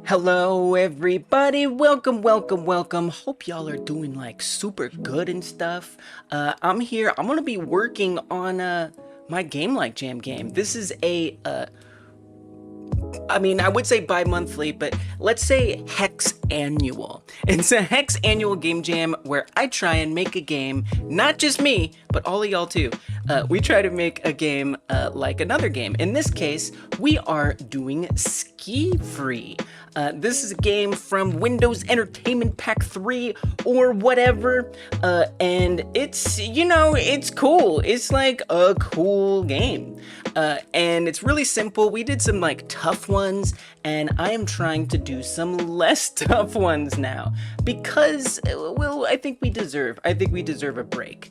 Hello everybody, welcome. Hope y'all are doing like super good and stuff. I'm here. I'm gonna be working on my Game Like Jam game. This is a I would say bi-monthly, but let's say hex annual. It's a hex annual game jam where I try and make a game, not just me, but all of y'all too. We try to make a game like another game. In this case, we are doing SkiFree. This is a game from Windows Entertainment Pack 3 or whatever, and it's, you know, it's cool. It's like a cool game. And it's really simple. We did some like tough ones, and I am trying to do some less tough ones now because, well, I think we deserve a break.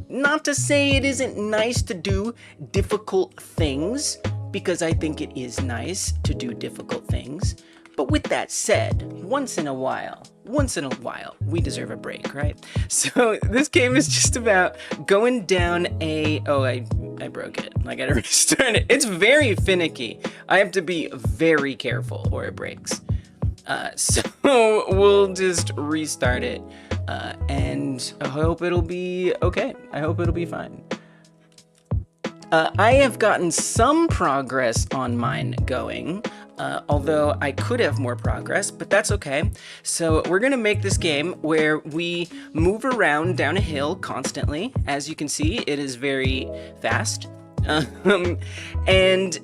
Not to say it isn't nice to do difficult things, because I think it is nice to do difficult things. But with that said, once in a while, we deserve a break, right? So this game is just about going down a... Oh, I broke it. I gotta restart it. It's very finicky. I have to be very careful or it breaks. So we'll just restart it. And I hope it'll be okay. I hope it'll be fine. I have gotten some progress on mine going. Although I could have more progress, but that's okay. So we're gonna make this game where we move around down a hill constantly. As you can see, it is very fast. And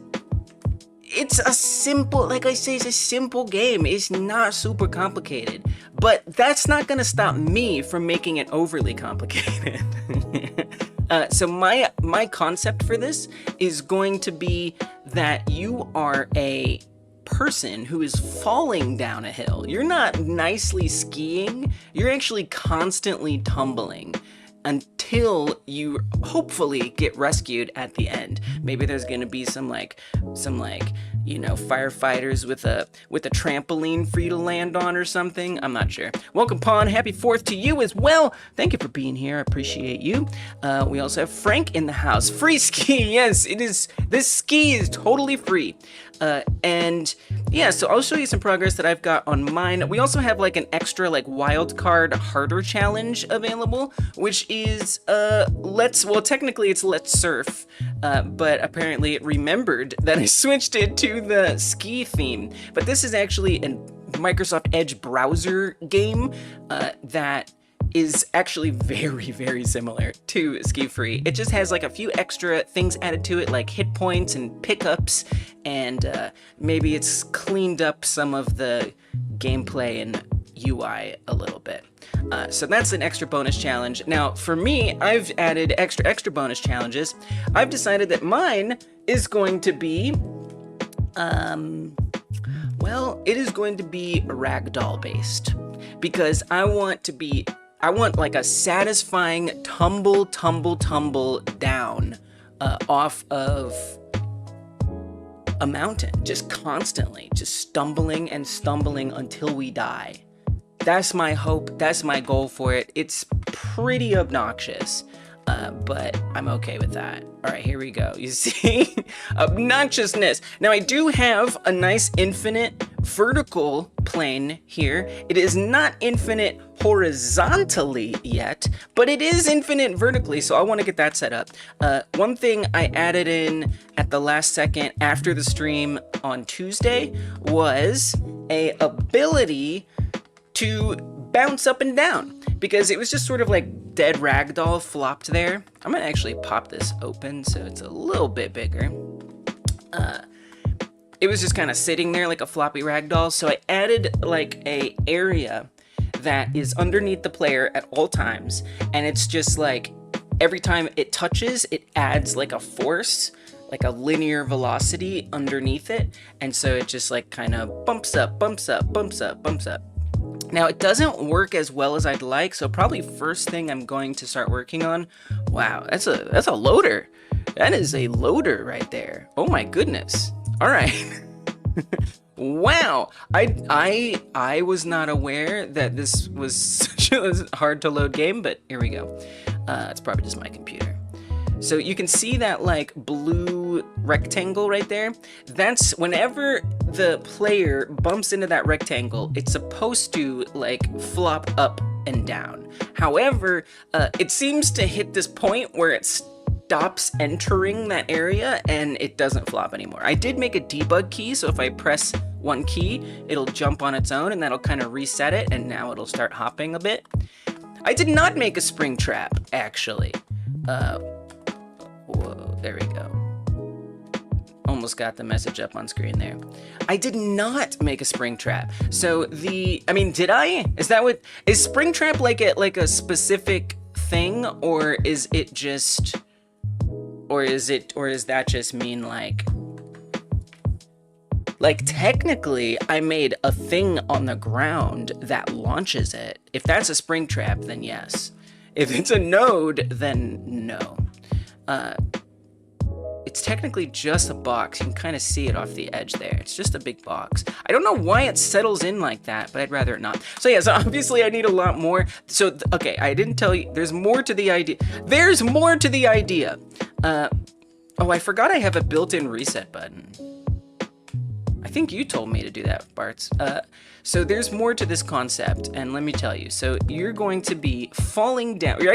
it's a simple, like I say, it's a simple game. It's not super complicated, but that's not gonna stop me from making it overly complicated. So my concept for this is going to be that you are a person who is falling down a hill. You're not nicely skiing, you're actually constantly tumbling until you hopefully get rescued at the end. Maybe there's gonna be some like, you know, firefighters with a trampoline for you to land on or something. I'm not sure. Welcome, Pawn. Happy 4th to you as well. Thank you for being here. I appreciate you. We also have Frank in the house. Free ski. Yes, it is. This ski is totally free. And yeah, so I'll show you some progress that I've got on mine. We also have like an extra like wild card harder challenge available, which is technically it's Let's Surf, but apparently it remembered that I switched it to the ski theme. But this is actually a Microsoft Edge browser game that is actually very, very similar to SkiFree. It just has like a few extra things added to it, like hit points and pickups, and maybe it's cleaned up some of the gameplay and UI a little bit. So that's an extra bonus challenge. Now, for me, I've added extra bonus challenges. I've decided that mine is going to be, well, it is going to be ragdoll based, because I want like a satisfying tumble down off of a mountain, just constantly, just stumbling and stumbling until we die. That's my hope, that's my goal for it. It's pretty obnoxious, but I'm okay with that. All right, here we go. You see? Obnoxiousness. Now, I do have a nice infinite vertical plane here. It is not infinite horizontally yet, but it is infinite vertically, so I want to get that set up. One thing I added in at the last second after the stream on Tuesday was a ability to bounce up and down, because it was just sort of like dead ragdoll flopped there. I'm gonna actually pop this open so it's a little bit bigger. It was just kind of sitting there like a floppy ragdoll, so I added like a area that is underneath the player at all times, and it's just like every time it touches, it adds like a force, like a linear velocity underneath it, and so it just like kind of bumps up. Now, it doesn't work as well as I'd like, so probably first thing I'm going to start working on... Wow, that's a loader. That is a loader right there. Oh my goodness. All right. Wow. I was not aware that this was such a hard to load game, but here we go. It's probably just my computer. So you can see that like blue blue rectangle right there, that's whenever the player bumps into that rectangle, it's supposed to like flop up and down. However, it seems to hit this point where it stops entering that area and it doesn't flop anymore. I did make a debug key, so if I press one key, it'll jump on its own and that'll kind of reset it, and now it'll start hopping a bit. I did not make a spring trap, actually. Whoa, there we go. Almost got the message up on screen there. I did not make a spring trap. So I mean, did I? Is spring trap like a specific thing, or is it just, or does that just mean like technically I made a thing on the ground that launches it? If that's a spring trap, then yes. If it's a node, then no. It's technically just a box. You can kind of see it off the edge there. It's just a big box. I don't know why it settles in like that, but I'd rather it not. So yeah, so obviously I need a lot more. So, okay, I didn't tell you, there's more to the idea. There's more to the idea. Oh, I forgot I have a built-in reset button. I think you told me to do that, Bartz. So there's more to this concept, and let me tell you. So you're going to be falling down.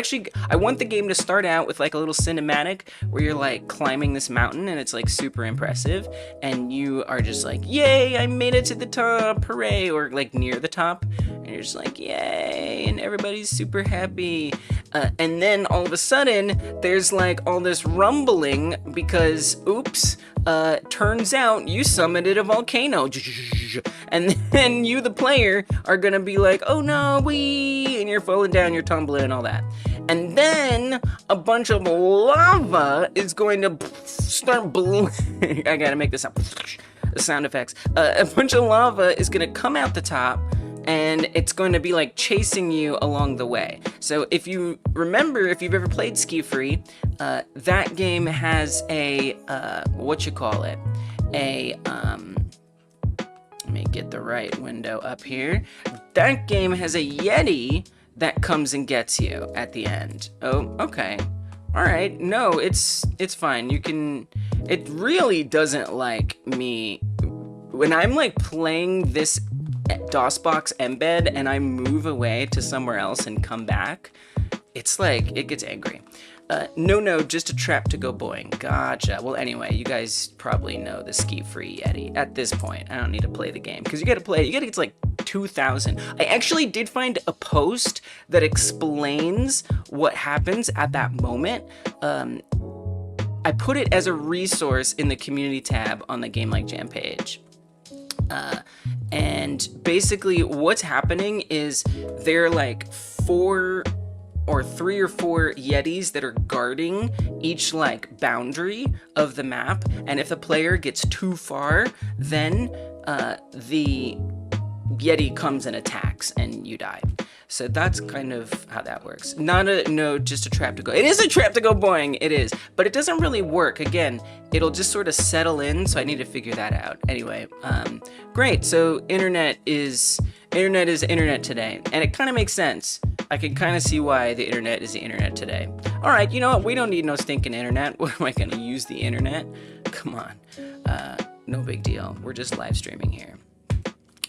I want the game to start out with like a little cinematic where you're like climbing this mountain and it's like super impressive, and you are just like, yay, I made it to the top, hooray, or like near the top, and you're just like, yay, and everybody's super happy. And then all of a sudden, there's like all this rumbling because, oops, turns out you summited a volcano. And then you, the player, are gonna be like, oh no, and you're falling down, you're tumbling and all that. And then a bunch of lava is going to start I gotta make this up. The sound effects. A bunch of lava is gonna come out the top, and it's going to be like chasing you along the way. So if you remember, if you've ever played SkiFree, that game has a, let me get the right window up here. That game has a Yeti that comes and gets you at the end. Oh, okay. All right, no, it's fine. It really doesn't like me. When I'm like playing this DOSBox embed and I move away to somewhere else and come back, it's like, it gets angry. No, just a trap to go boing. Gotcha. Well, anyway, you guys probably know the SkiFree Yeti at this point. I don't need to play the game because you gotta get to like 2,000. I actually did find a post that explains what happens at that moment. I put it as a resource in the community tab on the Game Like Jam page. And basically what's happening is there are like 3 or 4 Yetis that are guarding each like boundary of the map, and if the player gets too far, then the Yeti comes and attacks and you die. So that's kind of how that works. Just a trap to go. It is a trap to go boing, it is, but it doesn't really work. Again, it'll just sort of settle in, so I need to figure that out. Anyway, great, so internet is internet today, and it kind of makes sense. I can kind of see why the internet is the internet today. All right, you know what? We don't need no stinking internet. What am I gonna use the internet? Come on, no big deal. We're just live streaming here.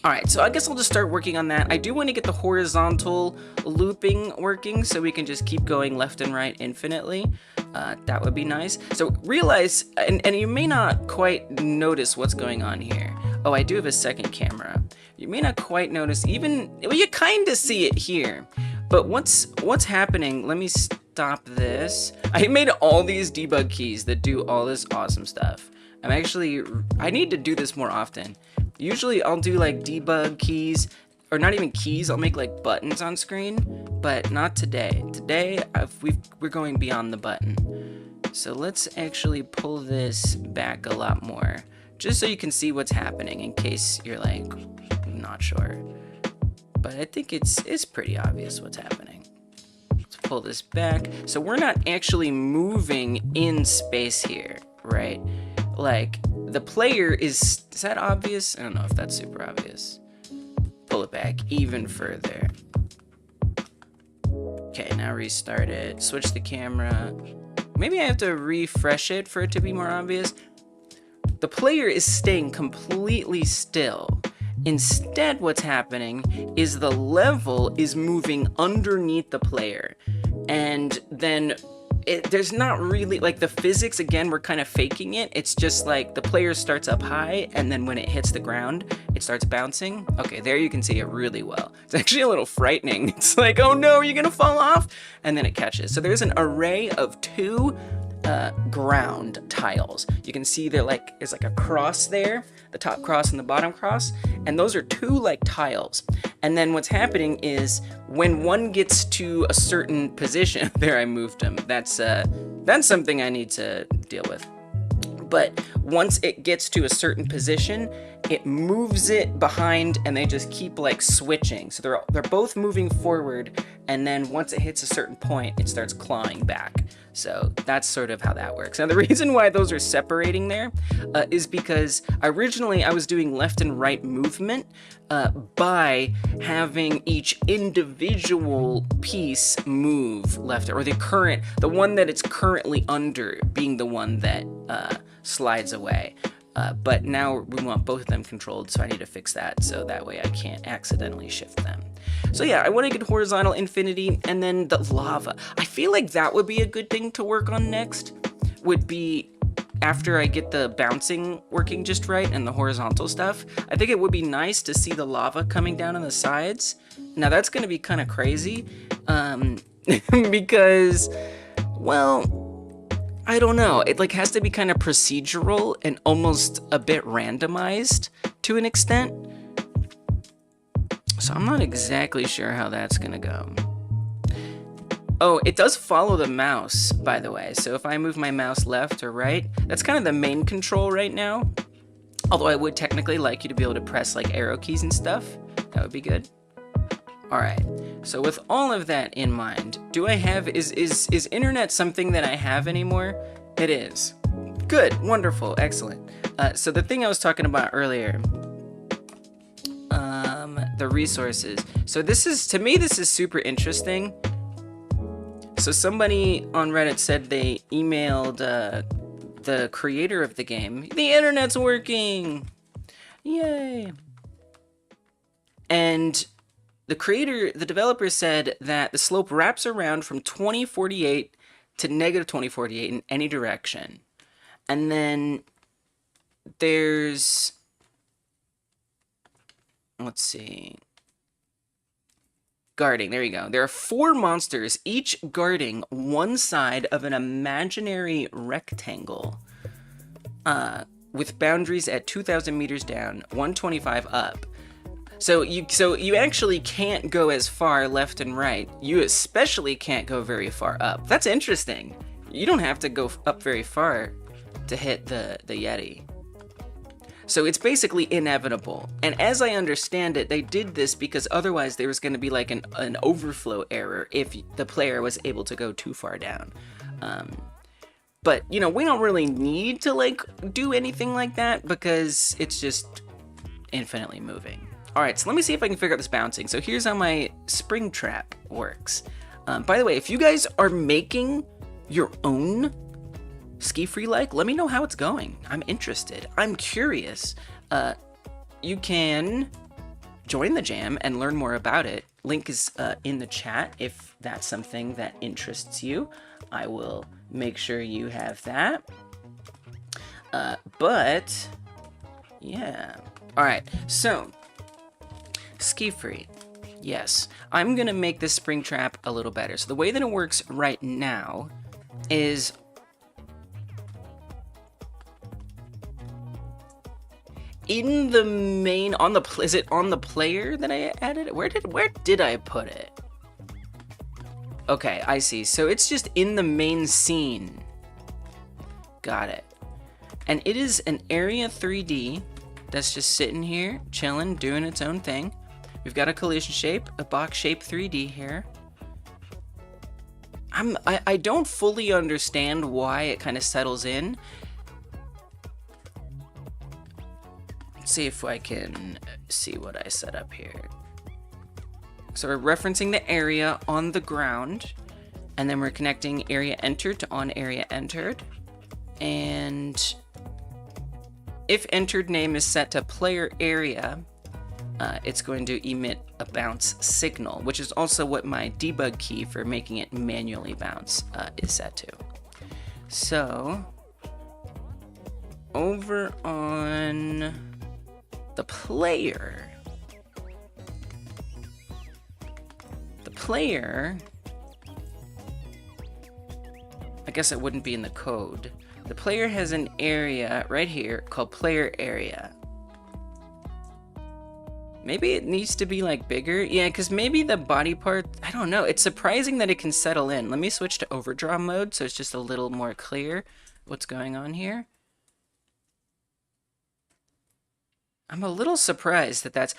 All right, so I guess I'll just start working on that. I do want to get the horizontal looping working so we can just keep going left and right infinitely. That would be nice. So realize, and you may not quite notice what's going on here. Oh, I do have a second camera. You may not quite notice well, you kind of see it here. But what's happening, let me stop this. I made all these debug keys that do all this awesome stuff. I need to do this more often. Usually I'll do like debug keys, or not even keys, I'll make like buttons on screen, but not today. Today, we're going beyond the button. So let's actually pull this back a lot more, just so you can see what's happening in case you're like, not sure. But I think it's pretty obvious what's happening. Let's pull this back. So we're not actually moving in space here, right? Like, the player is that obvious? I don't know if that's super obvious. Pull it back even further. Okay, now restart it. Switch the camera. Maybe I have to refresh it for it to be more obvious. the player is staying completely still. Instead, what's happening is the level is moving underneath the player. And then there's not really, like, the physics, again, we're kind of faking it. It's just like the player starts up high, and then when it hits the ground, it starts bouncing. Okay, there you can see it really well. It's actually a little frightening. It's like, oh no, you're gonna fall off, and then it catches. So there's an array of 2 ground tiles. You can see there's like a cross there, the top cross and the bottom cross, and those are 2 like tiles. And then what's happening is when one gets to a certain position, there, I moved them. That's something I need to deal with. But once it gets to a certain position, it moves it behind, and they just keep like switching. So they're both moving forward, and then once it hits a certain point, it starts clawing back. So that's sort of how that works. Now, the reason why those are separating there is because originally I was doing left and right movement by having each individual piece move left, or the one that it's currently under being the one that slides away. But now we want both of them controlled, so I need to fix that so that way I can't accidentally shift them. So yeah, I want to get horizontal infinity, and then the lava. I feel like that would be a good thing to work on next, would be after I get the bouncing working just right and the horizontal stuff. I think it would be nice to see the lava coming down on the sides. Now that's going to be kind of crazy, because, well, I don't know. It like has to be kind of procedural and almost a bit randomized to an extent. So I'm not exactly sure how that's gonna go. Oh, it does follow the mouse, by the way. So if I move my mouse left or right, that's kind of the main control right now. Although I would technically like you to be able to press like arrow keys and stuff. That would be good. All right, so with all of that in mind, is internet something that I have anymore? It is. Good, wonderful, excellent. So the thing I was talking about earlier, the resources. So to me, this is super interesting. So somebody on Reddit said they emailed the creator of the game, the internet's working, yay. And the developer said that the slope wraps around from 2048 to negative 2048 in any direction. And then there's, let's see, guarding, there you go. There are 4 monsters, each guarding one side of an imaginary rectangle, with boundaries at 2,000 meters down, 125 up. So you actually can't go as far left and right. You especially can't go very far up. That's interesting. You don't have to go up very far to hit the Yeti. So it's basically inevitable. And as I understand it, they did this because otherwise there was going to be like an overflow error if the player was able to go too far down. But, you know, we don't really need to like do anything like that because it's just infinitely moving. All right, so let me see if I can figure out this bouncing. So here's how my spring trap works. By the way, if you guys are making your own SkiFree like, let me know how it's going. I'm interested. I'm curious. You can join the jam and learn more about it. Link is in the chat if that's something that interests you. I will make sure you have that. But yeah. All right, so SkiFree. Yes, I'm gonna make this spring trap a little better. So the way that it works right now is in the main, is it on the player that I added it? Where did I put it? Okay, I see. So it's just in the main scene. Got it. And it is an area 3D that's just sitting here, chilling, doing its own thing. We've got a collision shape, a box shape 3D here. I don't fully understand why it kind of settles in. Let's see if I can see what I set up here. So we're referencing the area on the ground, and then we're connecting area entered to on area entered. And if entered name is set to player area, it's going to emit a bounce signal, which is also what my debug key for making it manually bounce is set to. So over on the player, I guess it wouldn't be in the code. The player has an area right here called player area. Maybe it needs to be like bigger. Yeah, because maybe the body part, I don't know. It's surprising that it can settle in. Let me switch to overdraw mode so it's just a little more clear what's going on here. I'm a little surprised that that's,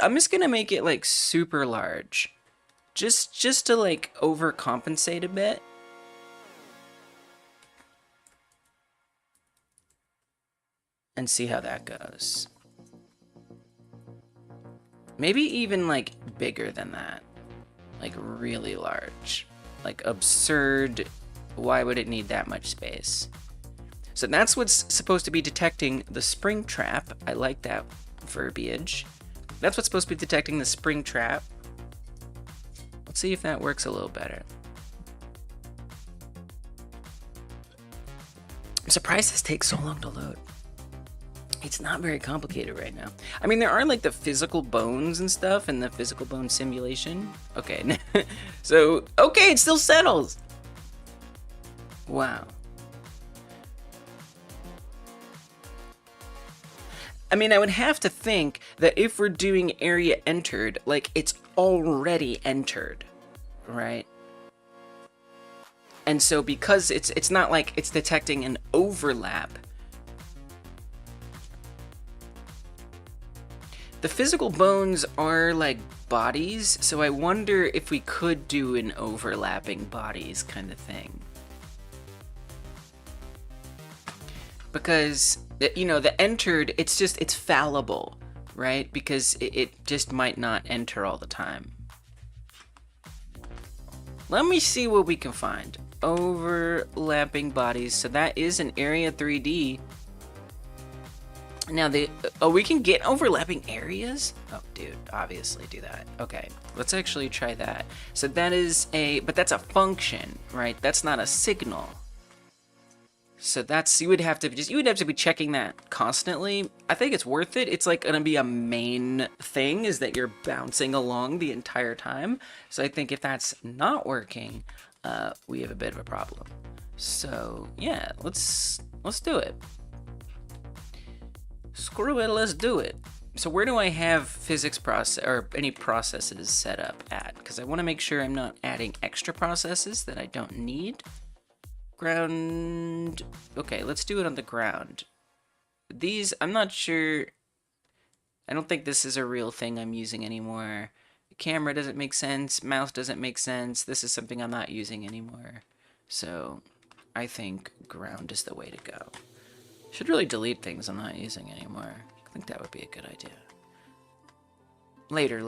I'm just gonna make it like super large. Just to like overcompensate a bit. And see how that goes. Maybe even like bigger than that. Like really large. Like absurd. Why would it need that much space? So that's what's supposed to be detecting the spring trap. I like that verbiage. That's what's supposed to be detecting the spring trap. Let's see if that works a little better. I'm surprised this takes so long to load. It's not very complicated right now. I mean, there are like the physical bones and stuff in the physical bone simulation. Okay, so, okay, it still settles. Wow. I mean, I would have to think that if we're doing area entered, like it's already entered, right? And so because it's not like it's detecting an overlap. The physical bones are like bodies, so I wonder if we could do an overlapping bodies kind of thing. Because, you know, the entered, it's fallible, right? Because it just might not enter all the time. Let me see what we can find. Overlapping bodies, so that is an area 3D. Now we can get overlapping areas? Oh, dude, obviously do that. Okay, let's actually try that. So that is but that's a function, right? That's not a signal. So that's, you would have to be checking that constantly. I think it's worth it. It's like gonna be a main thing, is that you're bouncing along the entire time. So I think if that's not working, we have a bit of a problem. So yeah, let's do it. Screw it, let's do it. So where do I have physics process or any processes set up at? Because I want to make sure I'm not adding extra processes that I don't need. Ground. Okay, let's do it on the ground. These, I'm not sure. I don't think this is a real thing I'm using anymore. The camera doesn't make sense. Mouse doesn't make sense. This is something I'm not using anymore. So I think ground is the way to go. Should really delete things I'm not using anymore. I think that would be a good idea. Later.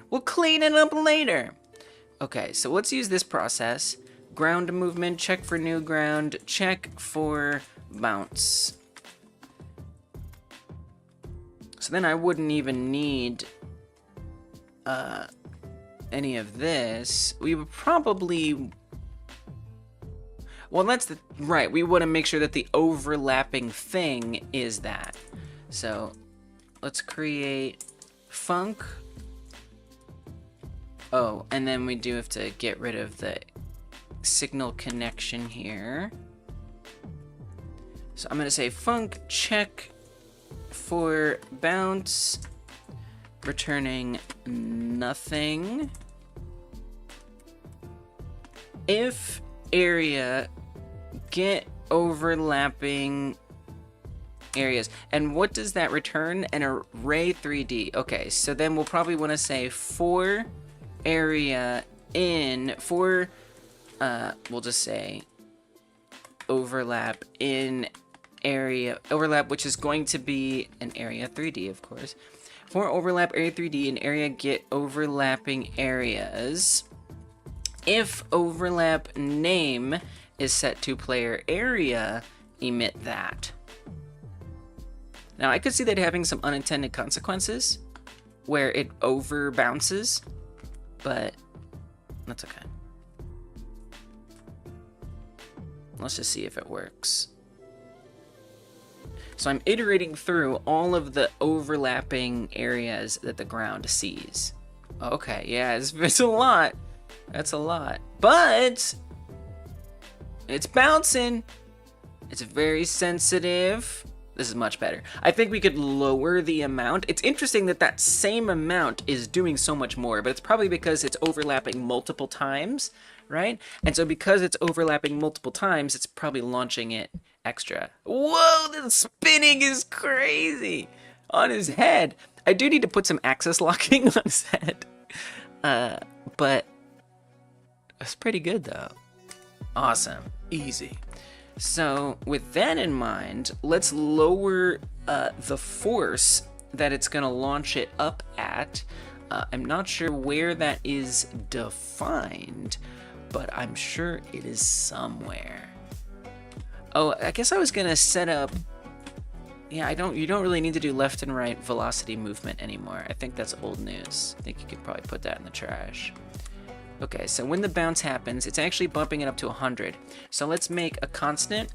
We'll clean it up later. Okay, so let's use this process. Ground movement, check for new ground, check for bounce. So then I wouldn't even need any of this. We would probably... Well, that's the... Right, we want to make sure that the overlapping thing is that. So, let's create func. Oh, and then we do have to get rid of the signal connection here. So I'm going to say func check for bounce, returning nothing. If area, get overlapping areas. And what does that return? An array 3D. Okay, so then we'll probably want to say for area in, for, we'll just say overlap in area, overlap, which is going to be an area 3D, of course. For overlap area 3D, an area get overlapping areas. If overlap name is set to player area, emit that. Now, I could see that having some unintended consequences where it over bounces, but that's okay. Let's just see if it works. So I'm iterating through all of the overlapping areas that the ground sees. Okay, yeah, it's a lot. That's a lot. But it's bouncing. It's very sensitive. This is much better. I think we could lower the amount. It's interesting that that same amount is doing so much more, but it's probably because it's overlapping multiple times, right? And so because it's overlapping multiple times, it's probably launching it extra. Whoa, the spinning is crazy on his head. I do need to put some axis locking on his head. But it's pretty good though. Awesome, easy. So with that in mind, let's lower the force that it's gonna launch it up at. I'm not sure where that is defined, but I'm sure it is somewhere. Oh, I guess I was gonna set up, yeah, you don't really need to do left and right velocity movement anymore. I think that's old news. I think you could probably put that in the trash. Okay, so when the bounce happens, it's actually bumping it up to 100. So let's make a constant,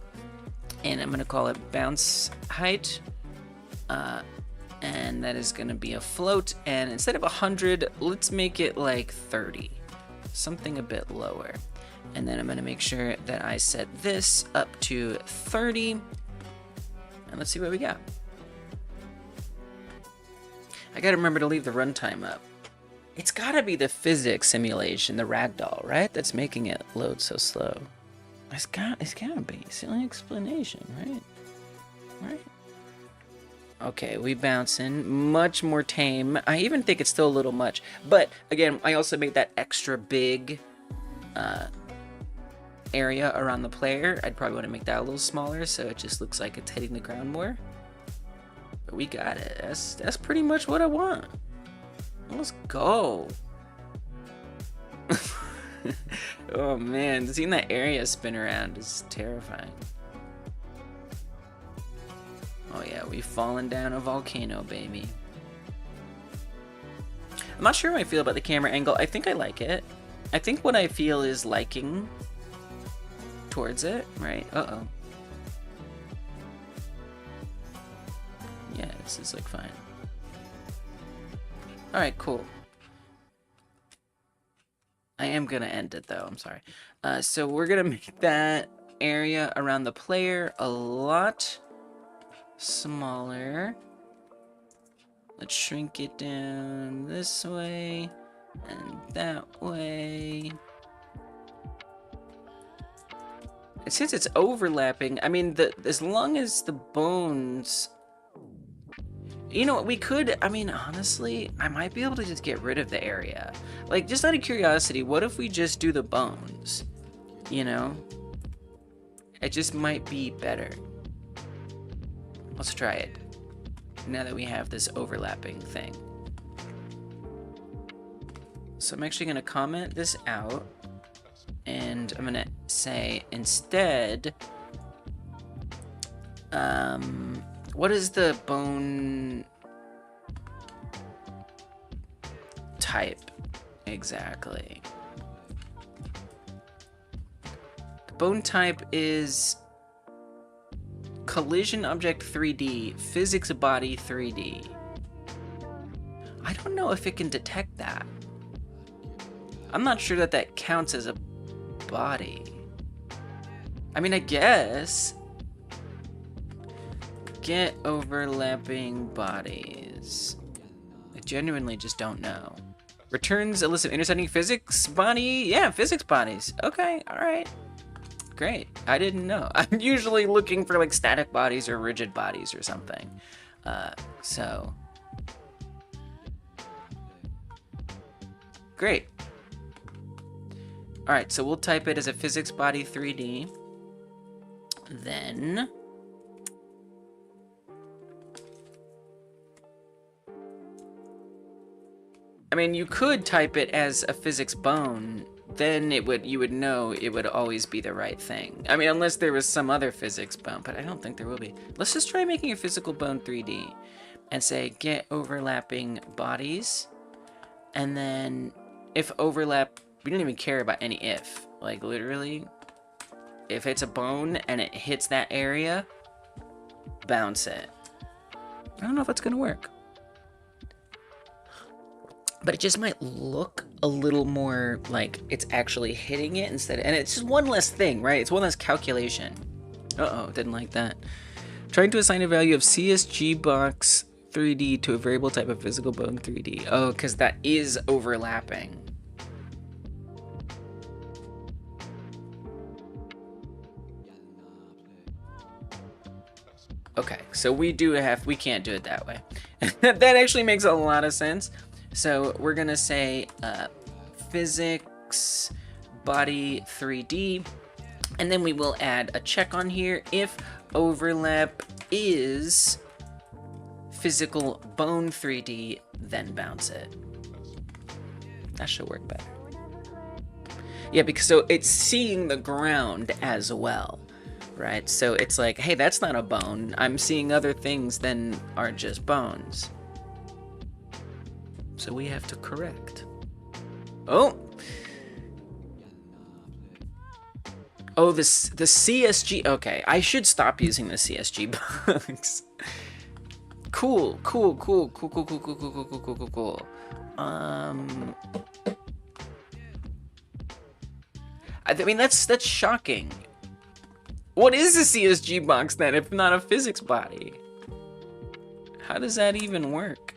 and I'm gonna call it bounce height. And that is gonna be a float, and instead of 100, let's make it like 30. Something a bit lower. And then I'm gonna make sure that I set this up to 30. And let's see what we got. I gotta remember to leave the runtime up. It's gotta be the physics simulation, the ragdoll, right? That's making it load so slow. It's gotta be. It's the only explanation, right? Right? Okay, we bouncing. Much more tame. I even think it's still a little much. But, again, I also made that extra big area around the player. I'd probably want to make that a little smaller so it just looks like it's hitting the ground more. But we got it. That's pretty much what I want. Let's go. Oh man, seeing that area spin around is terrifying. Oh yeah, we've fallen down a volcano, baby. I'm not sure how I feel about the camera angle. I think I like it. I think what I feel is liking towards it, right? Uh-oh. Yeah, this is like fine. Alright, cool. I am gonna end it though, I'm sorry. So we're gonna make that area around the player a lot smaller. Let's shrink it down this way and that way. And since it's overlapping, I mean, as long as the bones... You know what, we could, I mean, honestly, I might be able to just get rid of the area. Like, just out of curiosity, what if we just do the bones? You know? It just might be better. Let's try it. Now that we have this overlapping thing. So I'm actually gonna comment this out. And I'm gonna say, instead, what is the bone type exactly? The bone type is collision object 3D, physics body 3D. I don't know if it can detect that. I'm not sure that that counts as a body. I mean, I guess. Get overlapping bodies. I genuinely just don't know. Returns elicit intersecting physics body? Yeah, physics bodies. Okay, alright. Great. I didn't know. I'm usually looking for like static bodies or rigid bodies or something. So. Great. Alright, so we'll type it as a physics body 3D. Then... I mean, you could type it as a physics bone, then you would know it would always be the right thing. I mean, unless there was some other physics bone, but I don't think there will be. Let's just try making a physical bone 3D and say get overlapping bodies. And then if overlap, we don't even care about any if. Like literally, if it's a bone and it hits that area, bounce it. I don't know if it's gonna work. But it just might look a little more like it's actually hitting it instead of, and it's just one less thing, right? It's one less calculation. Uh-oh, didn't like that. Trying to assign a value of CSG box 3D to a variable type of physical bone 3D. Oh, because that is overlapping. Okay, so we can't do it that way. That actually makes a lot of sense. So we're gonna say physics body 3D, and then we will add a check on here. If overlap is physical bone 3D, then bounce it. That should work better. Yeah, because so it's seeing the ground as well, right? So it's like, hey, that's not a bone. I'm seeing other things than are just bones. So we have to correct. Oh! Oh, the CSG. Okay, I should stop using the CSG box. Cool. I mean, that's shocking. What is a CSG box then, if not a physics body? How does that even work?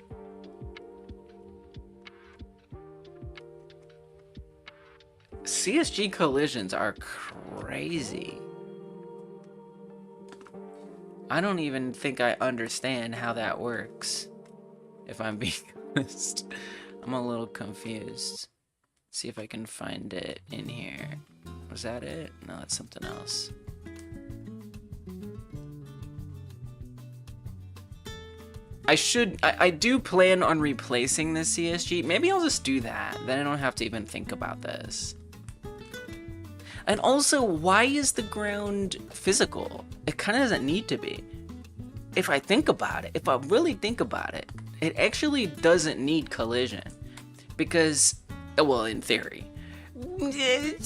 CSG collisions are crazy. I don't even think I understand how that works, if I'm being honest. I'm a little confused. See if I can find it in here. Was that it? No, that's something else. I do plan on replacing the CSG. Maybe I'll just do that. Then I don't have to even think about this. And also, why is the ground physical? It kind of doesn't need to be. If I think about it, if I really think about it, it actually doesn't need collision. Because, well, in theory. I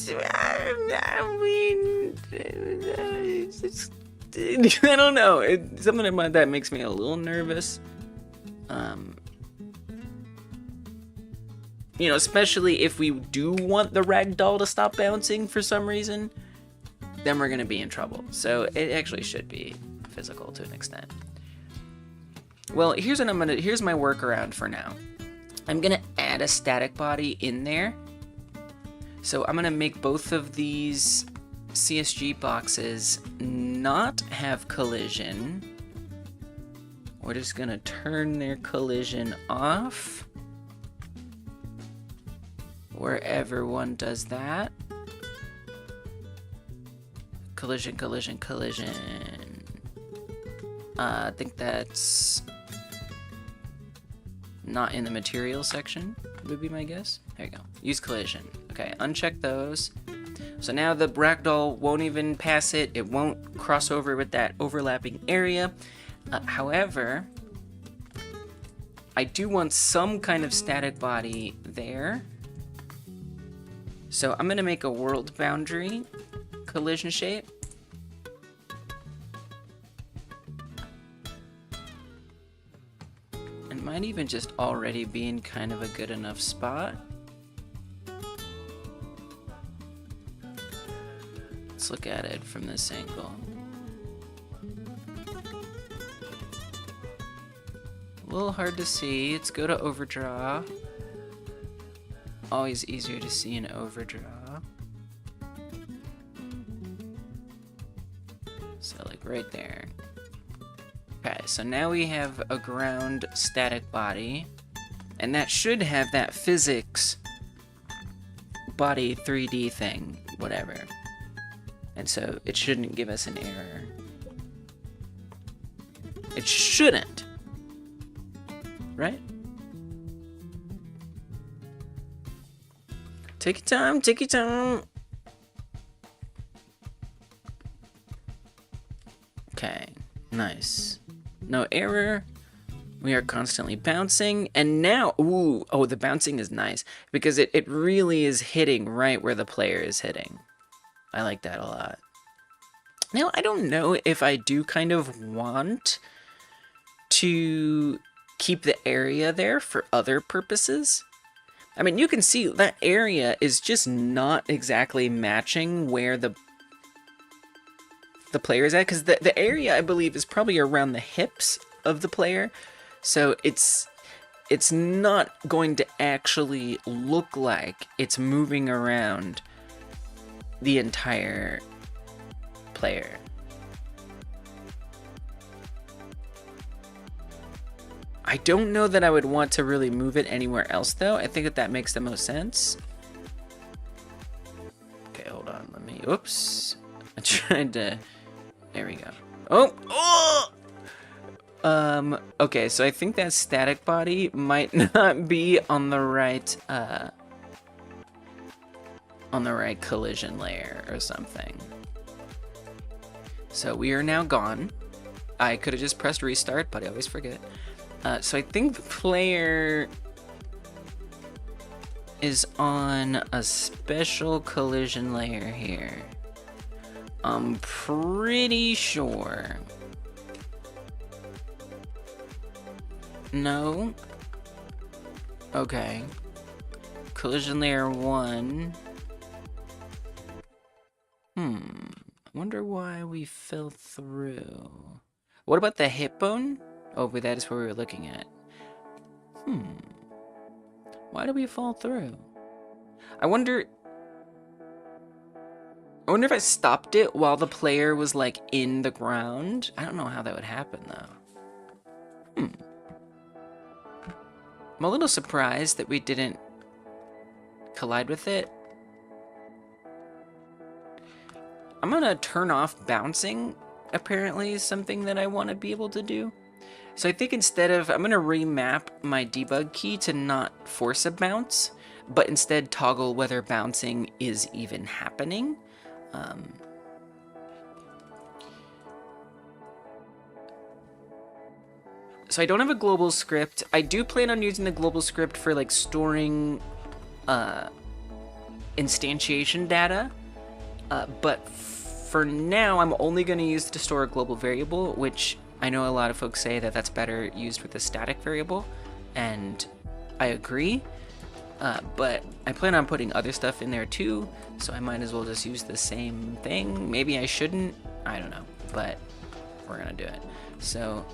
don't know. Something about that makes me a little nervous. You know, especially if we do want the ragdoll to stop bouncing for some reason, then we're gonna be in trouble. So it actually should be physical to an extent. Well, here's my workaround for now. I'm gonna add a static body in there. So I'm gonna make both of these CSG boxes not have collision. We're just gonna turn their collision off. Wherever one does that. Collision. I think that's not in the material section, would be my guess. There you go. Use collision. Okay, uncheck those. So now the ragdoll won't even pass it. It won't cross over with that overlapping area. However, I do want some kind of static body there. So I'm going to make a world boundary collision shape. It might even just already be in kind of a good enough spot. Let's look at it from this angle. A little hard to see. Let's go to overdraw. Always easier to see in overdraw. So like right there. Okay, so now we have a ground static body, and that should have that physics body 3D thing, whatever. And so it shouldn't give us an error. It shouldn't. Right? Take your time, take your time. Okay, nice. No error. We are constantly bouncing, and now, ooh, oh, the bouncing is nice, because it really is hitting right where the player is hitting. I like that a lot. Now, I don't know if I do kind of want to keep the area there for other purposes. I mean, you can see that area is just not exactly matching where the player is at, because the area, I believe, is probably around the hips of the player. So it's not going to actually look like it's moving around the entire player. I don't know that I would want to really move it anywhere else, though. I think that makes the most sense. Okay, hold on. Let me... Oops. I tried to... There we go. Oh! Oh! Okay, so I think that static body might not be on the right collision layer or something. So we are now gone. I could have just pressed restart, but I always forget. So I think the player is on a special collision layer here. I'm pretty sure. No. Okay. Collision layer 1. I wonder why we fell through. What about the hip bone? Oh, but that is what we were looking at. Why did we fall through? I wonder if I stopped it while the player was, like, in the ground. I don't know how that would happen, though. I'm a little surprised that we didn't collide with it. I'm gonna turn off bouncing, apparently, is something that I want to be able to do. So I think instead of, I'm gonna remap my debug key to not force a bounce, but instead toggle whether bouncing is even happening. So I don't have a global script. I do plan on using the global script for, like, storing instantiation data, but for now I'm only going to use it to store a global variable, which I know a lot of folks say that that's better used with a static variable, and I agree, but I plan on putting other stuff in there too, so I might as well just use the same thing. Maybe I shouldn't, I don't know, but we're going to do it. So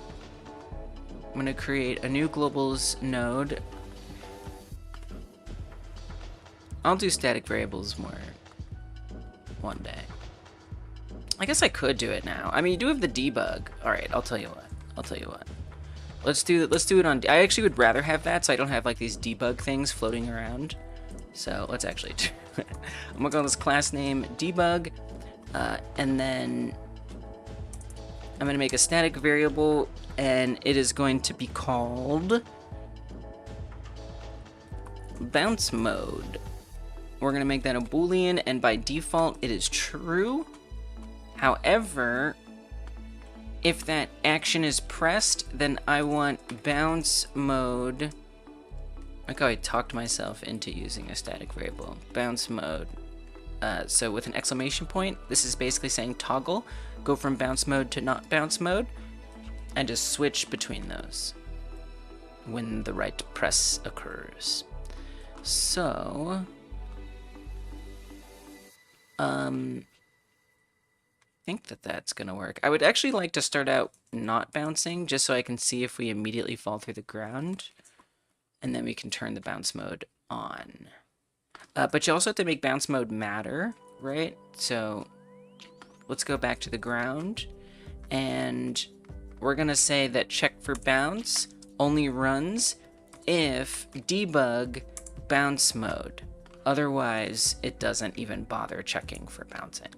I'm going to create a new globals node. I'll do static variables more one day. I guess I could do it now. I mean, you do have the debug. All right, I'll tell you what. Let's do it on... I actually would rather have that so I don't have, like, these debug things floating around. So let's actually do it. I'm going to call this class name debug, and then I'm going to make a static variable, and it is going to be called bounce mode. We're going to make that a Boolean, and by default it is true. However, if that action is pressed, then I want bounce mode. Like how I talked myself into using a static variable. Bounce mode. So with an exclamation point, this is basically saying toggle, go from bounce mode to not bounce mode, and just switch between those when the right press occurs. So, I think that that's gonna work. I would actually like to start out not bouncing, just so I can see if we immediately fall through the ground, and then we can turn the bounce mode on. But you also have to make bounce mode matter, right? So let's go back to the ground, and we're gonna say that check for bounce only runs if debug bounce mode. Otherwise, it doesn't even bother checking for bouncing.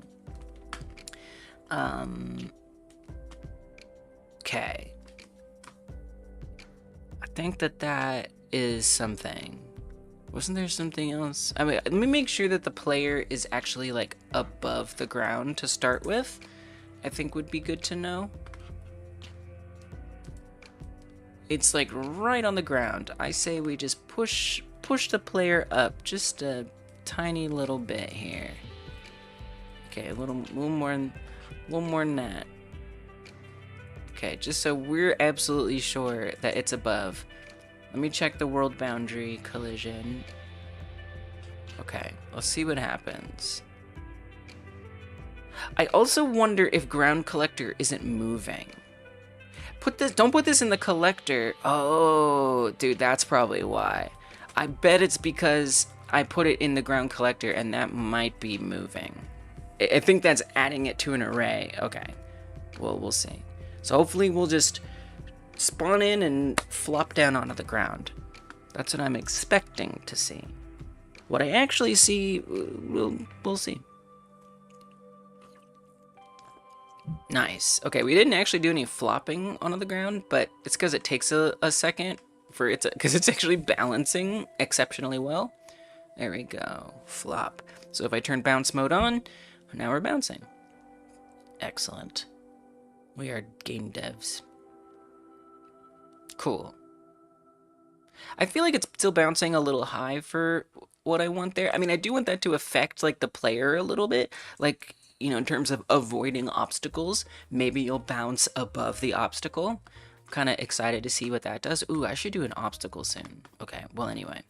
Okay. I think that that is something. Wasn't there something else? I mean, let me make sure that the player is actually like above the ground to start with. I think would be good to know. It's like right on the ground. I say we just push the player up just a tiny little bit here. Okay, a little more than that. Okay, just so we're absolutely sure that it's above. Let me check the world boundary collision. Okay, let's see what happens. I also wonder if ground collector isn't moving. Don't put this in the collector. Oh, dude, that's probably why. I bet it's because I put it in the ground collector and that might be moving. I think that's adding it to an array. Okay, well, we'll see. So hopefully we'll just spawn in and flop down onto the ground. That's what I'm expecting to see. What I actually see, we'll see. Nice. Okay, we didn't actually do any flopping onto the ground, but it's because it takes a second for it to, because it's actually balancing exceptionally well. There we go. Flop. So if I turn bounce mode on, now we're bouncing. Excellent. We are game devs. Cool. I feel like it's still bouncing a little high for what I want there. I mean, I do want that to affect like the player a little bit, like, you know, in terms of avoiding obstacles. Maybe you'll bounce above the obstacle. I'm kind of excited to see what that does. Ooh, I should do an obstacle soon. Okay, well, anyway,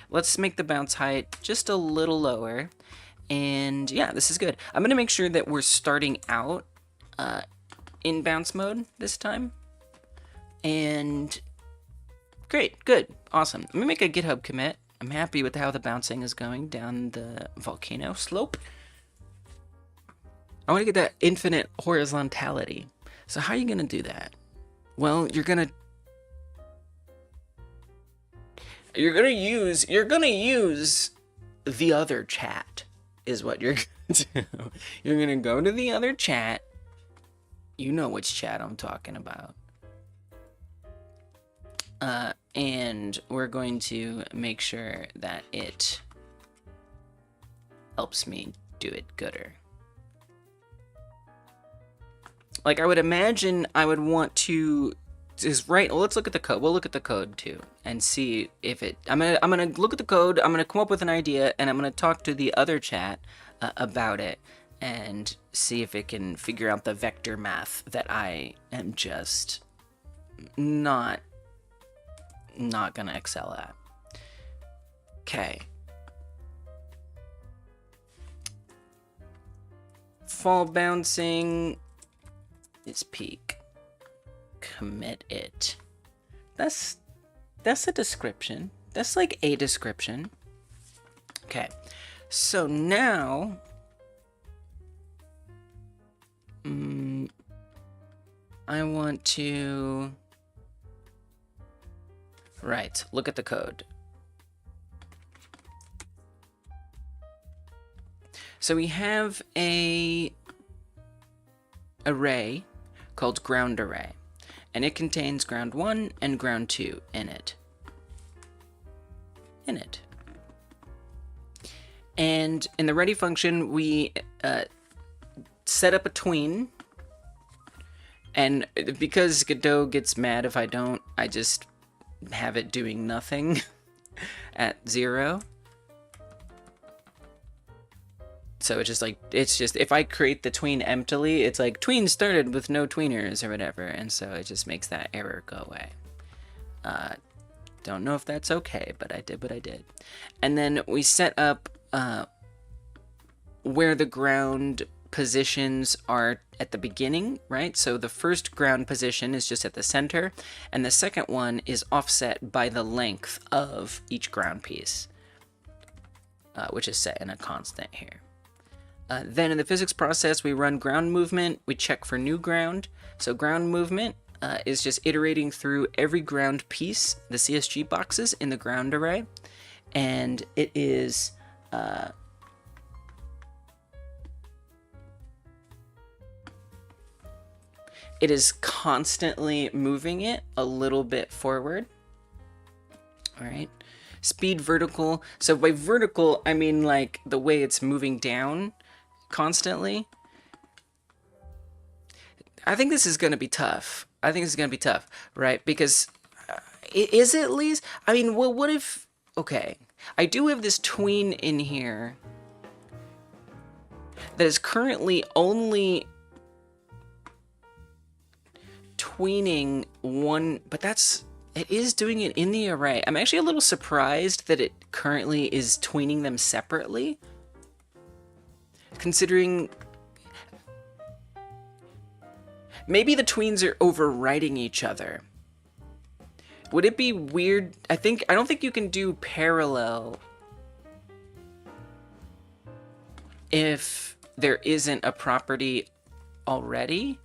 let's make the bounce height just a little lower. And yeah, this is good. I'm gonna make sure that we're starting out in bounce mode this time. And great, good, awesome. Let me make a GitHub commit. I'm happy with how the bouncing is going down the volcano slope. I want to get that infinite horizontality. So how are you gonna do that? Well, you're gonna use the other chat is what you're gonna do. You're gonna go to the other chat. You know which chat I'm talking about. And we're going to make sure that it helps me do it gooder. Like, I would imagine I would want to just write, let's look at the code. We'll look at the code too and see if it, I'm gonna look at the code, I'm gonna come up with an idea, and I'm gonna talk to the other chat about it and see if it can figure out the vector math that I am just not gonna excel at. Okay. Fall bouncing is peak. Commit it. That's a description. That's like a description. Okay. So now I want to look at the code. So we have a array called ground array, and it contains ground 1 and ground 2 in it. And in the ready function, we set up a tween, and because Godot gets mad if I don't, I just have it doing nothing at 0. So it's just if I create the tween emptily, it's like tween started with no tweeners or whatever, and so it just makes that error go away. Don't know if that's okay, but I did what I did. And then we set up where the ground positions are at the beginning, right? So the first ground position is just at the center, and the second one is offset by the length of each ground piece, which is set in a constant here. Then in the physics process, we run ground movement, we check for new ground. So ground movement is just iterating through every ground piece, the CSG boxes in the ground array, and it is constantly moving it a little bit forward. All right, Speed vertical. So by vertical, I mean like the way it's moving down constantly. I think this is going to be tough. I think this is going to be tough, right? Because is it at least? I mean, well, what if... Okay, I do have this tween in here that is currently only tweening one, but that's... It is doing it in the array. I'm actually a little surprised that it currently is tweening them separately, considering maybe the tweens are overriding each other. Would it be weird? I don't think you can do parallel if there isn't a property already,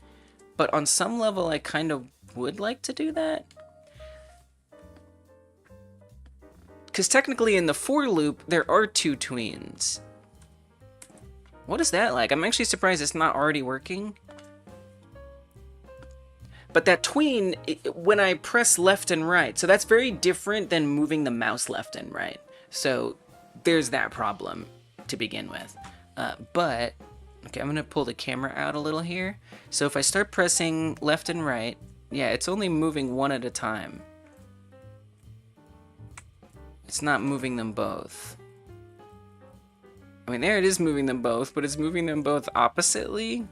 but on some level I kind of would like to do that. Because technically in the for loop, there are two tweens. What is that like? I'm actually surprised it's not already working. But that tween, when I press left and right, so that's very different than moving the mouse left and right. So there's that problem to begin with. But, okay, I'm gonna pull the camera out a little here. So if I start pressing left and right, yeah, it's only moving one at a time. It's not moving them both. I mean, there it is moving them both, but it's moving them both oppositely.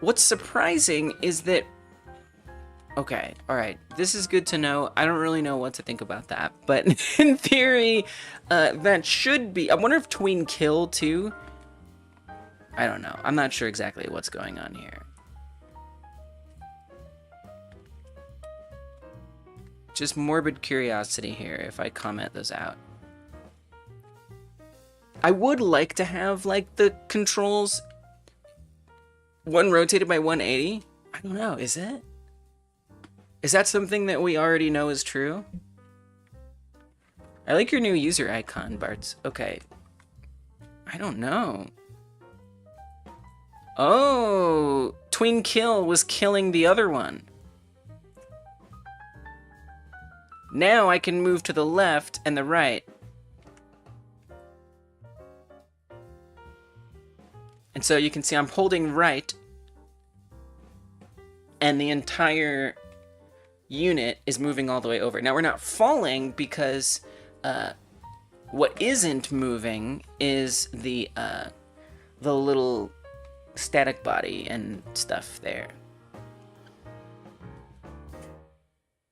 What's surprising is that... Okay, alright, this is good to know. I don't really know what to think about that, but in theory, that should be... I wonder if tween kill too? I don't know. I'm not sure exactly what's going on here. Just morbid curiosity here if I comment those out. I would like to have, like, the controls... one rotated by 180? I don't know, is it? Is that something that we already know is true? I like your new user icon, Bartz. Okay. I don't know. Oh! Tween kill was killing the other one. Now I can move to the left and the right. And so you can see I'm holding right, and the entire unit is moving all the way over. Now we're not falling because what isn't moving is the little static body and stuff there.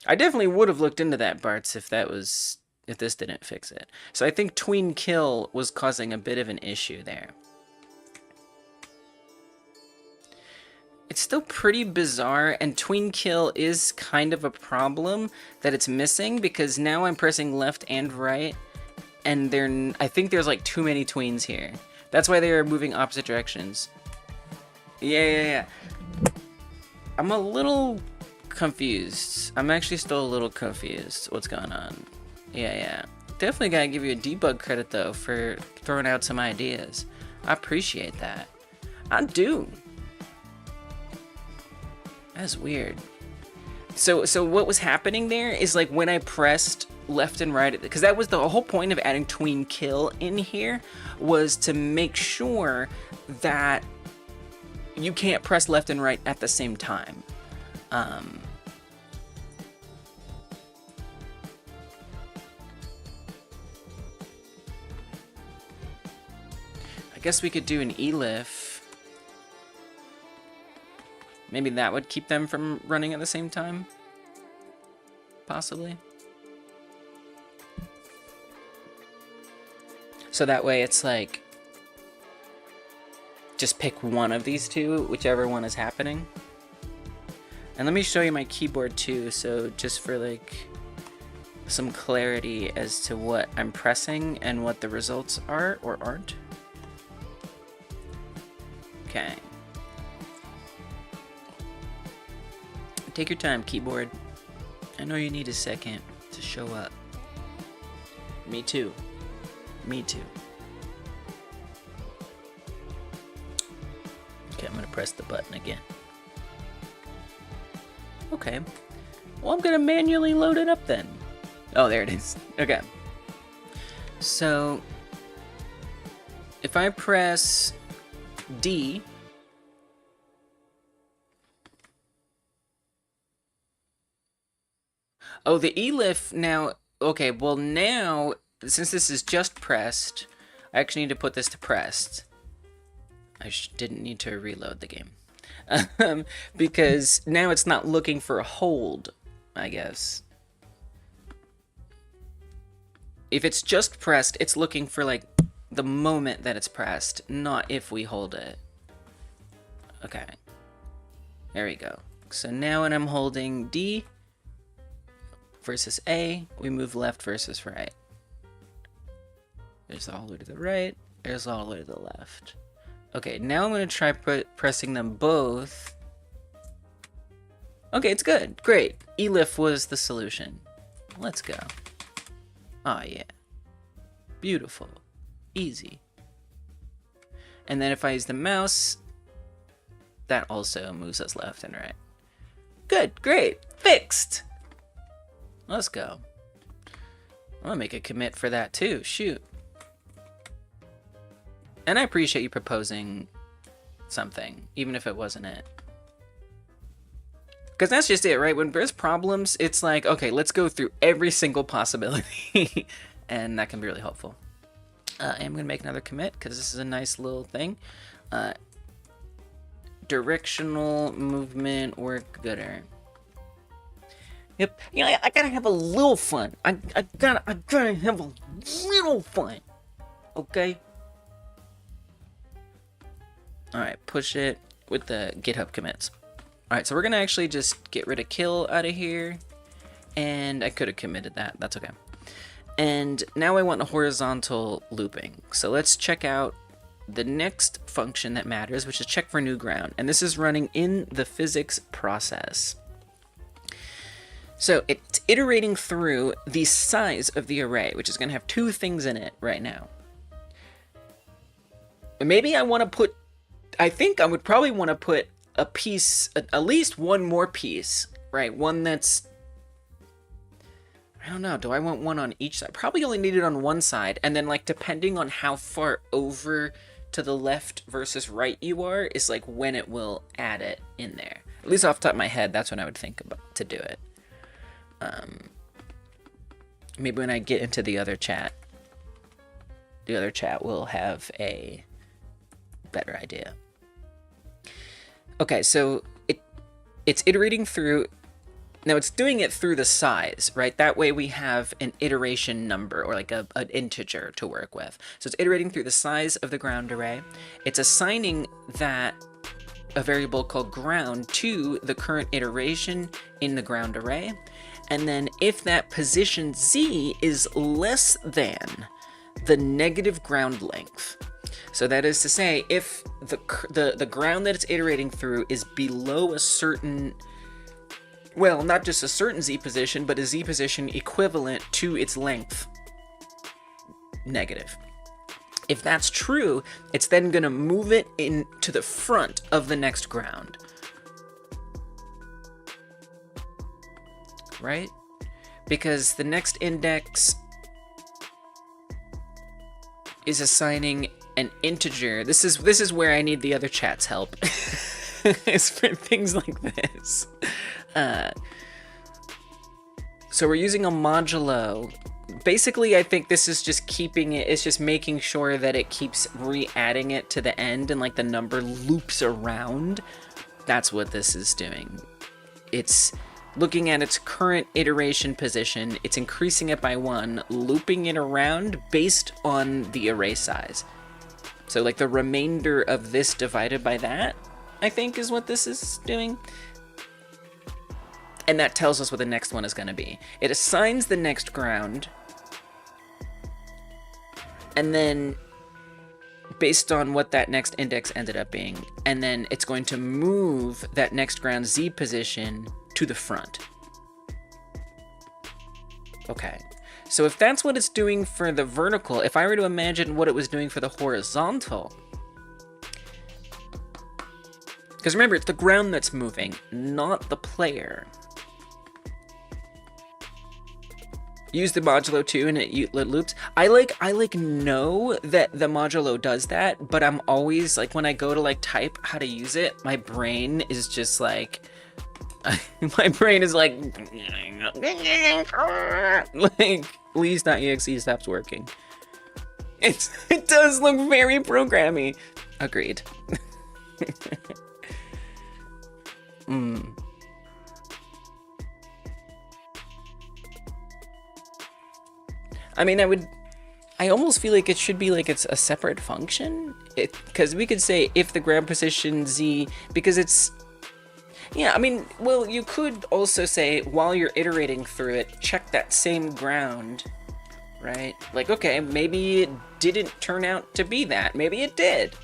I definitely would have looked into that, Bartz, if this didn't fix it. So I think tween kill was causing a bit of an issue there. It's still pretty bizarre, and tween kill is kind of a problem that it's missing, because now I'm pressing left and right, and I think there's like too many tweens here. That's why they are moving opposite directions. Yeah. I'm a little confused. I'm actually still a little confused what's going on. Yeah. Definitely gotta give you a debug credit, though, for throwing out some ideas. I appreciate that. I do. That's weird. So what was happening there is, like, when I pressed left and right, because that was the whole point of adding tween kill in here, was to make sure that you can't press left and right at the same time. I guess we could do an elif. Maybe that would keep them from running at the same time? Possibly. So that way it's like, just pick one of these two, whichever one is happening. And let me show you my keyboard too, so just for like some clarity as to what I'm pressing and what the results are or aren't. Okay. Take your time, keyboard. I know you need a second to show up. Me too. Me too. Okay. I'm gonna press the button again. Okay. Well, I'm gonna manually load it up then. Oh, there it is. Okay. So, if I press D, oh, the elif now, okay, well now, since this is just pressed, I actually need to put this to pressed. I didn't need to reload the game. Because now it's not looking for a hold, I guess. If it's just pressed, it's looking for, like, the moment that it's pressed, not if we hold it. Okay. There we go. So now when I'm holding D versus A, we move left versus right. There's all the way to the right, there's all the way to the left. Okay, now I'm going to try pressing them both. Okay, it's good. Great. elif was the solution. Let's go. Oh, yeah. Beautiful. Easy. And then if I use the mouse, that also moves us left and right. Good. Great. Fixed. Let's go. I'm going to make a commit for that too. Shoot. And I appreciate you proposing something, even if it wasn't it. Because that's just it, right? When there's problems, it's like, okay, let's go through every single possibility. And that can be really helpful. I'm going to make another commit, because this is a nice little thing. Directional movement work gooder. Yep. You know, I gotta have a little fun. I gotta have a little fun. Okay? Alright, push it with the GitHub commits. Alright, so we're gonna actually just get rid of kill out of here. And I could have committed that. That's okay. And now I want a horizontal looping. So let's check out the next function that matters, which is check for new ground. And this is running in the physics process. So it's iterating through the size of the array, which is going to have two things in it right now. Maybe I want to put, I think I would probably want to put a piece, at least one more piece, right? One that's, I don't know, do I want one on each side? Probably only need it on one side, and then like depending on how far over to the left versus right you are, is like when it will add it in there. At least off the top of my head, that's what I would think about to do it. Maybe when I get into the other chat will have a better idea. Okay, so it's iterating through. Now it's doing it through the size, right? That way we have an iteration number, or like an integer to work with. So it's iterating through the size of the ground array. It's assigning that a variable called ground to the current iteration in the ground array. And then if that position z is less than the negative ground length, so that is to say, if the ground that it's iterating through is below a certain, well, not just a certain z position, but a z position equivalent to its length, negative. If that's true, it's then going to move it into the front of the next ground. Right? Because the next index is assigning an integer. This is where I need the other chat's help. It's for things like this. So we're using a modulo. Basically, I think this is just keeping it, it's just making sure that it keeps re-adding it to the end and like the number loops around. That's what this is doing. It's looking at its current iteration position, it's increasing it by 1, looping it around based on the array size. So like the remainder of this divided by that, I think is what this is doing. And that tells us what the next one is going to be. It assigns the next ground, and then based on what that next index ended up being, and then it's going to move that next ground z position to the front. Okay, so if that's what it's doing for the vertical, if I were to imagine what it was doing for the horizontal, Because remember, it's the ground that's moving, not the player. Use the modulo too, and it loops. I know that the modulo does that, but I'm always like, when I go to like type how to use it, my brain is just like, my brain is like please.exe stops working. It does look very programmy. Agreed. I mean, I almost feel like it should be like it's a separate function. Because we could say if the ground position Z, because it's, yeah, I mean, well, you could also say while you're iterating through it, check that same ground, right? Like, okay, maybe it didn't turn out to be that. Maybe it did.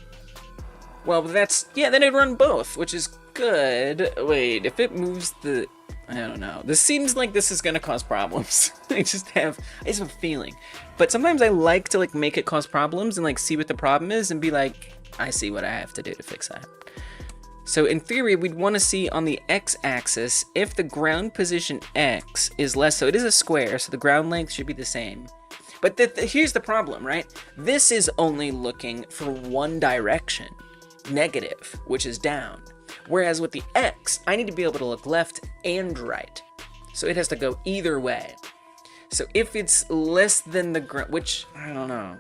Well, that's, yeah, then it'd run both, which is good. Wait, if it moves the, I don't know. This seems like this is gonna cause problems. I just have a feeling. But sometimes I like to like make it cause problems and like see what the problem is and be like, I see what I have to do to fix that. So in theory, we'd want to see on the x-axis if the ground position x is less, so it is a square, so the ground length should be the same. But here's the problem, right? This is only looking for one direction, negative, which is down. Whereas with the X, I need to be able to look left and right. So it has to go either way. So if it's less than the ground, which, I don't know.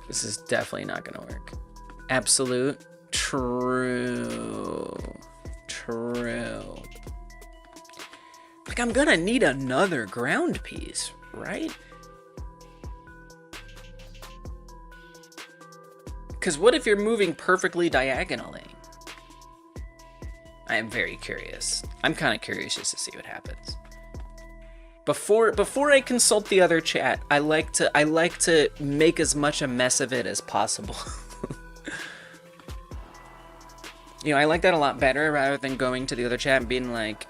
This is definitely not gonna work. Absolute, true. Like, I'm gonna need another ground piece, right? Because what if you're moving perfectly diagonally? I am very curious. I'm kind of curious just to see what happens. Before I consult the other chat, I like to make as much a mess of it as possible. You know, I like that a lot better rather than going to the other chat and being like,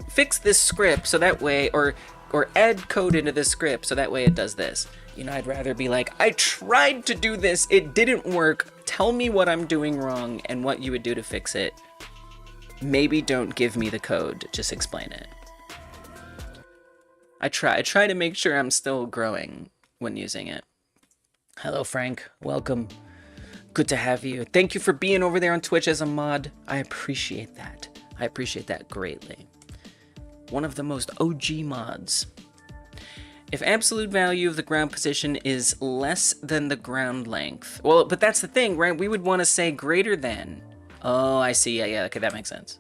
fix this script so that way, or add code into this script so that way it does this. You know, I'd rather be like, I tried to do this, it didn't work, tell me what I'm doing wrong and what you would do to fix it. Maybe don't give me the code, just explain it. I try to make sure I'm still growing when using it. Hello, Frank, welcome. Good to have you. Thank you for being over there on Twitch as a mod. I appreciate that. I appreciate that greatly. One of the most OG mods. If absolute value of the ground position is less than the ground length, well, but that's the thing, right? We would want to say greater than. Oh, I see. Yeah, okay, that makes sense.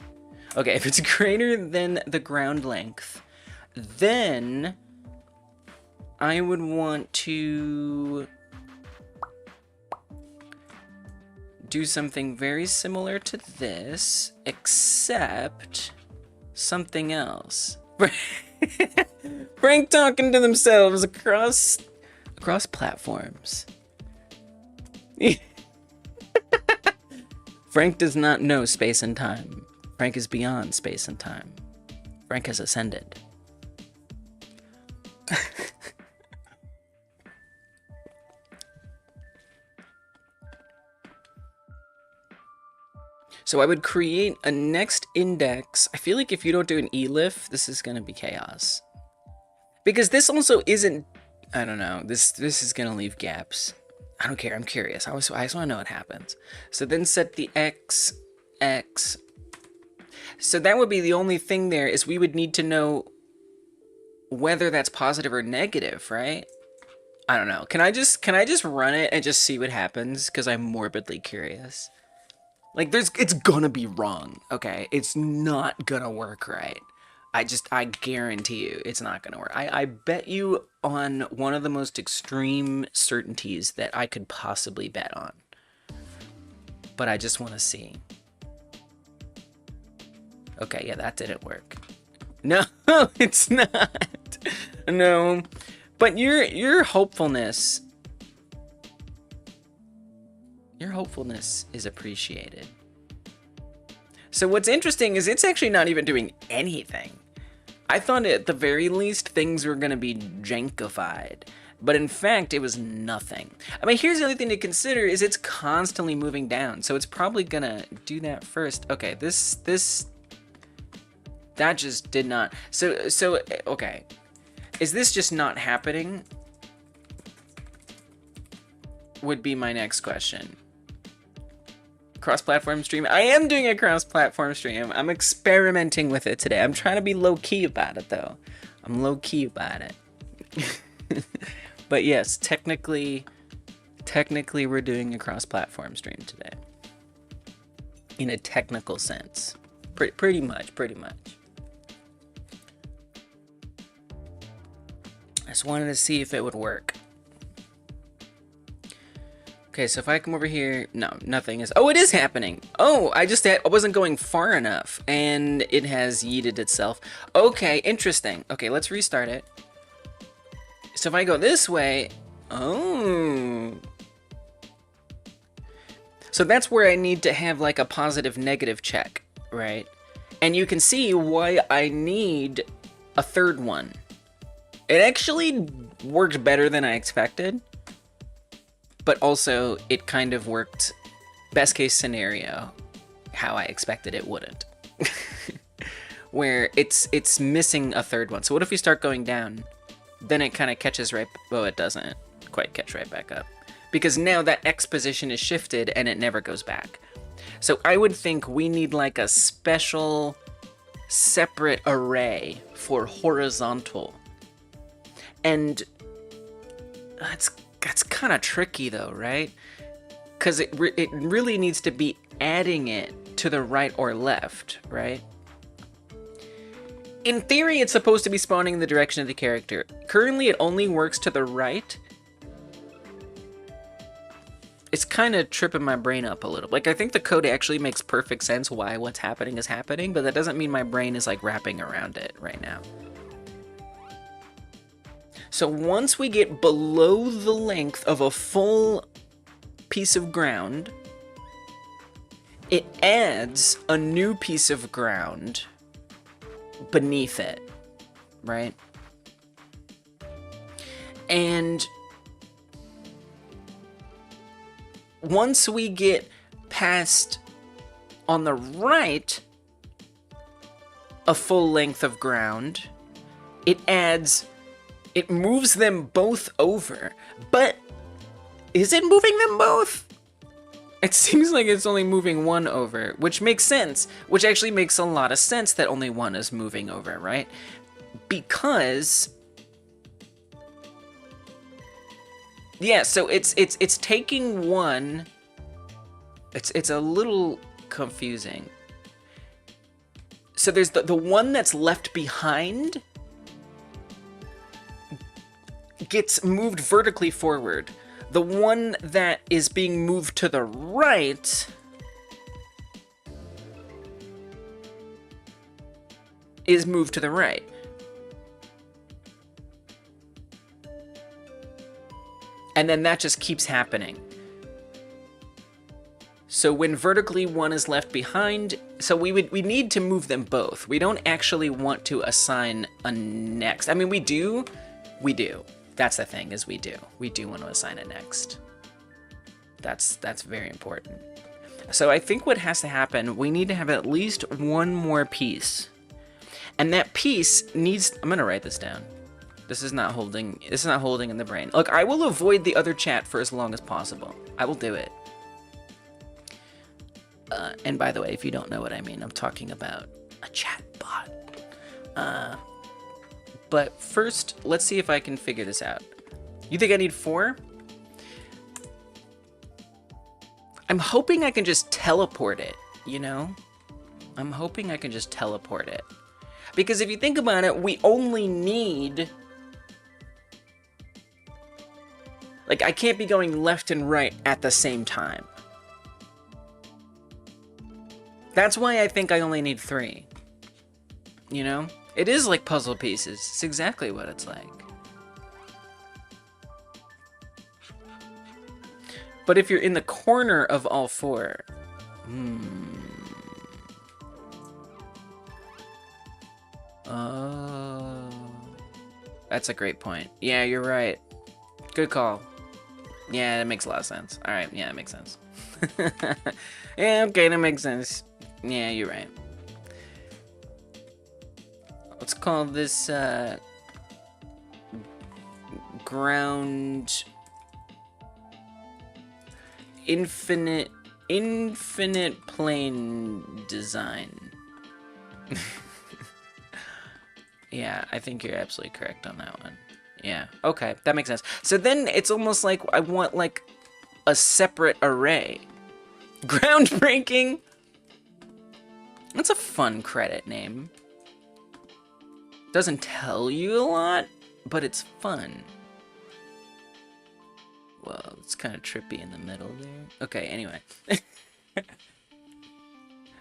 Okay, if it's greater than the ground length, then I would want to do something very similar to this, except something else. Frank talking to themselves across platforms. Frank does not know space and time. Frank is beyond space and time. Frank has ascended. So I would create a next index. I feel like if you don't do an elif, this is gonna be chaos. Because this also isn't, I don't know, this is gonna leave gaps. I don't care, I'm curious. I just wanna know what happens. So then set the x. So that would be the only thing there, is we would need to know whether that's positive or negative, right? I don't know. Can I just run it and just see what happens? Because I'm morbidly curious. Like, it's gonna be wrong, okay? It's not gonna work right. I guarantee you it's not gonna work. I bet you on one of the most extreme certainties that I could possibly bet on. But I just want to see. Okay, yeah, that didn't work. No, it's not. No, but your hopefulness is appreciated. So what's interesting is it's actually not even doing anything. I thought at the very least things were going to be jankified. But in fact, it was nothing. I mean, here's the other thing to consider is it's constantly moving down. So it's probably gonna do that first. Okay, that just did not. So, okay. Is this just not happening? Would be my next question. Cross-platform stream. I am doing a cross-platform stream. I'm experimenting with it today. I'm trying to be low-key about it, though. I'm low-key about it. But yes, technically we're doing a cross-platform stream today. In a technical sense. Pretty much. I just wanted to see if it would work. Okay, so if I come over here, no, nothing is, oh, it is happening. Oh, I wasn't going far enough, and it has yeeted itself. Okay, interesting. Okay, let's restart it. So if I go this way, oh. So that's where I need to have like a positive negative check, right? And you can see why I need a third one. It actually worked better than I expected. But also, it kind of worked, best case scenario, how I expected it wouldn't. Where it's missing a third one. So what if we start going down? Then it kind of catches right, well, it doesn't quite catch right back up. Because now that X position is shifted and it never goes back. So I would think we need like a special separate array for horizontal. And that's kind of tricky though, right? Because it really needs to be adding it to the right or left, right? In theory, it's supposed to be spawning in the direction of the character. Currently, it only works to the right. It's kind of tripping my brain up a little. Like, I think the code actually makes perfect sense why what's happening is happening, but that doesn't mean my brain is like wrapping around it right now. So once we get below the length of a full piece of ground, it adds a new piece of ground beneath it, right? And once we get past, on the right, a full length of ground, it moves them both over. But is it moving them both? It seems like it's only moving one over, which makes sense, which actually makes a lot of sense that only one is moving over, right? Because, yeah, so it's taking one, it's a little confusing. So there's the one that's left behind gets moved vertically forward. The one that is being moved to the right is moved to the right. And then that just keeps happening. So when vertically one is left behind, so we need to move them both. We don't actually want to assign a next. I mean, we do. That's the thing, is we do want to assign a next. That's very important. So I think what has to happen, we need to have at least one more piece. And that piece needs, I'm gonna write this down. This is not holding in the brain. Look, I will avoid the other chat for as long as possible. I will do it. And by the way, if you don't know what I mean, I'm talking about a chat bot. But first, let's see if I can figure this out. You think I need 4? I'm hoping I can just teleport it, you know? I'm hoping I can just teleport it. Because if you think about it, we only need... Like, I can't be going left and right at the same time. That's why I think I only need 3. You know? It is like puzzle pieces. It's exactly what it's like. But if you're in the corner of all 4... Oh... That's a great point. Yeah, you're right. Good call. Yeah, that makes a lot of sense. All right, yeah, that makes sense. Yeah, okay, that makes sense. Yeah, you're right. Let's call this ground infinite plane design. Yeah, I think you're absolutely correct on that one. Yeah, okay, that makes sense. So then it's almost like I want like a separate array. Groundbreaking. That's a fun credit name. Doesn't tell you a lot, but it's fun. Well, it's kind of trippy in the middle there. Okay, anyway.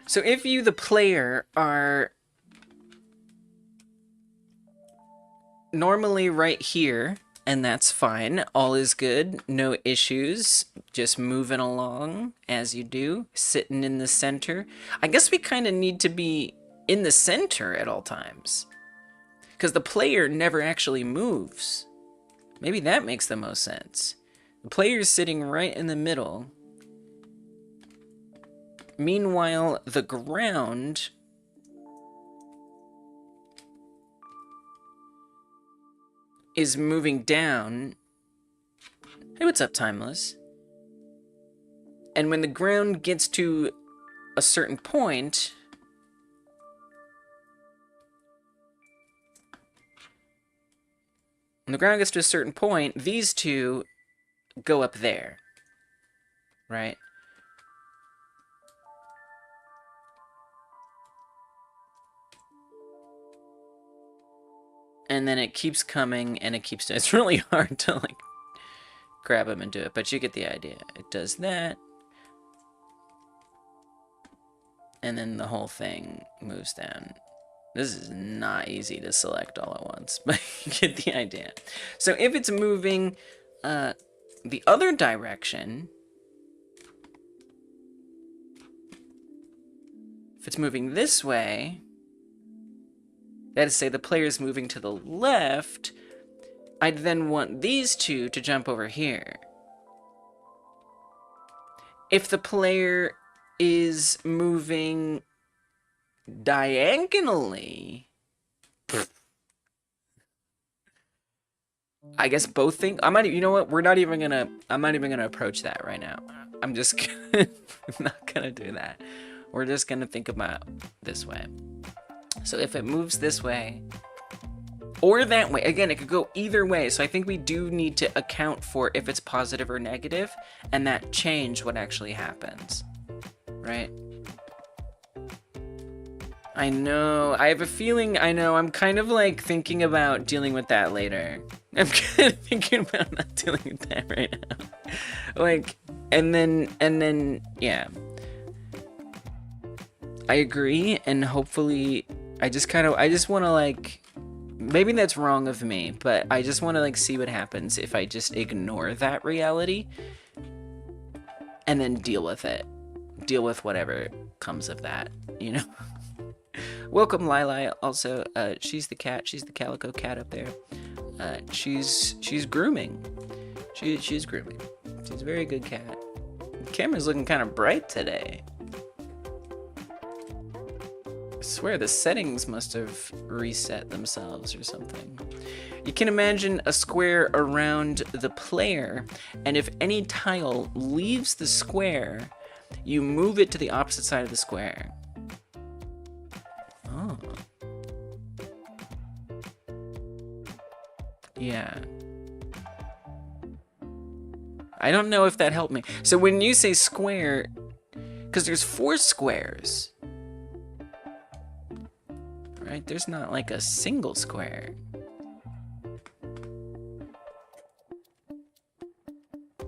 So if you, the player, are normally right here, and that's fine, all is good, no issues, just moving along as you do, sitting in the center. I guess we kind of need to be in the center at all times, because the player never actually moves. Maybe that makes the most sense. The player's sitting right in the middle. Meanwhile, the ground is moving down. Hey, what's up, Timeless? And when the ground gets to a certain point, these two go up there, right? And then it keeps coming, and it keeps... It's really hard to, like, grab them and do it, but you get the idea. It does that. And then the whole thing moves down. This is not easy to select all at once, but you get the idea. So if it's moving the other direction... If it's moving this way... That is to say, the player is moving to the left, I'd then want these two to jump over here. If the player is moving diagonally, I guess both things. You know what? I'm not even gonna approach that right now. I'm just gonna, I'm not gonna do that. We're just gonna think about this way. So if it moves this way, or that way, again, it could go either way. So I think we do need to account for if it's positive or negative, and that change what actually happens, right? I know, I have a feeling, I'm kind of like thinking about dealing with that later. I'm kind of thinking about not dealing with that right now. Like, and then, yeah. I agree, and hopefully... I just want to, like, maybe that's wrong of me, but I just want to, like, see what happens if I just ignore that reality and then deal with it. Deal with whatever comes of that, you know? Welcome, Lili. Also, she's the cat. She's the calico cat up there. She's grooming. She's grooming. She's a very good cat. The camera's looking kind of bright today. I swear the settings must have reset themselves or something. You can imagine a square around the player, and if any tile leaves the square, you move it to the opposite side of the square. Oh. Yeah. I don't know if that helped me. So when you say square, because there's 4 squares. Right? There's not like a single square.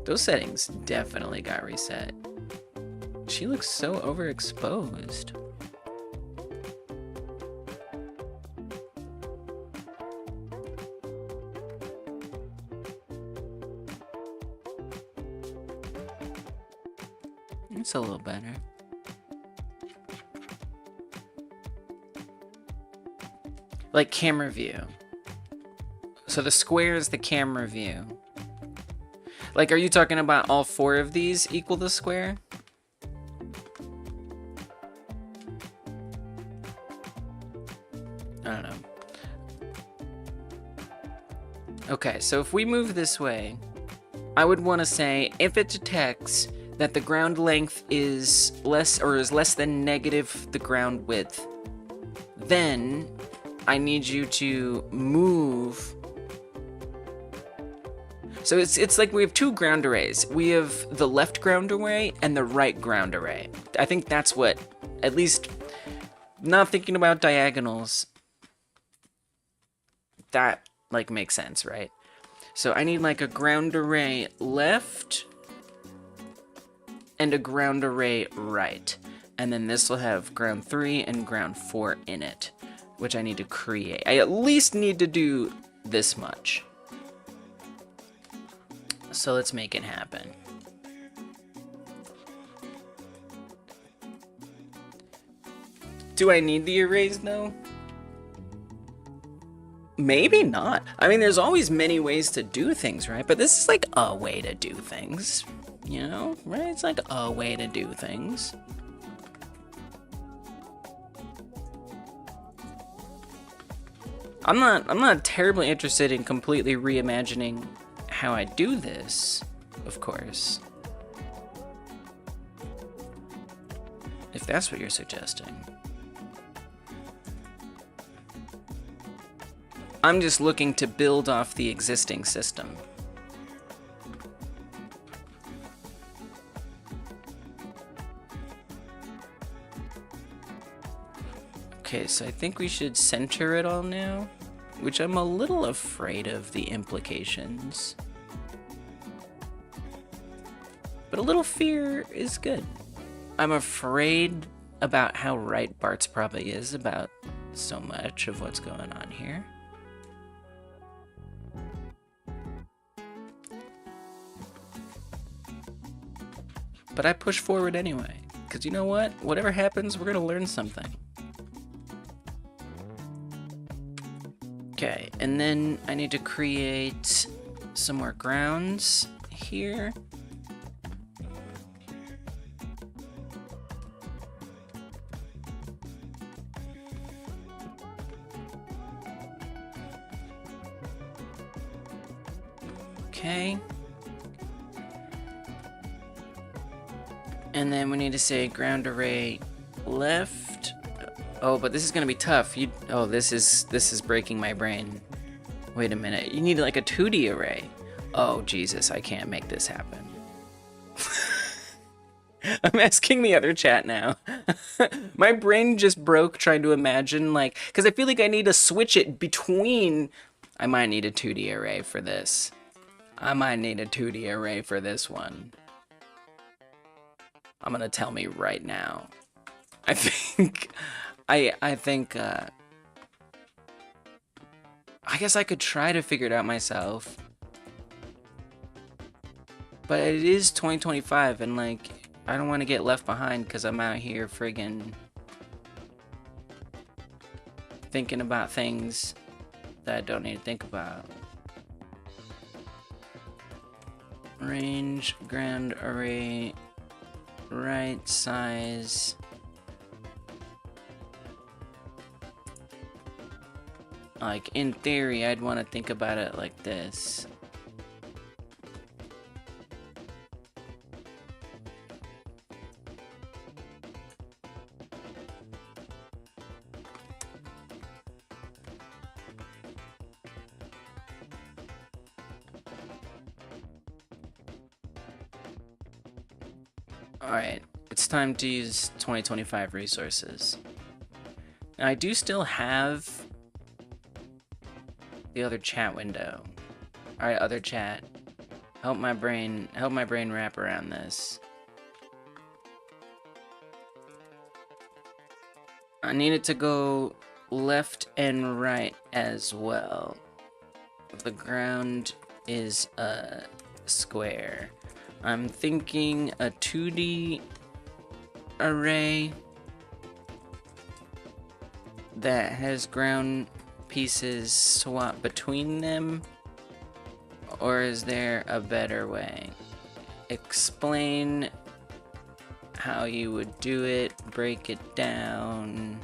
Those settings definitely got reset. She looks so overexposed. It's a little better. Like camera view. So the square is the camera view. Like, are you talking about all 4 of these equal the square? I don't know. Okay, so if we move this way, I would want to say if it detects that the ground length is less than negative the ground width, then I need you to move. So it's like we have 2 ground arrays. We have the left ground array and the right ground array. I think that's what, at least not thinking about diagonals, that like makes sense, right? So I need like a ground array left and a ground array right. And then this will have ground 3 and ground 4 in it, which I need to create. I at least need to do this much. So let's make it happen. Do I need the arrays though? Maybe not. I mean, there's always many ways to do things, right? But this is like a way to do things, you know, right? It's like a way to do things. I'm not terribly interested in completely reimagining how I do this, of course. If that's what you're suggesting. I'm just looking to build off the existing system. Okay, so I think we should center it all now, which I'm a little afraid of the implications. But a little fear is good. I'm afraid about how right Bart's probably is about so much of what's going on here. But I push forward anyway, because you know what? Whatever happens, we're gonna learn something. Okay, and then I need to create some more grounds here. Okay. And then we need to say ground array left. Oh, but this is gonna be tough. Oh, this is breaking my brain. Wait a minute. You need like a 2D array. Oh, Jesus, I can't make this happen. I'm asking the other chat now. My brain just broke trying to imagine, like, because I feel like I need to switch it between. I might need a 2D array for this. I might need a 2D array for this one. I'm gonna tell me right now. I think, I guess I could try to figure it out myself. But it is 2025 and like, I don't want to get left behind because I'm out here friggin' thinking about things that I don't need to think about. Range, ground array, right size. Like, in theory, I'd want to think about it like this. Alright, it's time to use 2025 resources. Now, I do still have the other chat window. Alright, other chat. Help my brain wrap around this. I need it to go left and right as well. The ground is a square. I'm thinking a 2D array that has ground pieces swap between them. Or is there a better way? Explain how you would do it, break it down.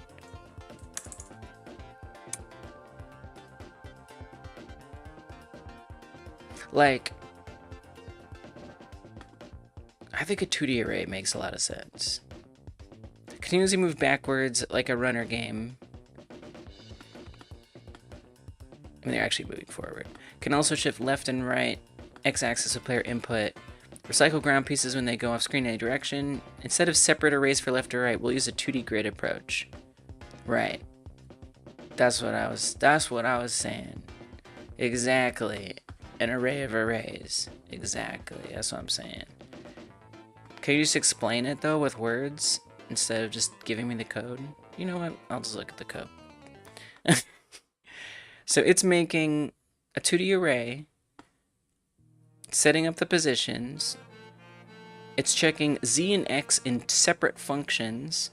Like, I think a 2D array makes a lot of sense. Continuously move backwards like a runner game. I mean, they're actually moving forward. Can also shift left and right, x-axis of player input. Recycle ground pieces when they go off screen in any direction. Instead of separate arrays for left or right, we'll use a 2D grid approach. Right. That's what I was saying. Exactly. An array of arrays. Exactly. That's what I'm saying. Can you just explain it though with words instead of just giving me the code? You know what? I'll just look at the code. So it's making a 2D array, setting up the positions. It's checking Z and X in separate functions.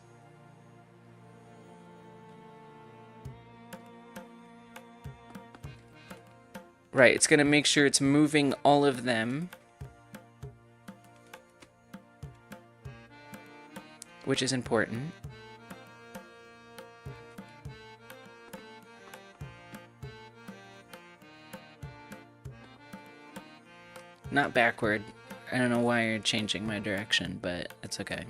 Right, it's gonna make sure it's moving all of them, which is important. Not backward. I don't know why you're changing my direction, but it's okay.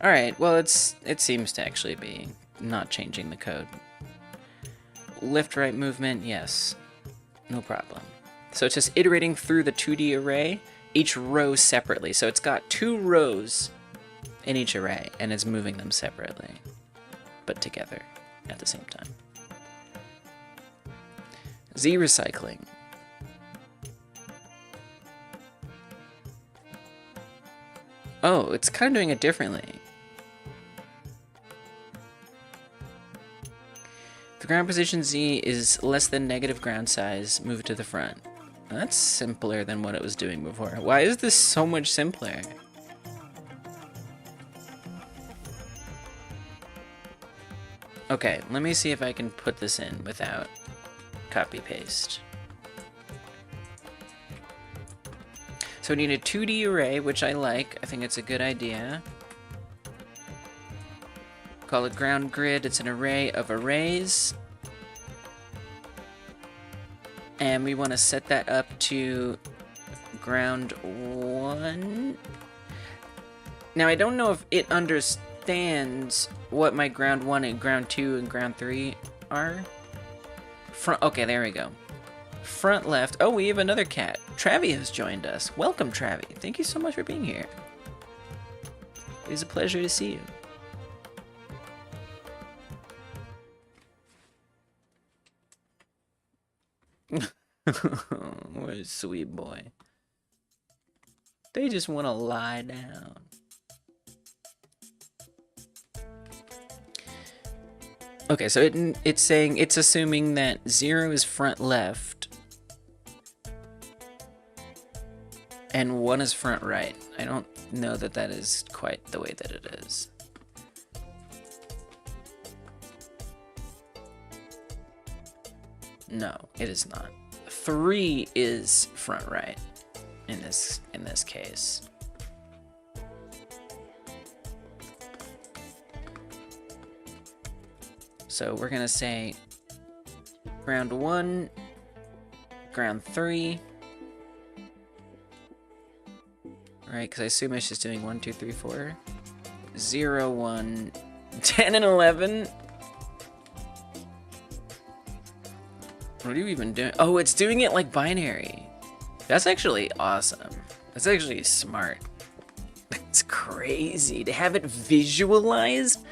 Alright, well it seems to actually be not changing the code. Left right movement, yes. No problem. So it's just iterating through the 2D array, each row separately. So it's got 2 rows in each array, and it's moving them separately, but together at the same time. Z recycling. Oh, it's kind of doing it differently. The ground position Z is less than negative ground size, move it to the front. That's simpler than what it was doing before. Why is this so much simpler? Okay, let me see if I can put this in without copy paste. So we need a 2D array, which I like. I think it's a good idea. Call it ground grid. It's an array of arrays. And we want to set that up to ground 1. Now, I don't know if it understands what my ground 1 and ground 2 and ground 3 are. Okay, there we go. Front left. Oh, we have another cat. Travi has joined us. Welcome, Travi. Thank you so much for being here. It is a pleasure to see you. What a sweet boy. They just want to lie down. Okay, so it's saying, it's assuming that 0 is front left and 1 is front right. I don't know that that is quite the way that it is. No, it is not. 3 is front right in this case. So we're gonna say ground 1, ground 3. Right, because I assume it's just doing 1, 2, 3, 4. 0, 1, 10, and 11. What are you even doing? Oh, it's doing it like binary. That's actually awesome. That's actually smart. It's crazy to have it visualized.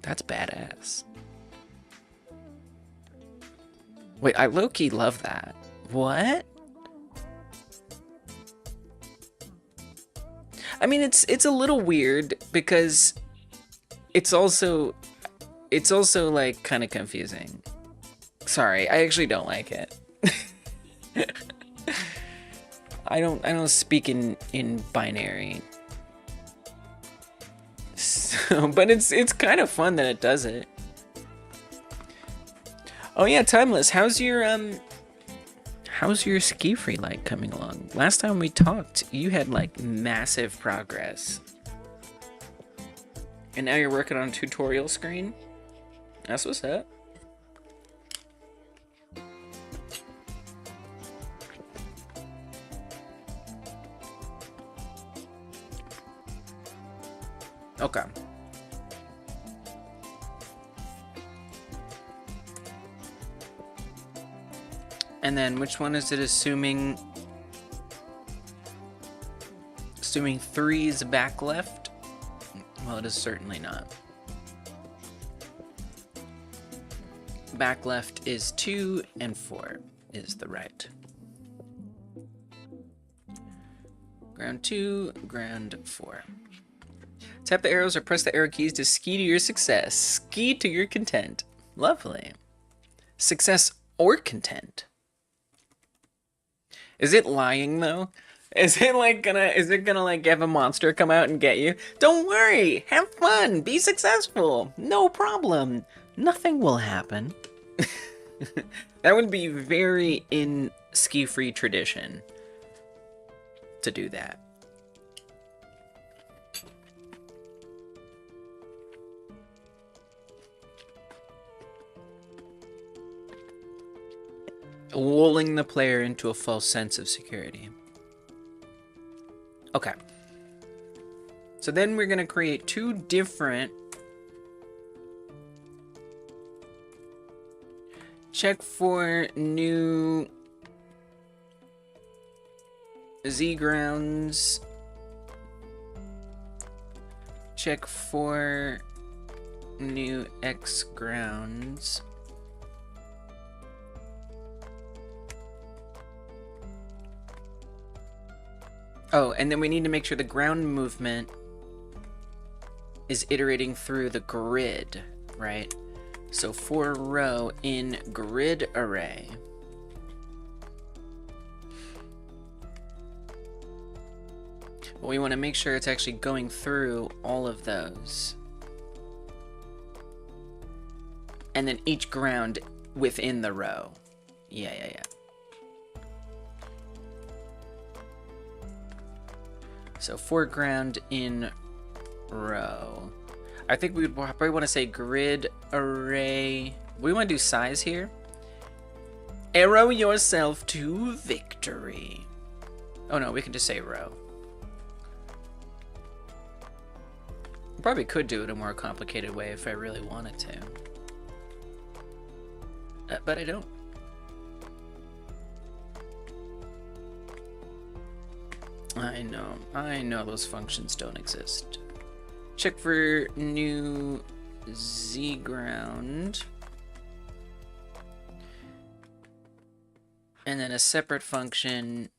That's badass. Wait, I low-key love that. What? I mean, it's a little weird because it's also like kind of confusing. Sorry, I actually don't like it. I don't speak in binary. But it's kind of fun that it does it. Oh yeah, Timeless, how's your SkiFree like coming along? Last time we talked, you had like massive progress. And now you're working on a tutorial screen? That's what's up. Okay. And then which one is it assuming 3 is back left? Well, it is certainly not. Back left is 2 and 4 is the right. Ground 2, ground 4. Tap the arrows or press the arrow keys to ski to your success. Ski to your content. Lovely. Success or content. Is it lying though? Is it gonna like have a monster come out and get you? Don't worry, have fun, be successful, no problem. Nothing will happen. That would be very in SkiFree tradition to do that. Lulling the player into a false sense of security. Okay. So then we're gonna create 2 different. Check for new Z grounds. Check for new X grounds. Oh, and then we need to make sure the ground movement is iterating through the grid, right? So for row in grid array. Well, we want to make sure it's actually going through all of those. And then each ground within the row. Yeah. So foreground in row. I think we'd probably want to say grid array. We want to do size here. Arrow yourself to victory. Oh no, we can just say row. Probably could do it a more complicated way if I really wanted to. But I don't. I know those functions don't exist. Check for new Z ground. And then a separate function.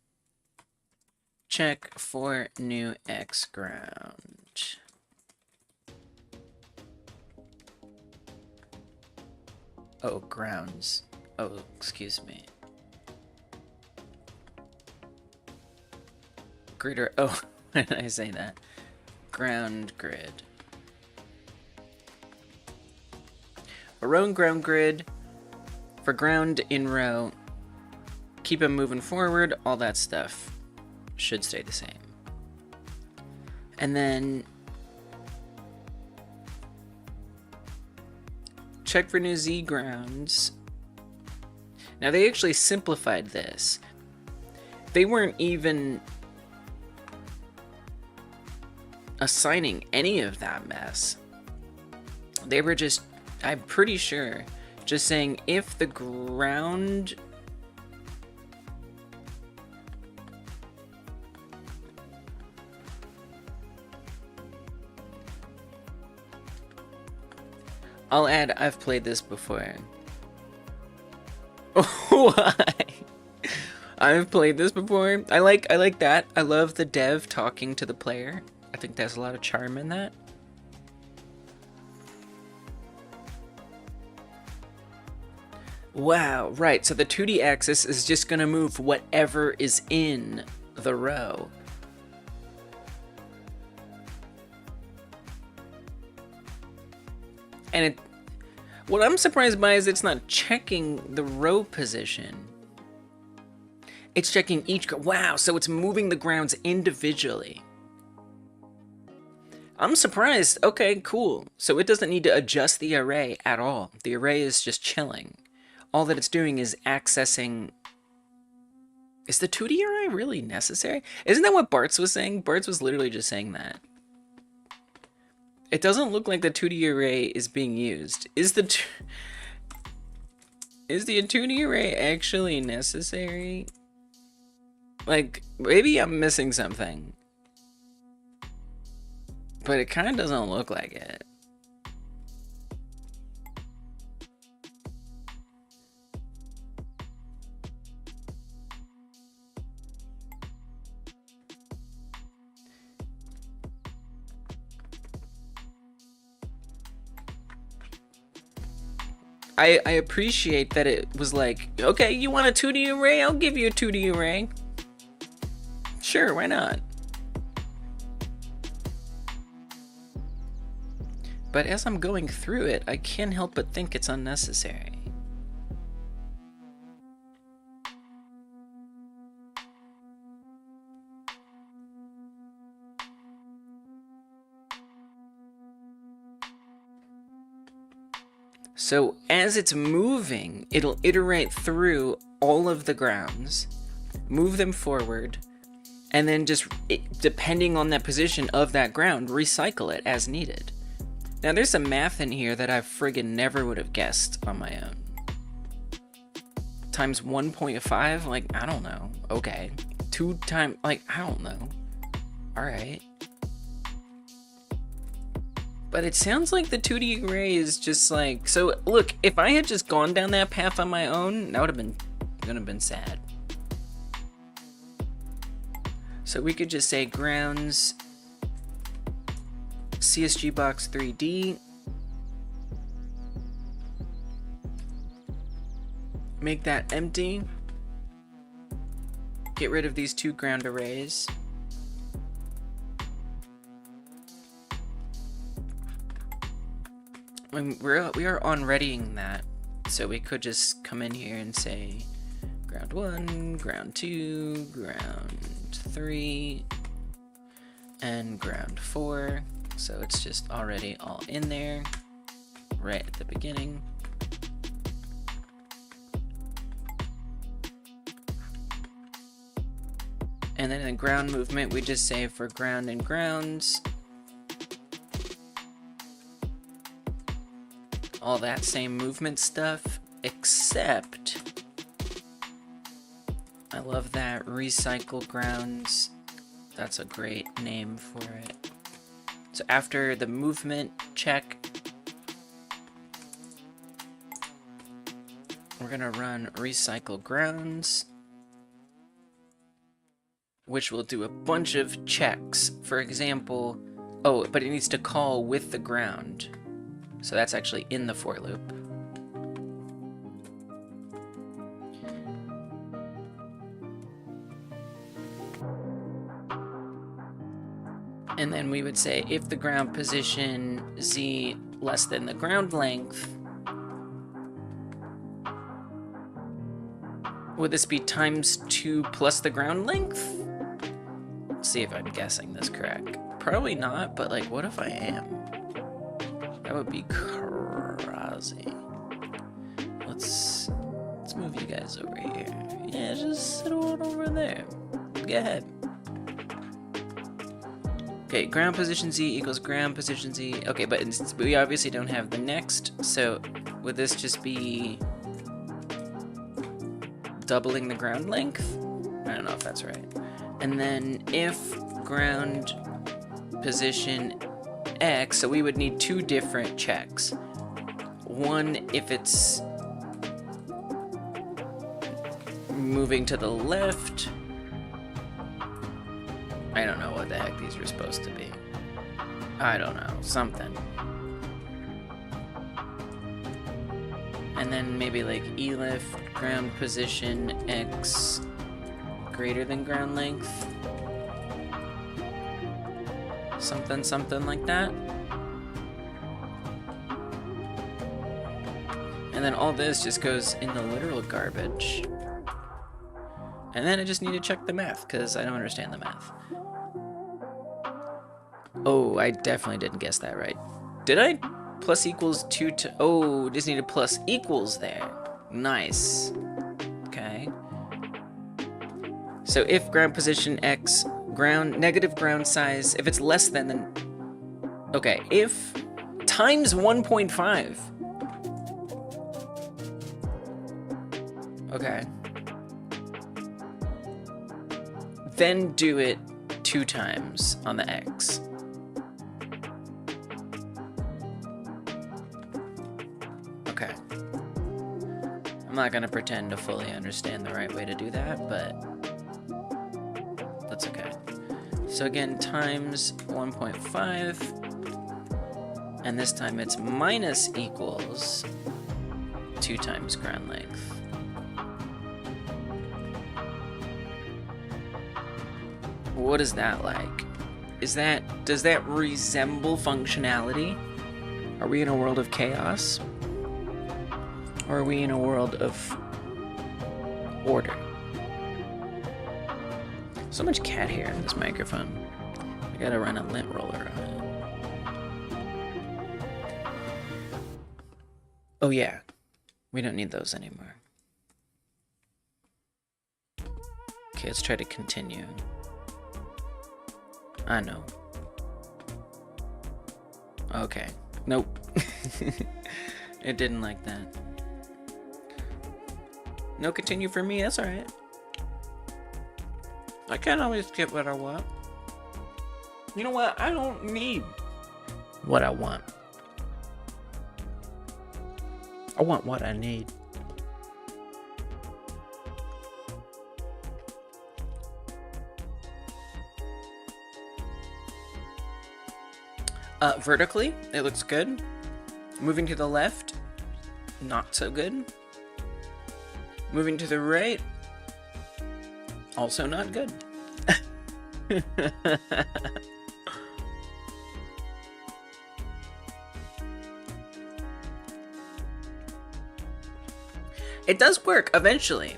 Check for new X ground. Oh, grounds. Oh, excuse me. Grid. Oh, why did I say that? Ground grid. A row and ground grid. For ground in row. Keep them moving forward. All that stuff should stay the same. And then check for new Z grounds. Now they actually simplified this. They weren't even assigning any of that mess. They were just, I'm pretty sure, just saying if the ground I'll add, I've played this before. Why? I've played this before. I like that. I love the dev talking to the player. I think there's a lot of charm in that. Wow, right. So the 2D axis is just going to move whatever is in the row. And what I'm surprised by is it's not checking the row position. It's checking each, wow, so it's moving the grounds individually. I'm surprised. Okay, cool. So it doesn't need to adjust the array at all. The array is just chilling. All that it's doing is accessing... Is the 2D array really necessary? Isn't that what Bartz was saying? Bartz was literally just saying that. It doesn't look like the 2D array is being used. Is the 2D array actually necessary? Like, maybe I'm missing something. But it kind of doesn't look like it. I appreciate that it was like, okay, you want a 2D array? I'll give you a 2D array. Sure, why not? But as I'm going through it, I can't help but think it's unnecessary. So as it's moving, it'll iterate through all of the grounds, move them forward, and then just, depending on that position of that ground, recycle it as needed. Now there's some math in here that I friggin' never would have guessed on my own. Times 1.5? Like, I don't know. Okay. 2 times, like, I don't know. Alright. But it sounds like the 2D array is just like... So, look, if I had just gone down that path on my own, that would have been sad. So we could just say grounds... CSG box 3D. Make that empty. Get rid of these 2 ground arrays. We are on readying that, so we could just come in here and say ground 1, ground 2, ground 3, and ground 4. So it's just already all in there right at the beginning. And then in the ground movement, we just say for ground and grounds, all that same movement stuff, except I love that recycle grounds. That's a great name for it. So after the movement check, we're gonna run recycle grounds, which will do a bunch of checks. For example, oh, but it needs to call with the ground. So that's actually in the for loop. And then we would say if the ground position Z less than the ground length, would this be times 2 plus the ground length? Let's see if I'm guessing this correct. Probably not, but like, what if I am? That would be crazy. Let's move you guys over here. Yeah, just sit on over there. Go ahead. Okay, ground position Z equals ground position Z. Okay, but we obviously don't have the next, so would this just be doubling the ground length? I don't know if that's right. And then if ground position X, so we would need 2 different checks. One, if it's moving to the left. I don't know what the heck these are supposed to be. I don't know, something. And then maybe like elif ground position X greater than ground length. Something like that. And then all this just goes in the literal garbage. And then I just need to check the math, because I don't understand the math. Oh, I definitely didn't guess that right. Did I? Plus equals 2 to... Oh, just needed plus equals there. Nice. Okay. So if ground position X, negative ground size, if it's less than, then... Okay, if times 1.5. Okay. Then do it 2 times on the X. Okay. I'm not gonna pretend to fully understand the right way to do that, but that's okay. So again, times 1.5, and this time it's minus equals 2 times ground length. What is that like? Does that resemble functionality? Are we in a world of chaos? Or are we in a world of order? So much cat hair in this microphone. I gotta run a lint roller on it. Oh yeah, we don't need those anymore. Okay, let's try to continue. I know. Okay. Nope. It didn't like that. No continue for me, that's alright. I can't always get what I want. You know what? I don't need what I want. I want what I need. Vertically, it looks good. Moving to the left, not so good. Moving to the right, also not good. It does work eventually.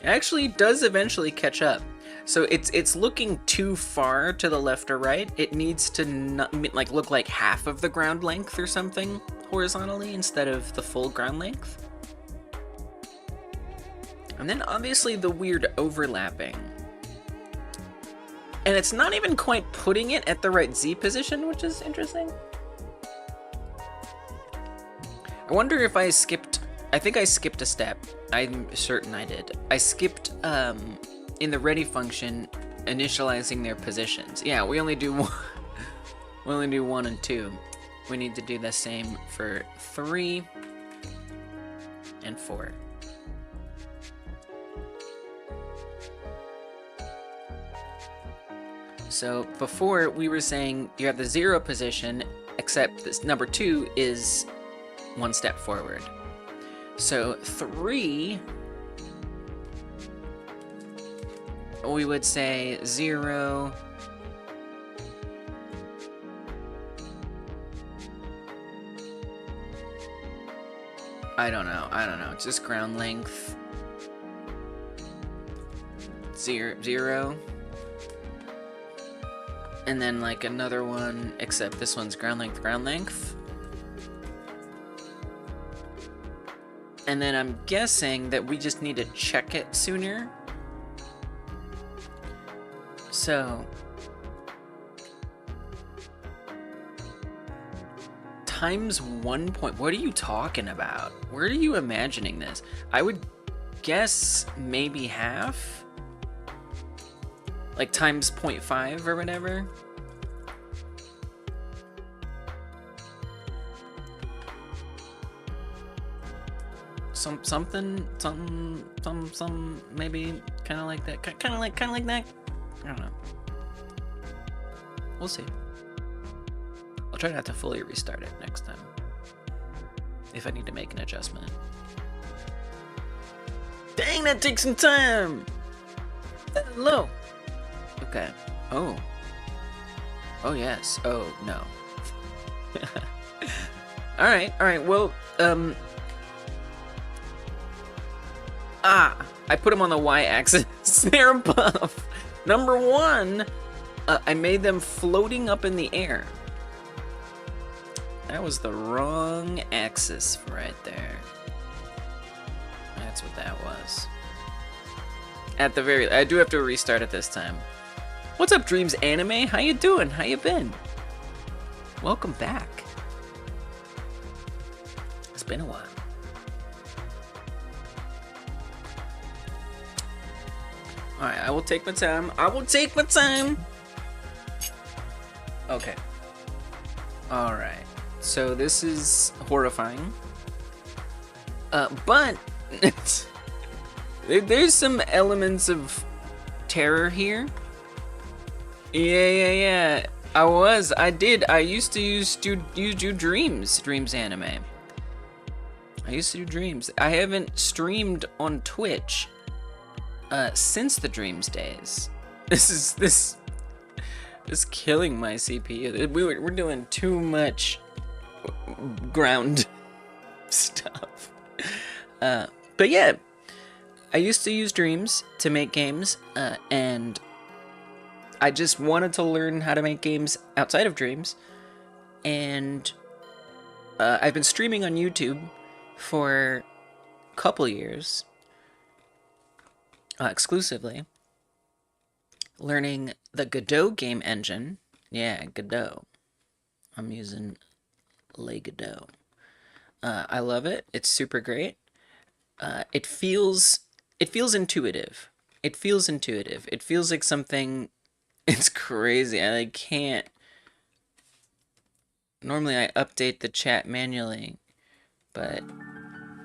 It actually does eventually catch up. So it's looking too far to the left or right. It needs to not, like look like half of the ground length or something horizontally instead of the full ground length. And then obviously the weird overlapping. And it's not even quite putting it at the right Z position, which is interesting. I wonder if I skipped, I think I skipped a step. I'm certain I did. I skipped, in the ready function, initializing their positions. Yeah, we only do one. We only do 1 and 2. We need to do the same for 3 and 4. So before we were saying you have the 0 position, except this number 2 is 1 step forward. So 3, we would say 0, I don't know, it's just ground length, 0, and then like another one, except this one's ground length, and then I'm guessing that we just need to check it sooner. So, times 1 point, what are you talking about? Where are you imagining this? I would guess maybe half? Like times 0.5 or whatever? Something, maybe kind of like that, kind of like that. I don't know. We'll see. I'll try not to fully restart it next time, if I need to make an adjustment. Dang, that takes some time! Hello! Okay. Oh. Oh, yes. Oh, no. Alright, well, I put them on the y-axis. They're above. Number 1, I made them floating up in the air. That was the wrong axis right there. That's what that was. At the very, I do have to restart it this time. What's up, Dreams Anime? How you doing? How you been? Welcome back. It's been a while. Alright, I will take my time. I will take my time. Okay. Alright. So this is horrifying. But there's some elements of terror here. Yeah. I used to use Dreams Anime. I used to do Dreams. I haven't streamed on Twitch since the Dreams days. This is killing my CPU. We're doing too much ground stuff. But yeah, I used to use Dreams to make games, and I just wanted to learn how to make games outside of Dreams, and I've been streaming on YouTube for a couple years, exclusively, learning the Godot game engine. Yeah, Godot. I'm using Godot. I love it. It's super great. It feels intuitive. It feels like something. It's crazy. I can't. Normally I update the chat manually, but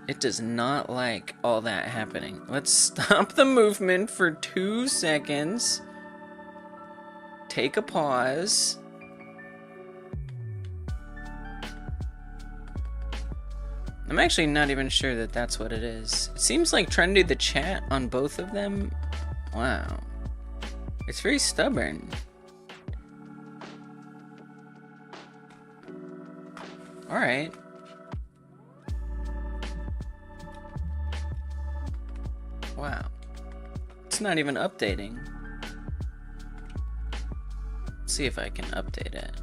it does not like all that happening. Let's stop the movement for 2 seconds. Take a pause. I'm actually not even sure that that's what it is. It seems like trying to do the chat on both of them. Wow. It's very stubborn. Alright. Wow. It's not even updating. Let's see if I can update it.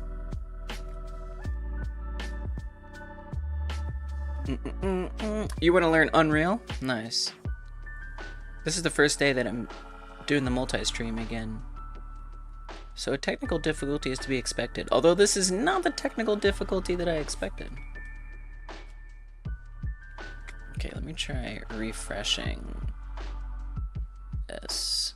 You want to learn Unreal? Nice. This is the first day that I'm doing the multi-stream again. So a technical difficulty is to be expected. Although this is not the technical difficulty that I expected. Okay, let me try refreshing this.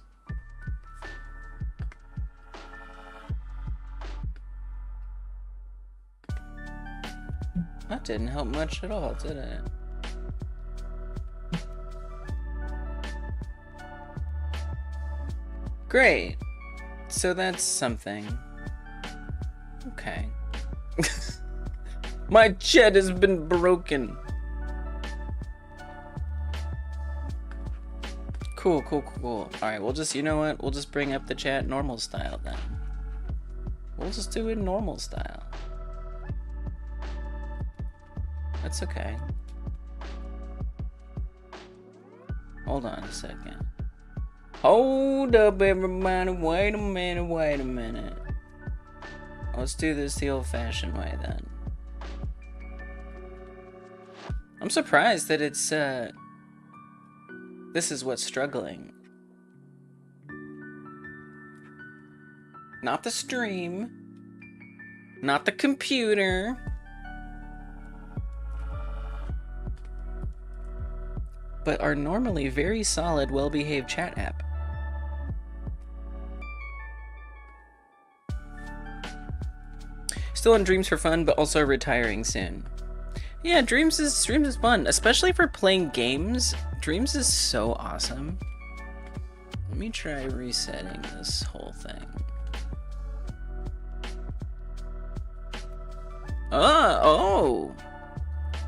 That didn't help much at all, did it? Great. So that's something. Okay. My chat has been broken. Cool. Alright, we'll just, you know what? We'll just bring up the chat normal style then. We'll just do it normal style. That's okay. Hold on a second. Hold up, everybody. Wait a minute. Let's do this the old-fashioned way then. I'm surprised that it's, this is what's struggling. Not the stream. Not the computer. But our normally very solid, well-behaved chat app. Still on Dreams for fun, but also retiring soon. Yeah, Dreams is fun, especially for playing games. Dreams is so awesome. Let me try resetting this whole thing. Oh!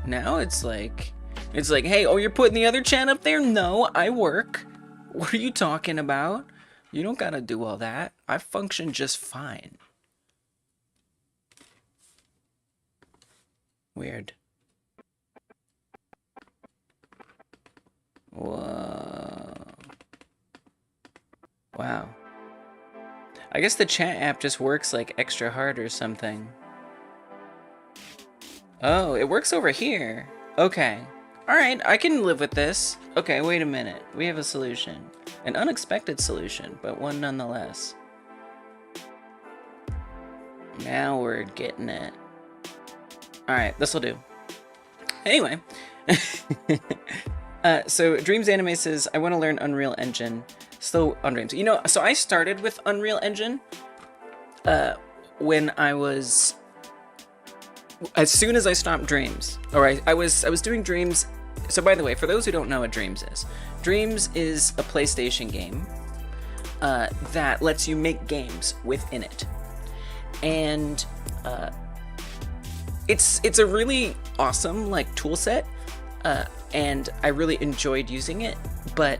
Now it's like, hey, oh, you're putting the other chat up there? No, I work. What are you talking about? You don't gotta do all that. I function just fine. Weird. Whoa. Wow. I guess the chat app just works like extra hard or something. Oh, it works over here. Okay. Alright, I can live with this. Okay, wait a minute. We have a solution. An unexpected solution, but one nonetheless. Now we're getting it. Alright, this'll do. Anyway. So Dreams Anime says, I want to learn Unreal Engine. Still on Dreams. You know, so I started with Unreal Engine when I was... As soon as I stopped Dreams. Or I was doing Dreams... So by the way, for those who don't know what Dreams is a PlayStation game that lets you make games within it. And it's a really awesome like tool set, and I really enjoyed using it, but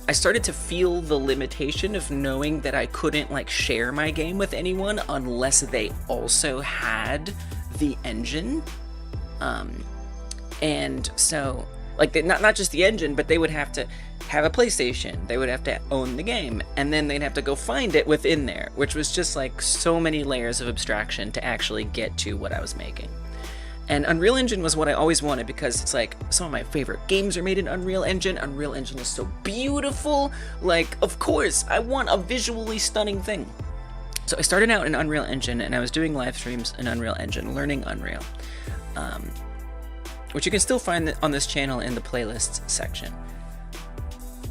I started to feel the limitation of knowing that I couldn't like share my game with anyone unless they also had the engine. And so like not just the engine, but they would have to have a PlayStation, they would have to own the game, and then they'd have to go find it within there, which was just like so many layers of abstraction to actually get to what I was making. And Unreal Engine was what I always wanted because it's like some of my favorite games are made in Unreal Engine. Unreal Engine is so beautiful. Like, of course, I want a visually stunning thing. So I started out in Unreal Engine and I was doing live streams in Unreal Engine, learning Unreal. Which you can still find on this channel in the playlists section.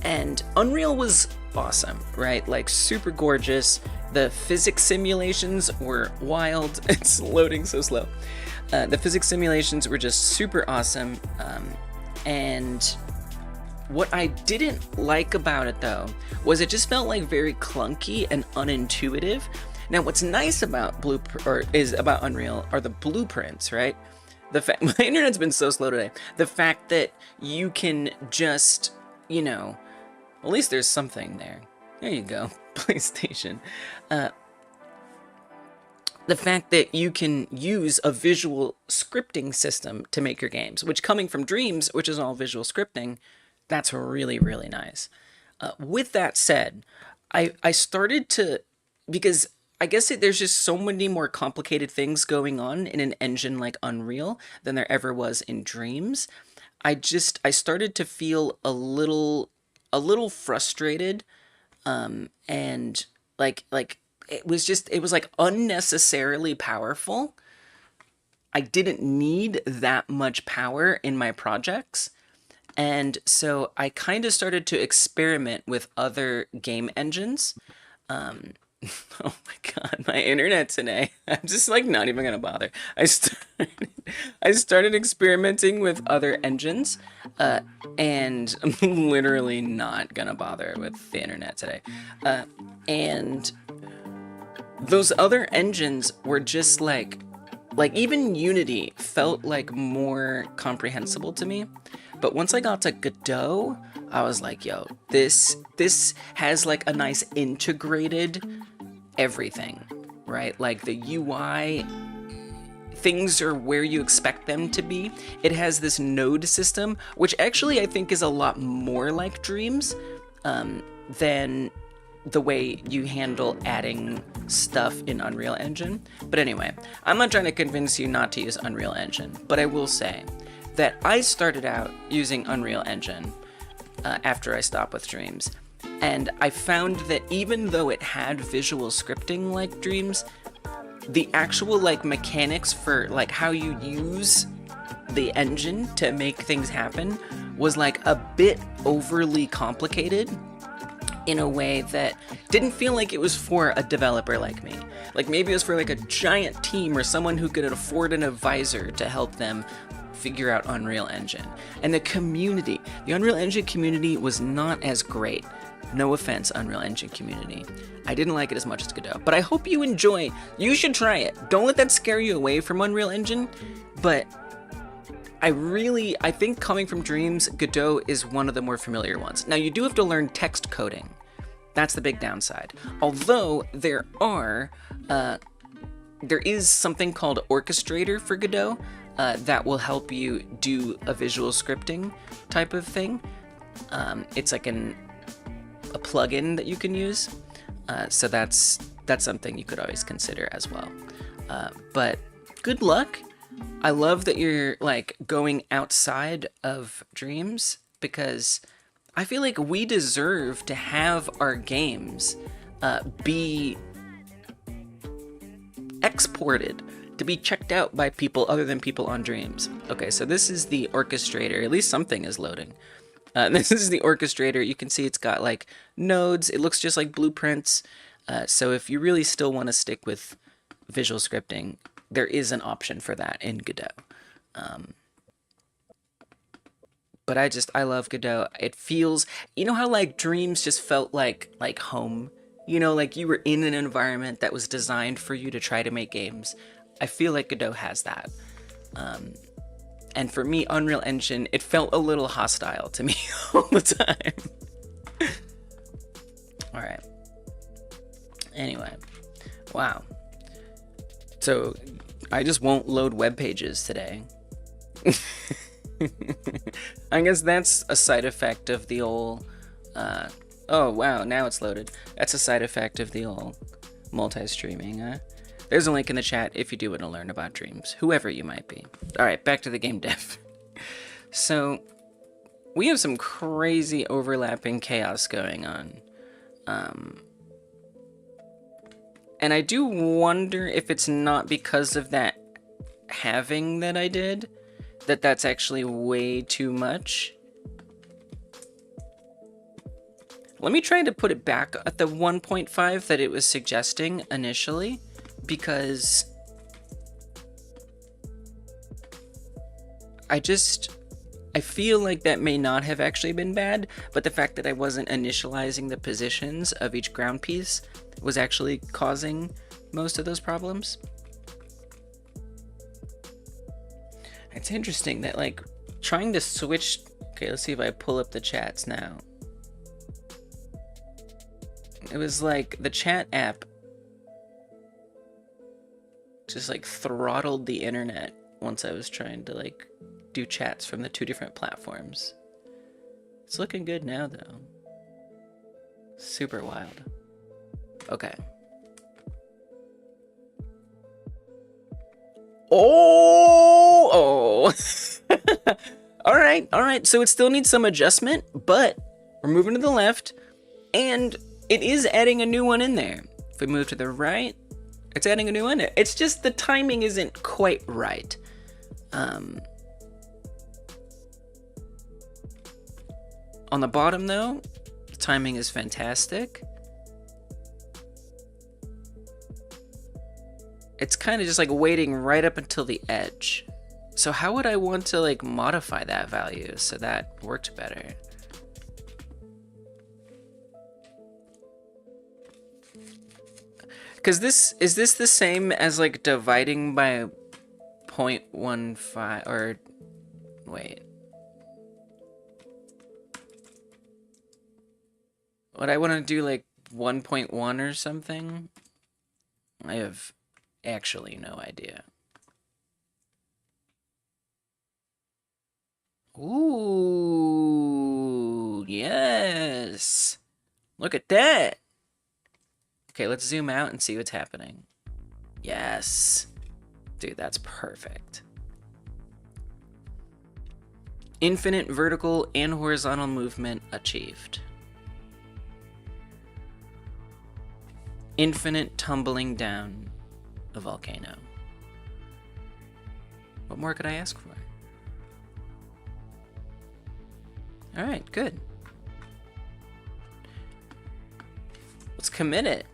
And Unreal was awesome, right? Like super gorgeous. The physics simulations were wild. It's loading so slow. The physics simulations were just super awesome. And what I didn't like about it though, was it just felt like very clunky and unintuitive. Now what's nice about about Unreal are the blueprints, right? My internet's been so slow today. The fact that you can just, you know, at least there's something there. There you go, PlayStation. The fact that you can use a visual scripting system to make your games, which coming from Dreams, which is all visual scripting, that's really, really nice. With that said, I started to, because I guess there's just so many more complicated things going on in an engine like Unreal than there ever was in Dreams. I started to feel a little frustrated, and like it was like unnecessarily powerful. I didn't need that much power in my projects. And so I kind of started to experiment with other game engines. Oh my god, my internet today. I'm just like not even gonna bother. I started experimenting with other engines, and I'm literally not gonna bother with the internet today. And those other engines were just like even Unity felt like more comprehensible to me. But once I got to Godot, I was like, yo, this has like a nice integrated everything, right? Like the UI, things are where you expect them to be. It has this node system, which actually I think is a lot more like Dreams than the way you handle adding stuff in Unreal Engine. But anyway, I'm not trying to convince you not to use Unreal Engine, but I will say that I started out using Unreal Engine after I stopped with Dreams. And I found that even though it had visual scripting like Dreams, the actual like mechanics for like how you use the engine to make things happen was like a bit overly complicated in a way that didn't feel like it was for a developer like me. Like maybe it was for like a giant team or someone who could afford an advisor to help them figure out Unreal Engine. And the Unreal Engine community was not as great. No offense, Unreal Engine community. I didn't like it as much as Godot, but I hope you enjoy. You should try it. Don't let that scare you away from Unreal Engine, but I think coming from Dreams, Godot is one of the more familiar ones. Now you do have to learn text coding. That's the big downside. Although there is something called Orchestrator for Godot that will help you do a visual scripting type of thing. It's like a plugin that you can use. So that's something you could always consider as well. But good luck. I love that you're like going outside of Dreams, because I feel like we deserve to have our games be exported, to be checked out by people other than people on Dreams. Okay, so this is the orchestrator. At least something is loading. This is the orchestrator. You can see it's got like nodes. It looks just like blueprints. So if you really still want to stick with visual scripting, there is an option for that in Godot. But I love Godot. It feels, you know how like Dreams just felt like home? You know, like you were in an environment that was designed for you to try to make games. I feel like Godot has that. And for me, Unreal Engine, it felt a little hostile to me all the time. All right. Anyway, wow. So I just won't load web pages today. I guess that's a side effect of the old, oh wow, now it's loaded. That's a side effect of the old multi-streaming, There's a link in the chat if you do want to learn about Dreams, whoever you might be. All right, back to the game dev. So we have some crazy overlapping chaos going on. And I do wonder if it's not because of that halving that I did, that's actually way too much. Let me try to put it back at the 1.5 that it was suggesting initially, because I feel like that may not have actually been bad, but the fact that I wasn't initializing the positions of each ground piece was actually causing most of those problems. It's interesting that like trying to switch, okay, let's see if I pull up the chats now. It was like the chat app just like throttled the internet once I was trying to like do chats from the two different platforms. It's looking good now though. Super wild. Okay. Oh. All right. So it still needs some adjustment, but we're moving to the left, and it is adding a new one in there. If we move to the right, it's adding a new one. It's just the timing isn't quite right. On the bottom though, the timing is fantastic. It's kind of just like waiting right up until the edge. So how would I want to like modify that value so that worked better? Because is this the same as like dividing by 0.15 or wait. Would I want to do like 1.1 or something? I have actually no idea. Ooh, yes. Look at that. Okay, let's zoom out and see what's happening. Yes. Dude, that's perfect. Infinite vertical and horizontal movement achieved. Infinite tumbling down a volcano. What more could I ask for? All right, good. Let's commit it.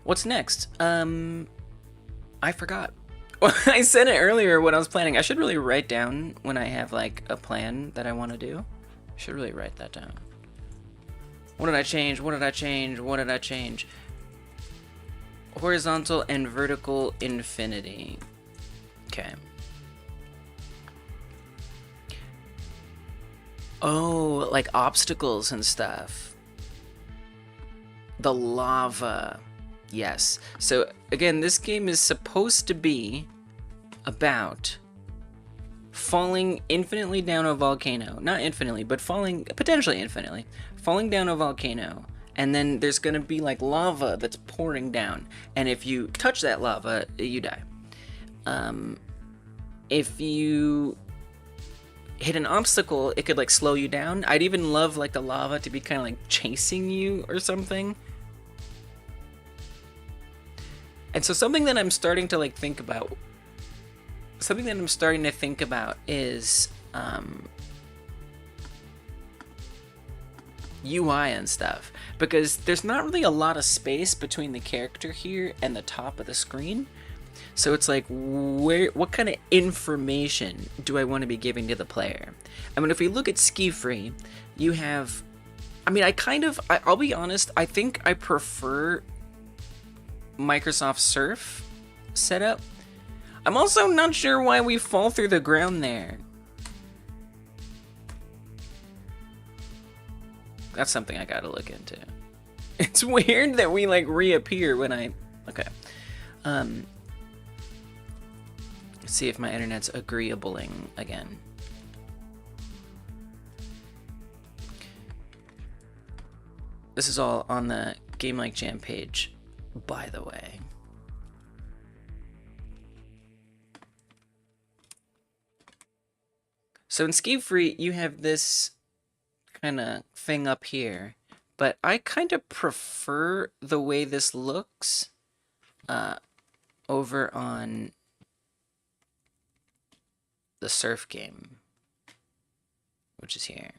What's next? I forgot. I said it earlier when I was planning. I should really write down when I have like a plan that I want to do. I should really write that down. What did I change? What did I change? What did I change? Horizontal and vertical infinity. Okay. Oh, like obstacles and stuff. The lava. Yes. So again, this game is supposed to be about falling infinitely down a volcano. Not infinitely, but falling, potentially infinitely. Falling down a volcano. And then there's gonna be like lava that's pouring down. And if you touch that lava, you die. If you hit an obstacle, it could like slow you down. I'd even love like the lava to be kind of like chasing you or something. And so something that I'm starting to like think about, is UI and stuff, because there's not really a lot of space between the character here and the top of the screen. So it's like, what kind of information do I want to be giving to the player? I mean, if we look at SkiFree, you have, I mean, I'll be honest, I think I prefer Microsoft Surf setup. I'm also not sure why we fall through the ground there. That's something I gotta look into. It's weird that we like reappear when I, okay. Let's see if my internet's agreeabling again. This is all on the Game Like Jam page, by the way. So in SkiFree, you have this kind of thing up here, but I kind of prefer the way this looks over on the surf game, which is here.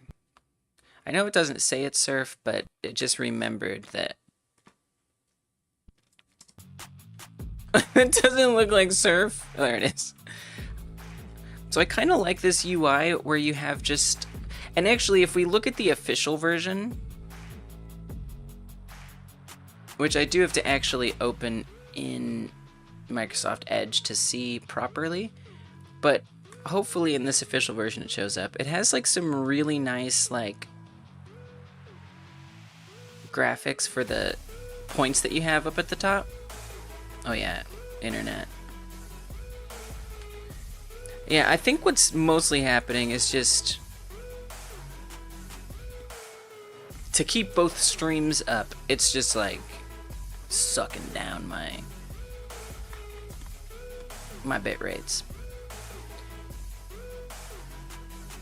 I know it doesn't say it's surf, but it just remembered that it doesn't look like surf. Oh, there it is. So I kind of like this UI where you have just, and actually if we look at the official version, which I do have to actually open in Microsoft Edge to see properly, but hopefully in this official version it shows up. It has like some really nice like graphics for the points that you have up at the top. Oh yeah, internet. Yeah, I think what's mostly happening is just to keep both streams up, it's just like sucking down my bit rates.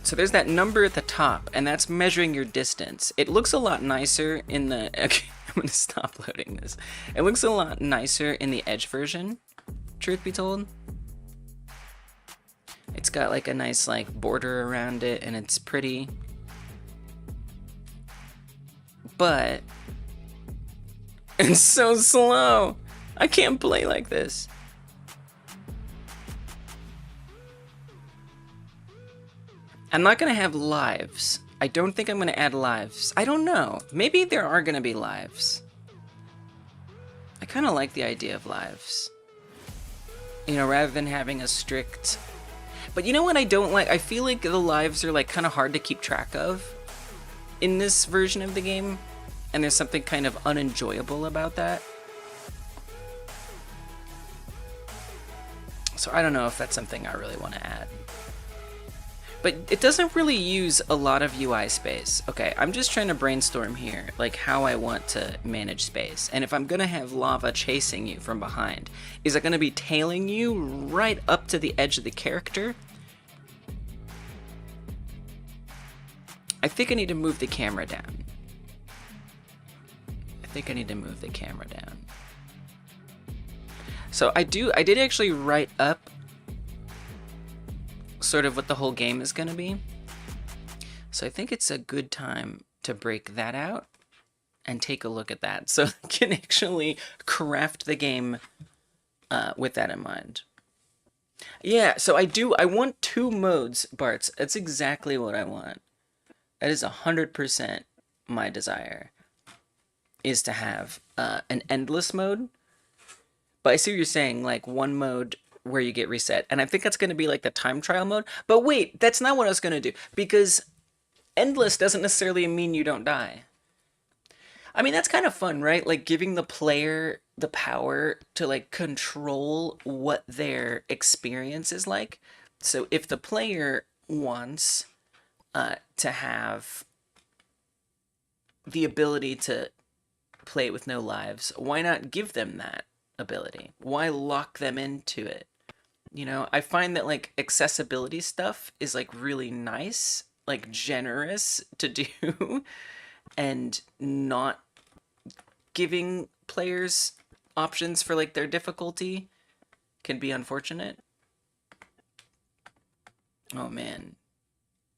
So there's that number at the top, and that's measuring your distance. It looks a lot nicer in the, okay, I'm gonna stop loading this. It looks a lot nicer in the Edge version, truth be told. It's got like a nice like border around it, and it's pretty. But it's so slow. I can't play like this. I'm not gonna have lives. I don't think I'm gonna add lives. I don't know. Maybe there are gonna be lives. I kind of like the idea of lives. You know, rather than having a strict. But you know what I don't like? I feel like the lives are like kind of hard to keep track of in this version of the game, and there's something kind of unenjoyable about that. So I don't know if that's something I really want to add. But it doesn't really use a lot of UI space. Okay, I'm just trying to brainstorm here, like how I want to manage space. And if I'm gonna have lava chasing you from behind, is it gonna be tailing you right up to the edge of the character? I think I need to move the camera down. So I did actually write up sort of what the whole game is going to be. So I think it's a good time to break that out and take a look at that, so I can actually craft the game with that in mind. Yeah, so I want 2 modes, Bartz. That's exactly what I want. That is 100% my desire, is to have an endless mode. But I see what you're saying, like one mode where you get reset. And I think that's going to be like the time trial mode. But wait, that's not what I was going to do. Because endless doesn't necessarily mean you don't die. I mean, that's kind of fun, right? Like giving the player the power to like control what their experience is like. So if the player wants to have the ability to play it with no lives, why not give them that ability? Why lock them into it? You know, I find that like accessibility stuff is like really nice, like generous to do, and not giving players options for like their difficulty can be unfortunate. Oh man.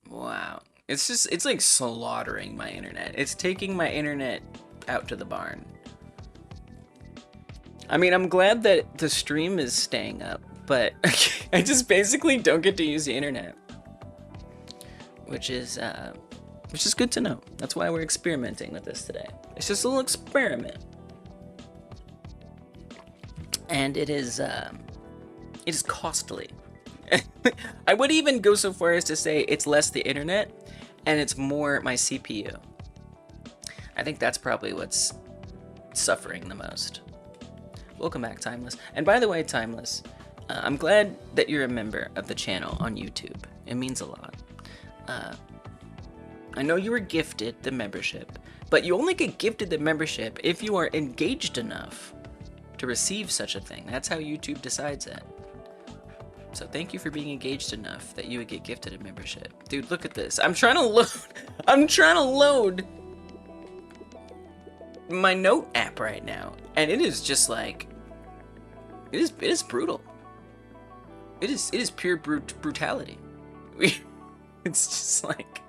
Wow. It's like slaughtering my internet. It's taking my internet out to the barn. I mean, I'm glad that the stream is staying up, but I just basically don't get to use the internet. Which is good to know. That's why we're experimenting with this today. It's just a little experiment. And it is costly. I would even go so far as to say it's less the internet and it's more my CPU. I think that's probably what's suffering the most. Welcome back, Timeless. And by the way, Timeless, I'm glad that you're a member of the channel on YouTube. It means a lot. I know you were gifted the membership, but you only get gifted the membership if you are engaged enough to receive such a thing. That's how YouTube decides it. So thank you for being engaged enough that you would get gifted a membership. Dude, look at this. I'm trying to load my note app right now, and it is just like it is brutal. It is pure brutality. It's just like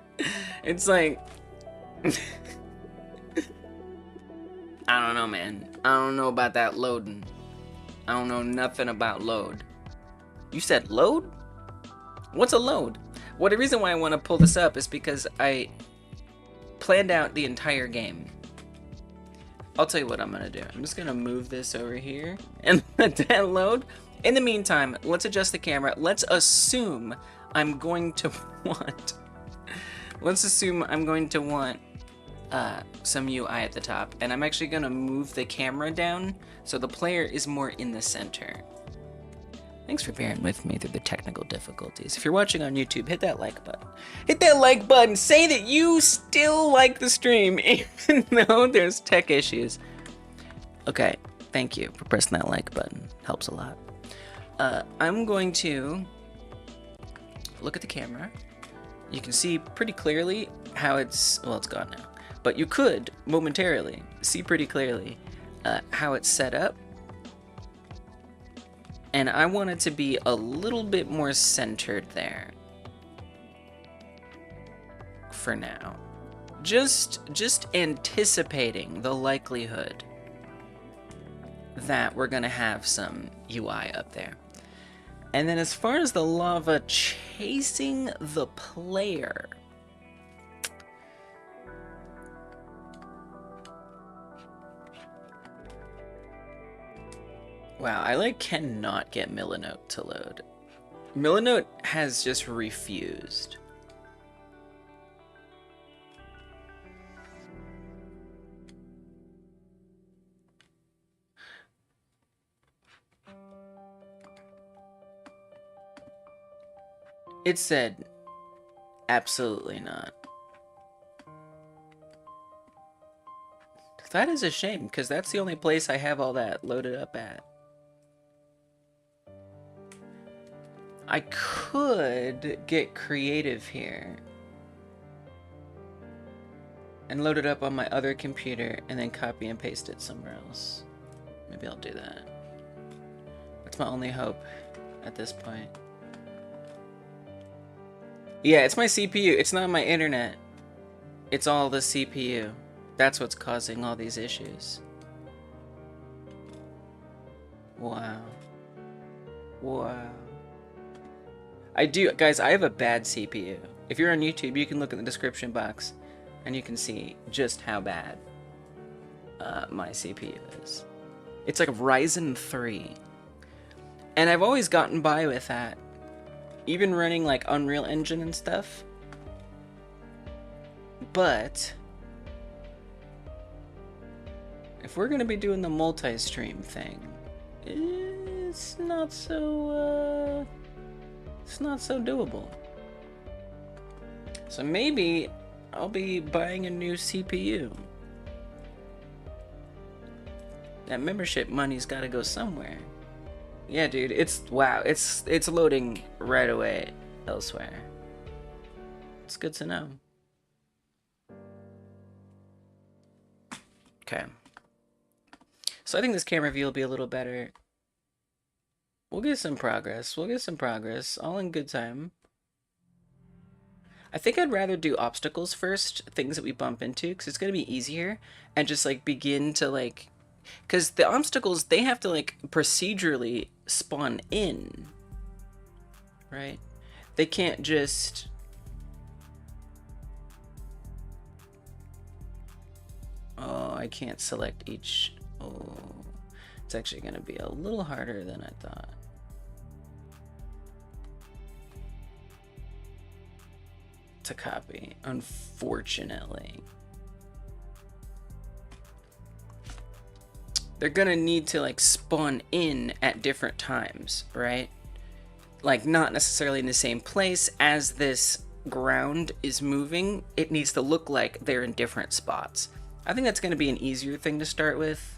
I don't know, man. I don't know about that loading. I don't know nothing about load. You said load? What's a load? Well, the reason why I want to pull this up is because I planned out the entire game. I'll tell you what I'm gonna do. I'm just gonna move this over here and let that load. In the meantime, let's adjust the camera. Let's assume I'm going to want some UI at the top, and I'm actually gonna move the camera down so the player is more in the center. Thanks for bearing with me through the technical difficulties. If you're watching on YouTube, hit that like button. Hit that like button. Say that you still like the stream, even though there's tech issues. Okay, thank you for pressing that like button. Helps a lot. I'm going to look at the camera. You can see pretty clearly how it's, well, it's gone now. But you could momentarily see pretty clearly how it's set up. And I want it to be a little bit more centered there for now. Just anticipating the likelihood that we're gonna have some UI up there. And then as far as the lava chasing the player, wow, I cannot get Millinote to load. Millinote has just refused. It said, absolutely not. That is a shame, because that's the only place I have all that loaded up at. I could get creative here and load it up on my other computer and then copy and paste it somewhere else. Maybe I'll do that. That's my only hope at this point. Yeah, it's my CPU. It's not my internet. It's all the CPU. That's what's causing all these issues. Wow. Wow. I do, guys, I have a bad CPU. If you're on YouTube, you can look in the description box and you can see just how bad my CPU is. It's like a Ryzen 3. And I've always gotten by with that. Even running like Unreal Engine and stuff. But if we're gonna be doing the multi-stream thing, it's not so It's not so doable. So maybe I'll be buying a new CPU. That membership money's gotta go somewhere. Yeah, dude, wow, it's loading right away elsewhere. It's good to know. Okay. So I think this camera view will be a little better. We'll get some progress. We'll get some progress. All in good time. I think I'd rather do obstacles first, things that we bump into, because it's going to be easier, and just, like, begin to, like... Because the obstacles, they have to, like, procedurally spawn in. Right? They can't just... Oh, I can't select each... Oh, it's actually going to be a little harder than I thought. To copy, unfortunately. They're going to need to, like, spawn in at different times, right? Like, not necessarily in the same place as this ground is moving. It needs to look like they're in different spots. I think that's going to be an easier thing to start with.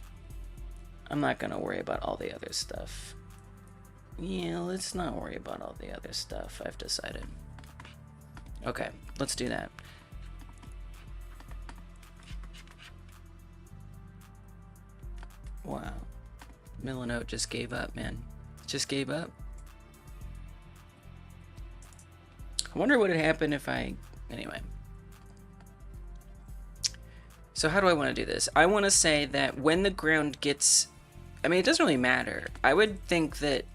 I'm not going to worry about all the other stuff. Yeah, let's not worry about all the other stuff, I've decided. Okay, let's do that. Wow. Milanote just gave up, man. Just gave up. I wonder what would happen if I... Anyway. So how do I want to do this? I want to say that when the ground gets... I mean, it doesn't really matter. I would think that...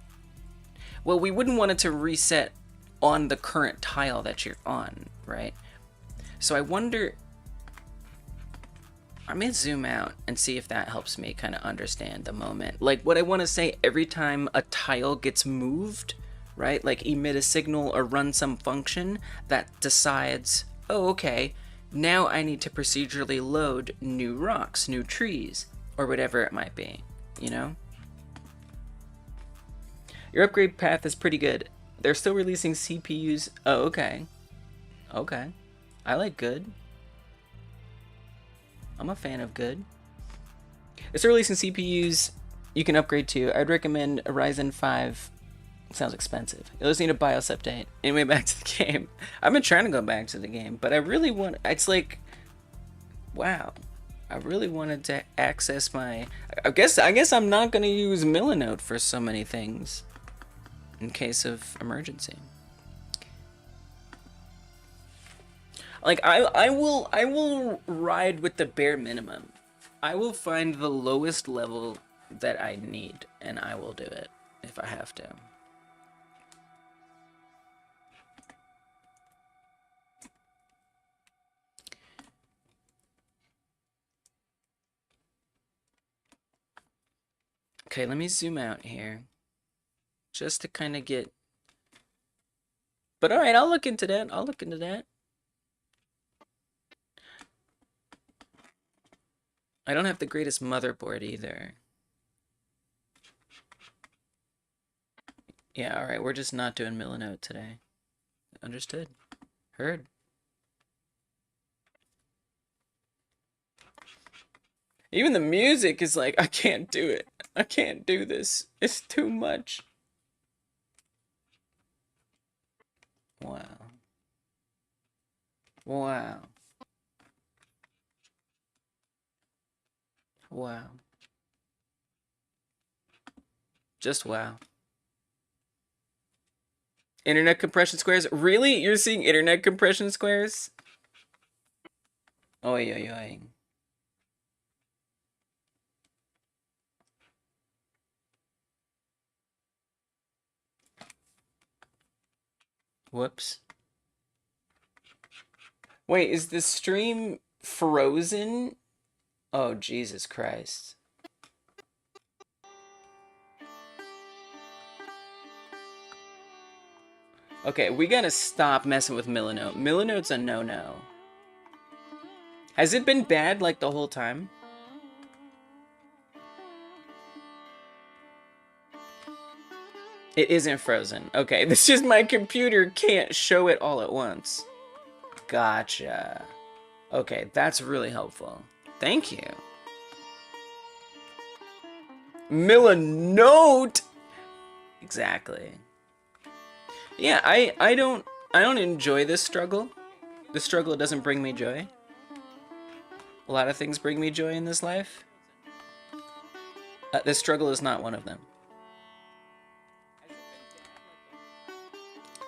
Well, we wouldn't want it to reset on the current tile that you're on, right? So I wonder... I may zoom out and see if that helps me kind of understand the moment. Like, what I want to say, every time a tile gets moved, right? Like, emit a signal or run some function that decides, oh, okay, now I need to procedurally load new rocks, new trees, or whatever it might be, you know? Your upgrade path is pretty good. They're still releasing CPUs. Oh, okay. Okay. I like good. I'm a fan of good. It's releasing CPUs you can upgrade to. I'd recommend a Ryzen 5. It sounds expensive. You'll just need a BIOS update. Anyway, back to the game. I've been trying to go back to the game, but I really want... It's like... Wow. I really wanted to access my... I guess I'm not going to use Milanote for so many things. In case of emergency. Like, I will ride with the bare minimum. I will find the lowest level that I need, and I will do it if I have to. Okay, let me zoom out here. Just to kind of get... But alright, I'll look into that. I'll look into that. I don't have the greatest motherboard either. Yeah, alright, we're just not doing Milanote today. Understood. Heard. Even the music is like, I can't do it. I can't do this. It's too much. Wow. Wow. Wow. Just wow. Internet compression squares? Really? You're seeing internet compression squares? Oi, oi, oi. Whoops. Wait, is the stream frozen? Oh, Jesus Christ. Okay, we gotta stop messing with Milanote. Milanote's a no-no. Has it been bad, like, the whole time? It isn't frozen. Okay, this is my computer can't show it all at once. Gotcha. Okay, that's really helpful. Thank you. Millinote! Exactly. Yeah, I don't enjoy this struggle. This struggle doesn't bring me joy. A lot of things bring me joy in this life. This struggle is not one of them.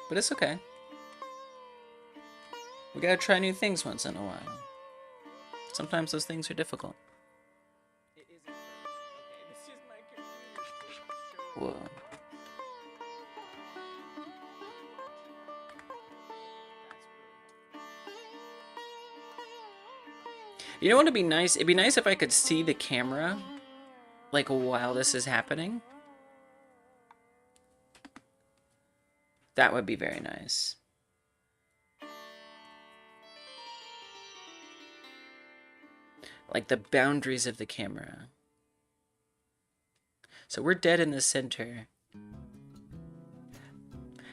But it's okay. We gotta try new things once in a while. Sometimes those things are difficult. Whoa. You know what would be nice? It'd be nice if I could see the camera, like, while this is happening. That would be very nice. Like the boundaries of the camera. So we're dead in the center.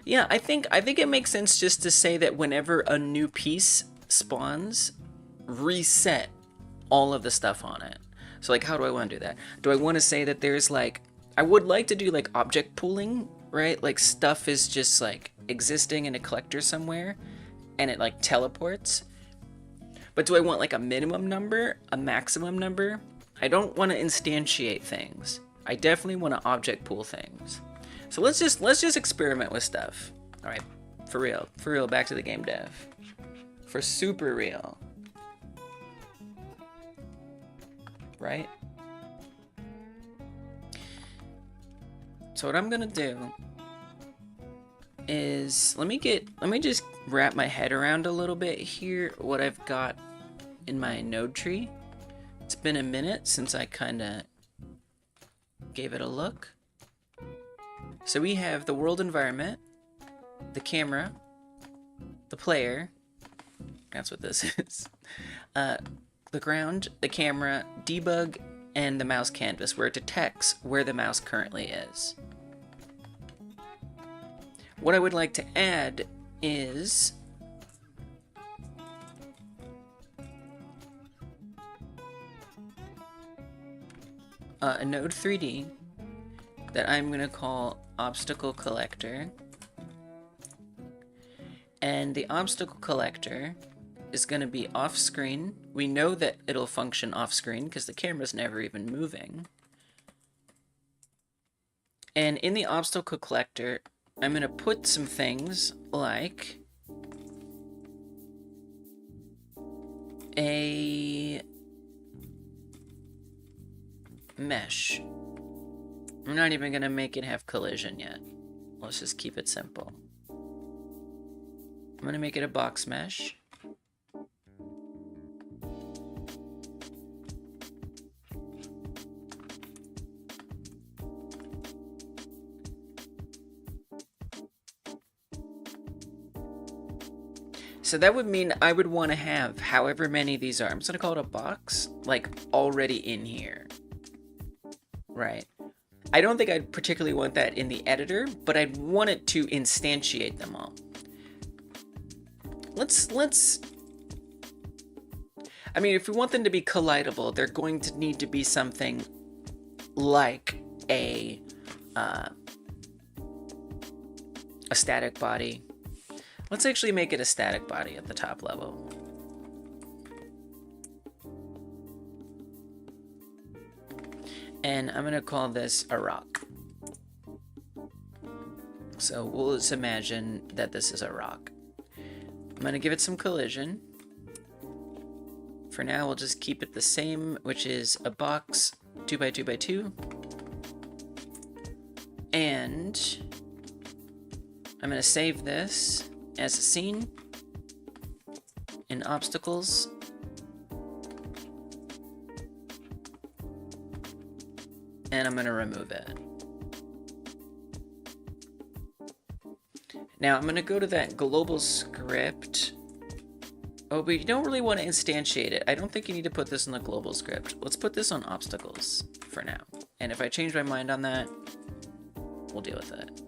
Yeah, I think it makes sense just to say that whenever a new piece spawns, reset all of the stuff on it. So like, how do I want to do that? Do I want to say that there's like, I would like to do like object pooling, right? Like stuff is just like existing in a collector somewhere and it like teleports. But do I want like a minimum number, a maximum number? I don't want to instantiate things. I definitely want to object pool things. So let's just experiment with stuff. All right, for real, back to the game dev. For super real. Right? So what I'm gonna do is let me just wrap my head around a little bit here what I've got in my node tree. It's been a minute since I kinda gave it a look. So we have the world environment, the camera, the player, that's what this is, the ground, the camera, debug, and the mouse canvas, where it detects where the mouse currently is. What I would like to add is a node 3D that I'm going to call obstacle collector. And the obstacle collector is going to be off screen. We know that it'll function off screen because the camera's never even moving. And in the obstacle collector, I'm going to put some things like a mesh. I'm not even going to make it have collision yet. Let's just keep it simple. I'm going to make it a box mesh. So that would mean I would want to have however many these are. I'm just going to call it a box, like already in here. Right. I don't think I'd particularly want that in the editor, but I'd want it to instantiate them all. I mean, if we want them to be collidable, they're going to need to be something like a static body. Let's actually make it a static body at the top level. And I'm gonna call this a rock. So we'll just imagine that this is a rock. I'm gonna give it some collision. For now, we'll just keep it the same, which is a box 2x2x2. And I'm gonna save this as a scene in obstacles. And I'm going to remove it. Now I'm going to go to that global script. Oh, but you don't really want to instantiate it. I don't think you need to put this in the global script. Let's put this on obstacles for now. And if I change my mind on that, we'll deal with it.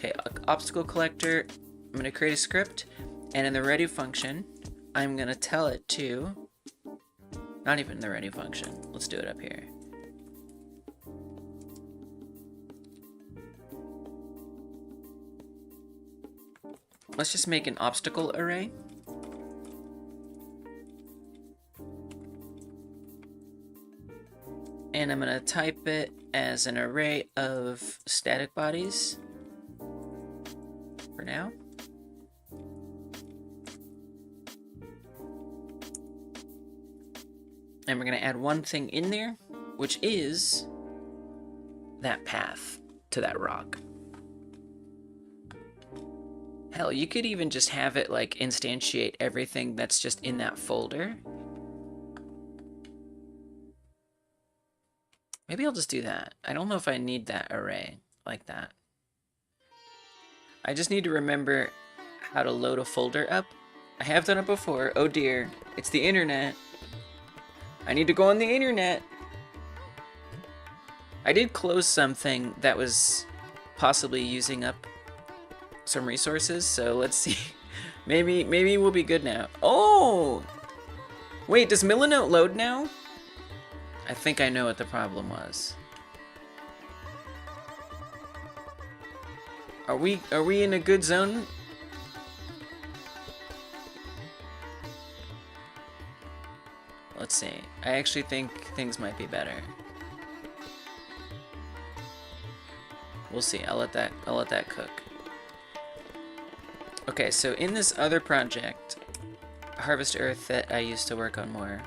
Okay, obstacle collector, I'm gonna create a script, and in the ready function, I'm gonna tell it to, not even the ready function, let's do it up here. Let's just make an obstacle array. And I'm gonna type it as an array of static bodies for now. And we're gonna add one thing in there, which is that path to that rock. Hell, you could even just have it like instantiate everything that's just in that folder. Maybe I'll just do that. I don't know if I need that array like that. I just need to remember how to load a folder up. I have done it before. Oh dear, it's the internet. I need to go on the internet. I did close something that was possibly using up some resources, so let's see. Maybe we'll be good now. Oh! Wait, does Milanote load now? I think I know what the problem was. Are we in a good zone? Let's see. I actually think things might be better. We'll see. I'll let that cook. Okay, so in this other project, Harvest Earth, that I used to work on more.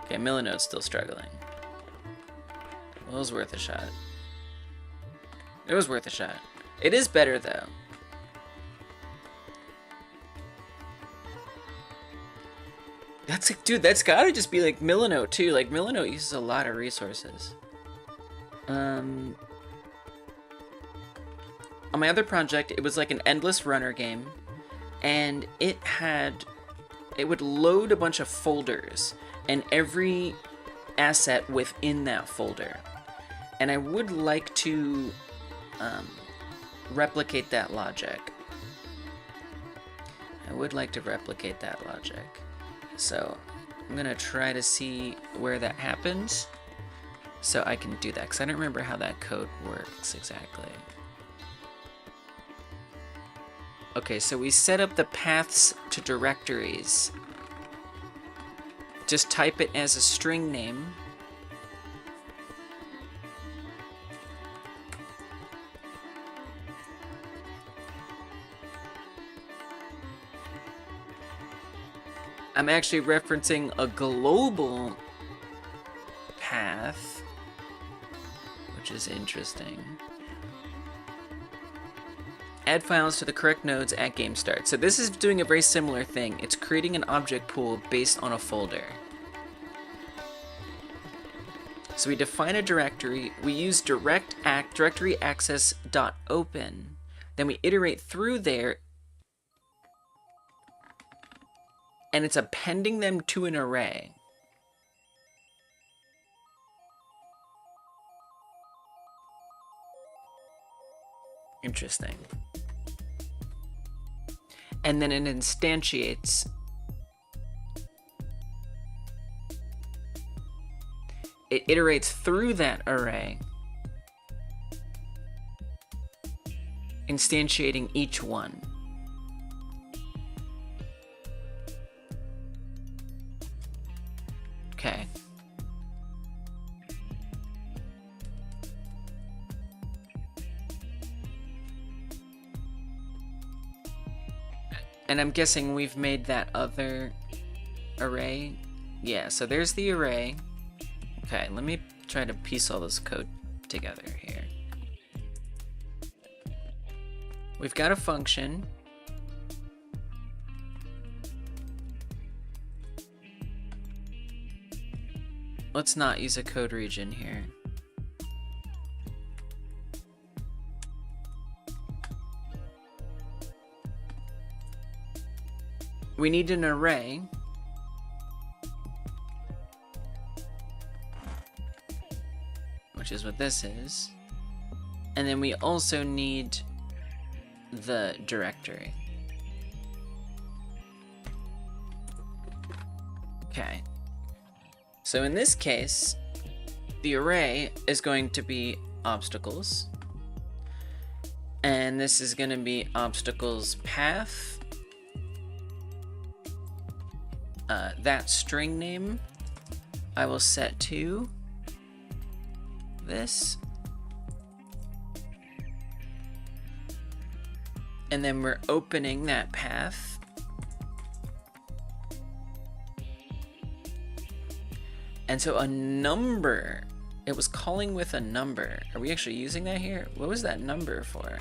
Okay, Milanote's still struggling. Well, it was worth a shot. It was worth a shot. It is better, though. That's like, dude, that's gotta just be like Milanote, too. Like, Milanote uses a lot of resources. On my other project, it was like an endless runner game, and it would load a bunch of folders, and every asset within that folder. And I would like to replicate that logic. So I'm gonna try to see where that happens so I can do that, because I don't remember how that code works exactly. Okay, so we set up the paths to directories. Just type it as a string name. I'm actually referencing a global path, which is interesting. Add files to the correct nodes at game start. So this is doing a very similar thing. It's creating an object pool based on a folder. So we define a directory, we use directory access.open, then we iterate through there, and it's appending them to an array. Interesting. And then it instantiates it iterates through that array, instantiating each one. Okay. And I'm guessing we've made that other array. Yeah, so there's the array. Okay, let me try to piece all this code together here. We've got a function. Let's not use a code region here. We need an array. Which is what this is. And then we also need the directory. Okay. So in this case, the array is going to be obstacles. And this is going to be obstacles path. That string name I will set to this. And then we're opening that path. And so a number, it was calling with a number. Are we actually using that here? What was that number for?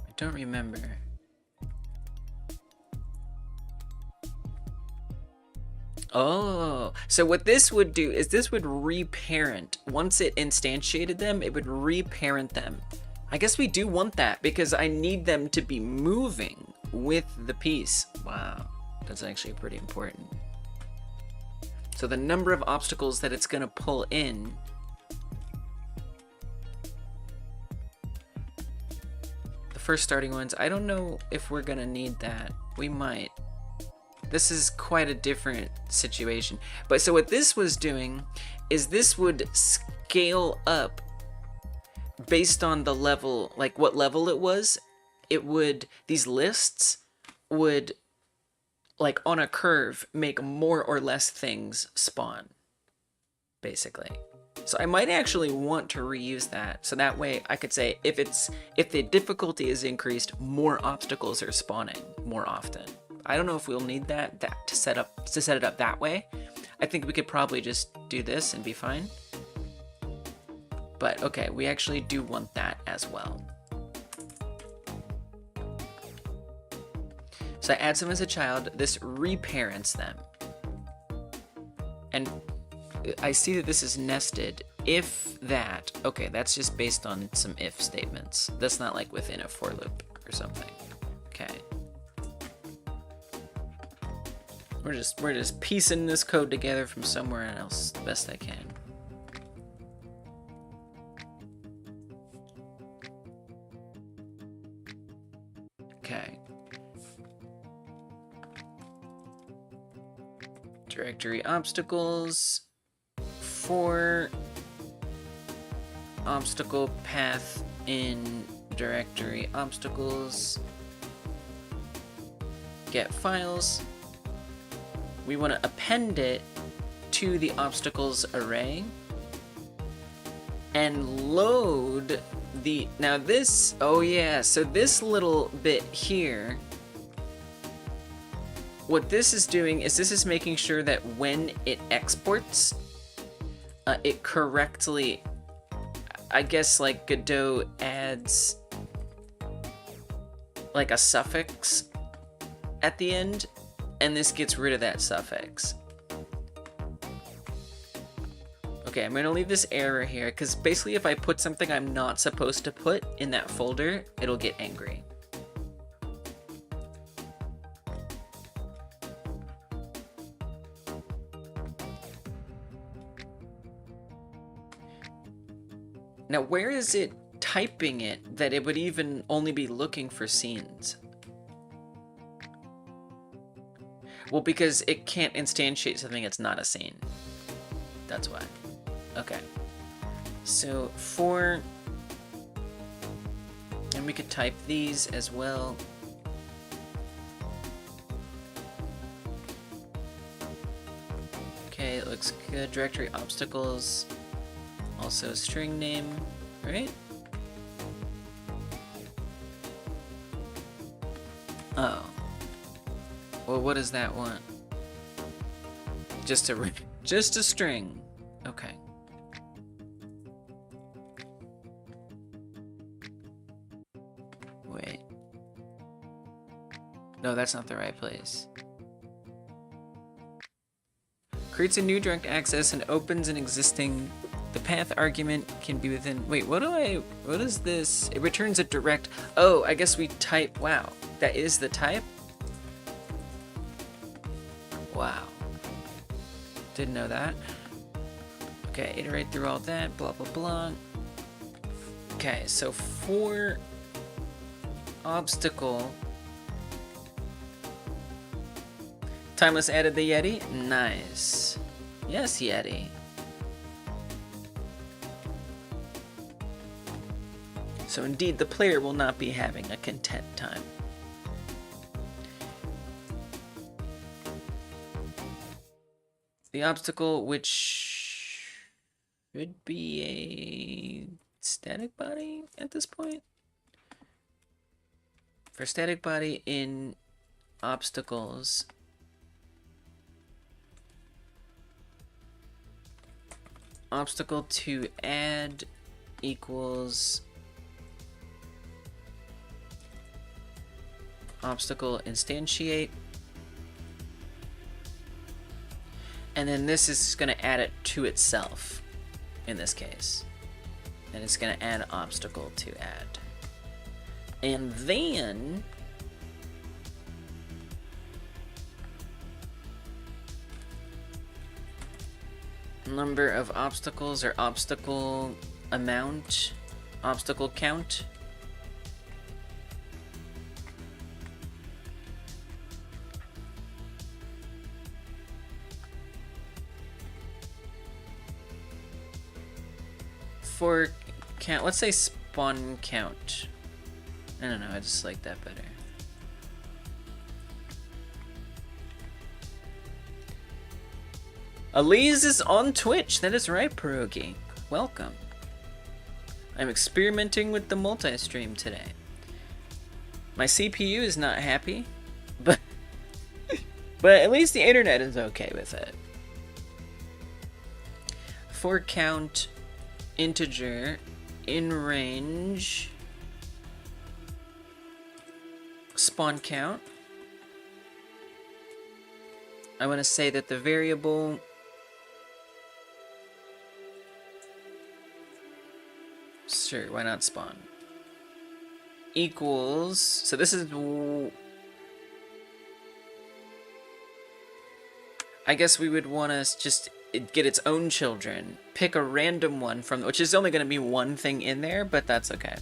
I don't remember. Oh, so what this would do is this would reparent. Once it instantiated them, it would reparent them. I guess we do want that because I need them to be moving with the piece. Wow, that's actually pretty important. So the number of obstacles that it's going to pull in. The first starting ones, I don't know if we're going to need that. We might. This is quite a different situation. But so what this was doing is this would scale up based on the level, like what level it was. It would, these lists would, like on a curve, make more or less things spawn, basically. So I might actually want to reuse that. So that way I could say if the difficulty is increased, more obstacles are spawning more often. I don't know if we'll need that to set it up that way. I think we could probably just do this and be fine. But okay, we actually do want that as well. So I add some as a child, this reparents them. And I see that this is nested. If that, okay, that's just based on some if statements. That's not like within a for loop or something. Okay. We're just piecing this code together from somewhere else the best I can. Okay. Directory obstacles for obstacle path in directory obstacles. Get files. We want to append it to the obstacles array and load the, now this, oh yeah, so this little bit here, what this is doing is this is making sure that when it exports, it correctly, I guess like Godot adds like a suffix at the end, and this gets rid of that suffix. Okay, I'm gonna leave this error here, because basically if I put something I'm not supposed to put in that folder, it'll get angry. Now, where is it typing it that it would even only be looking for scenes? Well, because it can't instantiate something that's not a scene. That's why. Okay. So for, and we could type these as well. Okay, it looks good. Directory obstacles. Also string name, right? Oh. Well, what does that want? Just a string. Okay. Wait. No, that's not the right place. Creates a new direct access and opens an existing. The path argument can be within. Wait, what is this? It returns a direct. Oh, I guess we type. Wow, that is the type? Wow. Didn't know that. Okay, iterate through all that, blah, blah, blah. Okay, so for obstacle. Timeless added the Yeti. Nice. Yes, Yeti. So indeed, the player will not be having a content time. The obstacle, which should be a static body at this point. For static body in obstacles, obstacle to add equals obstacle instantiate, and then this is going to add it to itself in this case, and it's going to add obstacle to add, and then number of obstacles or obstacle amount, obstacle count. For count, let's say spawn count. I don't know, I just like that better. Elise is on Twitch. That is right, Pierogi. Welcome. I'm experimenting with the multi-stream today. My CPU is not happy, but at least the internet is okay with it. For count, integer, in range, spawn count. I want to say that the variable sure, why not spawn? Equals, so this is, I guess we would want to just get its own children, pick a random one from, which is only going to be one thing in there, but that's okay.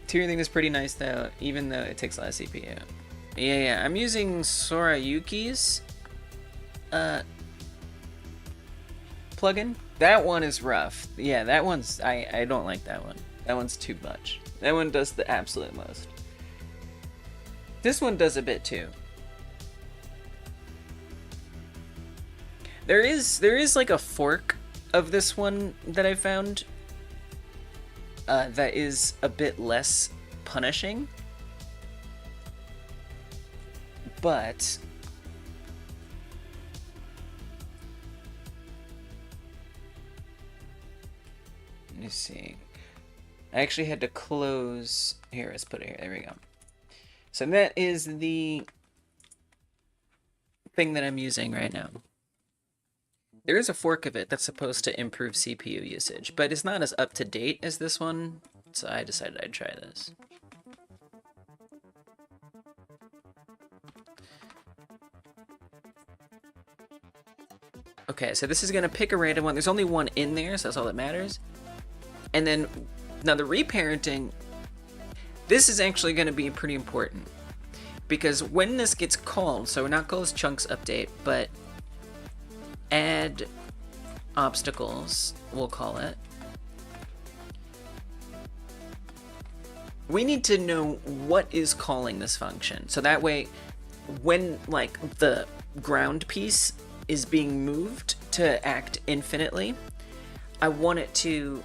Tier thing is pretty nice though, even though it takes a lot of CPU. Yeah, I'm using Sorayuki's plugin. That one is rough. Yeah, that one's, I don't like that one. That one's too much. That one does the absolute most. This one does a bit too. There is like a fork of this one that I found that is a bit less punishing. But let me see. I actually had to close here. Let's put it here. There we go. So that is the thing that I'm using right now. There is a fork of it that's supposed to improve CPU usage, but it's not as up to date as this one, so I decided I'd try this. Okay, so this is going to pick a random one. There's only one in there, so that's all that matters. And then, now the reparenting, this is actually going to be pretty important. Because when this gets called, so we're not called as chunks update, but add obstacles, we'll call it. We need to know what is calling this function. So that way, when like the ground piece is being moved to act infinitely, I want it to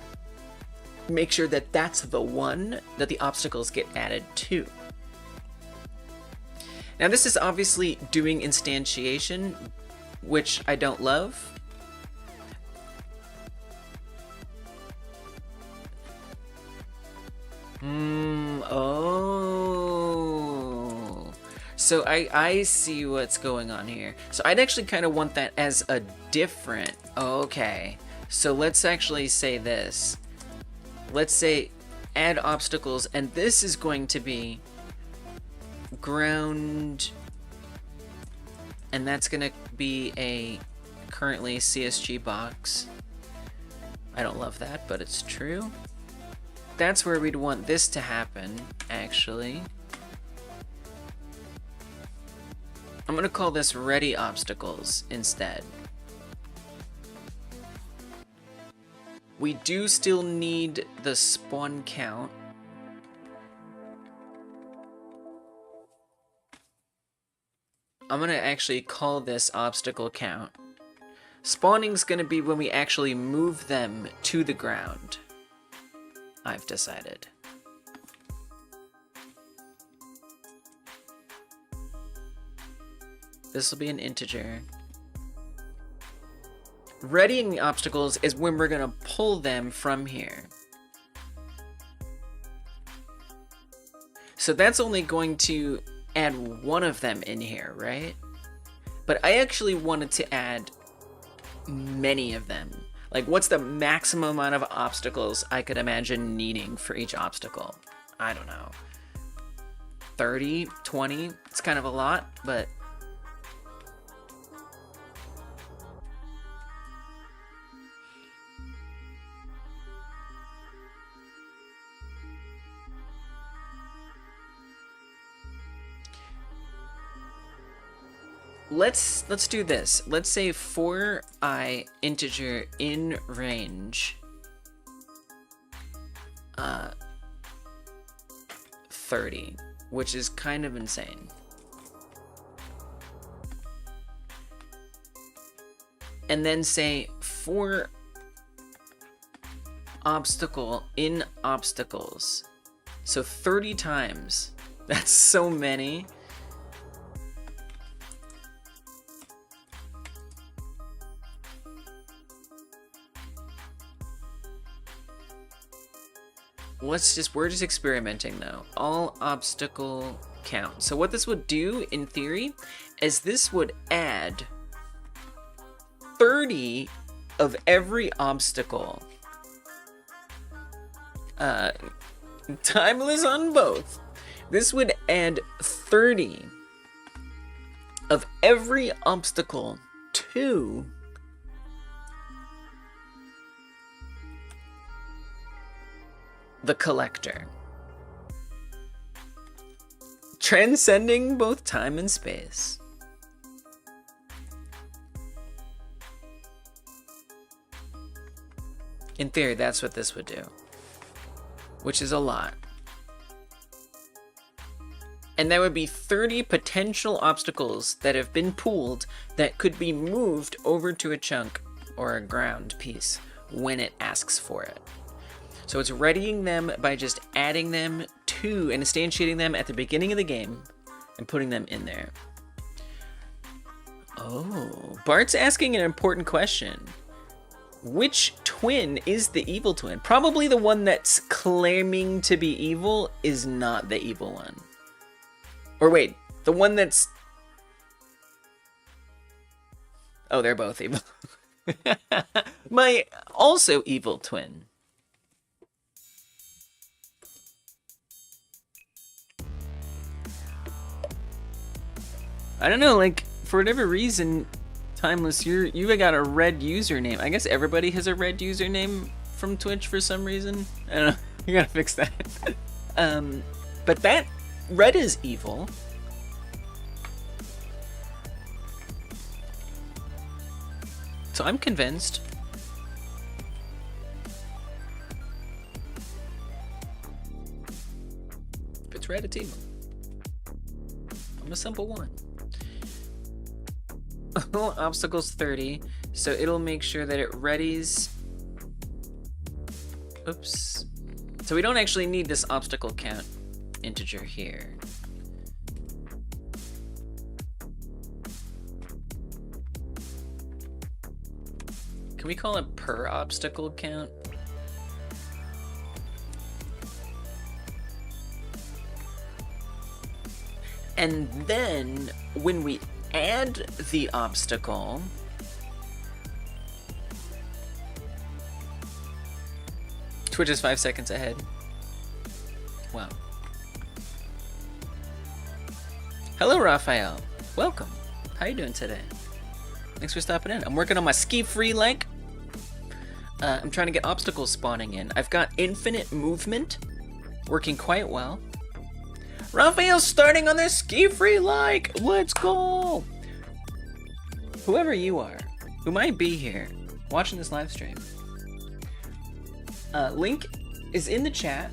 make sure that that's the one that the obstacles get added to. Now this is obviously doing instantiation, which I don't love. Oh. So I see what's going on here. So I'd actually kind of want that as a different, okay. So let's actually say this. Let's say add obstacles, and this is going to be ground, and that's gonna be a currently CSG box. I don't love that, but it's true. That's where we'd want this to happen, actually. I'm gonna call this ready obstacles instead. We do still need the spawn count. I'm gonna actually call this obstacle count. Spawning's gonna be when we actually move them to the ground, I've decided. This will be an integer. Readying the obstacles is when we're gonna pull them from here. So that's only going to add one of them in here, right? But I actually wanted to add many of them. Like, what's the maximum amount of obstacles I could imagine needing for each obstacle? I don't know. 30, 20, it's kind of a lot, but let's do this. Let's say for I integer in range 30, which is kind of insane. And then say for obstacle in obstacles. So 30 times. That's so many. We're just experimenting though. All obstacle count. So what this would do in theory is this would add 30 of every obstacle. Timeless on both. This would add 30 of every obstacle to the collector, transcending both time and space. In theory, that's what this would do, which is a lot. And that would be 30 potential obstacles that have been pooled that could be moved over to a chunk or a ground piece when it asks for it. So it's readying them by just adding them to and instantiating them at the beginning of the game and putting them in there. Oh, Bart's asking an important question. Which twin is the evil twin? Probably the one that's claiming to be evil is not the evil one. Or wait, the one that's... Oh, they're both evil. My also evil twin. I don't know, like, for whatever reason, Timeless, you got a red username. I guess everybody has a red username from Twitch for some reason. I don't know. You gotta fix that. But that red is evil. So I'm convinced. If it's red, it's evil. I'm a simple one. Obstacles 30, so it'll make sure that it readies. Oops. So we don't actually need this obstacle count integer here. Can we call it per obstacle count? And then when we add the obstacle, Twitch is 5 seconds ahead. Wow. Hello, Raphael. Welcome. How you doing today? Thanks for stopping in. I'm working on my SkiFree link. I'm trying to get obstacles spawning in. I've got infinite movement working quite well. Raphael's starting on their SkiFree like. Let's go. Whoever you are, who might be here watching this live stream, link is in the chat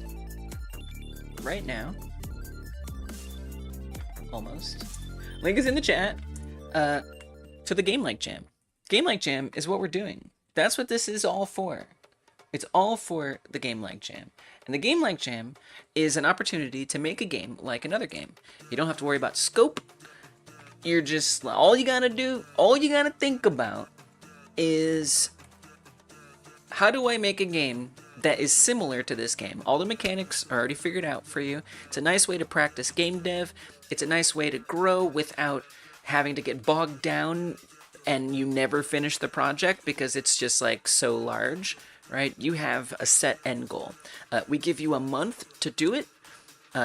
right now. Almost. Link is in the chat to the Game Like Jam. Game Like Jam is what we're doing. That's what this is all for. It's all for the Game Like Jam. And the Game Like Jam is an opportunity to make a game like another game. You don't have to worry about scope. You're just, all you gotta do, all you gotta think about is, how do I make a game that is similar to this game? All the mechanics are already figured out for you. It's a nice way to practice game dev. It's a nice way to grow without having to get bogged down and you never finish the project because it's just like so large, right? You have a set end goal. We give you a month to do it.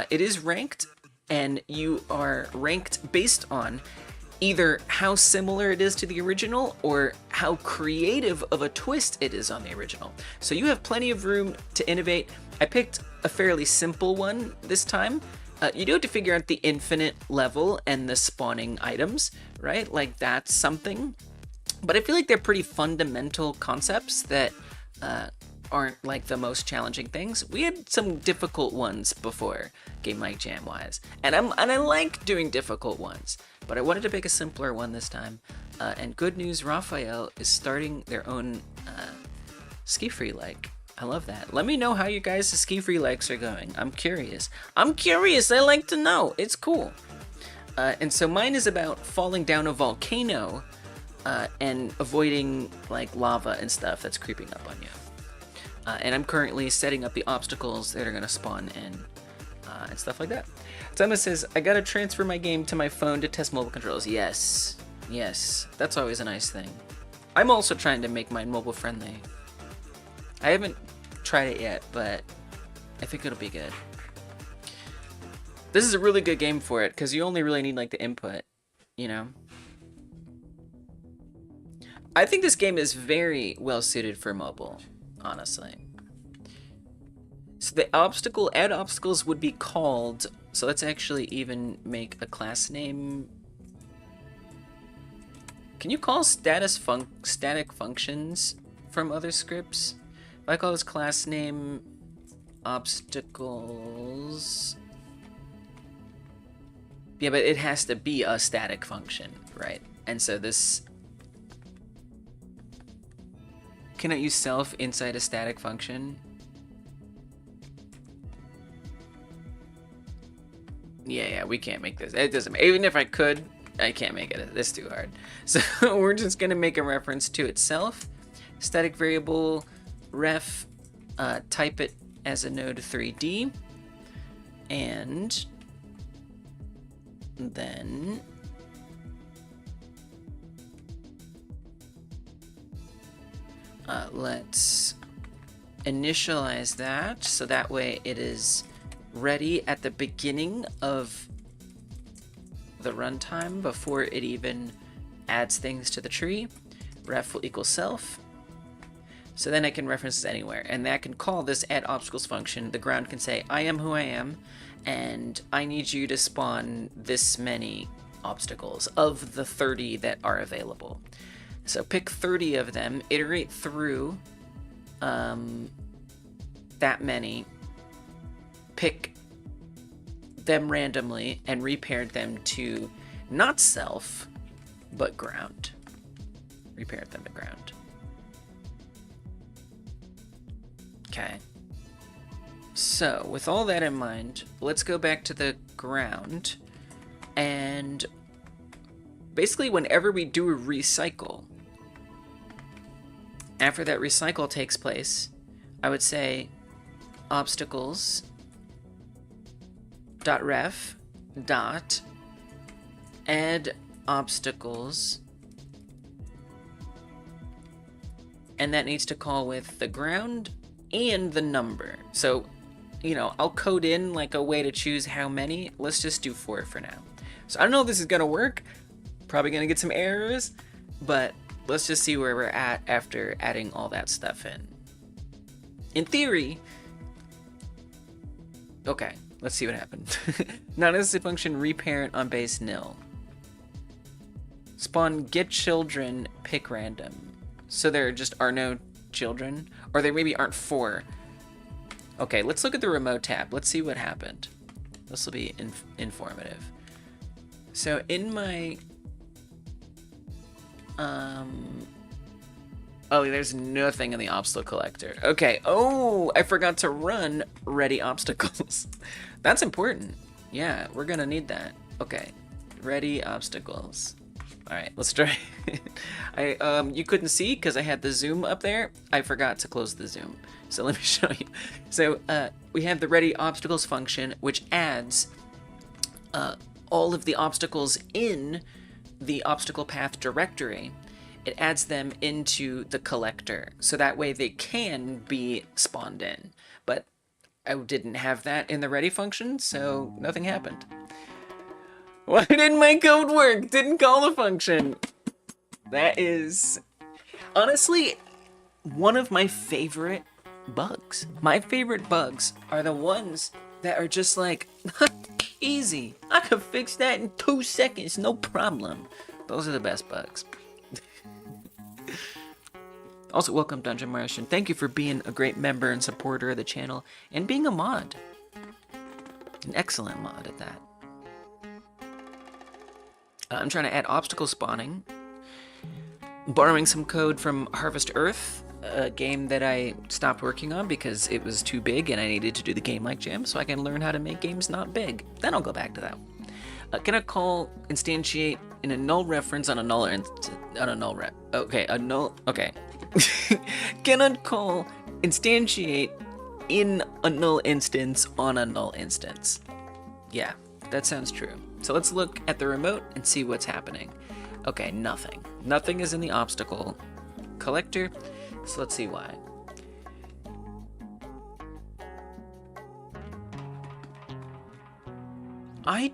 It is ranked, and you are ranked based on either how similar it is to the original or how creative of a twist it is on the original. So you have plenty of room to innovate. I picked a fairly simple one this time. You do have to figure out the infinite level and the spawning items, right? Like, that's something. But I feel like they're pretty fundamental concepts that aren't like the most challenging things. We had some difficult ones before, Game Like Jam wise, and I like doing difficult ones, but I wanted to pick a simpler one this time. And good news, Raphael is starting their own SkiFree like. I love that. Let me know how you guys' SkiFree likes are going. I'm curious. I like to know. It's cool. And so mine is about falling down a volcano and avoiding like lava and stuff that's creeping up on you. And I'm currently setting up the obstacles that are going to spawn in and stuff like that. Thomas says, I gotta transfer my game to my phone to test mobile controls. Yes. Yes. That's always a nice thing. I'm also trying to make mine mobile friendly. I haven't tried it yet, but I think it'll be good. This is a really good game for it, because you only really need like the input, you know? I think this game is very well suited for mobile, honestly. So the add obstacles would be called, so let's actually even make a class name. Can you call static functions from other scripts? If I call this class name obstacles. Yeah, but it has to be a static function, right? And so this cannot use self inside a static function. Yeah, we can't make this. It doesn't. Even if I could, I can't make it. It's too hard. So we're just gonna make a reference to itself. Static variable ref. Type it as a node 3D, and then let's initialize that so that way it is ready at the beginning of the runtime before it even adds things to the tree. Ref will equal self. So then I can reference this anywhere, and that can call this add obstacles function. The ground can say, I am who I am, and I need you to spawn this many obstacles of the 30 that are available. So pick 30 of them, iterate through that many, pick them randomly, and repair them to not self, but ground. Repair them to ground. Okay. So, with all that in mind, let's go back to the ground, and basically whenever we do a recycle, after that recycle takes place, I would say obstacles dot ref dot add obstacles, and that needs to call with the ground and the number. So, you know, I'll code in like a way to choose how many. Let's just do 4 for now. So I don't know if this is gonna work. Probably gonna get some errors, but let's just see where we're at after adding all that stuff in. In theory, okay, let's see what happened. Non-necessary function reparent on base nil. Spawn get children, pick random. So there just are no children, or there maybe aren't 4. Okay, let's look at the remote tab. Let's see what happened. This will be informative. So in my, oh, there's nothing in the obstacle collector. Okay, oh, I forgot to run ready obstacles. That's important. Yeah, we're gonna need that. Okay, ready obstacles. All right, let's try. You couldn't see because I had the zoom up there. I forgot to close the zoom. So let me show you. So we have the ready obstacles function, which adds all of the obstacles in the obstacle path directory. It adds them into the collector. So that way they can be spawned in. But I didn't have that in the ready function, so nothing happened. Why didn't my code work? Didn't call the function. That is honestly one of my favorite bugs. My favorite bugs are the ones that are just like, easy. I could fix that in 2 seconds, no problem. Those are the best bugs. Also, welcome Dungeon Martian. Thank you for being a great member and supporter of the channel and being a mod. An excellent mod at that. I'm trying to add obstacle spawning. Borrowing some code from Harvest Earth, a game that I stopped working on because it was too big and I needed to do the game like jam so I can learn how to make games not big. Then I'll go back to that. Can I call instantiate in a null reference on a null okay, a null, okay. Can I call instantiate in a null instance on a null instance? Yeah, that sounds true. So let's look at the remote and see what's happening. Okay, nothing. Nothing is in the obstacle collector, so let's see why. I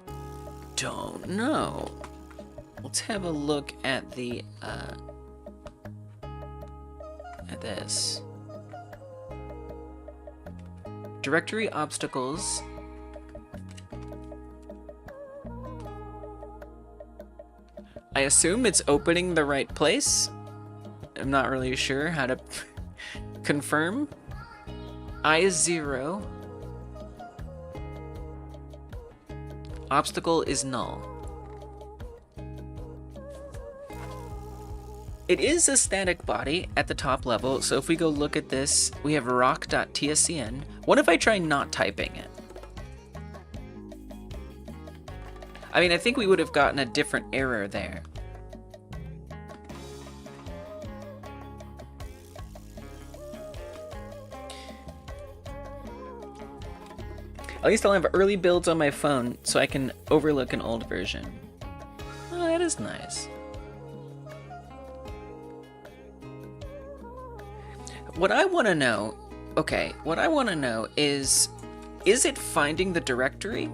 don't know. Let's have a look at the, at this. Directory obstacles. I assume it's opening the right place. I'm not really sure how to confirm. I is 0. Obstacle is null. It is a static body at the top level, so if we go look at this, we have rock.tscn. What if I try not typing it? I mean, I think we would have gotten a different error there. At least I'll have early builds on my phone so I can overlook an old version. Oh, that is nice. What I want to know, okay, what I want to know is it finding the directory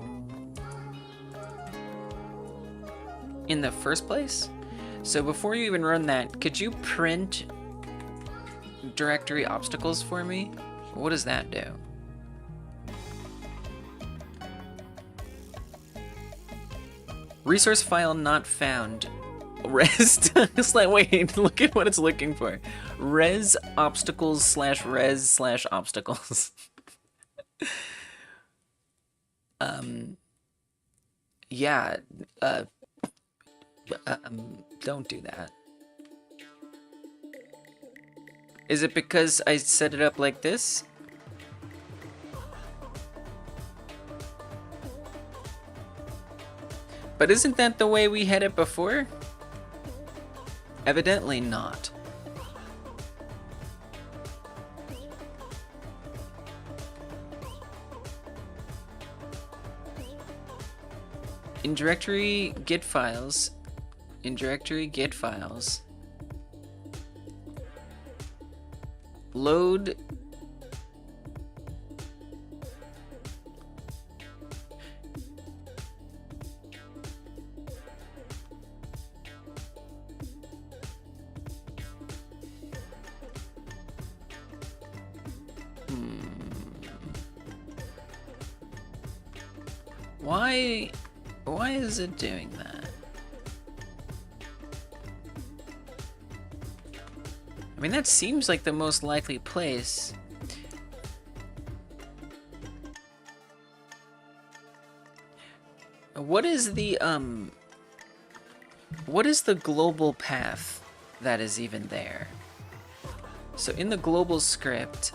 in the first place? So before you even run that, could you print directory obstacles for me? What does that do? Resource file not found. Res, it's like, wait, look at what it's looking for. Res obstacles slash res slash obstacles. Yeah, don't do that. Is it because I set it up like this? But isn't that the way we had it before? Evidently not. In directory git files, load Why is it doing that? I mean, that seems like the most likely place. What is the global path that is even there? So in the global script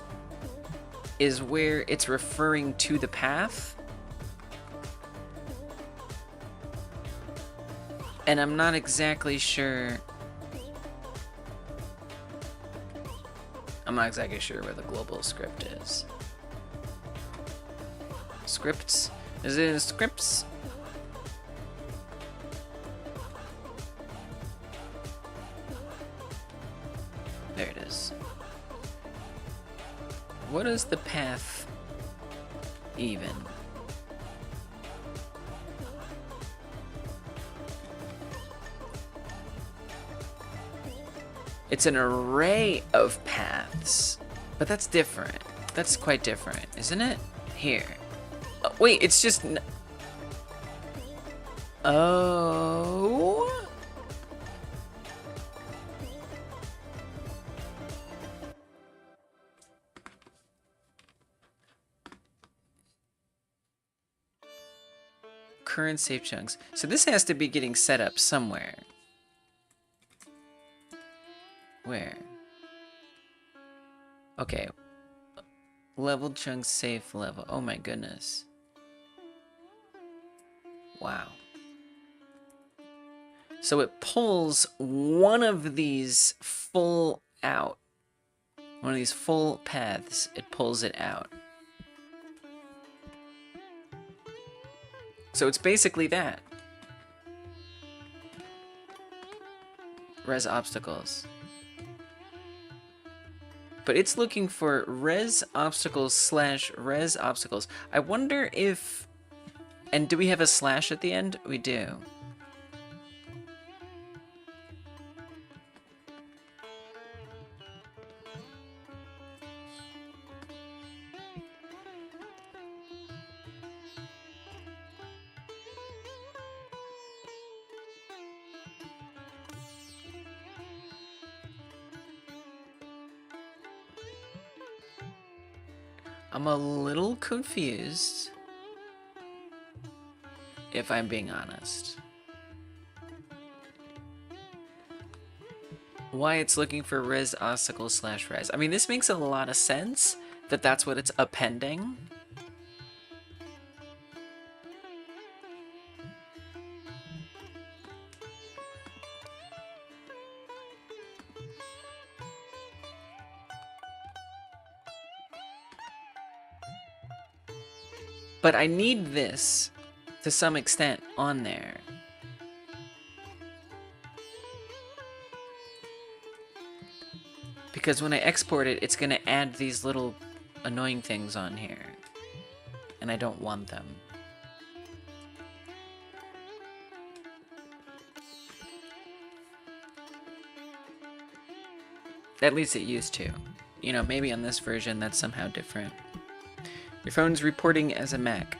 is where it's referring to the path. And I'm not exactly sure. I'm not exactly sure where the global script is. Scripts? Is it in scripts? There it is. What is the path even? It's an array of paths, but that's different. That's quite different, isn't it? Here. Oh, wait, it's just... Oh... Current save chunks. So this has to be getting set up somewhere. Where? Okay. Level chunks safe level. Oh my goodness. Wow. So it pulls one of these full out. One of these full paths. It pulls it out. So it's basically that. Res obstacles. But it's looking for res obstacles slash res obstacles. I wonder if... And do we have a slash at the end? We do. I'm a little confused, if I'm being honest. Why it's looking for res obstacle slash res. I mean, this makes a lot of sense that that's what it's appending. But I need this, to some extent, on there. Because when I export it, it's going to add these little annoying things on here. And I don't want them. At least it used to. You know, maybe on this version that's somehow different. Your phone's reporting as a Mac.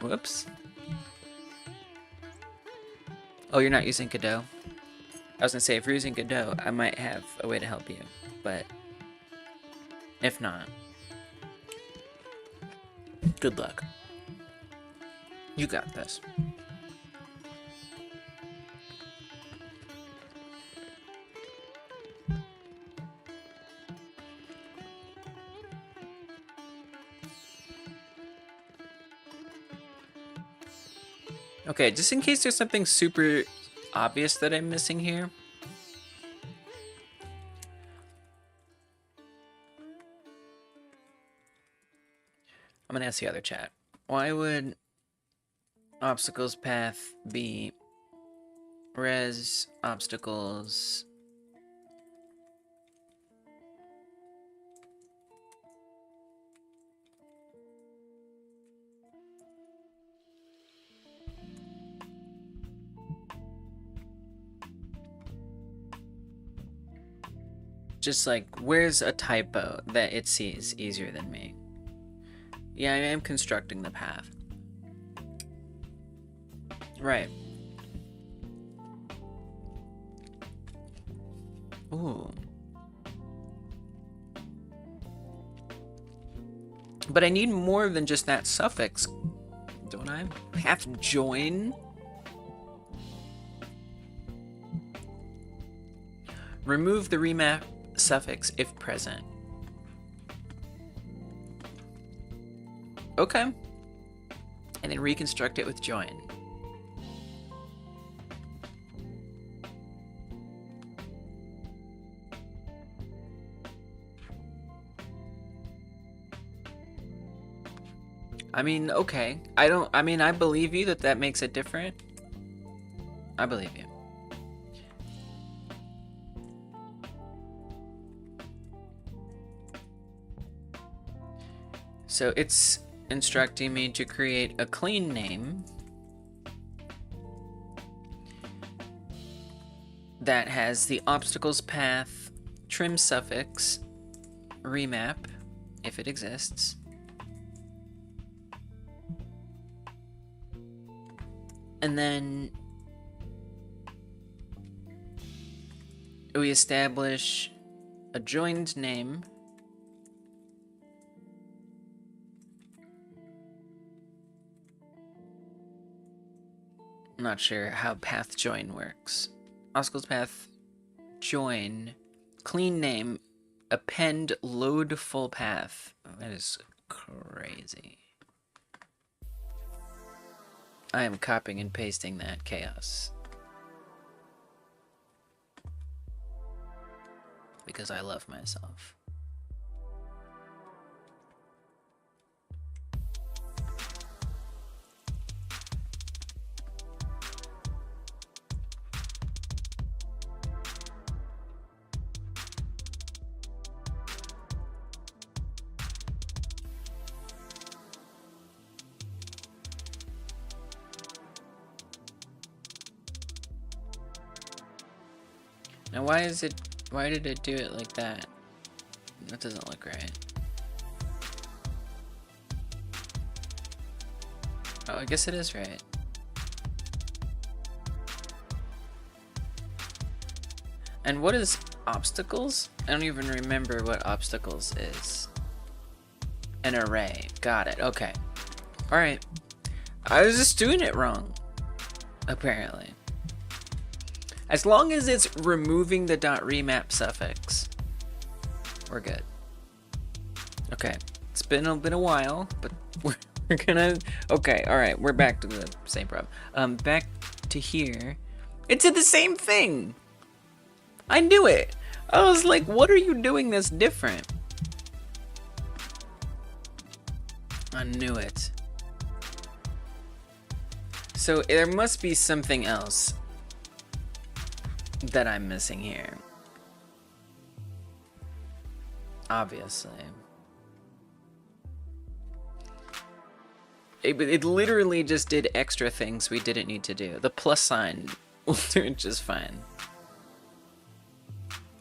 Whoops. Oh, you're not using Godot? I was gonna say, if you're using Godot, I might have a way to help you. But if not, good luck. You got this. Okay, just in case there's something super obvious that I'm missing here. I'm gonna ask the other chat. Why would Obstacles path be res obstacles just like, where's a typo that it sees easier than me? Yeah, I am constructing the path. Right. Ooh. But I need more than just that suffix, don't I? Path join. Remove the remap suffix if present. Okay. And then reconstruct it with join. I mean, okay. I mean, I believe you that makes it different. I believe you. So it's instructing me to create a clean name that has the obstacles path, trim suffix, remap, if it exists. And then we establish a joined name I'm not sure how path join works. Obstacles path join, clean name, append load full path. Oh, that is crazy. I am copying and pasting that chaos. Because I love myself. Now why did it do it like that? That doesn't look right. Oh, I guess it is right. And what is obstacles? I don't even remember what obstacles is. An array. Got it. Okay. Alright. I was just doing it wrong. Apparently. As long as it's removing the .remap suffix, we're good. Okay, it's been a while, but we're gonna. Okay, all right, we're back to the same problem. Back to here. It did the same thing. I knew it. I was like, what are you doing that's different? I knew it. So there must be something else that I'm missing here. Obviously. It literally just did extra things we didn't need to do. The plus sign will do it just fine.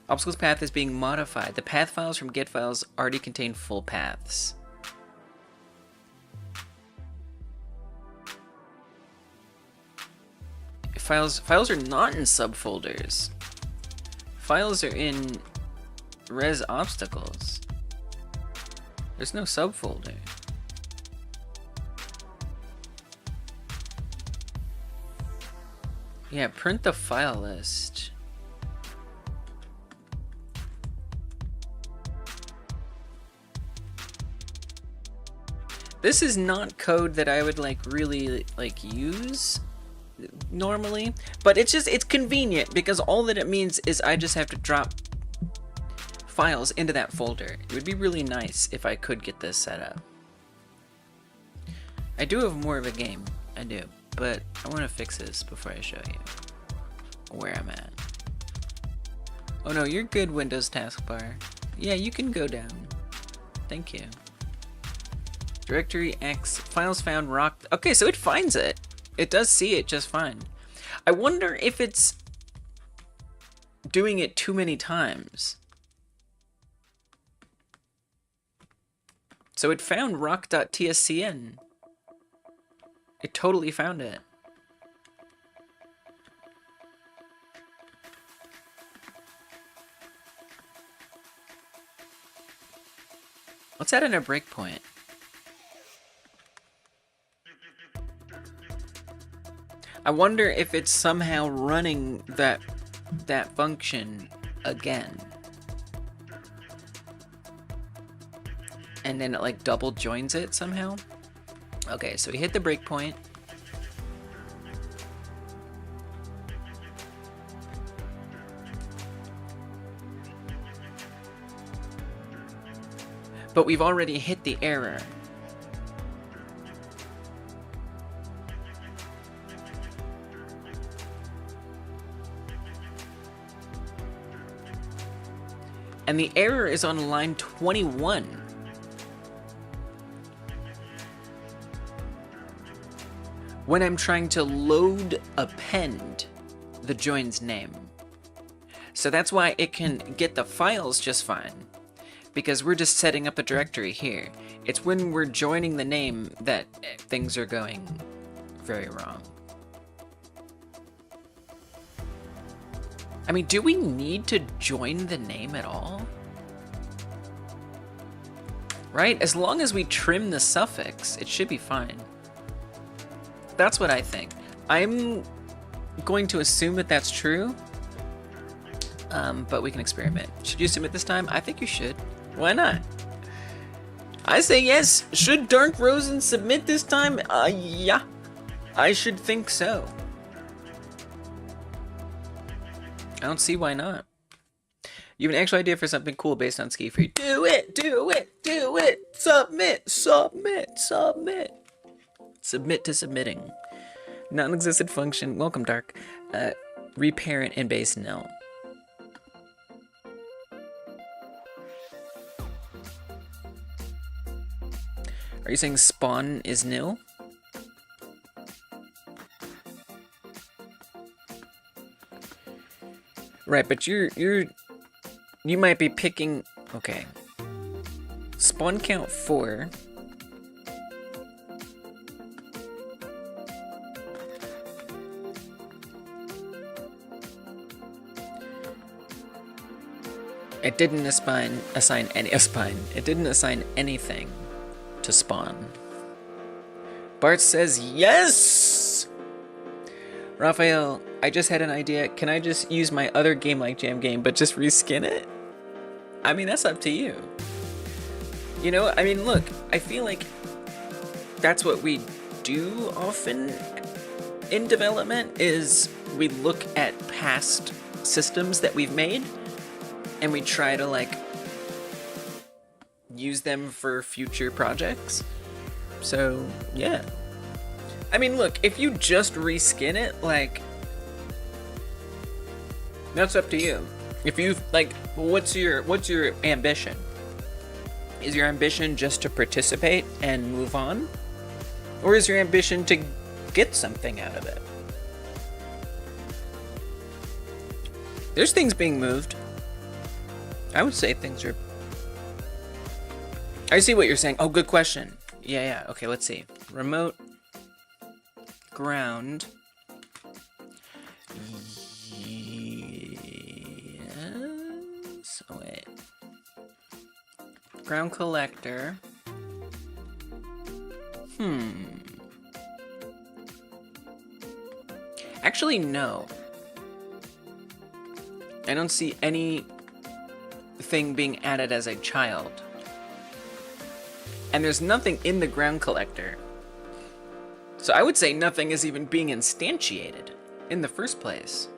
Obstacles path is being modified. The path files from get files already contain full paths. Files are not in subfolders. Files are in res obstacles. There's no subfolder. Yeah, print the file list. This is not code that I would really use normally, but it's convenient because all that it means is I just have to drop files into that folder. It would be really nice if I could get this set up. I do have more of a game. I do. but I want to fix this before I show you where I'm at. Oh no, you're good, Windows taskbar. Yeah, you can go down. Thank you. Directory X, files found, rock. Okay, so it finds it. It does see it just fine. I wonder if it's doing it too many times. So it found rock.tscn. It totally found it. Let's add in a breakpoint. I wonder if it's somehow running that function again. And then it like double joins it somehow. Okay, so we hit the breakpoint. But we've already hit the error. And the error is on line 21. When I'm trying to load append the join's name. So that's why it can get the files just fine, because we're just setting up a directory here. It's when we're joining the name that things are going very wrong. I mean, do we need to join the name at all? Right? As long as we trim the suffix, it should be fine. That's what I think. I'm going to assume that that's true, but we can experiment. Should you submit this time? I think you should. Why not? I say yes. Should Dark Rosen submit this time? Yeah. I should think so. I don't see why not. You have an actual idea for something cool based on SkiFree. Do it! Do it! Do it! Submit! Submit! Submit! Submit to submitting. Non-existent function. Welcome, Dark. Reparent and base nil. Are you saying spawn is nil? Right, but you might be picking. Okay. Spawn count 4. It didn't assign anything to spawn. Bart says yes! Raphael, I just had an idea. Can I just use my other Game Like Jam game, but just reskin it? I mean, that's up to you. You know, I mean, look, I feel like that's what we do often in development, is we look at past systems that we've made and we try to, like, use them for future projects. So, yeah. I mean, look, if you just reskin it, like, that's up to you. If you, like, what's your ambition? Is your ambition just to participate and move on? Or is your ambition to get something out of it? There's things being moved. I would say things are... I see what you're saying. Oh, good question. Yeah. Okay, let's see. Remote ground. Yes. Oh, wait. Ground collector. Actually, no. I don't see anything being added as a child. And there's nothing in the ground collector. So I would say nothing is even being instantiated in the first place.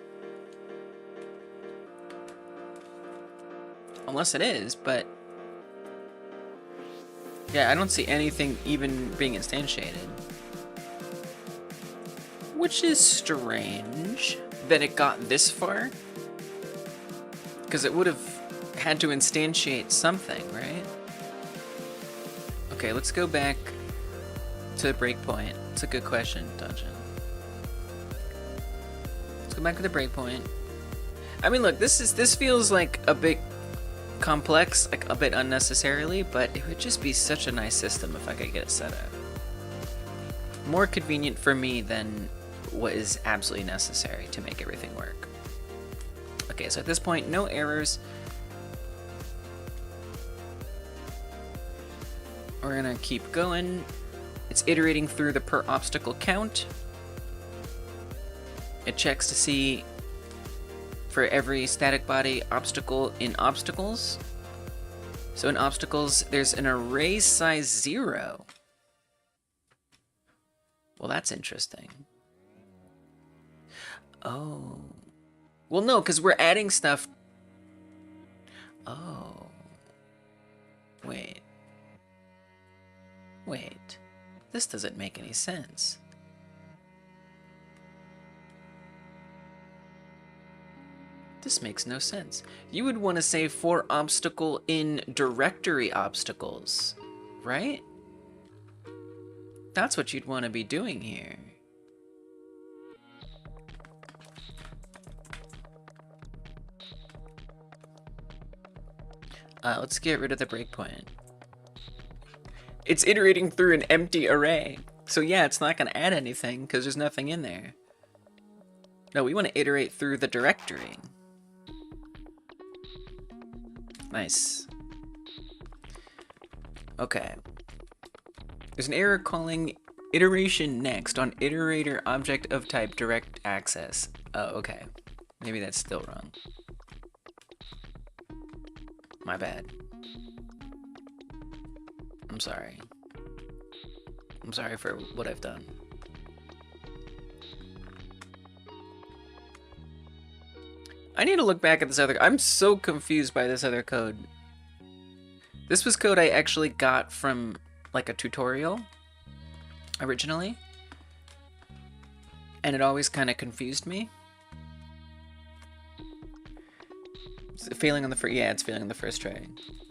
Unless it is, but... yeah, I don't see anything even being instantiated. Which is strange that it got this far. Because it would have had to instantiate something, right? Okay, let's go back to the breakpoint. It's a good question, Dungeon. Let's go back to the breakpoint. I mean, look, this feels like a bit complex, like a bit unnecessarily, but it would just be such a nice system if I could get it set up. More convenient for me than what is absolutely necessary to make everything work. Okay, so at this point, no errors. We're gonna keep going. It's iterating through the per obstacle count. It checks to see for every static body obstacle in obstacles. So in obstacles, there's an array size 0. Well, that's interesting. Oh. Well, no, because we're adding stuff. Oh. Wait. Wait. This doesn't make any sense. This makes no sense. You would want to say for obstacle in directory obstacles, right? That's what you'd want to be doing here. Let's get rid of the breakpoint. It's iterating through an empty array. So yeah, it's not going to add anything because there's nothing in there. No, we want to iterate through the directory. Nice. Okay. There's an error calling iteration next on iterator object of type direct access. Oh, okay. Maybe that's still wrong. My bad. I'm sorry. I'm sorry for what I've done. I need to look back at this other. I'm so confused by this other code. This was code I actually got from like a tutorial originally, and it always kind of confused me. It's failing on the first. Yeah, it's failing on the first try.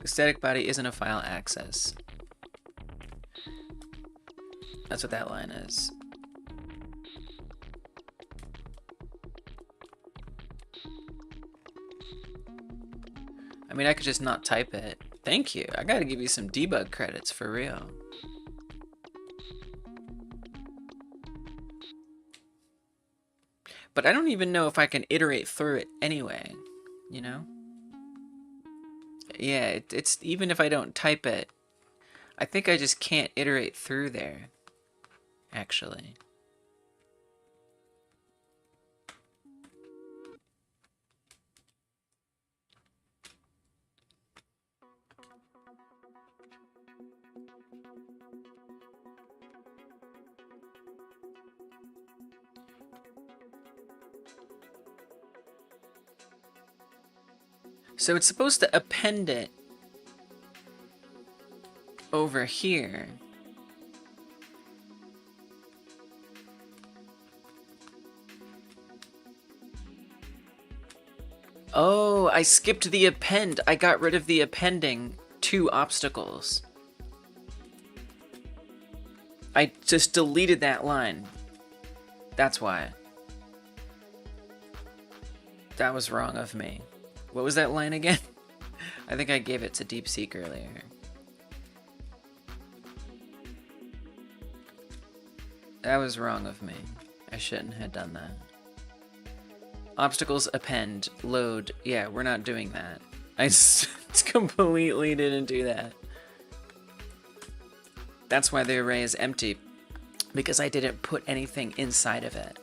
The static body isn't a file access. That's what that line is. I mean, I could just not type it. Thank you. I gotta give you some debug credits for real. But I don't even know if I can iterate through it anyway, you know? Yeah, it's even if I don't type it, I think I just can't iterate through there, actually. So it's supposed to append it over here. Oh, I skipped the append. I got rid of the appending to obstacles. I just deleted that line. That's why. That was wrong of me. What was that line again? I think I gave it to DeepSeek earlier. That was wrong of me. I shouldn't have done that. Obstacles append, load. Yeah, we're not doing that. I completely didn't do that. That's why the array is empty, because I didn't put anything inside of it.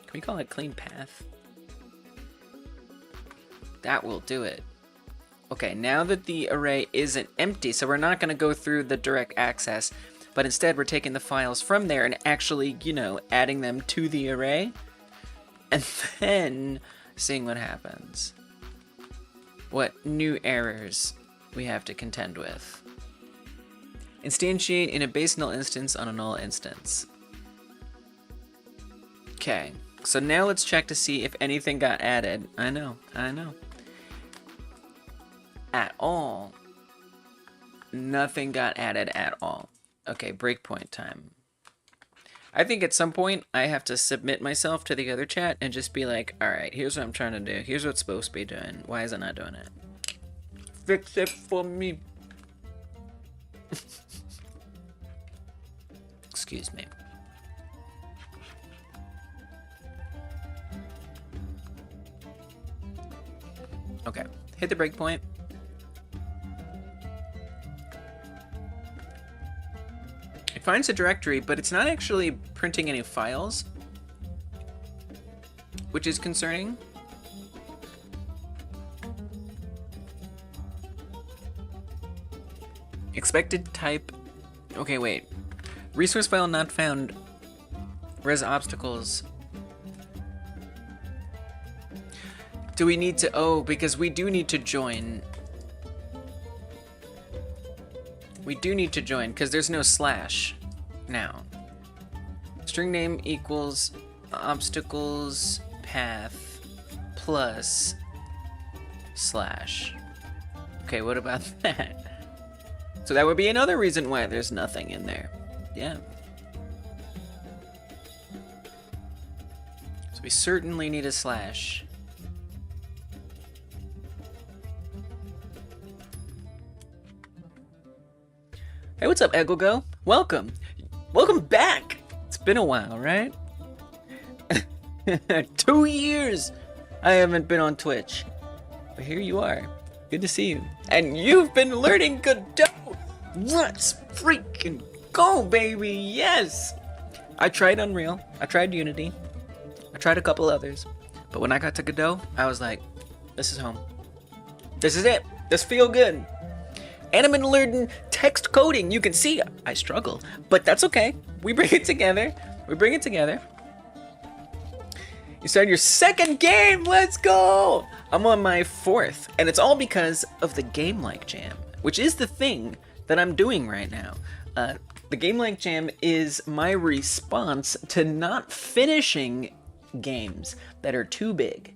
Can we call it clean path? That will do it. Okay, now that the array isn't empty, so we're not going to go through the direct access, but instead we're taking the files from there and actually, you know, adding them to the array, and then seeing what happens. What new errors we have to contend with. Instantiate in a base null instance on a null instance. Okay, so now let's check to see if anything got added. I know. At all. Nothing got added at all. Okay, breakpoint time. I think at some point I have to submit myself to the other chat and just be like, alright, here's what I'm trying to do. Here's what's supposed to be doing. Why is it not doing it? Fix it for me. Excuse me. Okay, hit the breakpoint. It finds a directory, but it's not actually printing any files, which is concerning. Expected type. Okay, wait. Resource file not found. Res obstacles. Do we need to... Oh, because we do need to join. We do need to join, because there's no slash now. String name equals obstacles path plus slash. Okay, what about that? So that would be another reason why there's nothing in there. Yeah. So we certainly need a slash. Hey, what's up, Egogo? Welcome. Welcome back. It's been a while, right? 2 years I haven't been on Twitch. But here you are. Good to see you. And you've been learning Godot. Let's freaking go, baby. Yes. I tried Unreal. I tried Unity. I tried a couple others. But when I got to Godot, I was like, this is home. This is it. This feel good. And I've been learning text coding. You can see I struggle, but that's okay. We bring it together. We bring it together. You started your second game. Let's go. I'm on my 4th, and it's all because of the Game Like Jam, which is the thing that I'm doing right now. The Game Like Jam is my response to not finishing games that are too big.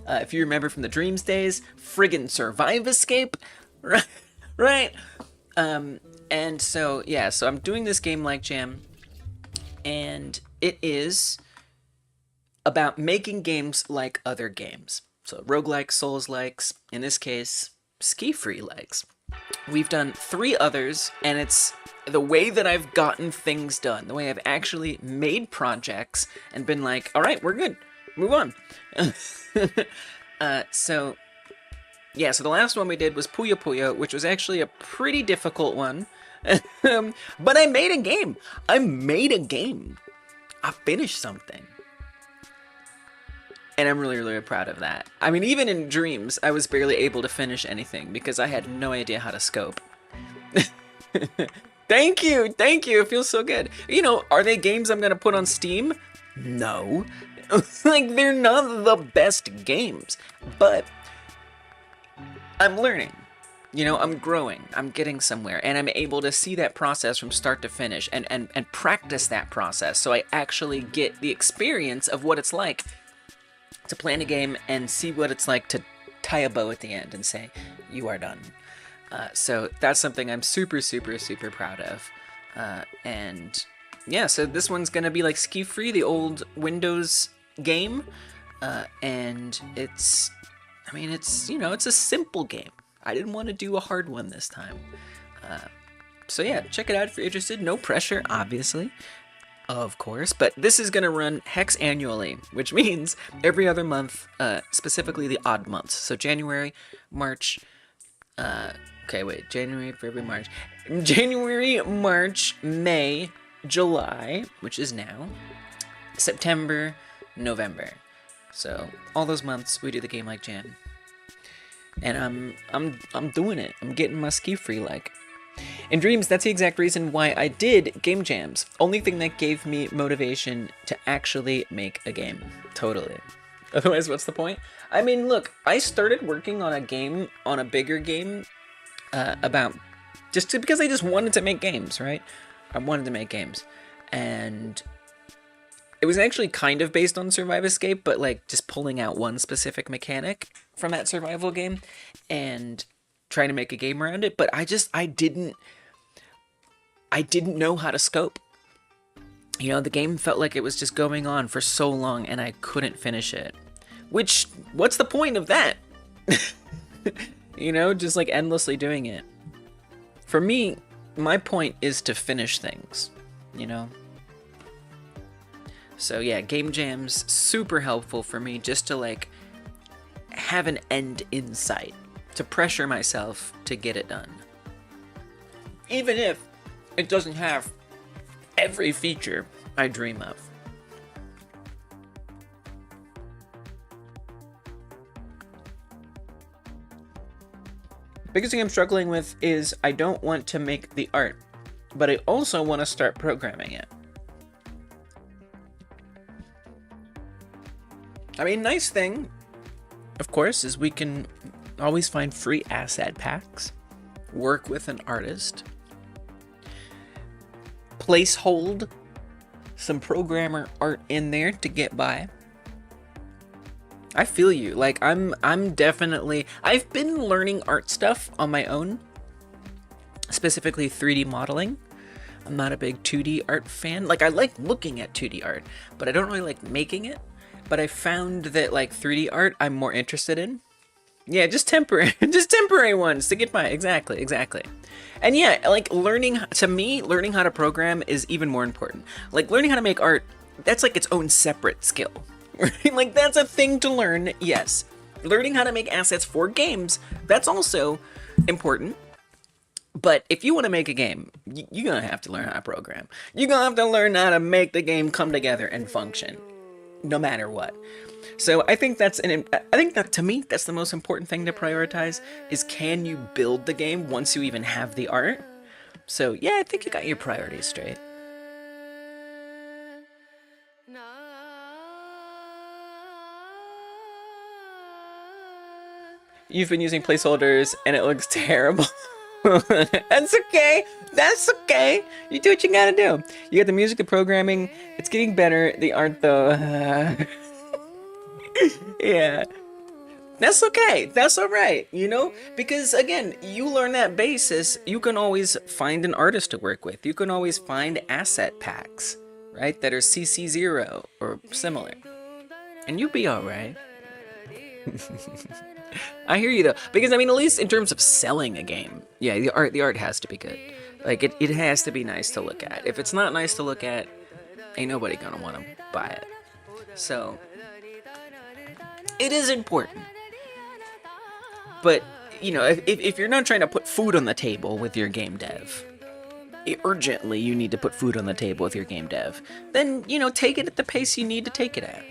If you remember from the Dreams days, friggin' Survive Escape, right? And so, yeah, so I'm doing this Game Like Jam, and it is about making games like other games. So roguelikes, souls-likes, in this case, SkiFree likes. We've done 3 others, and it's the way that I've gotten things done, the way I've actually made projects and been like, all right, we're good, move on. So the last one we did was Puyo Puyo, which was actually a pretty difficult one. But I made a game. I finished something. And I'm really, really proud of that. I mean, even in Dreams, I was barely able to finish anything because I had no idea how to scope. Thank you. It feels so good. You know, are they games I'm going to put on Steam? No. Like, they're not the best games. But I'm learning. You know, I'm growing. I'm getting somewhere. And I'm able to see that process from start to finish and practice that process so I actually get the experience of what it's like to plan a game and see what it's like to tie a bow at the end and say, you are done. So that's something I'm super, super, super proud of. And yeah, so this one's going to be like SkiFree, the old Windows game. And it's, I mean, it's, you know, it's a simple game. I didn't want to do a hard one this time. So yeah, check it out if you're interested. No pressure, obviously. Of course, but this is going to run hex annually, which means every other month, specifically the odd months. So January, March, January, February, March. January, March, May, July, which is now, September, November. So all those months we do the Game Like Jam. And I'm doing it. I'm getting my SkiFree like. In Dreams, that's the exact reason why I did game jams. Only thing that gave me motivation to actually make a game. Totally. Otherwise, what's the point? I mean, look, I started working on a game, on a bigger game, about because I just wanted to make games, right? I wanted to make games. And it was actually kind of based on Survive Escape, but like just pulling out one specific mechanic from that survival game and trying to make a game around it. But I didn't know how to scope. You know, the game felt like it was just going on for so long and I couldn't finish it. Which, what's the point of that? You know, just like endlessly doing it. For me, my point is to finish things, you know? So yeah, game jams, super helpful for me just to like have an end in sight, to pressure myself to get it done. Even if it doesn't have every feature I dream of. Biggest thing I'm struggling with is I don't want to make the art, but I also want to start programming it. I mean, nice thing, of course, is we can always find free asset packs, work with an artist, placehold some programmer art in there to get by. I feel you. Like I'm definitely, I've been learning art stuff on my own, specifically 3D modeling. I'm not a big 2D art fan. Like I like looking at 2D art, but I don't really like making it. But I found that like 3D art I'm more interested in. Yeah, just temporary ones to get by. Exactly. And yeah, like learning how to program is even more important. Like learning how to make art, that's like its own separate skill. Right? Like that's a thing to learn, yes. Learning how to make assets for games, that's also important. But if you want to make a game, you're going to have to learn how to program. You're going to have to learn how to make the game come together and function, no matter what. So I think that to me, that's the most important thing to prioritize is can you build the game once you even have the art? So yeah, I think you got your priorities straight. You've been using placeholders and it looks terrible. That's okay. You do what you gotta do. You got the music, the programming. It's getting better. The art, though. Yeah. That's okay. That's all right. You know? Because, again, you learn that basis. You can always find an artist to work with. You can always find asset packs, right? That are CC0 or similar. And you'll be all right. I hear you though, because I mean, at least in terms of selling a game, yeah, the art has to be good. Like it has to be nice to look at. If it's not nice to look at, ain't nobody gonna want to buy it. So it is important. But you know, if you're not trying to put food on the table with your game dev, urgently you need to put food on the table with your game dev, then you know, take it at the pace you need to take it at.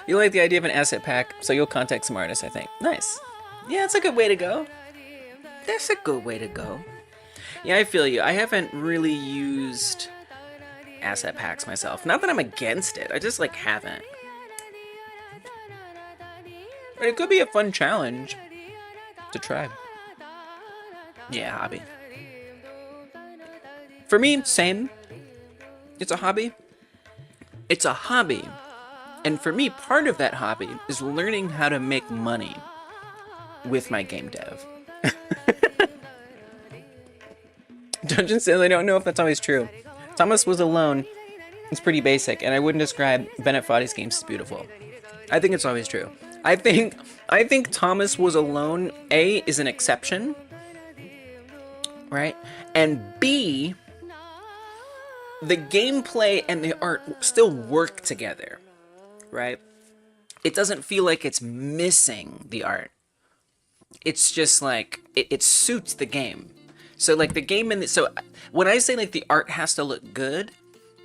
You like the idea of an asset pack, so you'll contact some artists, I think. Nice. Yeah, that's a good way to go. Yeah, I feel you. I haven't really used asset packs myself. Not that I'm against it, I just like haven't. But it could be a fun challenge to try. Yeah, hobby. For me, same. It's a hobby. And for me, part of that hobby is learning how to make money with my game dev. Dungeon says, I don't know if that's always true. Thomas Was Alone is pretty basic, and I wouldn't describe Bennett Foddy's games as beautiful. I think it's always true. I think Thomas Was Alone, A, is an exception, right? And B, the gameplay and the art still work together. Right? It doesn't feel like it's missing the art. It's just like, it suits the game. So like the game so when I say like the art has to look good,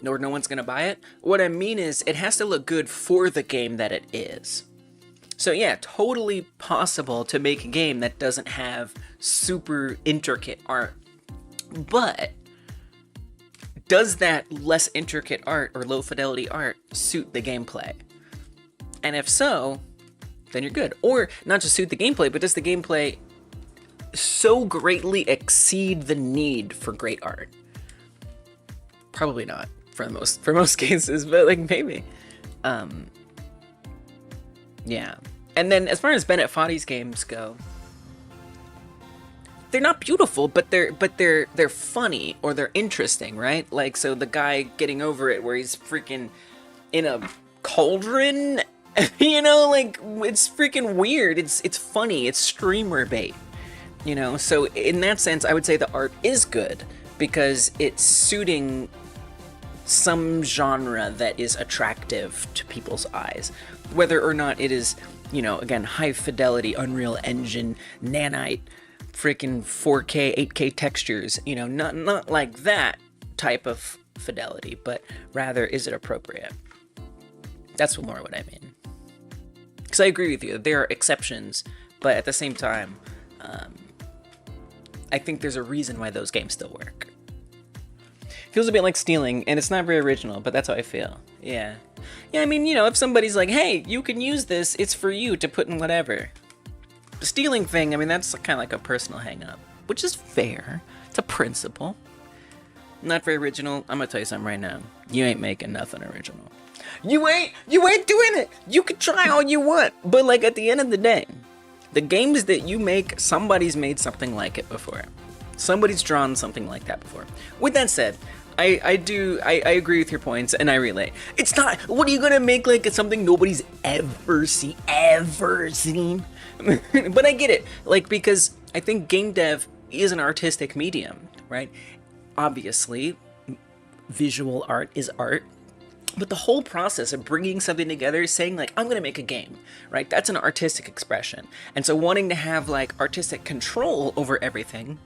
or no one's gonna buy it, what I mean is it has to look good for the game that it is. So yeah, totally possible to make a game that doesn't have super intricate art. But does that less intricate art or low fidelity art suit the gameplay? And if so, then you're good. Or not just suit the gameplay, but does the gameplay so greatly exceed the need for great art? Probably not for most cases, but like maybe. Yeah. And then as far as Bennett Foddy's games go, they're not beautiful, but they're funny, or they're interesting, right? Like, so the guy getting over it where he's freaking in a cauldron, you know, like, it's freaking weird. It's funny. It's streamer bait, you know? So in that sense, I would say the art is good because it's suiting some genre that is attractive to people's eyes, whether or not it is, you know, again, high fidelity, Unreal Engine, nanite, freaking 4K, 8K textures, you know, not like that type of fidelity, but rather, is it appropriate? That's more what I mean. Because I agree with you, there are exceptions, but at the same time, I think there's a reason why those games still work. Feels a bit like stealing, and it's not very original, but that's how I feel. Yeah. Yeah, I mean, you know, if somebody's like, hey, you can use this, it's for you to put in whatever. The stealing thing, I mean, that's kind of like a personal hang-up, which is fair. It's a principle. Not very original. I'm gonna tell you something right now. You ain't making nothing original. You ain't doing it! You can try all you want, but like at the end of the day, the games that you make, somebody's made something like it before. Somebody's drawn something like that before. With that said, I agree with your points, and I relate. It's not, what are you gonna make like something nobody's ever seen? But I get it, like, because I think game dev is an artistic medium, right? Obviously, visual art is art, but the whole process of bringing something together, saying like, I'm gonna make a game, right? That's an artistic expression. And so wanting to have like artistic control over everything,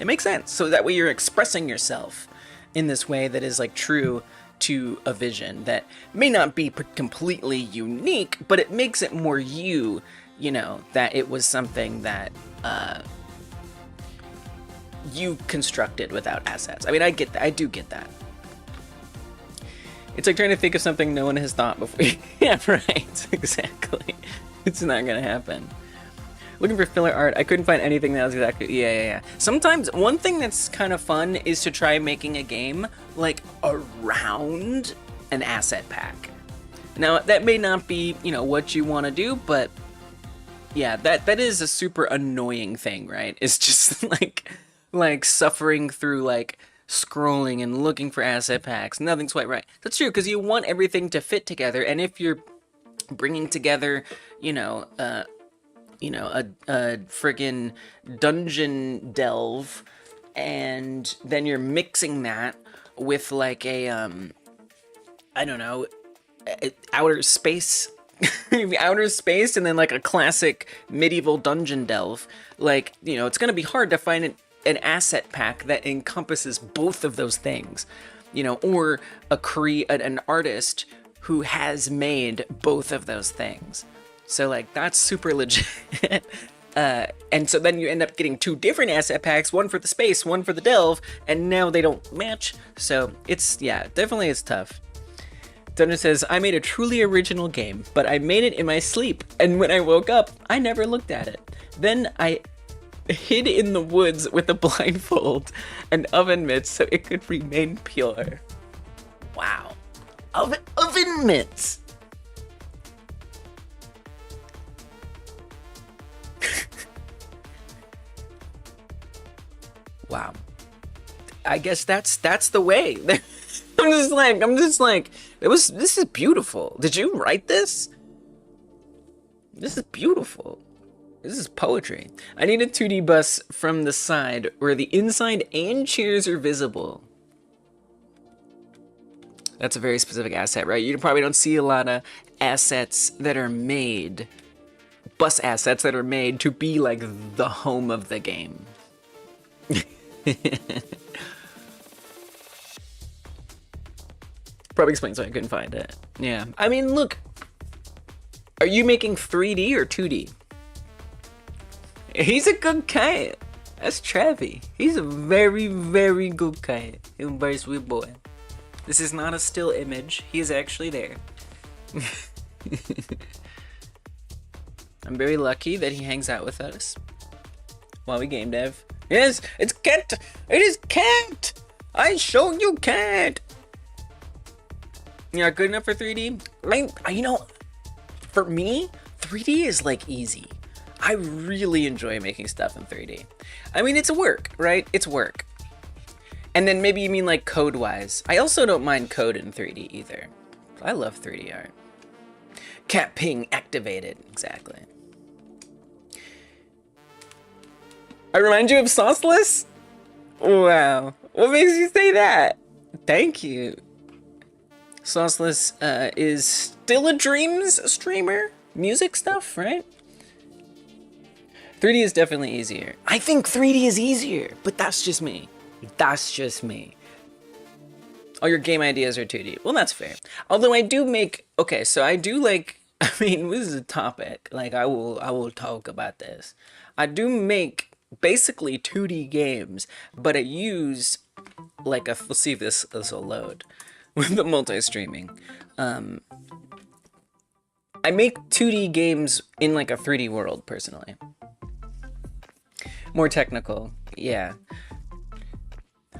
it makes sense. So that way you're expressing yourself in this way that is like true to a vision that may not be completely unique, but it makes it more you know, that it was something that you constructed without assets. I mean, I get that. I do get that. It's like trying to think of something no one has thought before. Yeah, right. Exactly. It's not gonna happen. Looking for filler art, I couldn't find anything that was exactly, yeah. Sometimes, one thing that's kind of fun is to try making a game, like, around an asset pack. Now, that may not be, you know, what you want to do, but, yeah, that is a super annoying thing, right? It's just, like suffering through, like, scrolling and looking for asset packs. Nothing's quite right. That's true, because you want everything to fit together, and if you're bringing together, a friggin' dungeon delve, and then you're mixing that with like a, I don't know, outer space, outer space, and then like a classic medieval dungeon delve. Like, it's gonna be hard to find an asset pack that encompasses both of those things, or an artist who has made both of those things. So, like, that's super legit. And so then you end up getting two different asset packs, one for the space, one for the delve, and now they don't match. So it's, yeah, definitely it's tough. Dungeon says, I made a truly original game, but I made it in my sleep. And when I woke up, I never looked at it. Then I hid in the woods with a blindfold and oven mitts so it could remain pure. Wow. Oven mitts! Wow. I guess that's the way. I'm just like, this is beautiful. Did you write this? This is beautiful. This is poetry. I need a 2D bus from the side where the inside and chairs are visible. That's a very specific asset, right? You probably don't see a lot of assets that are made, bus assets that are made to be like the home of the game. Probably explains why I couldn't find it. Yeah. I mean, look. Are you making 3D or 2D? He's a good cat. That's Travi. He's a very, very good cat. He's a very sweet boy. This is not a still image. He is actually there. I'm very lucky that he hangs out with us. while we game dev. Yes, it's can't. It is can't. I show you can't. Yeah, good enough for 3D. You know, for me, 3D is like easy. I really enjoy making stuff in 3D. I mean, it's work, right? It's work. And then maybe you mean like code-wise. I also don't mind code in 3D either. I love 3D art. Cat ping activated. Exactly. I remind you of Sauceless? Wow. What makes you say that? Thank you. Sauceless is still a Dreams streamer. Music stuff, right? 3D is definitely easier. I think 3D is easier, but that's just me. That's just me. All your game ideas are 2D. Well, that's fair. Although I do make, okay, so I do like, I mean, this is a topic. Like I will talk about this. I do make basically 2D games, but I use like a, let's see if this will load with the multi-streaming. I make 2D games in like a 3D world personally. More technical, yeah.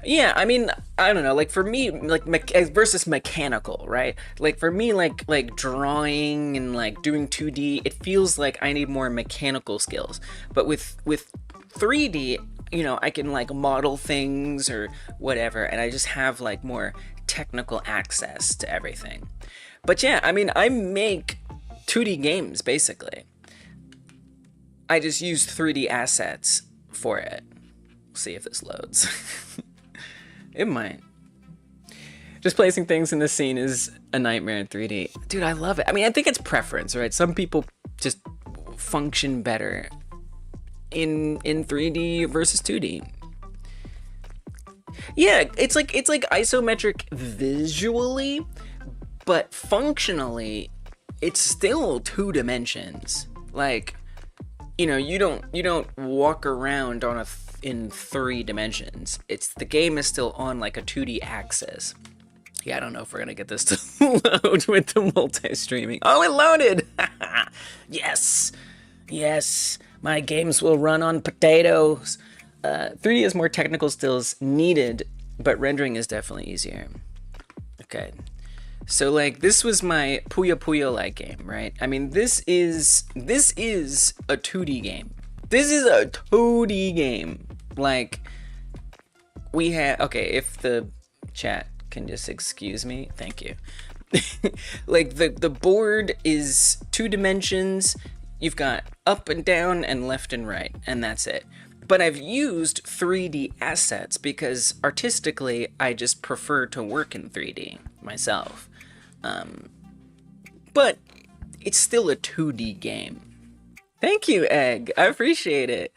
Yeah, I mean, I don't know, like for me, like versus mechanical, right? Like for me, like drawing and like doing 2D, it feels like I need more mechanical skills. But with 3D, you know, I can like model things or whatever, and I just have like more technical access to everything. But yeah, I mean, I make 2D games basically. I just use 3D assets for it. We'll see if this loads. It might. Just placing things in the scene is a nightmare in 3D. Dude, I love it. I mean, I think it's preference, right? Some people just function better in 3D versus 2D. Yeah, it's like isometric visually, but functionally, it's still 2 dimensions. Like, you know, you don't walk around on in 3 dimensions. It's the game is still on like a 2D axis. Yeah, I don't know if we're gonna get this to load with the multi-streaming. Oh, it loaded! Yes, yes, my games will run on potatoes. 3D has more technical skills needed, but rendering is definitely easier. Okay, so like this was my Puyo Puyo like game, right? I mean, this is a 2D game. This is a 2D game. Like, we have, okay, if the chat can just excuse me, thank you. Like, the board is 2 dimensions, you've got up and down and left and right, and that's it. But I've used 3D assets because artistically, I just prefer to work in 3D myself. But it's still a 2D game. Thank you, Egg. I appreciate it.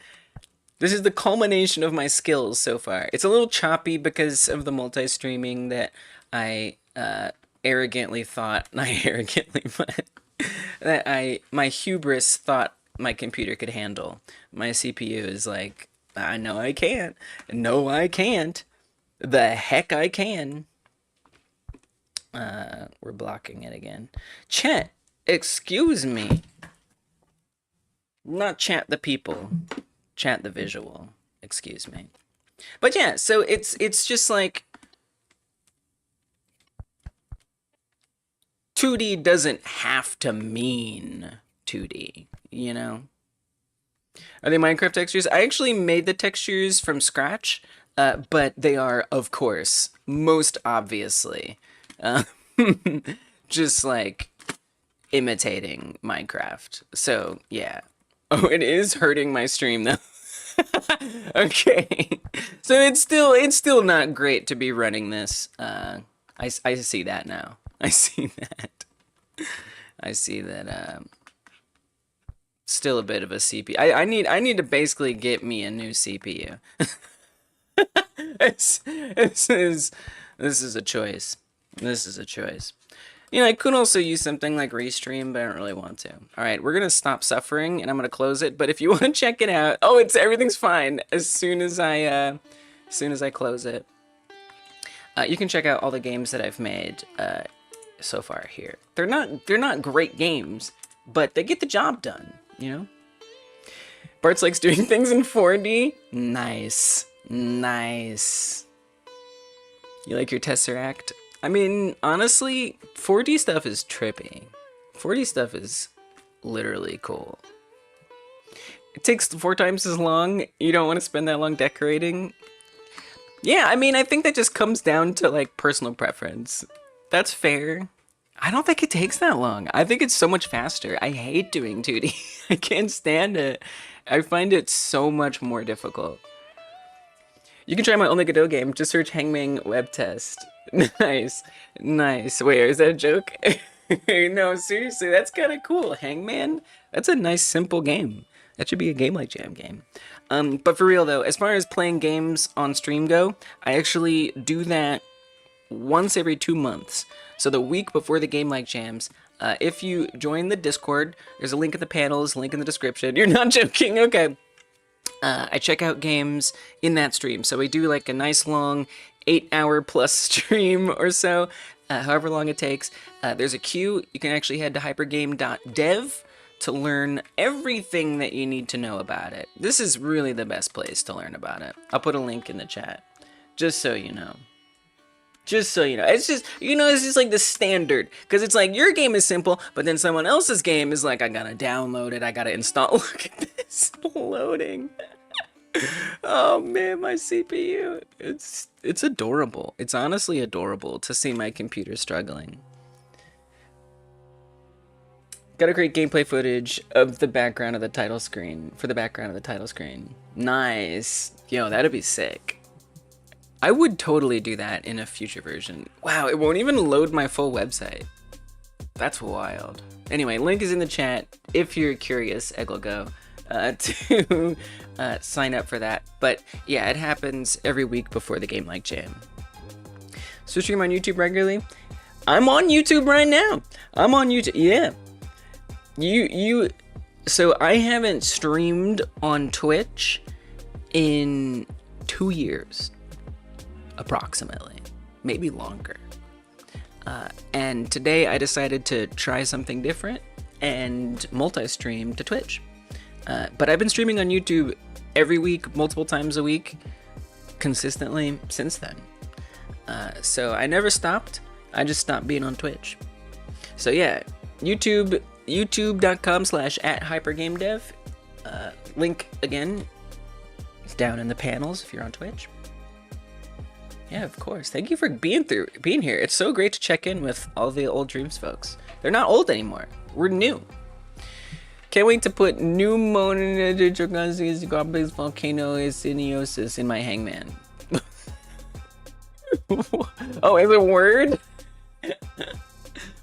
This is the culmination of my skills so far. It's a little choppy because of the multi-streaming that I arrogantly thought, not arrogantly, but that my hubris thought my computer could handle. My CPU is like, I know I can't. No, I can't. The heck I can. We're blocking it again. Chat, excuse me. Not chat the people, chat the visual, excuse me. But yeah, so it's just like 2D doesn't have to mean 2D, you know? Are they Minecraft textures? I actually made the textures from scratch, but they are, of course, most obviously, just like imitating Minecraft. So yeah. Oh, it is hurting my stream though. Okay, so it's still not great to be running this. I see that now. I see that. I see that. Still a bit of a CPU. I need to basically get me a new CPU. This is a choice. This is a choice. You know, I could also use something like Restream, but I don't really want to. All right, we're gonna stop suffering, and I'm gonna close it. But if you want to check it out, oh, everything's fine. As soon as I close it, you can check out all the games that I've made so far here. They're not great games, but they get the job done. You know. Bart's likes doing things in 4D. Nice. Nice. You like your Tesseract? I mean, honestly, 4D stuff is trippy. 4D stuff is literally cool. It takes 4 times as long. You don't want to spend that long decorating. Yeah, I mean, I think that just comes down to like personal preference. That's fair. I don't think it takes that long. I think it's so much faster. I hate doing 2D. I can't stand it. I find it so much more difficult. You can try my only Godot game. Just search Hangman web test. Nice. Nice. Wait, is that a joke? No, seriously, that's kind of cool. Hangman? That's a nice, simple game. That should be a Game Like Jam game. But for real though, as far as playing games on stream go, I actually do that once every 2 months. So the week before the Game Like Jams, if you join the Discord, there's a link in the panels, link in the description. You're not joking, okay. I check out games in that stream. So we do like a nice long 8-hour plus stream or so, however long it takes. There's a queue. You can actually head to hypergame.dev to learn everything that you need to know about it. This is really the best place to learn about it. I'll put a link in the chat, just so you know. Just so you know. It's just, you know, it's just like the standard. Because it's like, your game is simple, but then someone else's game is like, I gotta download it, I gotta install. Look at this loading. Oh man, my CPU. It's adorable. It's honestly adorable to see my computer struggling. Gotta create gameplay footage of the background of the title screen, for the background of the title screen. Nice. Yo, that'd be sick. I would totally do that in a future version. Wow, it won't even load my full website. That's wild. Anyway, link is in the chat if you're curious, Egglego, to sign up for that. But yeah, it happens every week before the Game Like Jam. So stream on YouTube regularly? I'm on YouTube right now. I'm on YouTube, yeah. So I haven't streamed on Twitch in 2 years, approximately, maybe longer. And today I decided to try something different and multi-stream to Twitch. But I've been streaming on YouTube every week, multiple times a week, consistently since then. So I never stopped. I just stopped being on Twitch. So yeah, youtube.com/@hypergamedev. Link again is down in the panels if you're on Twitch. Yeah, of course. Thank you for being here. It's so great to check in with all the old Dreams folks. They're not old anymore. We're new. Can't wait to put new complex volcano instaniosis in my Hangman. Oh, is it a word?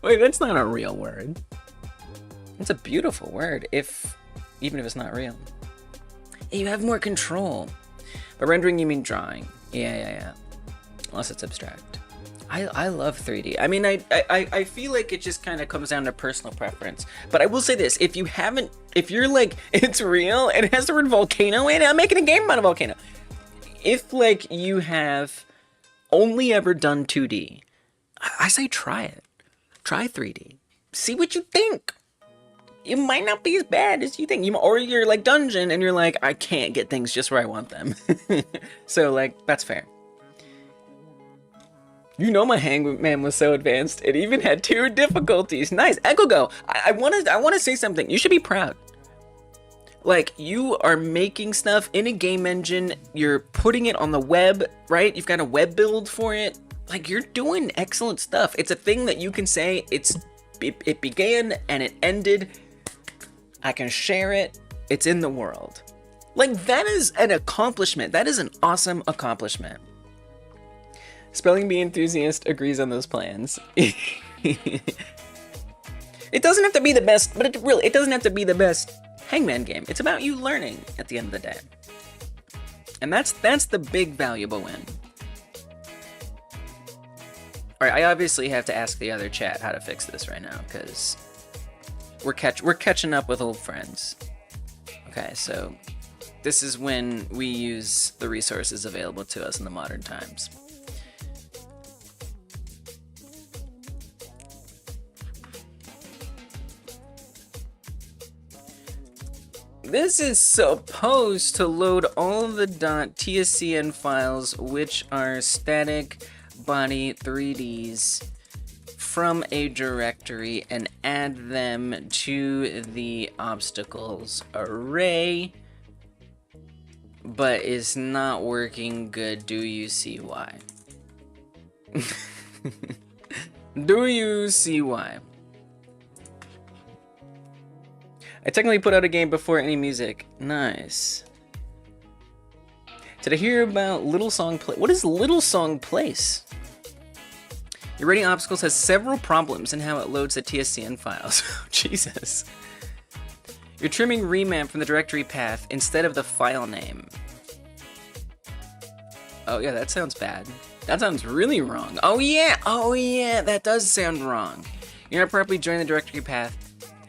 Wait, that's not a real word. It's a beautiful word, even if it's not real. You have more control. By rendering, you mean drawing. Yeah. Unless it's abstract. I love 3D. I mean, I feel like it just kind of comes down to personal preference. But I will say this, if you're like, it's real, and it has the word volcano in it, I'm making a game about a volcano. If like you have only ever done 2D, I say try it. Try 3D. See what you think. It might not be as bad as you think. Or you're like dungeon and you're like, I can't get things just where I want them. So like, that's fair. You know, my Hangman was so advanced, it even had 2 difficulties. Nice, Echogo. I want to say something. You should be proud. Like, you are making stuff in a game engine. You're putting it on the web, right? You've got a web build for it. Like, you're doing excellent stuff. It's a thing that you can say it began and it ended. I can share it. It's in the world. Like, that is an accomplishment. That is an awesome accomplishment. Spelling Bee Enthusiast agrees on those plans. It doesn't have to be the best, but it doesn't have to be the best Hangman game. It's about you learning at the end of the day. And that's the big valuable win. Alright, I obviously have to ask the other chat how to fix this right now, because we're catching up with old friends. Okay, so this is when we use the resources available to us in the modern times. This is supposed to load all of the .tscn files, which are static body 3Ds, from a directory and add them to the obstacles array, but it's not working good. Do you see why? Do you see why? I technically put out a game before any music. Nice. Did I hear about Little Song Place? What is Little Song Place? Your rating obstacles has several problems in how it loads the TSCN files. Jesus. You're trimming remap from the directory path instead of the file name. Oh yeah, that sounds bad. That sounds really wrong. Oh yeah, that does sound wrong. You're not properly joining the directory path.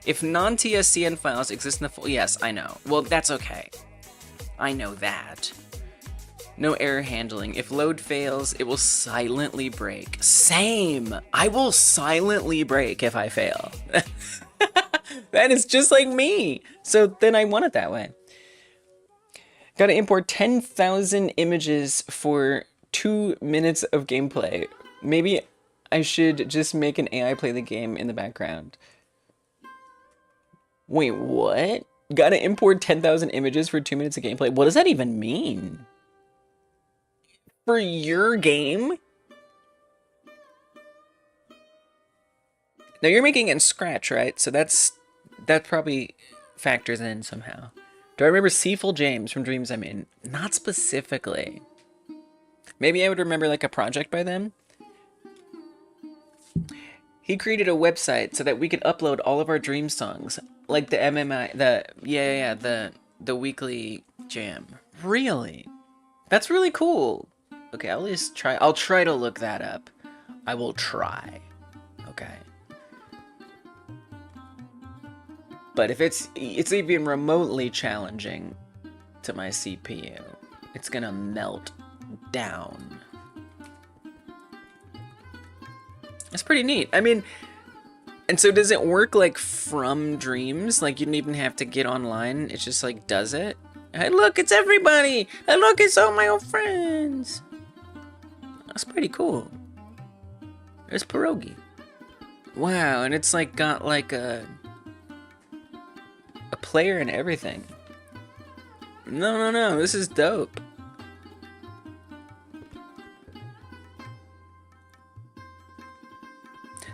If non-TSCN files exist in the full... Yes, I know. Well, that's okay. I know that. No error handling. If load fails, it will silently break. Same! I will silently break if I fail. That is just like me! So then I want it that way. Gotta import 10,000 images for 2 minutes of gameplay. Maybe I should just make an AI play the game in the background. Wait, what? Gotta import 10,000 images for 2 minutes of gameplay? What does that even mean? For your game? Now you're making it in Scratch, right? So that probably factors in somehow. Do I remember Seaful James from Dreams I'm In? Not specifically. Maybe I would remember like a project by them. He created a website so that we could upload all of our dream songs, like the MMI, the weekly jam. Really? That's really cool. Okay, I'll try to look that up. I will try. Okay. But if it's even remotely challenging to my CPU, it's gonna melt down. That's pretty neat. I mean, and so does it work like from Dreams? Like you don't even have to get online. It just like does it. Hey, look, it's everybody. Hey, look, it's all my old friends. That's pretty cool. There's Pierogi. Wow, and it's like got like a player and everything. No, this is dope.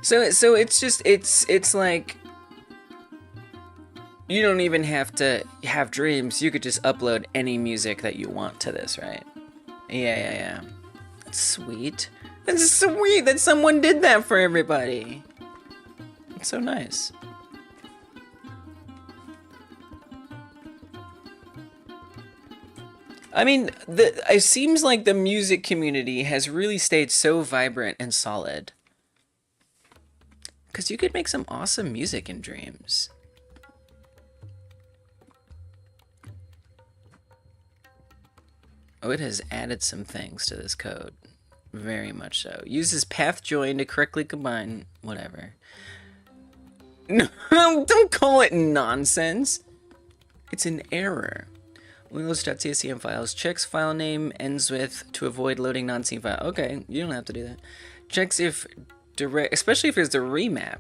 So it's just, it's like, you don't even have to have Dreams. You could just upload any music that you want to this, right? Yeah. That's sweet. That's sweet that someone did that for everybody. It's so nice. I mean, it seems like the music community has really stayed so vibrant and solid. Because you could make some awesome music in Dreams. Oh, it has added some things to this code. Very much so. Uses path join to correctly combine... Whatever. No, don't call it nonsense. It's an error. Windows.tscm files. Checks file name ends with to avoid loading non-scene file. Okay, you don't have to do that. Checks if... direct, especially if it's a remap.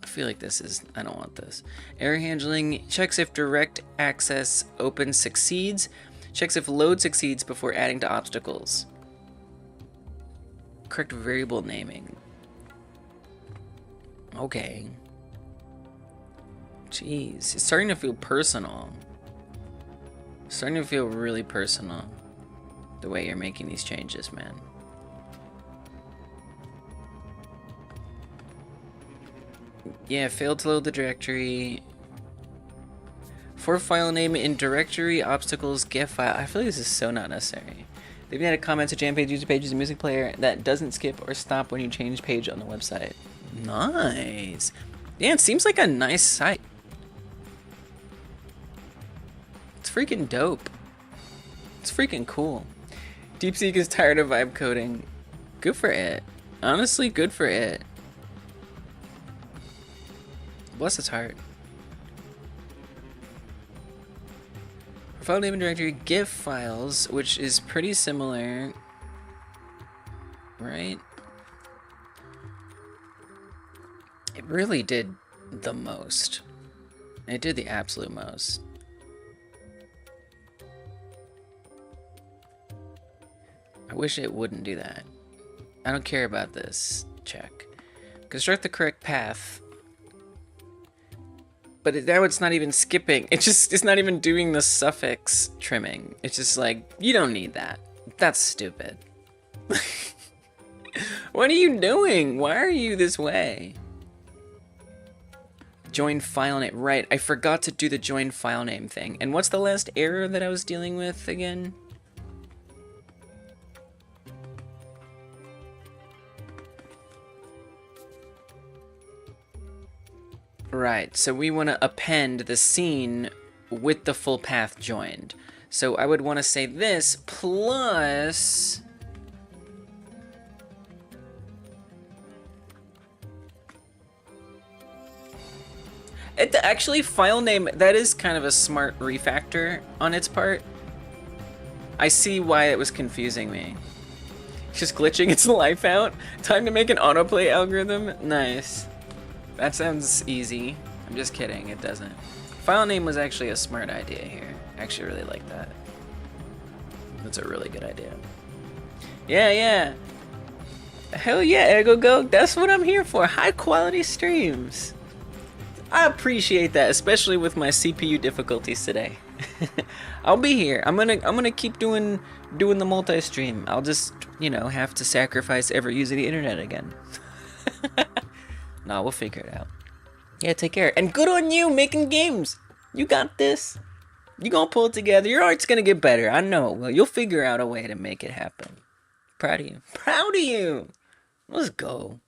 I feel like this is, I don't want this. Error handling, checks if direct access open succeeds, checks if load succeeds before adding to obstacles. Correct variable naming. Okay. Jeez, it's starting to feel personal. It's starting to feel really personal. The way you're making these changes, man. Yeah, failed to load the directory. For file name in directory, obstacles, get file. I feel like this is so not necessary. They've even added comments to jam page, user pages, and music player that doesn't skip or stop when you change page on the website. Nice. Yeah, it seems like a nice site. It's freaking dope. It's freaking cool. DeepSeek is tired of vibe coding. Good for it. Honestly, good for it. Bless its heart. File name and directory GIF files, which is pretty similar, right? It really did the most. It did the absolute most. I wish it wouldn't do that. I don't care about this check. Construct the correct path. But now it's not even skipping. It's not even doing the suffix trimming. It's just like, you don't need that. That's stupid. What are you doing? Why are you this way? Join file name. Right, I forgot to do the join file name thing. And what's the last error that I was dealing with again? Right, so we want to append the scene with the full path joined. So I would want to say this plus... Actually, file name, that is kind of a smart refactor on its part. I see why it was confusing me. It's just glitching its life out. Time to make an autoplay algorithm? Nice. That sounds easy. I'm just kidding, it doesn't. File name was actually a smart idea here. I actually really like that. That's a really good idea. Yeah. Hell yeah, EgoGo. That's what I'm here for. High quality streams. I appreciate that, especially with my CPU difficulties today. I'll be here. I'm gonna keep doing the multi-stream. I'll just, you know, have to sacrifice ever using the internet again. Nah, we'll figure it out. Yeah, take care. And good on you making games. You got this. You gonna pull it together. Your art's gonna get better. I know. Well, you'll figure out a way to make it happen. Proud of you. Proud of you. Let's go.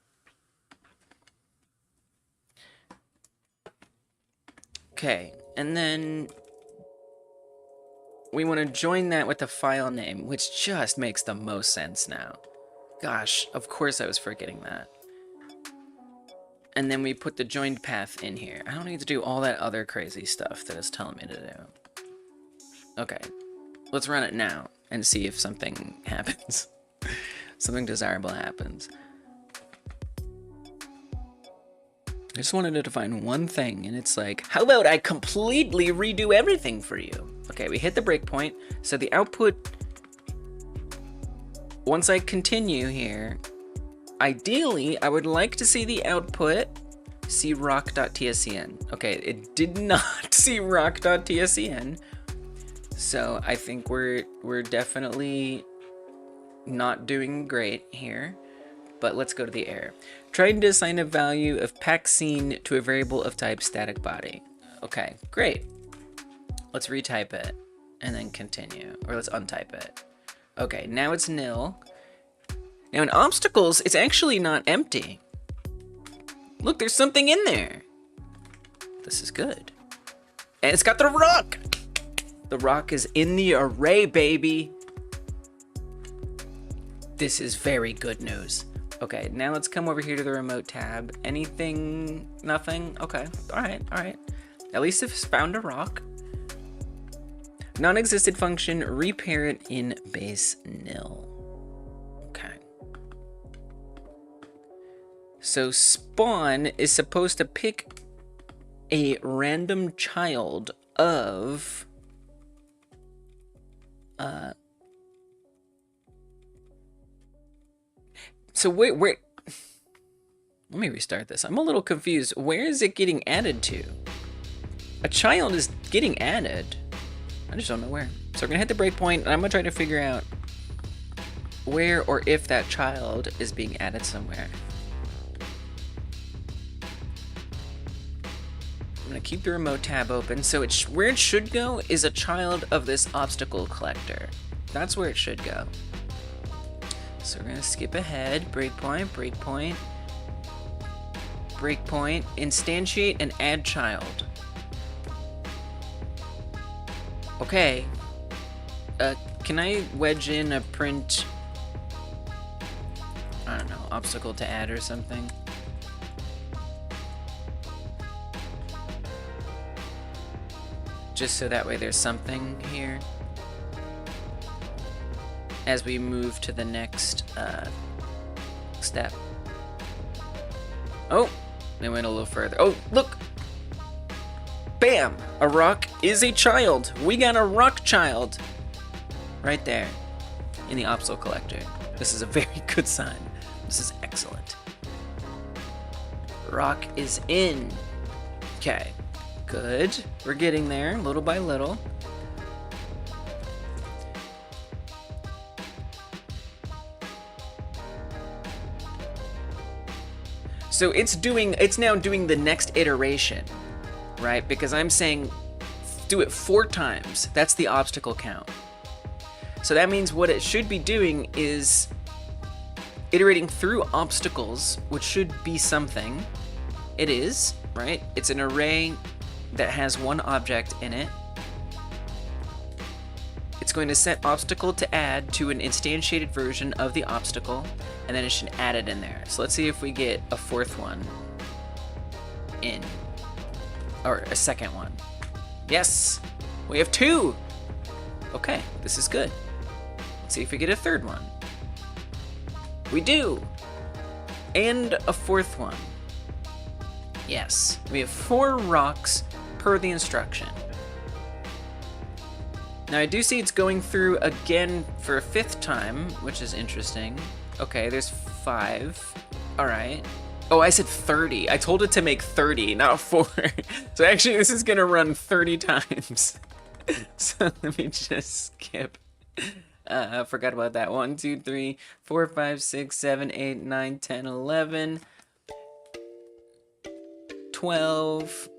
Okay, and then we want to join that with the file name, which just makes the most sense now. Gosh, of course I was forgetting that. And then we put the joined path in here. I don't need to do all that other crazy stuff that it's telling me to do. Okay, let's run it now and see if something happens. Something desirable happens. I just wanted to define one thing, and it's like, how about I completely redo everything for you? Okay, we hit the breakpoint, so the output, once I continue here, ideally, I would like to see the output see rock.tscn. Okay, it did not see rock.tscn, so I think we're definitely not doing great here. But let's go to the error. Trying to assign a value of pack scene to a variable of type static body. Okay, great. Let's retype it and then continue, or let's untype it. Okay, now it's nil. Now in obstacles, it's actually not empty. Look, there's something in there. This is good. And it's got the rock. The rock is in the array, baby. This is very good news. Okay, now let's come over here to the remote tab. Anything? Nothing? Okay, all right. At least it's found a rock. Non-existent function, repair it in base nil. Okay. So spawn is supposed to pick a random child of so wait, let me restart this. I'm a little confused. Where is it getting added to? A child is getting added. I just don't know where. So we're gonna hit the breakpoint, and I'm gonna try to figure out where or if that child is being added somewhere. I'm gonna keep the remote tab open. So where it should go is a child of this obstacle collector. That's where it should go. So we're gonna skip ahead, breakpoint, instantiate and add child. Okay, can I wedge in a print, I don't know, obstacle to add or something? just so that way there's something here as we move to the next step. Oh, they went a little further. Oh, look! Bam! A rock is a child. We got a rock child right there in the obstacle collector. This is a very good sign. This is excellent. Rock is in. Okay, good. We're getting there little by little. So it's now doing the next iteration, right? Because I'm saying do it 4 times. That's the obstacle count. So that means what it should be doing is iterating through obstacles, which should be something. It is, right? It's an array that has one object in it. It's going to set obstacle to add to an instantiated version of the obstacle, and then it should add it in there. So let's see if we get a 4th one in, or a 2nd one. Yes, we have 2. Okay, this is good. Let's see if we get a 3rd one. We do, and a 4th one. Yes, we have 4 rocks per the instruction. Now I do see it's going through again for a 5th time, which is interesting. Okay, there's 5. All right. Oh, I said 30. I told it to make 30, not 4. So actually this is gonna run 30 times. So let me just skip. I forgot about that. 1, 2, 3, 4, 5, 6, 7, 8, 9, 10, 11, 12,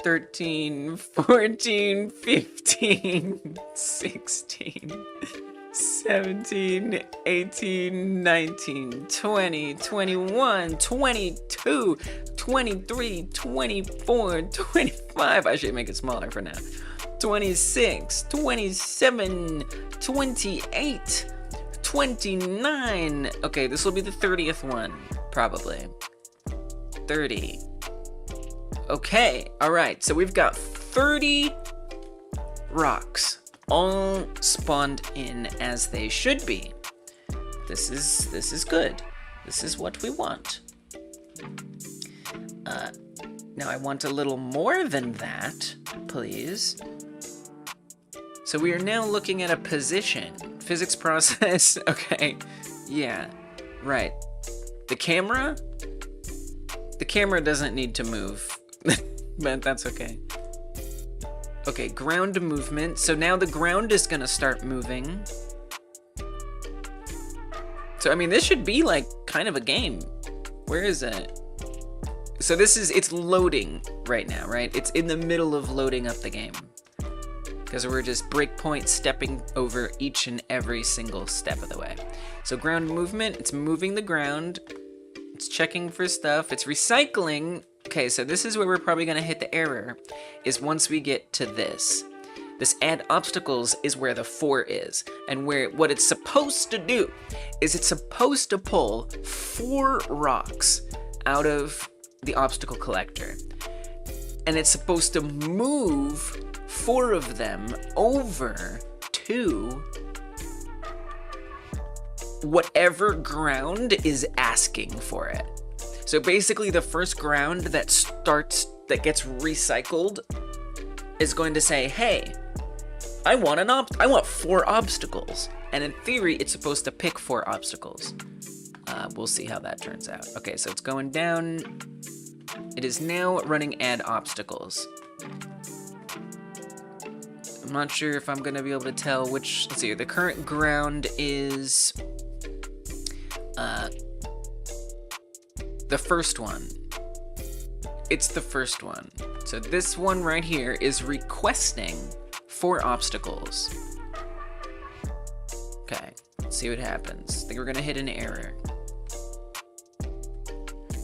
13, 14, 15, 16, 17, 18, 19, 20, 21, 22, 23, 24, 25. I should make it smaller for now. 26, 27, 28, 29. Okay, this will be the 30th one, probably. 30. Okay, alright, so we've got 30 rocks, all spawned in as they should be. This is good. This is what we want. Now I want a little more than that, please. So we are now looking at a position. Physics process, okay, yeah, right. The camera doesn't need to move, but that's okay. Okay, ground movement. So now the ground is gonna start moving. So, I mean, this should be like kind of a game. Where is it? So it's loading right now, right? It's in the middle of loading up the game. Because we're just breakpoint stepping over each and every single step of the way. So ground movement, it's moving the ground. It's checking for stuff. It's recycling. Okay, so this is where we're probably gonna hit the error, is once we get to this. This add obstacles is where the 4 is. And what it's supposed to do is it's supposed to pull 4 rocks out of the obstacle collector. And it's supposed to move 4 of them over to whatever ground is asking for it. So basically the first ground that gets recycled is going to say, hey, I want 4 obstacles. And in theory, it's supposed to pick 4 obstacles. We'll see how that turns out. Okay, so it's going down. It is now running add obstacles. I'm not sure if I'm gonna be able to tell which, let's see, the current ground is the first one. It's the first one. So this one right here is requesting 4 obstacles. Okay, let's see what happens. I think we're gonna hit an error.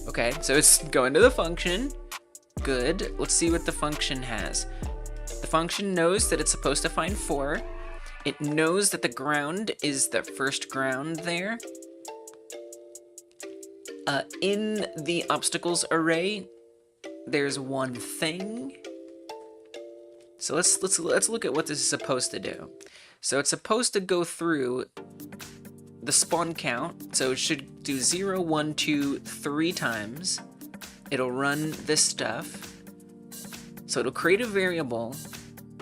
Okay, so it's going to the function. Good. Let's see what the function has. The function knows that it's supposed to find 4. It knows that the ground is the first ground there. In the obstacles array, there's one thing. So let's look at what this is supposed to do. So it's supposed to go through the spawn count. So it should do 0, 1, 2, 3 times. It'll run this stuff. So it'll create a variable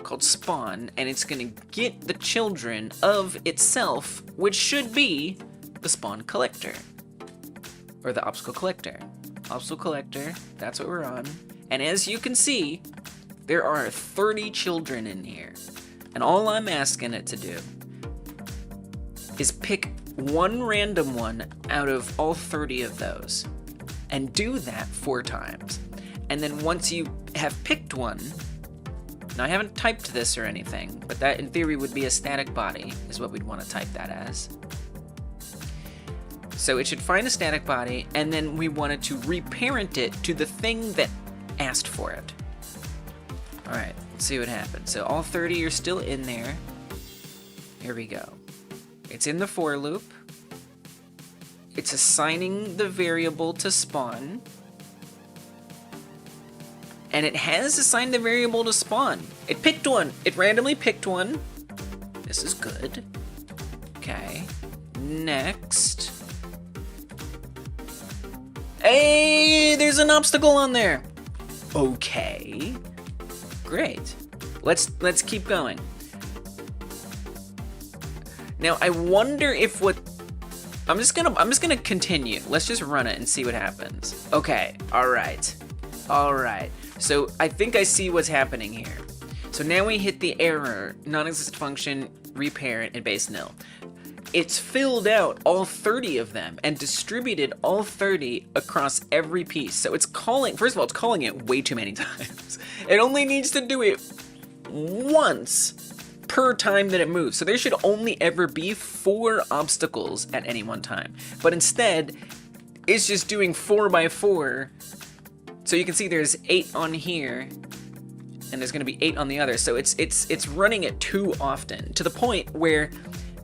called spawn, and it's gonna get the children of itself, which should be the spawn collector. Or the obstacle collector. Obstacle collector, that's what we're on. And as you can see, there are 30 children in here. And all I'm asking it to do is pick one random one out of all 30 of those. And do that 4 times. And then once you have picked one, now I haven't typed this or anything, but that in theory would be a static body, is what we'd want to type that as. So it should find a static body, and then we wanted to reparent it to the thing that asked for it. Alright, let's see what happens. So all 30 are still in there. Here we go. It's in the for loop. It's assigning the variable to spawn. And it has assigned the variable to spawn. It picked one. It randomly picked one. This is good. Okay. Next. Hey, there's an obstacle on there. Okay. Great. Let's keep going. Now I wonder if what I'm just gonna continue. Let's just run it and see what happens. Okay. All right. So I think I see what's happening here. So now we hit the error, non-existent function, reparent, and base nil. It's filled out all 30 of them and distributed all 30 across every piece. So it's calling, first of all, it's calling it way too many times. It only needs to do it once per time that it moves. So there should only ever be 4 obstacles at any one time. But instead, it's just doing 4 by 4. So you can see there's 8 on here, and there's gonna be 8 on the other. So it's running it too often, to the point where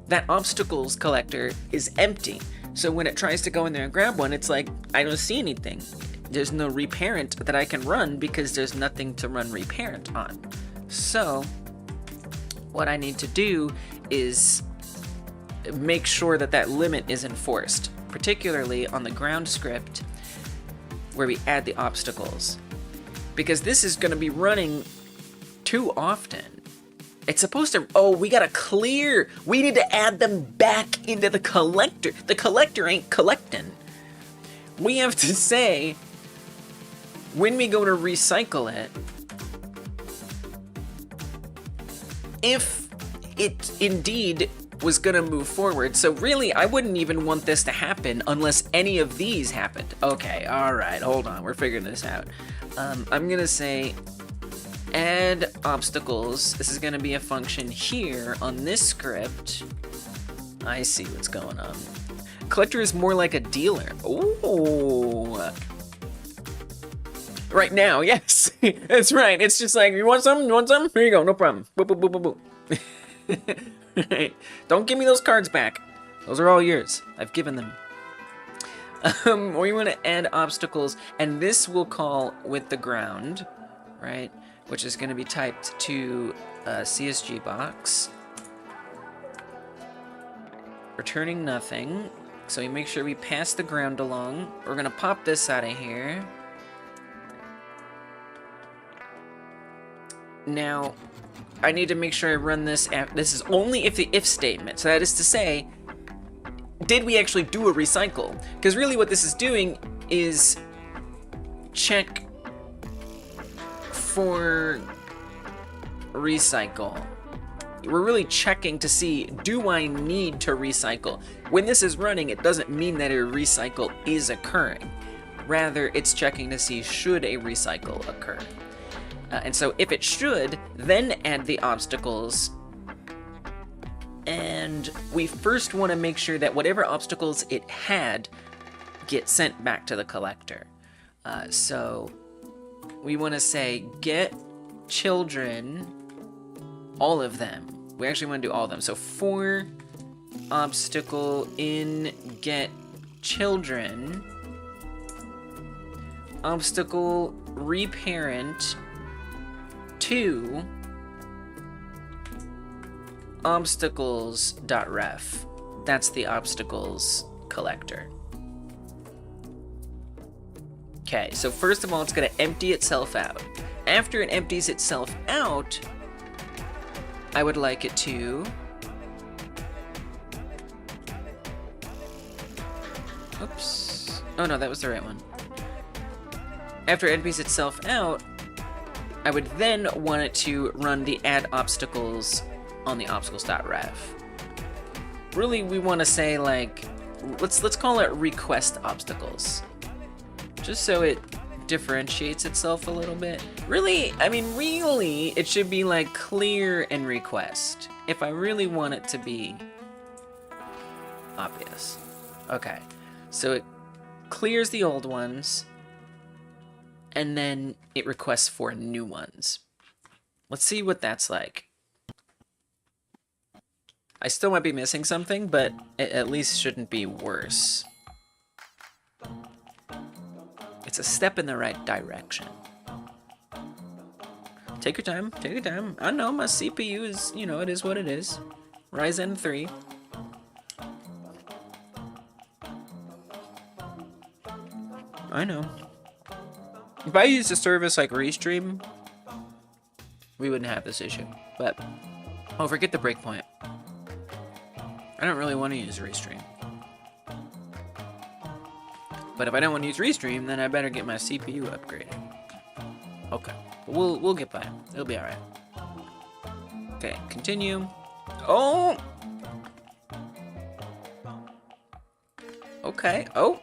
that obstacles collector is empty. So when it tries to go in there and grab one, it's like, I don't see anything. There's no reparent that I can run because there's nothing to run reparent on. So what I need to do is make sure that that limit is enforced, particularly on the ground script where we add the obstacles, because this is going to be running too often. It's supposed to, oh, we gotta clear. We need to add them back into the collector. The collector ain't collecting. We have to say, when we go to recycle it, if it indeed was gonna move forward. So really, I wouldn't even want this to happen unless any of these happened. Okay, all right, hold on, we're figuring this out. I'm gonna say add obstacles. This is gonna be a function here on this script. I see what's going on. Collector is more like a dealer. Ooh. Right now, yes, that's right. It's just like, you want some? You want some? Here you go, no problem. Boop, boop, boop, boop, boop. Right. Don't give me those cards back. Those are all yours. I've given them. We want to add obstacles, and this will call with the ground, right? Which is going to be typed to CSG box. Returning nothing. So we make sure we pass the ground along. We're going to pop this out of here. Now, I need to make sure I run this. This is only if the if statement. So that is to say, did we actually do a recycle? Because really what this is doing is check for recycle. We're really checking to see, do I need to recycle? When this is running, it doesn't mean that a recycle is occurring. Rather, it's checking to see, should a recycle occur? And so if it should, then add the obstacles. And we first want to make sure that whatever obstacles it had get sent back to the collector. So we want to say get children, all of them. We actually want to do all of them. So for obstacle in get children, obstacle reparent to obstacles.ref. That's the obstacles collector. Okay, so first of all, it's gonna empty itself out. After it empties itself out, I would like it to... Oops. Oh no, that was the right one. After it empties itself out, I would then want it to run the add obstacles on the obstacles.ref. Really, we want to say like, let's call it request obstacles, just so it differentiates itself a little bit. Really, I mean, really, it should be like clear and request if I really want it to be obvious. Okay, so it clears the old ones, and then it requests for new ones. Let's see what that's like. I still might be missing something, but it at least shouldn't be worse. It's a step in the right direction. Take your time, take your time. I know my CPU is, you know, it is what it is. Ryzen 3. I know. If I used a service like Restream, we wouldn't have this issue. But, oh, forget the breakpoint. I don't really want to use Restream. But if I don't want to use Restream, then I better get my CPU upgraded. Okay, we'll get by. It'll be all right. Okay, continue. Oh. Okay. Oh.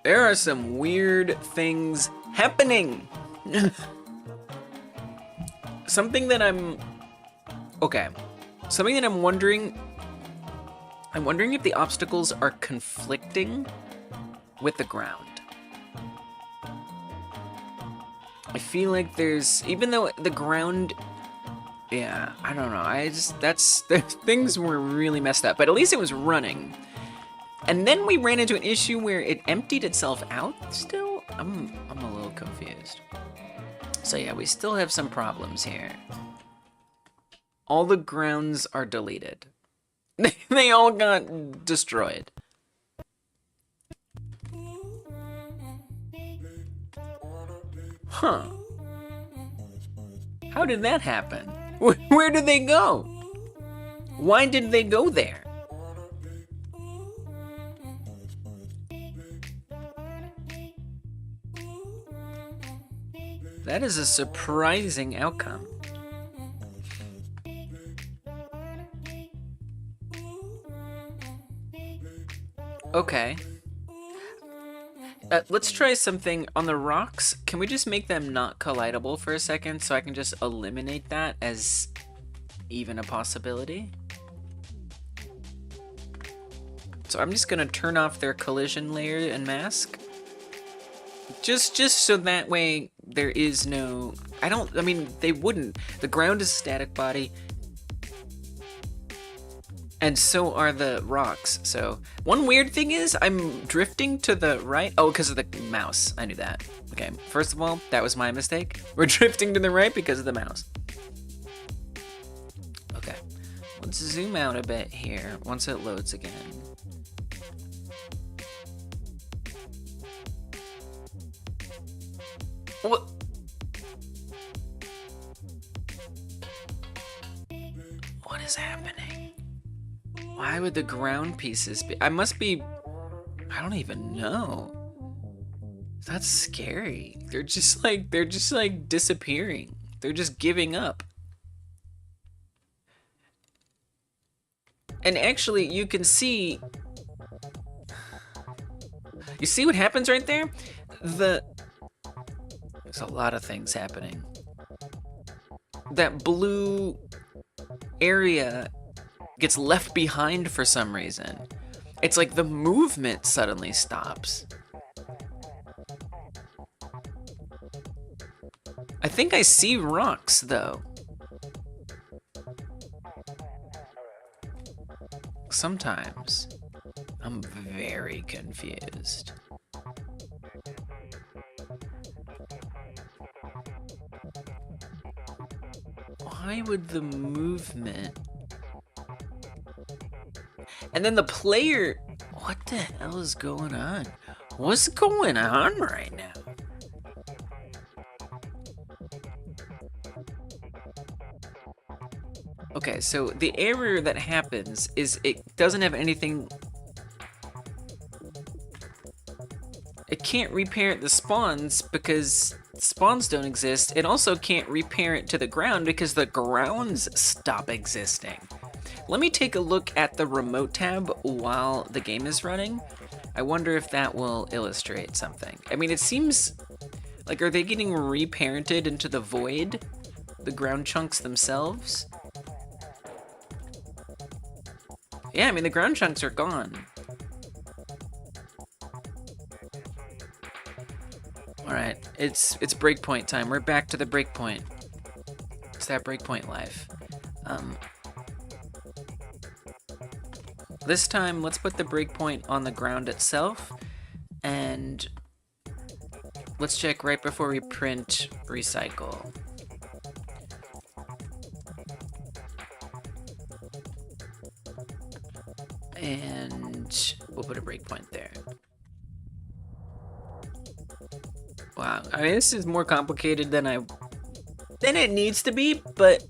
There are some weird things happening. Something that I'm wondering. I'm wondering if the obstacles are conflicting with the ground. I feel like there's, even though the ground, yeah, I don't know. Things were really messed up, but at least it was running. And then we ran into an issue where it emptied itself out still? I'm a little confused. So yeah, we still have some problems here. All the grounds are deleted. They all got destroyed. Huh. How did that happen? Where did they go? Why did they go there? That is a surprising outcome. Okay. Let's try something on the rocks. Can we just make them not collidable for a second so I can just eliminate that as even a possibility? So I'm just gonna turn off their collision layer and mask. Just so that way there is no, I mean, they wouldn't. The ground is a static body. And so are the rocks. So one weird thing is I'm drifting to the right. Oh, because of the mouse. I knew that. Okay, first of all, that was my mistake. We're drifting to the right because of the mouse. Okay, let's zoom out a bit here once it loads again. What? What is happening? Why would the ground pieces be? I don't even know. That's scary. They're just like disappearing. They're just giving up. And actually, you can see. You see what happens right there? There's a lot of things happening. That blue area gets left behind for some reason. It's like the movement suddenly stops. I think I see rocks though. Sometimes I'm very confused. why would the movement... And then the player... What the hell is going on? What's going on right now? Okay, so the error that happens is it doesn't have anything... It can't reparent the spawns because spawns don't exist. It also can't reparent to the ground because the grounds stop existing. Let me take a look at the remote tab while the game is running. I wonder if that will illustrate something. I mean, it seems like, are they getting reparented into the void? The ground chunks themselves? Yeah, I mean, the ground chunks are gone. Alright, it's breakpoint time. We're back to the breakpoint. It's that breakpoint life. This time, let's put the breakpoint on the ground itself, and let's check right before we print recycle. And we'll put a breakpoint there. Wow, I mean, this is more complicated than it needs to be, but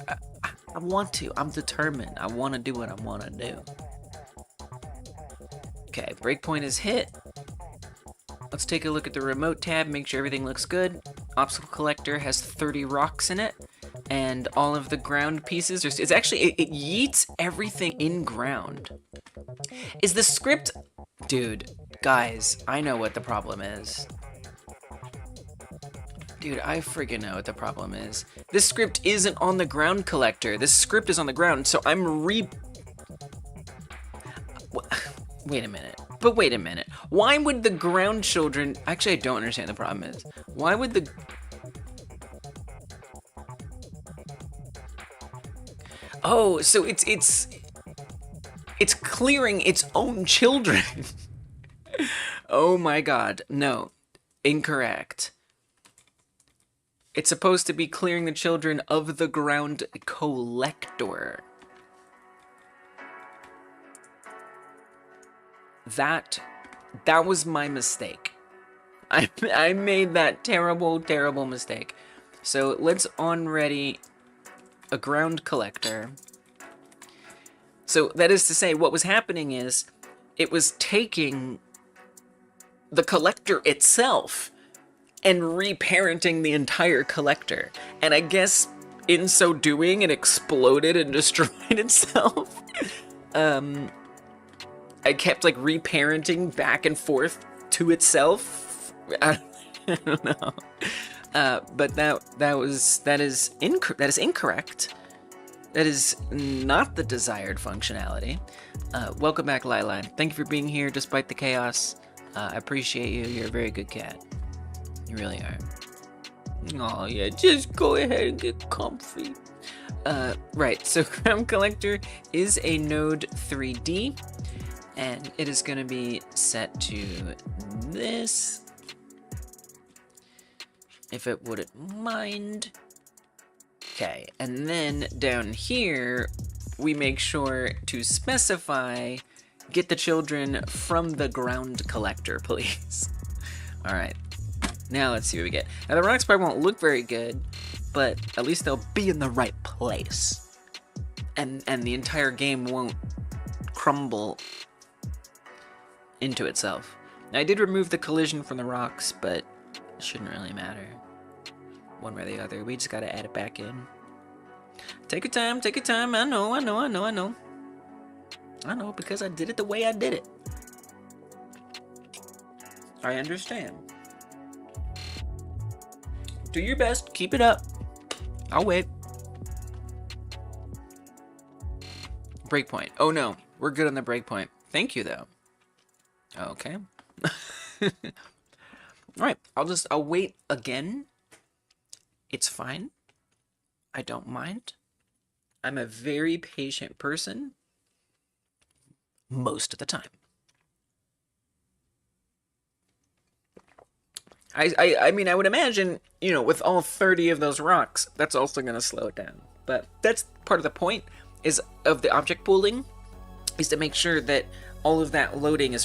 I want to. I'm determined. I want to do what I want to do. Okay, breakpoint is hit. Let's take a look at the remote tab, make sure everything looks good. Obstacle collector has 30 rocks in it, and all of the ground pieces are... It's actually, it yeets everything in ground. Is the script... Dude, guys, I know what the problem is. Dude, I freaking know what the problem is. This script isn't on the ground collector. This script is on the ground, so I'm Wait a minute. But wait a minute. Why would the ground children... Actually, I don't understand the problem is. Why would the... Oh, so it's clearing its own children. Oh my god. No. Incorrect. It's supposed to be clearing the children of the ground collector. That was my mistake. I made that terrible, terrible mistake. So let's on-ready a ground collector. So that is to say, what was happening is, it was taking the collector itself and reparenting the entire collector. And I guess in so doing, it exploded and destroyed itself. I kept like reparenting back and forth to itself. I don't know. But that is incorrect. That is not the desired functionality. Welcome back, Liline. Thank you for being here despite the chaos. I appreciate you. You're a very good cat. You really are. Oh yeah, just go ahead and get comfy. Right, so Ground Collector is a node 3D, and it is going to be set to this, if it wouldn't mind. Okay, and then down here, we make sure to specify, get the children from the Ground Collector, please. All right. Now let's see what we get. Now the rocks probably won't look very good, but at least they'll be in the right place. And the entire game won't crumble into itself. Now I did remove the collision from the rocks, but it shouldn't really matter. One way or the other. We just gotta add it back in. Take your time, take your time. I know, because I did it the way I did it. I understand. Do your best. Keep it up. I'll wait. Breakpoint. Oh no, we're good on the breakpoint. Thank you though. Okay. All right. I'll wait again. It's fine. I don't mind. I'm a very patient person. Most of the time. I mean, I would imagine, you know, with all 30 of those rocks, that's also going to slow it down. But that's part of the point is of the object pooling, is to make sure that all of that loading is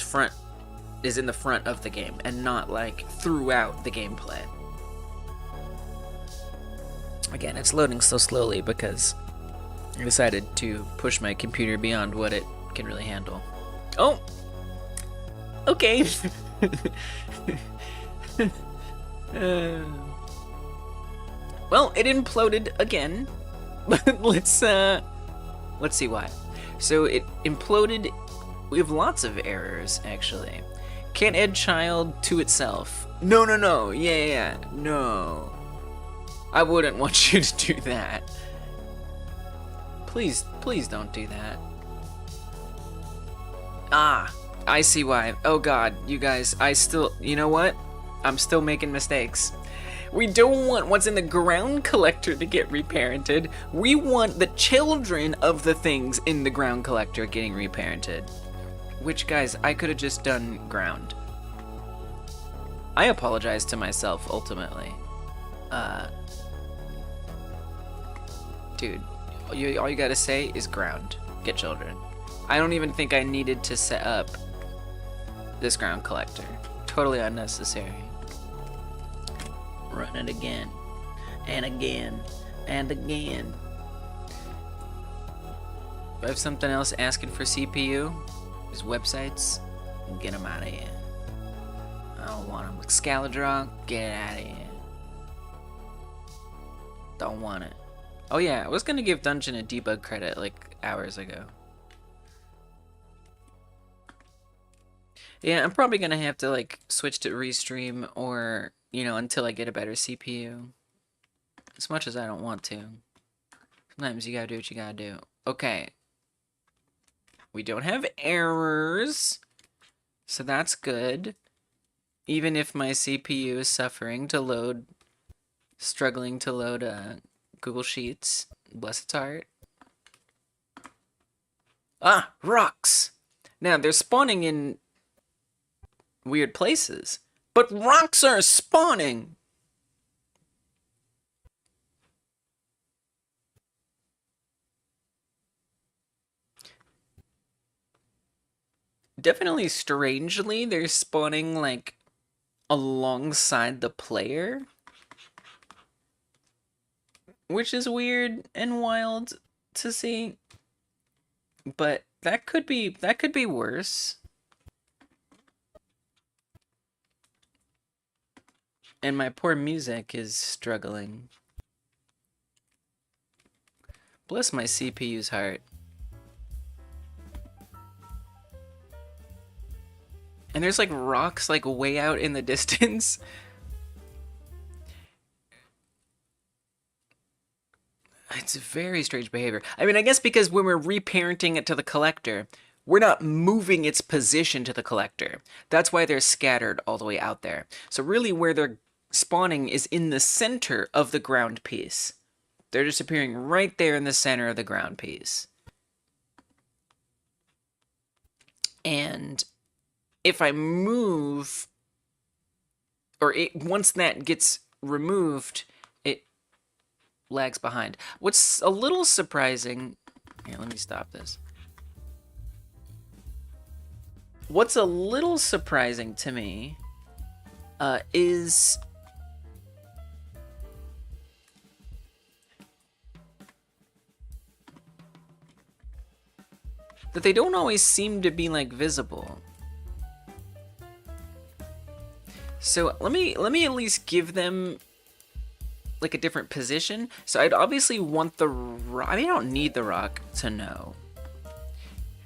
in the front of the game and not like throughout the gameplay. Again, it's loading so slowly because I decided to push my computer beyond what it can really handle. Oh! Okay. Well, it imploded again. let's see why. So it imploded. We have lots of errors, actually. Can't add child to itself. No. Yeah. No. I wouldn't want you to do that. Please don't do that. Ah, I see why. Oh god, you guys, you know what? I'm still making mistakes. We don't want what's in the ground collector to get reparented. We want the children of the things in the ground collector getting reparented. Which, guys, I could have just done ground. I apologize to myself, ultimately. Dude, all you gotta say is ground. Get children. I don't even think I needed to set up this ground collector. Totally unnecessary. Run it again. And again. And again. Do I have something else asking for CPU? These websites? Get them out of here. I don't want them. Scaladron, get out of here. Don't want it. Oh yeah, I was gonna give Dungeon a debug credit like hours ago. Yeah, I'm probably gonna have to like switch to Restream or, you know, until I get a better CPU. As much as I don't want to. Sometimes you gotta do what you gotta do. Okay. We don't have errors, so that's good. Even if my CPU is struggling to load Google Sheets, bless its heart. Ah, rocks! Now, they're spawning in weird places, but rocks are spawning! Definitely strangely, they're spawning, like, alongside the player. Which is weird and wild to see. But that could be worse. And my poor music is struggling. Bless my CPU's heart. And there's like rocks like way out in the distance. It's very strange behavior. I mean, I guess because when we're reparenting it to the collector, we're not moving its position to the collector. That's why they're scattered all the way out there. So really where they're spawning is in the center of the ground piece. They're just appearing right there in the center of the ground piece. And if I move, or once that gets removed, it lags behind. What's a little surprising, here, let me stop this. What's a little surprising to me is that they don't always seem to be like visible. So let me at least give them like a different position. So I'd obviously want the rock. I mean, I don't need the rock to know.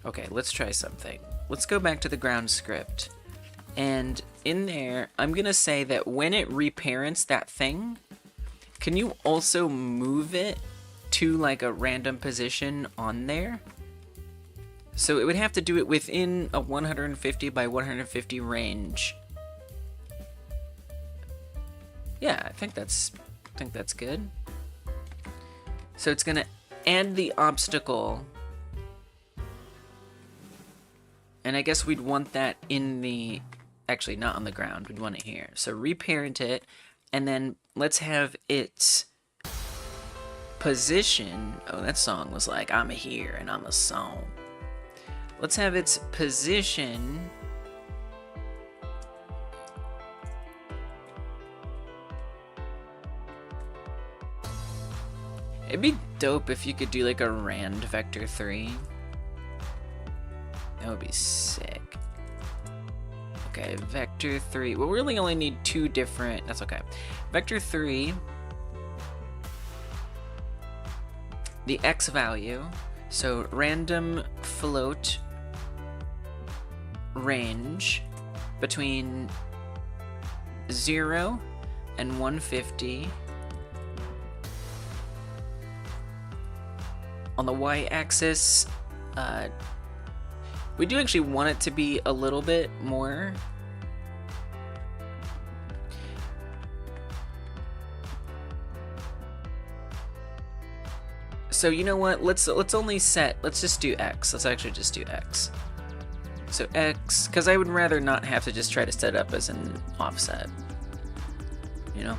Okay, let's try something. Let's go back to the ground script. And in there, I'm gonna say that when it reparents that thing, can you also move it to like a random position on there? So it would have to do it within a 150 by 150 range. Yeah, I think that's good. So it's gonna add the obstacle. And I guess we'd want that in the, actually not on the ground, we'd want it here. So reparent it, and then let's have its position. Oh, that song was like, I'm here and I'm a song. Let's have its position. It'd be dope if you could do like a rand vector 3. That would be sick. Okay, vector 3. We'll really only need 2 different. That's okay. Vector 3. The x value. So random float range between 0 and 150. On the y-axis, we do actually want it to be a little bit more. So you know what? Let's only set. Let's just do x. Let's actually just do x. So x, because I would rather not have to just try to set it up as an offset. You know,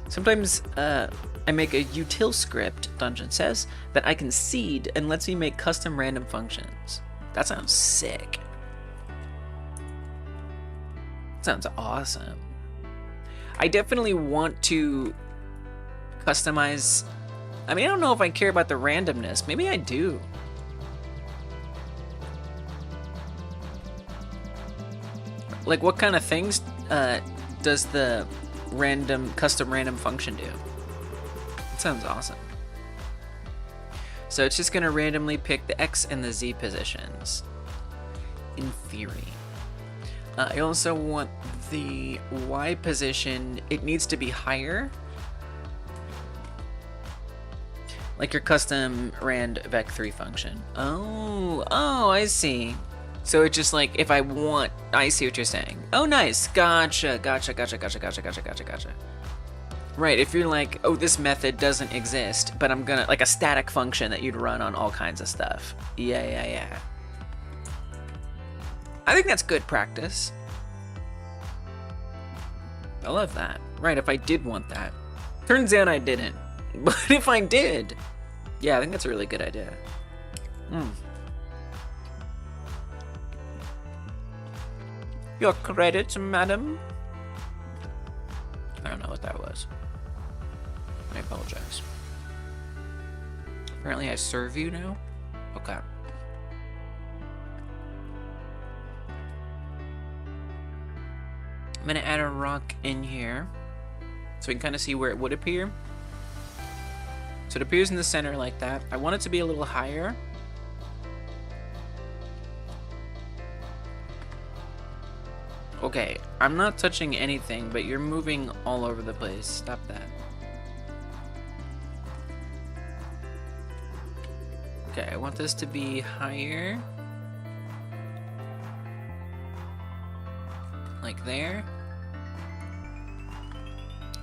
sometimes I make a util script, Dungeon says, that I can seed and lets me make custom random functions. That sounds sick. Sounds awesome. I definitely want to customize. I mean, I don't know if I care about the randomness. Maybe I do. Like, what kind of things does the custom random function do? That sounds awesome. So it's just gonna randomly pick the X and the Z positions, in theory. I also want the Y position, it needs to be higher. Like your custom rand vec3 function. Oh, I see. So it's just like, if I want, I see what you're saying. Oh, nice, gotcha. Right, if you're like, oh, this method doesn't exist, but I'm gonna, like a static function that you'd run on all kinds of stuff. Yeah. I think that's good practice. I love that. Right, if I did want that. Turns out I didn't. But if I did, yeah, I think that's a really good idea. Your credit, madam? I don't know what that was. I apologize. Apparently I serve you now? Okay. I'm gonna add a rock in here so we can kind of see where it would appear. So it appears in the center like that. I want it to be a little higher. Okay, I'm not touching anything, but you're moving all over the place. Stop that. Okay, I want this to be higher. Like there.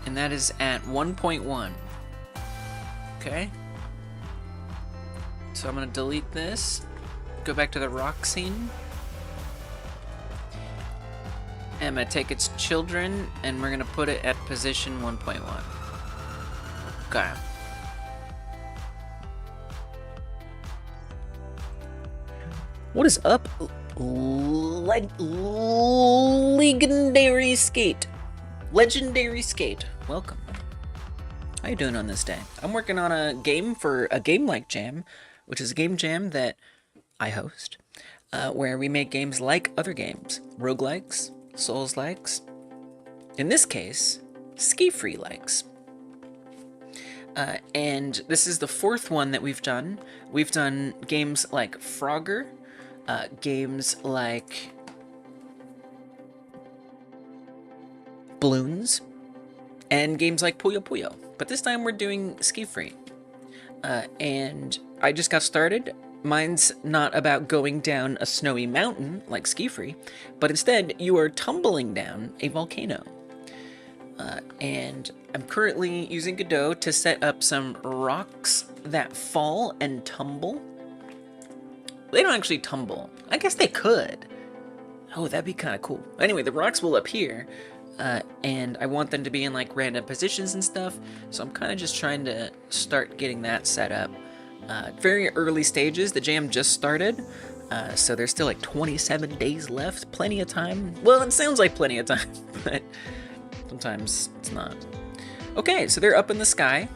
And that is at 1.1. Okay. So I'm gonna delete this. Go back to the rock scene. And I'm gonna take its children and we're gonna put it at position 1.1. Okay. What is up? Legendary Skate. Legendary Skate. Welcome. How you doing on this day? I'm working on a game for a Game Like Jam, which is a game jam that I host, where we make games like other games. Roguelikes, Souls-likes. In this case, SkiFree likes. And this is the 4th one that we've done. We've done games like Frogger, games like Bloons, and games like Puyo Puyo. But this time we're doing SkiFree. And I just got started. Mine's not about going down a snowy mountain like SkiFree, but instead you are tumbling down a volcano. And I'm currently using Godot to set up some rocks that fall and tumble. They don't actually tumble. I guess they could. Oh, that'd be kind of cool. Anyway, the rocks will appear and I want them to be in like random positions and stuff, so I'm kind of just trying to start getting that set up. Very early stages, the jam just started, so there's still like 27 days left, plenty of time. Well, it sounds like plenty of time, but sometimes it's not. Okay, so they're up in the sky,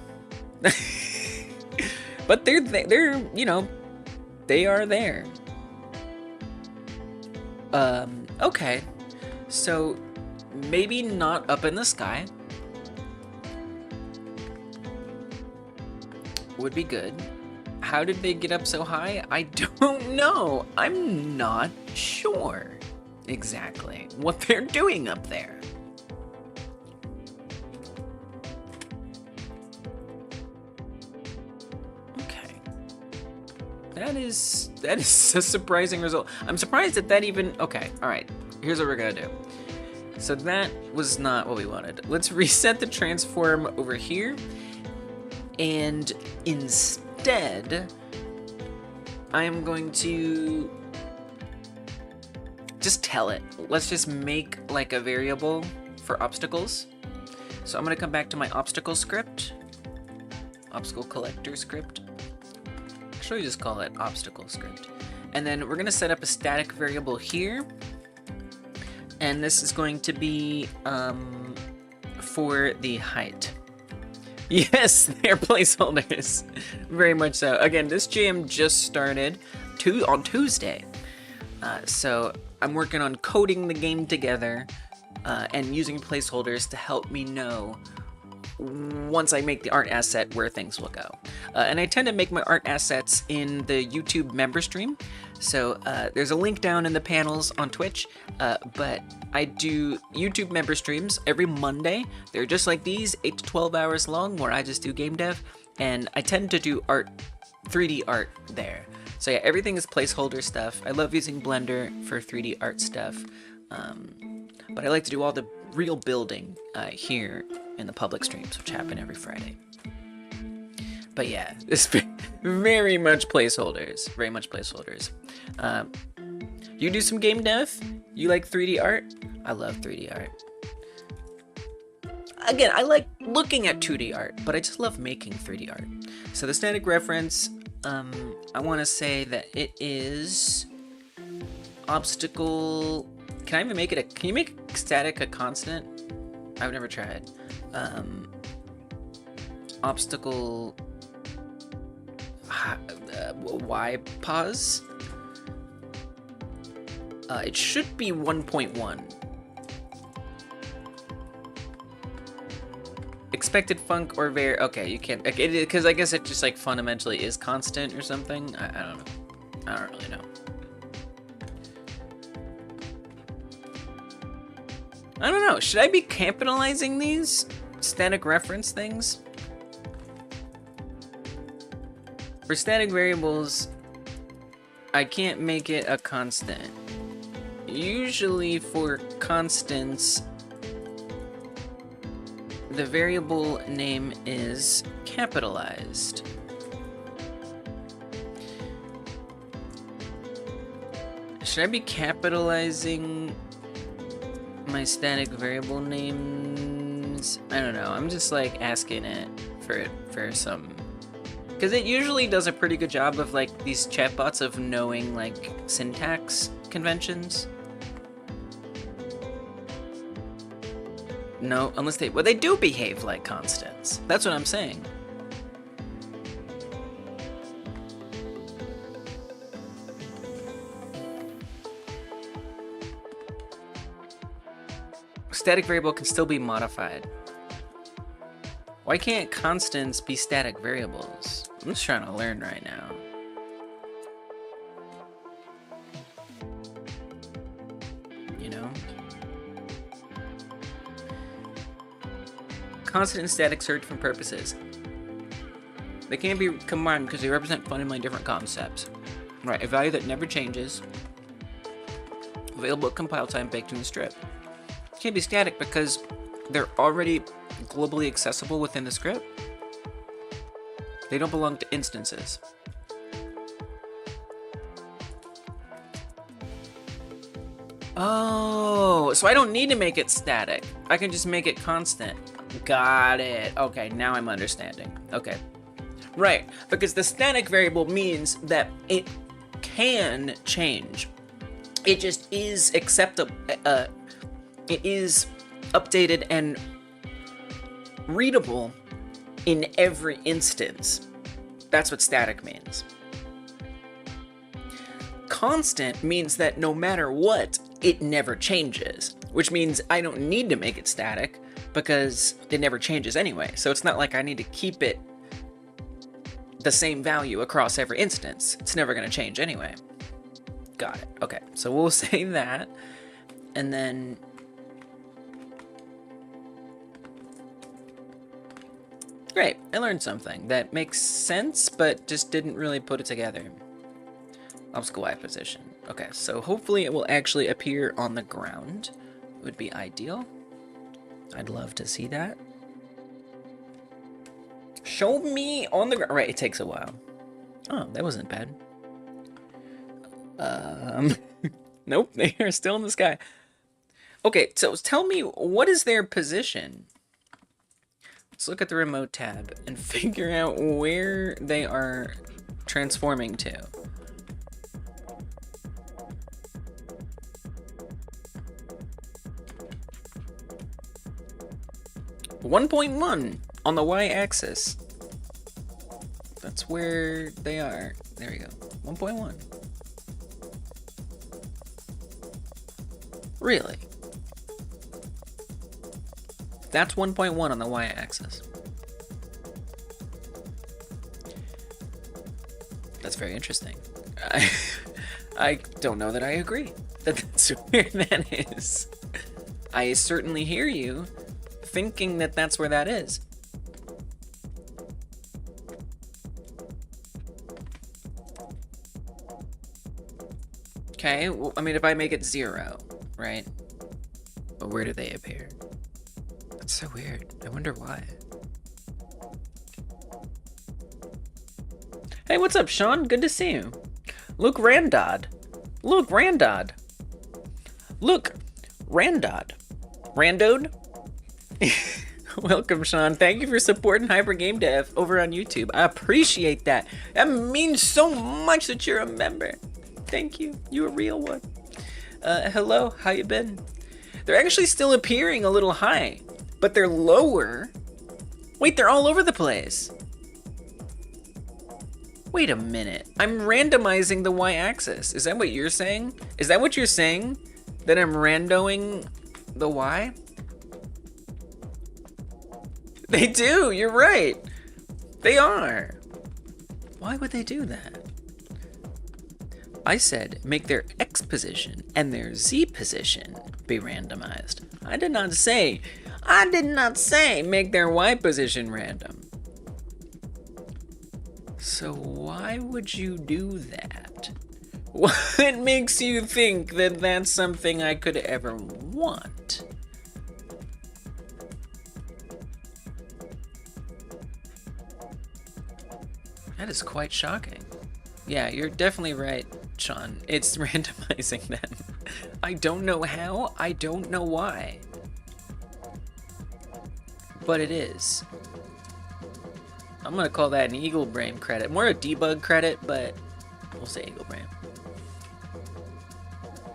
but they're you know, they are there. Okay, so maybe not up in the sky would be good. How did they get up so high? I don't know. I'm not sure exactly what they're doing up there. Okay. That is a surprising result. I'm surprised that even, okay, all right. Here's what we're gonna do. So that was not what we wanted. Let's reset the transform over here, and instead, I am going to just tell it. Let's just make like a variable for obstacles. So I'm gonna come back to my obstacle script, obstacle collector script. Actually, just call it obstacle script. And then we're gonna set up a static variable here. And this is going to be for the height. Yes, they're placeholders. Very much so. Again, this jam just started on Tuesday. So I'm working on coding the game together and using placeholders to help me know once I make the art asset where things will go. And I tend to make my art assets in the YouTube member stream. So there's a link down in the panels on Twitch, but I do YouTube member streams every Monday. They're just like these, 8 to 12 hours long, where I just do game dev, and I tend to do art, 3D art there. So yeah, everything is placeholder stuff. I love using Blender for 3D art stuff, but I like to do all the real building here in the public streams, which happen every Friday. But yeah, it's very much placeholders. Very much placeholders. You do some game dev? You like 3D art? I love 3D art. Again, I like looking at 2D art, but I just love making 3D art. So the static reference, I want to say that it is obstacle. Can I even make it can you make static a constant? I've never tried. Obstacle Y pause. It should be 1.1. Expected func or var. Okay, you can't, because I guess it just like fundamentally is constant or something. I don't know. I don't really know. I don't know. Should I be capitalizing these static reference things? For static variables, I can't make it a constant. Usually for constants, the variable name is capitalized. Should I be capitalizing my static variable names? I don't know. I'm just like asking it for some, because it usually does a pretty good job of like these chatbots of knowing like syntax conventions. No, unless they do behave like constants. That's what I'm saying. Static variable can still be modified. Why can't constants be static variables? I'm just trying to learn right now. You know? Constant and static serve different purposes. They can't be combined because they represent fundamentally different concepts. Right, a value that never changes. Available at compile time baked in the strip. Can't be static because they're already globally accessible within the script. They don't belong to instances. Oh, so I don't need to make it static. I can just make it constant. Got it. Okay, now I'm understanding. Okay. Right, because the static variable means that it can change. It just is acceptable. It is updated and readable in every instance. That's what static means. Constant means that no matter what, it never changes, which means I don't need to make it static because it never changes anyway. So it's not like I need to keep it the same value across every instance. It's never going to change anyway. Got it. Okay, so we'll say that, and then great, I learned something that makes sense, but just didn't really put it together. Obstacle Y position. Okay, so hopefully it will actually appear on the ground. Would be ideal. I'd love to see that. Show me on the ground. Right, it takes a while. Oh, that wasn't bad. Nope, they are still in the sky. Okay, so tell me, what is their position? Let's look at the remote tab and figure out where they are transforming to. .1 on the y-axis. That's where they are. There we go. 1.1. Really? That's 1.1 on the y-axis. That's very interesting. I don't know that I agree that that's where that is. I certainly hear you thinking that that's where that is. Okay, well, I mean, if I make it 0, right? But where do they appear? That's so weird. I wonder why. Hey, what's up, Sean? Good to see you. Luke Randod. Luke Randod. Luke Randod. Randode? Welcome, Sean. Thank you for supporting Hyper Game Dev over on YouTube. I appreciate that. That means so much that you're a member. Thank you. You're a real one. Hello. How you been? They're actually still appearing a little high, but they're lower. Wait, they're all over the place. Wait a minute. I'm randomizing the y-axis. Is that what you're saying? Is that what you're saying? That I'm randoing the y? They do, you're right. They are. Why would they do that? I said make their X position and their Z position be randomized. I did not say make their Y position random. So why would you do that? What makes you think that that's something I could ever want? That is quite shocking. Yeah, you're definitely right, Sean. It's randomizing them. I don't know how, I don't know why. But it is. I'm gonna call that an eagle brain credit. More a debug credit, but we'll say eagle brain.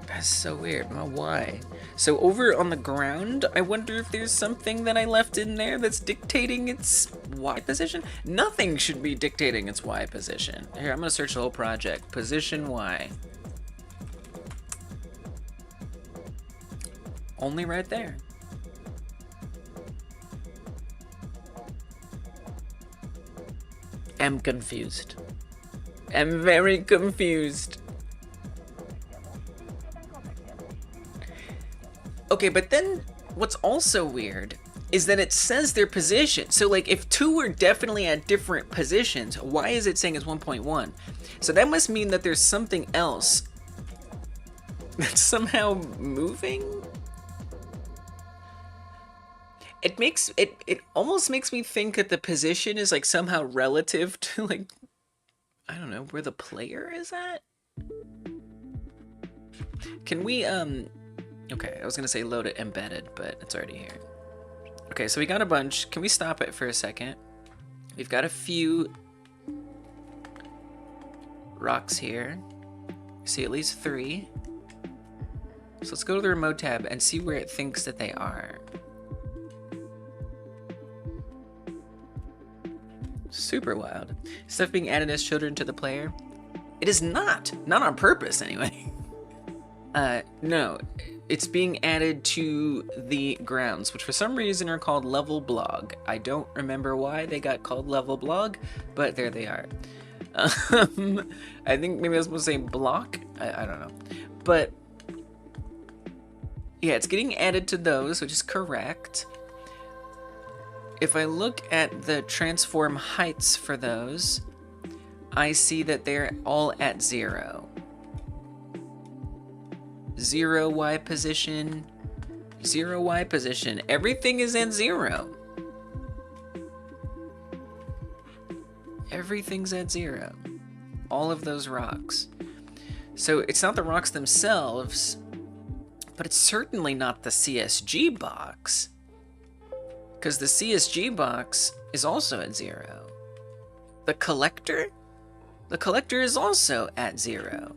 That's so weird. Why? So over on the ground, I wonder if there's something that I left in there that's dictating its Y position? Nothing should be dictating its Y position. Here, I'm gonna search the whole project. Position Y. Only right there. I'm confused. I'm very confused. Okay, but then what's also weird is that it says their position. So like if two were definitely at different positions, why is it saying it's 1.1? So that must mean that there's something else that's somehow moving? It almost makes me think that the position is like somehow relative to like, I don't know, where the player is at? Can we Okay, I was gonna say load it embedded, but it's already here. Okay, so we got a bunch. Can we stop it for a second? We've got a few rocks here. See at least 3. So let's go to the remote tab and see where it thinks that they are. Super wild. Stuff being added as children to the player. It is not on purpose anyway. No, it's being added to the grounds, which for some reason are called level blog. I don't remember why they got called level blog, but there they are. I think maybe I was supposed to say block. I don't know, but yeah, it's getting added to those, which is correct. If I look at the transform heights for those, I see that they're all at 0. 0 Y position, 0 Y position. Everything is at 0. Everything's at 0. All of those rocks. So it's not the rocks themselves, but it's certainly not the CSG box, because the CSG box is also at 0. The collector is also at 0.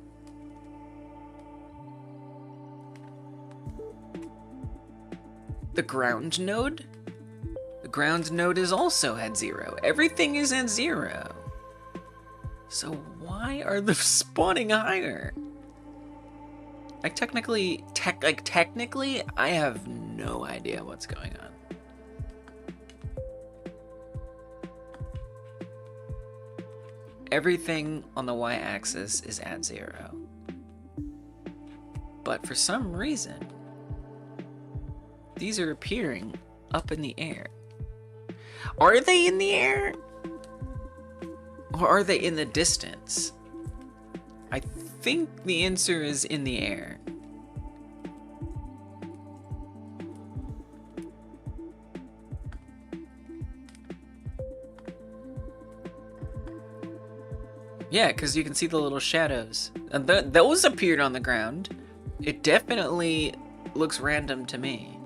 The ground node is also at 0. Everything is at 0. So why are they spawning higher? Like technically, I have no idea what's going on. Everything on the y-axis is at 0. But for some reason, these are appearing up in the air. Are they in the air? Or are they in the distance? I think the answer is in the air. Yeah, because you can see the little shadows. And those appeared on the ground. It definitely looks random to me.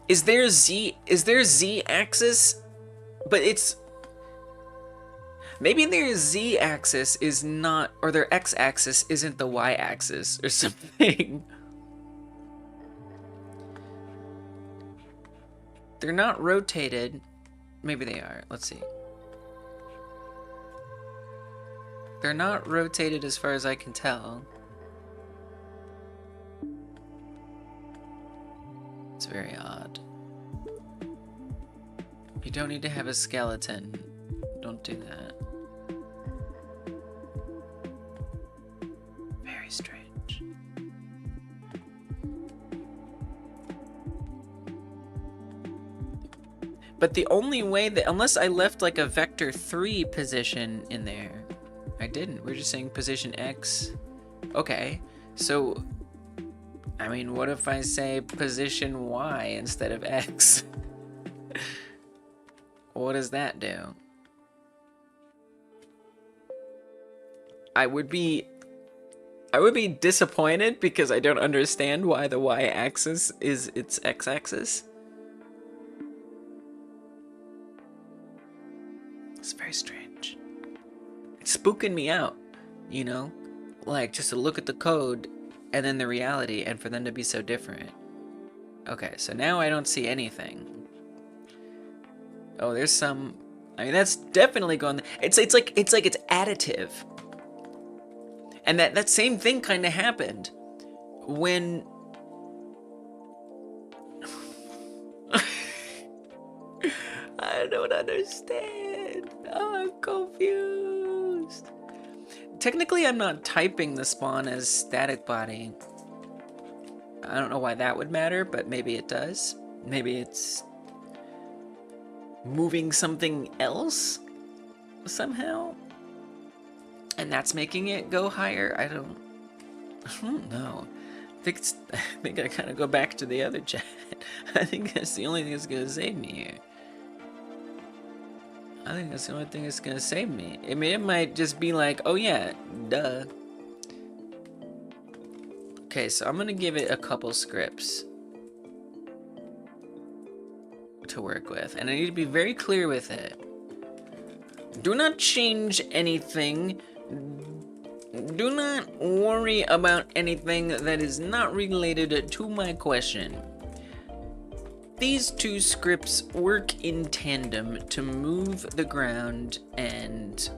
Is there Z-axis? But it's... Maybe their Z-axis is not... Or their X-axis isn't the Y-axis or something. They're not rotated. Maybe they are. Let's see. They're not rotated as far as I can tell. It's very odd. You don't need to have a skeleton. Don't do that. Very strange. But the only way that, unless I left like a vector 3 position in there, I didn't. We're just saying position X. Okay, so, I mean, what if I say position Y instead of X? What does that do? I would be disappointed because I don't understand why the Y-axis is its X-axis. It's very strange. It's spooking me out, you know? Like, just to look at the code and then the reality, and for them to be so different. Okay, so now I don't see anything. Oh, there's some... I mean, that's definitely going... It's like it's additive. And that same thing kind of happened when... I don't understand. Oh, I'm confused. Technically, I'm not typing the spawn as static body. I don't know why that would matter, but maybe it does. Maybe it's moving something else somehow, and that's making it go higher. I don't know. I think I kind of go back to the other chat. I think that's the only thing that's gonna save me here. I think that's the only thing that's gonna save me. I mean, it might just be like, oh yeah, duh. Okay, so I'm gonna give it a couple scripts to work with, and I need to be very clear with it. Do not change anything. Do not worry about anything that is not related to my question. These two scripts work in tandem to move the ground and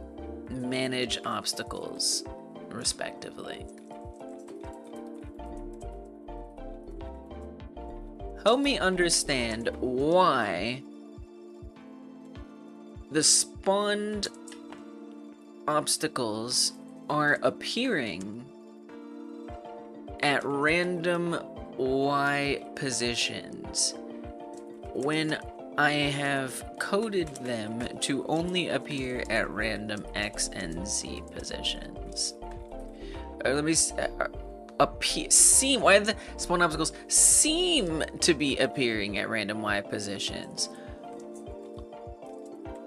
manage obstacles, respectively. Help me understand why the spawned obstacles are appearing at random Y positions when I have coded them to only appear at random X and Z positions. Let me why the spawn obstacles seem to be appearing at random Y positions.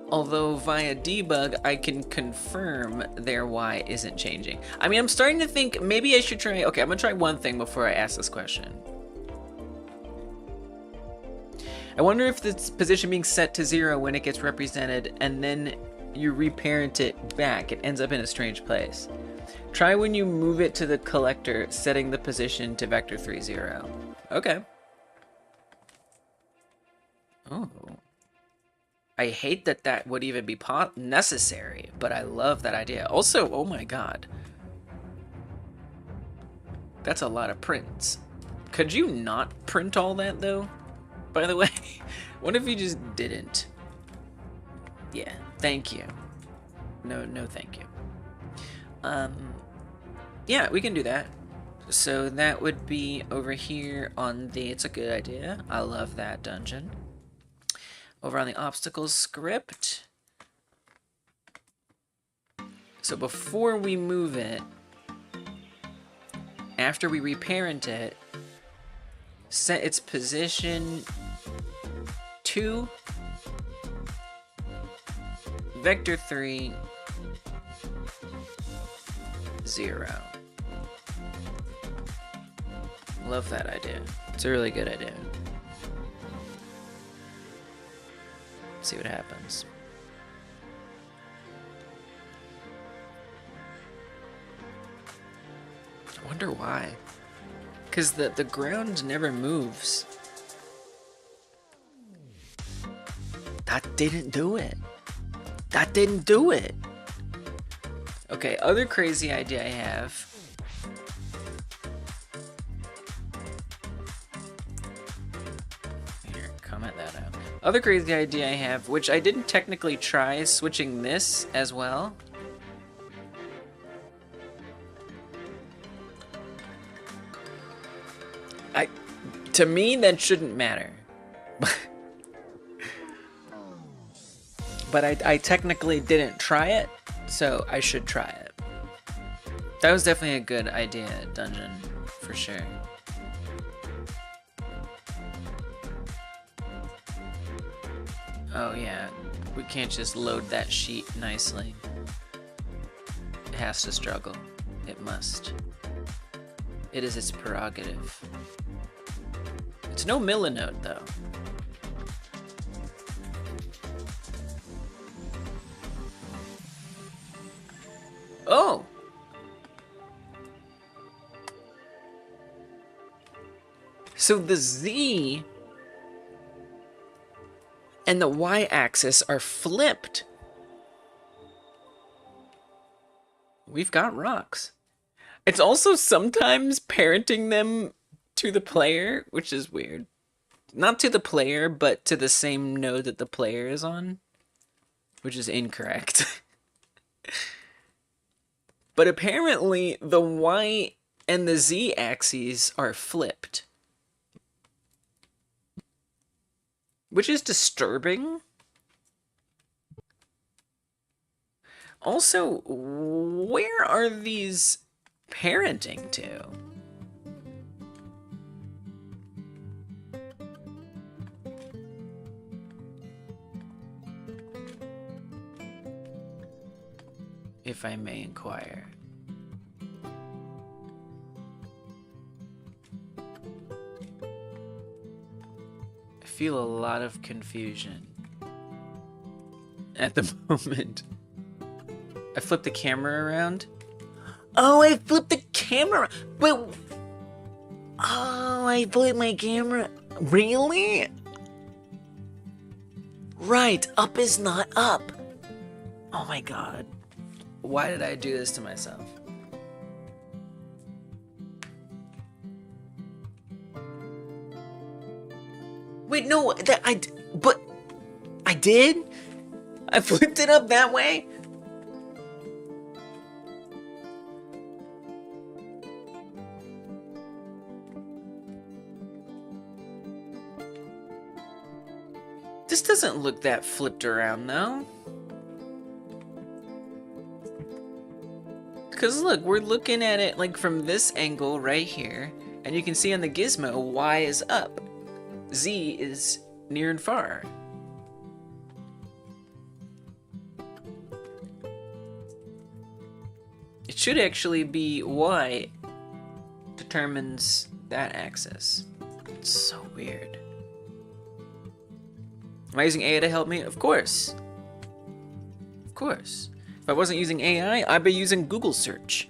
Although via debug, I can confirm their Y isn't changing. I mean, I'm starting to think maybe I should try, okay, I'm gonna try one thing before I ask this question. I wonder if this position being set to 0 when it gets represented and then you reparent it back, it ends up in a strange place. Try when you move it to the collector, setting the position to vector 3, 0. Okay. Oh. I hate that that would even be necessary, but I love that idea. Also, oh my god. That's a lot of prints. Could you not print all that, though? By the way, what if you just didn't? Yeah, thank you. No, thank you. Yeah, we can do that. So that would be over here on the, it's a good idea. I love that dungeon. Over on the obstacles script. So before we move it, after we reparent it, set its position to vector 3, 0. Love that idea. It's a really good idea. Let's see what happens. I wonder why. Because the ground never moves. That didn't do it. That didn't do it. Okay, other crazy idea I have. Here, comment that out. Other crazy idea I have, which I didn't technically try, is switching this as well. To me, that shouldn't matter. But I technically didn't try it, so I should try it. That was definitely a good idea, dungeon, for sure. Oh yeah, we can't just load that sheet nicely. It has to struggle. It must. It is its prerogative. It's no millinode, though. Oh! So the Z and the Y-axis are flipped. We've got rocks. It's also sometimes parenting them to the player, which is weird. Not to the player, but to the same node that the player is on, which is incorrect. But apparently the Y and the Z axes are flipped, which is disturbing. Also, where are these parenting to? If I may inquire. I feel a lot of confusion at the moment. I flipped the camera around. Oh, I flipped the camera, but oh, I flipped my camera. Really? Right, up is not up. Oh my god. Why did I do this to myself? Wait, no, but I did? I flipped it up that way? This doesn't look that flipped around though. Because look, we're looking at it like from this angle right here, and you can see on the gizmo, Y is up, Z is near and far. It should actually be Y determines that axis. It's so weird. Am I using AI to help me? Of course. Of course. If I wasn't using AI, I'd be using Google search.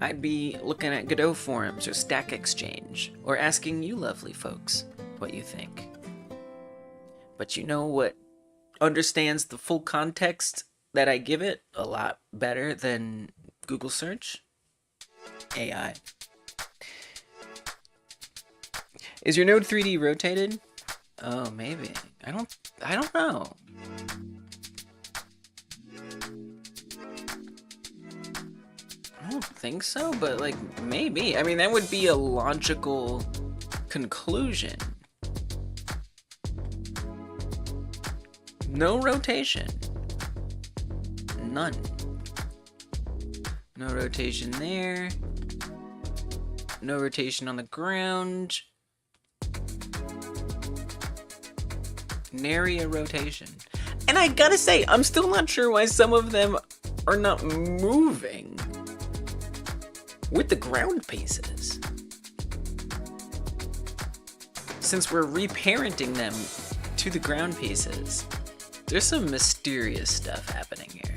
I'd be looking at Godot forums or Stack Exchange, or asking you lovely folks what you think. But you know what understands the full context that I give it a lot better than Google search? AI. Is your node 3D rotated? Oh, maybe. I don't know. I don't think so, but like maybe. I mean, that would be a logical conclusion. No rotation. None. No rotation there. No rotation on the ground. Nary a rotation. And I gotta say, I'm still not sure why some of them are not moving with the ground pieces. Since we're reparenting them to the ground pieces, there's some mysterious stuff happening here.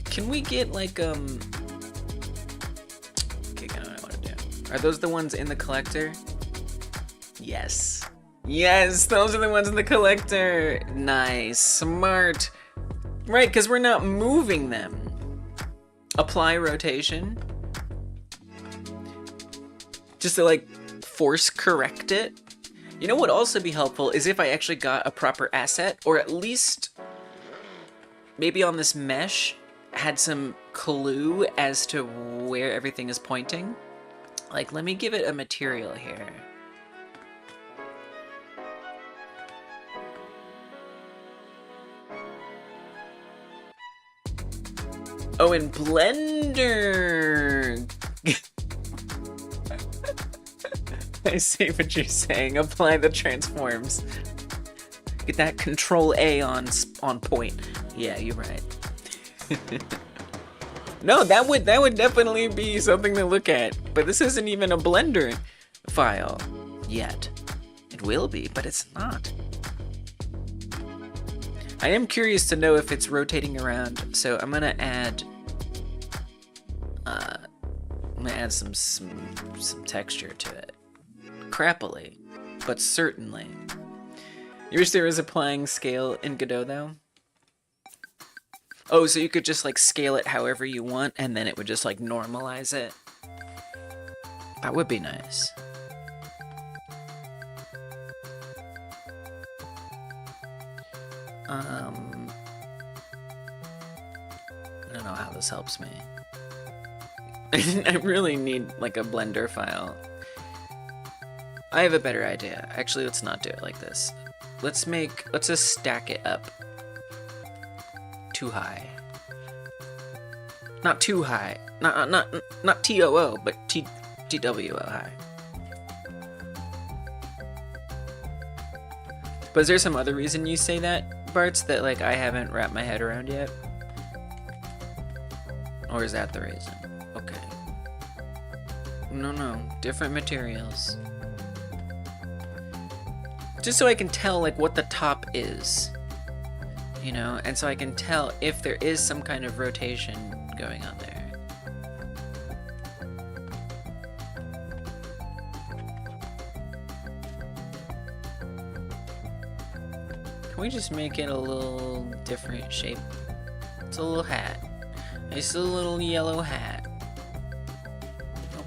Can we get like, okay, I don't know what to do. Are those the ones in the collector? Yes. Yes, those are the ones in the collector. Nice, smart. Right, because we're not moving them. Apply rotation. Just to like force correct it. You know what would also be helpful is if I actually got a proper asset, or at least maybe on this mesh had some clue as to where everything is pointing. Like, let me give it a material here. Oh, in Blender! I see what you're saying. Apply the transforms. Get that Control A on point. Yeah, you're right. No, that would definitely be something to look at. But this isn't even a Blender file yet. It will be, but it's not. I am curious to know if it's rotating around, so I'm gonna add some texture to it. Crappily, but certainly. You wish there was applying scale in Godot though? Oh, so you could just like scale it however you want and then it would just like normalize it? That would be nice. I don't know how this helps me. I really need like a Blender file. I have a better idea. Actually, let's not do it like this. Let's just stack it up. Too high. Not too high. Not TOO, but TWO high. But is there some other reason you say that, Bartz, that like I haven't wrapped my head around yet? Or is that the reason? Okay. No, different materials. just so I can tell like what the top is, you know, and so I can tell if there is some kind of rotation going on there. Can we just make it a little different shape? It's a little hat. It's a little yellow hat.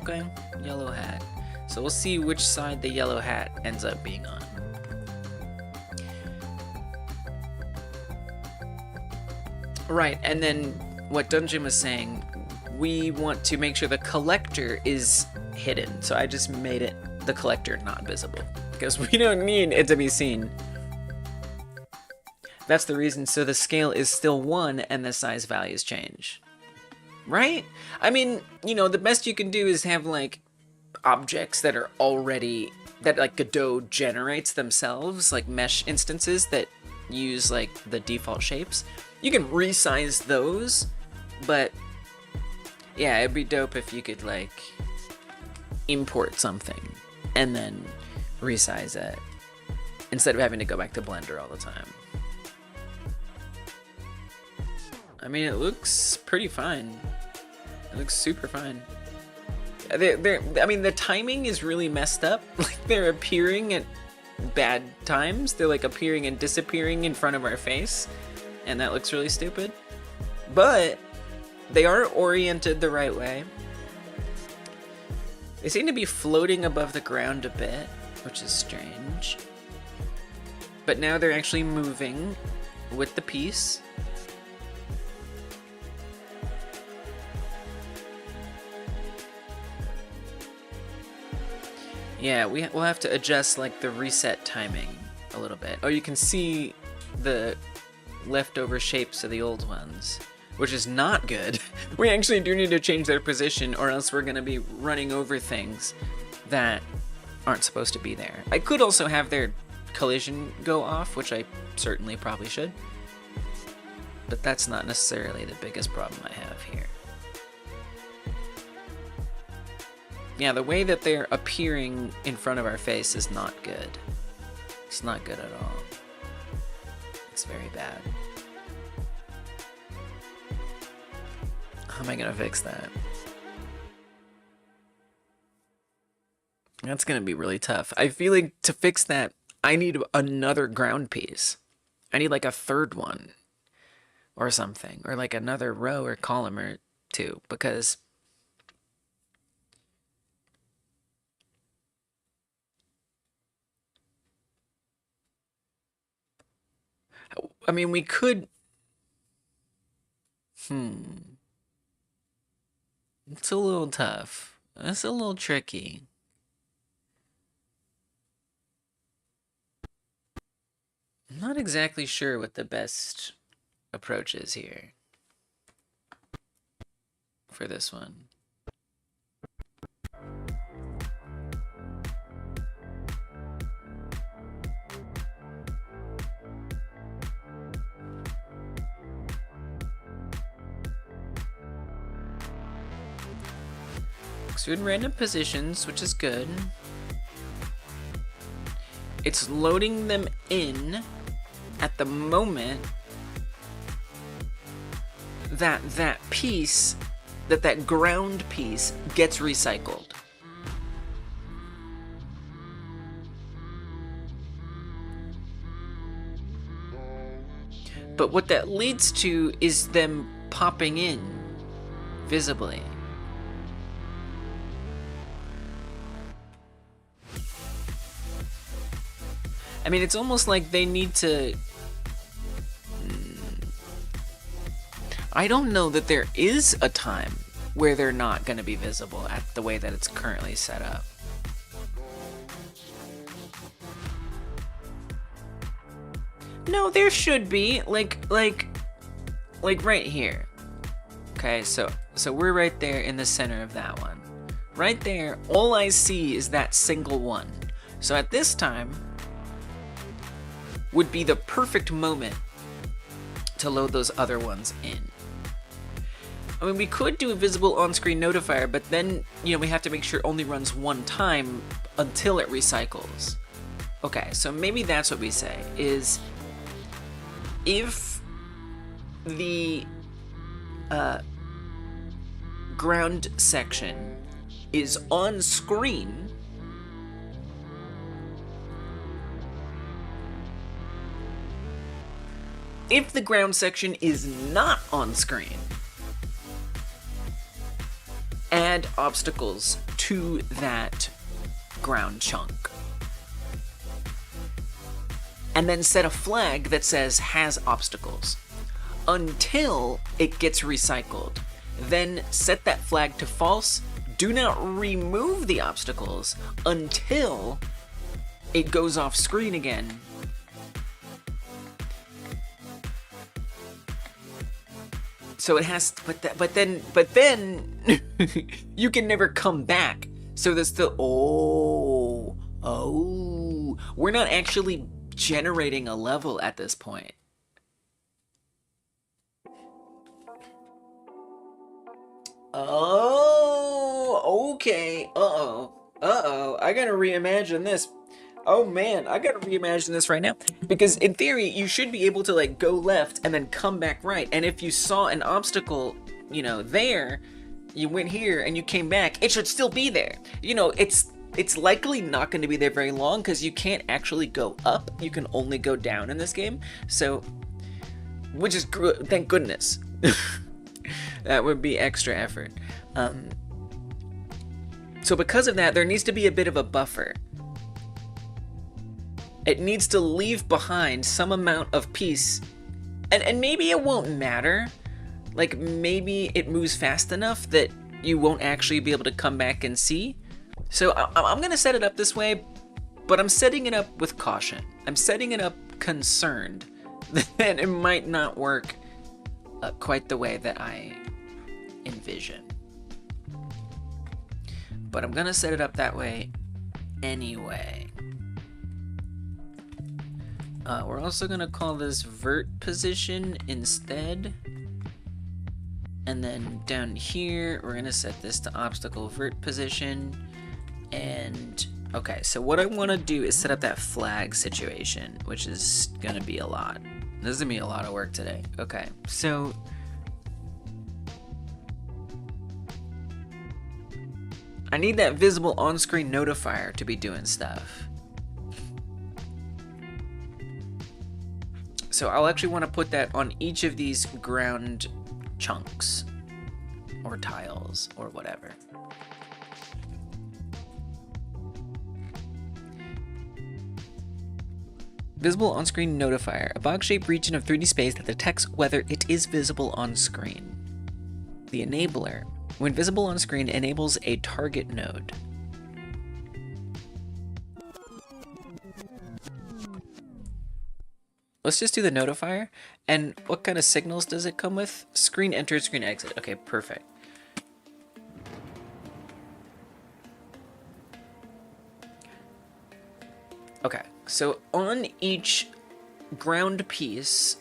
Okay, yellow hat. So we'll see which side the yellow hat ends up being on. Right, and then what Dungeon was saying, we want to make sure the collector is hidden. So I just made it the collector not visible because we don't need it to be seen. That's the reason, so the scale is still 1 and the size values change. Right? I mean, you know, the best you can do is have, like, objects that are already, that, like, Godot generates themselves, like mesh instances that use, like, the default shapes. You can resize those, but, yeah, it'd be dope if you could, like, import something and then resize it instead of having to go back to Blender all the time. I mean, it looks pretty fine. It looks super fine. I mean, the timing is really messed up. Like, they're appearing at bad times. They're, like, appearing and disappearing in front of our face. And that looks really stupid. But they are oriented the right way. They seem to be floating above the ground a bit, which is strange. But now they're actually moving with the piece. Yeah, we'll have to adjust like the reset timing a little bit. Oh, you can see the leftover shapes of the old ones, which is not good. We actually do need to change their position or else we're gonna be running over things that aren't supposed to be there. I could also have their collision go off, which I certainly probably should, but that's not necessarily the biggest problem I have here. Yeah, the way that they're appearing in front of our face is not good. It's not good at all. It's very bad. How am I gonna fix that? That's gonna be really tough. I feel like to fix that, I need another ground piece. I need like a third one or something, or like another row or column or two, because I mean, we could... It's a little tough. It's a little tricky. I'm not exactly sure what the best approach is here for this one. So in random positions, which is good. It's loading them in at the moment that that piece, that ground piece gets recycled. But what that leads to is them popping in visibly. I mean, it's almost like they need to... I don't know that there is a time where they're not going to be visible at the way that it's currently set up. No, there should be, like right here. Okay, so we're right there in the center of that one. Right there, all I see is that single one. So at this time would be the perfect moment to load those other ones in. I mean, we could do a visible on-screen notifier, but then, you know, we have to make sure it only runs one time until it recycles. Okay, so maybe that's what we say, is if the ground section is on screen, if the ground section is not on screen, add obstacles to that ground chunk. And then set a flag that says has obstacles until it gets recycled. Then set that flag to false. Do not remove the obstacles until it goes off screen again. So it has, but then you can never come back. So there's the, we're not actually generating a level at this point. Oh, okay. Uh-oh. I gotta reimagine this. Oh man, I gotta reimagine this right now. Because in theory, you should be able to like go left and then come back right. And if you saw an obstacle, you know, there, you went here and you came back, it should still be there. You know, it's likely not going to be there very long because you can't actually go up. You can only go down in this game. So, which is good, thank goodness. That would be extra effort. So because of that, there needs to be a bit of a buffer. It needs to leave behind some amount of piece. And maybe it won't matter. Like, maybe it moves fast enough that you won't actually be able to come back and see. So I'm going to set it up this way, but I'm setting it up with caution. I'm setting it up concerned that it might not work quite the way that I envision. But I'm going to set it up that way anyway. We're also going to call this vert position instead. And then down here, we're going to set this to obstacle vert position. And okay, so what I want to do is set up that flag situation, which is going to be a lot. This is going to be a lot of work today. Okay, so I need that visible on-screen notifier to be doing stuff. So I'll actually want to put that on each of these ground chunks or tiles or whatever. Visible on-screen notifier, a box-shaped region of 3D space that detects whether it is visible on screen. The enabler, when visible on screen, enables a target node. Let's just do the notifier. And what kind of signals does it come with? Screen enter, screen exit. Okay, perfect. Okay, so on each ground piece,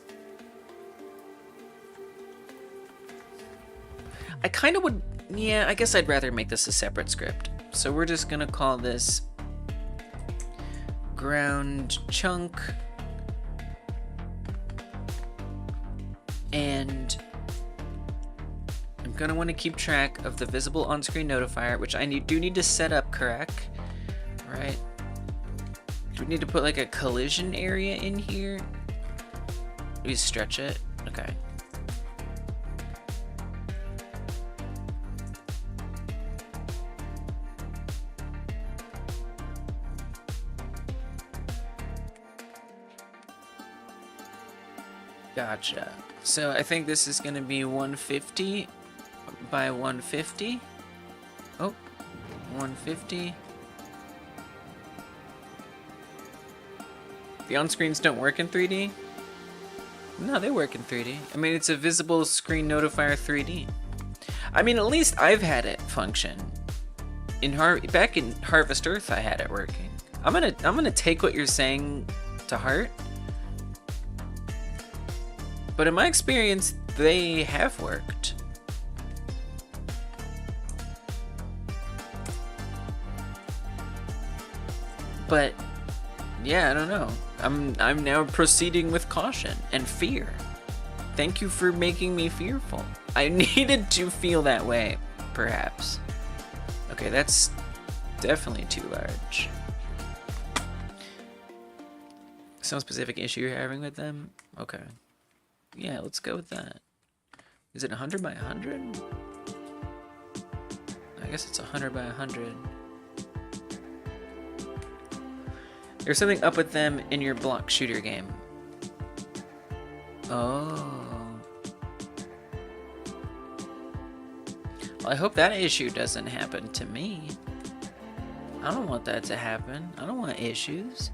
I kind of would, yeah, I guess I'd rather make this a separate script. So we're just gonna call this ground chunk. And I'm gonna want to keep track of the visible on-screen notifier, which I do need to set up correct. All right. Do we need to put like a collision area in here? We stretch it. Okay. Gotcha. So I think this is going to be 150 by 150. Oh, 150. The on-screens don't work in 3D? No, they work in 3D. I mean, it's a visible screen notifier 3D. I mean, at least I've had it function. Back in Harvest Earth, I had it working. I'm gonna take what you're saying to heart. But in my experience, they have worked. But Yeah, I don't know. I'm now proceeding with caution and fear. Thank you for making me fearful. I needed to feel that way, perhaps. Okay, that's definitely too large. Some specific issue you're having with them? Okay. Yeah, let's go with that. Is it 100 by 100? I guess it's 100 by 100. There's something up with them in your block shooter game. Oh. Well, I hope that issue doesn't happen to me. I don't want that to happen. I don't want issues.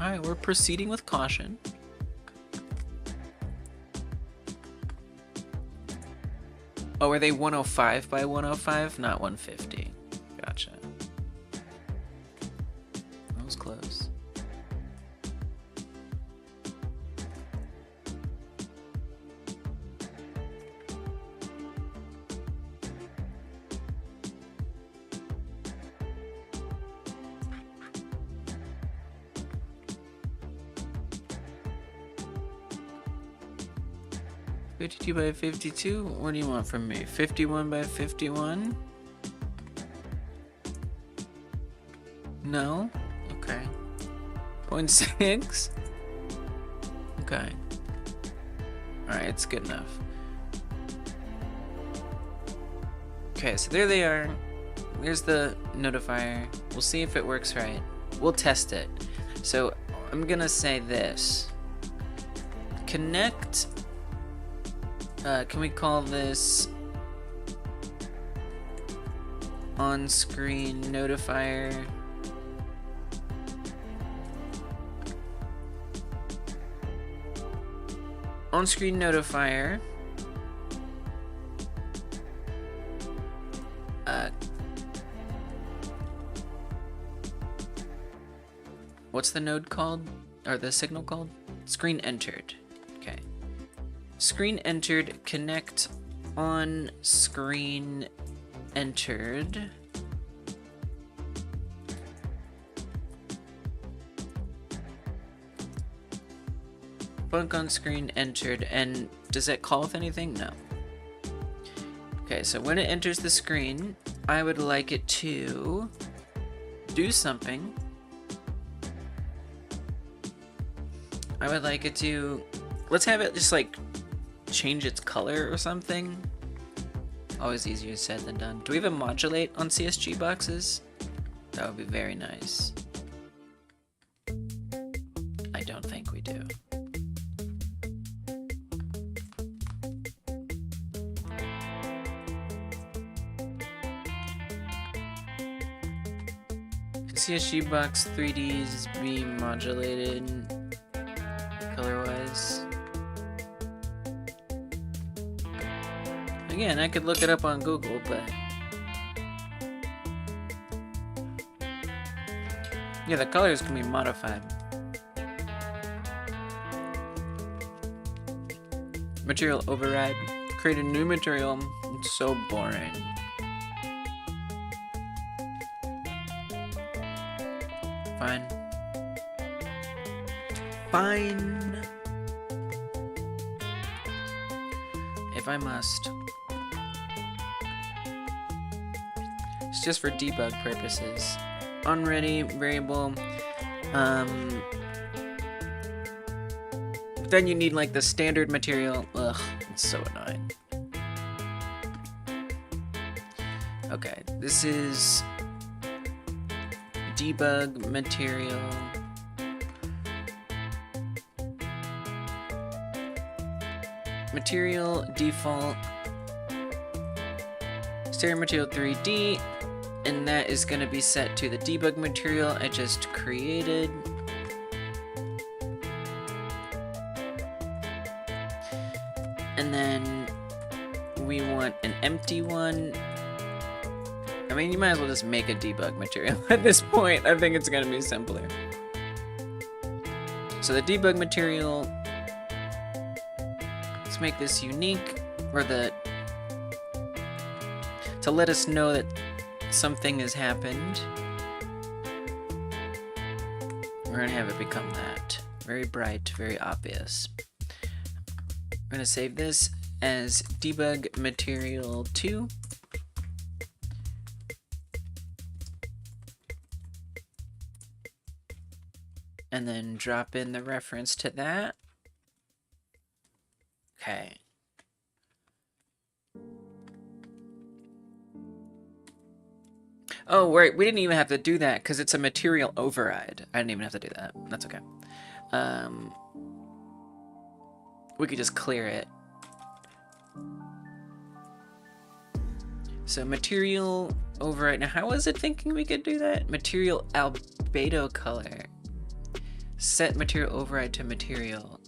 Alright, we're proceeding with caution. Oh, are they 105 by 105? Not 150. Gotcha. That was close. $52 by $52? What do you want from me? $51 by $51? No? Okay. 0.6? Okay. Alright, it's good enough. Okay, so there they are. There's the notifier. We'll see if it works right. We'll test it. So, I'm gonna say this. Connect... can we call this on-screen notifier? On-screen notifier. What's the node called? Or the signal called? Screen entered. Okay. Screen entered, connect on screen entered. Bunk on screen entered, and does that call with anything? No. Okay, so when it enters the screen, I would like it to do something. I would like it to, let's have it just like change its color or something. Always easier said than done. Do we have a modulate on CSG boxes? That would be very nice. I don't think we do. Can CSG box 3Ds be modulated color-wise? Again, I could look it up on Google, but yeah, the colors can be modified. Material override. Create a new material. It's so boring. Fine. Fine. If I must. It's just for debug purposes. Unready variable. Then you need like the standard material. Ugh, it's so annoying. Okay, this is debug material. Material default standard material 3D, and that is going to be set to the debug material I just created. And then we want an empty one. I mean, you might as well just make a debug material at this point. I think it's going to be simpler. So the debug material, let's make this unique, or to let us know that something has happened. We're gonna have it become that. Very bright, very obvious. We're gonna save this as debug material 2. And then drop in the reference to that. Okay. Oh, right, we didn't even have to do that because it's a material override. I didn't even have to do that. That's okay. We could just clear it. So material override. Now, how was it thinking we could do that? Material albedo color. Set material override to material.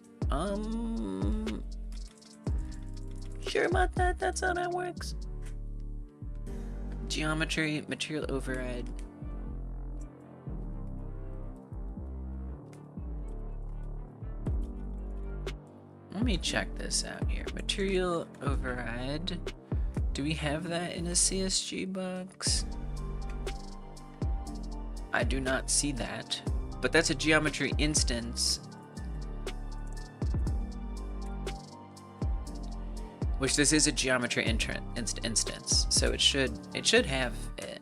Sure about that? That's how that works. Geometry, material override. Let me check this out here. Material override. Do we have that in a CSG box? I do not see that, but that's a geometry instance. Which this is a geometry instance, so it should have it.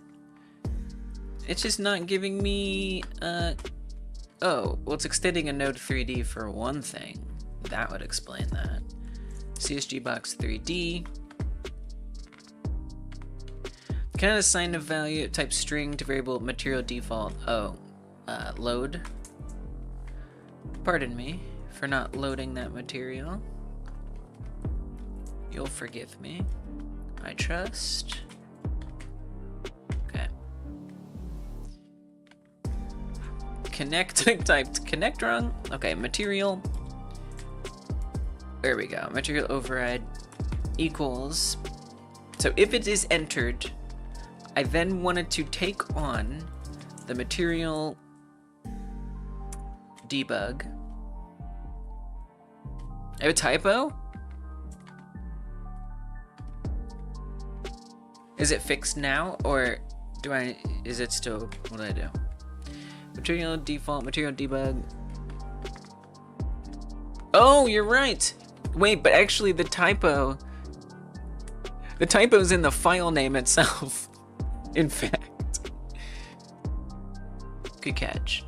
It's just not giving me, oh, well, it's extending a node 3D for one thing. That would explain that. CSG box 3D. Can I assign a value type string to variable material default? Oh, load. Pardon me for not loading that material. You'll forgive me, I trust. Okay. Connect, typed connect wrong. Okay, material. There we go. Material override equals. So if it is entered, I then wanted to take on the material debug. I have a typo? Is it fixed now, or is it still, what do I do? Material default, material debug. Oh, you're right. Wait, but actually the typo's in the file name itself. In fact. Good catch.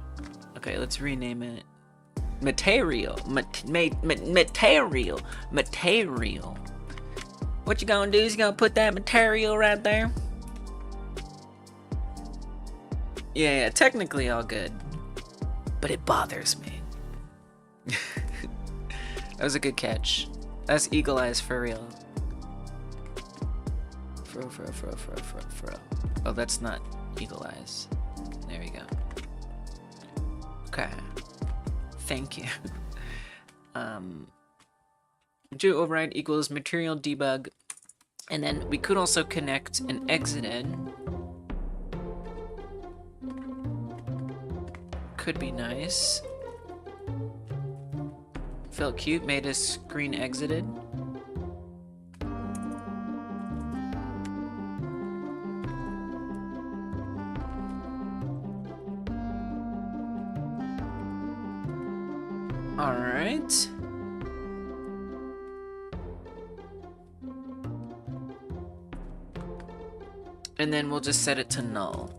Okay, let's rename it. Material. Material. What you gonna do is you gonna put that material right there. Yeah, technically all good. But it bothers me. That was a good catch. That's eagle eyes for real. Fro. Oh, that's not eagle eyes. There we go. Okay. Thank you. Material override equals material debug. And then we could also connect an exited. Could be nice. Felt cute, made a screen exited. All right. And then we'll just set it to null.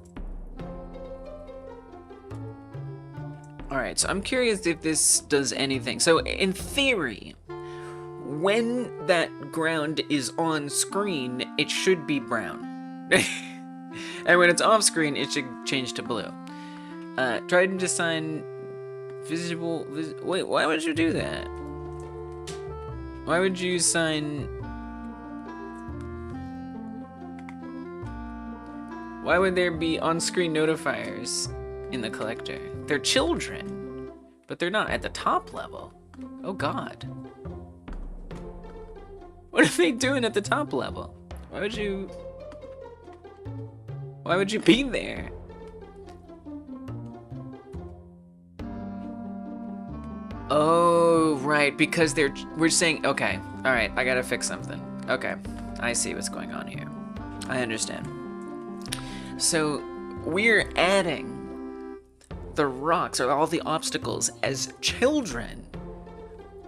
All right, so I'm curious if this does anything. So in theory, when that ground is on screen, it should be brown. And when it's off screen, it should change to blue. Try to assign visible, wait, why would you do that? Why would you assign... Why would there be on-screen notifiers in the collector? They're children, but they're not at the top level. Oh God. What are they doing at the top level? Why would you be there? Oh, right, because we're saying, okay, all right, I gotta fix something. Okay, I see what's going on here. I understand. So we're adding the rocks or all the obstacles as children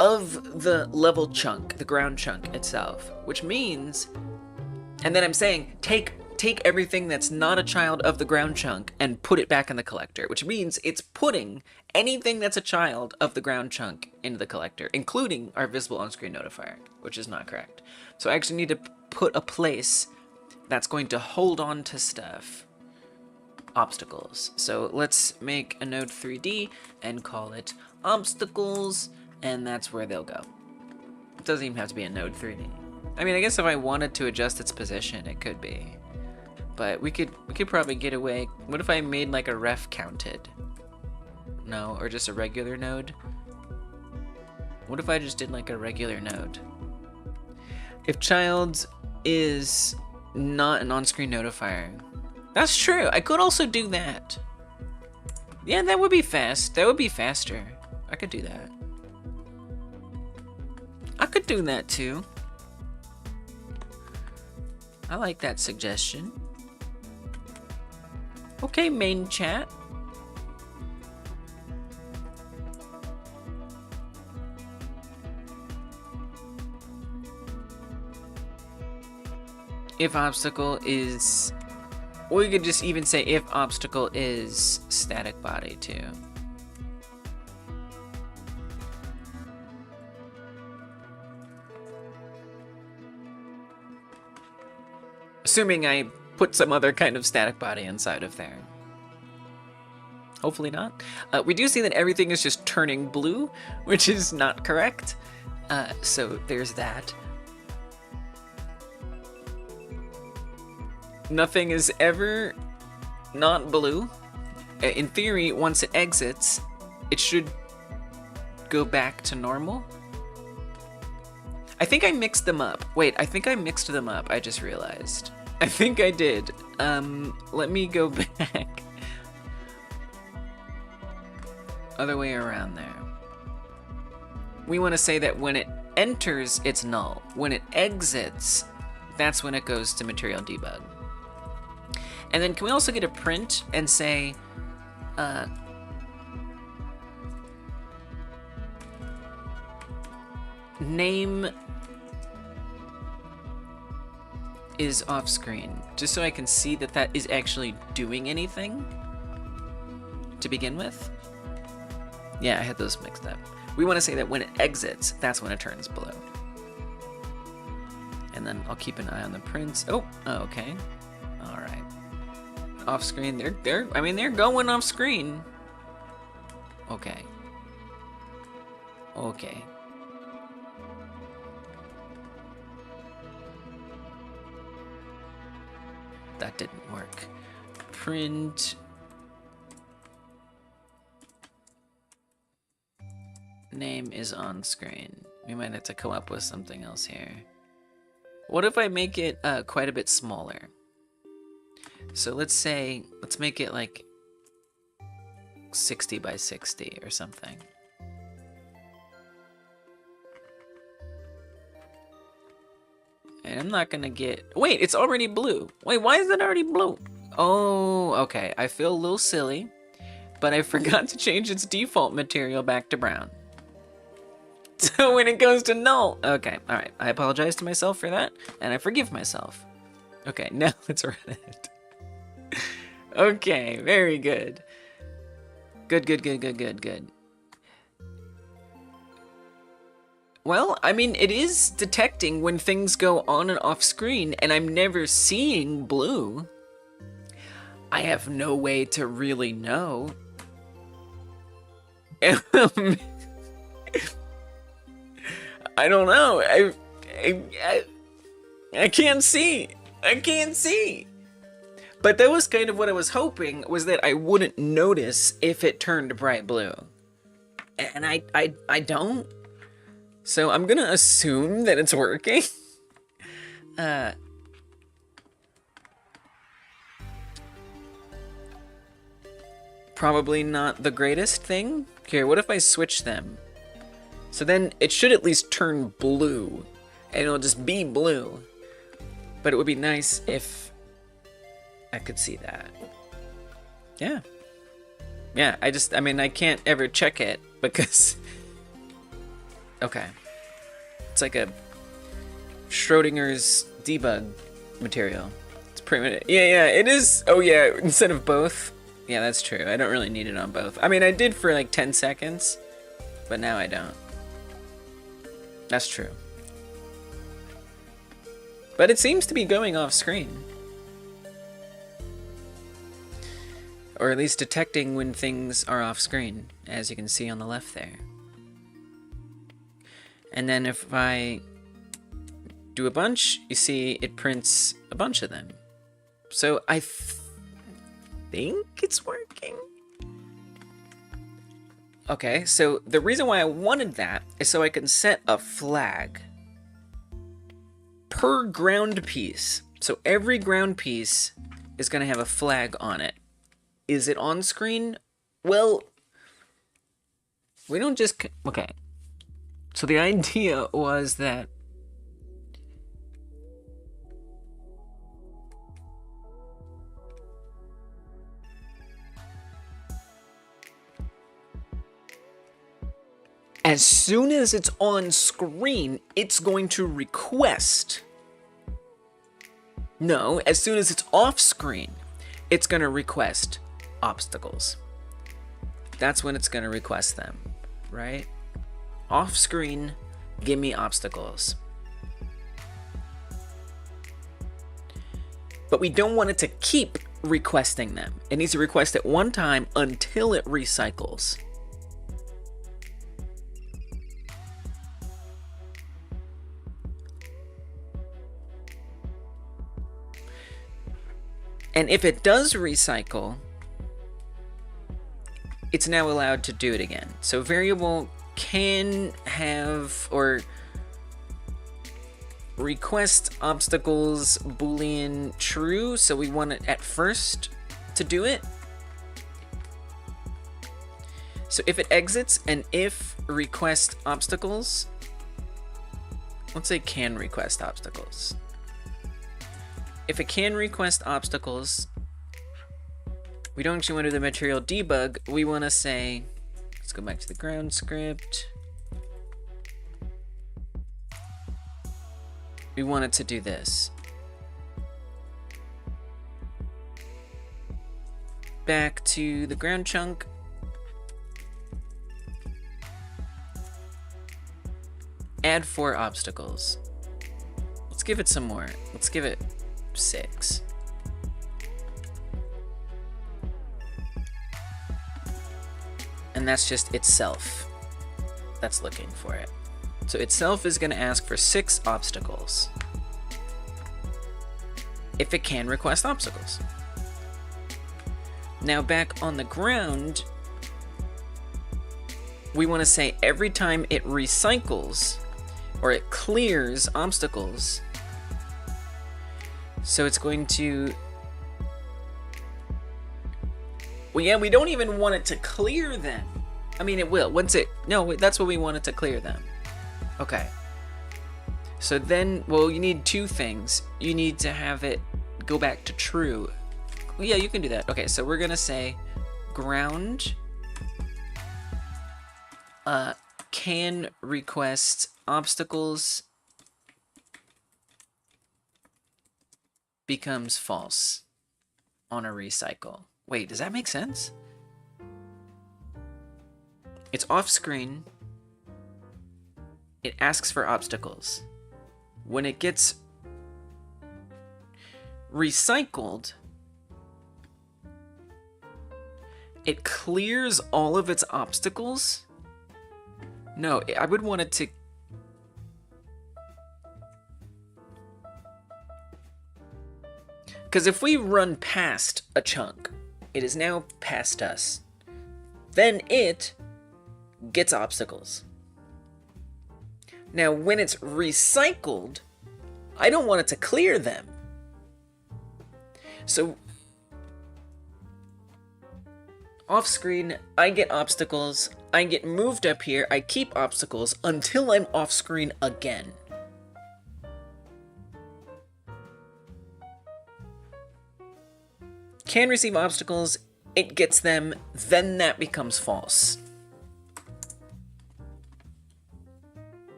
of the level chunk, the ground chunk itself, which means, and then I'm saying, take everything that's not a child of the ground chunk and put it back in the collector, which means it's putting anything that's a child of the ground chunk into the collector, including our visible on-screen notifier, which is not correct. So I actually need to put a place that's going to hold on to stuff. Obstacles. So let's make a node 3D and call it obstacles, and that's where they'll go. It doesn't even have to be a node 3D. I mean, I guess if I wanted to adjust its position, it could be. But we could probably get away. What if I made like a ref counted? No, or just a regular node? What if I just did like a regular node? If child is not an on-screen notifier. That's true. I could also do that. Yeah, that would be fast. That would be faster. I could do that. I could do that too. I like that suggestion. Okay, main chat. If obstacle is... We could just even say if obstacle is static body too. Assuming I put some other kind of static body inside of there. Hopefully not. We do see that everything is just turning blue, which is not correct. So there's that. Nothing is ever not blue. In theory, once it exits, it should go back to normal. I think I mixed them up. Wait, I think I mixed them up. I just realized. I think I did. Let me go back. Other way around there. We want to say that when it enters, it's null. When it exits, that's when it goes to material debug. And then can we also get a print and say, name is off screen, just so I can see that that is actually doing anything to begin with? Yeah, I had those mixed up. We want to say that when it exits, that's when it turns blue. And then I'll keep an eye on the prints. Oh, okay. All right. Off screen, they're going off screen. Okay. Okay. That didn't work. Print. Name is on screen. We might have to come up with something else here. What if I make it quite a bit smaller? So let's make it like 60 by 60 or something. And I'm not gonna get... Wait, it's already blue. Wait, why is it already blue? Oh, okay. I feel a little silly, but I forgot to change its default material back to brown. So when it goes to null... Okay, alright. I apologize to myself for that, and I forgive myself. Okay, now let's run it. Okay, very good. Good. Well, I mean, it is detecting when things go on and off screen, and I'm never seeing blue. I have no way to really know. I don't know. I can't see. I can't see. But that was kind of what I was hoping, was that I wouldn't notice if it turned bright blue. And I don't. So I'm gonna assume that it's working. Probably not the greatest thing. Here, what if I switch them? So then it should at least turn blue, and it'll just be blue. But it would be nice if I could see that. Yeah. Yeah, I mean, I can't ever check it because... Okay. It's like a Schrodinger's debug material. It's pretty much... Yeah, it is... Oh yeah, instead of both. Yeah, that's true. I don't really need it on both. I mean, I did for like 10 seconds, but now I don't. That's true. But it seems to be going off screen. Or at least detecting when things are off screen, as you can see on the left there. And then if I do a bunch, you see it prints a bunch of them. So I think it's working. Okay, so the reason why I wanted that is so I can set a flag per ground piece. So every ground piece is going to have a flag on it. Is it on screen? Well, we don't just... Okay. So the idea was that... As soon as it's on screen, it's going to request... No, as soon as it's off screen, it's going to request obstacles. That's when it's going to request them, right? Off screen, give me obstacles. But we don't want it to keep requesting them. It needs to request it one time until it recycles. And if it does recycle, it's now allowed to do it again. So variable can have or request obstacles boolean true. So we want it at first to do it. So if it exits and if request obstacles, let's say can request obstacles. If it can request obstacles, we don't actually want to do the material debug. We want to say, let's go back to the ground script. We want it to do this. Back to the ground chunk. Add 4 obstacles. Let's give it some more. Let's give it 6. And that's just itself that's looking for it. So itself is going to ask for 6 obstacles if it can request obstacles. Now back on the ground, we want to say every time it recycles or it clears obstacles, so it's going to... Well, yeah, we don't even want it to clear them. I mean, it will. Once it... No, that's what we want it to clear them. Okay. So then, well, you need 2 things. You need to have it go back to true. Well, yeah, you can do that. Okay, so we're going to say ground can request obstacles becomes false on a recycle. Wait, does that make sense? It's off screen. It asks for obstacles. When it gets recycled, it clears all of its obstacles. No, I would want it to... Because if we run past a chunk, it is now past us. Then it gets obstacles. Now, when it's recycled, I don't want it to clear them. So, off screen, I get obstacles, I get moved up here, I keep obstacles until I'm off screen again. Can receive obstacles it gets them, then that becomes false.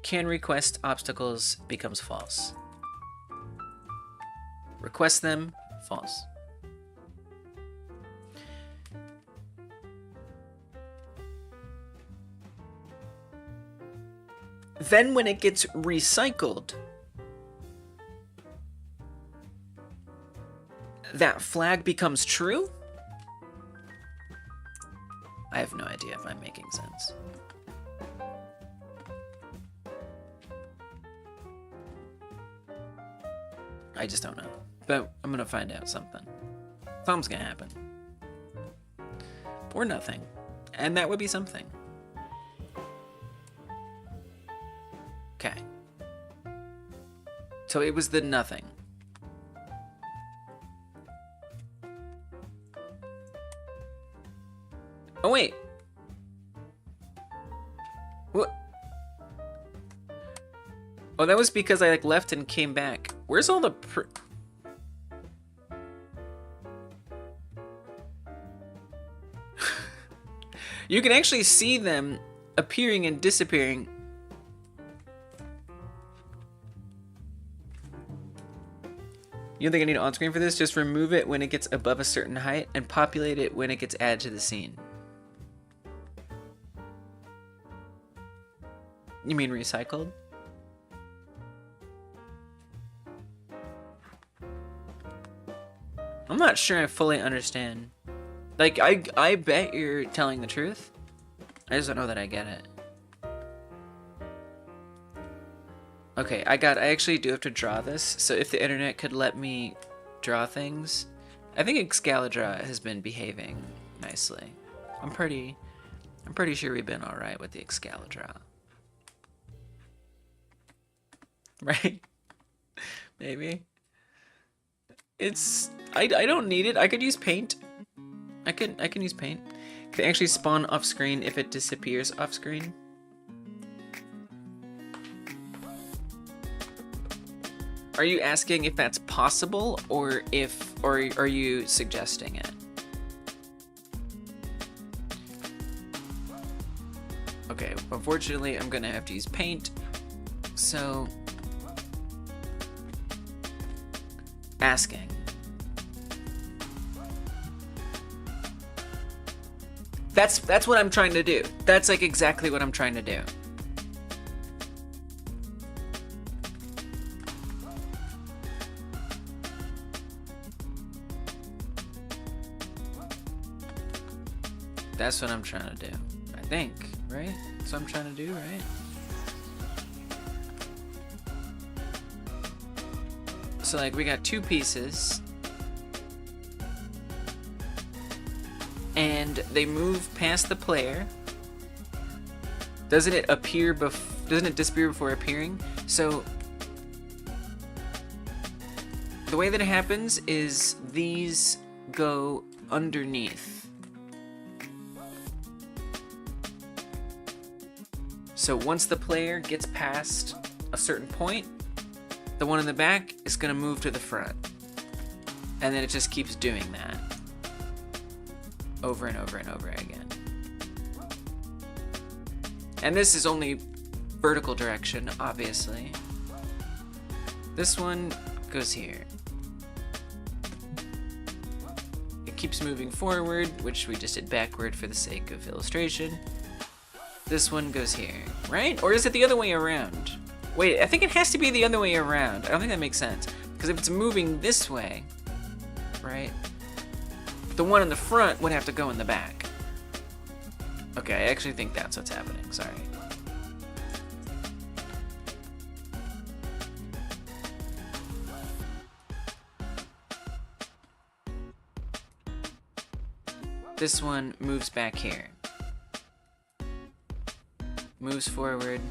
Can request obstacles becomes false. Request them, false. Then when it gets recycled, that flag becomes true? I have no idea if I'm making sense. I just don't know. But I'm gonna find out something. Something's gonna happen. Or nothing. And that would be something. Okay. So it was the nothing. Oh wait. What? Oh, that was because I like left and came back. Where's all the You can actually see them appearing and disappearing. You don't think I need on-screen for this? Just remove it when it gets above a certain height and populate it when it gets added to the scene. You mean recycled? I'm not sure I fully understand. Like, I bet you're telling the truth. I just don't know that I get it. Okay, I actually do have to draw this, so if the internet could let me draw things. I think Excalibur has been behaving nicely. I'm pretty sure we've been alright with the Excalibur. Right? Maybe. I don't need it. I could use paint. I can use paint. Can it actually spawn off screen if it disappears off screen? Are you asking if that's possible or are you suggesting it? Okay, unfortunately I'm gonna have to use paint. So asking. That's what I'm trying to do. That's like exactly what I'm trying to do. That's what I'm trying to do. I think, right? That's what I'm trying to do, right? So like we got two pieces. And they move past the player. Doesn't it disappear before appearing? So the way that it happens is these go underneath. So once the player gets past a certain point, the one in the back is gonna move to the front. And then it just keeps doing that. Over and over and over again. And this is only vertical direction, obviously. This one goes here. It keeps moving forward, which we just did backward for the sake of illustration. This one goes here, right? Or is it the other way around? Wait, I think it has to be the other way around. I don't think that makes sense. Because if it's moving this way, right? The one in the front would have to go in the back. Okay, I actually think that's what's happening. Sorry. This one moves back here. Moves forward.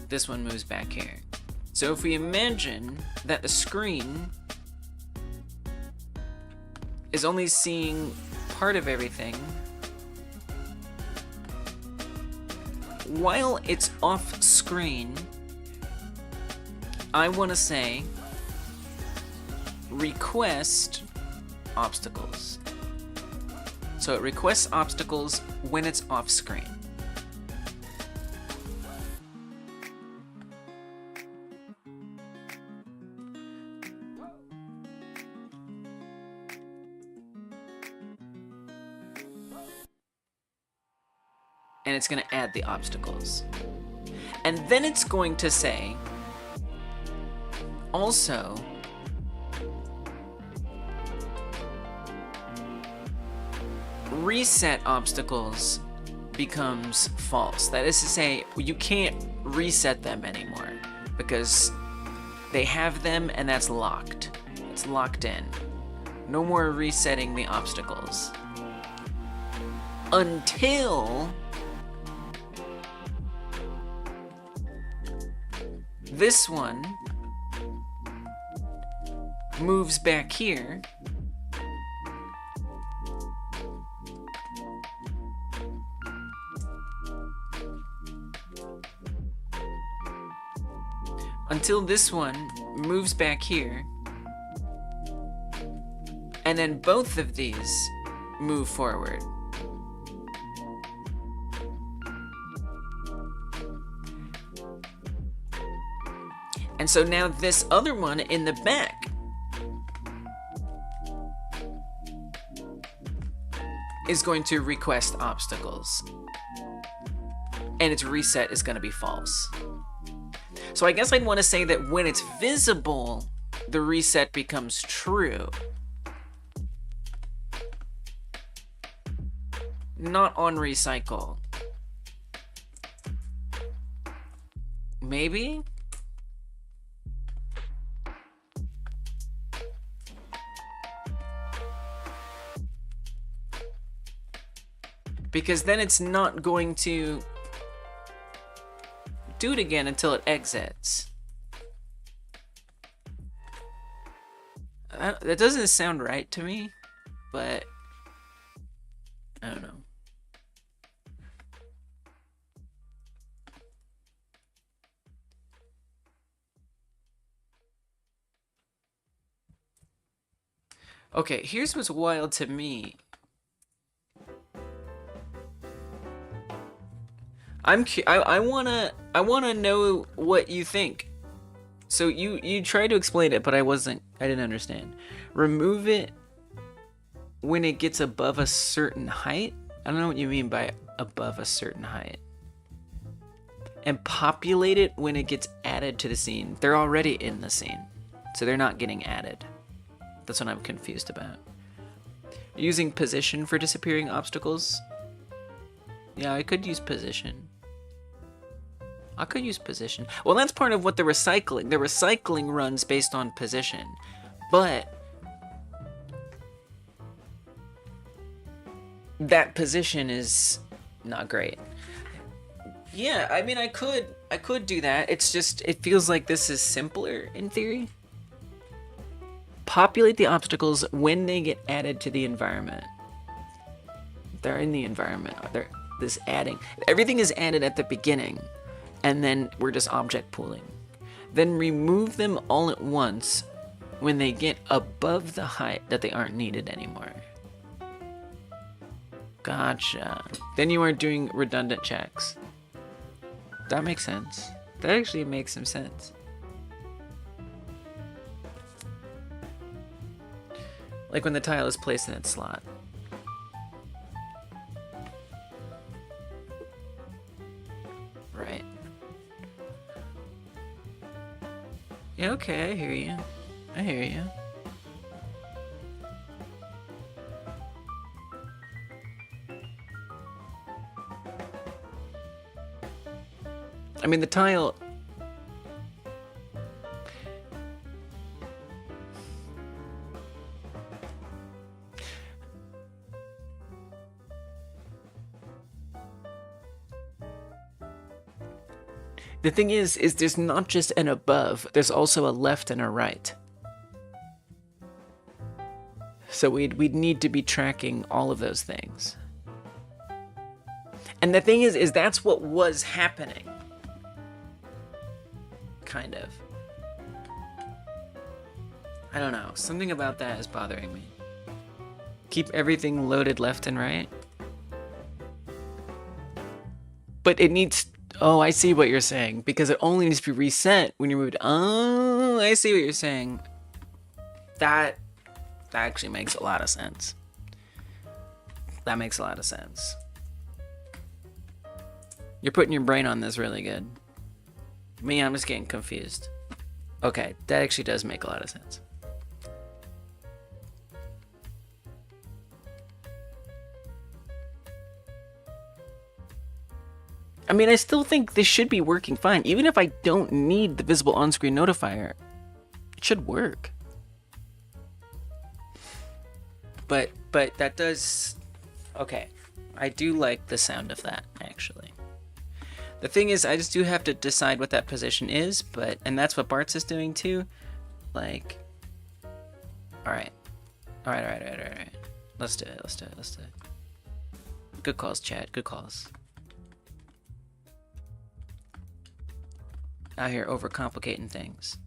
This one moves back here. So if we imagine that the screen is only seeing part of everything, while it's off screen, I want to say request obstacles. So it requests obstacles when it's off screen. And it's going to add the obstacles. And then it's going to say, also, reset obstacles becomes false. That is to say, you can't reset them anymore because they have them and that's locked. It's locked in. No more resetting the obstacles. Until this one moves back here. Until this one moves back here. And then both of these move forward. And so now this other one in the back is going to request obstacles. And its reset is going to be false. So I guess I'd want to say that when it's visible, the reset becomes true. Not on recycle. Maybe? Because then it's not going to do it again until it exits. That doesn't sound right to me, but I don't know. Okay, here's what's wild to me. I wanna know what you think. So you tried to explain it, but I didn't understand. Remove it when it gets above a certain height? I don't know what you mean by above a certain height. And populate it when it gets added to the scene. They're already in the scene, so they're not getting added. That's what I'm confused about. Using position for disappearing obstacles? Yeah, I could use position. Well, that's part of what the recycling runs based on position. But that position is not great. Yeah, I mean, I could do that. It's just, it feels like this is simpler in theory. Populate the obstacles when they get added to the environment. They're in the environment. This adding. Everything is added at the beginning, and then we're just object pooling. Then remove them all at once when they get above the height that they aren't needed anymore. Gotcha. Then you are doing redundant checks. That makes sense. That actually makes some sense. Like when the tile is placed in its slot. Right. Yeah, okay, I hear you. I hear you. I mean, the tile... The thing is there's not just an above, there's also a left and a right. So we'd need to be tracking all of those things. And the thing is that's what was happening. Kind of. I don't know. Something about that is bothering me. Keep everything loaded left and right. But it needs... Oh, I see what you're saying. Because it only needs to be reset when you're moved... Oh, I see what you're saying. That actually makes a lot of sense. That makes a lot of sense. You're putting your brain on this really good. Me, I'm just getting confused. Okay, that actually does make a lot of sense. I mean, I still think this should be working fine. Even if I don't need the visible on-screen notifier, it should work. But that does... Okay, I do like the sound of that, actually. The thing is, I just do have to decide what that position is, and that's what Bart's is doing too. Like, alright. Let's do it. Good calls, chat, good calls. Out here overcomplicating things.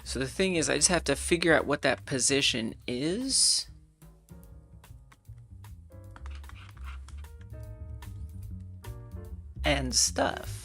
So the thing is, I just have to figure out what that position is. And stuff.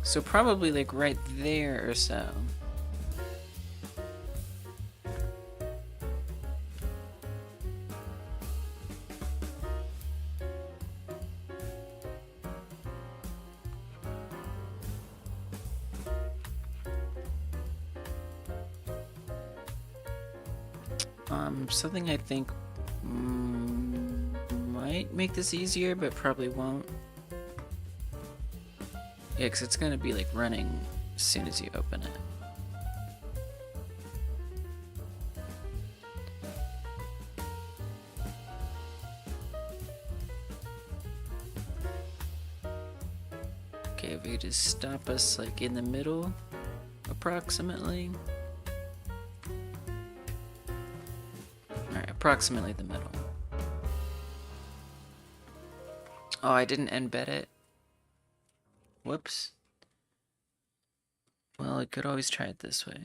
So probably like right there or so. Something I think might make this easier, but probably won't. Yeah, because it's going to be like running as soon as you open it. Okay, if we just stop us like in the middle, approximately. Alright, approximately the middle. Oh, I didn't embed it. Whoops. Well, I could always try it this way.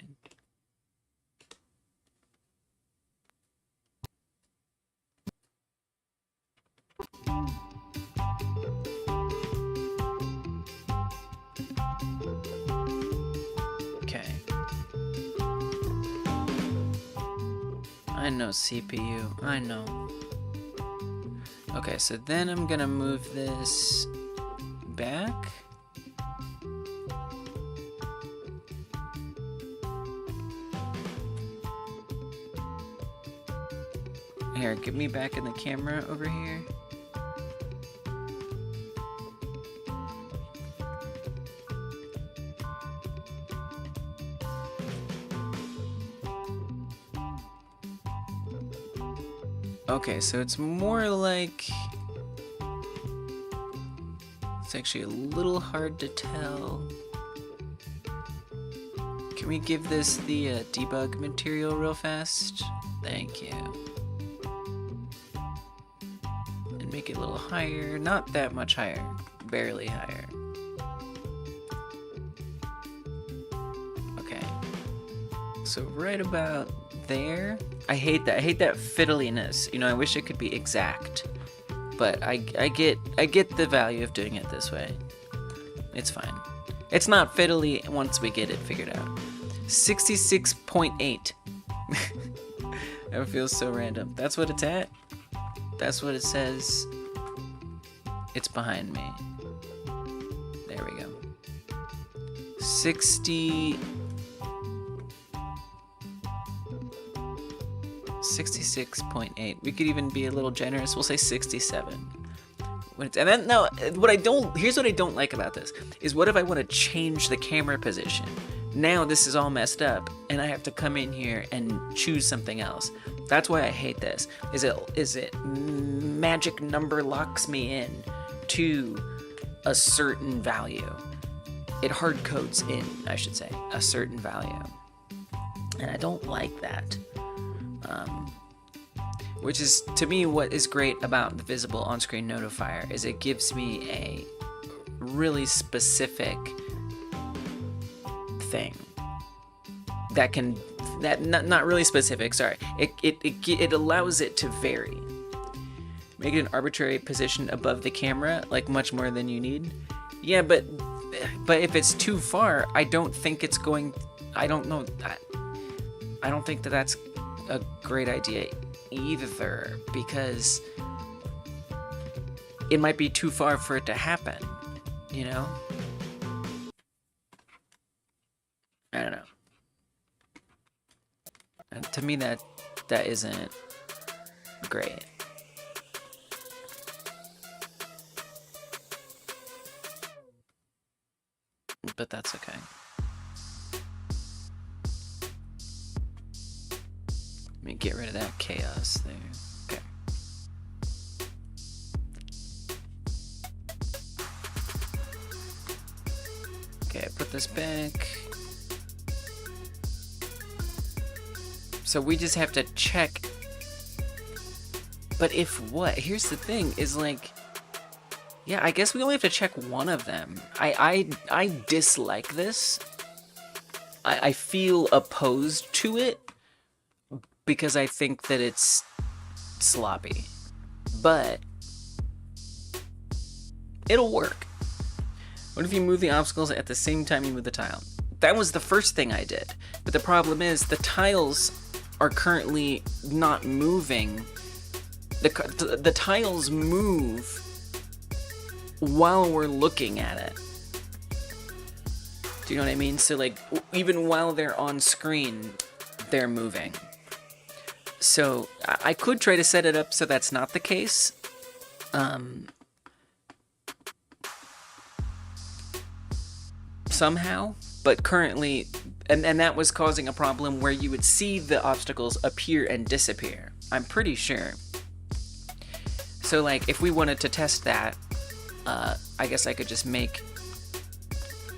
Okay. I know CPU, I know. Okay, so then I'm gonna move this back. Here, get me back in the camera over here. Okay, so it's more like... It's actually a little hard to tell. Can we give this the debug material real fast? Thank you. And make it a little higher. Not that much higher. Barely higher. Okay. So right about there. I hate that. I hate that fiddliness. You know, I wish it could be exact. But I get the value of doing it this way. It's fine. It's not fiddly once we get it figured out. 66.8. That feels so random. That's what it's at. That's what it says. It's behind me. There we go. 66.8. We could even be a little generous. We'll say 67. And then, no, what I don't, here's what I don't like about this, is what if I want to change the camera position? Now this is all messed up, and I have to come in here and choose something else. That's why I hate this, is it magic number locks me in to a certain value. It hard codes in, I should say, a certain value. And I don't like that. Which is, to me, what is great about the visible on-screen notifier, is it gives me a really specific thing that can, not really specific, sorry. It allows it to vary. Make it an arbitrary position above the camera, like much more than you need. Yeah, but if it's too far, I don't think it's going, I don't know that. I don't think that that's a great idea either, because it might be too far for it to happen, you know? I don't know. And to me, that isn't great. But that's okay. Let me get rid of that chaos there. Okay. Okay, put this back. So we just have to check. But if what? Here's the thing, is like, yeah, I guess we only have to check one of them. I dislike this. I feel opposed to it because I think that it's sloppy. But it'll work. What if you move the obstacles at the same time you move the tile? That was the first thing I did. But the problem is the tiles are currently not moving. The tiles move while we're looking at it. Do you know what I mean? So like, even while they're on screen, they're moving. So I could try to set it up so that's not the case. Somehow, but currently, and that was causing a problem where you would see the obstacles appear and disappear. I'm pretty sure. So like, if we wanted to test that, I guess I could just make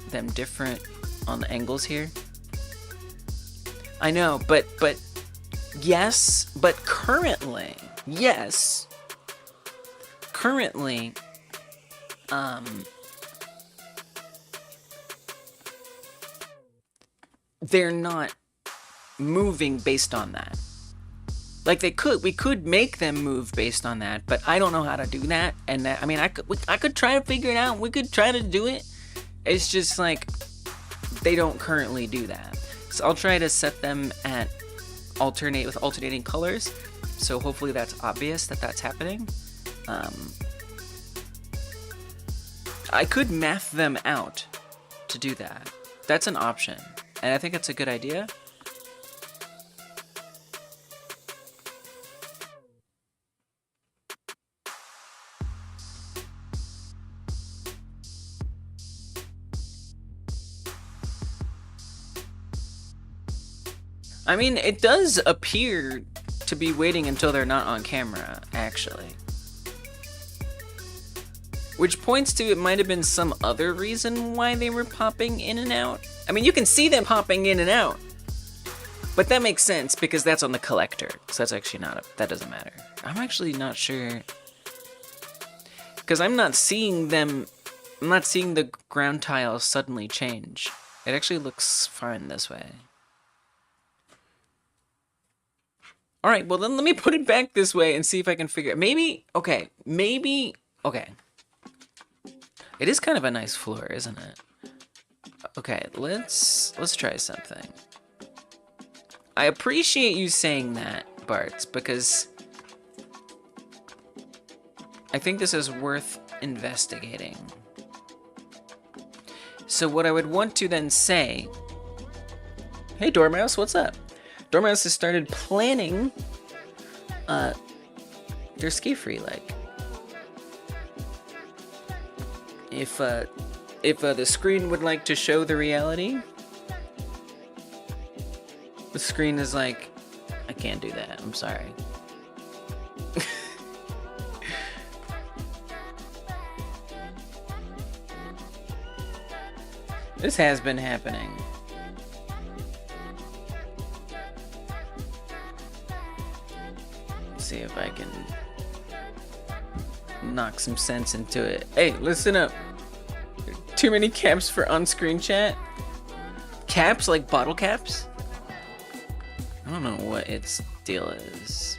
them different on the angles here. I know, but yes, but currently, yes, currently, they're not moving based on that. Like we could make them move based on that, but I don't know how to do that. And that, I mean, I could try to figure it out. We could try to do it. It's just like, they don't currently do that. So I'll try to set them at alternate with alternating colors. So hopefully that's obvious that that's happening. I could math them out to do that. That's an option. And I think it's a good idea. I mean, it does appear to be waiting until they're not on camera, actually. Which points to it might have been some other reason why they were popping in and out. I mean, you can see them popping in and out. But that makes sense because that's on the collector. So that's actually not, that doesn't matter. I'm actually not sure. Because I'm not seeing them, I'm not seeing the ground tiles suddenly change. It actually looks fine this way. All right, well then let me put it back this way and see if I can figure it. Maybe, okay. It is kind of a nice floor, isn't it? Okay, let's try something. I appreciate you saying that, Bart, because I think this is worth investigating. So what I would want to then say, hey Dormouse, what's up? Dormouse has started planning their SkiFree leg. If the screen would like to show the reality, the screen is like, I can't do that, I'm sorry. This has been happening. Let's see if I can knock some sense into it. Hey, listen up. Too many caps for on-screen chat? Caps like bottle caps? I don't know what its deal is.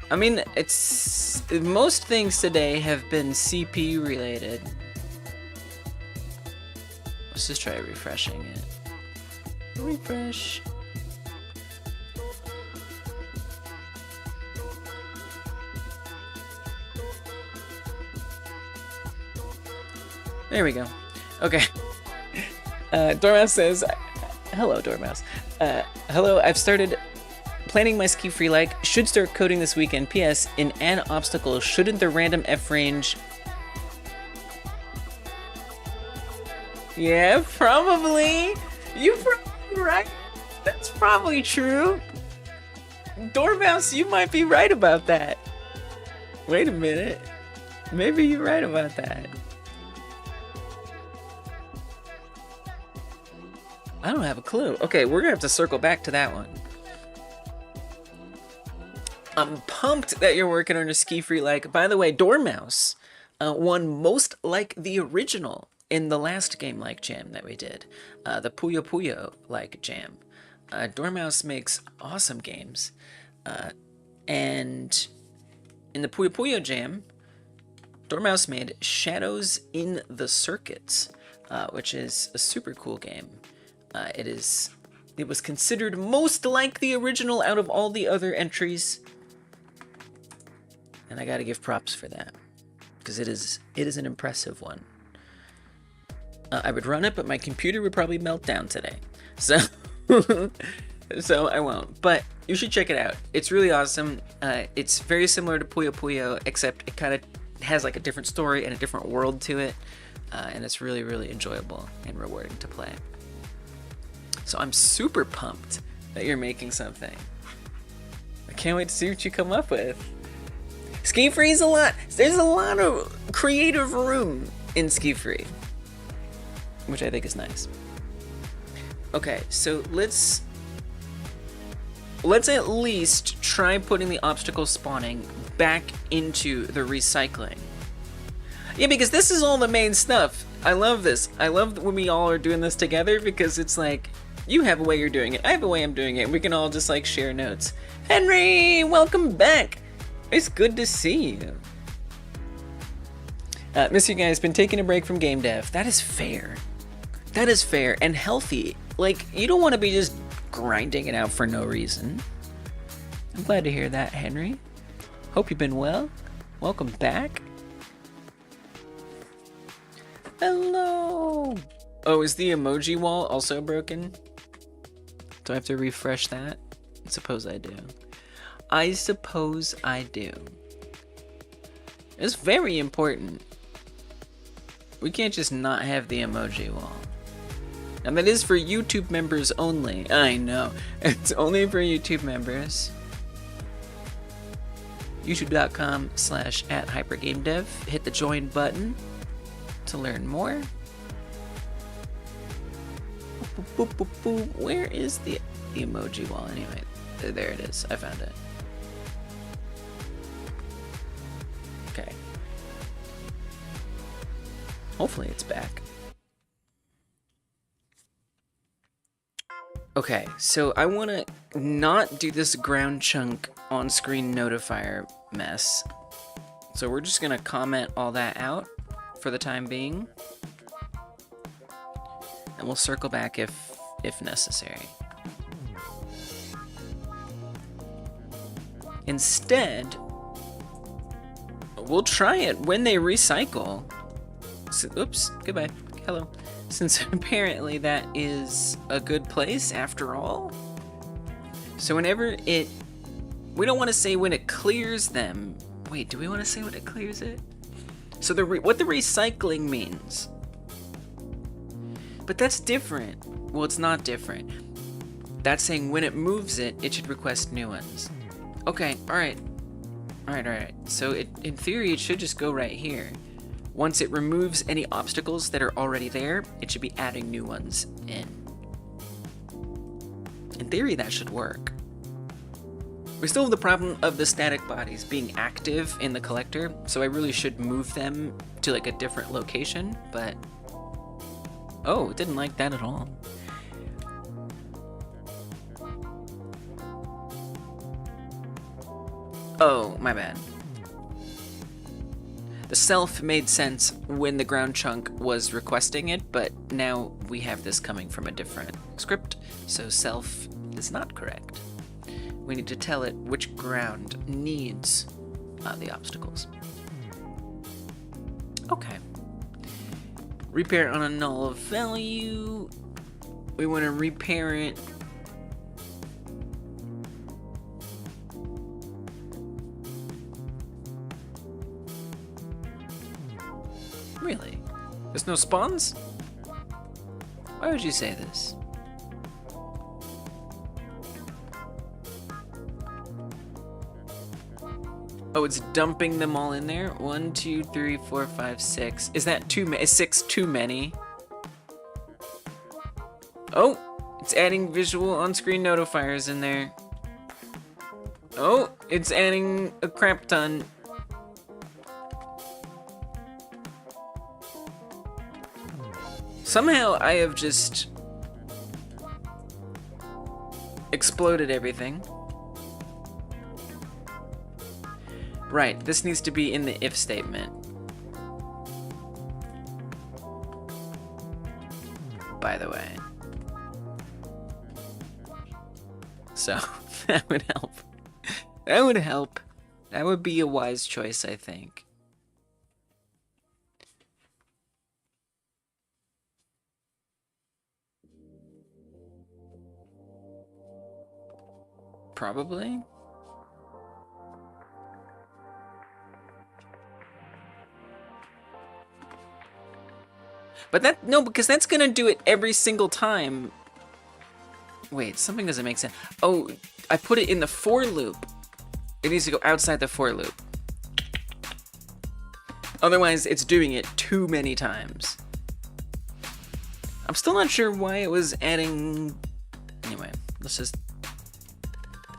I mean, it's most things today have been CPU related. Let's just try refreshing it. Refresh. There we go. Okay. Dormouse says, hello, Dormouse. Hello, I've started planning my SkiFree like. Should start coding this weekend. PS, in an obstacle, shouldn't the random F range... Yeah, probably. You're probably right. That's probably true. Dormouse, you might be right about that. Wait a minute. Maybe you're right about that. I don't have a clue. Okay, we're gonna have to circle back to that one. I'm pumped that you're working on a SkiFree like. By the way, Dormouse won most like the original in the last game like jam that we did. The Puyo Puyo like jam. Dormouse makes awesome games. And in the Puyo Puyo jam, Dormouse made Shadows in the Circuits, which is a super cool game. It was considered most like the original out of all the other entries. And I gotta give props for that, because it is an impressive one. I would run it, but my computer would probably melt down today. So, so I won't. But you should check it out. It's really awesome. It's very similar to Puyo Puyo, except it kind of has like a different story and a different world to it. And it's really, really enjoyable and rewarding to play. So I'm super pumped that you're making something. I can't wait to see what you come up with. SkiFree is there's a lot of creative room in SkiFree, which I think is nice. Okay, so let's at least try putting the obstacle spawning back into the recycling. Yeah, because this is all the main stuff. I love this. I love when we all are doing this together, because it's like, you have a way you're doing it, I have a way I'm doing it, and we can all just like share notes. Henry, welcome back. It's good to see you. Miss you guys, been taking a break from game dev. That is fair. That is fair and healthy. Like, you don't want to be just grinding it out for no reason. I'm glad to hear that, Henry. Hope you've been well. Welcome back. Hello. Oh, is the emoji wall also broken? Do I have to refresh that? I suppose I do. I suppose I do. It's very important. We can't just not have the emoji wall. And that is for YouTube members only. I know. It's only for YouTube members. YouTube.com/@hypergamedev. Hit the join button to learn more. Where is the emoji wall anyway? There it is. I found it. Okay. Hopefully it's back. Okay, so I want to not do this ground chunk on-screen notifier mess. So we're just going to comment all that out for the time being. And we'll circle back if necessary. Instead, we'll try it when they recycle. So, oops, goodbye. Hello. Since apparently that is a good place after all. So whenever we don't want to say when it clears them, Wait, do we want to say what it clears it? So what the recycling means. But that's different. Well, it's not different. That's saying when it moves it, it should request new ones. Okay, alright. Alright. So in theory, it should just go right here. Once it removes any obstacles that are already there, it should be adding new ones in. In theory, that should work. We still have the problem of the static bodies being active in the collector, so I really should move them to like a different location, but... Oh, it didn't like that at all. Oh, my bad. The self made sense when the ground chunk was requesting it, but now we have this coming from a different script, so self is not correct. We need to tell it which ground needs the obstacles. Okay. Repair on a null value. We want to repair it. Really? There's no spawns? Why would you say this? Oh, it's dumping them all in there? 1, 2, 3, 4, 5, 6. Is that too many? Is 6 too many? Oh, it's adding visual on-screen notifiers in there. Oh, it's adding a crap ton. Somehow I have just exploded everything. Right, this needs to be in the if statement. By the way. So, that would help. That would help. That would be a wise choice, I think. Probably. But that, no, because that's gonna do it every single time. Wait, something doesn't make sense. Oh, I put it in the for loop. It needs to go outside the for loop. Otherwise, it's doing it too many times. I'm still not sure why it was adding... Anyway, let's just...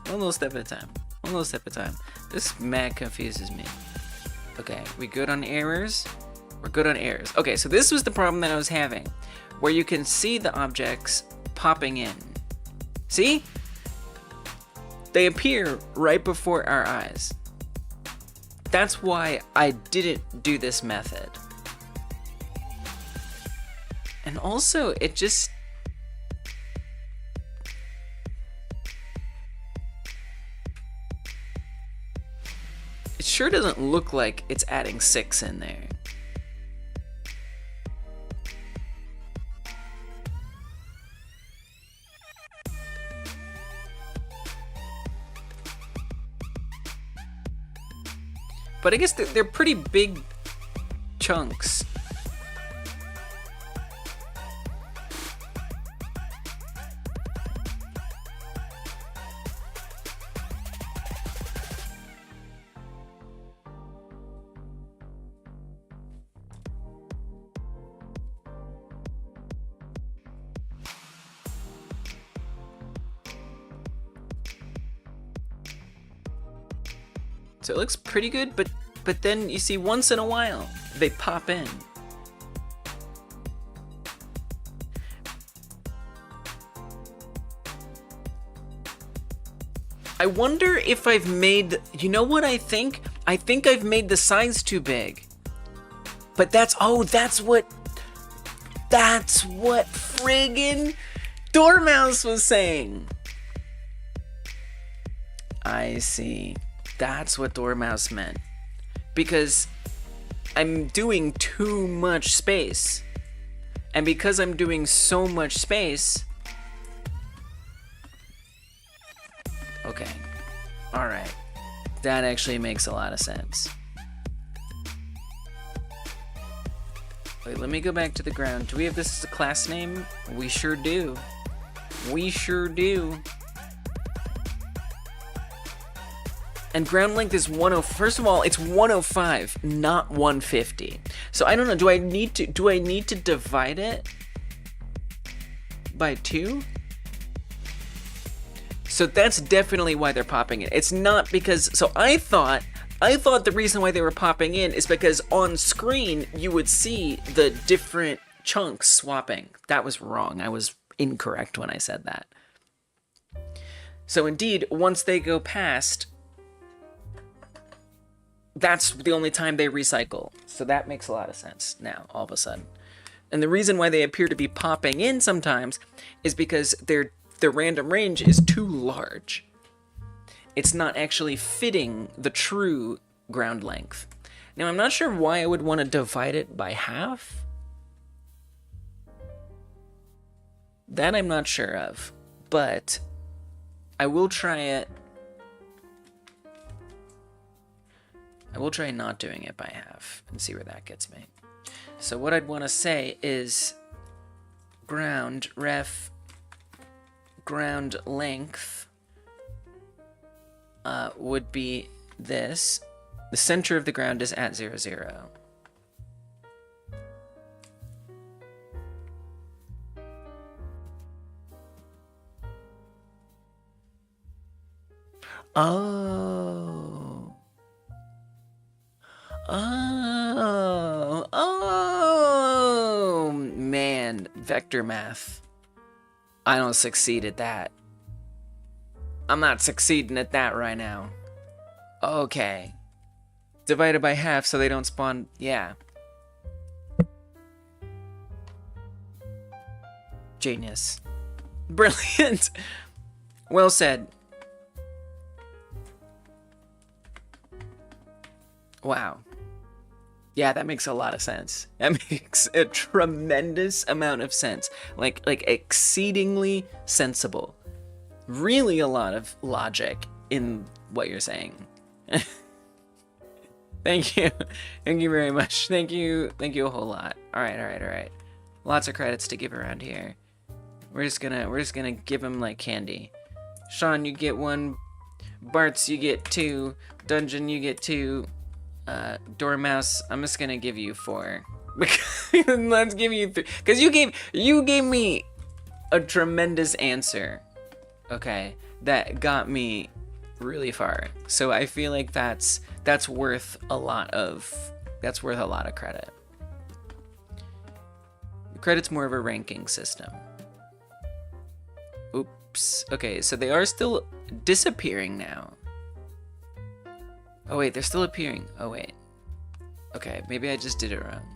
One little step at a time. One little step at a time. This mad confuses me. Okay, we good on errors? We're good on errors. Okay, so this was the problem that I was having, where you can see the objects popping in. See? They appear right before our eyes. That's why I didn't do this method. And also, it just... It sure doesn't look like it's adding 6 in there. But I guess they're pretty big chunks. So it looks pretty good, but then you see once in a while, they pop in. I wonder if I've made, you know what I think? I think I've made the size too big. But that's what friggin' Dormouse was saying. I see. That's what Dormouse meant. Because I'm doing too much space. And because I'm doing so much space... Okay. Alright. That actually makes a lot of sense. Wait, let me go back to the ground. Do we have this as a class name? We sure do. We sure do. And ground length is 10. First of all, it's 105, not 150. So I don't know. Do I need to divide it by 2? So that's definitely why they're popping it. It's not because. So I thought the reason why they were popping in is because on screen you would see the different chunks swapping. That was wrong. I was incorrect when I said that. So indeed, once they go past, that's the only time they recycle. So that makes a lot of sense now, all of a sudden. And the reason why they appear to be popping in sometimes is because the random range is too large. It's not actually fitting the true ground length. Now, I'm not sure why I would want to divide it by half. That I'm not sure of, but I will try it. I will try not doing it by half and see where that gets me. So what I'd want to say is ground length would be this. The center of the ground is at 0, 0. Oh, man, vector math. I don't succeed at that. I'm not succeeding at that right now. Okay. Divided by half so they don't spawn, yeah. Genius. Brilliant. Well said. Wow. Yeah, that makes a lot of sense. That makes a tremendous amount of sense. Like exceedingly sensible. Really a lot of logic in what you're saying. Thank you. Thank you very much. Thank you a whole lot. All right. Lots of credits to give around here. We're just gonna give him like candy. Sean, you get 1. Bartz, you get 2. Dungeon, you get 2. Dormouse, I'm just gonna give you 4. Let's give you 3. Cause you gave me a tremendous answer. Okay, that got me really far. So I feel like that's worth a lot of credit. The credit's more of a ranking system. Oops. Okay, so they are still disappearing now. Oh wait, they're still appearing. Oh wait. Okay, maybe I just did it wrong.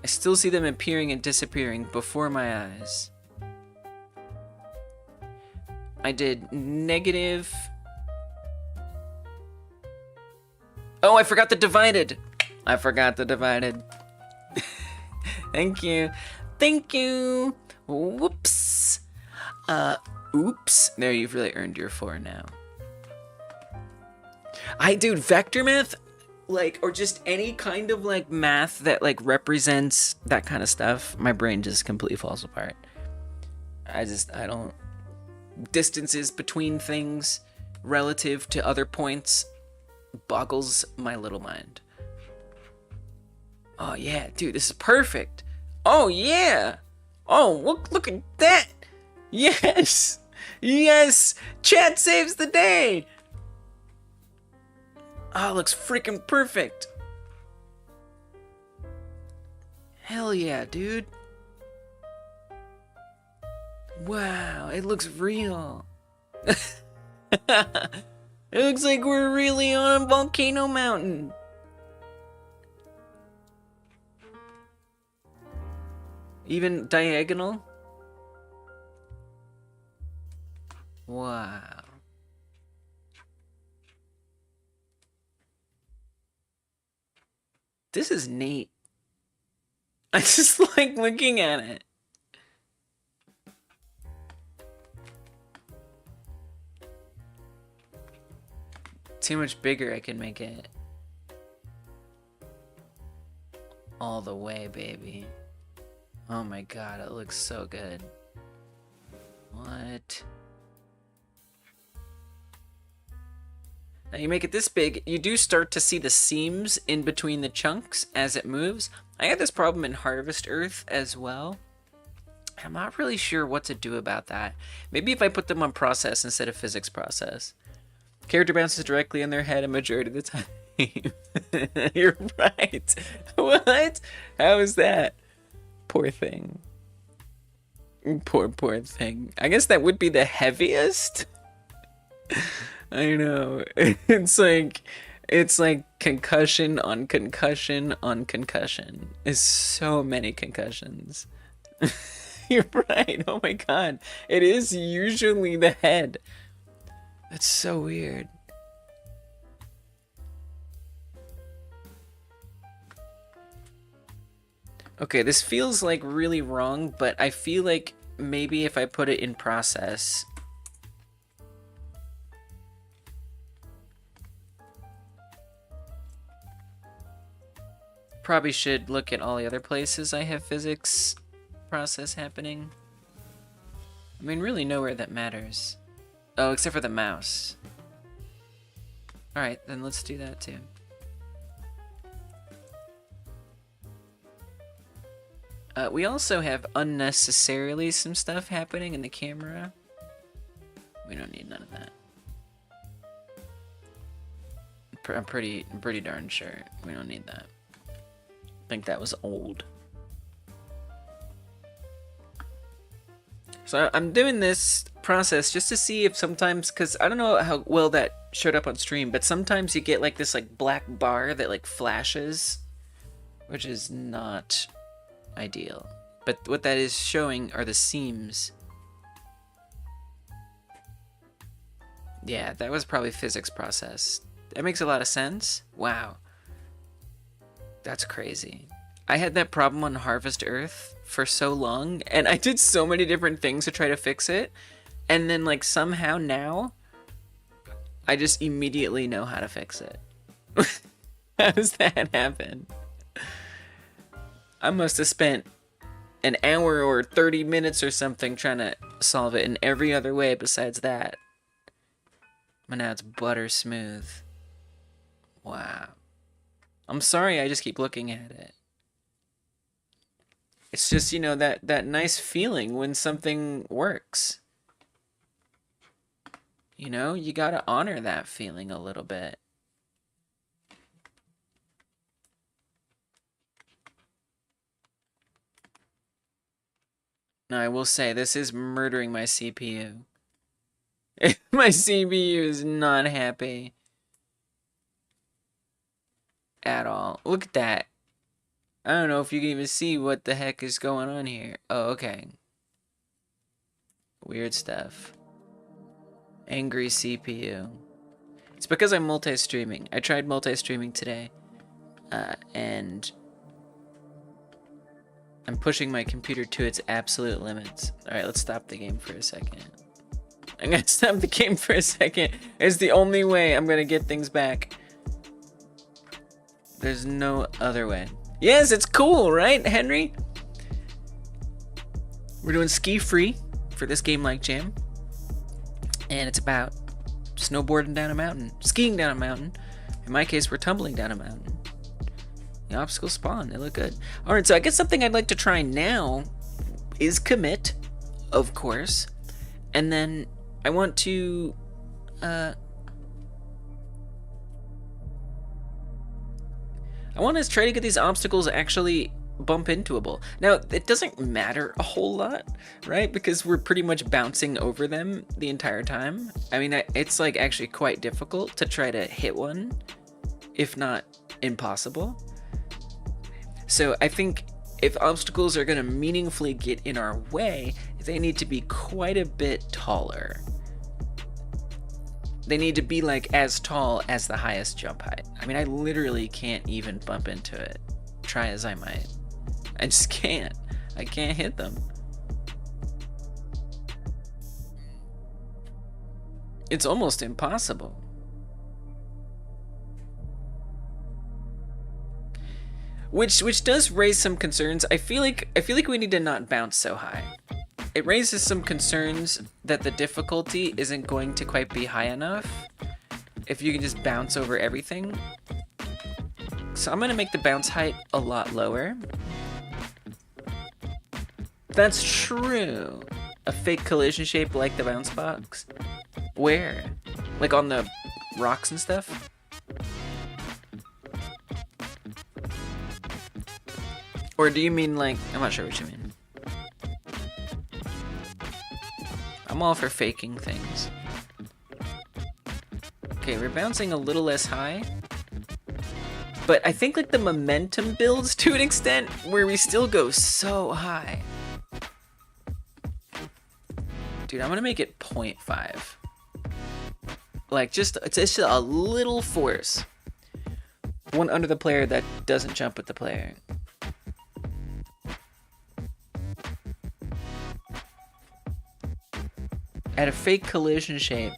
I still see them appearing and disappearing before my eyes. I did negative. Oh, I forgot the divided. Thank you. Whoops. Oops. There, you've really earned your 4 now. Dude, vector math, like, or just any kind of like math that like represents that kind of stuff, my brain just completely falls apart. I don't. Distances between things relative to other points boggles my little mind. Oh yeah, dude, this is perfect. Oh yeah. Oh, look at that. Yes. Chat saves the day. Oh, it looks freaking perfect. Hell yeah, dude. Wow, it looks real. It looks like we're really on a volcano mountain. Even diagonal? Wow. This is neat. I just like looking at it. too much bigger, I can make it all the way, baby. Oh my god, it looks so good. What? Now you make it this big, you do start to see the seams in between the chunks as it moves. I had this problem in Harvest Earth as well. I'm not really sure what to do about that. Maybe if I put them on process instead of physics process. Character bounces directly on their head a majority of the time. You're right. What? How is that? Poor thing. Poor thing. I guess that would be the heaviest. I know. It's like concussion on concussion on concussion. It's so many concussions. You're right. Oh my god. It is usually the head. That's so weird. Okay, this feels like really wrong, but I feel like maybe if I put it in process. Probably should look at all the other places I have physics process happening. I mean, really nowhere that matters. Oh, except for the mouse. Alright, then let's do that too. We also have unnecessarily some stuff happening in the camera. We don't need none of that. I'm pretty darn sure we don't need that. I think that was old. So I'm doing this process just to see if sometimes, because I don't know how well that showed up on stream, but sometimes you get like this like black bar that like flashes, which is not ideal. But what that is showing are the seams. Yeah, that was probably physics process. That makes a lot of sense. Wow. That's crazy. I had that problem on Harvest Earth for so long, and I did so many different things to try to fix it, and then like somehow now I just immediately know how to fix it. How does that happen? I must have spent an hour or 30 minutes or something trying to solve it in every other way besides that. But now it's butter smooth. Wow. I'm sorry, I just keep looking at it. It's just, you know, that nice feeling when something works. You know, you gotta honor that feeling a little bit. Now, I will say, this is murdering my CPU. My CPU is not happy. At all. Look at that. I don't know if you can even see what the heck is going on here. Oh, okay. Weird stuff. Angry CPU. It's because I'm multi-streaming. I tried multi-streaming today. And I'm pushing my computer to its absolute limits. Alright, let's stop the game for a second. I'm gonna stop the game for a second. It's the only way I'm gonna get things back. There's no other way. Yes, it's cool, right, Henry? We're doing SkiFree for this game like jam. And it's about snowboarding down a mountain, skiing down a mountain. In my case, we're tumbling down a mountain. The obstacles spawn, they look good. Alright, so I guess something I'd like to try now is commit, of course. And then I want to I want to try to get these obstacles actually bump intoable. Now, it doesn't matter a whole lot, right? Because we're pretty much bouncing over them the entire time. I mean, it's like actually quite difficult to try to hit one, if not impossible. So I think if obstacles are going to meaningfully get in our way, they need to be quite a bit taller. They need to be like as tall as the highest jump height. I mean, I literally can't even bump into it. Try as I might. I just can't. I can't hit them. It's almost impossible. which does raise some concerns. I feel like we need to not bounce so high. It raises some concerns that the difficulty isn't going to quite be high enough if you can just bounce over everything. So I'm gonna make the bounce height a lot lower. That's true. A fake collision shape like the bounce box? Where? Like on the rocks and stuff? Or do you mean like, I'm not sure what you mean. I'm all for faking things. Okay, we're bouncing a little less high. But I think like the momentum builds to an extent where we still go so high. Dude, I'm gonna make it 0.5. Like it's just a little force. One under the player that doesn't jump with the player. At a fake collision shape,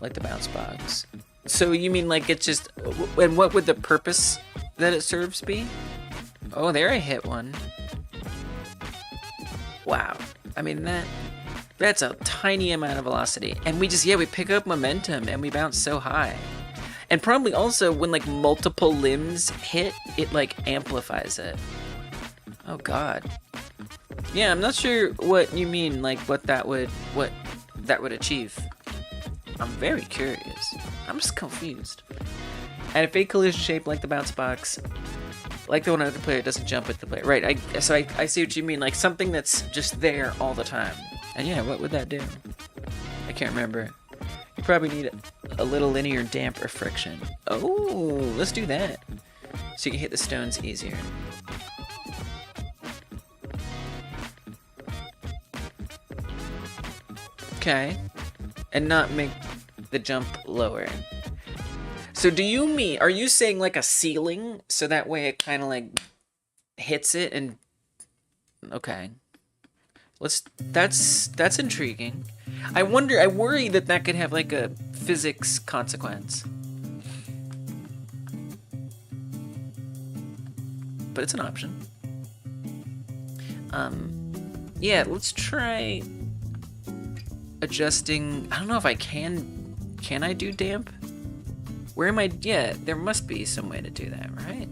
like the bounce box. So you mean like it's just, and what would the purpose that it serves be? Oh, there I hit one. Wow. I mean, that's a tiny amount of velocity. And we pick up momentum and we bounce so high. And probably also when like multiple limbs hit, it like amplifies it. Oh God. Yeah, I'm not sure what you mean, like what that would achieve. I'm very curious. I'm just confused. At a fake collision shape like the bounce box, like the one under the player doesn't jump with the player. Right, I see what you mean, like something that's just there all the time. And yeah, what would that do? I can't remember. You probably need a little linear damp or friction. Oh, let's do that. So you can hit the stones easier. Okay. And not make the jump lower. So are you saying like a ceiling? So that way it kind of like hits it and, okay. That's intriguing. I worry that could have like a physics consequence. But it's an option. Yeah, let's try adjusting. I don't know if I can I do damp? Where am I? Yeah, there must be some way to do that, right?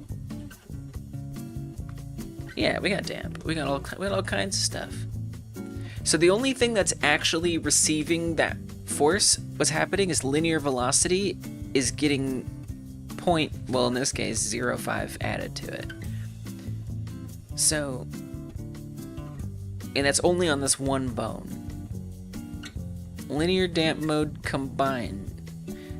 Yeah, we got damp. We got all kinds of stuff. So the only thing that's actually receiving that force, what's happening is linear velocity is getting in this case 0.5 added to it. So, and that's only on this one bone. Linear damp mode combine.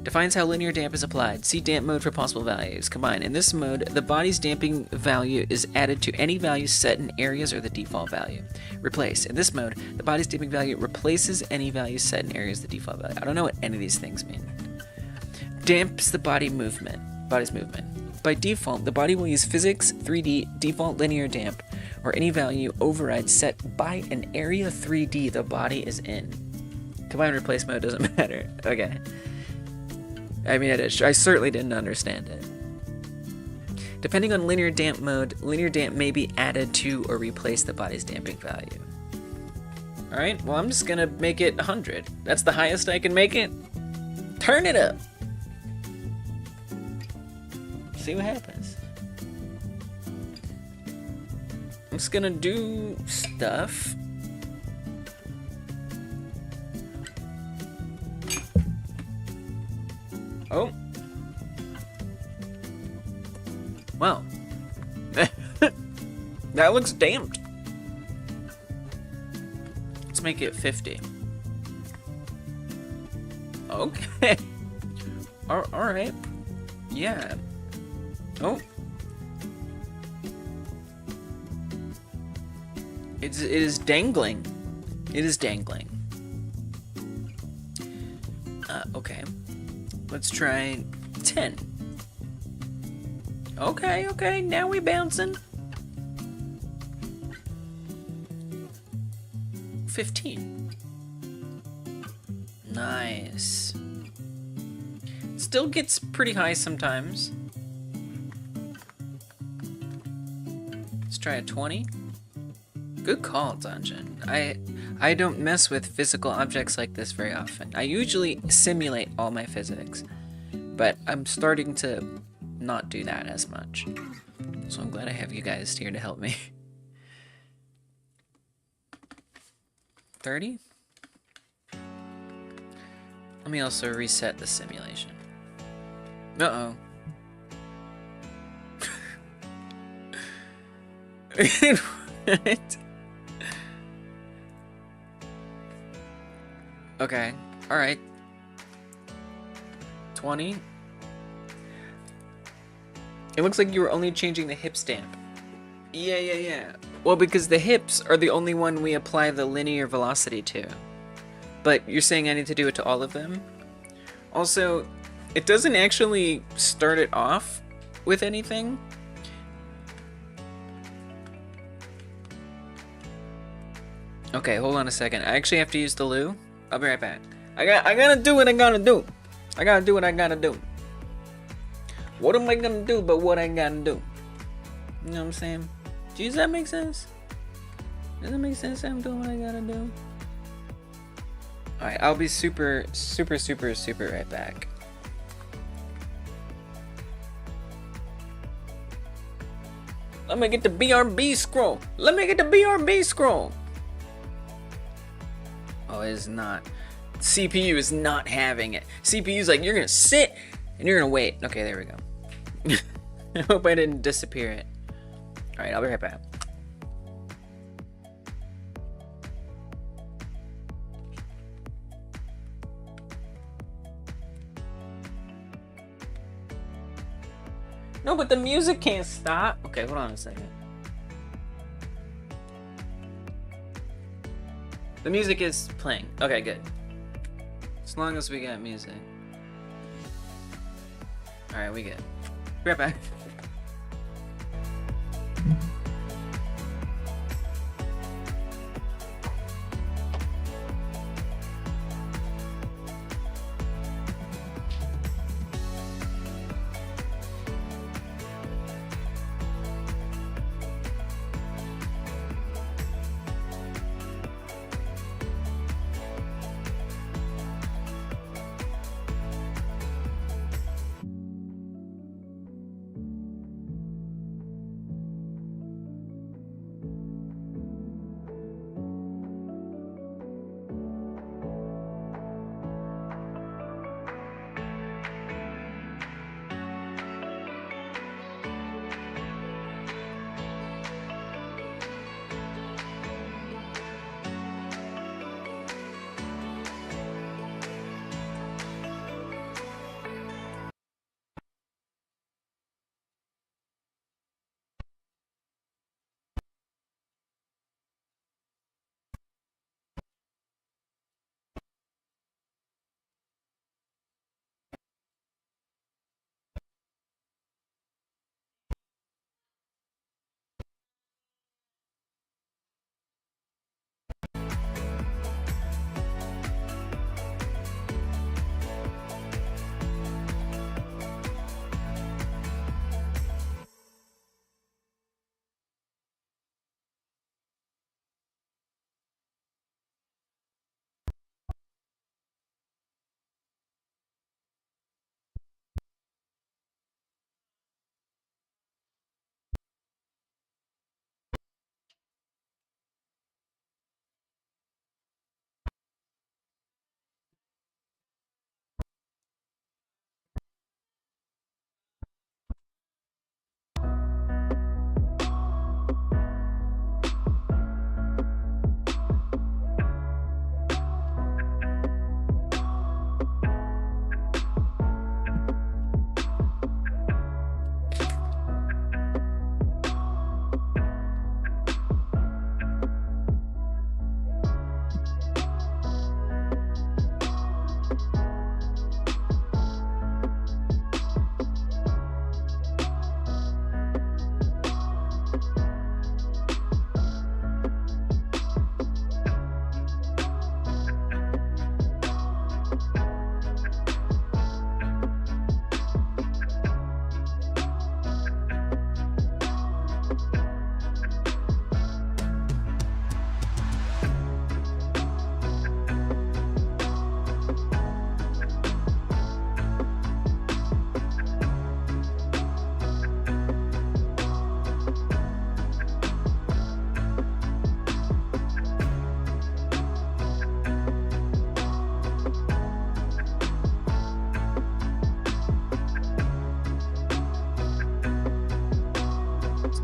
Defines how linear damp is applied. See damp mode for possible values. Combine. In this mode, the body's damping value is added to any value set in areas or the default value. Replace. In this mode, the body's damping value replaces any value set in areas the default value. I don't know what any of these things mean. Damps the body's movement. By default, the body will use physics 3D default linear damp or any value override set by an area 3D the body is in. Combine replace mode doesn't matter. Okay. I mean, I certainly didn't understand it. Depending on linear damp mode, linear damp may be added to or replace the body's damping value. Alright, well I'm just gonna make it 100. That's the highest I can make it. Turn it up. See what happens. I'm just gonna do stuff. Oh. Well. That looks damped. Let's make it 50. Okay. Alright. Yeah. Oh. It is dangling. It is dangling. Okay. Let's try 10. Okay, now we bouncing. 15. Nice. Still gets pretty high sometimes. Let's try a 20. Good call, Dungeon. I don't mess with physical objects like this very often. I usually simulate all my physics, but I'm starting to not do that as much. So I'm glad I have you guys here to help me. 30? Let me also reset the simulation. Uh-oh. What? Okay, alright. 20. It looks like you were only changing the hip stamp. Yeah. Well, because the hips are the only one we apply the linear velocity to. But you're saying I need to do it to all of them? Also, it doesn't actually start it off with anything. Okay, hold on a second. I actually have to use the loo. I'll be right back. I gotta do what I gotta do. I gotta do what I gotta do. What am I gonna do but what I gotta do? You know what I'm saying? Does that make sense? Does that make sense that I'm doing what I gotta do? Alright, I'll be super right back. Let me get the BRB scroll. Let me get the BRB scroll. Oh, it is not. CPU is not having it. CPU's like, you're gonna sit and you're gonna wait. Okay, there we go. I hope I didn't disappear it. Alright, I'll be right back. No, but the music can't stop. Okay, hold on a second. The music is playing. Okay, good. As long as we got music. Alright, we good. Be right back.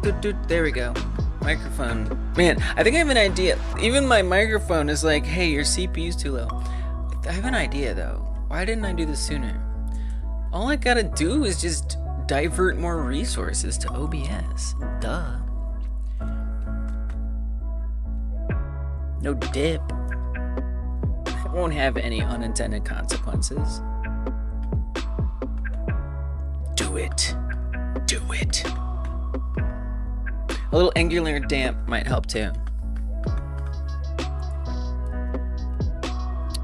There we go. Microphone. Man, I think I have an idea. Even my microphone is like, hey, your CPU's too low. I have an idea though. Why didn't I do this sooner? All I gotta do is just divert more resources to OBS. Duh. No dip. It won't have any unintended consequences. Do it. Do it. A little angular damp might help too.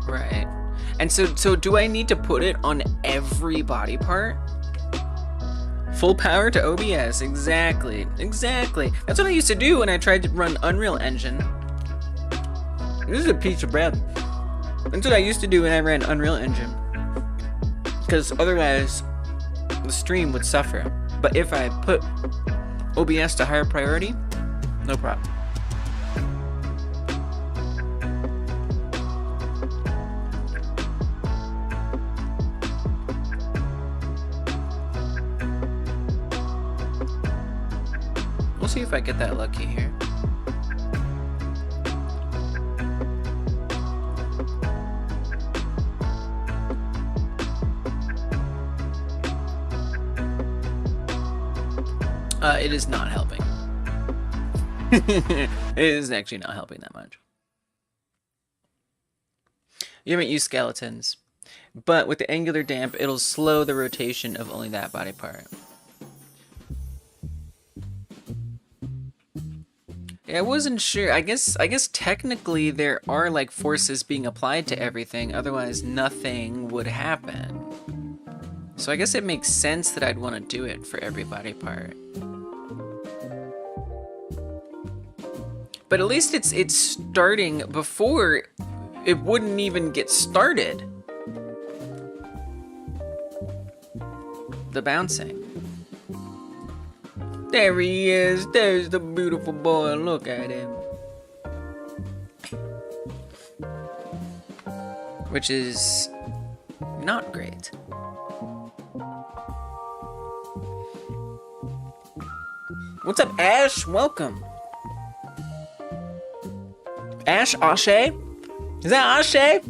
Right. And so do I need to put it on every body part? Full power to OBS, exactly. Exactly. That's what I used to do when I tried to run Unreal Engine. This is a piece of bread. That's what I used to do when I ran Unreal Engine. Because otherwise, the stream would suffer. But if I put OBS to higher priority, no problem. We'll see if I get that lucky here. It is not helping. It is actually not helping that much. You haven't used skeletons, but with the angular damp, it'll slow the rotation of only that body part. Yeah, I wasn't sure. I guess technically there are like forces being applied to everything, otherwise nothing would happen. So I guess it makes sense that I'd want to do it for every body part. But at least it's starting before it wouldn't even get started. The bouncing. There he is. There's the beautiful boy. Look at him. Which is not great. What's up, Ash? Welcome. Ash? Ashe? Is that Ashe?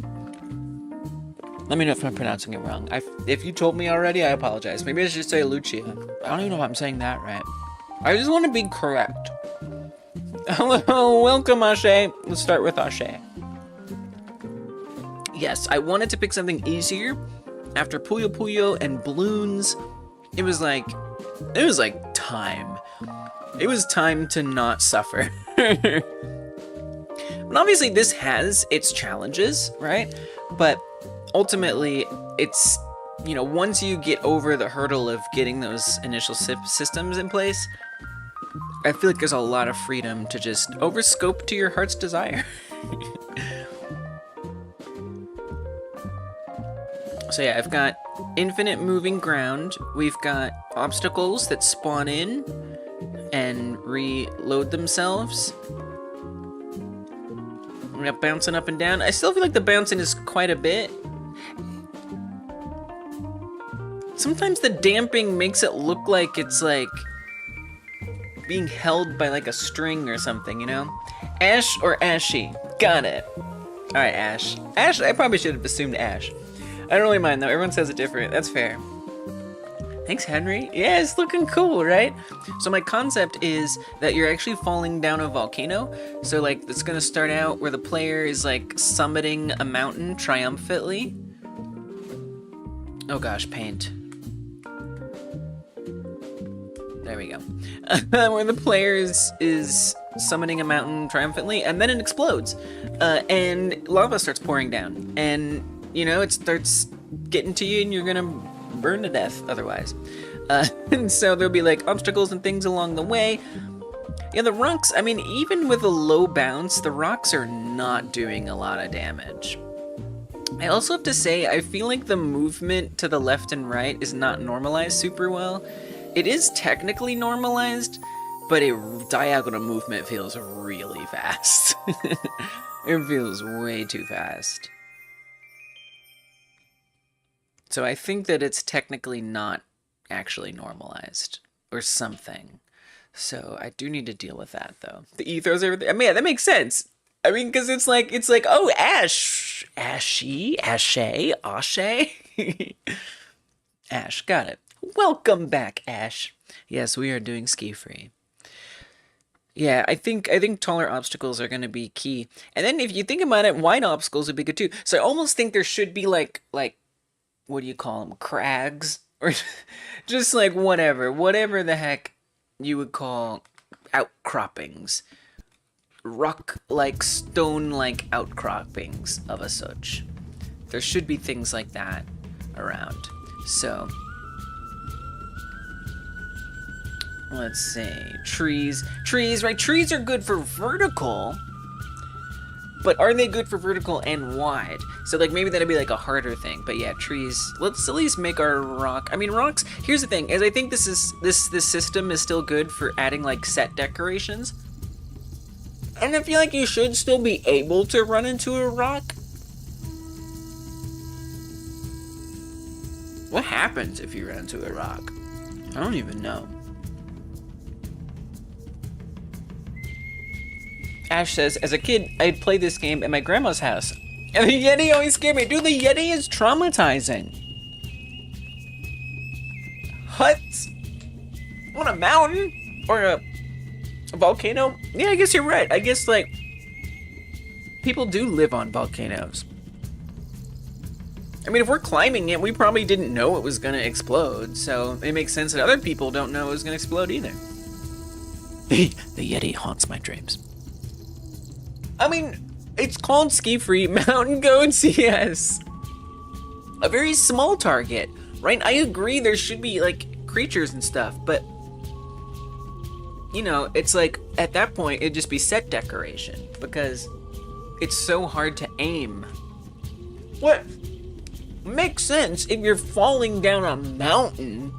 Let me know if I'm pronouncing it wrong. If you told me already, I apologize. Maybe I should say Lucia. I don't even know if I'm saying that right. I just want to be correct. Hello, welcome, Ashe. Let's start with Ashe. Yes, I wanted to pick something easier. After Puyo Puyo and Bloons, it was like time. It was time to not suffer. And obviously this has its challenges, right? But ultimately, it's, you know, once you get over the hurdle of getting those initial systems in place, I feel like there's a lot of freedom to just overscope to your heart's desire. So yeah, I've got infinite moving ground. We've got obstacles that spawn in and reload themselves. We got bouncing up and down. I still feel like the bouncing is quite a bit. Sometimes the damping makes it look like it's like being held by like a string or something, you know? Ash or Ashy? Got it. All right, Ash. Ash, I probably should have assumed Ash. I don't really mind though, everyone says it different, that's fair. Thanks, Henry. Yeah, it's looking cool, right? So my concept is that you're actually falling down a volcano. So like, it's gonna start out where the player is like summiting a mountain triumphantly. Oh gosh, paint. There we go. Where the player is summiting a mountain triumphantly, and then it explodes. And lava starts pouring down. And, you know, it starts getting to you and you're gonna burn to death otherwise. And so there'll be like obstacles and things along the way. Yeah, the rocks, I mean, even with a low bounce, the rocks are not doing a lot of damage. I also have to say, I feel like the movement to the left and right is not normalized super well. It is technically normalized, but a diagonal movement feels really fast. It feels way too fast. So I think that it's technically not actually normalized or something. So I do need to deal with that, though. The ethos, everything. I mean, that makes sense. I mean, because it's like, oh, Ash, Ashy, Ashay, Ashay. Ash, got it. Welcome back, Ash. Yes, we are doing SkiFree. Yeah, I think taller obstacles are going to be key. And then if you think about it, wide obstacles would be good too. So I almost think there should be like what do you call them? Crags or just like whatever the heck you would call outcroppings. Rock-like, stone-like outcroppings of a such. There should be things like that around. So let's see. Trees, right? Trees are good for vertical, but are they good for vertical and wide? So like maybe that'd be like a harder thing. But yeah, trees. Let's at least make our rock. I mean, rocks. Here's the thing: is I think this system is still good for adding like set decorations. And I feel like you should still be able to run into a rock. What happens if you run into a rock? I don't even know. Ash says, as a kid, I'd play this game at my grandma's house. And the Yeti always scared me. Dude, the Yeti is traumatizing. Huts on a mountain or a volcano? Yeah, I guess you're right. I guess, like, people do live on volcanoes. I mean, if we're climbing it, we probably didn't know it was going to explode, so it makes sense that other people don't know it was going to explode either. The Yeti haunts my dreams. I mean, it's called SkiFree Mountain Goats, yes. A very small target, right? I agree there should be, like, creatures and stuff, but you know, it's like, at that point, it'd just be set decoration, because it's so hard to aim. What? Makes sense, if you're falling down a mountain,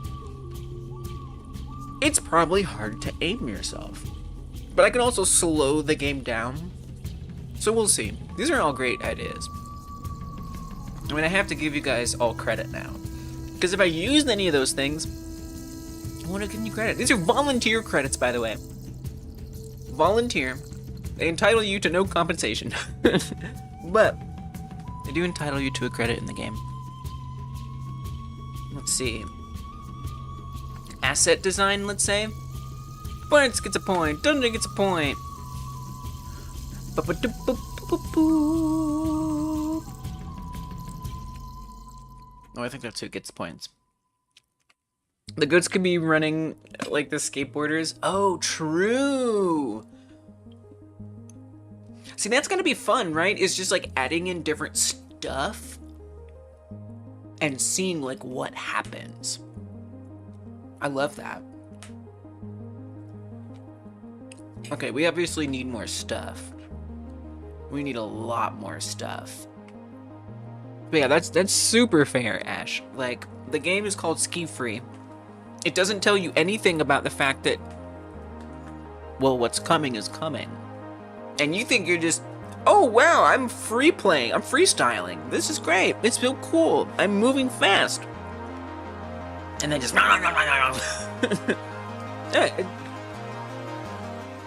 it's probably hard to aim yourself. But I can also slow the game down, so we'll see. These are all great ideas. I mean, I have to give you guys all credit now, because if I used any of those things, I want to give you credit. These are volunteer credits, by the way. Volunteer. They entitle you to no compensation. But they do entitle you to a credit in the game. Let's see. Asset design, let's say. Points gets a point. Thunder gets a point. Oh, I think that's who gets points. The goats could be running like the skateboarders. Oh, true. See, that's gonna be fun, right? It's just like adding in different stuff and seeing like what happens. I love that. Okay, we obviously need more stuff. We need a lot more stuff. But yeah, that's super fair, Ash. Like, the game is called SkiFree. It doesn't tell you anything about the fact that, well, what's coming is coming. And you think you're just, oh wow, I'm free playing, I'm freestyling. This is great, it's so cool, I'm moving fast. And then just, yeah,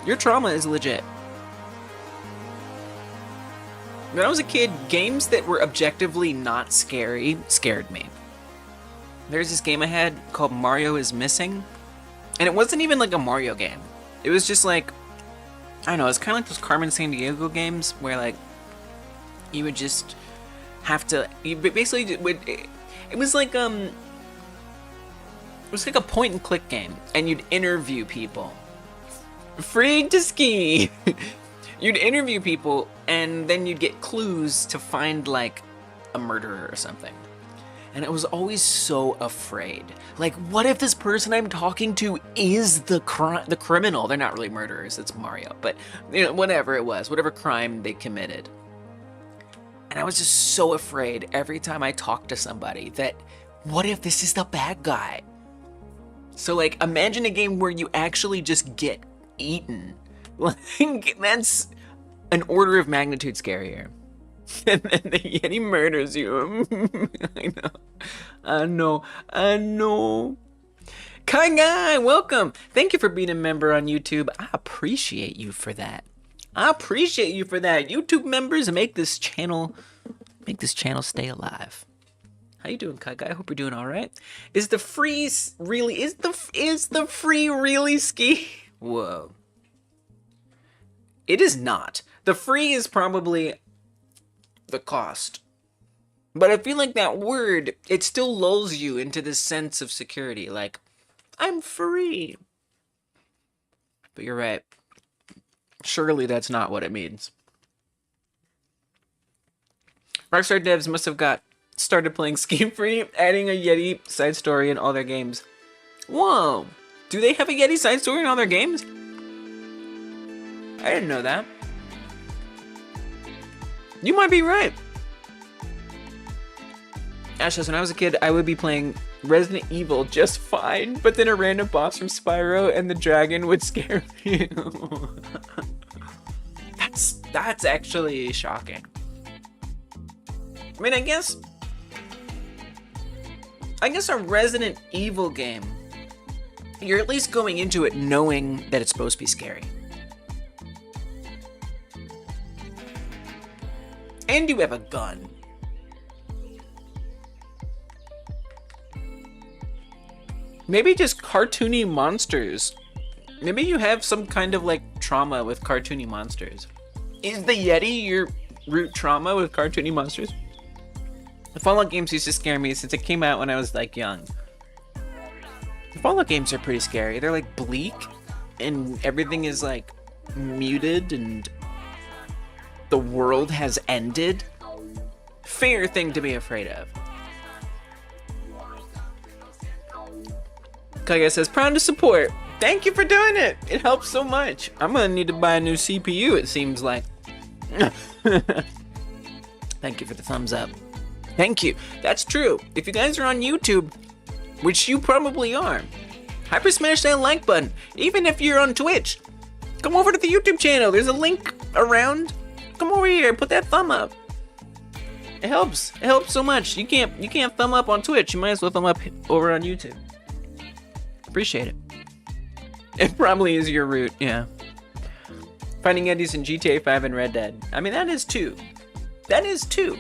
your trauma is legit. When I was a kid, games that were objectively not scary scared me. There's this game I had called Mario is Missing, and it wasn't even like a Mario game. It was just like, I don't know, it's kind of like those Carmen Sandiego games where like you would just have to, you basically would, it was like a point and click game, and you'd interview people. Free to ski. You'd interview people, and then you'd get clues to find like a murderer or something. And I was always so afraid. Like, what if this person I'm talking to is the criminal? They're not really murderers, it's Mario. But, you know, whatever it was, whatever crime they committed. And I was just so afraid every time I talked to somebody that, what if this is the bad guy? So, like, imagine a game where you actually just get eaten. Like, that's an order of magnitude scarier. And then the Yeti murders you. I know. Kai Guy, welcome. Thank you for being a member on YouTube. I appreciate you for that. I appreciate you for that. YouTube members make this channel stay alive. How you doing, Kai Guy? I hope you're doing all right. Is the free really free really ski? Whoa. It is not. The free is probably the cost. But I feel like that word, it still lulls you into this sense of security. Like, I'm free. But you're right. Surely that's not what it means. Rockstar devs must have started playing SkiFree, adding a Yeti side story in all their games. Whoa. Do they have a Yeti side story in all their games? I didn't know that. You might be right. Ash says, when I was a kid, I would be playing Resident Evil just fine, but then a random boss from Spyro and the dragon would scare me. That's actually shocking. I mean, I guess a Resident Evil game, you're at least going into it knowing that it's supposed to be scary. And you have a gun. Maybe just cartoony monsters. Maybe you have some kind of like trauma with cartoony monsters. Is the Yeti your root trauma with cartoony monsters? The Fallout games used to scare me since it came out when I was like young. The Fallout games are pretty scary. They're like bleak and everything is like muted and the world has ended. Fair thing to be afraid of. Kaga says, proud to support. Thank you for doing it. It helps so much. I'm gonna need to buy a new CPU, it seems like. Thank you for the thumbs up. Thank you. That's true. If you guys are on YouTube, which you probably are, hyper smash that like button. Even if you're on Twitch, come over to the YouTube channel. There's a link around. Come over here, put that thumb up. It helps. It helps so much. You can't thumb up on Twitch. You might as well thumb up over on YouTube. Appreciate it. It probably is your root, yeah. Finding Yetis in GTA 5 and Red Dead. I mean, that is two. That is two.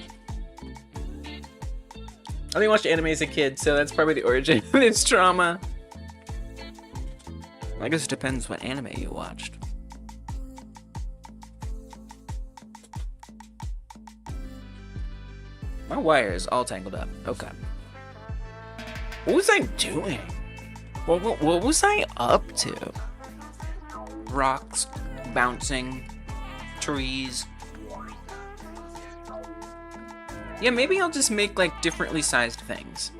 I only watched anime as a kid, so that's probably the origin of its trauma. I guess it depends what anime you watched. My wire is all tangled up. Okay. What was I doing? What was I up to? Rocks, bouncing, trees. Yeah, maybe I'll just make like differently sized things.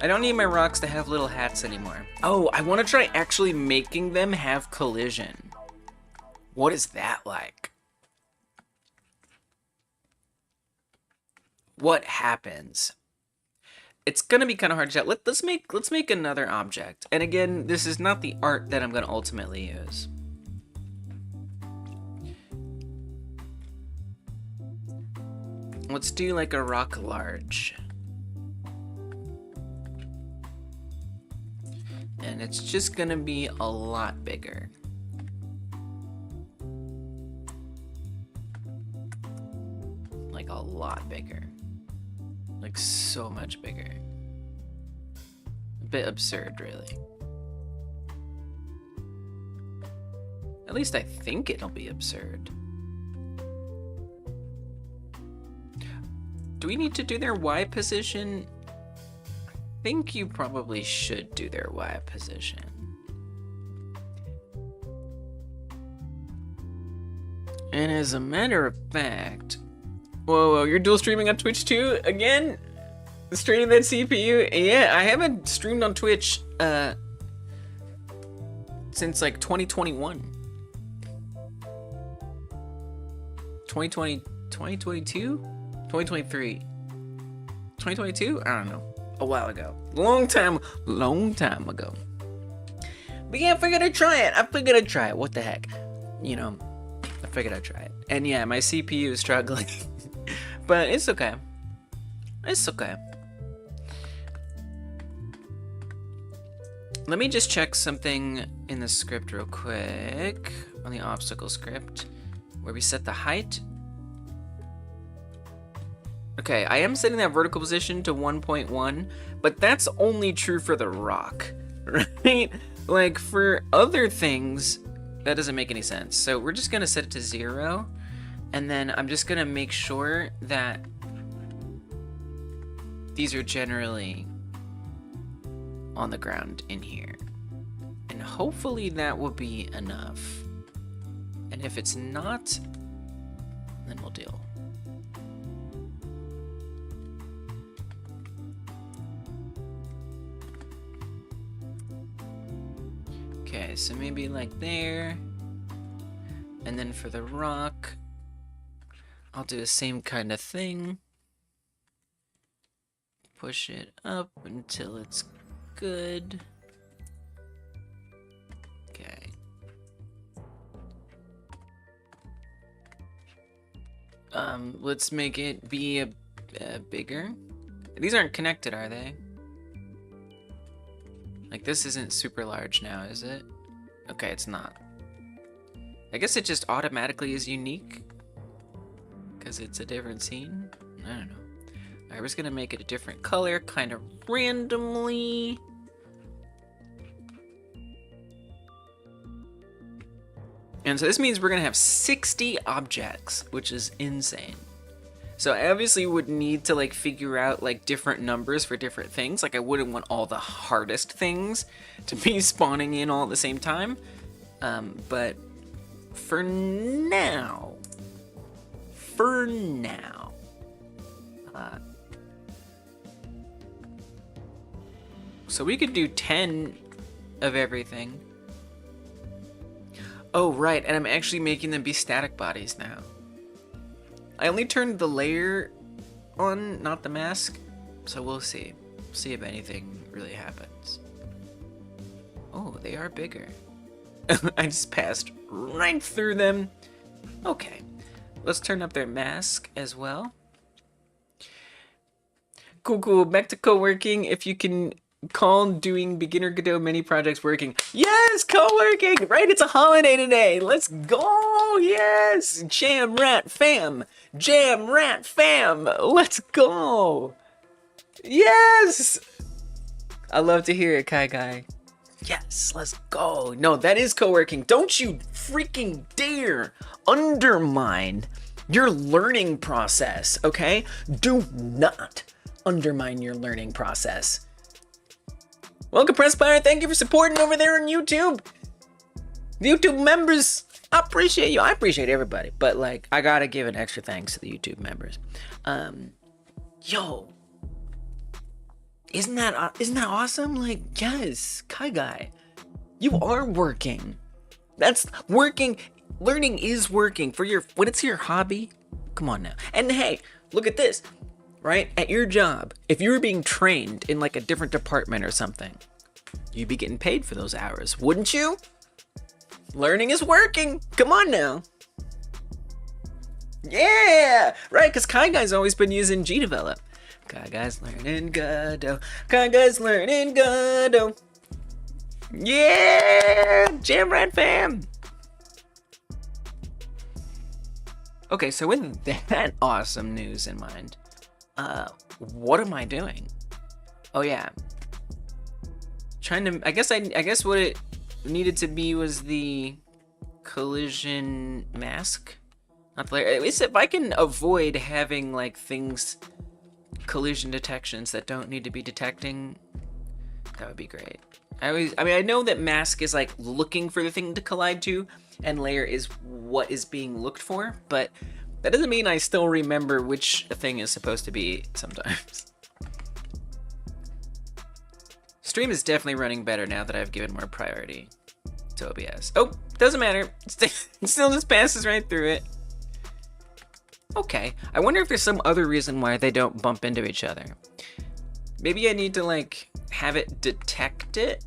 I don't need my rocks to have little hats anymore. Oh, I want to try actually making them have collision. What is that like? What happens? It's gonna be kind of hard to tell. Let's make another object. And again, this is not the art that I'm gonna ultimately use. Let's do like a rock large. And it's just gonna be a lot bigger. Like a lot bigger. Like so much bigger. A bit absurd, really. At least I think it'll be absurd. Do we need to do their Y position? I think you probably should do their Y position. And as a matter of fact, whoa, you're dual streaming on Twitch too? Again? Streaming that CPU? Yeah, I haven't streamed on Twitch since like 2021. 2020, 2022? 2023? 2022? I don't know. A while ago. Long time ago. But yeah, I figured I'd try it. What the heck? You know, I figured I'd try it. And yeah, my CPU is struggling. But it's okay. It's okay. Let me just check something in the script real quick, on the obstacle script, where we set the height. Okay, I am setting that vertical position to 1.1, but that's only true for the rock, right? Like, for other things, that doesn't make any sense. So we're just gonna set it to 0, and then I'm just gonna make sure that these are generally on the ground in here. And hopefully that will be enough. And if it's not, then we'll deal. Okay, so maybe like there. And then for the rock, I'll do the same kind of thing. Push it up until it's good. Okay. Let's make it be a bigger. These aren't connected, are they? Like, this isn't super large now, is it? Okay, it's not. I guess it just automatically is unique because it's a different scene. I don't know. Alright, we're just gonna make it a different color, kind of randomly. And so this means we're gonna have 60 objects, which is insane. So I obviously would need to like figure out like different numbers for different things. Like I wouldn't want all the hardest things to be spawning in all at the same time. But for now, so we could do 10 of everything. Oh, right, and I'm actually making them be static bodies now. I only turned the layer on, not the mask, so we'll see. See if anything really happens. Oh, they are bigger. I just passed right through them. Okay, let's turn up their mask as well. Cool. Back to co-working. If you can call doing beginner Godot mini projects working. Yes, co-working, right? It's a holiday today. Let's go. Yes, Jam Rat Fam. Let's go. Yes. I love to hear it, Kai Guy. Yes, let's go. No, that is co-working. Don't you freaking dare undermine your learning process, okay? Do not undermine your learning process. Welcome, Pressfire. Thank you for supporting over there on YouTube. The YouTube members, I appreciate you. I appreciate everybody, but like, I gotta give an extra thanks to the YouTube members. Yo, isn't that awesome? Like, yes, Kai Guy, you are working. That's working. Learning is working for when it's your hobby. Come on now. And hey, look at this. Right? At your job, if you were being trained in like a different department or something, you'd be getting paid for those hours, wouldn't you? Learning is working. Come on now. Yeah, right, because Kai Guy's always been using GDevelop. Kai Guy's learning Godot. Kai Guy's learning Godot. Yeah, Jam Rat Fam. Okay, so with that awesome news in mind, what am I doing? Oh yeah, trying to. I guess what it needed to be was the collision mask, not the layer. At least if I can avoid having like things, collision detections that don't need to be detecting, that would be great. I know that mask is like looking for the thing to collide to, and layer is what is being looked for, but that doesn't mean I still remember which thing is supposed to be sometimes. Stream is definitely running better now that I've given more priority to OBS. Oh, doesn't matter. It still just passes right through it. Okay, I wonder if there's some other reason why they don't bump into each other. Maybe I need to like have it detect it.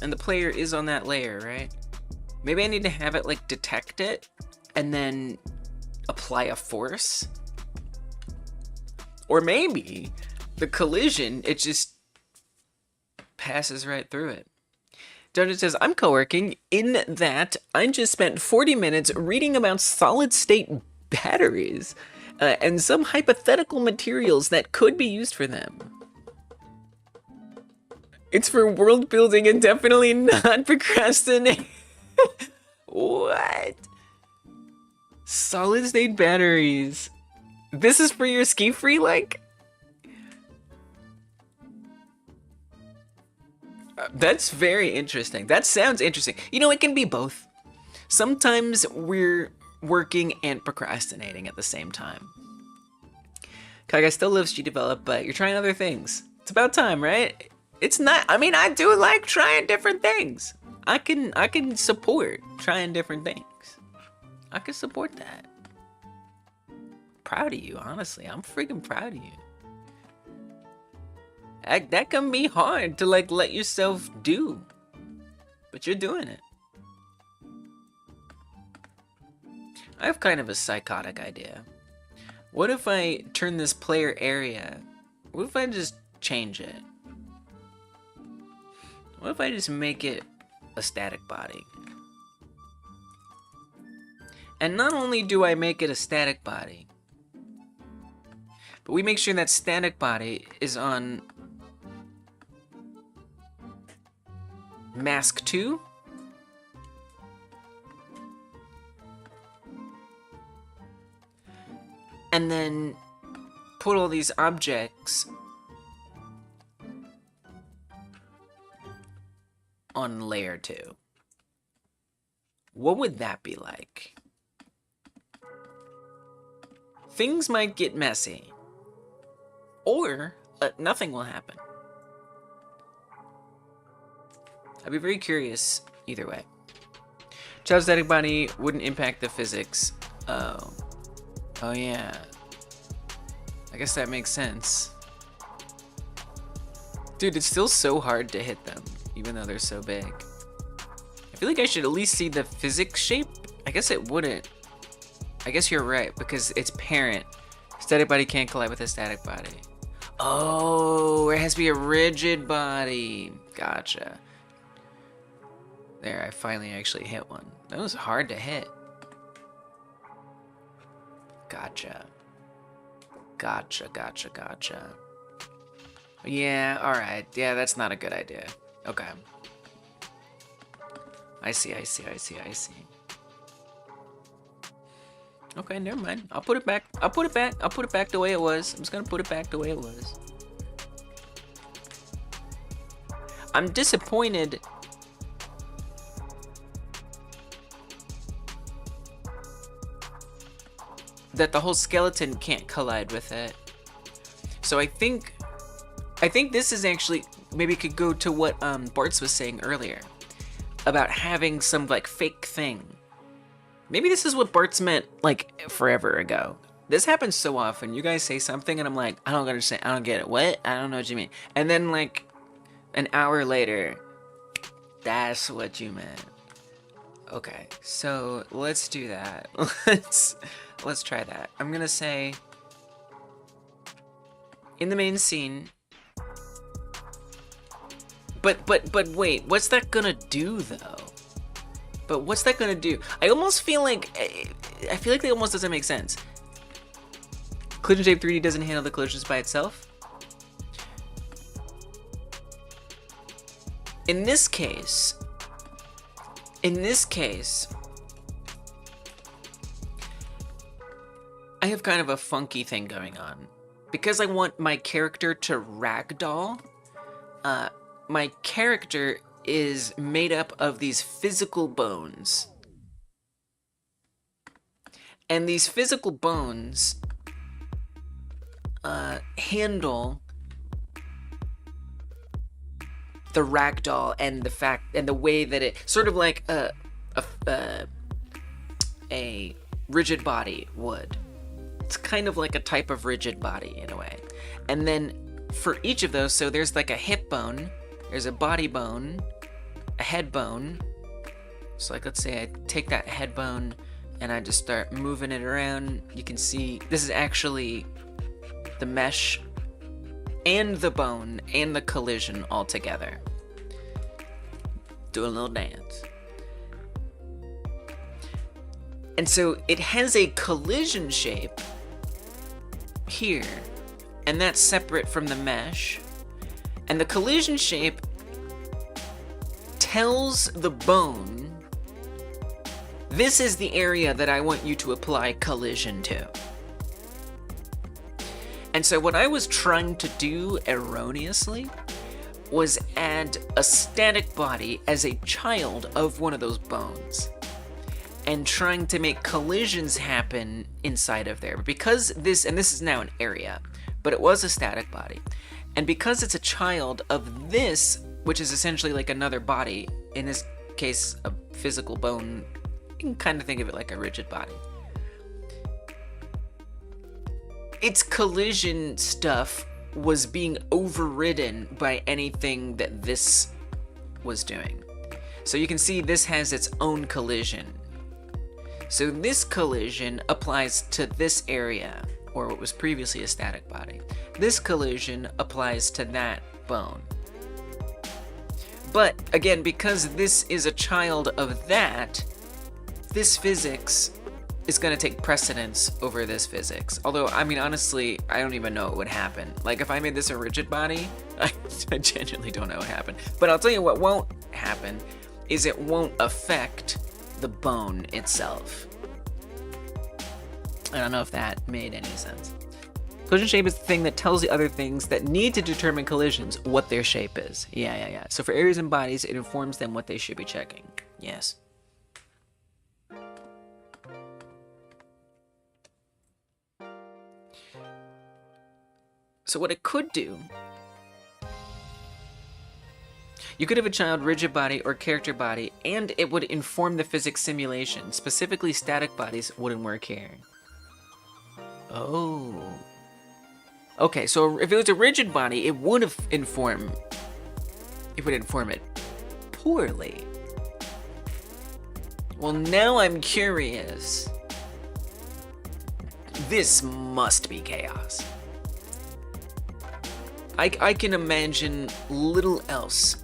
And the player is on that layer, right? Maybe I need to have it like detect it and then apply a force. Or maybe the collision, it just passes right through it. Doja says, I'm co-working in that I just spent 40 minutes reading about solid-state batteries and some hypothetical materials that could be used for them. It's for world building and definitely not procrastinating. What? Solid-state batteries. This is for your SkiFree, like? That's very interesting. That sounds interesting. You know, it can be both. Sometimes we're working and procrastinating at the same time. Kaga still lives GDevelop, but you're trying other things. It's about time, right? It's not, I mean, I do like trying different things. I can support trying different things. I can support that. Proud of you, honestly. I'm freaking proud of you. That can be hard to like let yourself do, but you're doing it. I have kind of a psychotic idea. What if I turn this player area? What if I just change it? What if I just make it a static body? And not only do I make it a static body, but we make sure that static body is on mask 2. And then put all these objects on layer 2. What would that be like? Things might get messy. Or nothing will happen. I'd be very curious either way. Child static body wouldn't impact the physics. Oh. Oh yeah. I guess that makes sense. Dude, it's still so hard to hit them, even though they're so big. I feel like I should at least see the physics shape. I guess it wouldn't. I guess you're right, because it's parent. Static body can't collide with a static body. Oh, it has to be a rigid body. Gotcha. There, I finally actually hit one. That was hard to hit. Gotcha. Gotcha, gotcha, gotcha. Yeah, alright. Yeah, that's not a good idea. Okay. I see. Okay, never mind. I'll put it back. I'll put it back the way it was. I'm just gonna put it back the way it was. I'm disappointed that the whole skeleton can't collide with it. So I think this is actually, maybe could go to what Bartz was saying earlier about having some like fake thing. Maybe this is what Bartz meant like forever ago. This happens so often. You guys say something and I'm like, I don't understand. I don't get it. What? I don't know what you mean. And then like an hour later, that's what you meant. Okay, so let's do that. Let's try that. I'm gonna say in the main scene. But wait, what's that gonna do though? But what's that gonna do? I almost feel like that almost doesn't make sense. Collision Shape 3D doesn't handle the collisions by itself. In this case, I have kind of a funky thing going on. Because I want my character to ragdoll, my character is made up of these physical bones. And these physical bones handle the ragdoll and the way that it sort of like a rigid body would. It's kind of like a type of rigid body in a way. And then for each of those, so there's like a hip bone, there's a body bone, a head bone. So like let's say I take that head bone and I just start moving it around. You can see this is actually the mesh and the bone and the collision all together. doing a little dance. And so it has a collision shape here, and that's separate from the mesh. And the collision shape tells the bone, this is the area that I want you to apply collision to. And so what I was trying to do erroneously was add a static body as a child of one of those bones, and trying to make collisions happen inside of there. Because this, and this is now an area, but it was a static body. And because it's a child of this, which is essentially like another body, in this case, a physical bone, you can kind of think of it like a rigid body. Its collision stuff was being overridden by anything that this was doing. So you can see this has its own collision. So this collision applies to this area, or what was previously a static body. This collision applies to that bone. But again, because this is a child of that, this physics is going to take precedence over this physics. Although, I mean, honestly, I don't even know what would happen. Like, if I made this a rigid body, I genuinely don't know what happened. But I'll tell you what won't happen, is it won't affect the bone itself. I don't know if that made any sense. Collision shape is the thing that tells the other things that need to determine collisions what their shape is. Yeah. So for areas and bodies, it informs them what they should be checking. Yes. So what it could do, you could have a child rigid body or character body, and it would inform the physics simulation. Specifically, static bodies wouldn't work here. Oh. Okay, so if it was a rigid body, it would inform it poorly. Well, now I'm curious. This must be chaos. I can imagine little else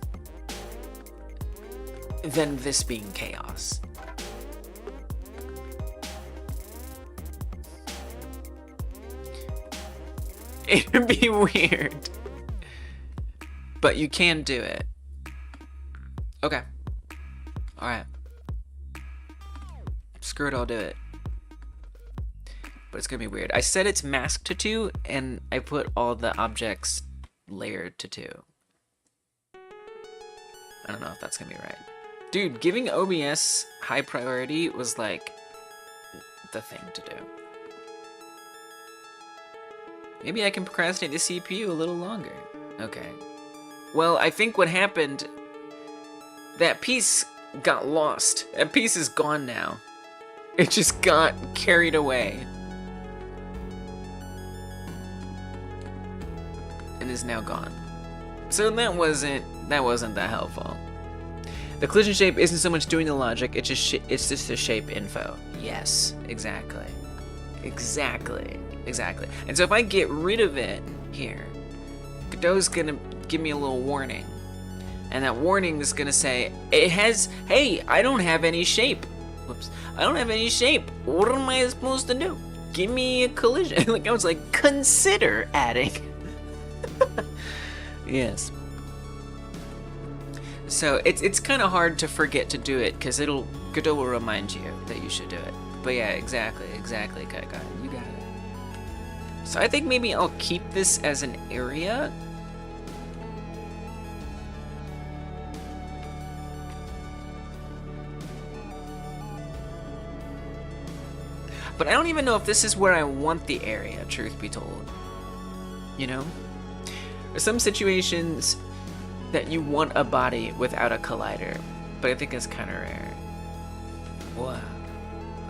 than this being chaos. It'd be weird. But you can do it. Okay. Alright. Screw it, I'll do it. But it's gonna be weird. I said it's masked to 2, and I put all the objects layered to 2. I don't know if that's gonna be right. Dude, giving OBS high priority was like the thing to do. Maybe I can procrastinate the CPU a little longer. Okay. Well, I think what happened, that piece got lost. That piece is gone now. It just got carried away. And is now gone. So that wasn't that helpful. The collision shape isn't so much doing the logic, it's just the shape info. Yes, exactly. And so if I get rid of it here, Godot's gonna give me a little warning. And that warning is gonna say, hey, I don't have any shape. Whoops. I don't have any shape. What am I supposed to do? Give me a collision. Like, I was like, consider adding. Yes. So it's kind of hard to forget to do it, because Godot will remind you that you should do it. But yeah, exactly, Kai. You got it. So I think maybe I'll keep this as an area. But I don't even know if this is where I want the area, truth be told. You know? There's some situations that you want a body without a collider, but I think it's kind of rare. Wow.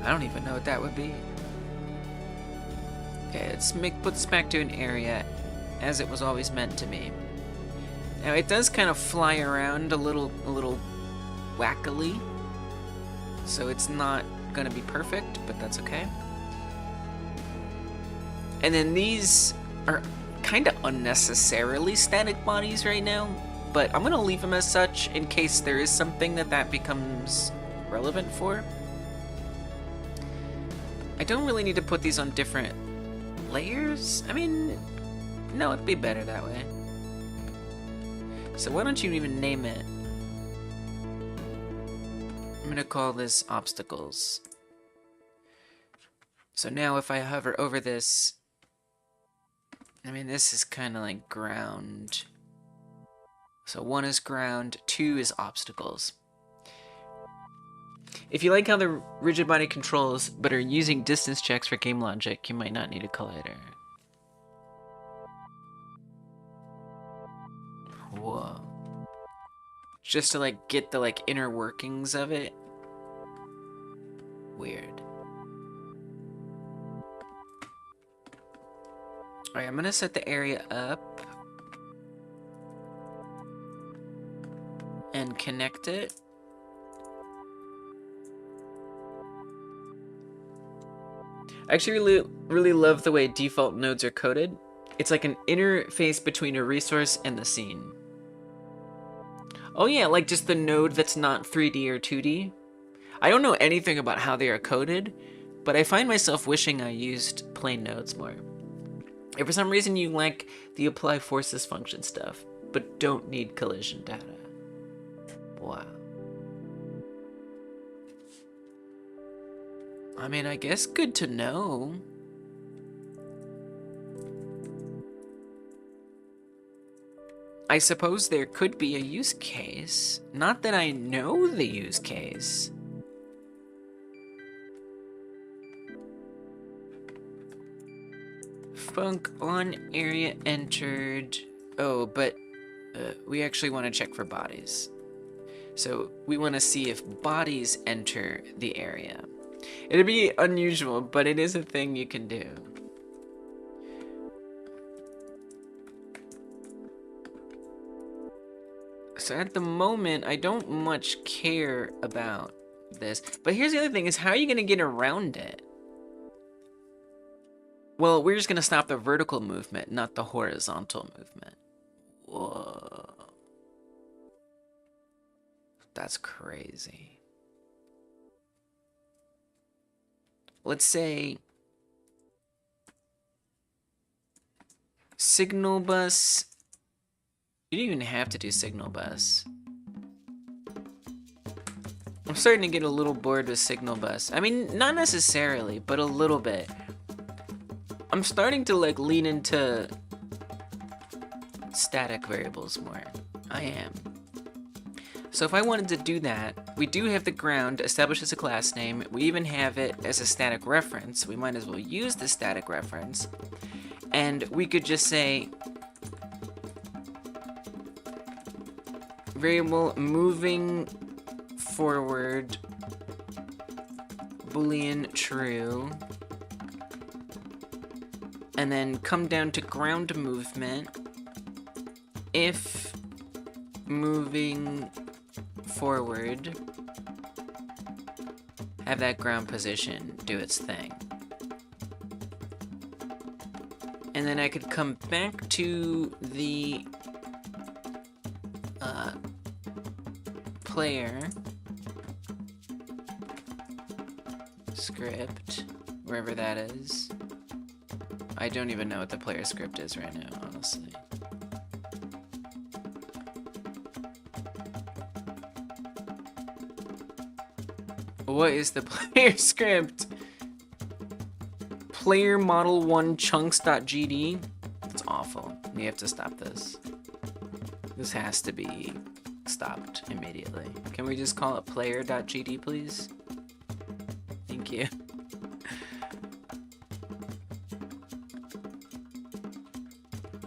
I don't even know what that would be. Okay, let's put this back to an area as it was always meant to be. Now it does kind of fly around a little wackily, so it's not gonna be perfect, but that's okay. And then these are kind of unnecessarily static bodies right now. but I'm gonna leave them as such in case there is something that becomes relevant for. I don't really need to put these on different layers. I mean, no, it'd be better that way. So why don't you even name it? I'm gonna call this obstacles. So now if I hover over this, I mean, this is kind of like ground. So 1 is ground, 2 is obstacles. If you like how the rigid body controls, but are using distance checks for game logic, you might not need a collider. Whoa. Just to like get the like inner workings of it. Weird. Alright, I'm gonna set the area up and connect it. I actually really love the way default nodes are coded. It's like an interface between a resource and the scene. Oh yeah, like just the node that's not 3D or 2D. I don't know anything about how they are coded, but I find myself wishing I used plain nodes more. If for some reason you like the apply forces function stuff, but don't need collision data. Wow. I mean, I guess good to know. I suppose there could be a use case. Not that I know the use case. Func on area entered. Oh, but we actually want to check for bodies. So we want to see if bodies enter the area. It'd be unusual, but it is a thing you can do. So at the moment, I don't much care about this. But here's the other thing, is how are you going to get around it? Well, we're just going to stop the vertical movement, not the horizontal movement. Whoa. That's crazy. Let's say signal bus. You don't even have to do signal bus. I'm starting to get a little bored with signal bus. I mean, not necessarily, but a little bit. I'm starting to like lean into static variables more. I am. So if I wanted to do that, we do have the ground established as a class name. We even have it as a static reference. We might as well use the static reference. And we could just say variable moving forward boolean true, and then come down to ground movement if moving forward, have that ground position do its thing. And then I could come back to the player script, wherever that is. I don't even know what the player script is right now, honestly. What is the player script? Player model 1 chunks.gd? That's awful. We have to stop this. This has to be stopped immediately. Can we just call it player.gd, please? Thank you.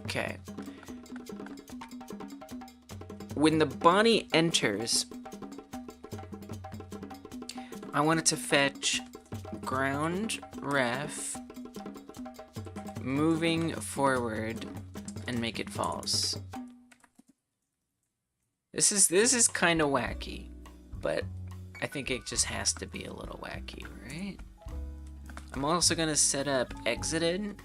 Okay. When the body enters, I want it to fetch ground ref moving forward and make it false. This is kind of wacky, but I think it just has to be a little wacky, right? I'm also gonna set up exited.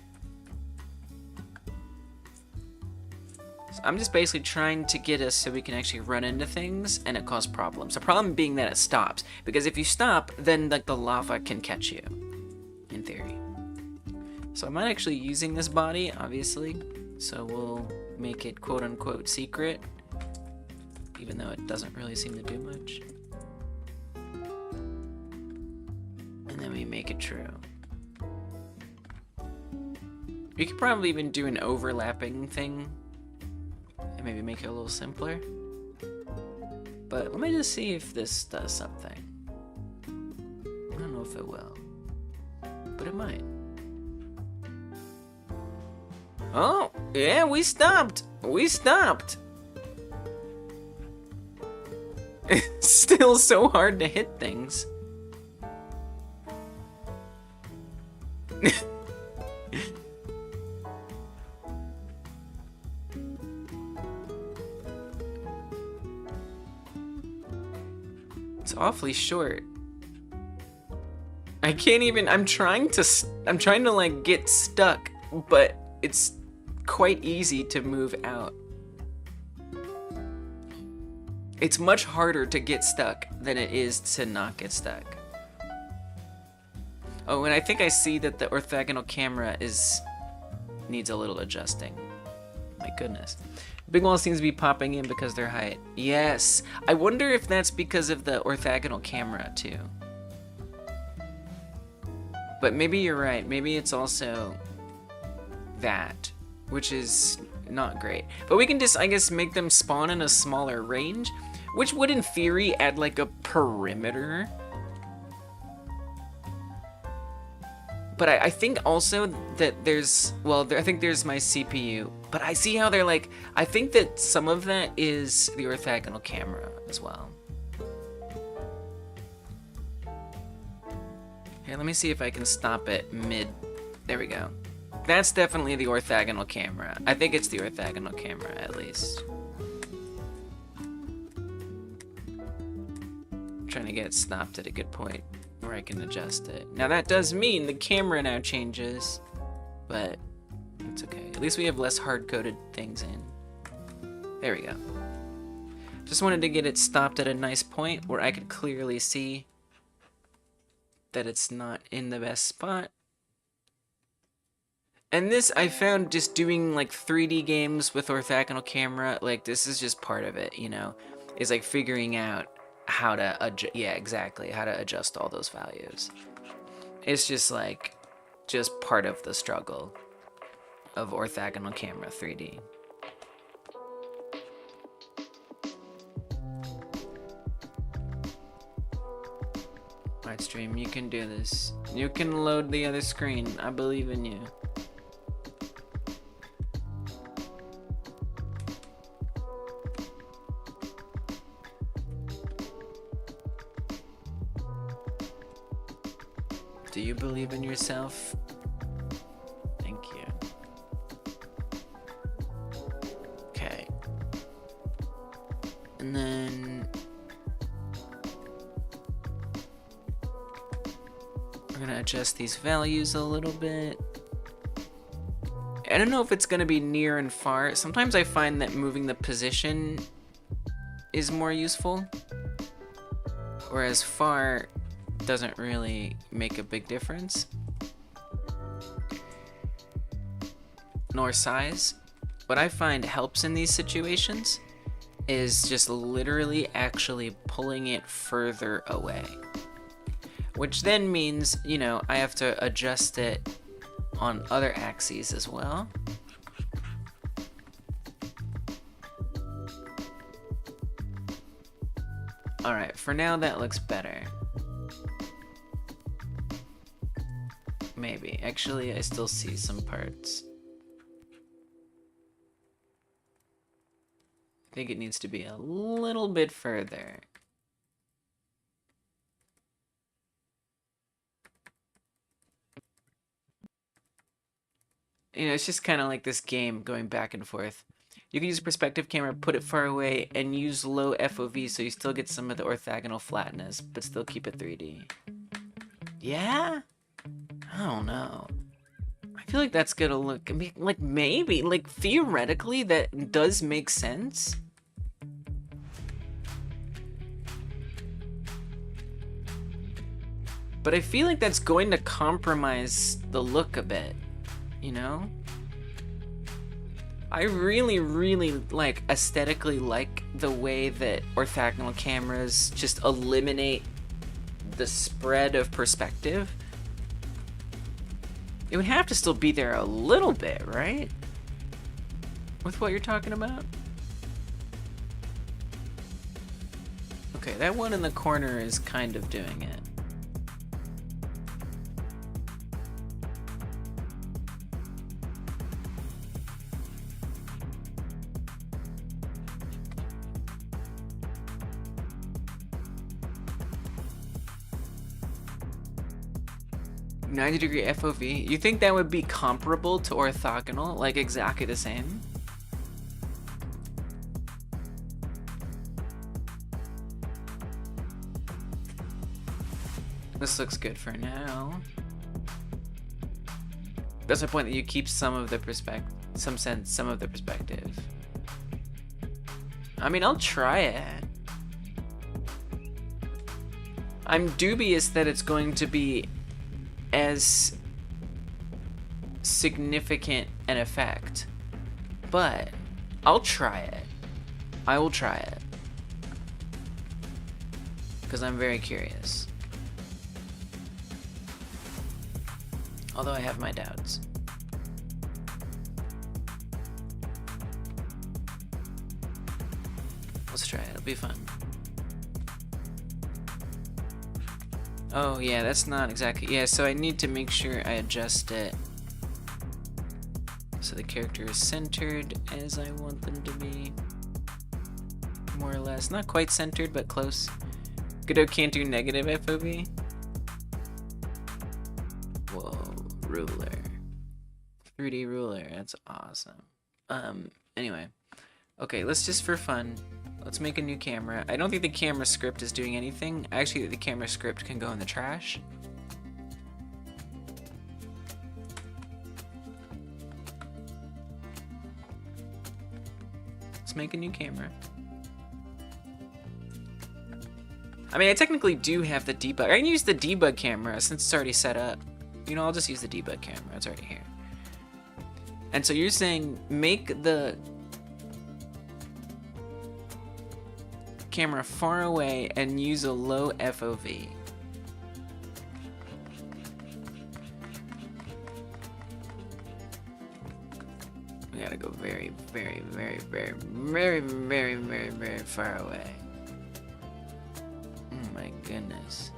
So I'm just basically trying to get us so we can actually run into things and it causes problems. The problem being that it stops, because if you stop, then like the lava can catch you, in theory. So I'm not actually using this body, obviously, so we'll make it quote-unquote secret, even though it doesn't really seem to do much. And then we make it true. We could probably even do an overlapping thing and maybe make it a little simpler. But let me just see if this does something. I don't know if it will, but it might. Oh, yeah, we stopped. We stopped. It's still so hard to hit things. It's awfully short. I can't even, I'm trying to like get stuck, but it's quite easy to move out. It's much harder to get stuck than it is to not get stuck. Oh, and I think I see that the orthogonal camera needs a little adjusting. My goodness. Big wall seems to be popping in because of their height. Yes. I wonder if that's because of the orthogonal camera too. But maybe you're right. Maybe it's also that, which is not great. But we can just, I guess, make them spawn in a smaller range, which would in theory add like a perimeter. But I think also that there's, well, I think there's my CPU, but I see how they're like, I think that some of that is the orthogonal camera as well. Here, let me see if I can stop it mid, there we go. That's definitely the orthogonal camera. I think it's the orthogonal camera at least. I'm trying to get it stopped at a good point where I can adjust it. Now that does mean the camera now changes, but it's okay. At least we have less hard-coded things in. There we go. Just wanted to get it stopped at a nice point where I could clearly see that it's not in the best spot. And this, I found just doing like 3D games with orthogonal camera, like this is just part of it, you know, is like figuring out how to adjust, yeah, exactly, how to adjust all those values. It's just like, just part of the struggle of orthogonal camera 3D. Alright, stream, you can do this. You can load the other screen. I believe in you. Do you believe in yourself? Thank you. Okay. And then we're gonna adjust these values a little bit. I don't know if it's gonna be near and far. Sometimes I find that moving the position is more useful, whereas far doesn't really make a big difference. Nor size. What I find helps in these situations is just literally actually pulling it further away. Which then means, you know, I have to adjust it on other axes as well. Alright, for now that looks better. Maybe. Actually, I still see some parts. I think it needs to be a little bit further. You know, it's just kind of like this game going back and forth. You can use a perspective camera, put it far away, and use low FOV so you still get some of the orthogonal flatness, but still keep it 3D. Yeah? I don't know. I I feel like that's gonna look, I mean, like maybe, like theoretically that does make sense. But I feel like that's going to compromise the look a bit, you know? I really, really like aesthetically like the way that orthogonal cameras just eliminate the spread of perspective. It would have to still be there a little bit, right? With what you're talking about? Okay, that one in the corner is kind of doing it. .90° FOV. You think that would be comparable to orthogonal? Like exactly the same? This looks good for now. That's the point, that you keep some of the some of the perspective. I mean, I'll try it. I'm dubious that it's going to be as significant an effect, but I'll try it. I will try it because I'm very curious, although I have my doubts. Let's try it. It'll be fun. Oh yeah, that's not exactly, yeah, so I need to make sure I adjust it so the character is centered as I want them to be, more or less. Not quite centered, but close. Godot can't do negative FOV. Whoa, ruler. 3D ruler, that's awesome. Anyway. Okay, let's just for fun, let's make a new camera. I don't think the camera script is doing anything. I actually think the camera script can go in the trash. Let's make a new camera. I mean, I technically do have the debug. I can use the debug camera since it's already set up. You know, I'll just use the debug camera. It's already here. And so you're saying make the camera far away and use a low FOV. We gotta go very, very, very, very, very, very, very, very far away. Oh my goodness.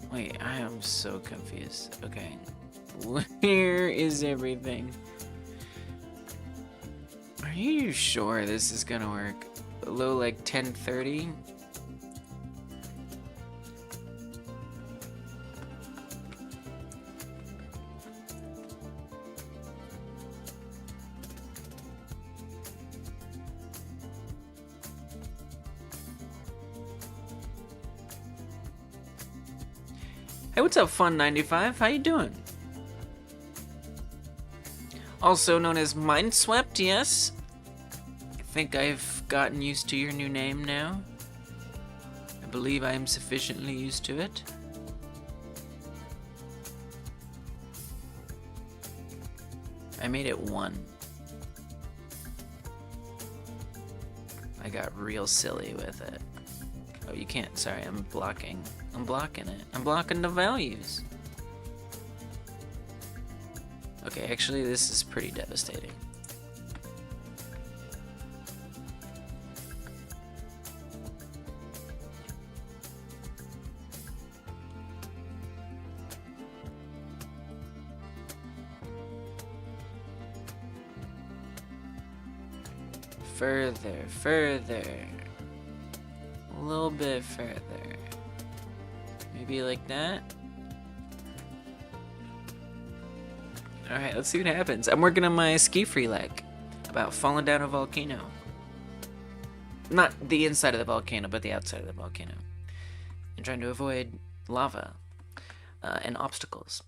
Wait, I am so confused. Okay. Where is everything? Are you sure this is gonna work? Low like 1030? Hey, what's up, Fun95? How you doing? Also known as Mindswept, yes? I think I've gotten used to your new name now. I believe I am sufficiently used to it. I made it 1. I got real silly with it. Oh, you can't. Sorry, I'm blocking it. I'm blocking the values. Okay, actually, this is pretty devastating. Further. A little bit further. Maybe like that. Alright, let's see what happens. I'm working on my SkiFree leg about falling down a volcano. Not the inside of the volcano, but the outside of the volcano. and trying to avoid lava and obstacles.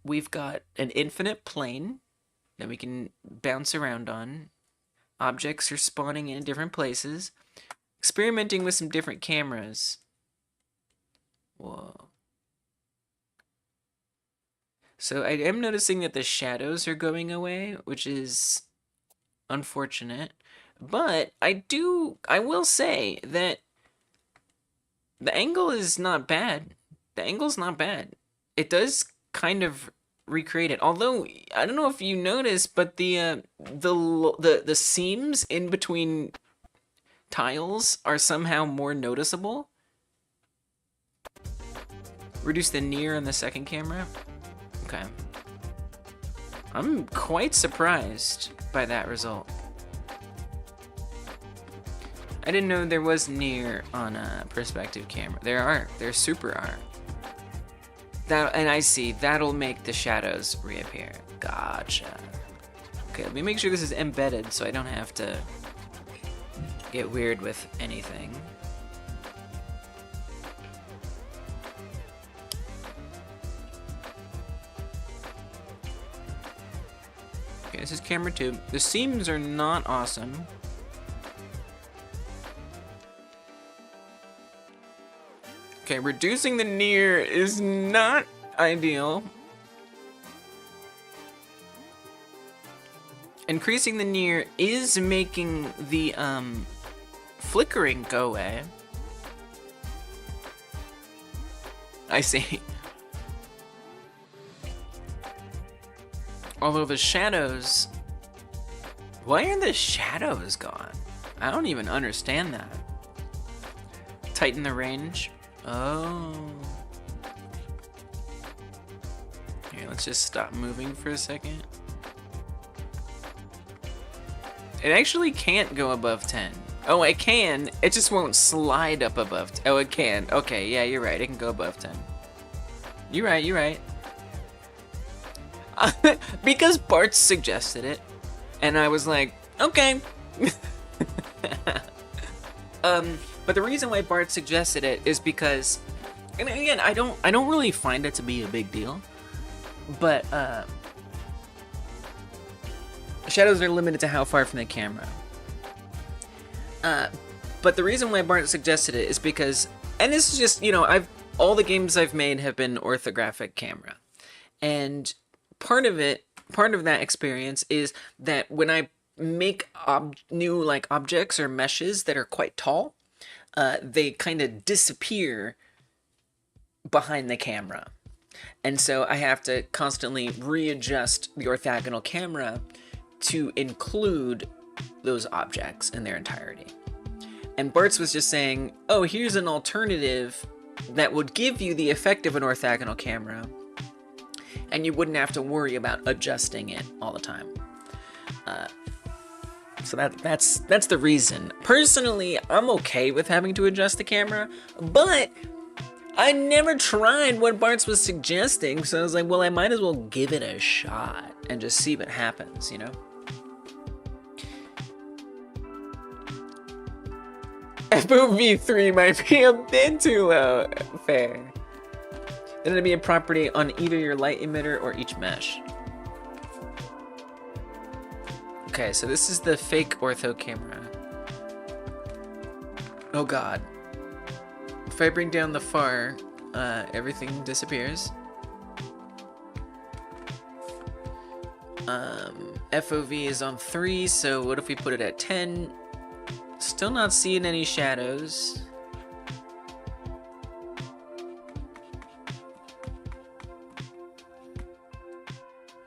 We've got an infinite plane that we can bounce around on. Objects are spawning in different places. Experimenting with some different cameras. Whoa. So I am noticing that the shadows are going away, which is unfortunate. But I will say that the angle is not bad. The angle's not bad. It does kind of recreate it. Although I don't know if you noticed, but the seams in between tiles are somehow more noticeable. Reduce the near on the second camera. Okay. I'm quite surprised by that result. I didn't know there was near on a perspective camera. There super are. And I see, that'll make the shadows reappear. Gotcha. Okay, let me make sure this is embedded so I don't have to get weird with anything. Okay, this is camera 2. The seams are not awesome. Okay, reducing the near is not ideal. Increasing the near is making the flickering go away. I see. Although the shadows... Why are the shadows gone? I don't even understand that. Tighten the range. Oh. Here, let's just stop moving for a second. It actually can't go above 10. Oh, it can. It just won't slide up above. Oh, it can. Okay, yeah, you're right. It can go above 10. You're right, you're right. Because Bart suggested it, and I was like, okay. But the reason why Bart suggested it is because, and again, I don't really find it to be a big deal, but shadows are limited to how far from the camera. But the reason why Bart suggested it is because, and this is just, you know, all the games I've made have been orthographic camera, and part of that experience is that when I make new like objects or meshes that are quite tall, they kind of disappear behind the camera. And so I have to constantly readjust the orthogonal camera to include those objects in their entirety. And Bart's was just saying, oh, here's an alternative that would give you the effect of an orthogonal camera, and you wouldn't have to worry about adjusting it all the time. So that's the reason. Personally, I'm okay with having to adjust the camera, but I never tried what Bart's was suggesting, so I was like, well, I might as well give it a shot and just see what happens, you know? FOV 3 might be a bit too low. Fair. Then it'd be a property on either your light emitter or each mesh. Okay, so this is the fake ortho camera. Oh god. If I bring down the far, everything disappears. FOV is on 3, so what if we put it at 10? Still not seeing any shadows.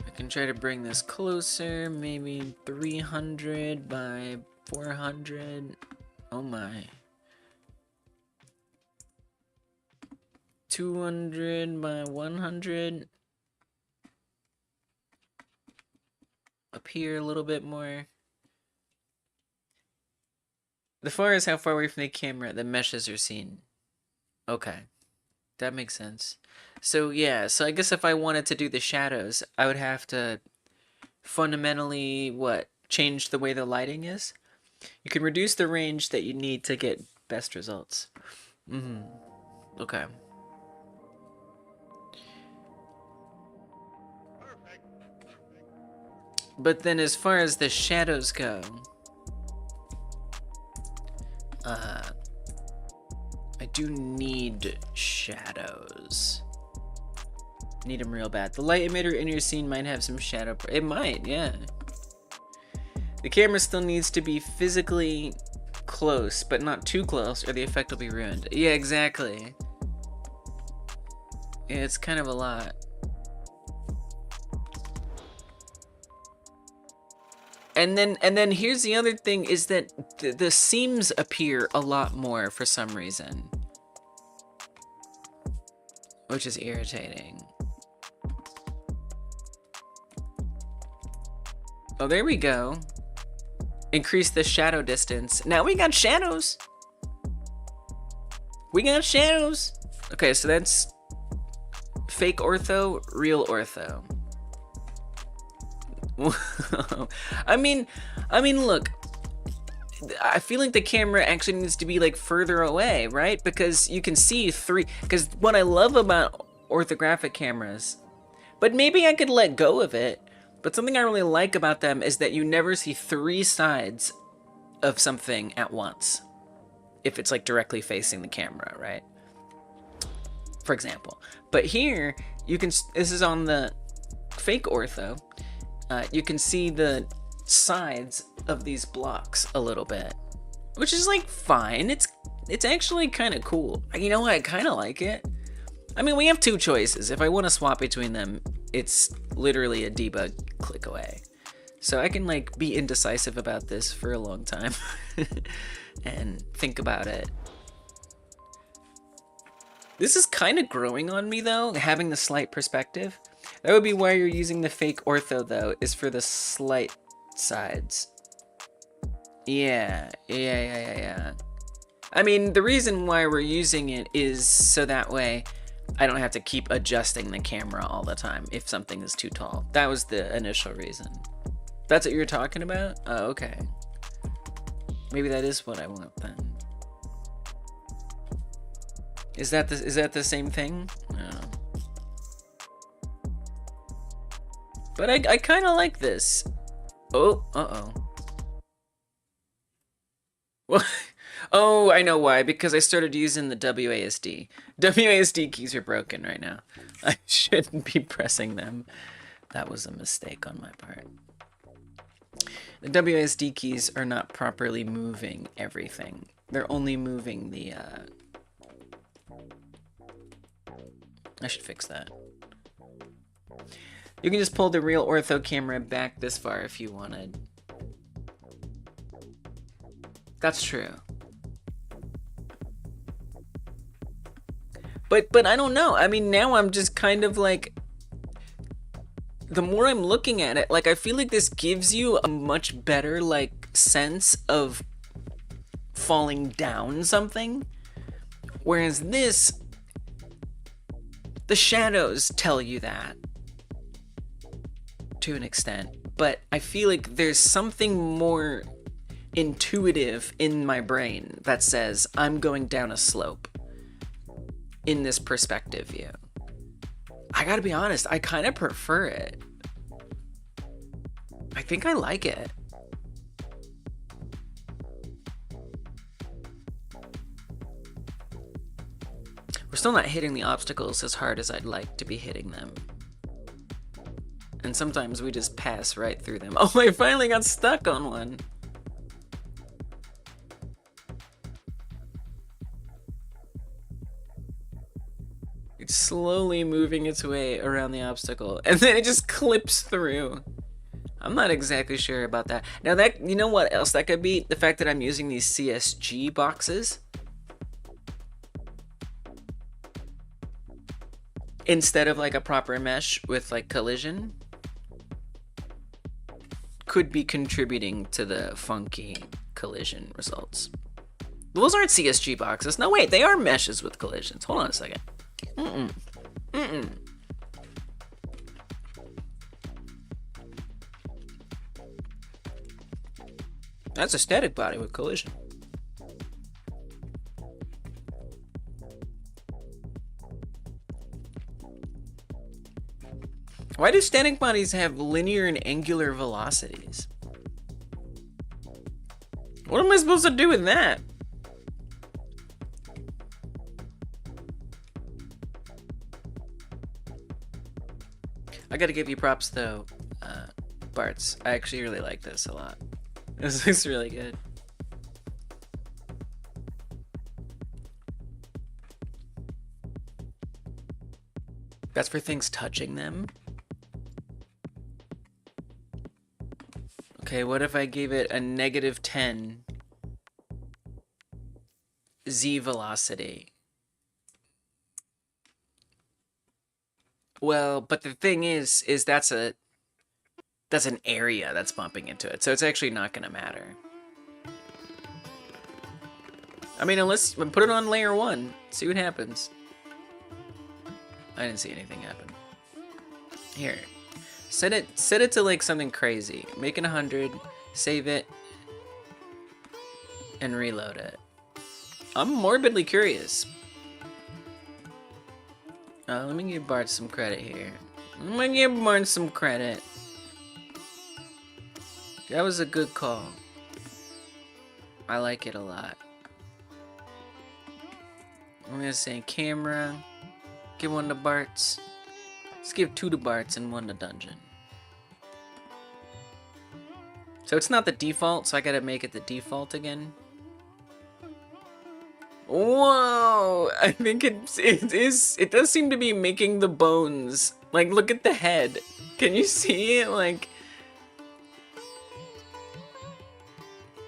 I can try to bring this closer, maybe 300 by 400. Oh my. 200 by 100. Up here a little bit more. The far is how far away from the camera the meshes are seen. Okay. That makes sense. So yeah, so I guess if I wanted to do the shadows, I would have to fundamentally, change the way the lighting is? You can reduce the range that you need to get best results. Okay. But then as far as the shadows go, I do need shadows. Need them real bad. The light emitter in your scene might have some shadow. It might, yeah. The camera still needs to be physically close, but not too close, or the effect will be ruined. Yeah, exactly. Yeah, it's kind of a lot. And then here's the other thing is that the seams appear a lot more for some reason, which is irritating. Oh, there we go. Increase the shadow distance. Now we got shadows. We got shadows. Okay, so that's fake ortho, real ortho. I mean, look, I feel like the camera actually needs to be like further away, right? Because you can see because what I love about orthographic cameras, but maybe I could let go of it, but something I really like about them is that you never see 3 sides of something at once. If it's like directly facing the camera, right? For example. But here, this is on the fake ortho. You can see the sides of these blocks a little bit, which is like fine. It's actually kind of cool. You know what? I kind of like it. I mean, we have 2 choices. If I want to swap between them, it's literally a debug click away. So I can like be indecisive about this for a long time and think about it. This is kind of growing on me though, having the slight perspective. That would be why you're using the fake ortho though, is for the slight sides. Yeah. I mean, the reason why we're using it is so that way I don't have to keep adjusting the camera all the time if something is too tall. That was the initial reason. That's what you were talking about? Oh, okay. Maybe that is what I want then. Is that the same thing? No. But I kind of like this. Oh, uh-oh. Well, oh, I know why. Because I started using the WASD. WASD keys are broken right now. I shouldn't be pressing them. That was a mistake on my part. The WASD keys are not properly moving everything. They're only moving the... I should fix that. You can just pull the real ortho camera back this far if you wanted. That's true. But I don't know. I mean, now I'm just kind of like... The more I'm looking at it, like, I feel like this gives you a much better, like, sense of falling down something. Whereas this... The shadows tell you that. To an extent. But I feel like there's something more intuitive in my brain that says I'm going down a slope in this perspective view. I gotta be honest, I kind of prefer it. I think I like it. We're still not hitting the obstacles as hard as I'd like to be hitting them. And sometimes we just pass right through them. Oh, I finally got stuck on one. It's slowly moving its way around the obstacle, and then it just clips through. I'm not exactly sure about that. Now that, you know what else that could be? The fact that I'm using these CSG boxes instead of like a proper mesh with like collision could be contributing to the funky collision results. Those aren't CSG boxes. No, wait, they are meshes with collisions. Hold on a second. That's a static body with collision. Why do static bodies have linear and angular velocities? What am I supposed to do with that? I gotta give you props though, Bartz. I actually really like this a lot. This looks really good. That's for things touching them. Okay, what if I gave it a -10 Z velocity? Well, but the thing is that's an area that's bumping into it, so it's actually not gonna matter. I mean, unless put it on layer 1, see what happens. I didn't see anything happen. Here, set it to like something crazy. Make it 100, save it, and reload it. I'm morbidly curious. Let me give Bart some credit here. Let me give Bart some credit. That was a good call. I like it a lot. I'm gonna say camera. Give 1 to Bart's. Let's give 2 to Bart's and 1 to Dungeon. So it's not the default, so I gotta make it the default again. Whoa! I think it does seem to be making the bones. Like, look at the head. Can you see it? Like,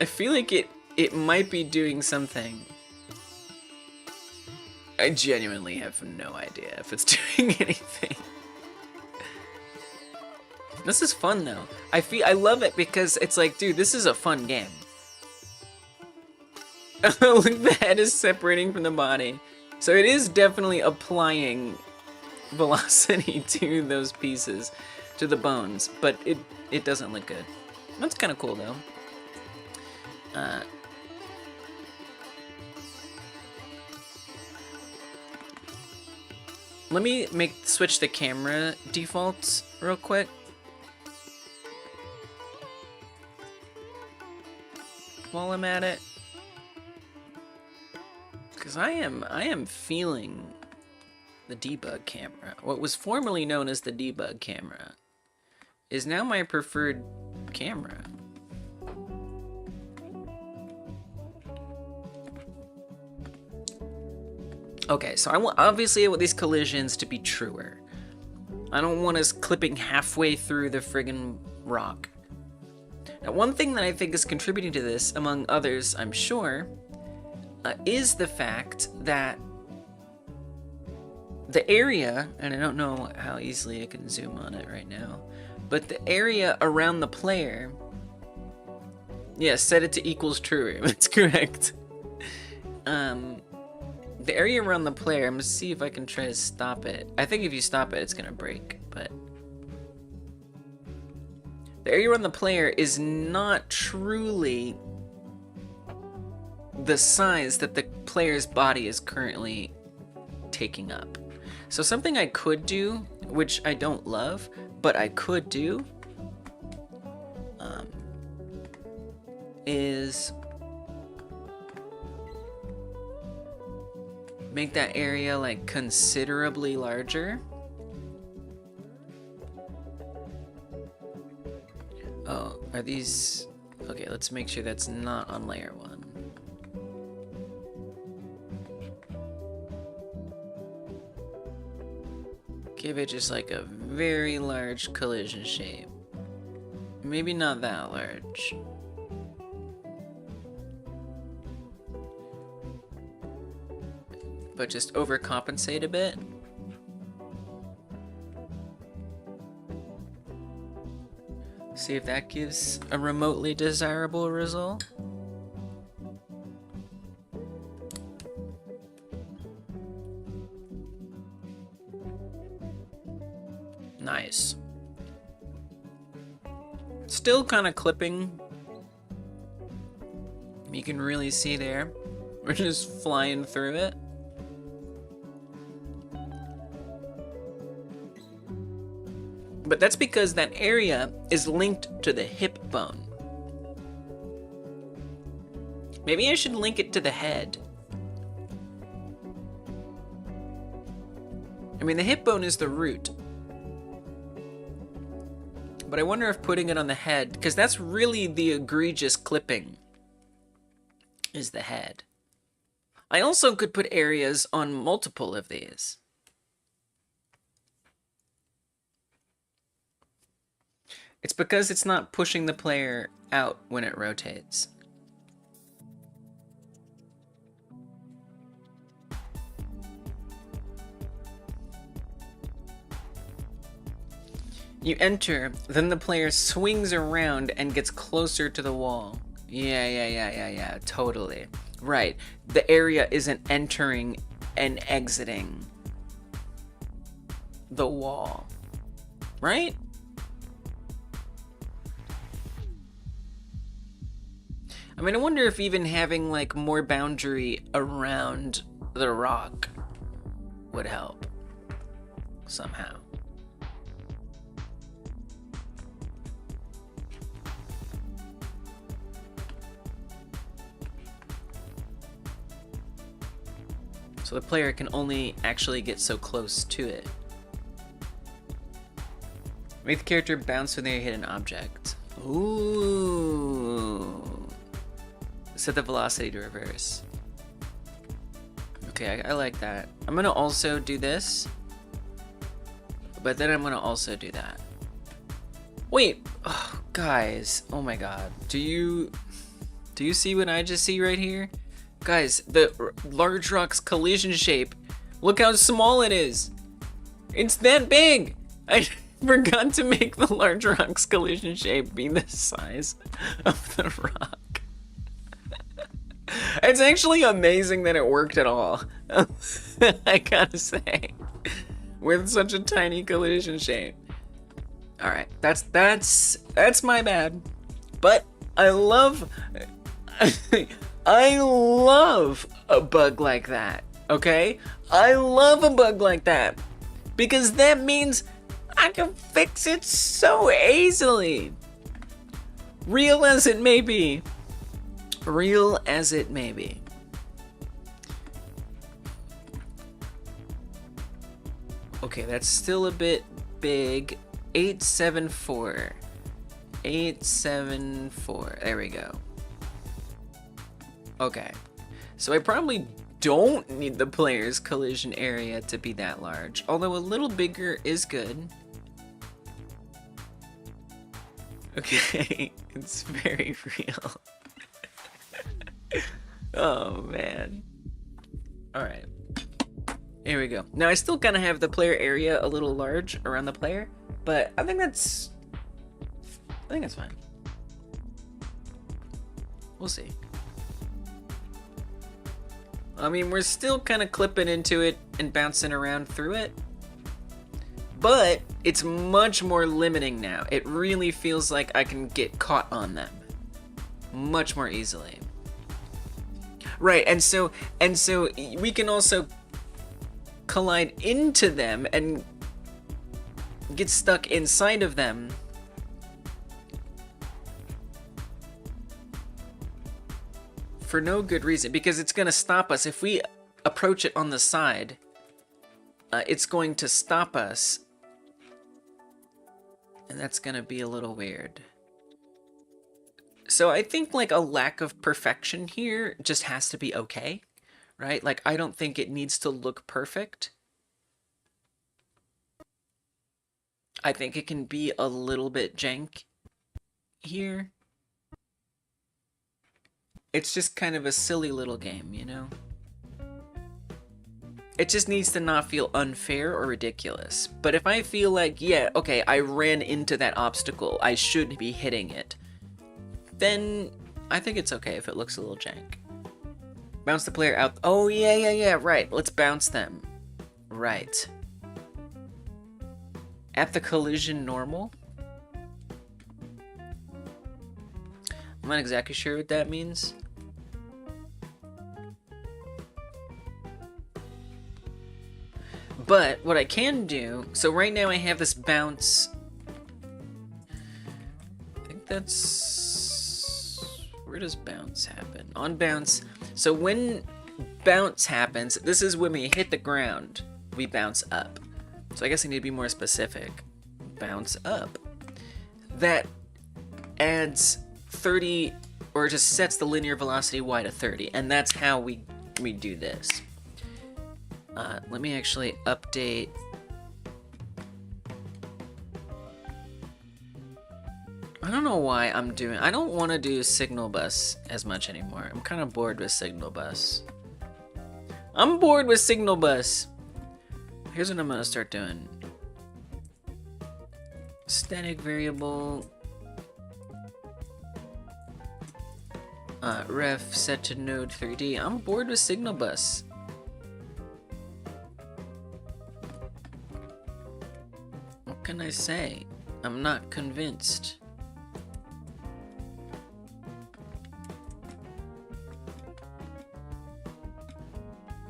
I feel like it might be doing something. I genuinely have no idea if it's doing anything. This is fun though. I love it because it's like, dude, this is a fun game. Look, the head is separating from the body. So it is definitely applying velocity to those pieces, to the bones, but it doesn't look good. That's kind of cool though. Let me switch the camera defaults real quick. While I'm at it. Because I am feeling the debug camera. What was formerly known as the debug camera is now my preferred camera. Okay, so obviously I want these collisions to be truer. I don't want us clipping halfway through the friggin' rock. Now, one thing that I think is contributing to this, among others, I'm sure, is the fact that the area, and I don't know how easily I can zoom on it right now, but the area around the player, yeah, set it to equals truer, that's correct. The area around the player, I'm gonna see if I can try to stop it. I think if you stop it, it's gonna break, but the area around the player is not truly the size that the player's body is currently taking up. So something I could do, which I don't love, but I could do, is make that area like considerably larger. Oh, are these... Okay, let's make sure that's not on layer 1. Give it just like a very large collision shape. Maybe not that large. But just overcompensate a bit. See if that gives a remotely desirable result. Nice. Still kind of clipping. You can really see there. We're just flying through it. But that's because that area is linked to the hip bone. Maybe I should link it to the head. I mean, the hip bone is the root. But I wonder if putting it on the head, because that's really the egregious clipping, is the head. I also could put areas on multiple of these. It's because it's not pushing the player out when it rotates. You enter, then the player swings around and gets closer to the wall. Yeah, totally. Right, the area isn't entering and exiting the wall, right? I mean, I wonder if even having like more boundary around the rock would help somehow. So the player can only actually get so close to it. Make the character bounce when they hit an object. Ooh. Set the velocity to reverse. Okay, I like that. I'm gonna also do this, but then I'm gonna also do that. Wait, oh, guys, oh my god. Do you see what I just see right here? Guys, the large rock's collision shape, look how small it is. It's that big. I forgot to make the large rock's collision shape be the size of the rock. It's actually amazing that it worked at all. I gotta say, with such a tiny collision shape. All right, that's my bad. But I love I love a bug like that, okay? I love a bug like that because that means I can fix it so easily. Real as it may be. Real as it may be. Okay, that's still a bit big. 874. 874. There we go. Okay, so I probably don't need the player's collision area to be that large, although a little bigger is good. Okay, it's very real. Oh man. Alright. Here we go. Now I still kind of have the player area a little large around the player, but I think that's fine. We'll see. I mean, we're still kind of clipping into it and bouncing around through it, but it's much more limiting now. It really feels like I can get caught on them much more easily. Right, and so we can also collide into them and get stuck inside of them. For no good reason, because it's going to stop us. If we approach it on the side, it's going to stop us. And that's going to be a little weird. So I think like a lack of perfection here just has to be okay, right? Like I don't think it needs to look perfect. I think it can be a little bit jank here. It's just kind of a silly little game, you know? It just needs to not feel unfair or ridiculous. But if I feel like, yeah, okay, I ran into that obstacle, I should be hitting it, then I think it's okay if it looks a little jank. Bounce the player out. Oh, yeah, right. Let's bounce them. Right. At the collision normal? I'm not exactly sure what that means. But what I can do, so right now I have this bounce that's... Where does bounce happen? On bounce. So when bounce happens, this is when we hit the ground, we bounce up. So I guess I need to be more specific. Bounce up. That adds 30, or just sets the linear velocity y to 30, and that's how we do this. Let me actually update. I don't know why I don't want to do signal bus as much anymore. I'm kind of bored with signal bus. I'm bored with signal bus. Here's what I'm gonna start doing. Static variable. Ref set to node 3D. I'm bored with signal bus. What can I say? I'm not convinced.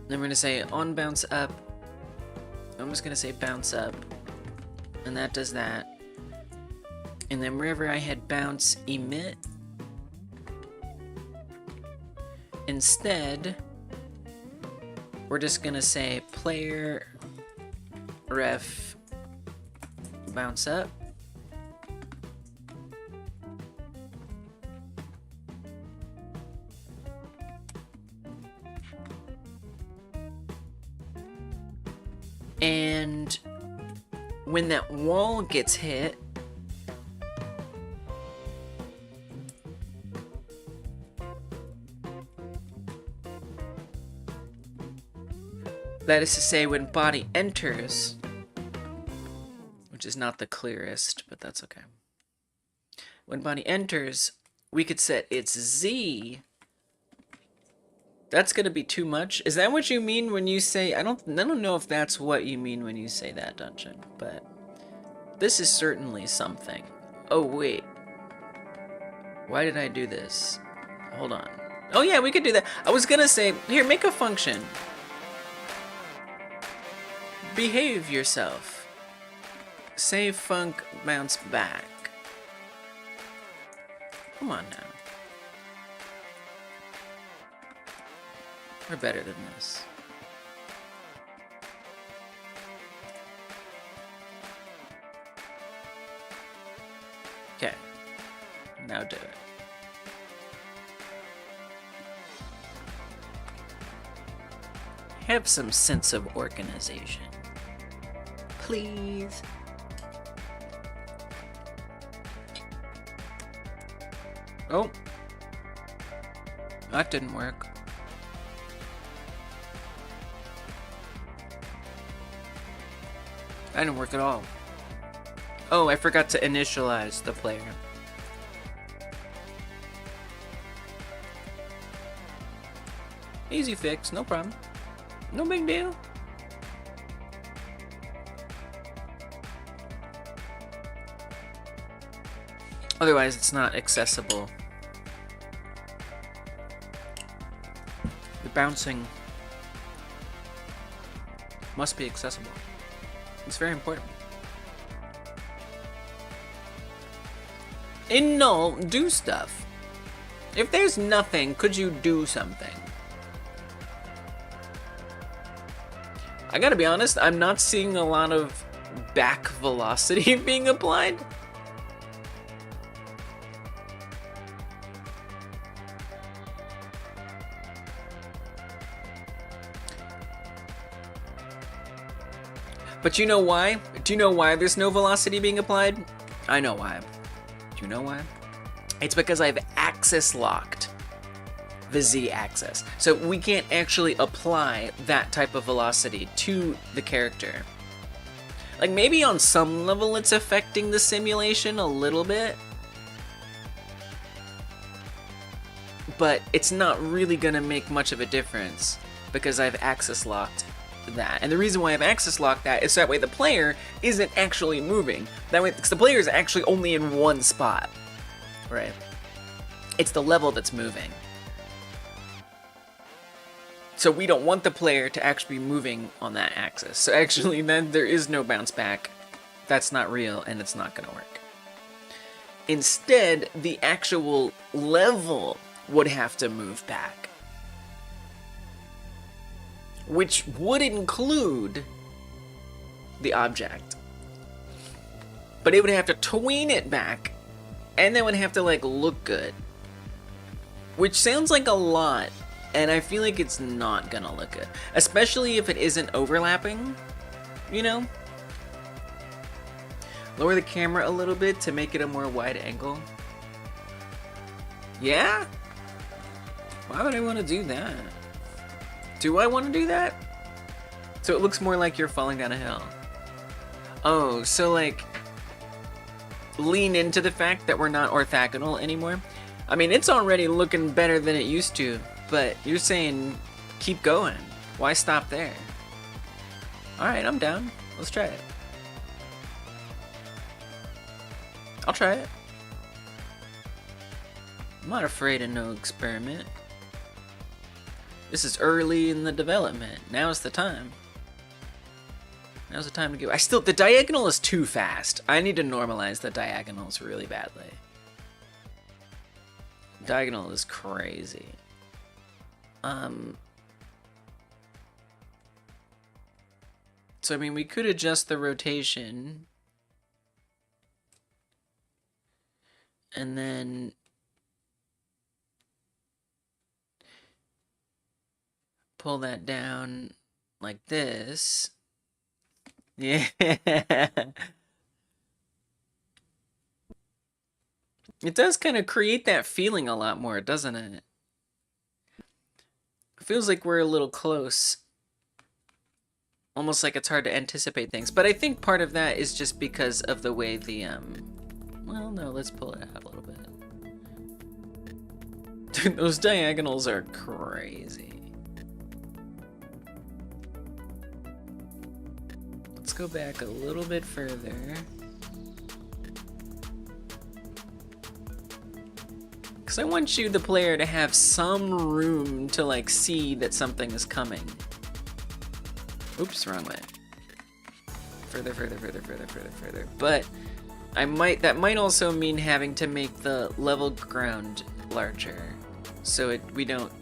Then we're gonna say on bounce up. I'm just gonna say bounce up, and that does that. And then wherever I had bounce emit, instead, we're just gonna say player ref bounce up. And when that wall gets hit, that is to say when body enters, which is not the clearest, but that's okay. When body enters, we could set its Z. That's gonna be too much. Is that what you mean when you say, I don't know if that's what you mean when you say that, Dungeon, but this is certainly something. Oh wait. Why did I do this? Hold on. Oh yeah, we could do that. I was gonna say, here, make a function. Behave yourself. Say func bounce back. Come on now. We're better than this. Okay. Now do it. Have some sense of organization. Please. Oh. That didn't work. That didn't work at all. Oh, I forgot to initialize the player. Easy fix, no problem. No big deal. Otherwise, it's not accessible. The bouncing must be accessible. It's very important. In null, do stuff. If there's nothing, could you do something? I gotta be honest, I'm not seeing a lot of back velocity being applied. But you know why? Do you know why there's no velocity being applied? I know why. Do you know why? It's because I've axis locked the Z-axis. So we can't actually apply that type of velocity to the character. Like maybe on some level it's affecting the simulation a little bit, but it's not really gonna make much of a difference because I've axis locked that. And the reason why I've axis locked that is so that way the player isn't actually moving. That way, because the player is actually only in one spot, right? It's the level that's moving. So we don't want the player to actually be moving on that axis. So actually then there is no bounce back. That's not real and it's not gonna work. Instead, the actual level would have to move back, which would include the object. But it would have to tween it back, and then would have to like look good. Which sounds like a lot, and I feel like it's not gonna look good. Especially if it isn't overlapping, you know? Lower the camera a little bit to make it a more wide angle. Yeah? Why would I want to do that? Do I want to do that? So it looks more like you're falling down a hill. Oh, so like lean into the fact that we're not orthogonal anymore. I mean, it's already looking better than it used to, but you're saying keep going. Why stop there? Alright, I'm down. Let's try it. I'll try it. I'm not afraid of no experiment. This is early in the development. Now's the time. Now's the time to go. The diagonal is too fast. I need to normalize the diagonals really badly. Diagonal is crazy. So I mean, we could adjust the rotation. And then pull that down like this. Yeah. It does kind of create that feeling a lot more, doesn't it? It feels like we're a little close. Almost like it's hard to anticipate things. But I think part of that is just because of the way the, well, no, let's pull it out a little bit. Dude, those diagonals are crazy. Let's go back a little bit further. Because I want you, the player, to have some room to, like, see that something is coming. Oops, wrong way. Further, further, further, further, further, further. But that might also mean having to make the level ground larger, so we don't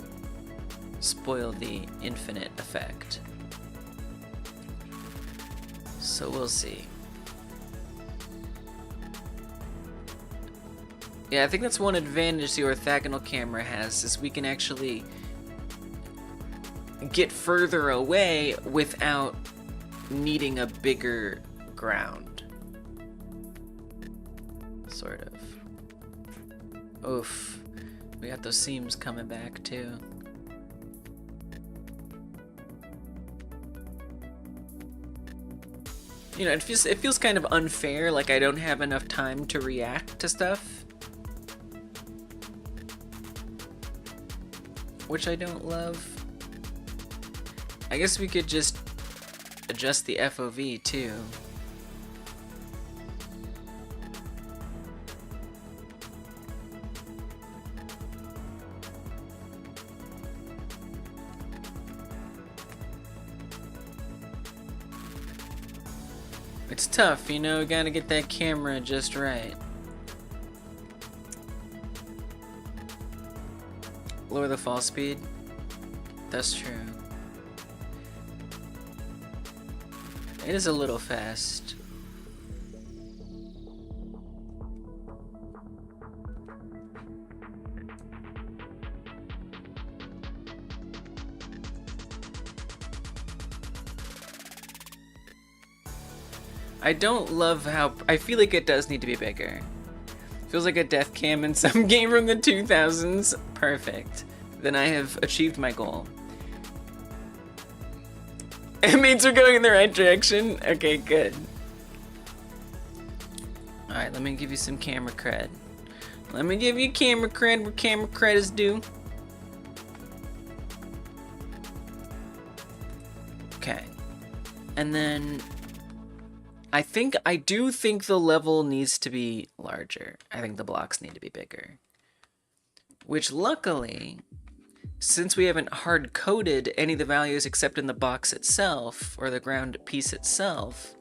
spoil the infinite effect. So we'll see. Yeah, I think that's one advantage the orthogonal camera has, is we can actually get further away without needing a bigger ground. Sort of. Oof. We got those seams coming back too. You know, it feels kind of unfair, like I don't have enough time to react to stuff. Which I don't love. I guess we could just adjust the FOV too. It's tough, you know, gotta get that camera just right. Lower the fall speed. That's true. It is a little fast. I don't love how... I feel like it does need to be bigger. Feels like a death cam in some game from the 2000s. Perfect. Then I have achieved my goal. It means we're going in the right direction? Okay, good. Alright, let me give you some camera cred. Let me give you camera cred where camera cred is due. Okay. And then... I do think the level needs to be larger. I think the blocks need to be bigger. Which luckily, since we haven't hard-coded any of the values except in the box itself, or the ground piece itself,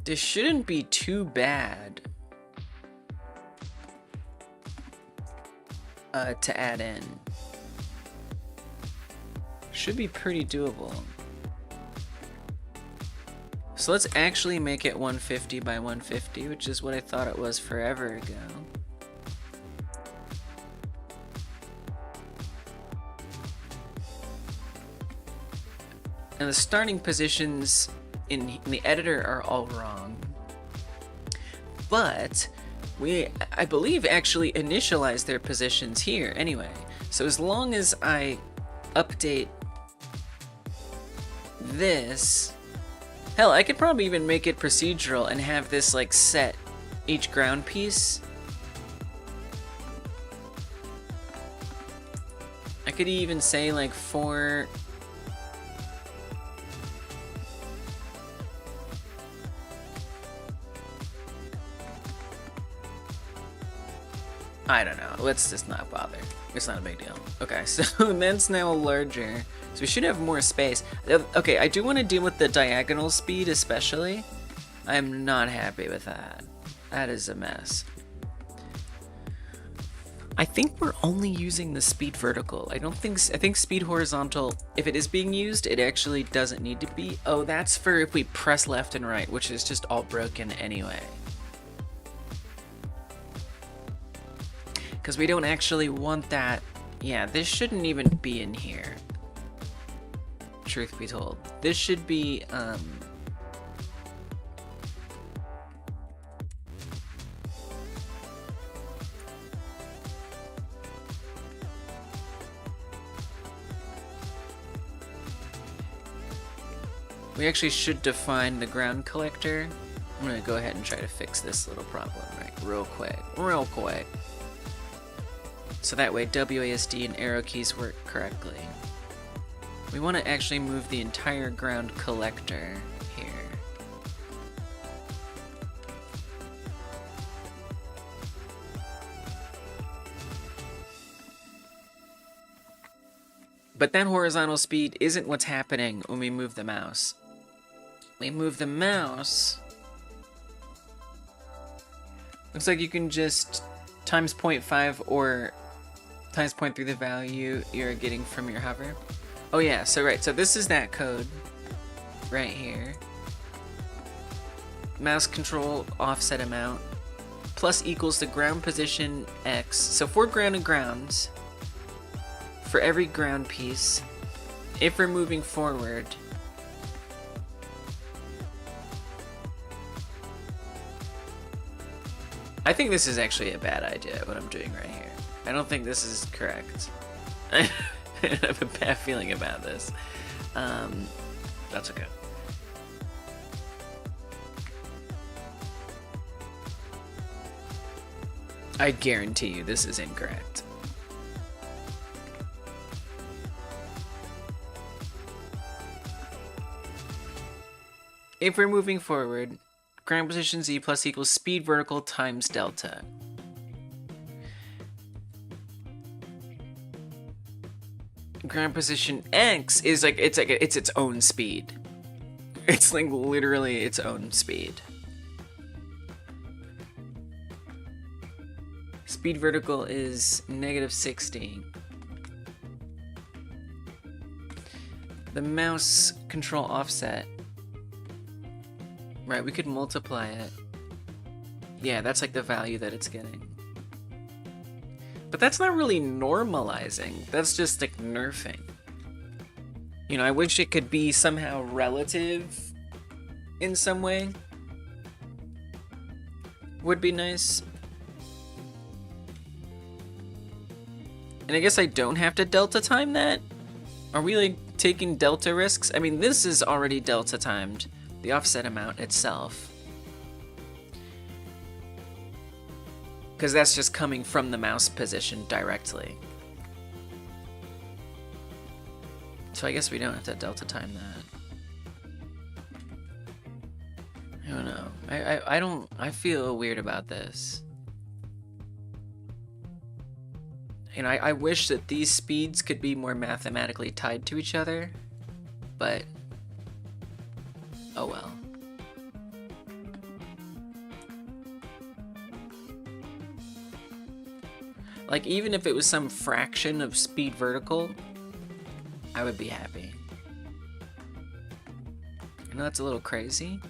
this shouldn't be too bad to add in. Should be pretty doable. So let's actually make it 150 by 150, which is what I thought it was forever ago. And the starting positions in the editor are all wrong. But we, I believe, actually initialized their positions here anyway. So as long as I update this, hell, I could probably even make it procedural and have this like set each ground piece. I could even say like for I don't know. Let's just not bother. It's not a big deal. Okay, so that's now larger. So we should have more space. Okay, I do want to deal with the diagonal speed especially. I'm not happy with that. That is a mess. I think we're only using the speed vertical. I think speed horizontal, if it is being used, it actually doesn't need to be. Oh, that's for if we press left and right, which is just all broken anyway. Because we don't actually want that. Yeah, this shouldn't even be in here. Truth be told. This should be, we actually should define the ground collector. I'm gonna go ahead and try to fix this little problem real quick. So that way WASD and arrow keys work correctly. We want to actually move the entire ground collector here. But that horizontal speed isn't what's happening when we move the mouse. We move the mouse. Looks like you can just times 0.5 or times 0.3 the value you're getting from your hover. Oh yeah, so right, so this is that code right here. Mouse control offset amount plus equals the ground position X. So for ground and grounds, for every ground piece, if we're moving forward, I think this is actually a bad idea, what I'm doing right here. I don't think this is correct. I have a bad feeling about this. That's okay. I guarantee you this is incorrect. If we're moving forward, ground position Z plus equals speed vertical times delta. Ground position X is like it's its own speed. It's like literally its own speed. Speed vertical is -60. The mouse control offset. Right, we could multiply it. Yeah, that's like the value that it's getting. But that's not really normalizing. That's just like nerfing. You know, I wish it could be somehow relative in some way. Would be nice. And I guess I don't have to delta time that? Are we like taking delta risks? I mean, this is already delta timed. The offset amount itself. Because that's just coming from the mouse position directly. So I guess we don't have to delta time that. I don't know. I feel weird about this. You know, I wish that these speeds could be more mathematically tied to each other, but oh well. Like, even if it was some fraction of speed vertical, I would be happy. I know that's a little crazy.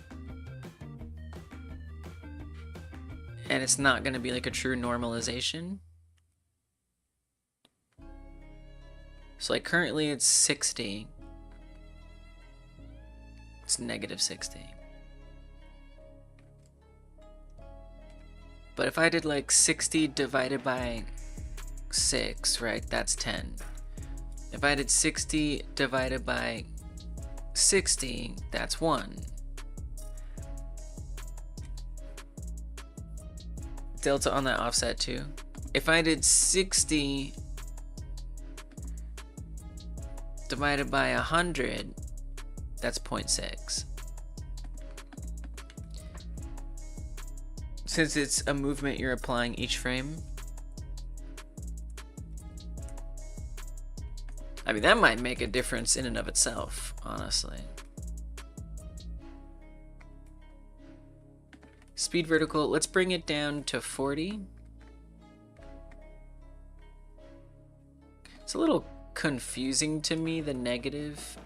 And it's not going to be like a true normalization. So like currently it's 60. It's negative 60. But if I did like 60 divided by 6, right, that's 10. If I did 60 divided by 60, that's 1. Delta on that offset too. If I did 60 divided by 100, that's 0.6. Since it's a movement you're applying each frame, I mean, that might make a difference in and of itself, honestly. Speed vertical, let's bring it down to 40. It's a little confusing to me, the negative.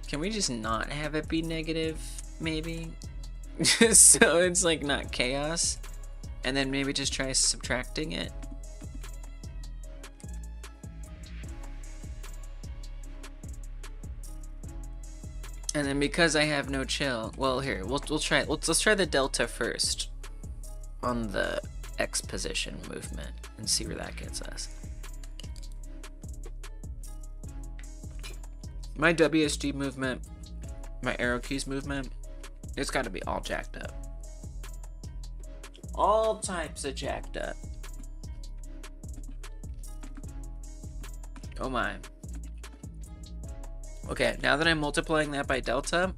Can we just not have it be negative, maybe? So it's like not chaos. And then maybe just try subtracting it. And then because I have no chill, well, here we'll try. Let's try the delta first on the X position movement and see where that gets us. My WSG movement, my arrow keys movement, it's got to be all jacked up. All types of jacked up. Oh my. Okay, now that I'm multiplying that by delta,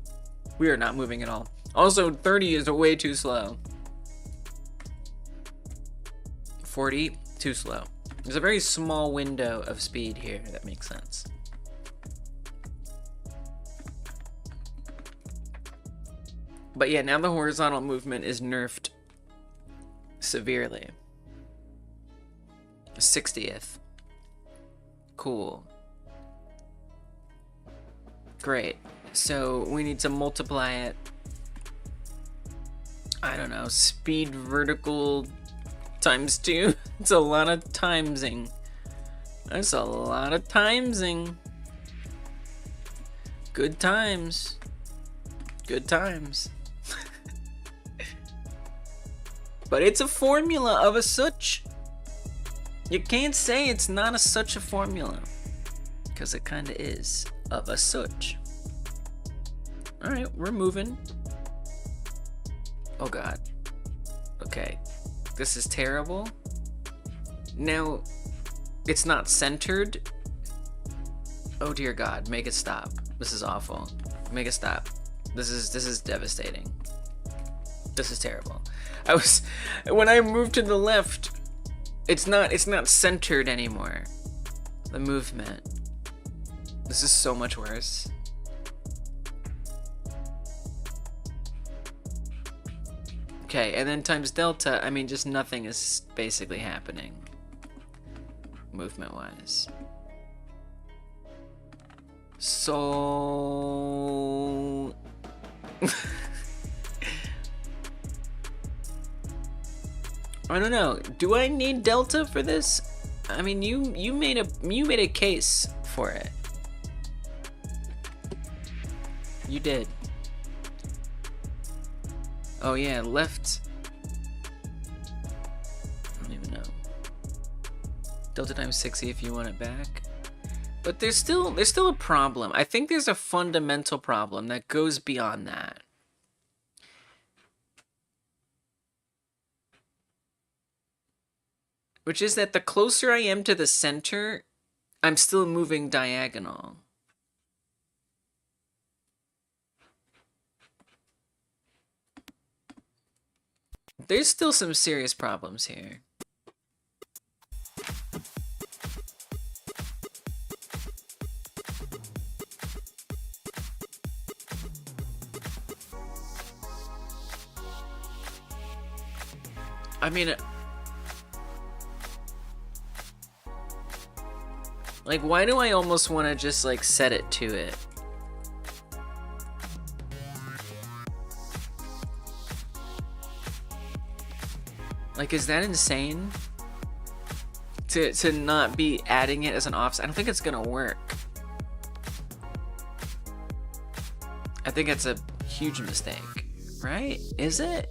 we are not moving at all. Also, 30 is way too slow. 40, too slow. There's a very small window of speed here that makes sense. But yeah, now the horizontal movement is nerfed severely. 60th. Cool. Great. So we need to multiply it. I don't know, speed vertical times 2. It's a lot of timesing. That's a lot of timesing. Good times. Good times. But it's a formula of a such. You can't say it's not such a formula. Because it kind of is. Of a such. Alright, we're moving. Oh god. Okay. This is terrible. Now, it's not centered. Oh dear god, make it stop. This is awful. Make it stop. This is devastating. This is terrible. When I moved to the left, it's not centered anymore. The movement. This is so much worse. Okay, and then times delta, I mean, just nothing is basically happening. Movement-wise. So... I don't know. Do I need delta for this? I mean, you made a case for it. You did. Oh yeah, left. I don't even know. Delta times 60 if you want it back. But there's still a problem. I think there's a fundamental problem that goes beyond that. Which is that the closer I am to the center, I'm still moving diagonal. There's still some serious problems here. I mean, Like, why do I almost want to just, like, set it to it? Like, is that insane? To not be adding it as an offset? I don't think it's gonna work. I think it's a huge mistake, right? Is it?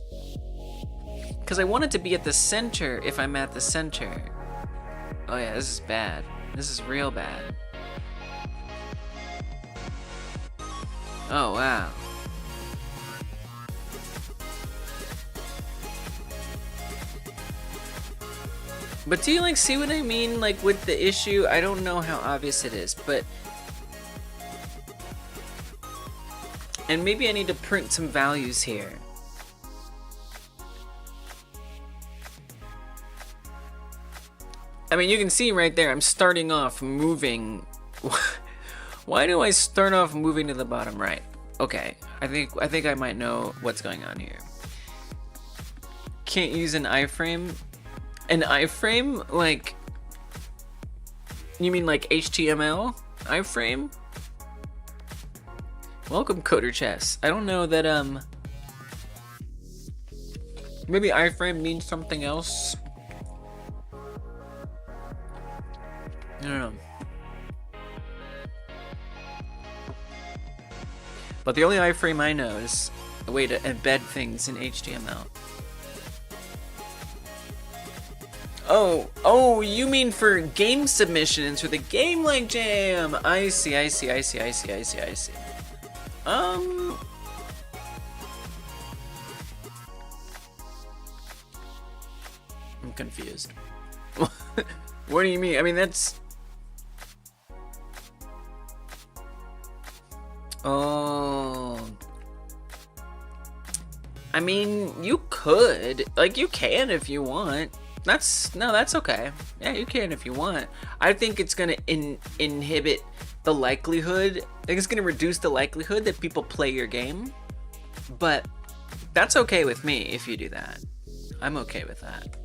Because I want it to be at the center if I'm at the center. Oh yeah, this is bad. This is real bad. Oh wow. But do you like see what I mean, like with the issue? I don't know how obvious it is, but and maybe I need to print some values here. I mean, you can see right there, I'm starting off moving. Why do I start off moving to the bottom right? Okay, I think I might know what's going on here. Can't use an iframe. An iframe? Like, you mean like HTML iframe? Welcome, Coder Chess. I don't know that, maybe iframe means something else. I don't know. But the only iframe I know is a way to embed things in HTML. Oh, you mean for game submissions for the game like jam? I see. I'm confused. What do you mean? I mean, that's... Oh... I mean, you could. Like, you can if you want. That's okay. Yeah, you can if you want. I think it's gonna inhibit the likelihood. I think it's gonna reduce the likelihood that people play your game. But that's okay with me if you do that. I'm okay with that.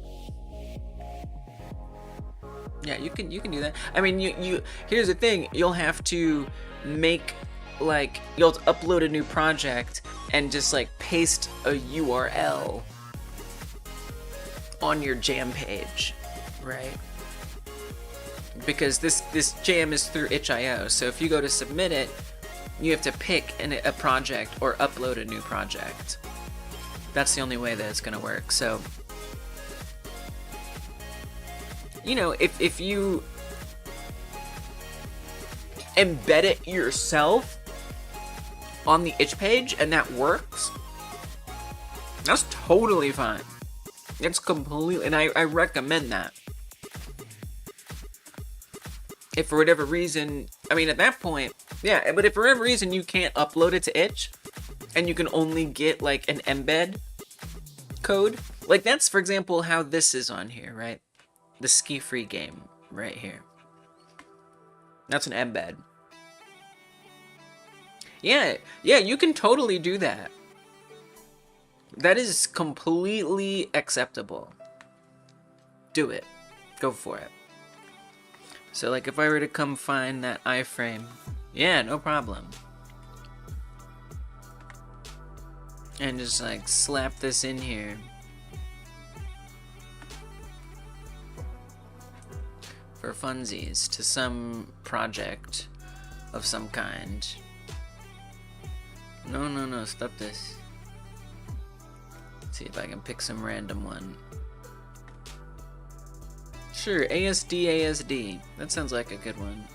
Yeah, you can do that. I mean, you here's the thing. You'll have to make, like, you'll upload a new project and just like paste a URL on your jam page, right? Because this jam is through itch.io, so if you go to submit it, you have to pick a project or upload a new project. That's the only way that it's gonna work. So, you know, if you embed it yourself on the itch page and that works, that's totally fine. It's completely, and I recommend that. If for whatever reason, I mean, at that point, yeah, but if for whatever reason you can't upload it to itch, and you can only get like an embed code, like that's, for example, how this is on here, right? The SkiFree game right here. That's an embed. Yeah, you can totally do that. That is completely acceptable. Do it. Go for it. So like if I were to come find that iframe, yeah, no problem. And just like slap this in here. For funsies to some project of some kind. No, stop this. See if I can pick some random one. Sure, ASD. That sounds like a good one.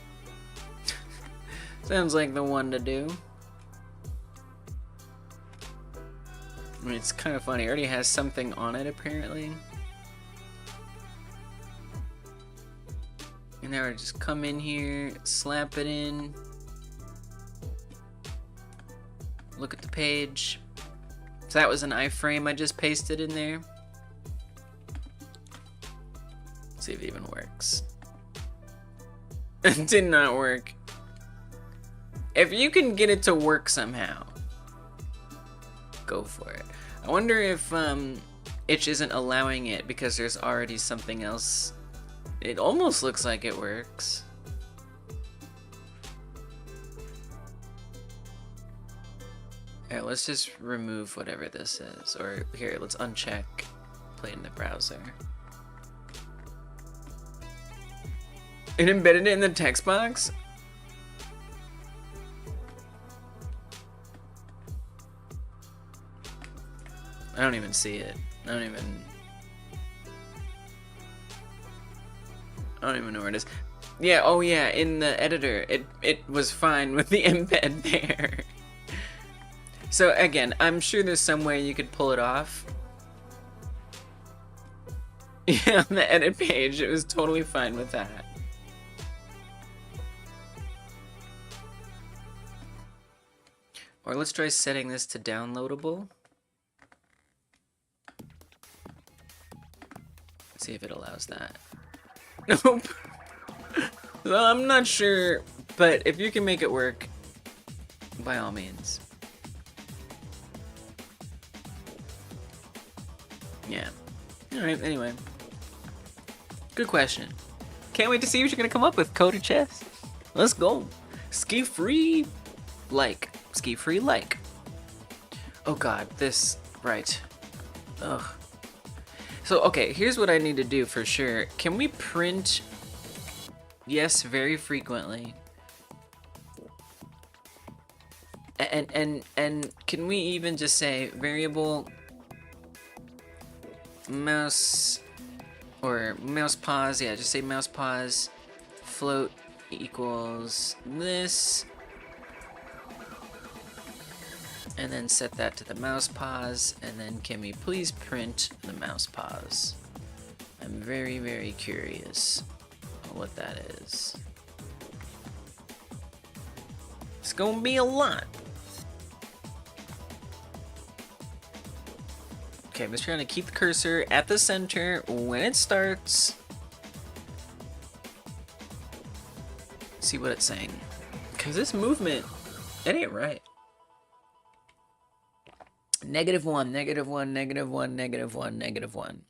Sounds like the one to do. I mean, it's kind of funny. It already has something on it, apparently. And now I just come in here, slap it in. Look at the page. So that was an iframe I just pasted in there. Let's see if it even works. It did not work. If you can get it to work somehow, go for it. I wonder if itch isn't allowing it because there's already something else. It almost looks like it works. Alright, let's just remove whatever this is. Or here, let's uncheck play in the browser. It embedded it in the text box? I don't even see it. I don't even know where it is. Yeah, oh yeah, in the editor, it was fine with the embed there. So again, I'm sure there's some way you could pull it off. Yeah, on the edit page, it was totally fine with that. Or let's try setting this to downloadable. See if it allows that. Nope. Well, I'm not sure, but if you can make it work, by all means. Yeah. Alright, anyway. Good question. Can't wait to see what you're gonna come up with, Coder Chess. Let's go. SkiFree like. SkiFree like. Oh god, this, right. Ugh. So, okay, here's what I need to do for sure. Can we print yes very frequently? And can we even just say variable mouse or mouse pause? Yeah, just say mouse pause float equals this. And then set that to the mouse pause, and then can we please print the mouse pause? I'm very, very curious on what that is. It's gonna be a lot. Okay, I'm just trying to keep the cursor at the center when it starts. See what it's saying. Because this movement, it ain't right. -1, -1, -1, -1, -1.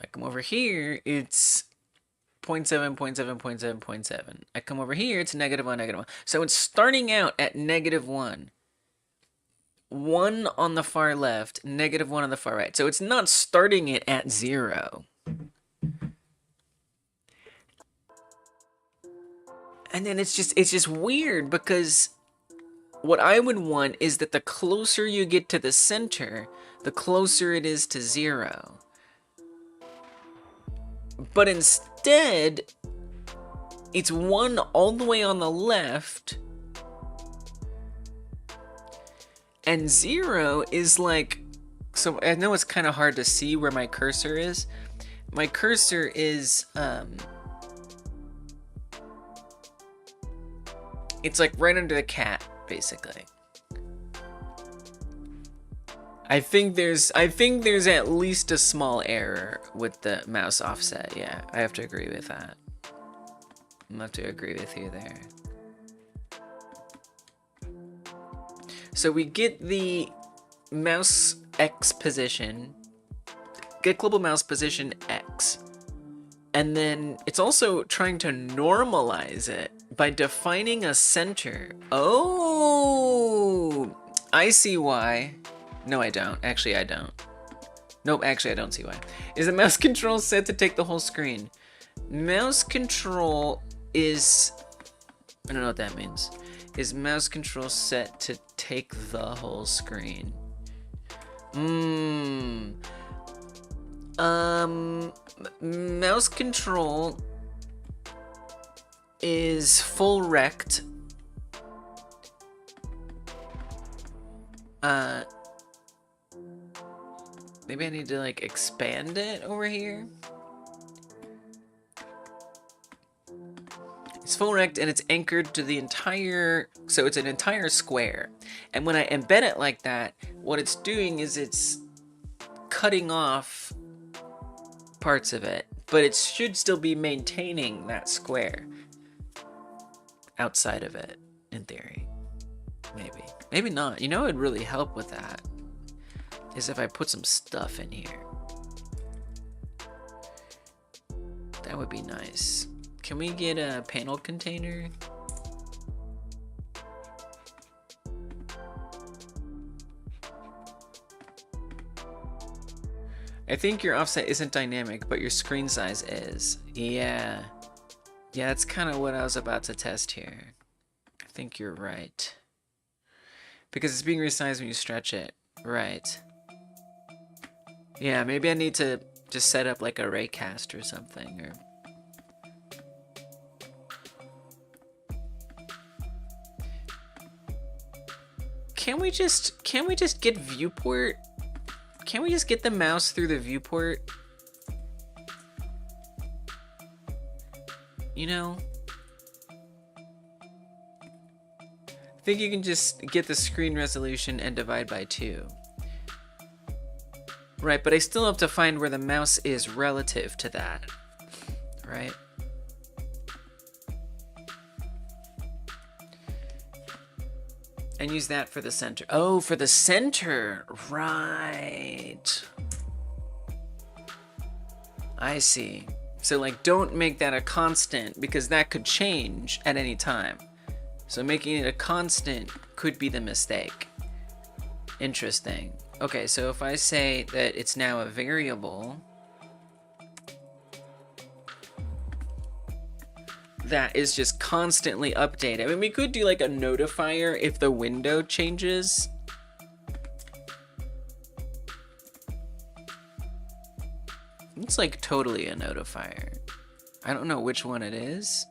I come over here, it's 0.7, 0.7, 0.7, 0.7. I come over here, it's -1, -1. So it's starting out at -1. 1 on the far left, -1 on the far right. So it's not starting it at 0. And then it's just weird because what I would want is that the closer you get to the center, the closer it is to 0. But instead, it's 1 all the way on the left, and 0 is like, so I know it's kind of hard to see where my cursor is. My cursor is, it's like right under the cat, basically. I think there's at least a small error with the mouse offset. Yeah, I have to agree with that. I'm have to agree with you there. So we get the mouse X position, get global mouse position X, and then it's also trying to normalize it by defining a center. Oh, I see why. No, I don't. Actually, I don't. Nope, actually, I don't see why. Is the mouse control set to take the whole screen? Mouse control is... I don't know what that means. Is mouse control set to take the whole screen? Mouse control is full rect. Maybe I need to like expand it over here. It's full rect and it's anchored to the entire, so it's an entire square. And when I embed it like that, what it's doing is it's cutting off parts of it, but it should still be maintaining that square outside of it, in theory. Maybe. Maybe not. You know what would really help with that? Is if I put some stuff in here. That would be nice. Can we get a panel container? I think your offset isn't dynamic, but your screen size is. Yeah. Yeah, that's kind of what I was about to test here. I think you're right. Because it's being resized when you stretch it. Right. Yeah, maybe I need to just set up like a raycast or something, or... Can we just get viewport? Can we just get the mouse through the viewport? You know? I think you can just get the screen resolution and divide by 2. Right, but I still have to find where the mouse is relative to that. Right? And use that for the center. Oh, for the center. Right. I see. So, like, don't make that a constant, because that could change at any time. So making it a constant could be the mistake. Interesting. Okay, so if I say that it's now a variable, that is just constantly updated. I mean, we could do like a notifier if the window changes. It's like totally a notifier. I don't know which one it is.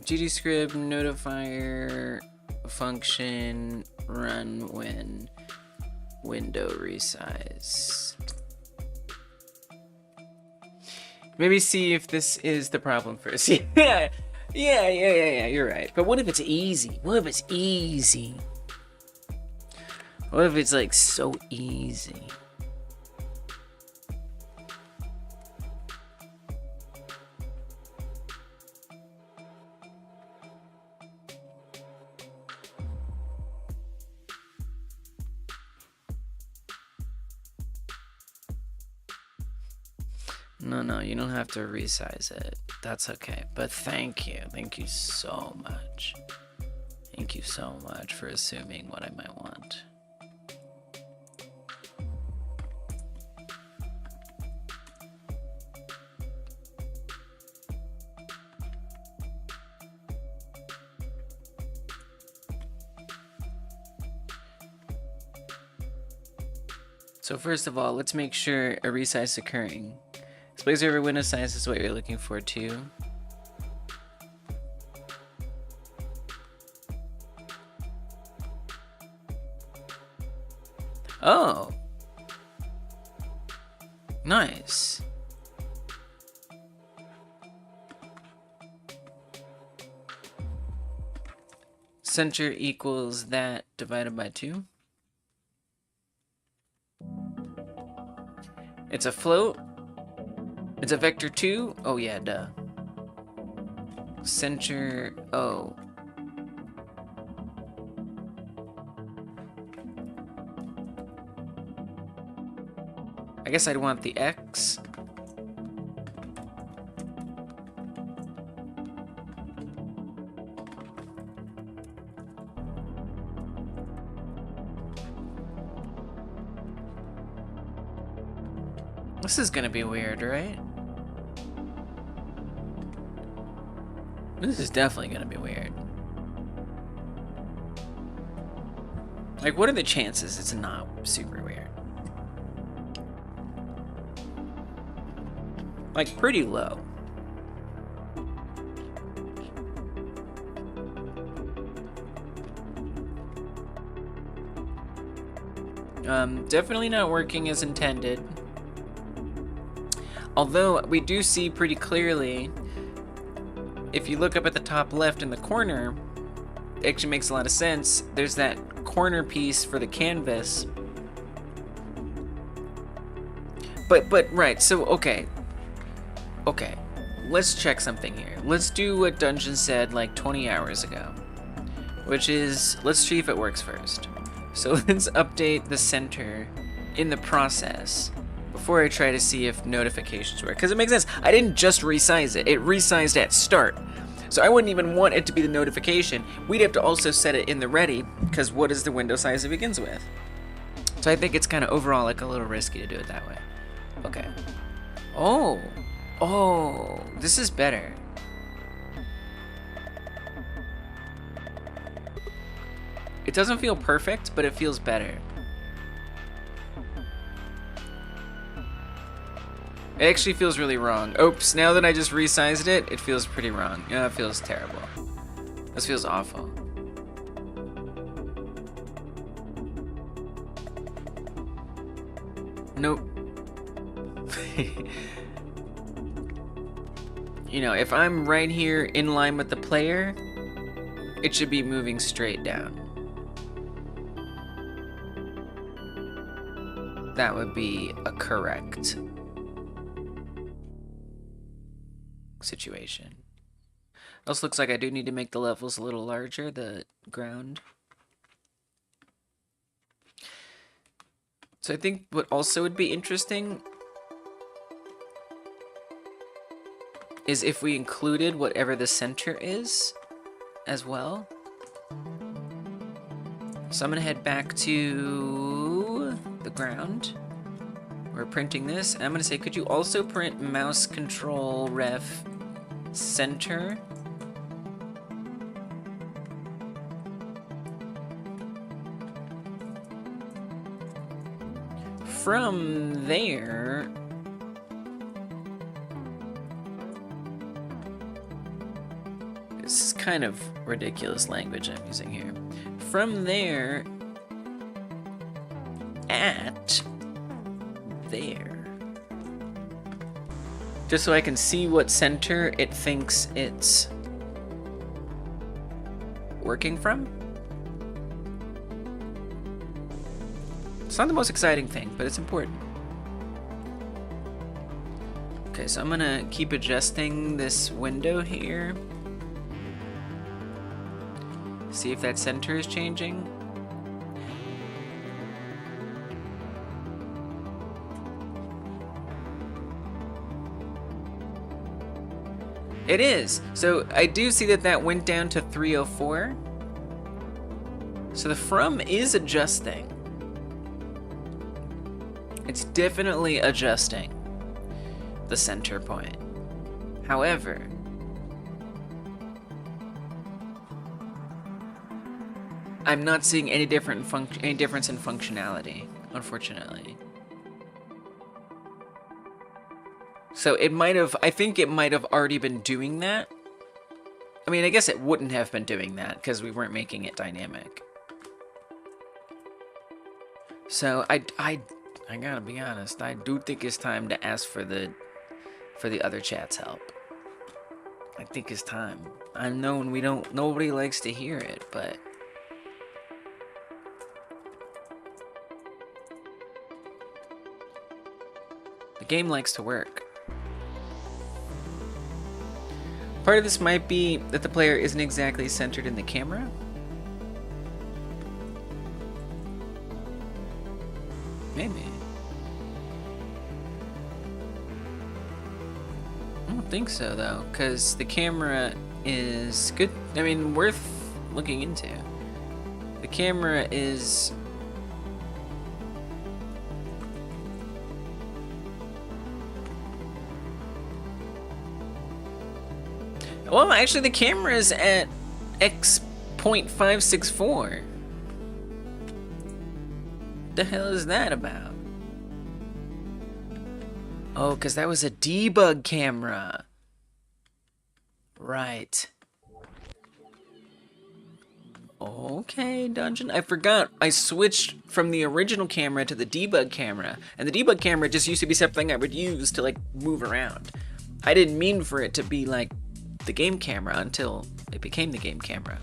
GDScript notifier function run when window resize. Maybe see if this is the problem first. Yeah, you're right. But what if it's easy? What if it's easy? What if it's like so easy? No, you don't have to resize it. That's okay. But thank you. Thank you so much. Thank you so much for assuming what I might want. So first of all, let's make sure a resize is occurring. Displays over window size is what you're looking for too. Oh. Nice. Center equals that divided by 2. It's a float. It's a vector 2? Oh yeah, duh. Center, oh. I guess I'd want the X. This is gonna be weird, right? This is definitely gonna be weird. Like, what are the chances it's not super weird? Like, pretty low. Definitely not working as intended. Although we do see pretty clearly, if you look up at the top left in the corner, it actually makes a lot of sense. There's that corner piece for the canvas. But right, so okay, let's check something here. Let's do what Dungeon said like 20 hours ago, which is, let's see if it works first. So let's update the center in the process before I try to see if notifications work, because it makes sense. I didn't just resize it. It resized at start. So I wouldn't even want it to be the notification. We'd have to also set it in the ready, because what is the window size it begins with? So I think it's kind of overall like a little risky to do it that way. Okay. Oh, this is better. It doesn't feel perfect, but it feels better. It actually feels really wrong. Oops, now that I just resized it, it feels pretty wrong. Yeah, it feels terrible. This feels awful. Nope. You know, if I'm right here in line with the player, it should be moving straight down. That would be a correct situation. Also looks like I do need to make the levels a little larger, the ground. So I think what also would be interesting is if we included whatever the center is as well. So I'm gonna head back to the ground. We're printing this, and I'm gonna say, could you also print mouse control ref center? From there, this is kind of ridiculous language I'm using here. From there, at there. Just so I can see what center it thinks it's working from. It's not the most exciting thing, but it's important. Okay, so I'm gonna keep adjusting this window here. See if that center is changing. It is. So I do see that that went down to 304. So the from is adjusting. It's definitely adjusting the center point. However, I'm not seeing any difference in functionality, unfortunately. So it might have, I think it might have already been doing that. I mean, I guess it wouldn't have been doing that because we weren't making it dynamic. So I gotta be honest, I do think it's time to ask for the other chat's help. I think it's time. I know nobody likes to hear it, but the game likes to work. Part of this might be that the player isn't exactly centered in the camera. Maybe. I don't think so though, because the camera is good. I mean, worth looking into. The camera is well, actually the camera is at x.564. The hell is that about? Oh, because that was a debug camera. Right. Okay, Dungeon. I forgot. I switched from the original camera to the debug camera. And the debug camera just used to be something I would use to, like, move around. I didn't mean for it to be, like, the game camera until it became the game camera.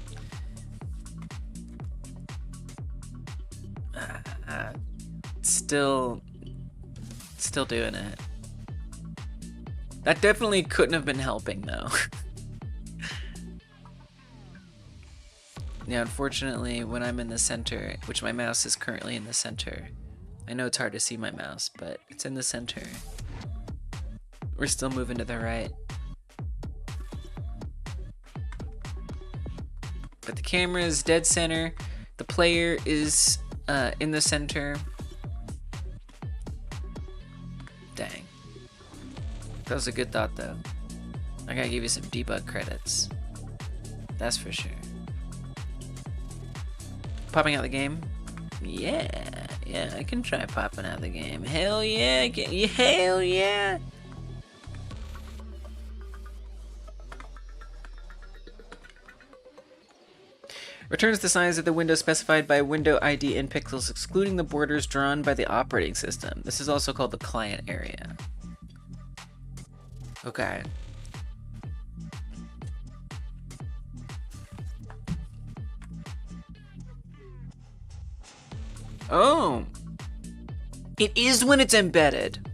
Still doing it. That definitely couldn't have been helping though. Yeah, unfortunately when I'm in the center, which my mouse is currently in the center, I know it's hard to see my mouse, but it's in the center. We're still moving to the right. camera is dead center. The player is in the center. Dang. That was a good thought, though. I gotta give you some debug credits. That's for sure. Popping out the game? Yeah, I can try popping out the game. Hell yeah, hell yeah! Returns the size of the window specified by window ID in pixels, excluding the borders drawn by the operating system. This is also called the client area. Okay. Oh. It is when it's embedded.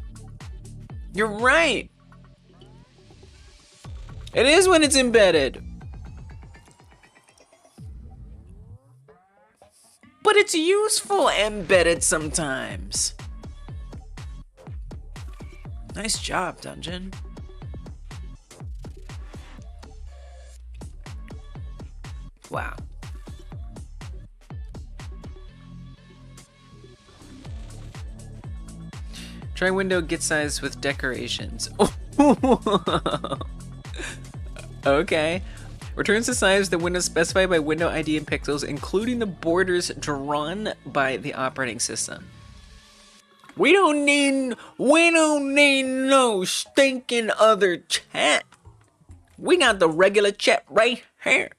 You're right. It is when it's embedded. But it's useful embedded sometimes. Nice job, Dungeon. Wow. Try window get size with decorations. Okay. Returns the size of the window specified by window ID in pixels, including the borders drawn by the operating system. We don't need no stinking other chat. We got the regular chat right here.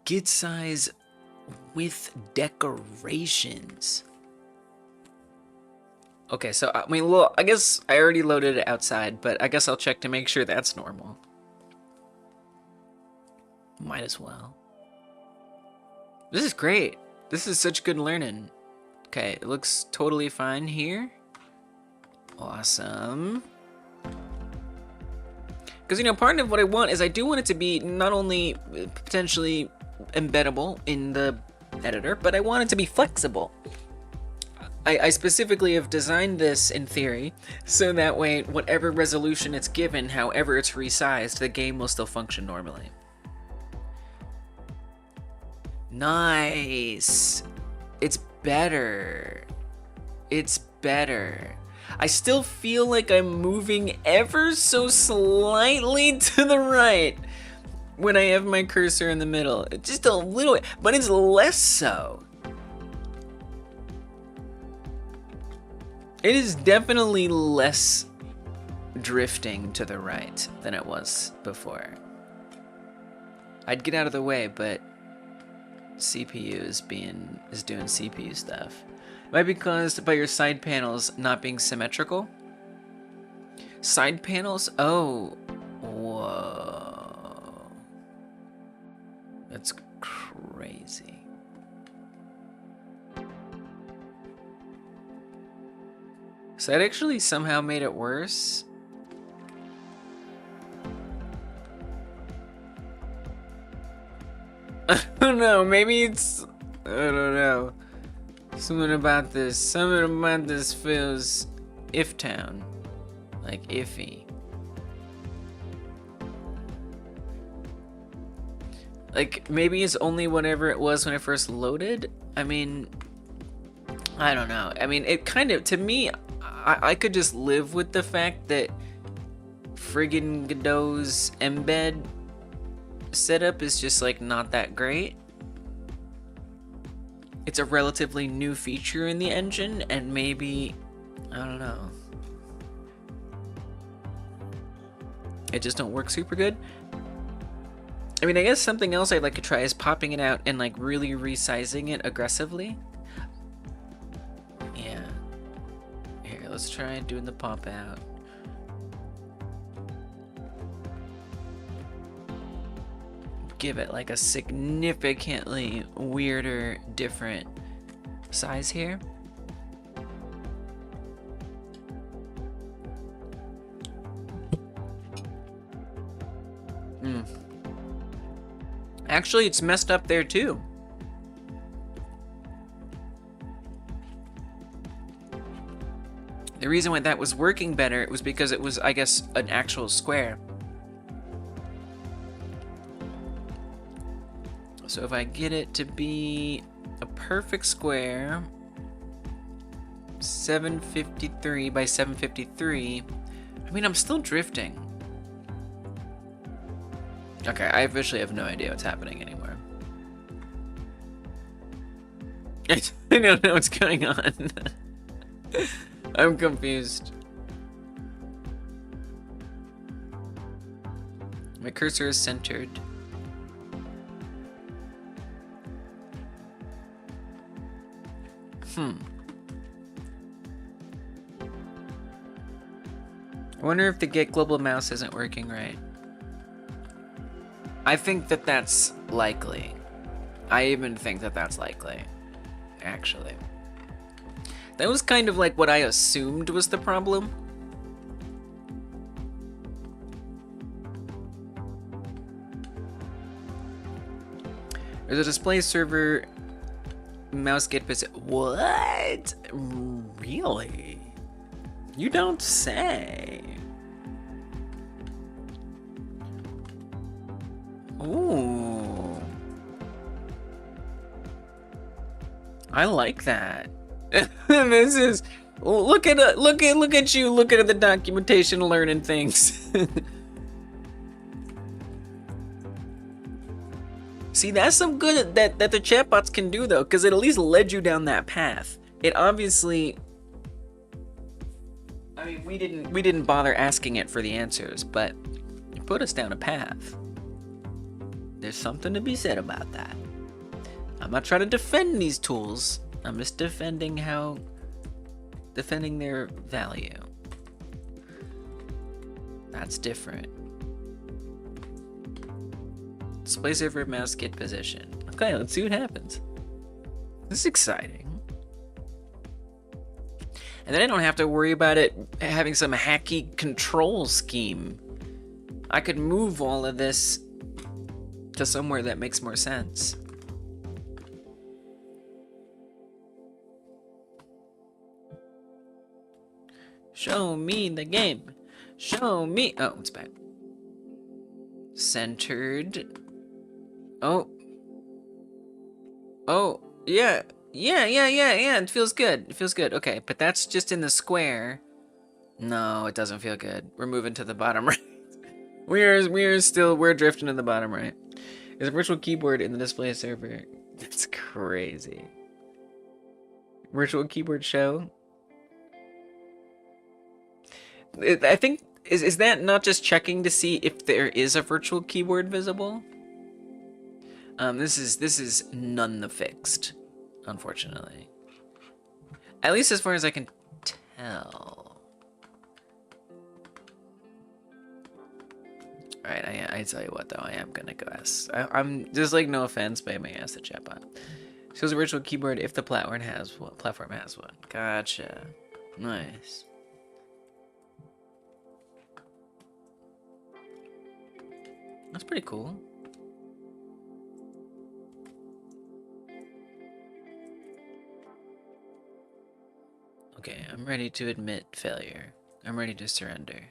Get size with decorations. Okay, so I mean, well, I guess I already loaded it outside, but I guess I'll check to make sure that's normal. Might as well. This is great. This is such good learning. Okay, it looks totally fine here. Awesome. Because, you know, part of what I want is I do want it to be not only potentially embeddable in the editor, but I want it to be flexible. I specifically have designed this in theory so that way whatever resolution it's given, however it's resized, the game will still function normally. Nice. It's better. It's better. I still feel like I'm moving ever so slightly to the right when I have my cursor in the middle. Just a little bit, but it's less so. It is definitely less drifting to the right than it was before. I'd get out of the way, but CPU is doing CPU stuff. It might be caused by your side panels not being symmetrical. Side panels? Oh. Whoa. That's crazy. So that actually somehow made it worse. I don't know, maybe it's, I don't know. Something about this feels if-town, like iffy. Like, maybe it's only whatever it was when I first loaded. I mean, I don't know. I mean, it kind of, to me, I could just live with the fact that friggin' Godot's embed setup is just like not that great. It's a relatively new feature in the engine, and maybe, I don't know, it just don't work super good. I mean, I guess something else I'd like to try is popping it out and like really resizing it aggressively. Yeah. Here, let's try doing the pop out. Give it like a significantly weirder, different size here. Actually, it's messed up there too. The reason why that was working better was because it was, I guess, an actual square. So if I get it to be a perfect square, 753 by 753, I mean, I'm still drifting. Okay, I officially have no idea what's happening anymore. I don't know what's going on. I'm confused. My cursor is centered. I wonder if the get global mouse isn't working right. I think that that's likely. I even think that that's likely, actually. That was kind of like what I assumed was the problem. There's a display server mouse get visit. What? Really? You don't say. Ooh. I like that. This is look at you looking at the documentation, learning things. See, that's some good that the chatbots can do though, because it at least led you down that path. It obviously, I mean, we didn't bother asking it for the answers, but it put us down a path. There's something to be said about that. I'm not trying to defend these tools. I'm just defending their value. That's different. Display server mouse get position. Okay, let's see what happens. This is exciting. And then I don't have to worry about it having some hacky control scheme. I could move all of this to somewhere that makes more sense. Show me the game. Show me. Oh, it's back. Centered. Oh. Oh, yeah. Yeah. It feels good. It feels good. Okay, but that's just in the square. No, it doesn't feel good. We're moving to the bottom right. We're drifting to the bottom right. There's a virtual keyboard in the display server. That's crazy. Virtual keyboard show. I think is that not just checking to see if there is a virtual keyboard visible? This is none the fixed, unfortunately. At least as far as I can tell. Alright, I tell you what though, I am gonna go ask. I'm just like, no offense, but I may ask the chatbot. Shows a virtual keyboard if the platform has one. Gotcha. Nice. That's pretty cool. Okay, I'm ready to admit failure. I'm ready to surrender.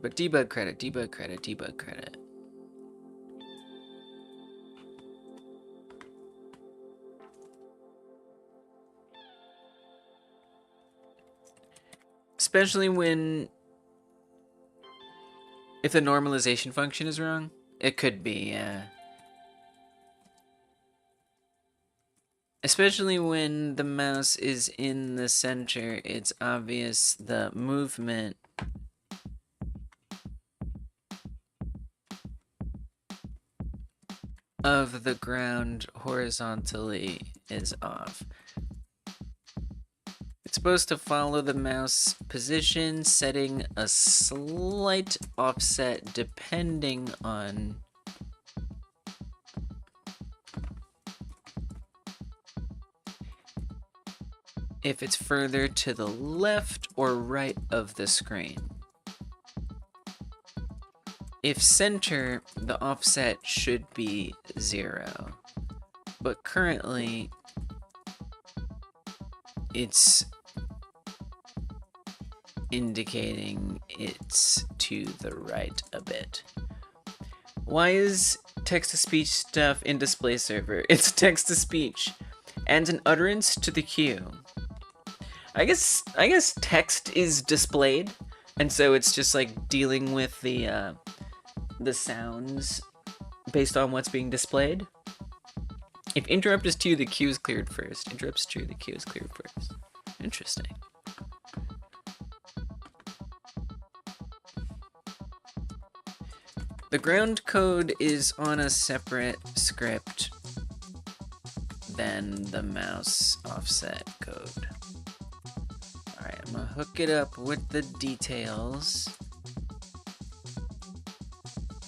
But debug credit. Especially when, if the normalization function is wrong, it could be, yeah. Especially when the mouse is in the center, it's obvious the movement of the ground horizontally is off. It's supposed to follow the mouse position, setting a slight offset depending on if it's further to the left or right of the screen. If center, the offset should be 0, but currently it's indicating it's to the right a bit. Why is text-to-speech stuff in display server? It's text-to-speech and an utterance to the queue. I guess text is displayed, and so it's just like dealing with the sounds based on what's being displayed. If interrupt is true, the queue is cleared first. Interrupt's true, the queue is cleared first. Interesting. The ground code is on a separate script than the mouse offset code. Alright, I'm gonna hook it up with the details.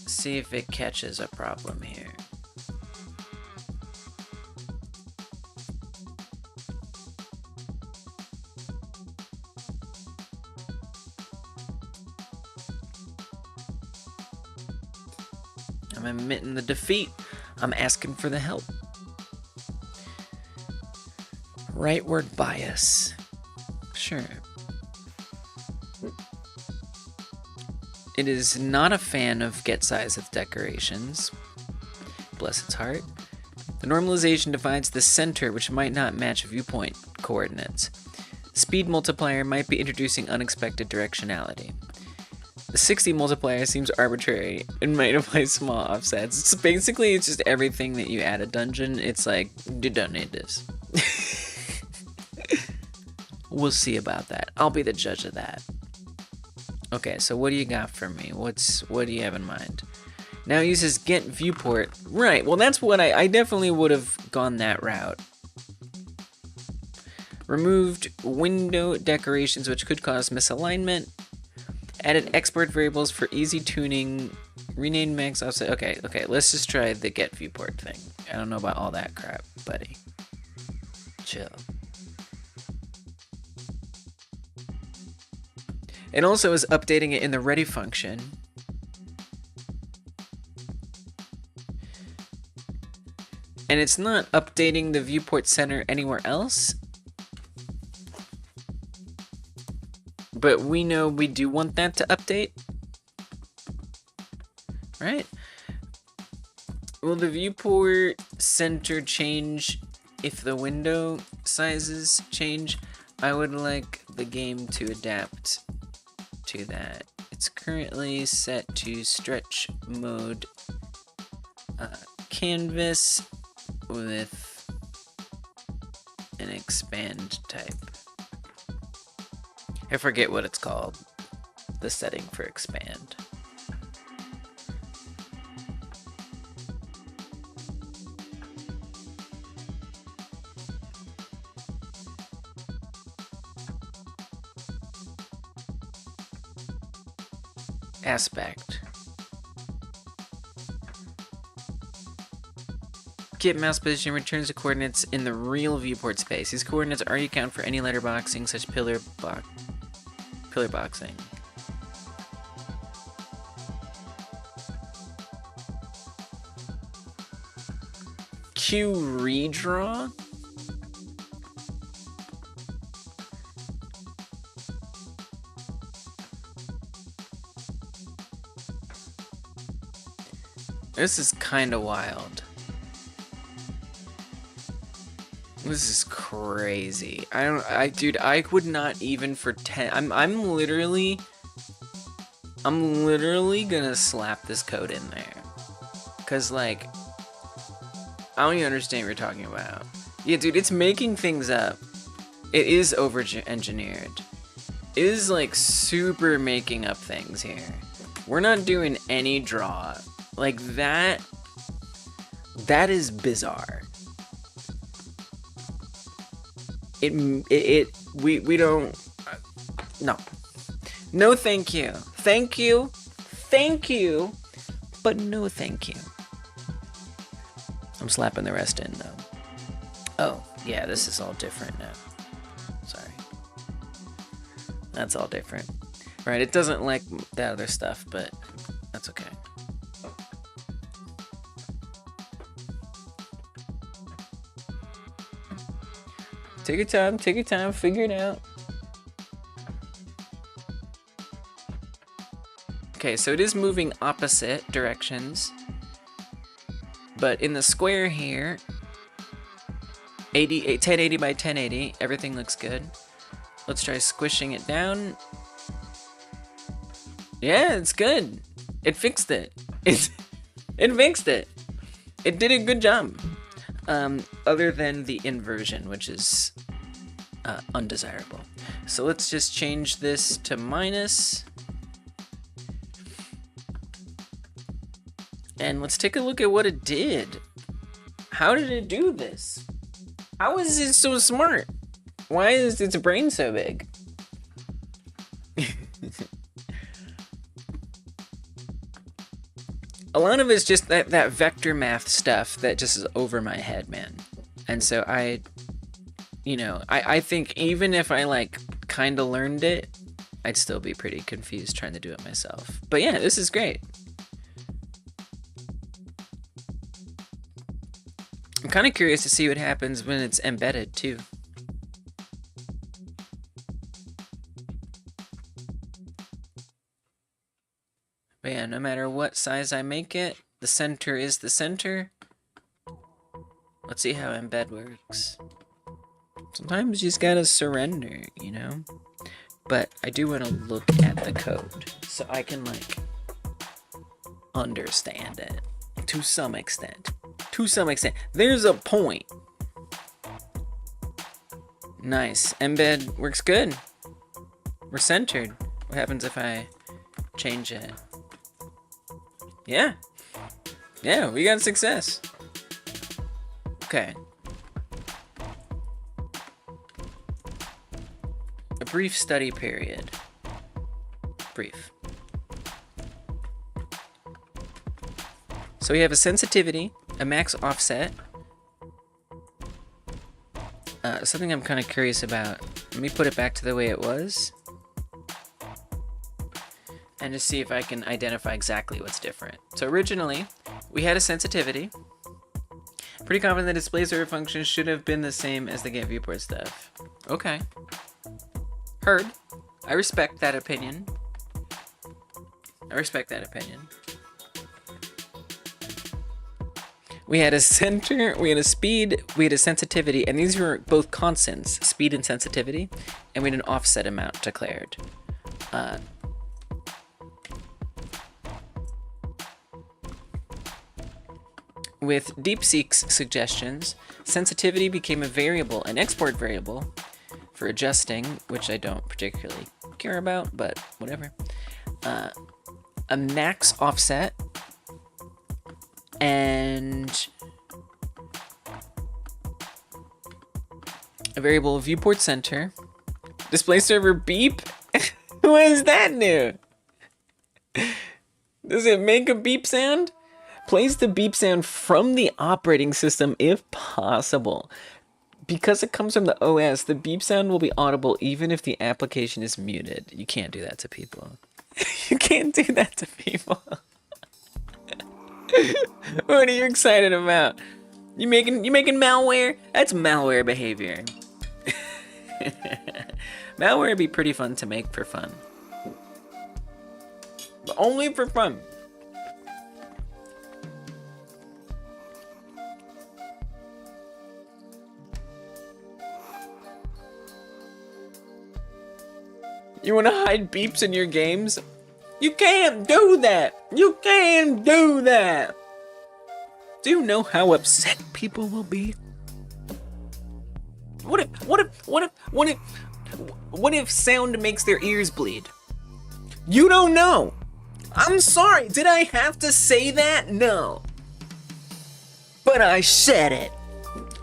See if it catches a problem here. I'm admitting the defeat. I'm asking for the help. Rightward bias. Sure. It is not a fan of get size of decorations. Bless its heart. The normalization divides the center, which might not match viewpoint coordinates. Speed multiplier might be introducing unexpected directionality. The 60 multiplier seems arbitrary and might apply small offsets. It's basically, it's just everything that you add a dungeon. It's like, you don't need this. We'll see about that. I'll be the judge of that. Okay, so what do you got for me? What do you have in mind? Now it uses get viewport. Right, well that's what I definitely would have gone that route. Removed window decorations which could cause misalignment. Added export variables for easy tuning. Renamed max offset. Okay, let's just try the get viewport thing. I don't know about all that crap, buddy. Chill. It also is updating it in the ready function. And it's not updating the viewport center anywhere else. But we know we do want that to update. Right? Will the viewport center change if the window sizes change? I would like the game to adapt to that. It's currently set to stretch mode canvas with an expand type. I forget what it's called. The setting for expand. Aspect. Get mouse position returns the coordinates in the real viewport space. These coordinates already account for any letterboxing such pillar boxing. Q redraw? This is kind of wild. This is crazy. Dude, I would not even for 10. I'm literally gonna slap this code in there. Cause like, I don't even understand what you're talking about. Yeah, dude, it's making things up. It is over-engineered. It is like super making up things here. We're not doing any draw. Like that is bizarre. We don't, no thank you, but no thank you. I'm slapping the rest in though. Oh yeah, this is all different now. Sorry, that's all different. Right, it doesn't like the other stuff, but that's okay. Take your time, figure it out. Okay, so it is moving opposite directions. But in the square here, 1080 by 1080, everything looks good. Let's try squishing it down. Yeah, it's good. It fixed it. It fixed it. It did a good job. Other than the inversion, which is undesirable. So let's just change this to minus. And let's take a look at what it did. How did it do this? How is it so smart? Why is its brain so big? A lot of it's just that vector math stuff that just is over my head, man. And so I think even if I like kind of learned it, I'd still be pretty confused trying to do it myself. But yeah, this is great. I'm kind of curious to see what happens when it's embedded too. But yeah, no matter what size I make it, the center is the center. Let's see how embed works. Sometimes you just gotta surrender, you know? But I do want to look at the code so I can like understand it to some extent. To some extent. There's a point. Nice. Embed works good. We're centered. What happens if I change it? Yeah. Yeah, we got success. Okay. A brief study period. Brief. So we have a sensitivity, a max offset. Something I'm kind of curious about. Let me put it back to the way it was. And just see if I can identify exactly what's different. So originally, we had a sensitivity. Pretty confident the display server function should have been the same as the get viewport stuff. Okay. Heard. I respect that opinion. I respect that opinion. We had a center, we had a speed, we had a sensitivity, and these were both constants, speed and sensitivity, and we had an offset amount declared. With DeepSeek's suggestions, sensitivity became a variable, an export variable, for adjusting, which I don't particularly care about, but whatever. A max offset, and a variable viewport center. Display server beep? What is that new? Does it make a beep sound? Plays the beep sound from the operating system if possible. Because it comes from the OS, the beep sound will be audible even if the application is muted. You can't do that to people. You can't do that to people. What are you excited about? You making malware? That's malware behavior. Malware would be pretty fun to make for fun. But only for fun. You want to hide beeps in your games? You can't do that! You can't do that! Do you know how upset people will be? What if sound makes their ears bleed? You don't know! I'm sorry, did I have to say that? No. But I said it.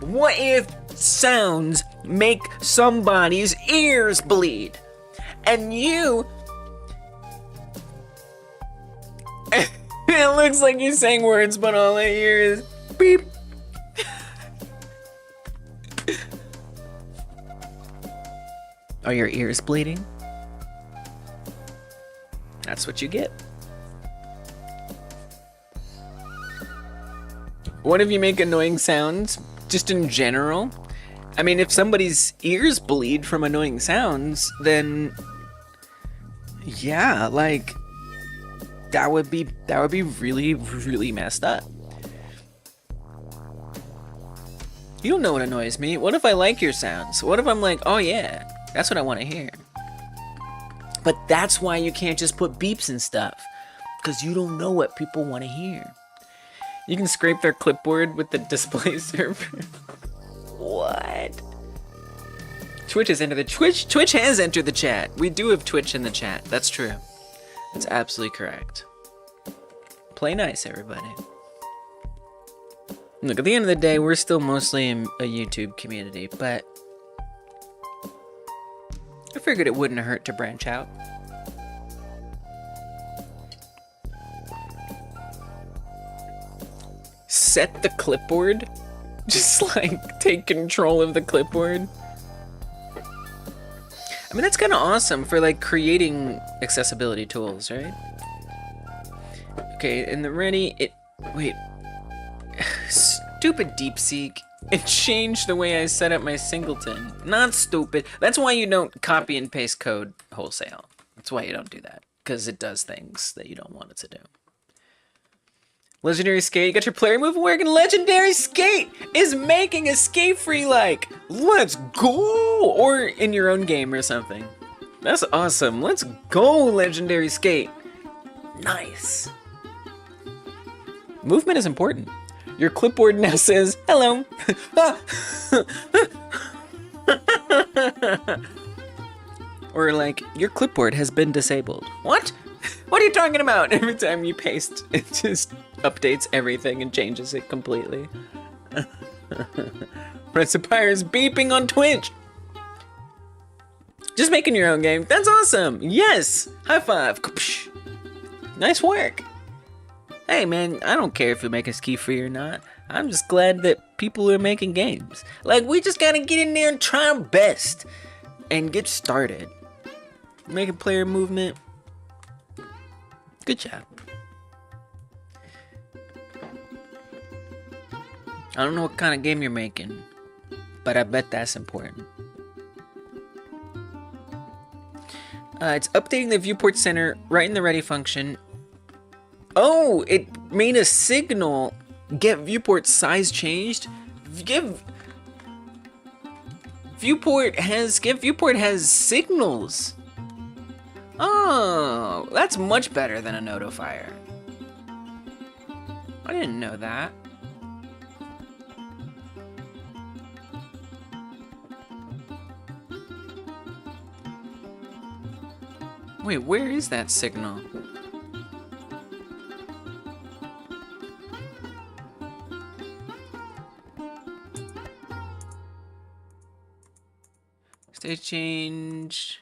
What if sounds make somebody's ears bleed? And you... It looks like you're saying words, but all I hear is beep. Are your ears bleeding? That's what you get. What if you make annoying sounds, just in general? I mean, if somebody's ears bleed from annoying sounds, then... yeah, like... that would be really, really messed up. You don't know what annoys me. What if I like your sounds? What if I'm like, oh yeah, that's what I want to hear? But that's why you can't just put beeps and stuff, because you don't know what people want to hear. You can scrape their clipboard with the display server. What? Twitch has entered the Twitch has entered the chat. We do have Twitch in the chat. That's true. That's absolutely correct. Play nice, everybody. Look, at the end of the day, we're still mostly in a YouTube community, but I figured it wouldn't hurt to branch out. Set the clipboard? Just like take control of the clipboard? I mean, that's kind of awesome for like creating accessibility tools, right? Okay, and the ready, wait. Stupid DeepSeek. It changed the way I set up my singleton. Not stupid. That's why you don't copy and paste code wholesale. That's why you don't do that. Because it does things that you don't want it to do. Legendary Skate, you got your player move working. Legendary Skate is making a SkiFree like. Let's go! Or in your own game or something. That's awesome. Let's go, Legendary Skate. Nice. Movement is important. Your clipboard now says, hello. Or like, your clipboard has been disabled. What? What are you talking about? Every time you paste, it just updates everything and changes it completely. Recipire is beeping on Twitch. Just making your own game. That's awesome. Yes. High five. Nice work. Hey man, I don't care if you make a SkiFree or not. I'm just glad that people are making games. Like, we just gotta get in there and try our best and get started. Make a player movement. Good job. I don't know what kind of game you're making, but I bet that's important. It's updating the viewport center right in the ready function. Oh, it made a signal. Get viewport size changed. Viewport has signals. Oh, that's much better than a notifier. I didn't know that. Wait, where is that signal? State change.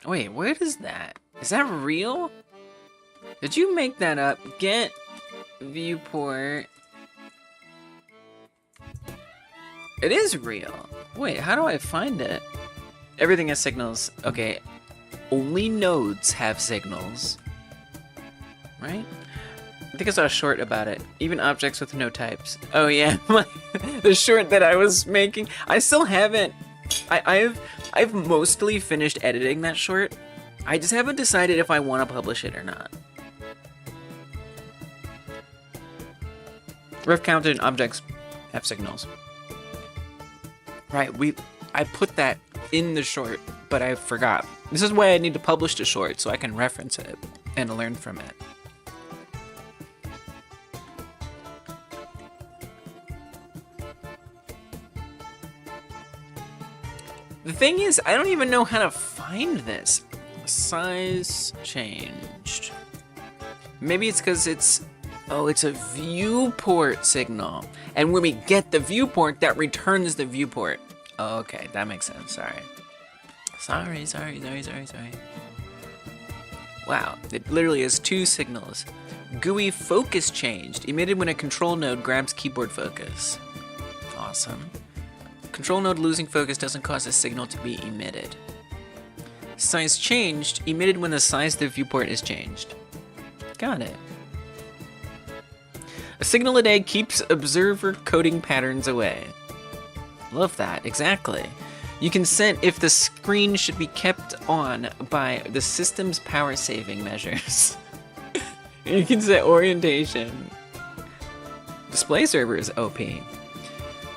Wait, what is that? Is that real? Did you make that up? Get viewport. It is real. Wait, how do I find it? Everything has signals. Okay, only nodes have signals. Right? I think I saw a short about it. Even objects with no types. Oh yeah, the short that I was making. I still haven't. I've mostly finished editing that short. I just haven't decided if I want to publish it or not. Ref counted and objects have signals. Right, I put that in the short, but I forgot. This is why I need to publish the short, so I can reference it and learn from it. The thing is, I don't even know how to find this. Size changed. Maybe it's because it's a viewport signal. And when we get the viewport, that returns the viewport. Oh, okay, that makes sense, sorry. Sorry. Wow, it literally has two signals. GUI focus changed, emitted when a control node grabs keyboard focus. Awesome. Control node losing focus doesn't cause a signal to be emitted. Size changed, emitted when the size of the viewport is changed. Got it. A signal a day keeps observer coding patterns away. Love that, exactly. You can set if the screen should be kept on by the system's power saving measures. You can set orientation. Display server is OP.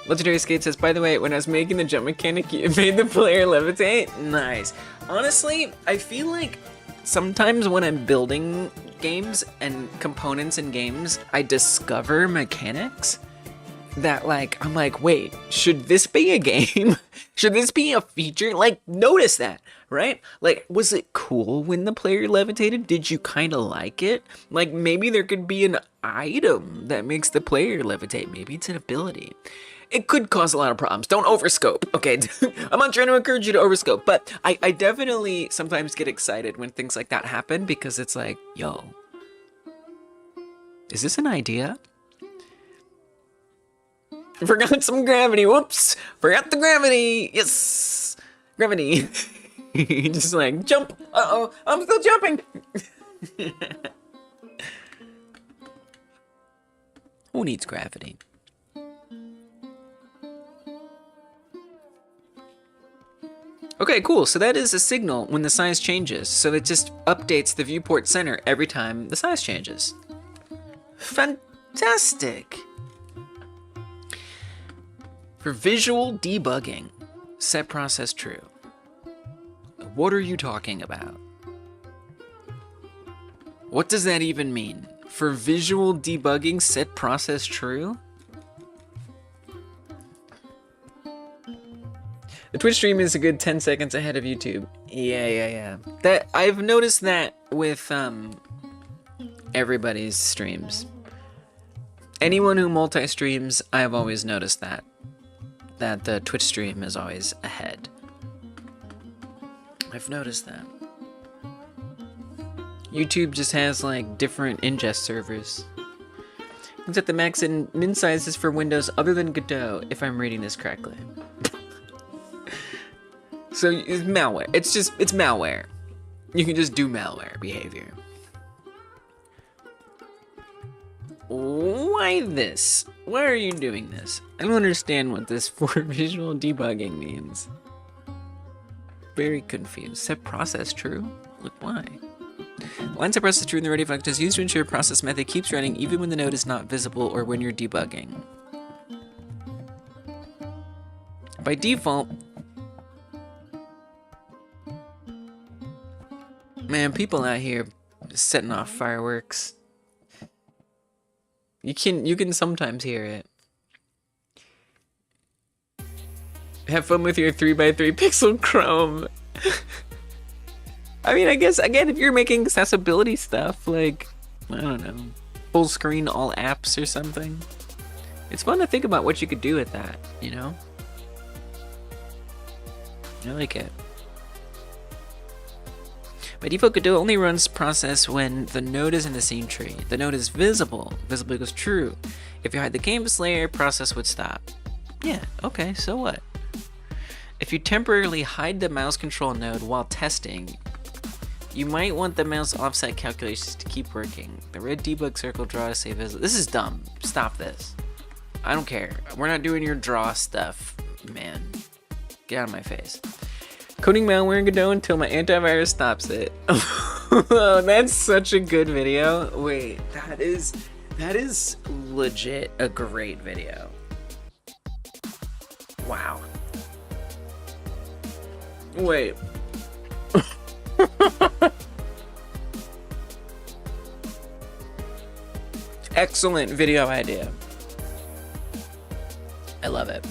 Legendary Skate says, by the way, when I was making the jump mechanic, it made the player levitate. Nice. Honestly, I feel like sometimes when I'm building games and components in games, I discover mechanics that I'm like, wait, should this be a game? Should this be a feature? Like, notice that, right? Like, was it cool when the player levitated? Did you kind of like it? Like, maybe there could be an item that makes the player levitate. Maybe it's an ability. It could cause a lot of problems. Don't overscope, okay? I'm not trying to encourage you to overscope, but I definitely sometimes get excited when things like that happen because it's like, yo, is this an idea? Forgot some gravity. Whoops. Forgot the gravity. Yes. Gravity. Just like, jump. Uh-oh. I'm still jumping. Who needs gravity? Okay, cool. So that is a signal when the size changes. So it just updates the viewport center every time the size changes. Fantastic. For visual debugging, set process true. What are you talking about? What does that even mean? For visual debugging, set process true? The Twitch stream is a good 10 seconds ahead of YouTube. Yeah. That I've noticed that with everybody's streams. Anyone who multi-streams, I've always noticed that the Twitch stream is always ahead. I've noticed that. YouTube just has like different ingest servers. You can set the max and min sizes for Windows other than Godot, if I'm reading this correctly. So it's malware. It's malware. You can just do malware behavior. Why this? Why are you doing this? I don't understand what this for visual debugging means. Very confused. Set process true? Look, why? Line set process true in the ready function is used to ensure process method keeps running even when the node is not visible or when you're debugging. By default, man, people out here setting off fireworks. You can sometimes hear it. Have fun with your 3x3 pixel Chrome. I mean, I guess, again, if you're making accessibility stuff, like, I don't know, full screen all apps or something, it's fun to think about what you could do with that, you know? I like it. By default, Godot only runs process when the node is in the same tree. The node is visible. Visible equals true. If you hide the canvas layer, process would stop. Yeah, okay, so what? If you temporarily hide the mouse control node while testing, you might want the mouse offset calculations to keep working. The red debug circle draw to say visible. This is dumb. Stop this. I don't care. We're not doing your draw stuff, man. Get out of my face. Coding malware in Godot until my antivirus stops it. Oh, that's such a good video. Wait, that is legit a great video. Wow. Wait. Excellent video idea. I love it.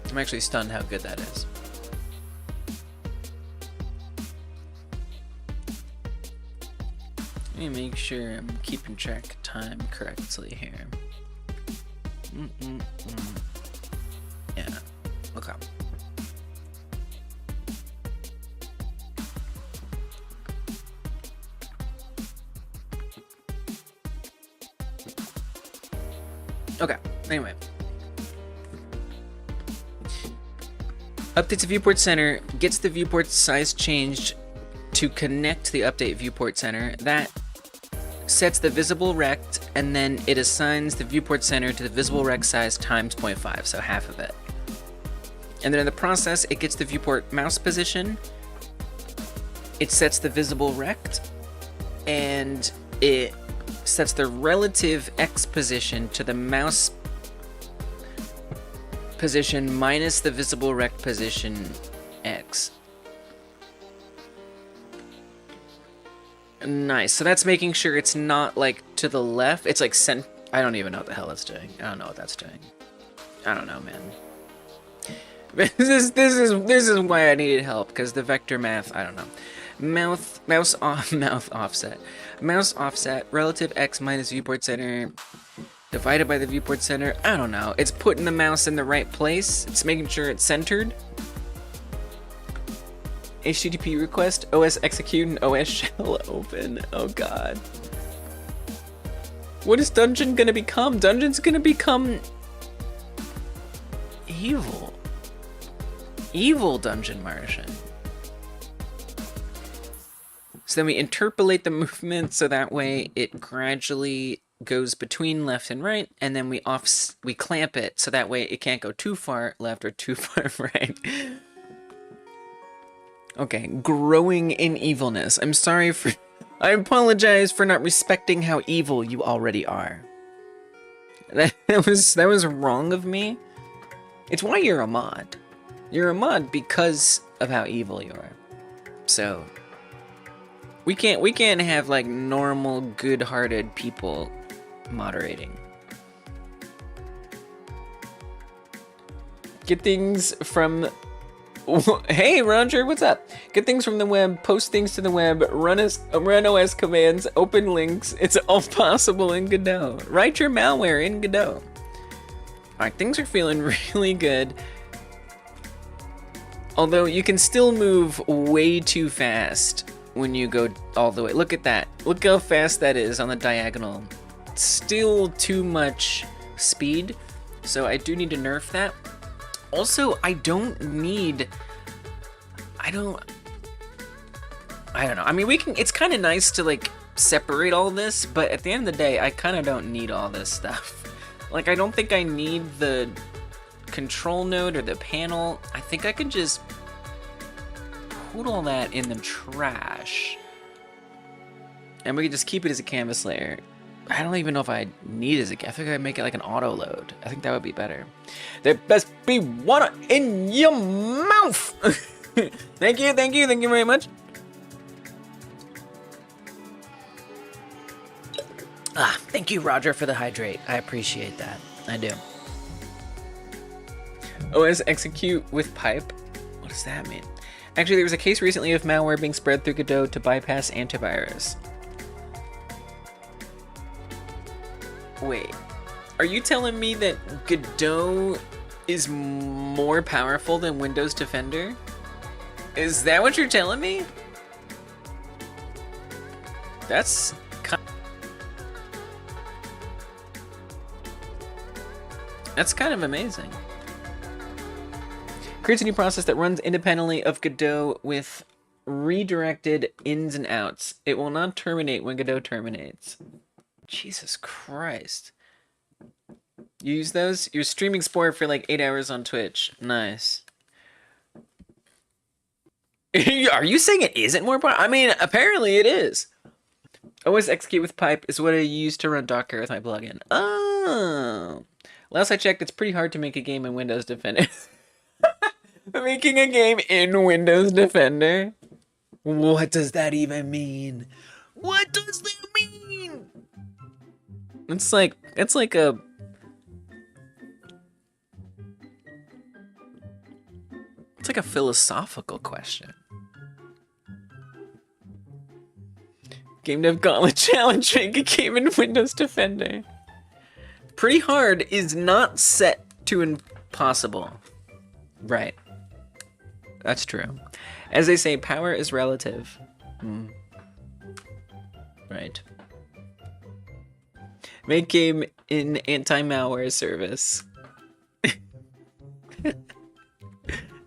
I'm actually stunned how good that is. Let me make sure I'm keeping track of time correctly here. Yeah, okay. Okay, anyway. Updates the viewport center, gets the viewport size changed to connect to the update viewport center. That sets the visible rect, and then it assigns the viewport center to the visible rect size times 0.5, so half of it. And then in the process, it gets the viewport mouse position, it sets the visible rect, and it sets the relative X position to the mouse position minus the visible rect position X. Nice. So that's making sure it's not like to the left. It's like I don't even know what the hell it's doing. I don't know what that's doing. I don't know, man. This is why I needed help, because the vector math, I don't know. Mouse offset. Mouse offset, relative X minus viewport center divided by the viewport center. I don't know. It's putting the mouse in the right place. It's making sure it's centered. HTTP request, OS execute, and OS shell open. Oh god. What is Dungeon gonna become? Dungeon's gonna become evil. Evil Dungeon Martian. So then we interpolate the movement so that way it gradually goes between left and right, and then we clamp it so that way it can't go too far left or too far right. Okay, growing in evilness. I apologize for not respecting how evil you already are. That was wrong of me. It's why you're a mod. You're a mod because of how evil you are. So we can't have like normal good-hearted people moderating. Get things from Hey Roger, what's up? Get things from the web, post things to the web, run OS commands, open links. It's all possible in Godot. Write your malware in Godot. Alright, things are feeling really good. Although you can still move way too fast when you go all the way. Look at that. Look how fast that is on the diagonal. Still too much speed. So I do need to nerf that. Also, I don't know. I don't know. I mean, it's kind of nice to like separate all this, but at the end of the day, I kind of don't need all this stuff. Like, I don't think I need the control node or the panel. I think I could just put all that in the trash. And we could just keep it as a canvas layer. I don't even know if I need it as a... I think I'd make it like an auto load. I think that would be better. There best be water in your mouth! Thank you very much. Thank you, Roger, for the hydrate. I appreciate that. I do. OS execute with pipe? What does that mean? Actually, there was a case recently of malware being spread through Godot to bypass antivirus. Wait, are you telling me that Godot is more powerful than Windows Defender? Is that what you're telling me? That's kind of amazing. Creates a new process that runs independently of Godot with redirected ins and outs. It will not terminate when Godot terminates. Jesus Christ. You use those? You're streaming Spore for like 8 hours on Twitch. Nice. Are you saying it isn't more powerful? I mean, apparently it is. OS execute with pipe is what I use to run Docker with my plugin. Oh. Last I checked, it's pretty hard to make a game in Windows Defender. Making a game in Windows Defender? What does that even mean? What does that mean? It's like a... It's like a philosophical question. Game Dev Gauntlet Challenge, make a game in Windows Defender. Pretty hard is not set to impossible. Right. That's true. As they say, power is relative. Right. Make game in anti-malware service.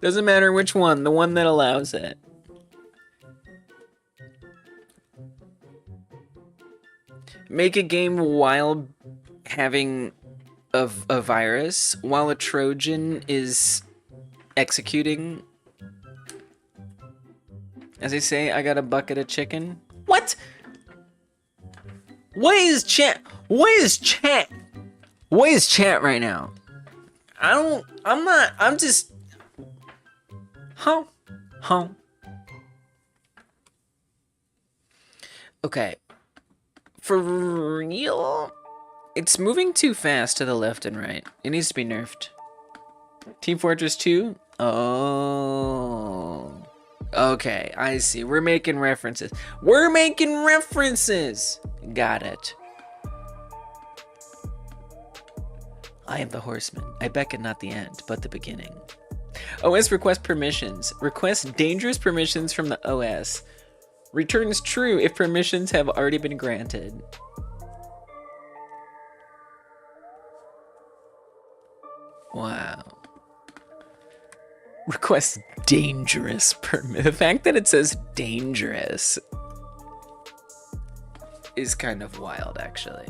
Doesn't matter which one, the one that allows it. Make a game while having a virus, while a Trojan is executing. As I say, I got a bucket of chicken. What? What is chat? What is chat? What is chat right now? I'm just... Huh? Okay. For real? It's moving too fast to the left and right. It needs to be nerfed. Team Fortress 2? Oh. Okay, I see. We're making references. We're making references! Got it. I am the horseman. I beckon not the end, but the beginning. OS request permissions. Request dangerous permissions from the OS. Returns true if permissions have already been granted. Wow. Request dangerous permit. The fact that it says dangerous is kind of wild, actually.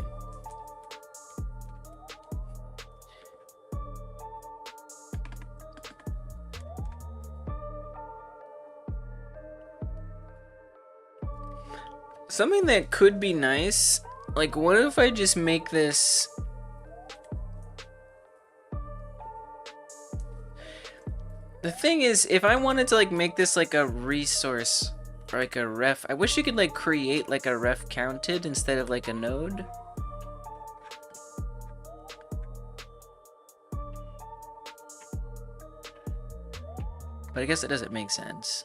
Something that could be nice, like what if I just make this... The thing is, if I wanted to like make this like a resource or like a ref, I wish you could like create like a ref counted instead of like a node. But I guess it doesn't make sense.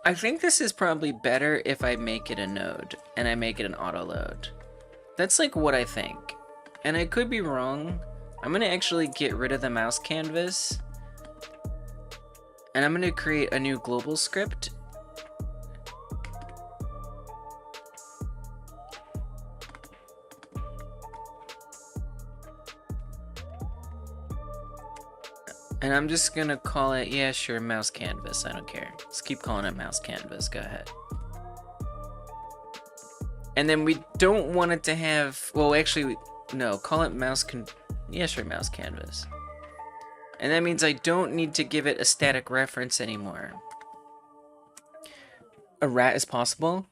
I think this is probably better if I make it a node and I make it an auto load. That's like what I think. And I could be wrong. I'm gonna actually get rid of the mouse canvas. And I'm gonna create a new global script. And I'm just gonna call it, yeah, sure, mouse canvas. I don't care. Just keep calling it mouse canvas. Go ahead. And then we don't want it to have, well, actually, no, call it yeah, sure, mouse canvas. And that means I don't need to give it a static reference anymore. A rat is possible?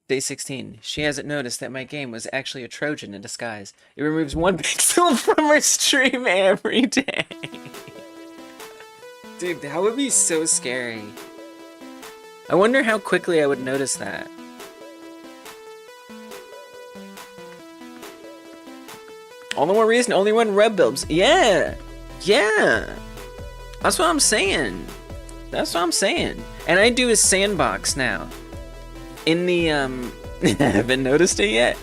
Day 16. She hasn't noticed that my game was actually a Trojan in disguise. It removes 1 pixel from her stream every day. Dude, that would be so scary. I wonder how quickly I would notice that. All the more reason, only one red builds. Yeah! Yeah! That's what I'm saying. That's what I'm saying. And I do a sandbox now. In the, haven't noticed it yet?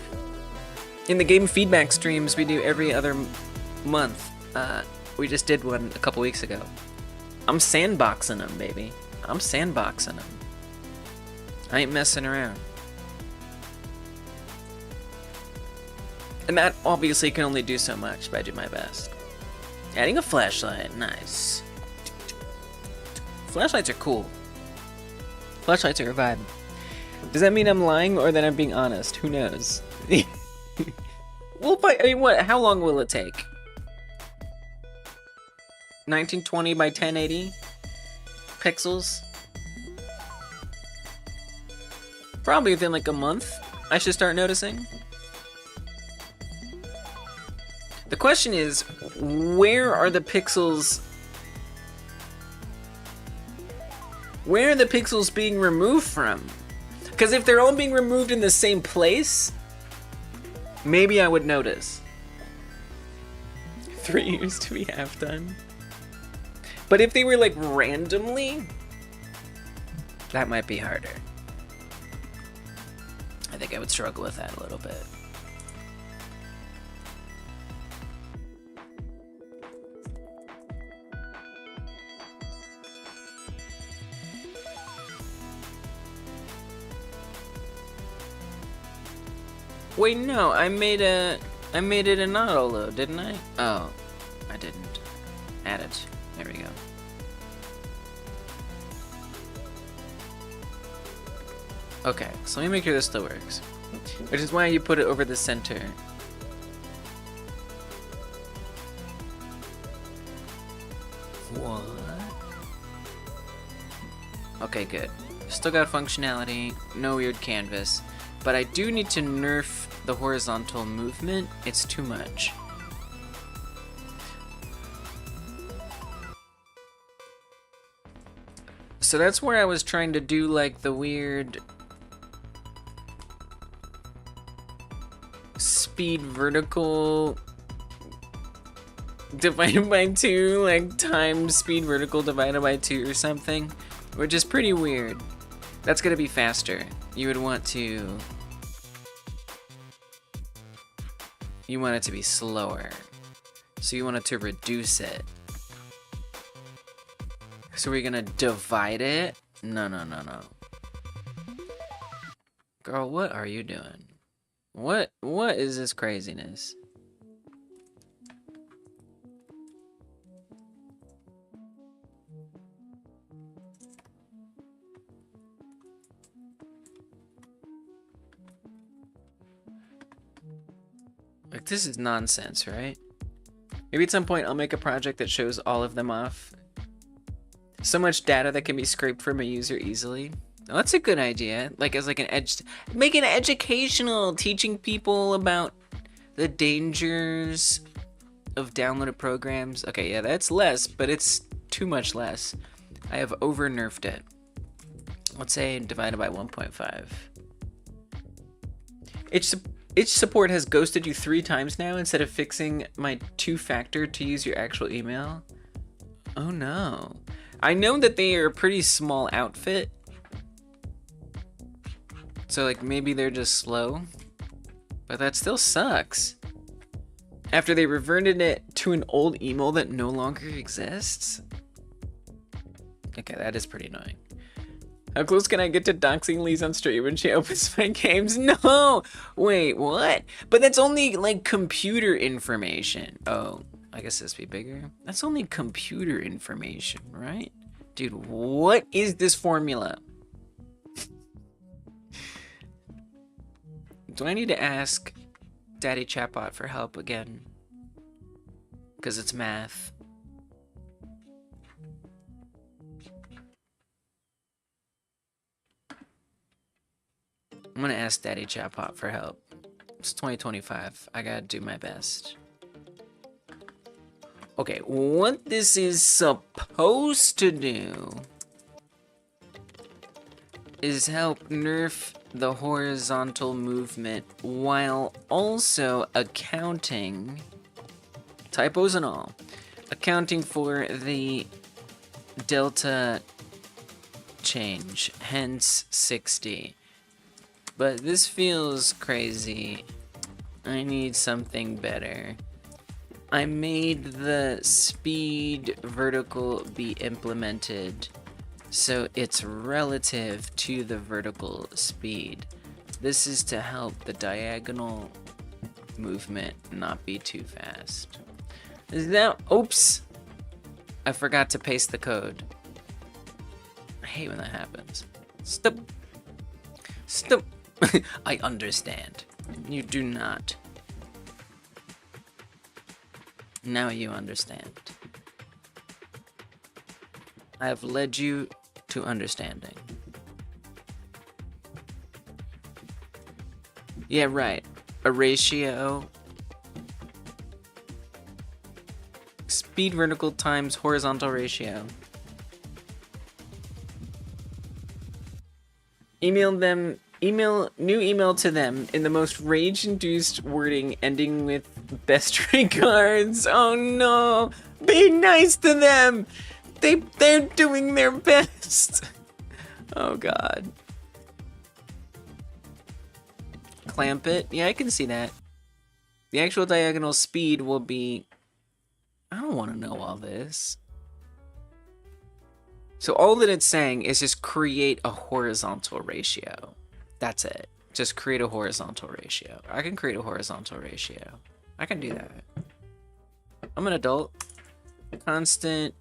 In the game feedback streams we do every other month. We just did one a couple weeks ago. I'm sandboxing them, baby. I'm sandboxing them. I ain't messing around. And that obviously can only do so much, but I do my best. Adding a flashlight, nice. Flashlights are cool. Flashlights are a vibe. Does that mean I'm lying or that I'm being honest? Who knows? Well, but, I mean, what? How long will it take? 1920 by 1080 pixels? Probably within like a month, I should start noticing. The question is, where are the pixels? Where are the pixels being removed from? Because if they're all being removed in the same place, maybe I would notice. 3 years to be half done. But if they were like randomly, that might be harder. I think I would struggle with that a little bit. Wait, no, I made it an auto load, didn't I? Oh, I didn't. Add it. There we go. Okay, so let me make sure this still works. Which is why you put it over the center. What? Okay, good. Still got functionality, no weird canvas, but I do need to nerf the horizontal movement. It's too much. So that's where I was trying to do like the weird speed vertical divided by 2, like times speed vertical divided by 2 or something, which is pretty weird. That's gonna be faster. You would want to... You want it to be slower. So you want it to reduce it. So we're gonna divide it? No, no, no, no. Girl, what are you doing? What is this craziness? Like, this is nonsense, right? Maybe at some point I'll make a project that shows all of them off. So much data that can be scraped from a user easily. Oh, that's a good idea. Like, as like an make it educational, teaching people about the dangers of downloaded programs. Okay, yeah, that's less, but it's too much less. I have over nerfed it. Let's say divided by 1.5. Itch support has ghosted you 3 times now instead of fixing my 2-factor to use your actual email. Oh no. I know that they are a pretty small outfit. So like maybe they're just slow. But that still sucks. After they reverted it to an old email that no longer exists? Okay, that is pretty annoying. How close can I get to doxing Lise on stream when she opens my games? No! Wait, what? But that's only, like, computer information. Oh, I guess this be bigger. That's only computer information, right? Dude, what is this formula? Do I need to ask Daddy Chatbot for help again? Because it's math. I'm gonna ask Daddy Chatbot for help. It's 2025. I gotta do my best. Okay, what this is supposed to do is help nerf the horizontal movement while also accounting, typos and all, accounting for the delta change, hence 60. But this feels crazy. I need something better. I made the speed vertical be implemented so it's relative to the vertical speed. This is to help the diagonal movement not be too fast. Is that... Oops! I forgot to paste the code. I hate when that happens. Stop! Stop! I understand. You do not. Now you understand. I have led you to understanding. Yeah, right. A ratio. Speed vertical times horizontal ratio. New email to them in the most rage-induced wording ending with best regards. Oh no! Be nice to them! They're doing their best! Oh god. Clamp it? Yeah, I can see that. The actual diagonal speed will be... I don't want to know all this. So all that it's saying is just create a horizontal ratio. That's it. Just create a horizontal ratio. I can create a horizontal ratio. I can do that. I'm an adult. Constant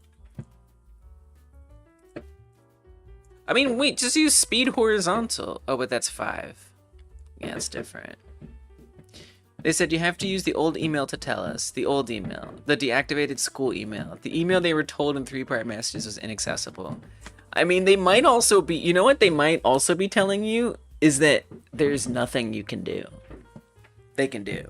I mean, wait, just use speed horizontal. Oh, but that's 5. Yeah, it's different. They said you have to use the old email to tell us. The old email. The deactivated school email. The email they were told in 3-part messages was inaccessible. I mean, they might also be... You know what they might also be telling you? Is that there's nothing you can do. They can do.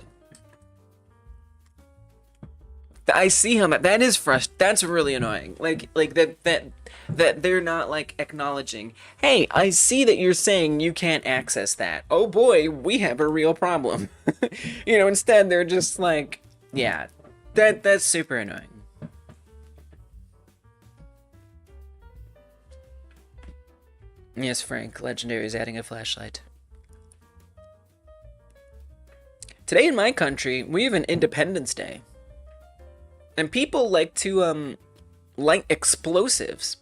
I see how that is frustrating. That's really annoying. Like that they're not like acknowledging, hey, I see that you're saying you can't access that. Oh boy, we have a real problem. You know, instead they're just like, yeah, that's super annoying. Yes, Frank, Legendary is adding a flashlight. Today in my country, we have an Independence Day. And people like to light explosives.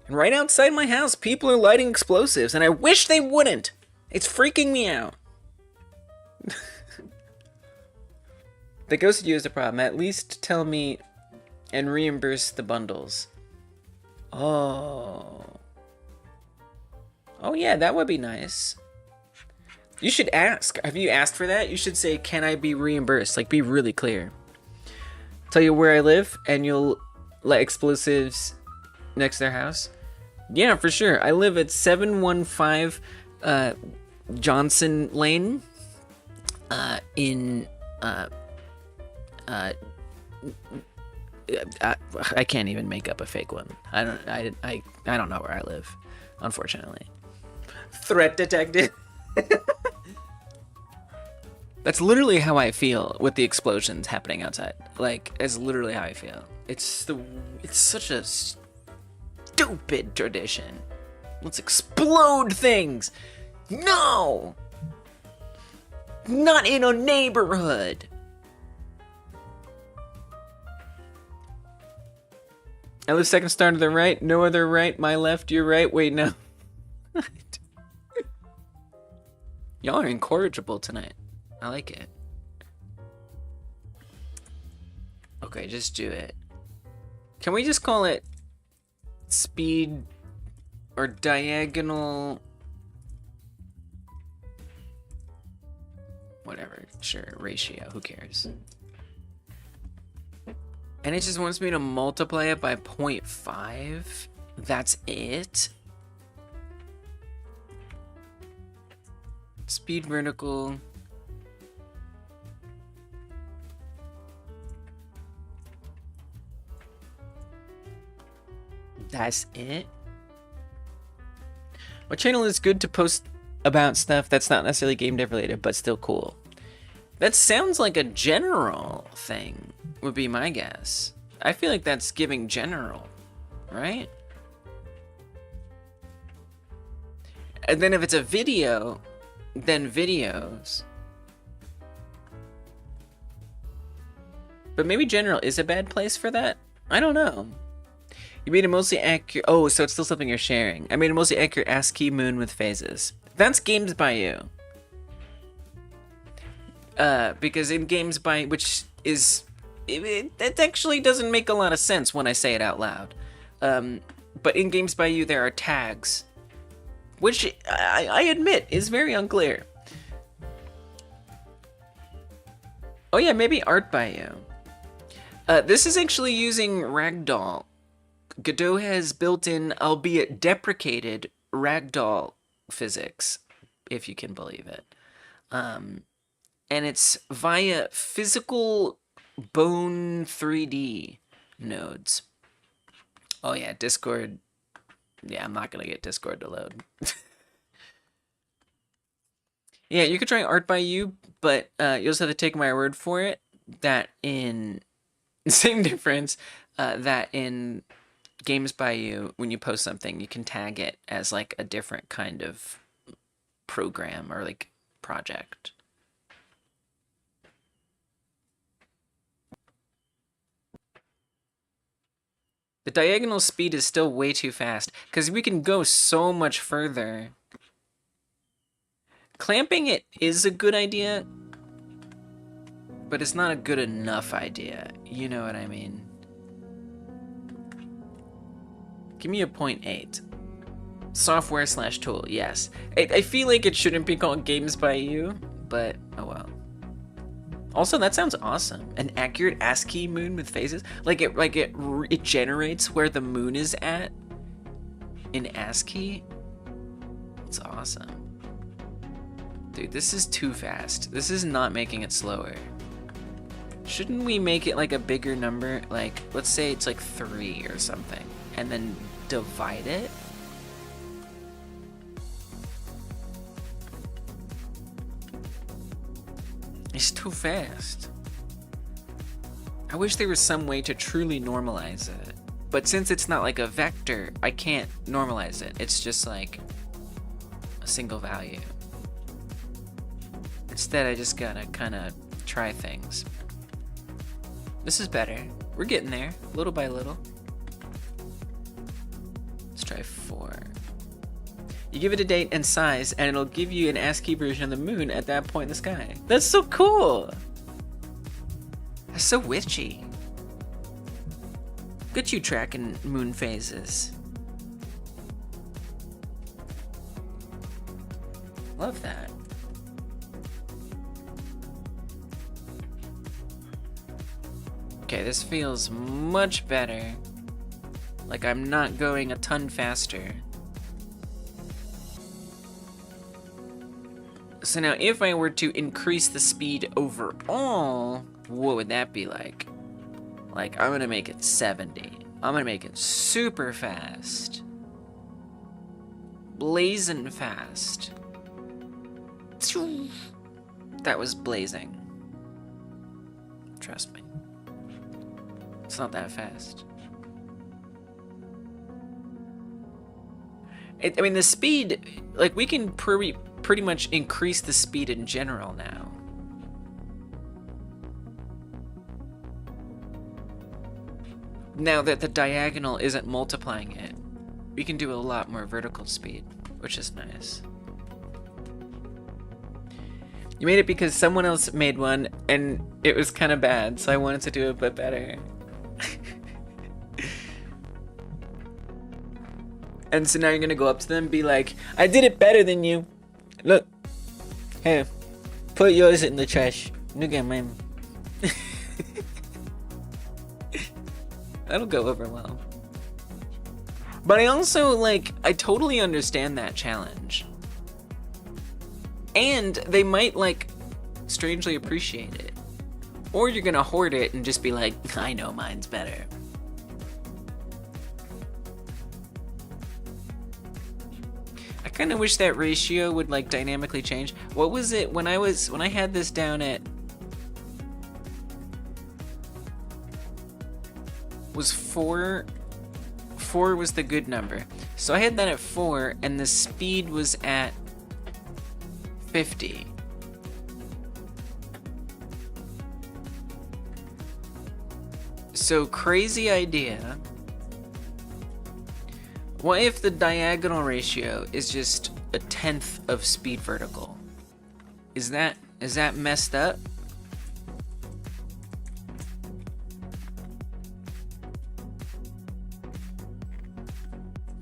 And right outside my house, people are lighting explosives, and I wish they wouldn't. It's freaking me out. The ghosted you is the problem. At least tell me and reimburse the bundles. Oh. Oh yeah, that would be nice. You should ask. Have you asked for that? You should say, can I be reimbursed? Like, be really clear. Tell you where I live, and you'll light explosives next to their house? Yeah, for sure. I live at 715 Johnson Lane in I can't even make up a fake one. I don't know where I live, unfortunately. Threat detected. That's literally how I feel with the explosions happening outside. Like, it's literally how I feel. It's such a stupid tradition. Let's explode things. No! Not in a neighborhood. I live second star to the right, no other right, my left, your right. Wait, no. Y'all are incorrigible tonight. I like it. Okay, just do it. Can we just call it speed or diagonal? Whatever, sure, ratio, who cares? And it just wants me to multiply it by 0.5? That's it? Speed vertical. That's it? What channel is good to post about stuff that's not necessarily game dev related, but still cool? That sounds like a general thing, would be my guess. I feel like that's giving general, right? And then if it's a video, then videos. But maybe general is a bad place for that? I don't know. You made a mostly accurate... Oh, so it's still something you're sharing. I made a mostly accurate ASCII moon with phases. That's Games by You. Because in Games by... Which is... It actually doesn't make a lot of sense when I say it out loud. But in Games by You, there are tags. Which, I admit, is very unclear. Oh yeah, maybe Art by You. This is actually using Ragdoll. Godot has built-in, albeit deprecated, Ragdoll physics, if you can believe it. And it's via physical bone 3D nodes. Oh yeah, Discord. Yeah, I'm not gonna get Discord to load. Yeah, you could try Art by You, but you also have to take my word for it that in... Same difference, that in Games by You, when you post something, you can tag it as like a different kind of program or like project. The diagonal speed is still way too fast because we can go so much further. Clamping it is a good idea, but it's not a good enough idea. You know what I mean? Give me a 0.8. Software slash tool, yes. I feel like it shouldn't be called games by you, but oh well. Also, that sounds awesome. An accurate ASCII moon with phases, it generates where the moon is at in ASCII. It's awesome. Dude, this is too fast. This is not making it slower. Shouldn't we make it like a bigger number? Like, let's say it's like 3 or something, and then divide it? It's too fast. I wish there was some way to truly normalize it. But since it's not like a vector, I can't normalize it. It's just like a single value. Instead, I just gotta kind of try things. This is better. We're getting there, little by little. Let's try 4. You give it a date and size, and it'll give you an ASCII version of the moon at that point in the sky. That's so cool! That's so witchy. Look at you tracking moon phases. Love that. Okay, this feels much better. Like I'm not going a ton faster. So now if I were to increase the speed overall, what would that be like? Like, I'm gonna make it 70. I'm gonna make it super fast. Blazing fast. That was blazing. Trust me. It's not that fast. I mean, the speed, like, we can pretty much increase the speed in general now. Now that the diagonal isn't multiplying it, we can do a lot more vertical speed, which is nice. You made it because someone else made one and it was kind of bad, so I wanted to do it but better. And so now you're gonna go up to them and be like, I did it better than you. Look. Here. Put yours in the trash. Look at mine. That'll go over well. But I also, like, I totally understand that challenge. And they might, like, strangely appreciate it. Or you're gonna hoard it and just be like, I know mine's better. I kind of wish that ratio would like dynamically change. What was it when I had this down at was 4? 4 was the good number. So I had that at 4 and the speed was at 50. So crazy idea. What if the diagonal ratio is just 1/10 of speed vertical? Is that messed up?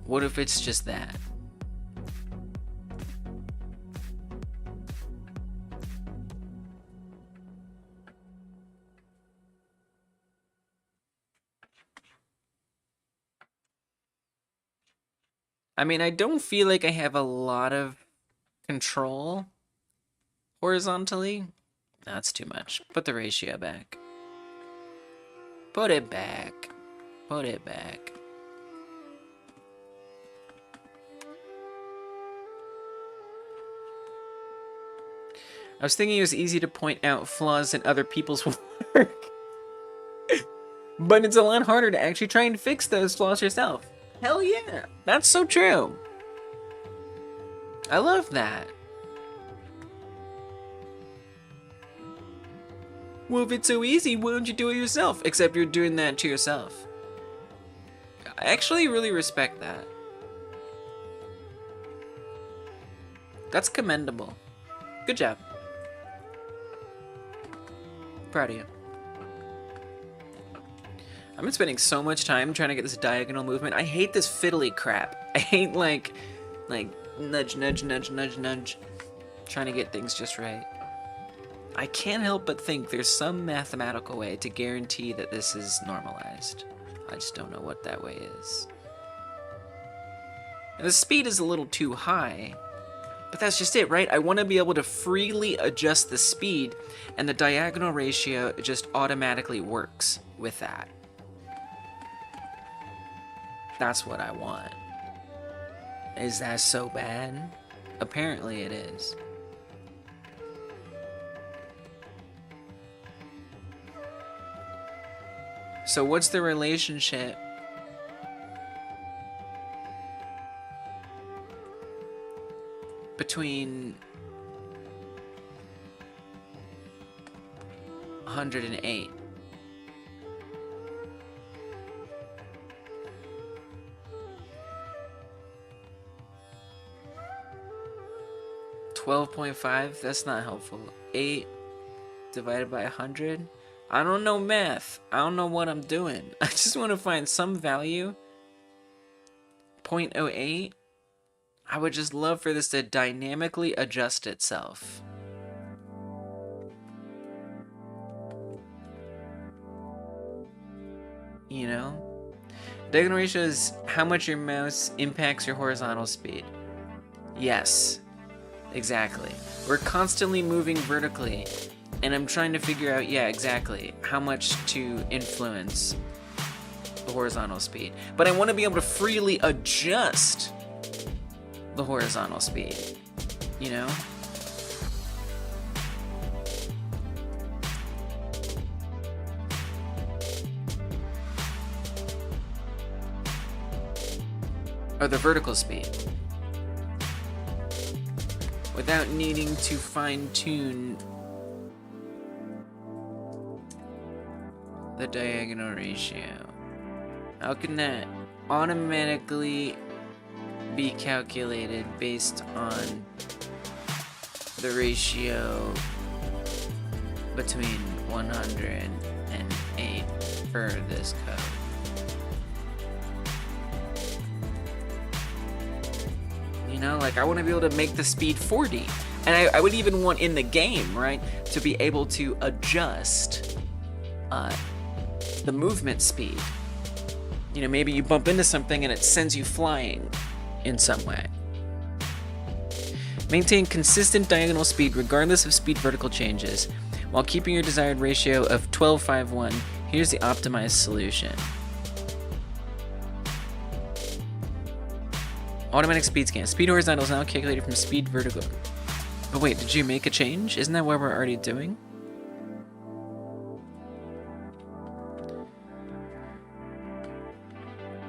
What if it's just that? I mean, I don't feel like I have a lot of control horizontally. That's too much. Put the ratio back. Put it back. Put it back. I was thinking it was easy to point out flaws in other people's work. But it's a lot harder to actually try and fix those flaws yourself. Hell yeah, that's so true. I love that. Well, if it's so easy, why don't you do it yourself? Except you're doing that to yourself. I actually really respect that. That's commendable. Good job. Proud of you. I've been spending so much time trying to get this diagonal movement. I hate this fiddly crap. I hate, like, Like, nudge, nudge, nudge, nudge, nudge. Trying to get things just right. I can't help but think there's some mathematical way to guarantee that this is normalized. I just don't know what that way is. And the speed is a little too high, but that's just it, right? I want to be able to freely adjust the speed, and the diagonal ratio just automatically works with that. That's what I want. Is that so bad? Apparently it is. So what's the relationship between 108? $12.5? That's not helpful. 8 divided by 100? I don't know math. I don't know what I'm doing. I just want to find some value. 0.08? I would just love for this to dynamically adjust itself. You know? Diagonal ratio is how much your mouse impacts your horizontal speed. Yes. Exactly. We're constantly moving vertically. And I'm trying to figure out, yeah, exactly, how much to influence the horizontal speed. But I want to be able to freely adjust the horizontal speed, you know? Or the vertical speed. Without needing to fine-tune the diagonal ratio. How can that automatically be calculated based on the ratio between 100 and 8 for this code? You know, like I want to be able to make the speed 40. And I would even want in the game, right, to be able to adjust the movement speed. You know, maybe you bump into something and it sends you flying in some way. Maintain consistent diagonal speed regardless of speed vertical changes while keeping your desired ratio of 12:5:1. Here's the optimized solution. Automatic speed scan. Speed horizontal is now calculated from speed vertical. But wait, did you make a change? Isn't that what we're already doing?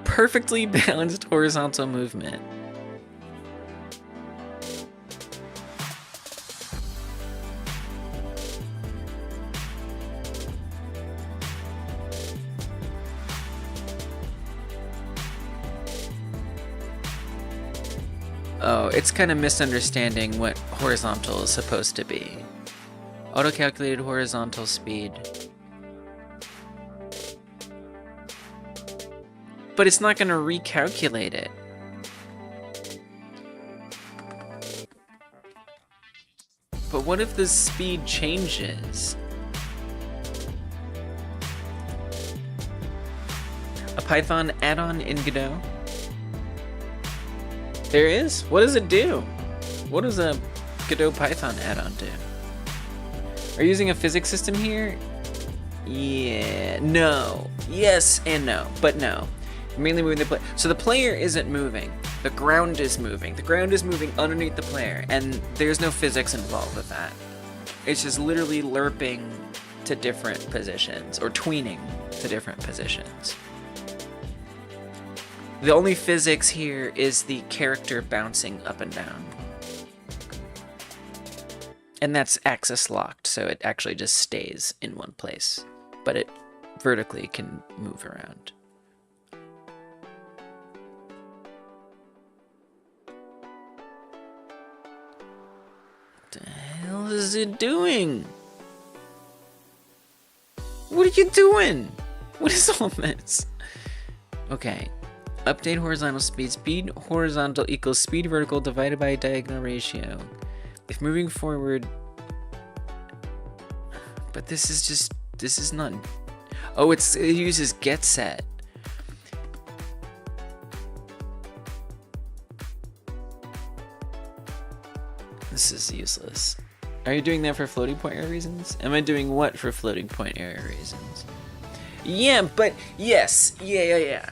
Perfectly balanced horizontal movement. Oh, it's kind of misunderstanding what horizontal is supposed to be. Auto-calculated horizontal speed. But it's not going to recalculate it. But what if the speed changes? A Python add-on in Godot? There is? What does it do? What does a Godot Python add-on do? Are you using a physics system here? Yeah, no. Yes and no, but no. Mainly moving the player. So the player isn't moving. The ground is moving. The ground is moving underneath the player, and there's no physics involved with that. It's just literally lerping to different positions, or tweening to different positions. The only physics here is the character bouncing up and down. And that's axis locked, so it actually just stays in one place. But it vertically can move around. What the hell is it doing? What are you doing? What is all this? Okay. Update horizontal speed. Speed horizontal equals speed vertical divided by diagonal ratio. If moving forward... But this is not... Oh, it uses get set. This is useless. Are you doing that for floating point error reasons? Am I doing what for floating point error reasons? Yeah, but yes. Yeah.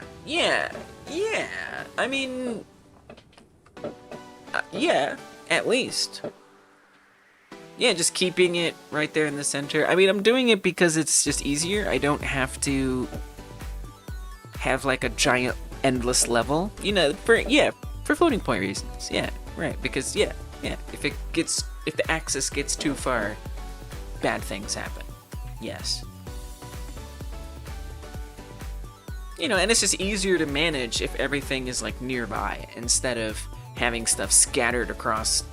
I mean, yeah, at least. Yeah, just keeping it right there in the center. I mean, I'm doing it because it's just easier. I don't have to have like a giant endless level, you know, for floating point reasons. Yeah, right, because yeah, if the axis gets too far, bad things happen. Yes. You know, and it's just easier to manage if everything is like nearby instead of having stuff scattered across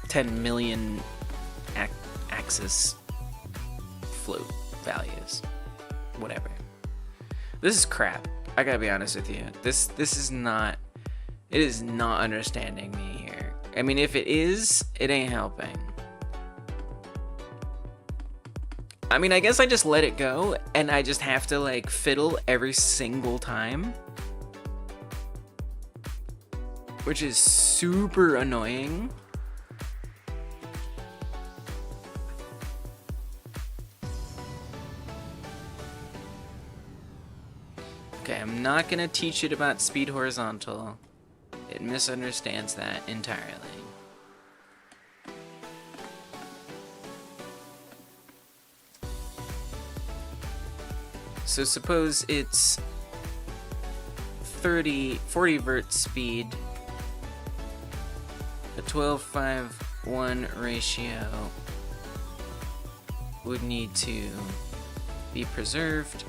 10 million axis float values. Whatever. This is crap. I gotta be honest with you. This is not... It is not understanding me here. I mean, if it is, it ain't helping. I mean, I guess I just let it go, and I just have to, like, fiddle every single time. Which is super annoying. Okay, I'm not gonna teach it about speed horizontal. It misunderstands that entirely. So suppose it's 40 vert speed, a 12:5:1 ratio would need to be preserved.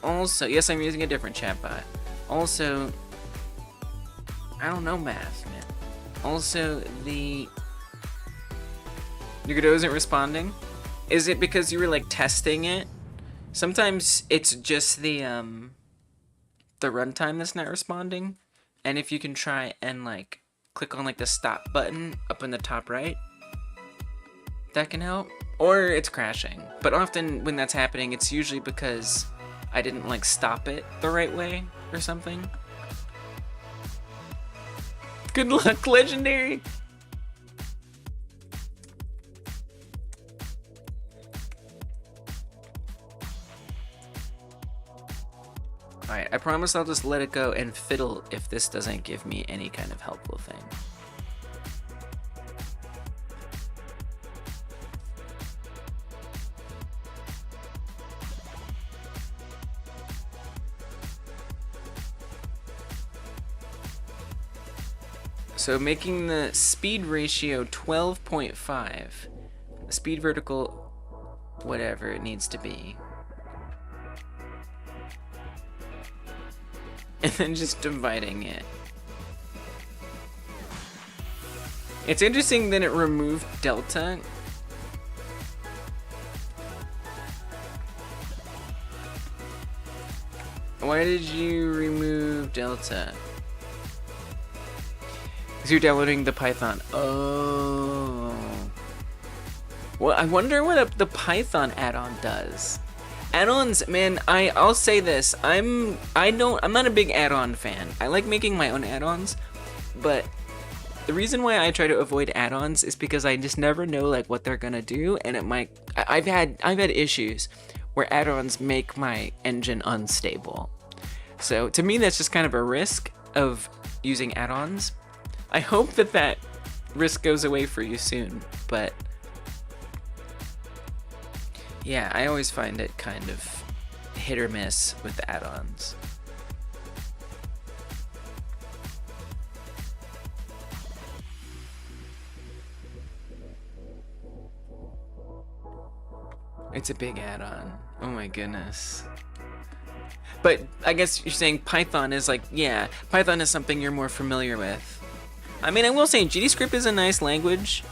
Also, yes, I'm using a different chatbot. Also, I don't know math, man. Also, your Godot isn't responding. Is it because you were like testing it? Sometimes it's just the runtime that's not responding. And if you can try and like click on like the stop button up in the top right, that can help. Or it's crashing. But often when that's happening, it's usually because I didn't like stop it the right way or something. Good luck, Legendary! Alright, I promise I'll just let it go and fiddle if this doesn't give me any kind of helpful thing. So making the speed ratio 12.5, speed vertical, whatever it needs to be. And then just dividing it. It's interesting that it removed delta. Why did you remove delta? Because you're downloading the Python. Oh. Well, I wonder what the Python add-on does. Add-ons, man, I'll say this. I'm not a big add-on fan. I like making my own add-ons, but the reason why I try to avoid add-ons is because I just never know like what they're gonna do, and it might. I've had issues where add-ons make my engine unstable. So to me, that's just kind of a risk of using add-ons. I hope that risk goes away for you soon, but yeah, I always find it kind of hit or miss with the add-ons. It's a big add-on. Oh my goodness. But I guess you're saying Python is like, yeah, Python is something you're more familiar with. I mean, I will say GDScript is a nice language.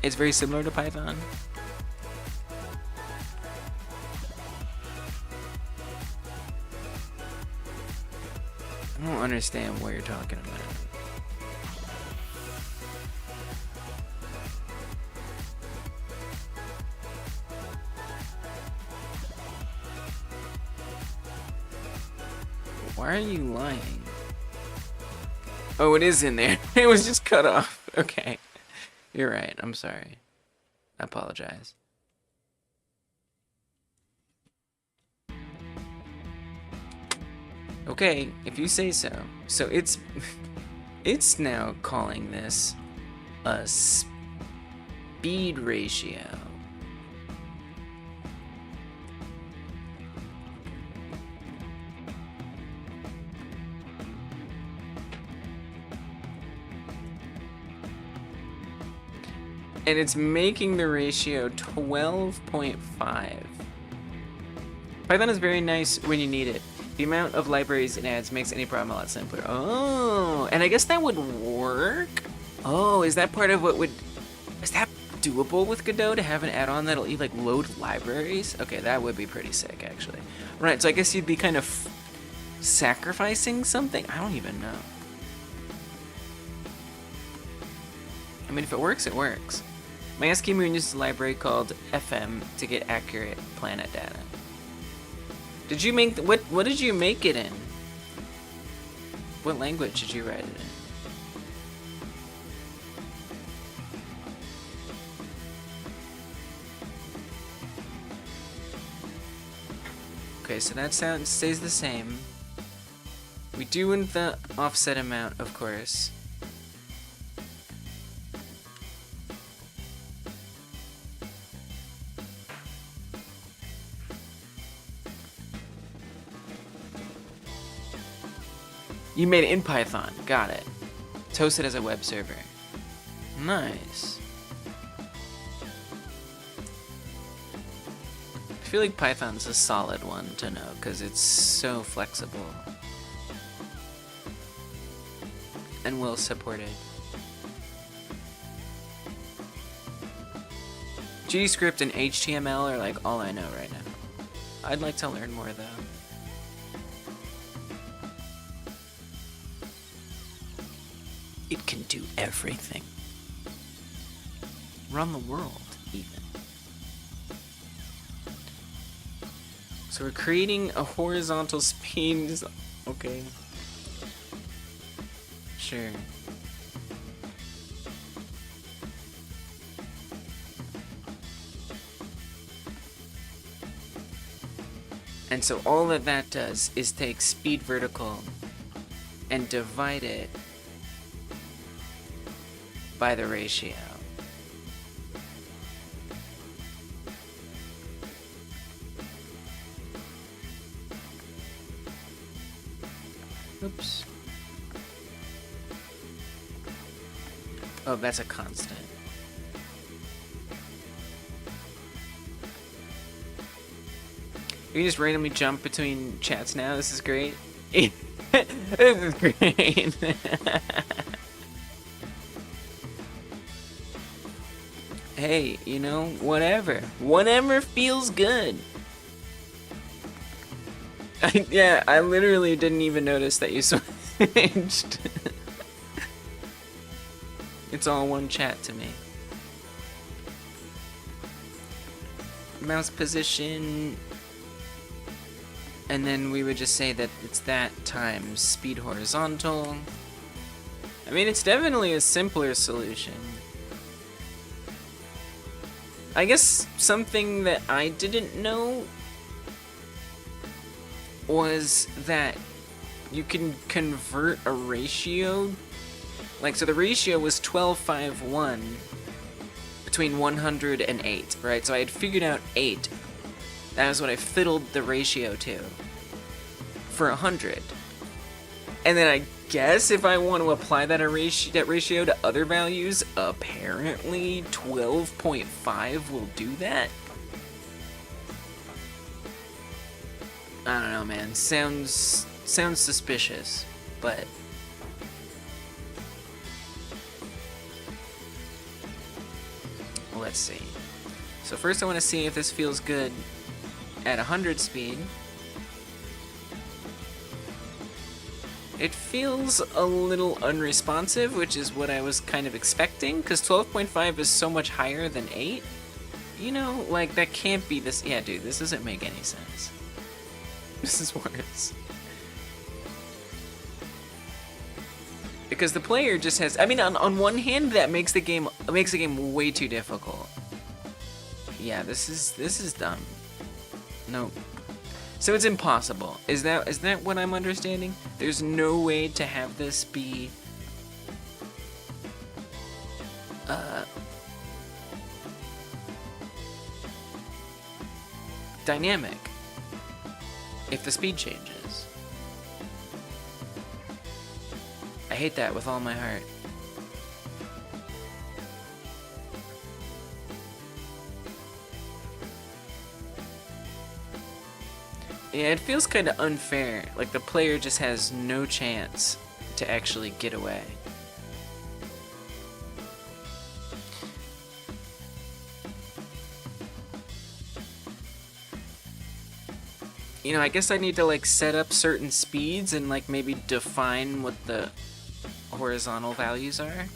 It's very similar to Python. I don't understand what you're talking about. Why are you lying? Oh, it is in there. It was just cut off. Okay. You're right. I'm sorry. I apologize. Okay, if you say so. So it's now calling this a speed ratio. And it's making the ratio 12.5. Python is very nice when you need it. The amount of libraries it adds makes any problem a lot simpler. Oh, and I guess that would work. Oh, is that part of what would... Is that doable with Godot to have an add-on that'll like load libraries? Okay, that would be pretty sick, actually. Right, so I guess you'd be kind of sacrificing something? I don't even know. I mean, if it works, it works. My SkiFree uses a library called FM to get accurate planet data. Did you make what did you make it in? What language did you write it in? Okay, so that sound stays the same. We do in the offset amount, of course. You made it in Python. Got it. It's hosted as a web server. Nice. I feel like Python's a solid one to know because it's so flexible and well supported. GScript and HTML are like all I know right now. I'd like to learn more though. It can do everything. Run the world, even. So we're creating a horizontal speed. Okay. Sure. And so all that does is take speed vertical and divide it by the ratio. Oops. Oh, that's a constant. You can just randomly jump between chats now. This is great. This is great. Hey, you know, whatever. Whatever feels good. Yeah, I literally didn't even notice that you switched. It's all one chat to me. Mouse position. And then we would just say that it's that times speed horizontal. I mean, it's definitely a simpler solution. I guess something that I didn't know was that you can convert a ratio. Like, so the ratio was 12:5:1 between 100 and 8, right? So I had figured out 8. That was what I fiddled the ratio to for 100. And then I guess if I want to apply that ratio to other values, apparently 12.5 will do that. I don't know, man. Sounds suspicious, but let's see. So first I want to see if this feels good at 100 speed. It feels a little unresponsive, which is what I was kind of expecting, because 12.5 is so much higher than 8. You know, like, that can't be this. Yeah, dude, this doesn't make any sense. This is worse. Because the player just has, I mean, on one hand, that makes the game way too difficult. Yeah, this is dumb. No. So it's impossible. Is that what I'm understanding? There's no way to have this be dynamic if the speed changes. I hate that with all my heart. Yeah, it feels kind of unfair. Like the player just has no chance to actually get away. You know, I guess I need to like set up certain speeds and like maybe define what the horizontal values are.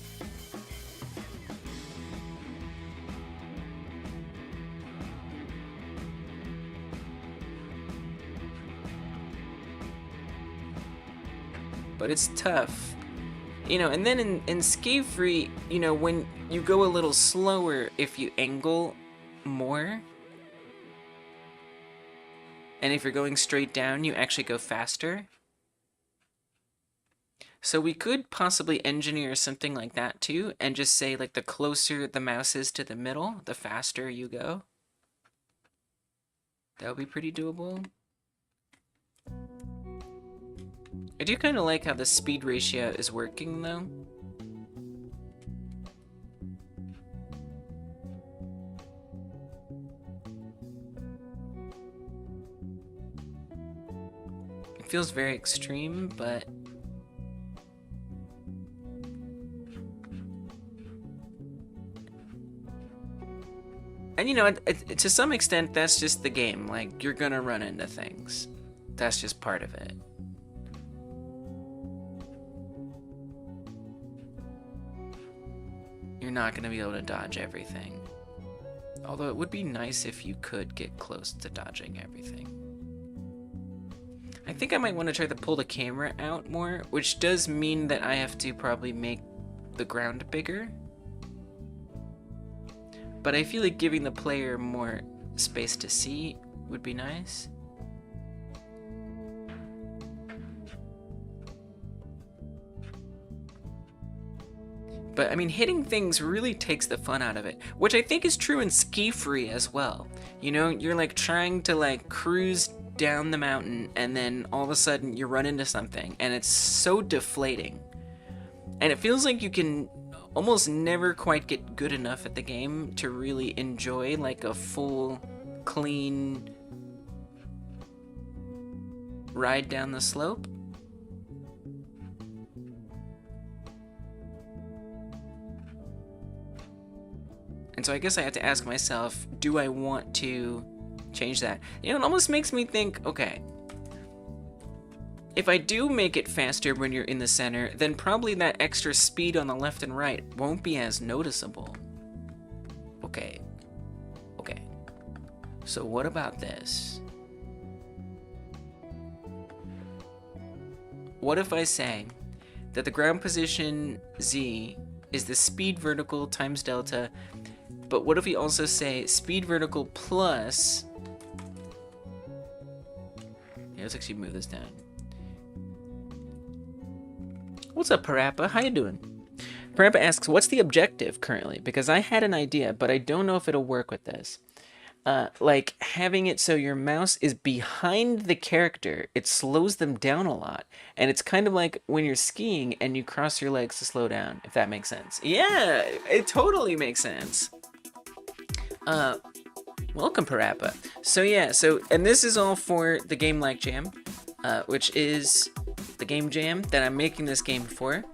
But it's tough. You know, and then in SkiFree, you know, when you go a little slower, if you angle more, and if you're going straight down, you actually go faster. So we could possibly engineer something like that too, and just say like the closer the mouse is to the middle, the faster you go. That would be pretty doable. I do kind of like how the speed ratio is working though. It feels very extreme, but and you know, to some extent, that's just the game. Like, you're gonna run into things. That's just part of it. You're not gonna be able to dodge everything. Although it would be nice if you could get close to dodging everything. I think I might want to try to pull the camera out more, which does mean that I have to probably make the ground bigger. But I feel like giving the player more space to see would be nice. But I mean, hitting things really takes the fun out of it, which I think is true in SkiFree as well. You know, you're like trying to like cruise down the mountain and then all of a sudden you run into something and it's so deflating. And it feels like you can almost never quite get good enough at the game to really enjoy like a full, clean ride down the slope. And so I guess I have to ask myself, do I want to change that? You know, it almost makes me think, okay, if I do make it faster when you're in the center, then probably that extra speed on the left and right won't be as noticeable. Okay. So what about this? What if I say that the ground position Z is the speed vertical times delta, but what if we also say speed vertical plus... Yeah, let's actually move this down. What's up, Parappa? How you doing? Parappa asks, what's the objective currently? Because I had an idea, but I don't know if it'll work with this. Like having it so your mouse is behind the character, it slows them down a lot. And it's kind of like when you're skiing and you cross your legs to slow down, if that makes sense. Yeah, it totally makes sense. Welcome, Parappa. So yeah, and this is all for the Game Like Jam, which is the game jam that I'm making this game for.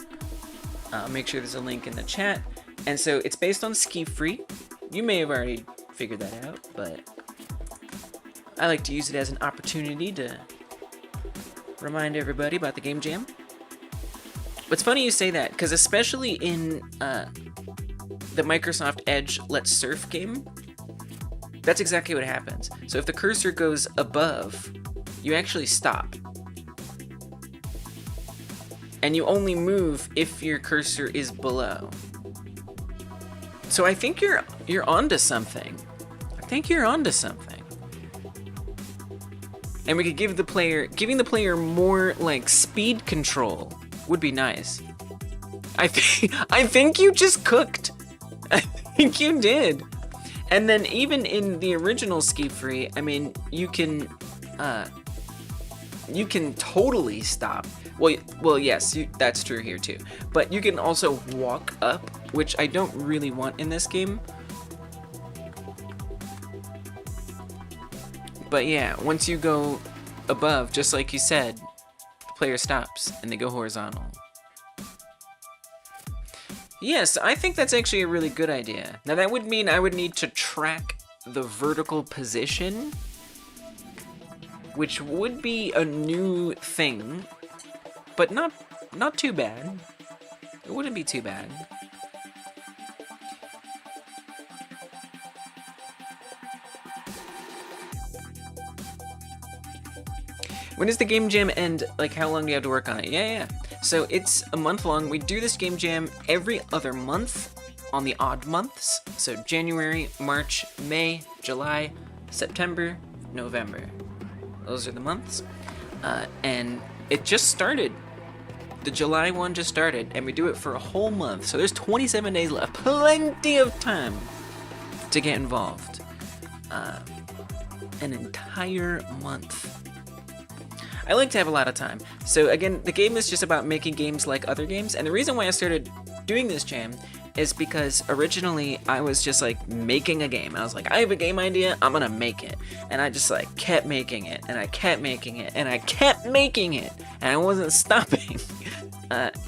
I'll make sure there's a link in the chat. And so it's based on SkiFree. You may have already figured that out, but I like to use it as an opportunity to remind everybody about the game jam. It's funny you say that, because especially in the Microsoft Edge Let's Surf game, that's exactly what happens. So if the cursor goes above, you actually stop. And you only move if your cursor is below. So I think you're onto something. I think you're onto something. And we could giving the player more like speed control would be nice. I think you just cooked. I think you did. And then even in the original SkiFree, I mean, you can totally stop. Well, yes, that's true here too. But you can also walk up, which I don't really want in this game. But yeah, once you go above, just like you said, the player stops and they go horizontal. Yes, I think that's actually a really good idea. Now that would mean I would need to track the vertical position, which would be a new thing, but not too bad. It wouldn't be too bad. When does the game jam end? Like, how long do you have to work on it? Yeah. So it's a month long. We do this game jam every other month on the odd months. So January, March, May, July, September, November. Those are the months. And it just started. The July one just started, and we do it for a whole month. So there's 27 days left. Plenty of time to get involved. An entire month. I like to have a lot of time. So again, the game is just about making games like other games. And the reason why I started doing this jam is because originally I was just like making a game. I was like, I have a game idea, I'm gonna make it. And I just like kept making it, and I kept making it, and I kept making it, and I wasn't stopping.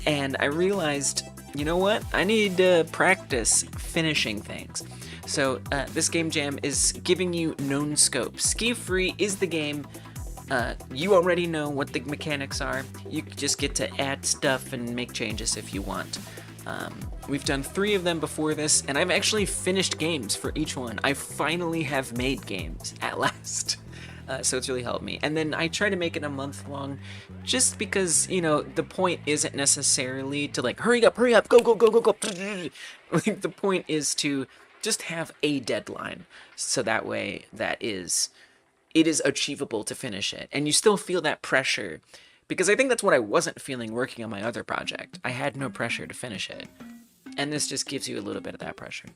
And I realized, you know what? I need to practice finishing things. So this game jam is giving you known scope. SkiFree is the game. You already know what the mechanics are. You just get to add stuff and make changes if you want. We've done 3 of them before this, and I've actually finished games for each one. I finally have made games at last. So it's really helped me. And then I try to make it a month long just because, you know, the point isn't necessarily to like, hurry up, go. Like, the point is to just have a deadline. So that way it is achievable to finish it. And you still feel that pressure, because I think that's what I wasn't feeling working on my other project. I had no pressure to finish it. And this just gives you a little bit of that pressure.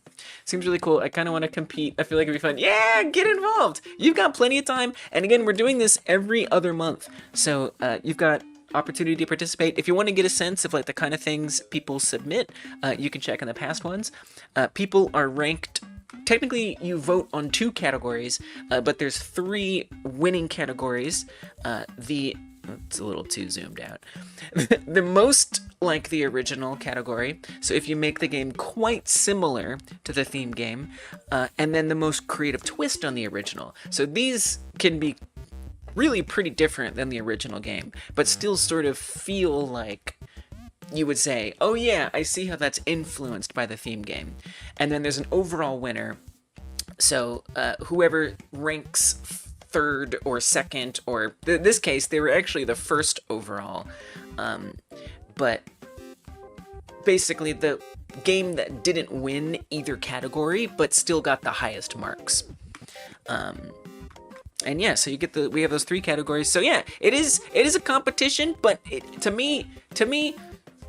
Seems really cool. I kind of want to compete. I feel like it'd be fun. Yeah, get involved. You've got plenty of time. And again, we're doing this every other month. So you've got opportunity to participate. If you want to get a sense of like the kind of things people submit, you can check on the past ones. People are ranked. Technically, you vote on 2 categories, but there's 3 winning categories. It's a little too zoomed out. The most like the original category, so if you make the game quite similar to the theme game, and then the most creative twist on the original. So these can be really pretty different than the original game, but still sort of feel like you would say, oh yeah, I see how that's influenced by the theme game. And then there's an overall winner. So whoever ranks 3rd or 2nd, or this case, they were actually the 1st overall. But basically the game that didn't win either category, but still got the highest marks. And yeah, so we have those 3 categories. So yeah, it is a competition, but to me,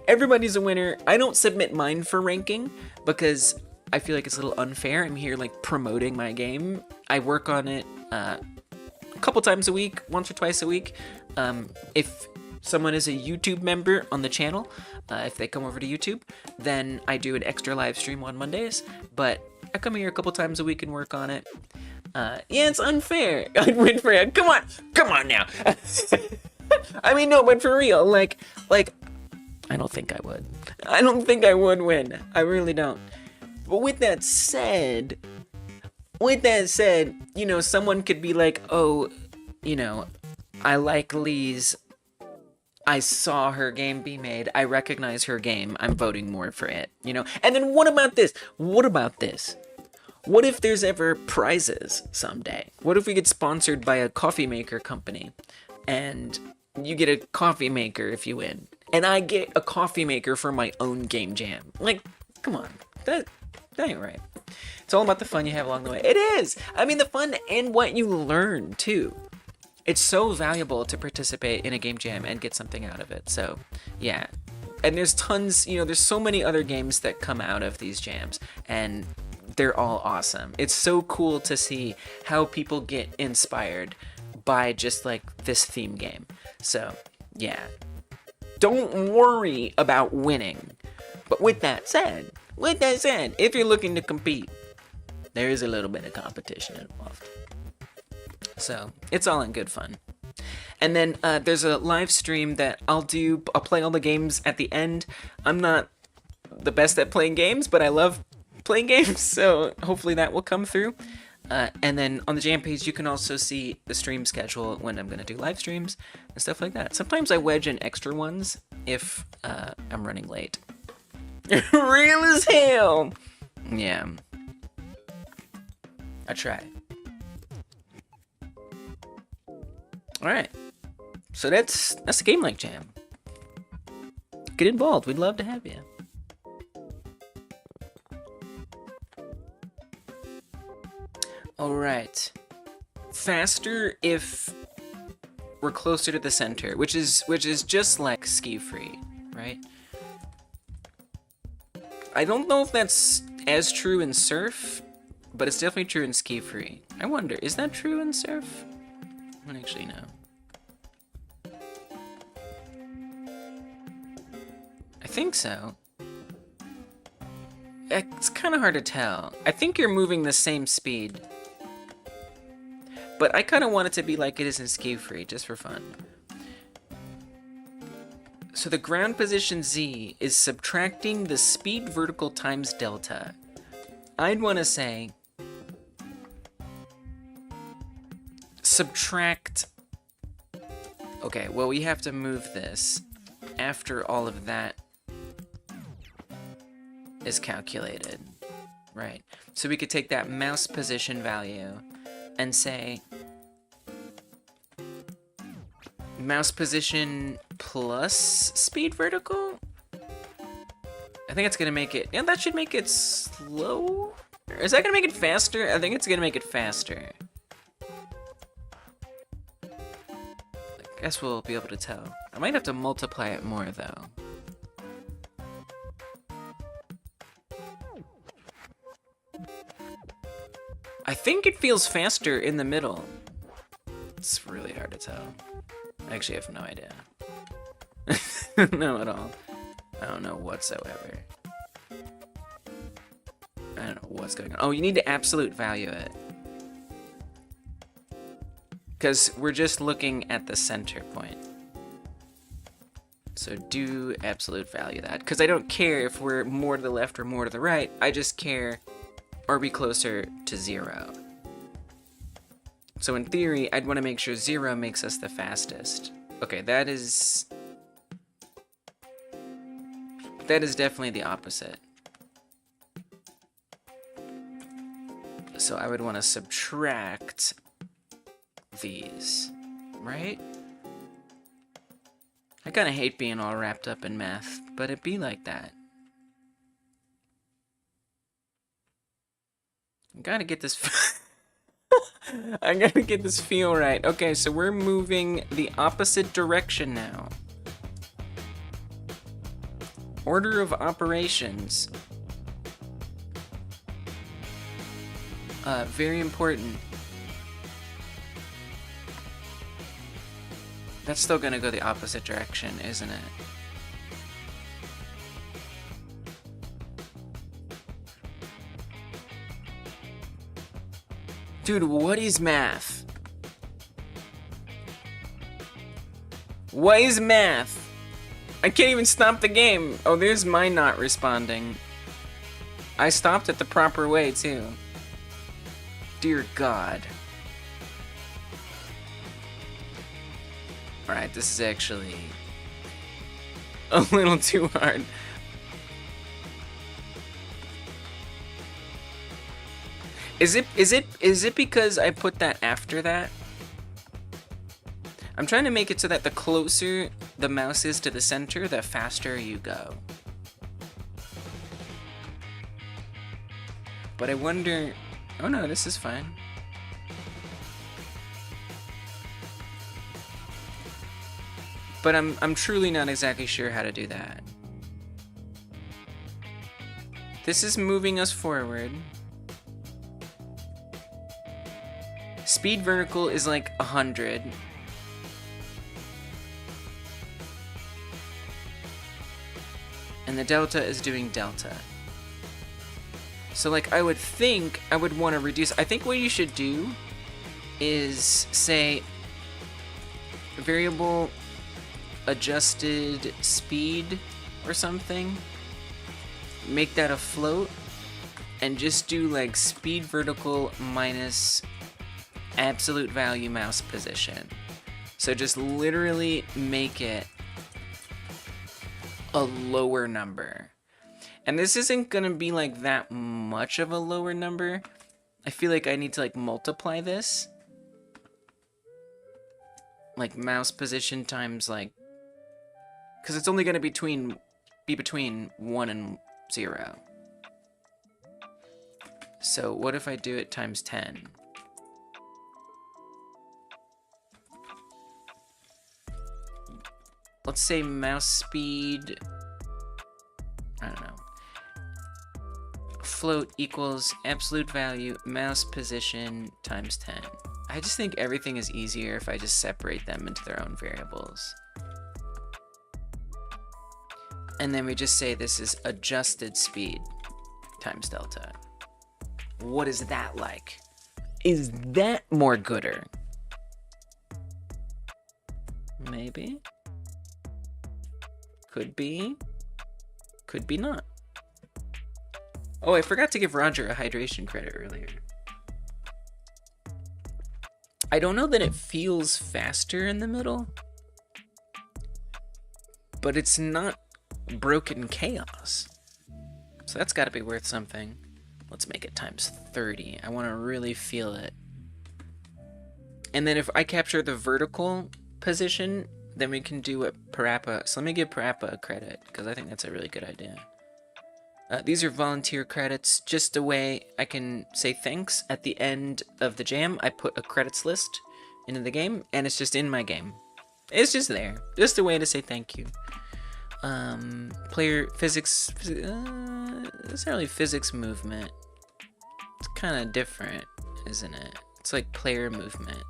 everybody's a winner. I don't submit mine for ranking because I feel like it's a little unfair. I'm here like promoting my game. I work on it a couple times a week, once or twice a week. If someone is a YouTube member on the channel, if they come over to YouTube, then I do an extra live stream on Mondays. But I come here a couple times a week and work on it. Yeah, it's unfair. I'd win for it. Come on now. I mean, no, but for real, like, I don't think I would. I don't think I would win. I really don't. But with that said, you know, someone could be like, oh, you know, I like Lee's I saw her game be made. I recognize her game. I'm voting more for it, you know? And then what about this? What about this? What if there's ever prizes someday? What if we get sponsored by a coffee maker company and you get a coffee maker if you win, and I get a coffee maker for my own game jam? Like, come on, that ain't right. It's all about the fun you have along the way. It is. I mean, the fun and what you learn too. It's so valuable to participate in a game jam and get something out of it. So, yeah. And there's tons, you know, there's so many other games that come out of these jams, and they're all awesome. It's so cool to see how people get inspired by just like this theme game. So, yeah. Don't worry about winning. But with that said, if you're looking to compete, there is a little bit of competition involved. So, it's all in good fun. And then there's a live stream that I'll play all the games at the end. I'm not the best at playing games, but I love playing games, so hopefully that will come through. And then on the jam page, you can also see the stream schedule when I'm going to do live streams and stuff like that. Sometimes I wedge in extra ones if I'm running late. Real as hell! Yeah. I try. Alright, so that's a game like jam. Get involved, we'd love to have you. Alright, faster if we're closer to the center, which is just like SkiFree, right? I don't know if that's as true in Surf, but it's definitely true in SkiFree. I wonder, is that true in Surf? I don't actually know. I think so. It's kind of hard to tell. I think you're moving the same speed. But I kind of want it to be like it is in SkiFree, just for fun. So the ground position Z is subtracting the speed vertical times delta. I'd want to say subtract. Okay, well, we have to move this after all of that is calculated, right? So we could take that mouse position value and say mouse position plus speed vertical. I think it's gonna make it, yeah, that should make it slow. Is that gonna make it faster? I think it's gonna make it faster. I guess we'll be able to tell. I might have to multiply it more though. I think it feels faster in the middle. It's really hard to tell. I actually have no idea. No, at all. I don't know whatsoever. I don't know what's going on. Oh, you need to absolute value it. Because we're just looking at the center point. So do absolute value that. Because I don't care if we're more to the left or more to the right. I just care, are we closer to 0? So in theory, I'd want to make sure 0 makes us the fastest. Okay, that is definitely the opposite. So I would want to subtract these, right? I kind of hate being all wrapped up in math, but it be like that. I gotta get this I gotta get this feel right. Okay, so we're moving the opposite direction now. Order of operations. Very important. That's still gonna go the opposite direction, isn't it? Dude, what is math? What is math? I can't even stop the game. Oh, there's my not responding. I stopped it the proper way, too. Dear God. Alright, this is actually a little too hard. Is it because I put that after that? I'm trying to make it so that the closer the mouse is to the center, the faster you go. But I wonder... Oh no, this is fine. But I'm truly not exactly sure how to do that. This is moving us forward. Speed vertical is like 100. And the delta is doing delta. So like I would think I would want to reduce. I think what you should do is say variable adjusted speed or something. Make that a float and just do like speed vertical minus absolute value mouse position. So just literally make it a lower number. And this isn't gonna be like that much of a lower number. I feel like I need to like multiply this. Like mouse position times like, because it's only gonna be between 1 and 0. So what if I do it times 10? Let's say mouse speed, I don't know, float equals absolute value mouse position times 10. I just think everything is easier if I just separate them into their own variables. And then we just say this is adjusted speed times delta. What is that like? Is that more gooder? Maybe. Could be. Could be not. Oh, I forgot to give Roger a hydration credit earlier. I don't know that it feels faster in the middle, but it's not broken chaos. So that's got to be worth something. Let's make it times 30. I want to really feel it. And then if I capture the vertical position, then we can do what Parappa. So let me give Parappa a credit, because I think that's a really good idea. These are volunteer credits, just a way I can say thanks at the end of the jam. I put a credits list into the game, and it's just in my game. It's just there. Just a way to say thank you. Player physics, it's not really physics movement. It's kind of different, isn't it? It's like player movement.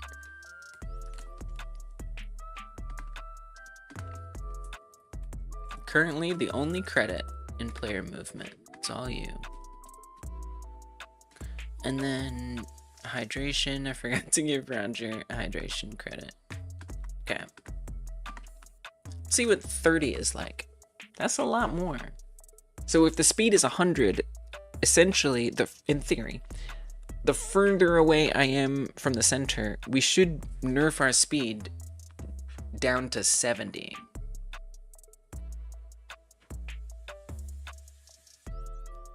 Currently, the only credit in player movement. It's all you. And then hydration. I forgot to give Roger a hydration credit. Okay. Let's see what 30 is like. That's a lot more. So if the speed is 100, essentially, in theory, the further away I am from the center, we should nerf our speed down to 70.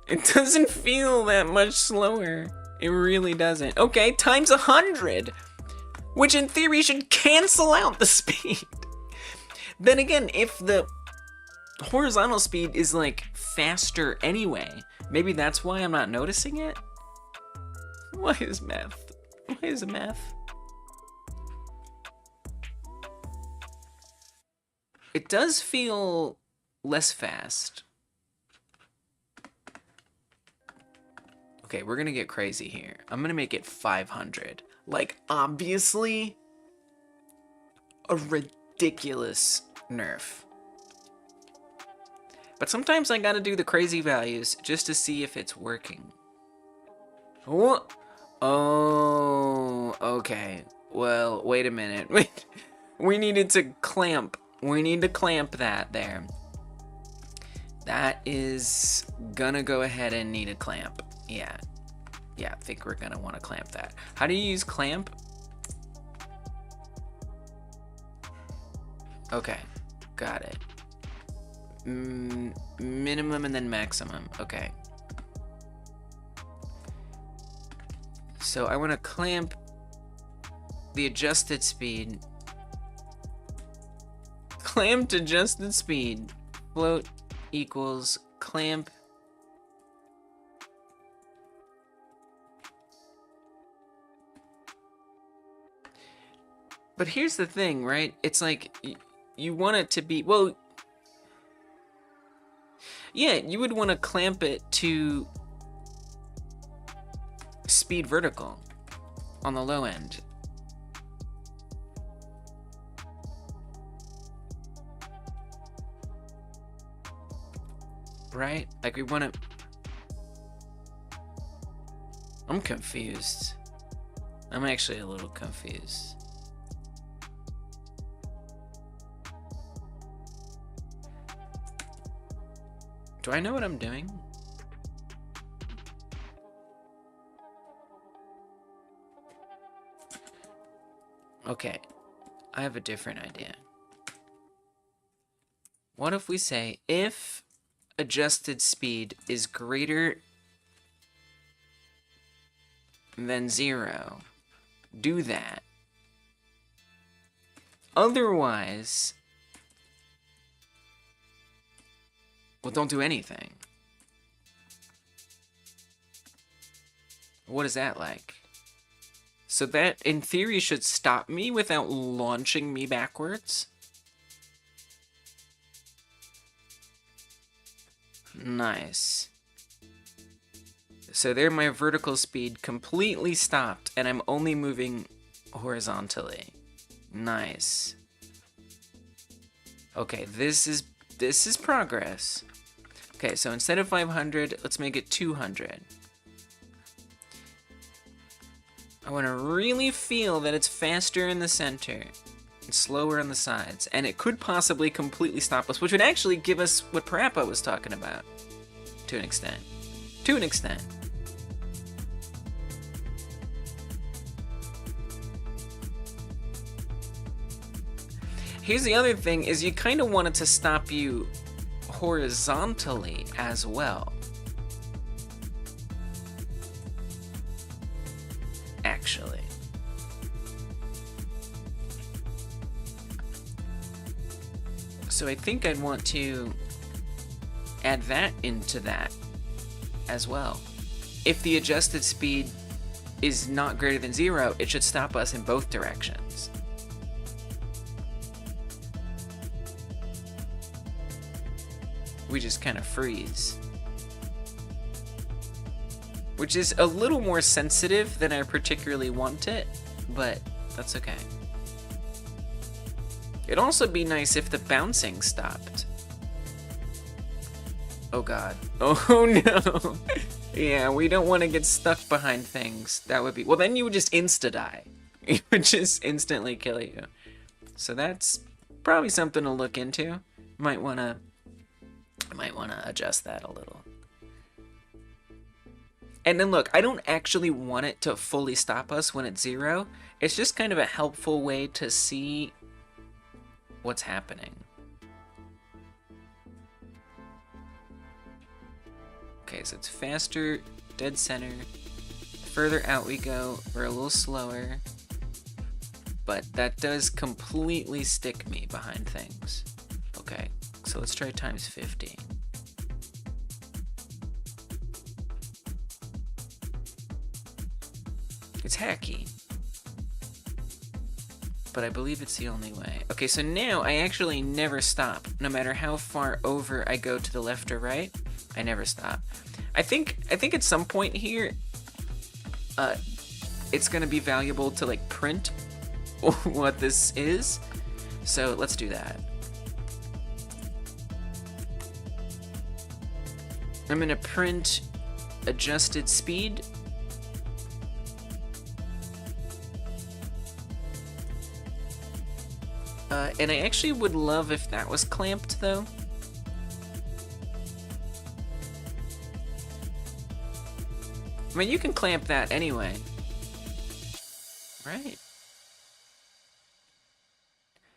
It doesn't feel that much slower. It really doesn't. Okay, times 100, which in theory should cancel out the speed. Then again, if the horizontal speed is like faster anyway, maybe that's why I'm not noticing it. Why is math? Why is math? It does feel less fast. Okay, we're gonna get crazy here. I'm gonna make it 500. Like, obviously, a ridiculous nerf. But sometimes I gotta do the crazy values just to see if it's working. Oh, okay. Well, wait a minute. We needed to clamp. We need to clamp that there. That is gonna go ahead and need a clamp. Yeah, I think we're gonna want to clamp that. How do you use clamp? Okay, got it. Minimum and then maximum. Okay. So I want to clamp the adjusted speed. Clamped adjusted speed. Float equals clamp. But here's the thing, right? It's like you want it to be, well, yeah, you would want to clamp it to speed vertical on the low end. Right? Like we want to... I'm confused. I'm actually a little confused. Do I know what I'm doing? Okay, I have a different idea. What if we say if adjusted speed is greater than 0, do that. Otherwise, well, don't do anything. What is that like? So that, in theory, should stop me without launching me backwards? Nice. So there my vertical speed completely stopped, and I'm only moving horizontally. Nice. Okay, this is progress. Okay, so instead of 500, let's make it 200. I want to really feel that it's faster in the center and slower on the sides, and it could possibly completely stop us, which would actually give us what Parappa was talking about, to an extent. To an extent. Here's the other thing, is you kind of want it to stop you horizontally as well. Actually. So I think I'd want to add that into that as well. If the adjusted speed is not greater than 0, it should stop us in both directions. We just kind of freeze. Which is a little more sensitive than I particularly want it, but that's okay. It'd also be nice if the bouncing stopped. Oh god. Oh no. Yeah, we don't want to get stuck behind things. That would be... Well, then you would just insta-die. It would just instantly kill you. So that's probably something to look into. Might want to adjust that a little. And then look, I don't actually want it to fully stop us when it's 0. It's just kind of a helpful way to see what's happening. Okay, so it's faster, dead center. Further out we go, we're a little slower. But that does completely stick me behind things. Okay, so let's try times 50. It's hacky, but I believe it's the only way. Okay, so now I actually never stop. No matter how far over I go to the left or right, I never stop. I think at some point here, it's gonna be valuable to like print what this is. So let's do that. I'm gonna print adjusted speed. And I actually would love if that was clamped, though. I mean, you can clamp that anyway. Right?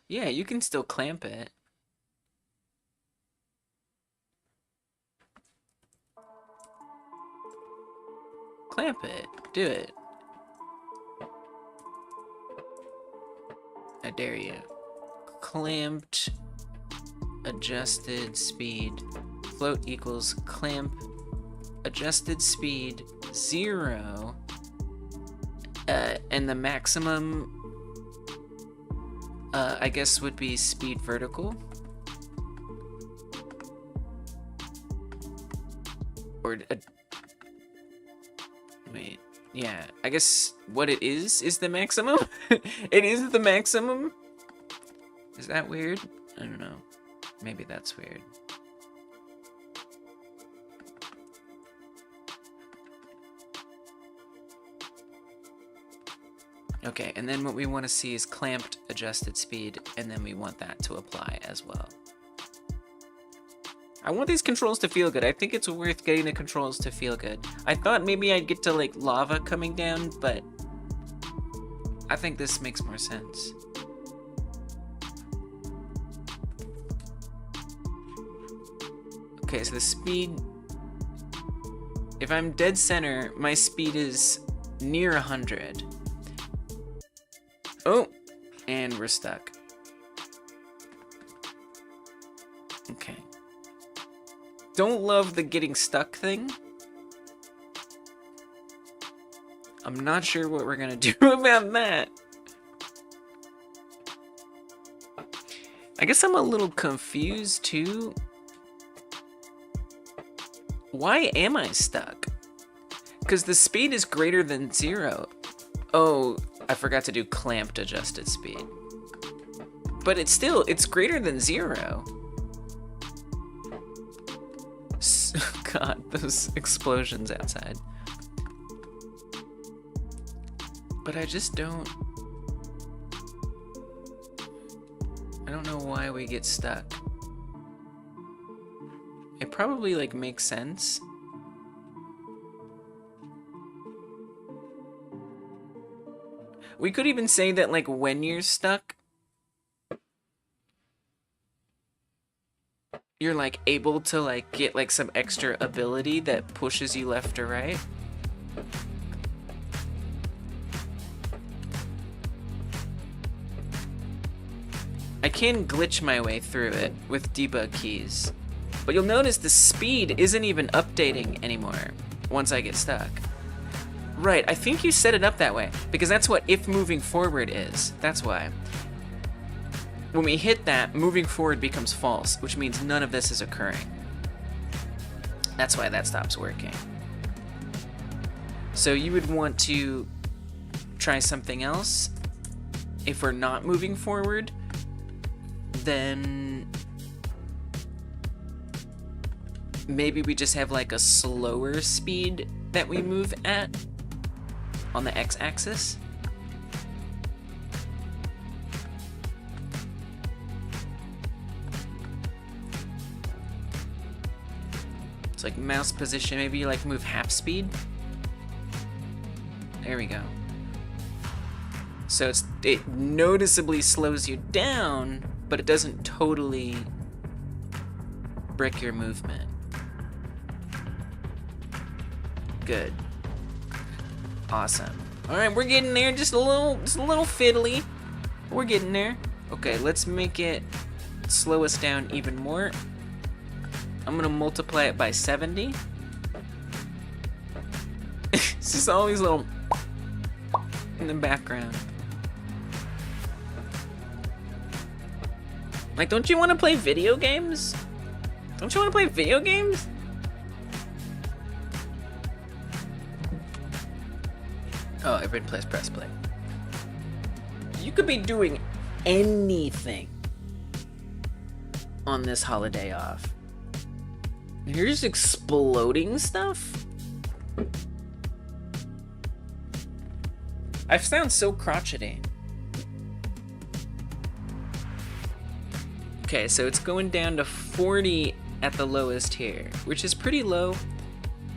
Yeah, you can still clamp it. Clamp it. Do it. I dare you. Clamped adjusted speed float equals clamp adjusted speed 0 and the maximum I guess would be speed vertical or wait, yeah, I guess what it is the maximum. It is the maximum. Is that weird? I don't know. Maybe that's weird. Okay, and then what we want to see is clamped adjusted speed, and then we want that to apply as well. I want these controls to feel good. I think it's worth getting the controls to feel good. I thought maybe I'd get to like lava coming down, but I think this makes more sense. Okay, so the speed, if I'm dead center, my speed is near 100. Oh, and we're stuck. Okay. Don't love the getting stuck thing. I'm not sure what we're gonna do about that. I guess I'm a little confused too. Why am I stuck? Because the speed is greater than 0. Oh, I forgot to do clamped adjusted speed. But it's greater than 0. God, those explosions outside. But I just don't know why we get stuck. It probably like makes sense. We could even say that like when you're stuck, you're like able to like get like some extra ability that pushes you left or right. I can glitch my way through it with debug keys, but you'll notice the speed isn't even updating anymore once I get stuck. Right, I think you set it up that way, because that's what if moving forward is. That's why. When we hit that, moving forward becomes false, which means none of this is occurring. That's why that stops working. So you would want to try something else. If we're not moving forward, then maybe we just have like a slower speed that we move at on the x-axis. It's like mouse position, maybe you like move half speed. There we go. So it noticeably slows you down, but it doesn't totally brick your movement. Good. Awesome. All right, we're getting there. Just a little fiddly. We're getting there. Okay, let's make it slow us down even more. I'm gonna multiply it by 70. It's just always a little in the background. Like, don't you want to play video games? Don't you want to play video games? Oh, everyone plays press play. You could be doing anything on this holiday off. You're just exploding stuff? I sound so crotchety. Okay, so it's going down to 40 at the lowest here, which is pretty low,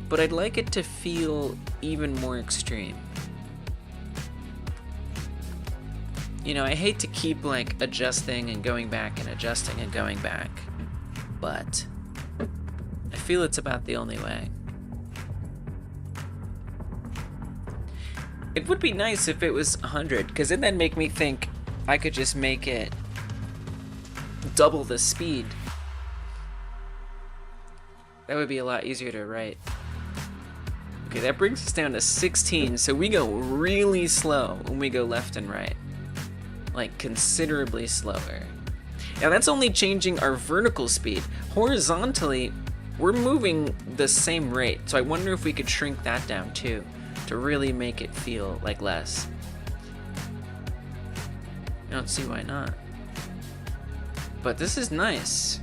but I'd like it to feel even more extreme. You know, I hate to keep like adjusting and going back and adjusting and going back, but I feel it's about the only way. It would be nice if it was 100, because then that'd make me think I could just make it double the speed. That would be a lot easier to write. Okay, that brings us down to 16, so we go really slow when we go left and right. Like, considerably slower. Now that's only changing our vertical speed. Horizontally, we're moving the same rate, so I wonder if we could shrink that down too, to really make it feel like less. I don't see why not. But this is nice.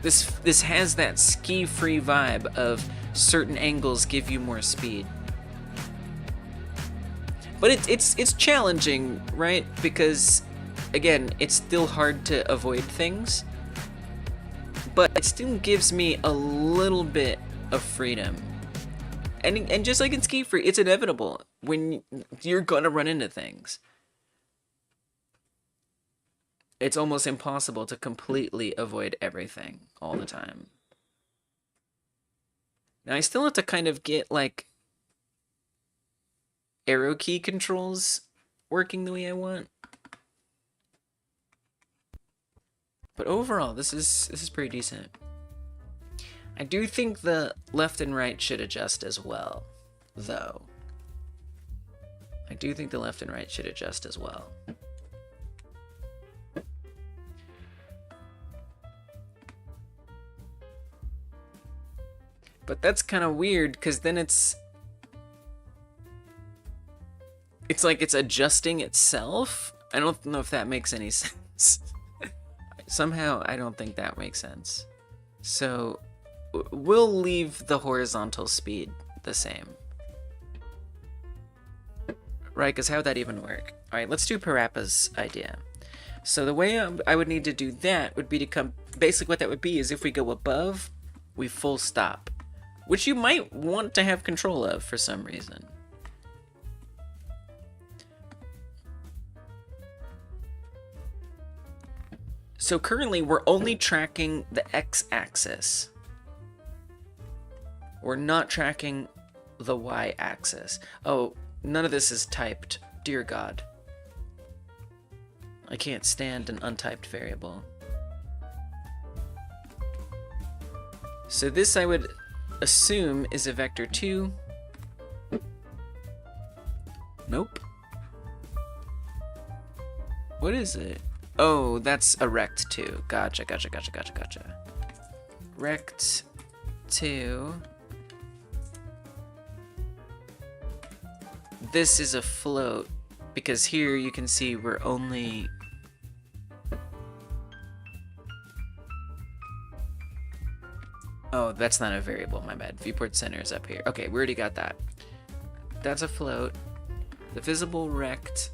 This has that SkiFree vibe of certain angles give you more speed. But it's challenging, right? Because again, it's still hard to avoid things, but it still gives me a little bit of freedom. And just like in SkiFree, it's inevitable when you're gonna run into things. It's almost impossible to completely avoid everything all the time. Now I still have to kind of get like arrow key controls working the way I want. But overall, this is pretty decent. I do think the left and right should adjust as well, though. I do think the left and right should adjust as well. But that's kind of weird, because then it's like it's adjusting itself. I don't know if that makes any sense. Somehow, I don't think that makes sense. So, we'll leave the horizontal speed the same. Right, because how would that even work? Alright, let's do Parappa's idea. So the way I would need to do that would be to come... Basically what that would be is if we go above, we full stop. Which you might want to have control of for some reason. So currently we're only tracking the x-axis. We're not tracking the y-axis. Oh, none of this is typed. Dear God. I can't stand an untyped variable. So this I would assume is a vector 2. Nope. What is it? Oh, that's a rect 2. Gotcha. Rect 2. This is a float, because here you can see we're only... Oh, that's not a variable, my bad. Viewport center is up here. Okay, we already got that. That's a float. The visible rect...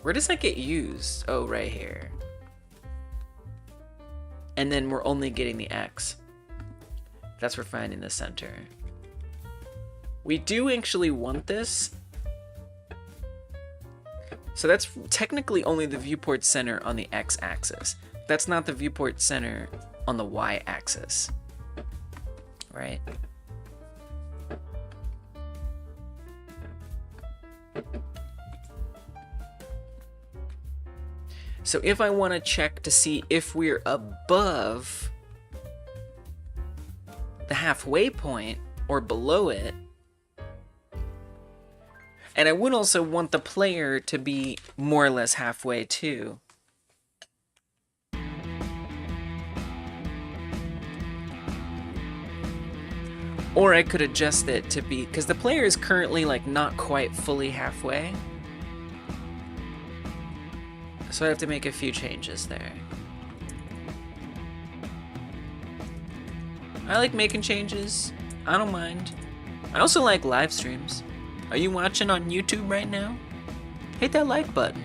Where does that get used? Oh, right here. And then we're only getting the x. That's for finding the center. We do actually want this. So that's technically only the viewport center on the x-axis. That's not the viewport center on the y-axis. Right? So if I want to check to see if we're above the halfway point or below it, and I would also want the player to be more or less halfway too. Or I could adjust it to be, because the player is currently like not quite fully halfway. So I have to make a few changes there. I like making changes. I don't mind. I also like live streams. Are you watching on YouTube right now? Hit that like button.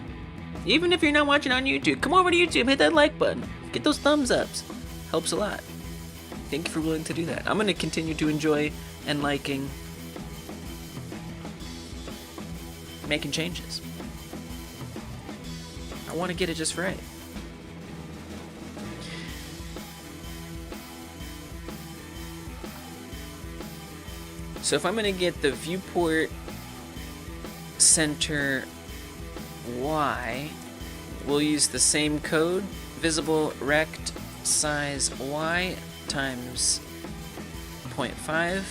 Even if you're not watching on YouTube, come over to YouTube, hit that like button. Get those thumbs ups. Helps a lot. Thank you for willing to do that. I'm going to continue to enjoy and liking making changes. I want to get it just right. So if I'm gonna get the viewport center Y, we'll use the same code, visible rect size Y times 0.5.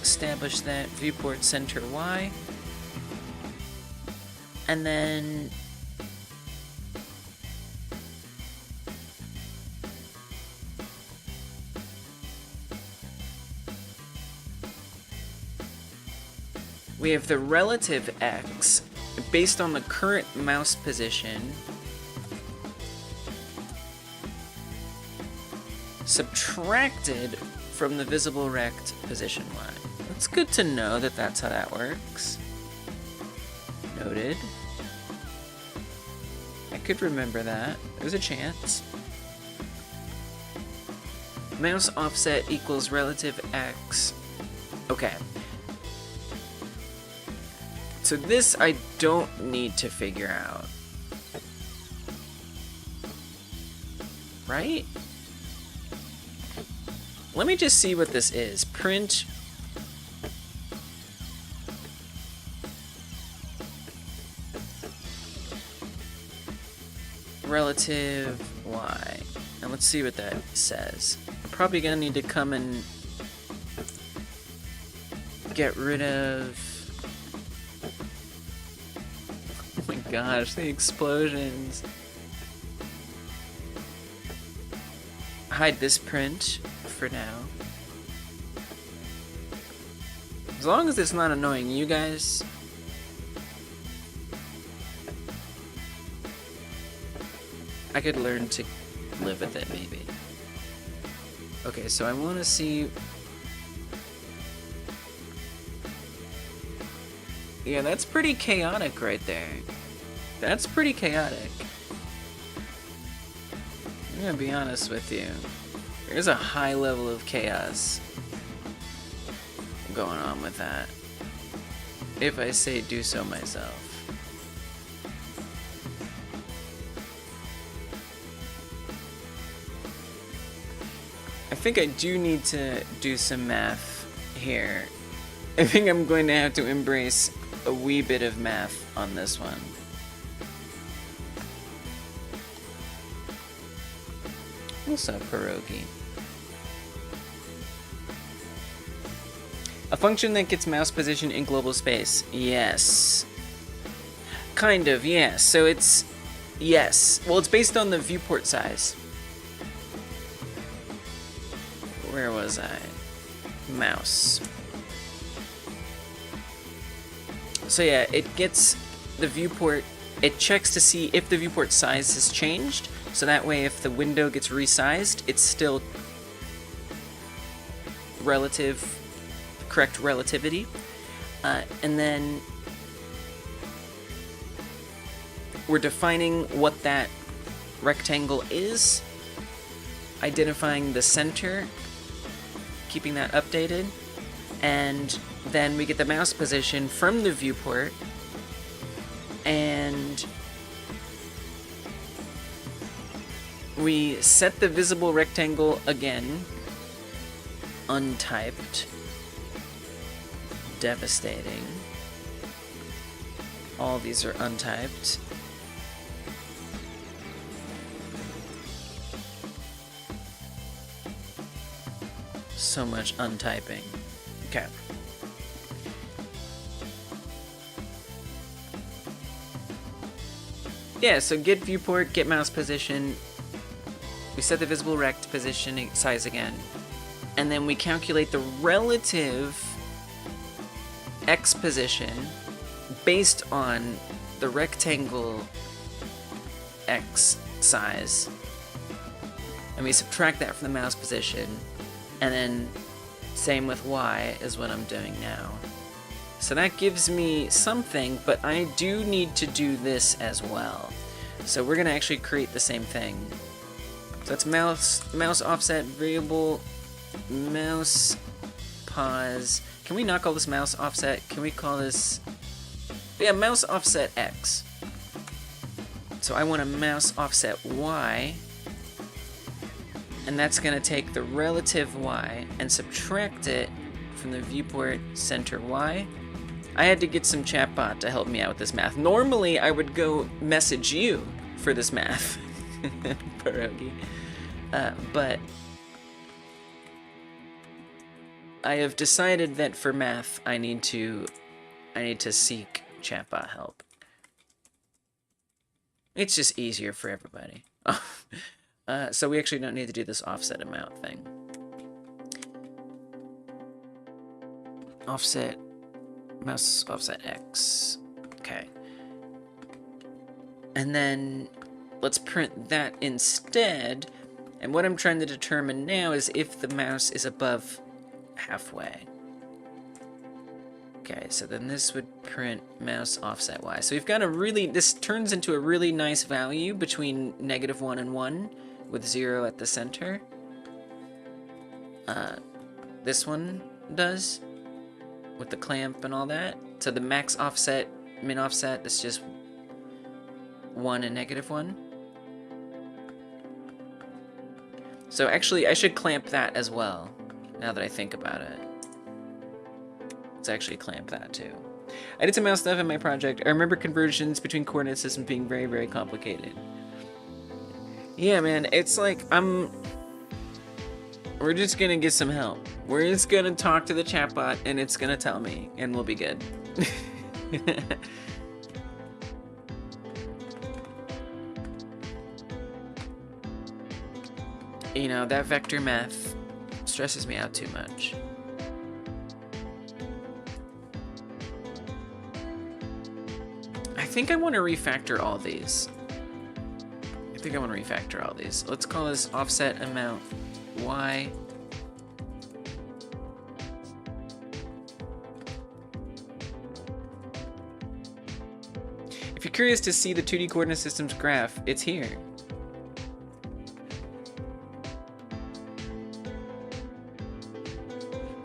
Establish that viewport center Y, and then we have the relative X based on the current mouse position subtracted from the visible rect position Y. It's good to know that that's how that works. Noted. I could remember that. There's a chance. Mouse offset equals relative X. Okay. So this I don't need to figure out. Right? Let me just see what this is. Print relative Y. And let's see what that says. I'm probably gonna need to come and get rid of... Oh my gosh, the explosions. Hide this print for now. As long as it's not annoying you guys. I could learn to live with it, maybe. Okay, so I want to see... Yeah, that's pretty chaotic right there. That's pretty chaotic. I'm gonna be honest with you. There's a high level of chaos going on with that, if I say do so myself. I think I do need to do some math here. I think I'm going to have to embrace a wee bit of math on this one. What's up, Pierogi? A function that gets mouse position in global space. Yes. Kind of, yes. So it's... Yes. Well, it's based on the viewport size. Where was I? Mouse. So yeah, it gets the viewport... It checks to see if the viewport size has changed. So that way, if the window gets resized, it's still correct relativity. And then we're defining what that rectangle is, identifying the center, keeping that updated, and then we get the mouse position from the viewport, and we set the visible rectangle again, untyped, devastating. All these are untyped. So much untyping. Okay. Yeah, so get viewport, get mouse position. We set the visible rect position size again. And then we calculate the relative X position based on the rectangle X size. And we subtract that from the mouse position. And then same with Y is what I'm doing now. So that gives me something, but I do need to do this as well. So we're gonna actually create the same thing. So that's mouse offset variable, mouse pause. Can we not call this mouse offset? Can we call this, yeah, mouse offset X. So I want a mouse offset Y, and that's gonna take the relative Y and subtract it from the viewport center Y. I had to get some chatbot to help me out with this math. Normally, I would go message you for this math, pierogi. But I have decided that for math, I need to seek chatbot help. It's just easier for everybody. So we actually don't need to do this offset amount thing. Offset, mouse offset X. Okay. And then let's print that instead. And what I'm trying to determine now is if the mouse is above halfway. Okay, so then this would print mouse offset Y. So we've got a really, this turns into a really nice value between -1 and 1 with 0 at the center. This one does with the clamp and all that. So the max offset, min offset is just 1 and -1. So actually I should clamp that as well, now that I think about it. Let's actually clamp that too. I did some mouse stuff in my project. I remember conversions between coordinate systems being very, very complicated. Yeah, man, it's like, we're just gonna get some help. We're just gonna talk to the chatbot and it's gonna tell me, and we'll be good. You know, that vector math stresses me out too much. I think I want to refactor all these. Let's call this offset amount Y. If you're curious to see the 2D coordinate systems graph, it's here.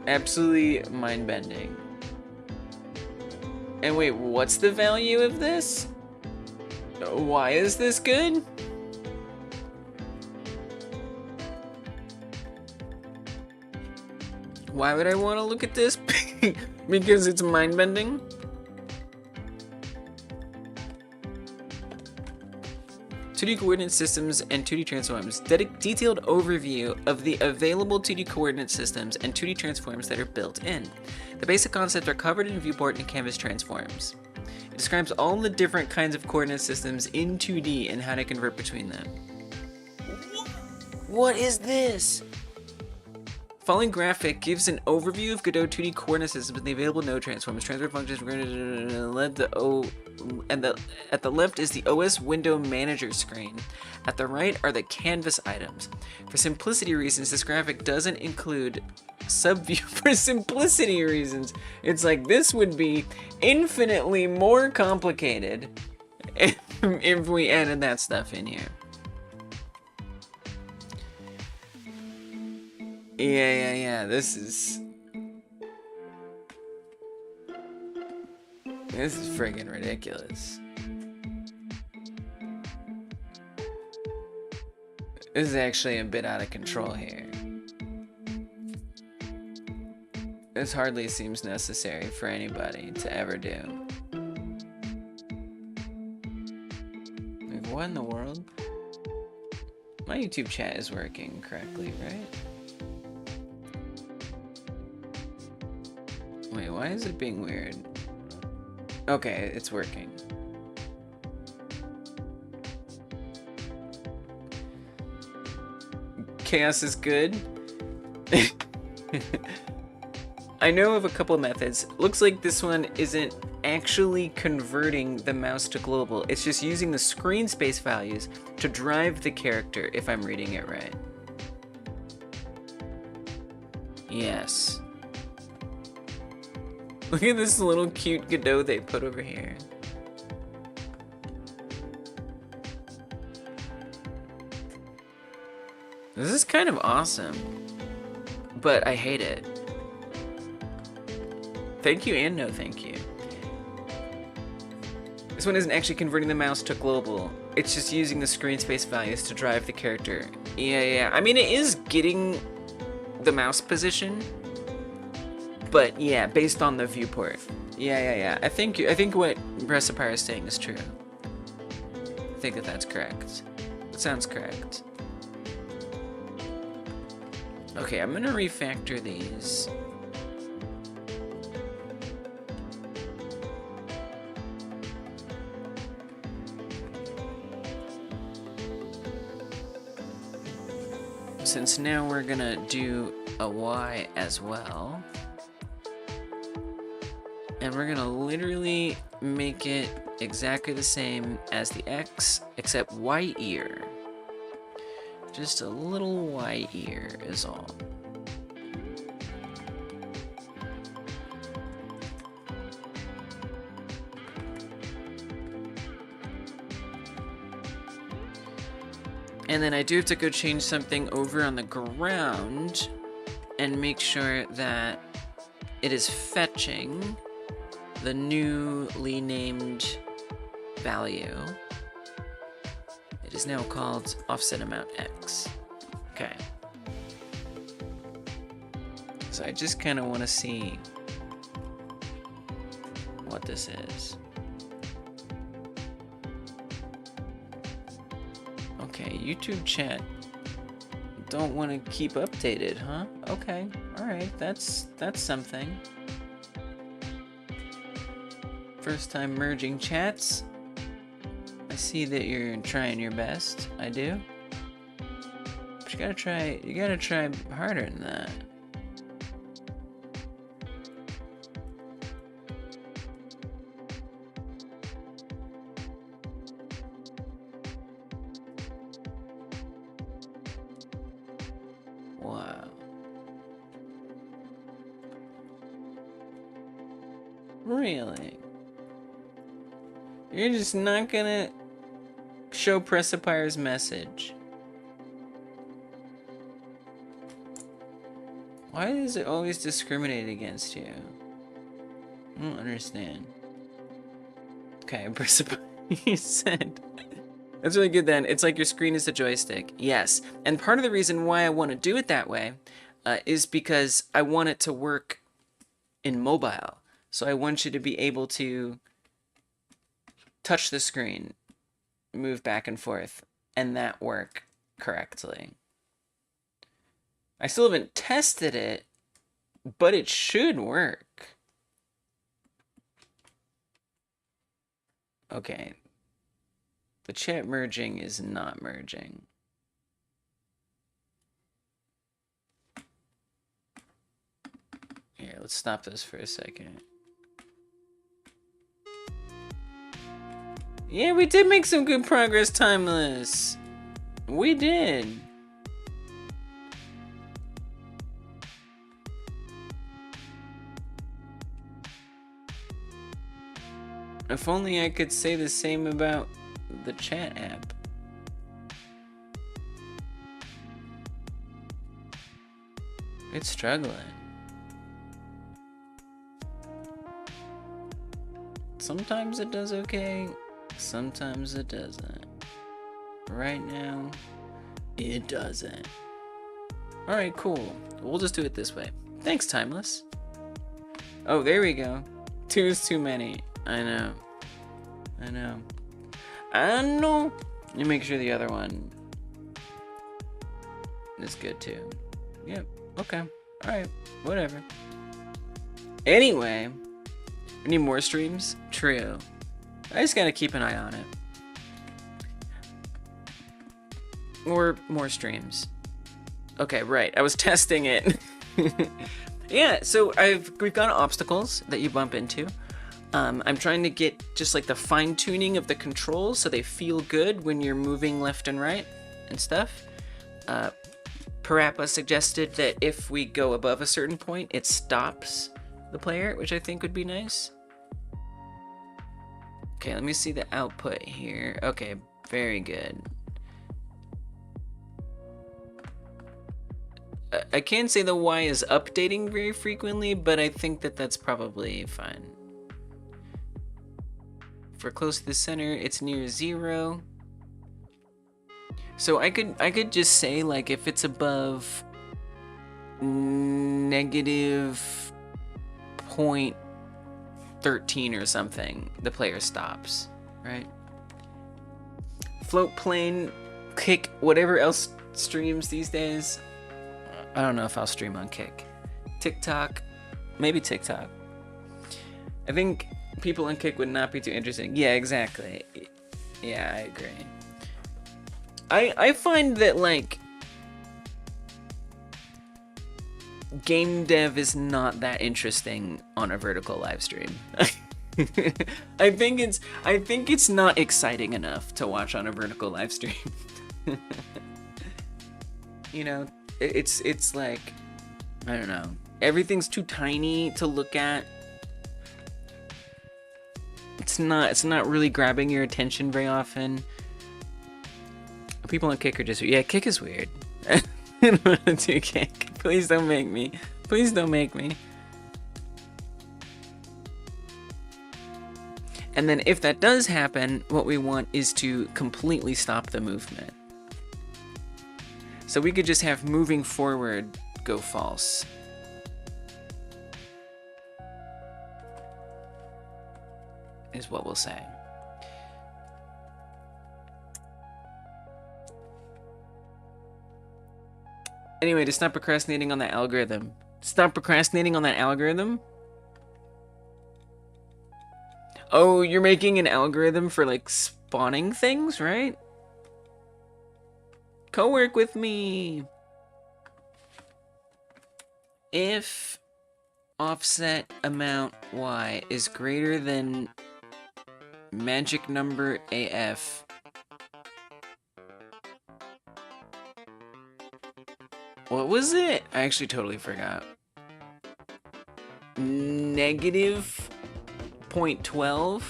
Absolutely mind-bending. And wait, what's the value of this? Why is this good? Why would I want to look at this? Because it's mind-bending? "2D coordinate systems and 2D transforms. Detailed overview of the available 2D coordinate systems and 2D transforms that are built in. The basic concepts are covered in viewport and canvas transforms. It describes all the different kinds of coordinate systems in 2D and how to convert between them." What is this? Following graphic gives an overview of Godot 2D coordinate systems and the available node transforms, transfer functions, at the left is the OS window manager screen. At the right are the canvas items. For simplicity reasons, this graphic doesn't include subview. For simplicity reasons, it's like this would be infinitely more complicated if we added that stuff in here. Yeah, this is friggin' ridiculous. This is actually a bit out of control here. This hardly seems necessary for anybody to ever do. Like, what in the world? My YouTube chat is working correctly, right? Wait, why is it being weird? Okay, it's working. Chaos is good. I know of a couple methods. Looks like this one isn't actually converting the mouse to global. It's just using the screen space values to drive the character, if I'm reading it right. Yes. Look at this little cute Godot they put over here. This is kind of awesome, but I hate it. Thank you and no thank you. This one isn't actually converting the mouse to global. It's just using the screen space values to drive the character. Yeah. I mean, it is getting the mouse position, but yeah, based on the viewport. Yeah. I think what Recipire is saying is true. I think that's correct. It sounds correct. Okay, I'm gonna refactor these. Since now we're gonna do a Y as well. And we're gonna literally make it exactly the same as the X, except Y ear. Just a little Y ear is all. And then I do have to go change something over on the ground and make sure that it is fetching the newly named value. It is now called offset amount X. Okay. So I just kind of want to see what this is. Okay, YouTube chat. Don't want to keep updated, huh? Okay, alright, that's something. First time merging chats. I see that you're trying your best. I do. But you gotta try harder than that. Wow. Really? You're just not gonna show Precipire's message? Why does it always discriminate against you? I don't understand. Okay, Precipire, you said. That's really good then. It's like your screen is a joystick. Yes. And part of the reason why I want to do it that way is because I want it to work in mobile. So I want you to be able to touch the screen, move back and forth, and that work correctly. I still haven't tested it, but it should work. Okay. The chat merging is not merging. Here, let's stop this for a second. Yeah, we did make some good progress, Timeless. We did. If only I could say the same about the chat app. It's struggling. Sometimes it does okay, sometimes it doesn't. Right now, it doesn't. Alright, cool. We'll just do it this way. Thanks, Timeless. Oh, there we go. 2 is too many. I know. Let me make sure the other one is good too. Yep. Okay. Alright. Whatever. Anyway, we need more streams? True. I just gotta keep an eye on it. Or more streams. Okay, right. I was testing it. Yeah, so we've got obstacles that you bump into. I'm trying to get just like the fine-tuning of the controls so they feel good when you're moving left and right and stuff. Parappa suggested that if we go above a certain point, it stops the player, which I think would be nice. Okay, let me see the output here. Okay, very good. I can't say the Y is updating very frequently, but I think that that's probably fine. If we're close to the center, it's near 0. So I could just say, like, if it's above negative 0.13 or something, the player stops, right? Float plane, Kick, whatever else streams these days. I don't know if I'll stream on Kick. TikTok, maybe TikTok. I think people on Kick would not be too interesting. Yeah, exactly. Yeah, I agree. I find that, like, game dev is not that interesting on a vertical live stream. I think it's not exciting enough to watch on a vertical live stream. You know, it's like, I don't know. Everything's too tiny to look at. It's not really grabbing your attention very often. People on Kick are just, yeah, Kick is weird. I don't want to do Kick. Please don't make me. Please don't make me. And then if that does happen, what we want is to completely stop the movement. So we could just have moving forward go false. Is what we'll say. Anyway, to stop procrastinating on that algorithm. Stop procrastinating on that algorithm? Oh, you're making an algorithm for, like, spawning things, right? Co-work with me! If offset amount y is greater than magic number AF, what was it? I actually totally forgot. Negative 0.12?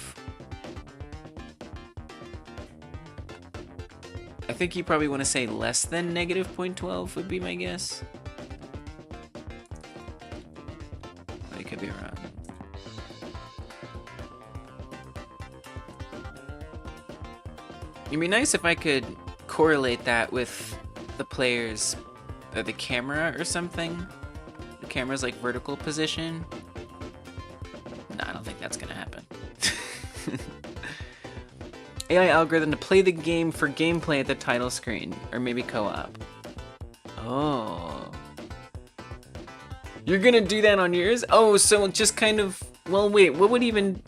I think you probably want to say less than negative 0.12 would be my guess. I could be wrong. It'd be nice if I could correlate that with the player's or the camera or something. The camera's like vertical position. No, I don't think that's gonna happen. AI algorithm to play the game for gameplay at the title screen, or maybe co-op. Oh. You're gonna do that on yours? Oh, so just kind of, well, wait, what would even,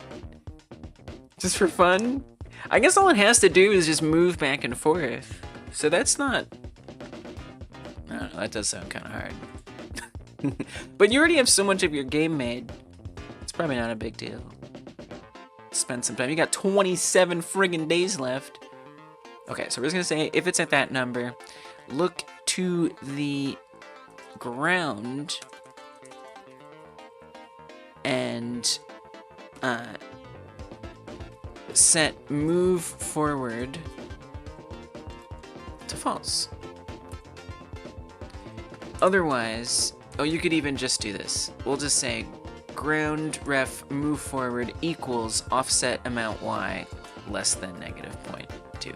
just for fun? I guess all it has to do is just move back and forth. So that's not, I don't know, that does sound kind of hard. But you already have so much of your game made. It's probably not a big deal. Spend some time. You got 27 friggin' days left. Okay, so we're just gonna say if it's at that number, look to the ground and set move forward to false. Otherwise, oh, you could even just do this. We'll just say ground ref move forward equals offset amount y less than negative 0.2.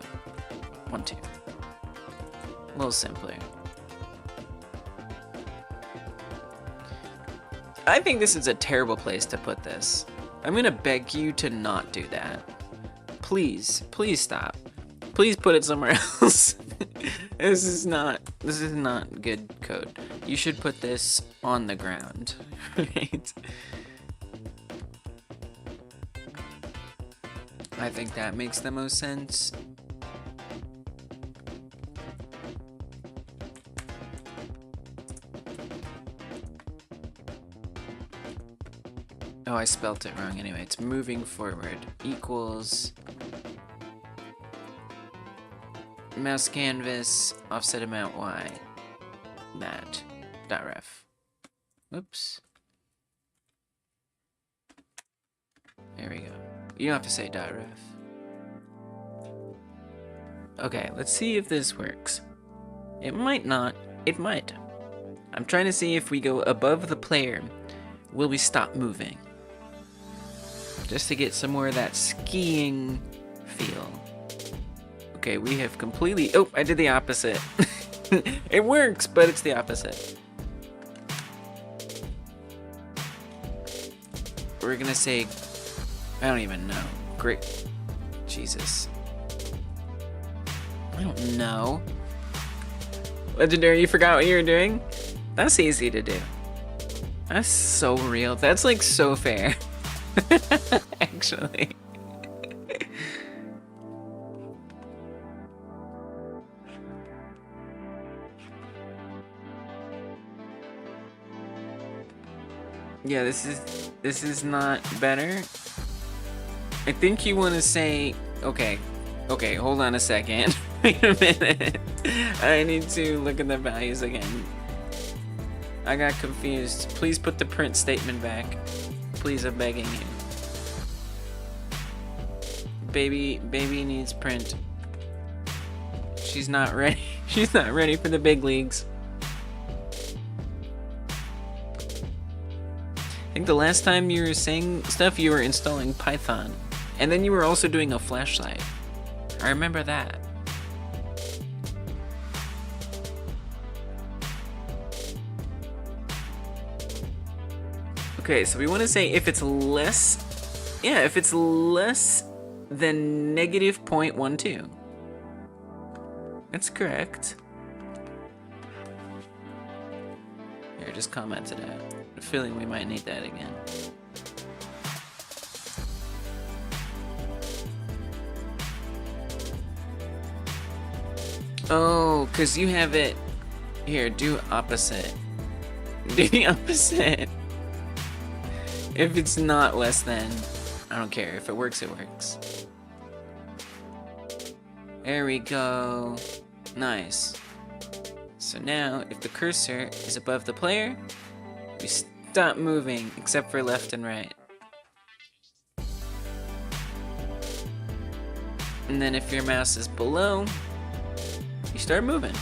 1, 2. A little simpler. I think this is a terrible place to put this. I'm gonna beg you to not do that. Please, please stop. Please put it somewhere else. This is not good code. You should put this on the ground, right? I think that makes the most sense. Oh, I spelt it wrong anyway. It's moving forward equals mouse canvas offset amount y that dot ref. Whoops. There we go. You don't have to say dot ref. Okay, let's see if this works. It might not. It might. I'm trying to see if we go above the player, will we stop moving? Just to get some more of that skiing feel. Okay, we have completely... Oh, I did the opposite. It works, but it's the opposite. We're gonna say... I don't even know. Great. Jesus. I don't know. Legendary, you forgot what you were doing? That's easy to do. That's so real. That's like so fair. Actually. Yeah, this is not better. I think you want to say, okay, hold on a second. Wait a minute. I need to look at the values again. I got confused. Please put the print statement back. Please, I'm begging you. Baby needs print. She's not ready. She's not ready for the big leagues. I think the last time you were saying stuff, you were installing Python. And then you were also doing a flashlight. I remember that. Okay, so we want to say if it's less... Yeah, if it's less than negative 0.12. That's correct. Here, just comment it out. I have a feeling we might need that again. Oh, because you have it... Here, do opposite. Do the opposite. If it's not less than... I don't care. If it works, it works. There we go. Nice. So now, if the cursor is above the player, we stop moving, except for left and right. And then if your mouse is below, you start moving.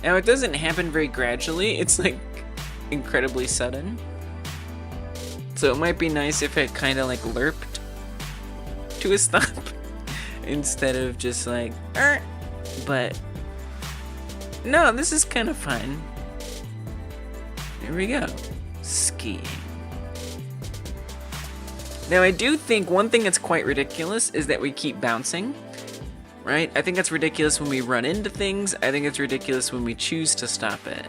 Now it doesn't happen very gradually, it's like incredibly sudden. So it might be nice if it kind of like lerped to a stop instead of just like, but no, this is kind of fun. There we go. Skiing. Now I do think one thing that's quite ridiculous is that we keep bouncing. Right? I think that's ridiculous when we run into things. I think it's ridiculous when we choose to stop it.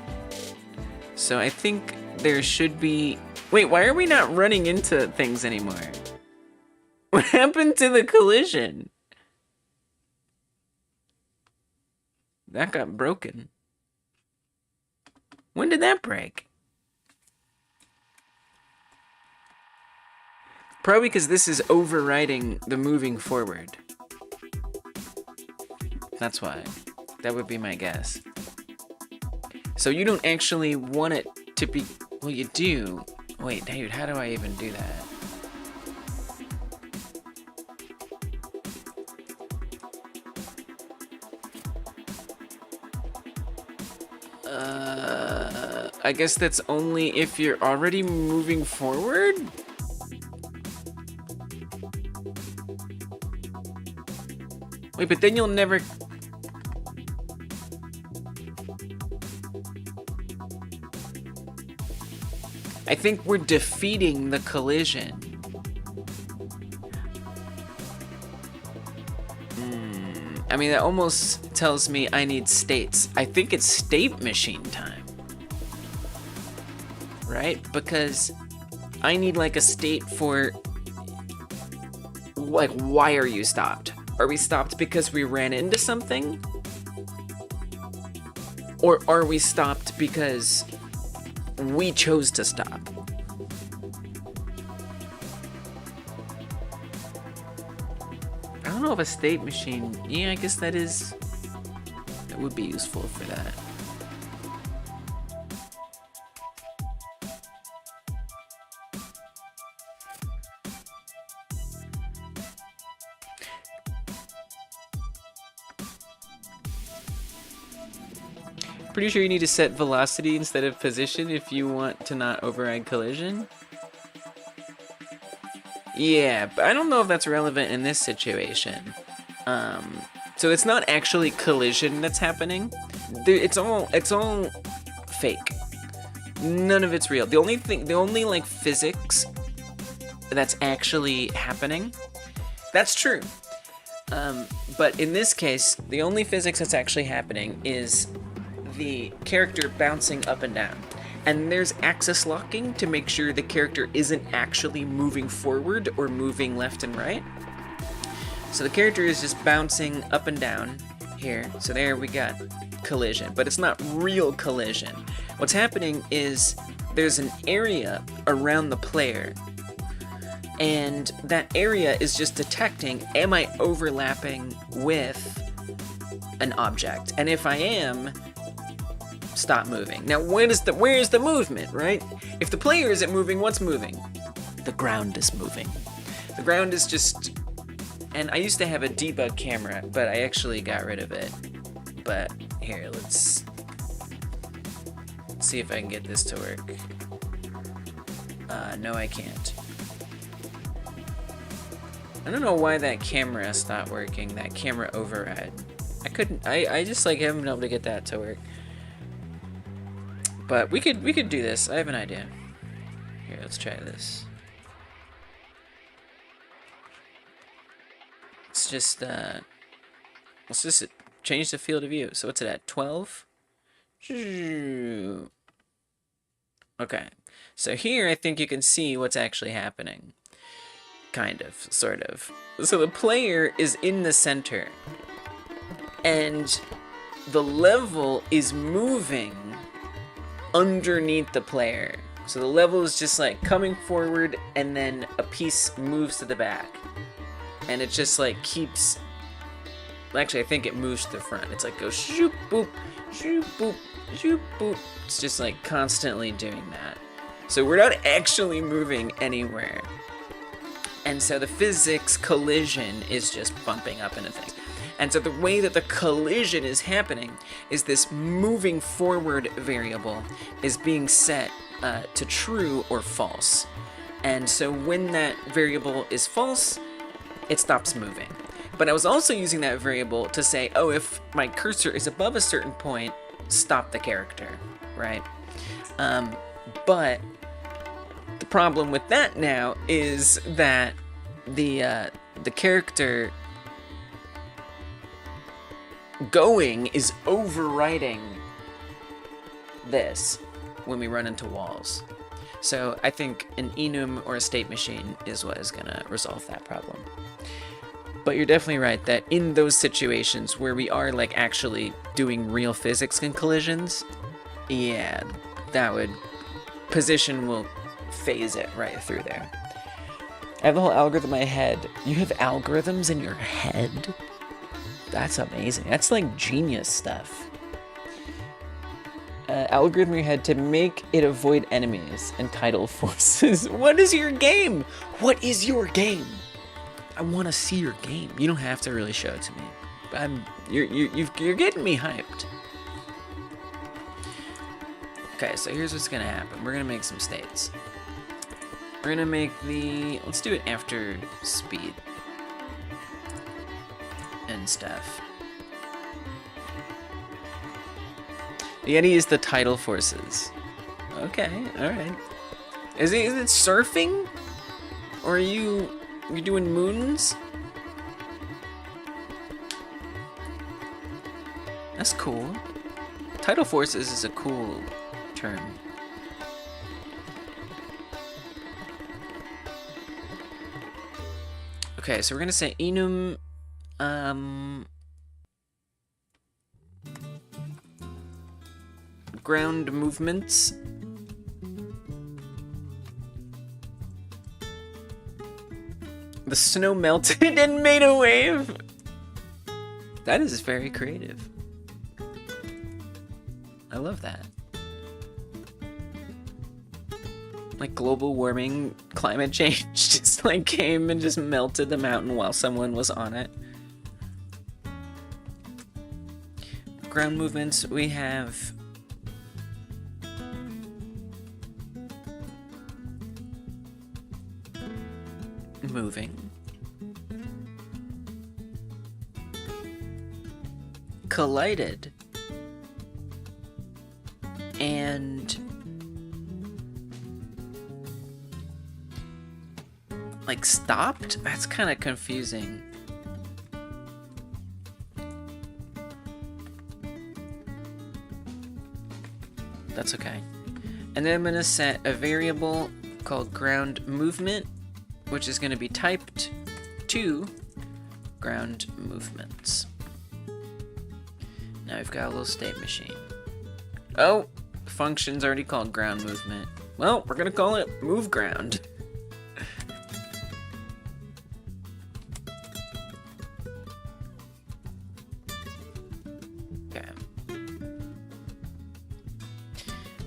So I think there should be... Wait, why are we not running into things anymore? What happened to the collision? That got broken. When did that break? Probably because this is overriding the moving forward. That's why. That would be my guess. So you don't actually want it to be... Well, you do. Wait, dude, how do I even do that? I guess that's only if you're already moving forward? Wait, but then you'll never... I think we're defeating the collision. I mean, that almost tells me I need states. I think it's state machine time. Right? Because I need like a state for... Like, why are you stopped? Are we stopped because we ran into something? Or are we stopped because we chose to stop? I don't know if a state machine... Yeah, I guess that would be useful for that. Pretty sure you need to set velocity instead of position if you want to not override collision. Yeah, but I don't know if that's relevant in this situation. So it's not actually collision that's happening. It's all fake. None of it's real. The only like physics that's actually happening, that's true. But in this case, the only physics that's actually happening is the character bouncing up and down. And there's axis locking to make sure the character isn't actually moving forward or moving left and right. So the character is just bouncing up and down here. So there we got collision, but it's not real collision. What's happening is there's an area around the player, and that area is just detecting, am I overlapping with an object? And if I am, stop moving. Now, where is the movement, right? If the player isn't moving, what's moving? The ground is moving. The ground is just... And I used to have a debug camera, but I actually got rid of it. But here, let's see if I can get this to work. No, I can't. I don't know why that camera stopped working, that camera override. I just like haven't been able to get that to work. But we could do this. I have an idea. Here, let's try this. Let's just change the field of view. So what's it at? 12? Okay. So here I think you can see what's actually happening. Kind of, sort of. So the player is in the center, and the level is moving underneath the player. So the level is just like coming forward, and then a piece moves to the back. And it just like keeps... Actually, I think it moves to the front. It's like goes shoop boop, shoop boop, shoop boop. It's just like constantly doing that. So we're not actually moving anywhere. And so the physics collision is just bumping up into things. And so the way that the collision is happening is this moving forward variable is being set to true or false. And so when that variable is false, it stops moving. But I was also using that variable to say, oh, if my cursor is above a certain point, stop the character, right? But the problem with that now is that the character going is overriding this when we run into walls. So I think an enum or a state machine is what is gonna resolve that problem. But you're definitely right that in those situations where we are like actually doing real physics and collisions, yeah, that would... Position will phase it right through there. I have the whole algorithm in my head. You have algorithms in your head? That's amazing. That's like genius stuff. Algorithm in your head to make it avoid enemies and tidal forces. What is your game? What is your game? I want to see your game. You don't have to really show it to me. You're getting me hyped. Okay, so here's what's gonna happen. We're gonna make some states. We're gonna make the... Let's do it after speed and stuff. The Yeti is the tidal forces. Okay, alright. Is it surfing? Or are you're doing moons? That's cool. Tidal forces is a cool term. Okay, so we're gonna say enum ground movements. The snow melted and made a wave. That is very creative. I love that. Like global warming, climate change just like came and just melted the mountain while someone was on it. Ground movements, we have moving. collided and like stopped? That's kind of confusing. That's okay. And then I'm gonna set a variable called ground movement, which is gonna be typed to ground movements. Now we've got a little state machine. Oh, the function's already called ground movement. Well, we're gonna call it move ground. Okay.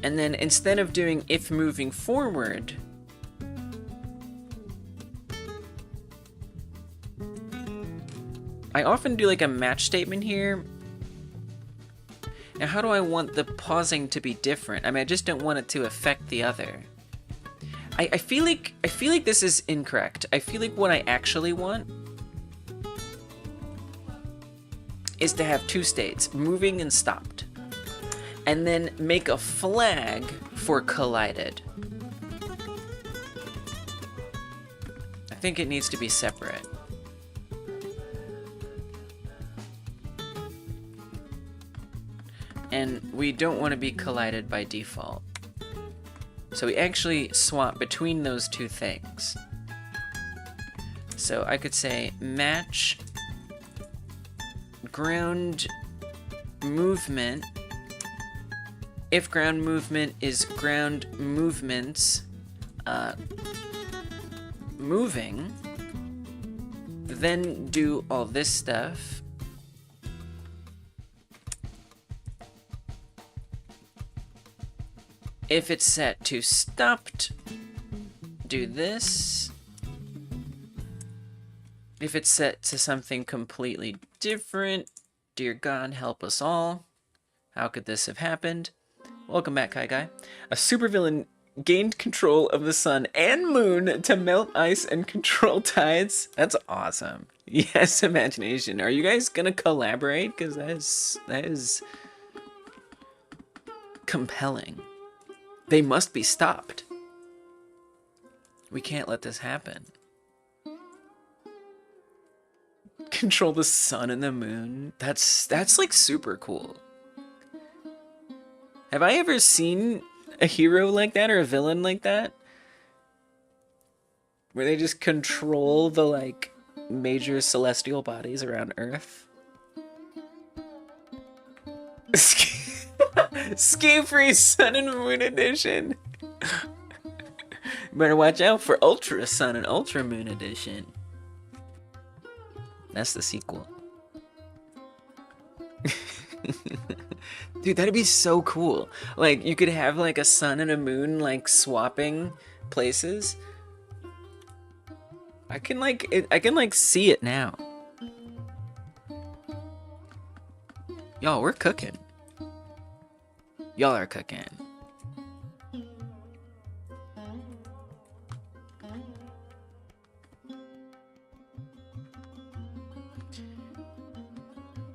And then instead of doing if moving forward, I often do like a match statement here. Now, how do I want the pausing to be different? I mean, I just don't want it to affect the other. I feel like this is incorrect. I feel like what I actually want is to have two states, moving and stopped, and then make a flag for collided. I think it needs to be separate. And we don't want to be collided by default. So we actually swap between those two things. So I could say match ground movement. If ground movement is ground movements moving, then do all this stuff. If it's set to stopped, do this. If it's set to something completely different, dear God, help us all. How could this have happened? Welcome back, Kai Guy. A supervillain gained control of the sun and moon to melt ice and control tides. That's awesome. Yes, imagination. Are you guys gonna collaborate? Because that is compelling. They must be stopped. We can't let this happen. Control the sun and the moon. That's like super cool. Have I ever seen a hero like that or a villain like that? Where they just control the like major celestial bodies around Earth? SkiFree Sun and Moon Edition. Better watch out for Ultra Sun and Ultra Moon Edition. That's the sequel. Dude, that'd be so cool. Like, you could have like a sun and a moon like swapping places. I can like see it now. Y'all, we're cooking. Y'all are cooking.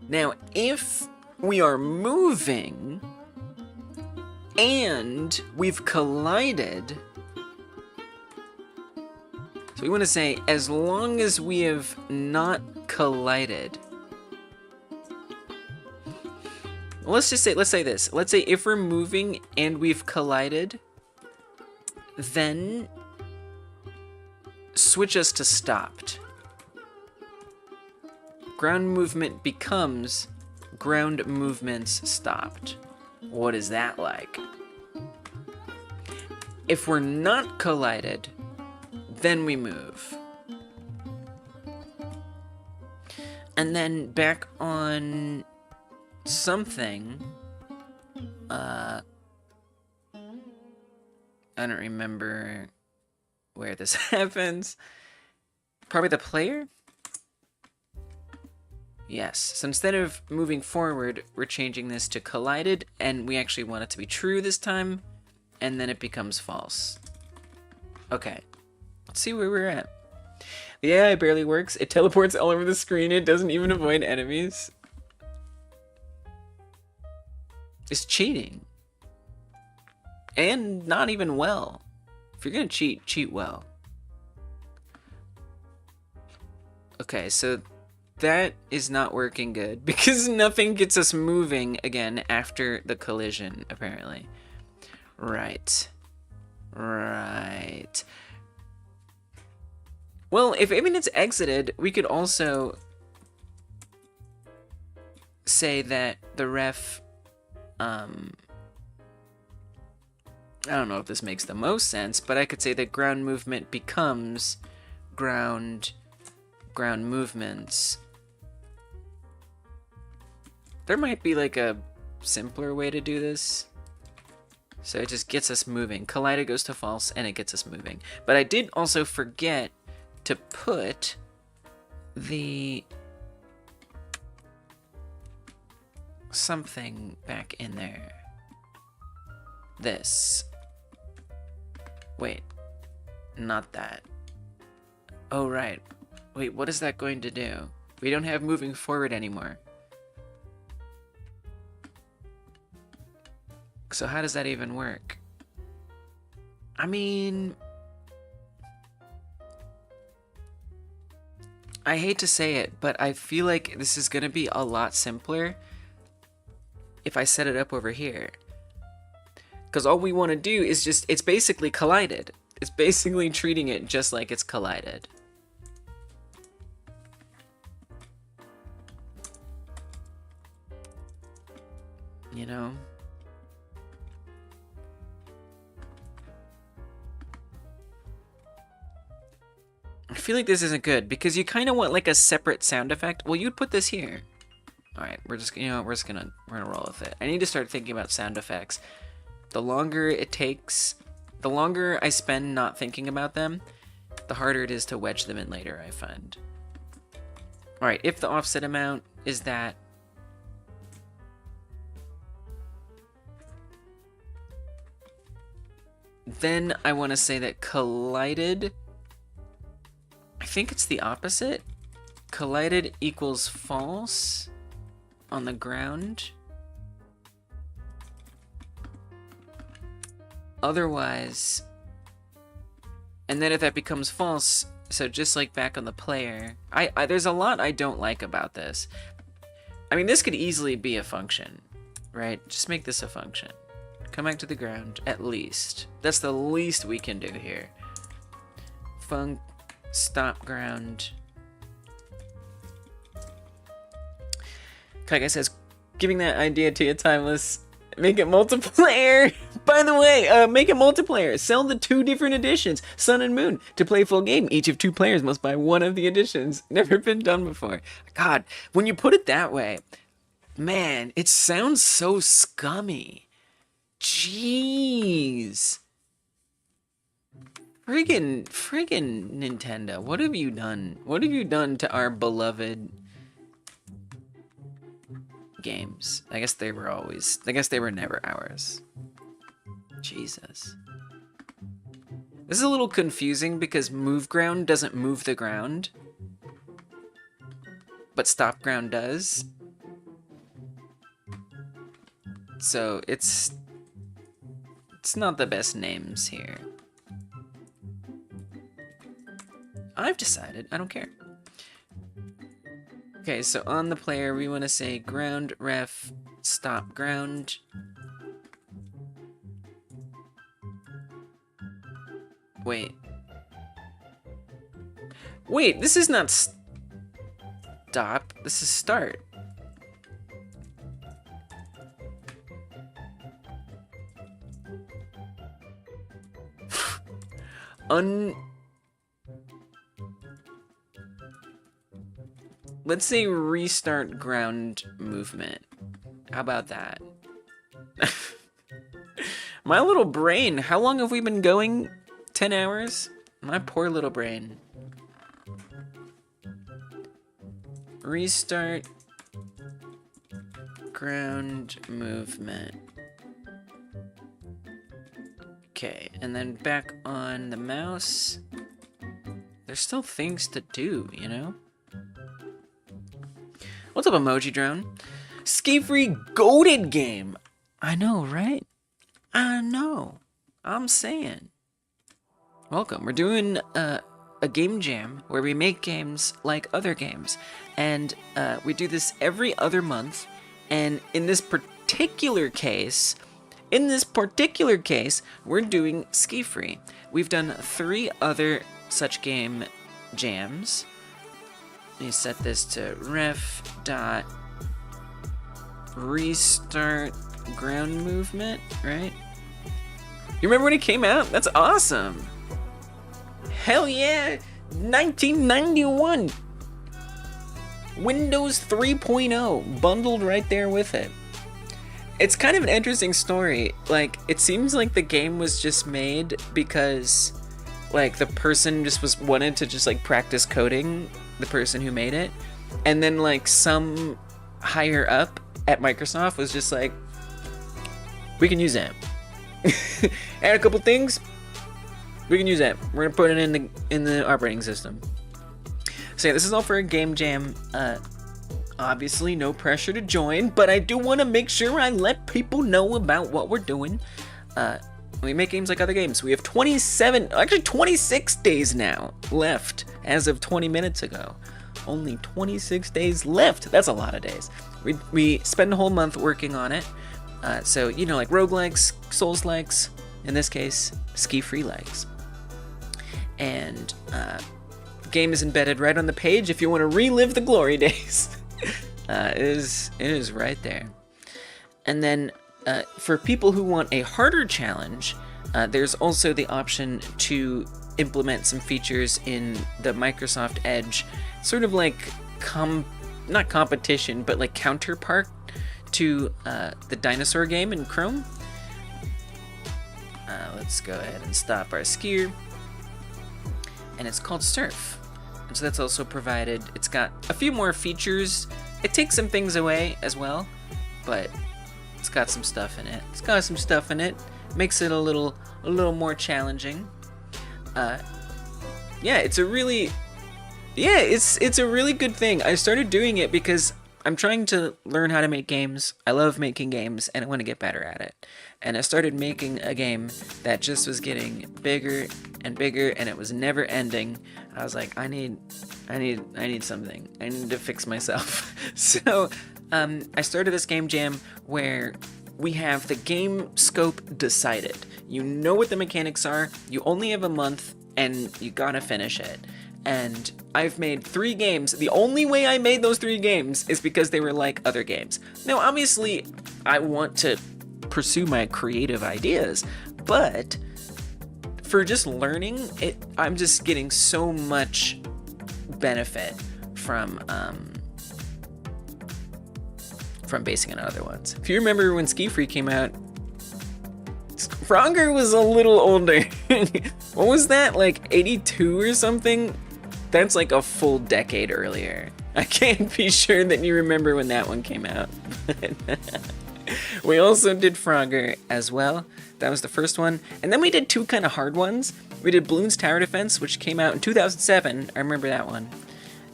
Now, if we are moving and we've collided, so we want to say as long as we have not collided. Let's say this. Let's say if we're moving and we've collided, then switch us to stopped. Ground movement becomes ground movements stopped. What is that like? If we're not collided, then we move. And then back on something, I don't remember where this happens. Probably the player? Yes, so instead of moving forward, we're changing this to collided, and we actually want it to be true this time, and then it becomes false. Okay, let's see where we're at. The AI barely works. It teleports all over the screen. It doesn't even avoid enemies. is cheating. And not even well. If you're gonna cheat, cheat well. Okay, so that is not working good because nothing gets us moving again after the collision, apparently. Right. Right. Well, if it's exited, we could also say that the ref, I don't know if this makes the most sense, but I could say that ground movement becomes ground movements. There might be like a simpler way to do this. So it just gets us moving. Collider goes to false and it gets us moving. But I did also forget to put the something back in there. This. Wait, not that. Oh, right. Wait, what is that going to do? We don't have moving forward anymore. So how does that even work? I mean, I hate to say it, but I feel like this is gonna be a lot simpler if I set it up over here. Because all we want to do is just, it's basically collided. It's basically treating it just like it's collided. You know? I feel like this isn't good because you kind of want like a separate sound effect. Well, you'd put this here. All right, we're gonna roll with it. I need to start thinking about sound effects. The longer it takes, the longer I spend not thinking about them, the harder it is to wedge them in later, I find. All right, if the offset amount is that, then I want to say that collided, I think it's the opposite. Collided equals false on the ground. Otherwise, and then if that becomes false, so just like back on the player, there's a lot I don't like about this. I mean, this could easily be a function, right? Just make this a function. Come back to the ground, at least. That's the least we can do here. Func stop ground. Kaiga says, giving that idea to you, Timeless. Make it multiplayer. By the way, make it multiplayer. Sell the 2 different editions, Sun and Moon, to play full game. Each of 2 players must buy one of the editions. Never been done before. God, when you put it that way, man, it sounds so scummy. Jeez. Friggin' Nintendo, what have you done? What have you done to our beloved games? I guess they were never ours. Jesus. This is a little confusing because move ground doesn't move the ground, but stop ground does. So it's not the best names here. I've decided, I don't care. Okay, so on the player, we want to say ground ref stop ground. Wait, this is not stop, this is start. Let's say restart ground movement. How about that? My little brain, how long have we been going? 10 hours? My poor little brain. Restart ground movement. Okay, and then back on the mouse. There's still things to do, you know? What's up, Emoji Drone? SkiFree goated game. I know, right? I know. I'm saying. Welcome. We're doing a game jam where we make games like other games. And we do this every other month. And in this particular case, we're doing SkiFree. We've done 3 other such game jams. Let me set this to ref.restart ground movement, right? You remember when it came out? That's awesome. Hell yeah, 1991. Windows 3.0 bundled right there with it. It's kind of an interesting story. Like, it seems like the game was just made because, like, the person just wanted to just, like, practice coding, the person who made it. And then, like, some higher up at Microsoft was just like, we can use that. Add a couple things, we can use that. We're gonna put it in the operating system. So yeah, this is all for a game jam. Obviously, no pressure to join, but I do want to make sure I let people know about what we're doing. We make games like other games. We have 26 days now left as of 20 minutes ago. Only 26 days left. That's a lot of days. We spend a whole month working on it. So, you know, like roguelikes, Souls-likes, in this case, SkiFree likes. And game is embedded right on the page if you want to relive the glory days. It is right there. And then for people who want a harder challenge, there's also the option to implement some features in the Microsoft Edge, sort of like not competition, but like counterpart to the dinosaur game in Chrome. Let's go ahead and stop our skier. And it's called Surf. And so that's also provided. It's got a few more features. It takes some things away as well, but it's got some stuff in it. Makes it a little more challenging. It's a really good thing. I started doing it because I'm trying to learn how to make games. I love making games and I want to get better at it. And I started making a game that just was getting bigger and bigger and it was never ending. I was like, I need something. I need to fix myself. So I started this game jam where we have the game scope decided. You know what the mechanics are. You only have a month and you gotta finish it. And I've made 3 games. The only way I made those 3 games is because they were like other games. Now, obviously, I want to pursue my creative ideas, but for just learning it, I'm just getting so much benefit from basing on other ones. If you remember when SkiFree came out, Frogger was a little older. What was that, like 82 or something? That's like a full decade earlier. I can't be sure that you remember when that one came out. We also did Frogger as well. That was the first one. And then we did 2 kind of hard ones. We did Bloons Tower Defense, which came out in 2007. I remember that one.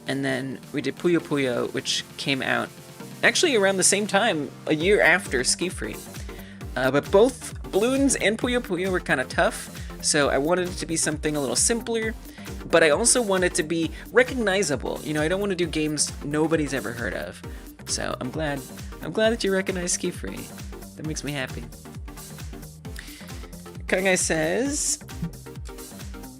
And then we did Puyo Puyo, which came out actually around the same time, a year after SkiFree. But both Bloons and Puyo Puyo were kind of tough, so I wanted it to be something a little simpler, but I also want it to be recognizable. You know, I don't want to do games nobody's ever heard of. So I'm glad that you recognize SkiFree. That makes me happy. Kangai says,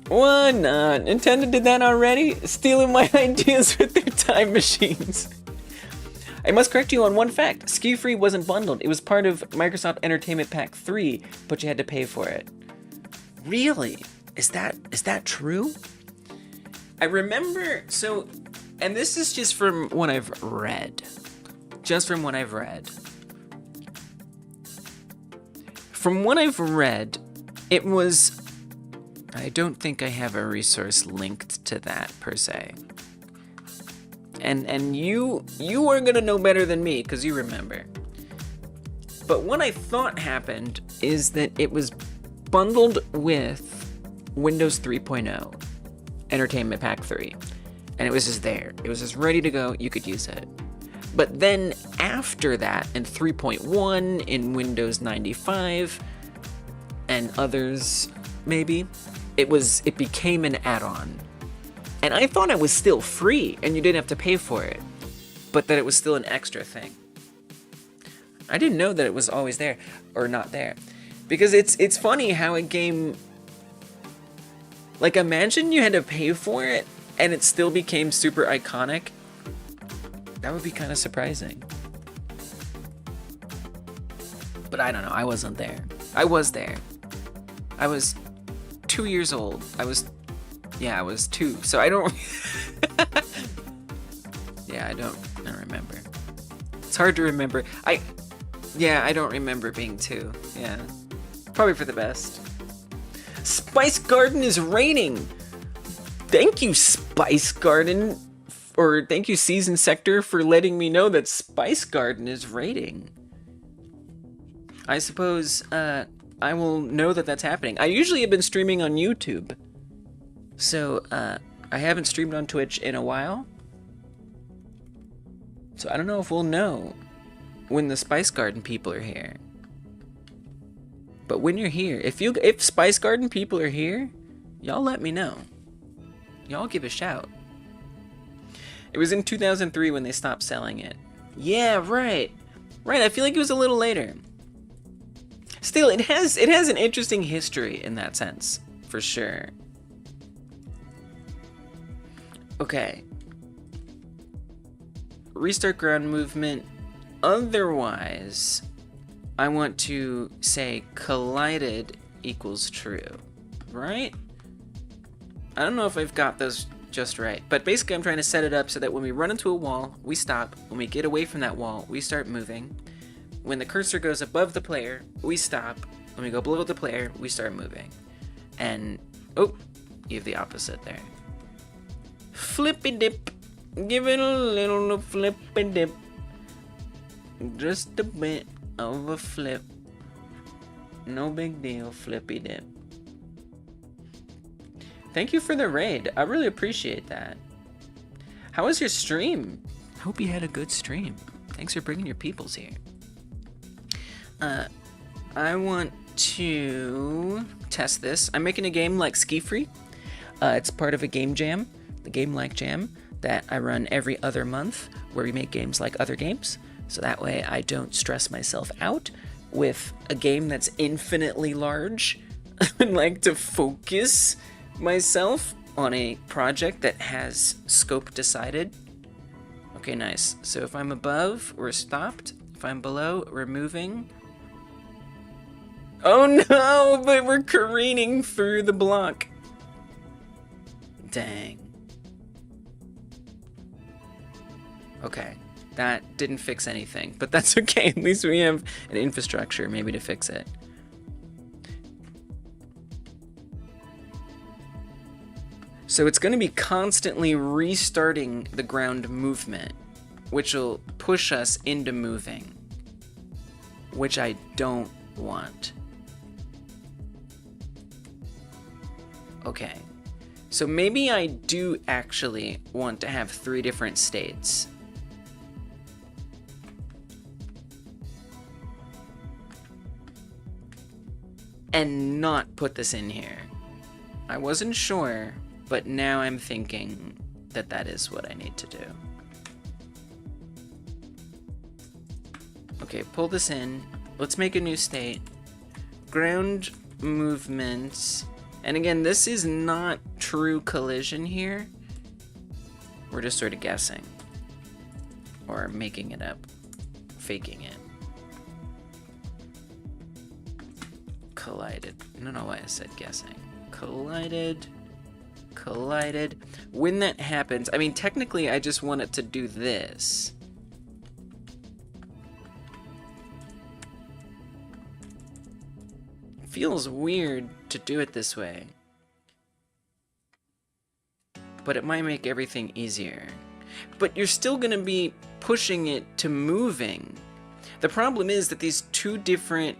what? Nintendo did that already? Stealing my ideas with their time machines. I must correct you on one fact. SkiFree wasn't bundled. It was part of Microsoft Entertainment Pack 3, but you had to pay for it. Really? Is that true? I remember, so, and this is just from what I've read. From what I've read, it was, I don't think I have a resource linked to that per se. And you are gonna know better than me because you remember. But what I thought happened is that it was bundled with Windows 3.0, Entertainment Pack 3, and it was just there. It was just ready to go. You could use it. But then after that, in 3.1, in Windows 95, and others, maybe, it became an add-on. And I thought it was still free and you didn't have to pay for it, but that it was still an extra thing. I didn't know that it was always there, or not there. Because it's funny how a game, like, imagine you had to pay for it and it still became super iconic. That would be kind of surprising. But I don't know, I wasn't there. I was there. I was 2 years old. I was 2. So I don't... yeah, I don't remember. It's hard to remember. I don't remember being 2. Yeah. Probably for the best. Spice Garden is raining! Thank you, Spice Garden, or thank you, Season Sector, for letting me know that Spice Garden is raiding. I suppose I will know that that's happening. I usually have been streaming on YouTube, so I haven't streamed on Twitch in a while. So I don't know if we'll know when the Spice Garden people are here. But when you're here, if Spice Garden people are here, y'all let me know. Y'all give a shout. It was in 2003 when they stopped selling it. Yeah, right. Right, I feel like it was a little later. Still, it has an interesting history in that sense, for sure. Okay. Restart ground movement. Otherwise, I want to say collided equals true, right? I don't know if I've got those just right, but basically I'm trying to set it up so that when we run into a wall, we stop. When we get away from that wall, we start moving. When the cursor goes above the player, we stop. When we go below the player, we start moving. And, oh, you have the opposite there. Flippy dip. Give it a little flippy dip. Just a bit of a flip. No big deal, flippy dip. Thank you for the raid. I really appreciate that. How was your stream? Hope you had a good stream. Thanks for bringing your peoples here. I want to test this. I'm making a game like SkiFree. It's part of a game jam, the Game Like Jam, that I run every other month, where we make games like other games. So that way I don't stress myself out with a game that's infinitely large. I like to focus myself on a project that has scope decided. Okay, nice. So if I'm above, we're stopped. If I'm below, we're moving. Oh no, but we're careening through the block. Dang. Okay, that didn't fix anything, but that's okay. At least we have an infrastructure maybe to fix it. So it's going to be constantly restarting the ground movement, which will push us into moving, which I don't want. Okay, so maybe I do actually want to have 3 different states. And not put this in here. I wasn't sure, but now I'm thinking that that is what I need to do. Okay, pull this in. Let's make a new state. Ground movements. And again, this is not true collision here. We're just sort of guessing. Or making it up. Faking it. Collided. I don't know why I said guessing. Collided. Collided. When that happens, I mean, technically I just want it to do this. It feels weird to do it this way. But it might make everything easier. But you're still gonna be pushing it to moving. The problem is that these 2 different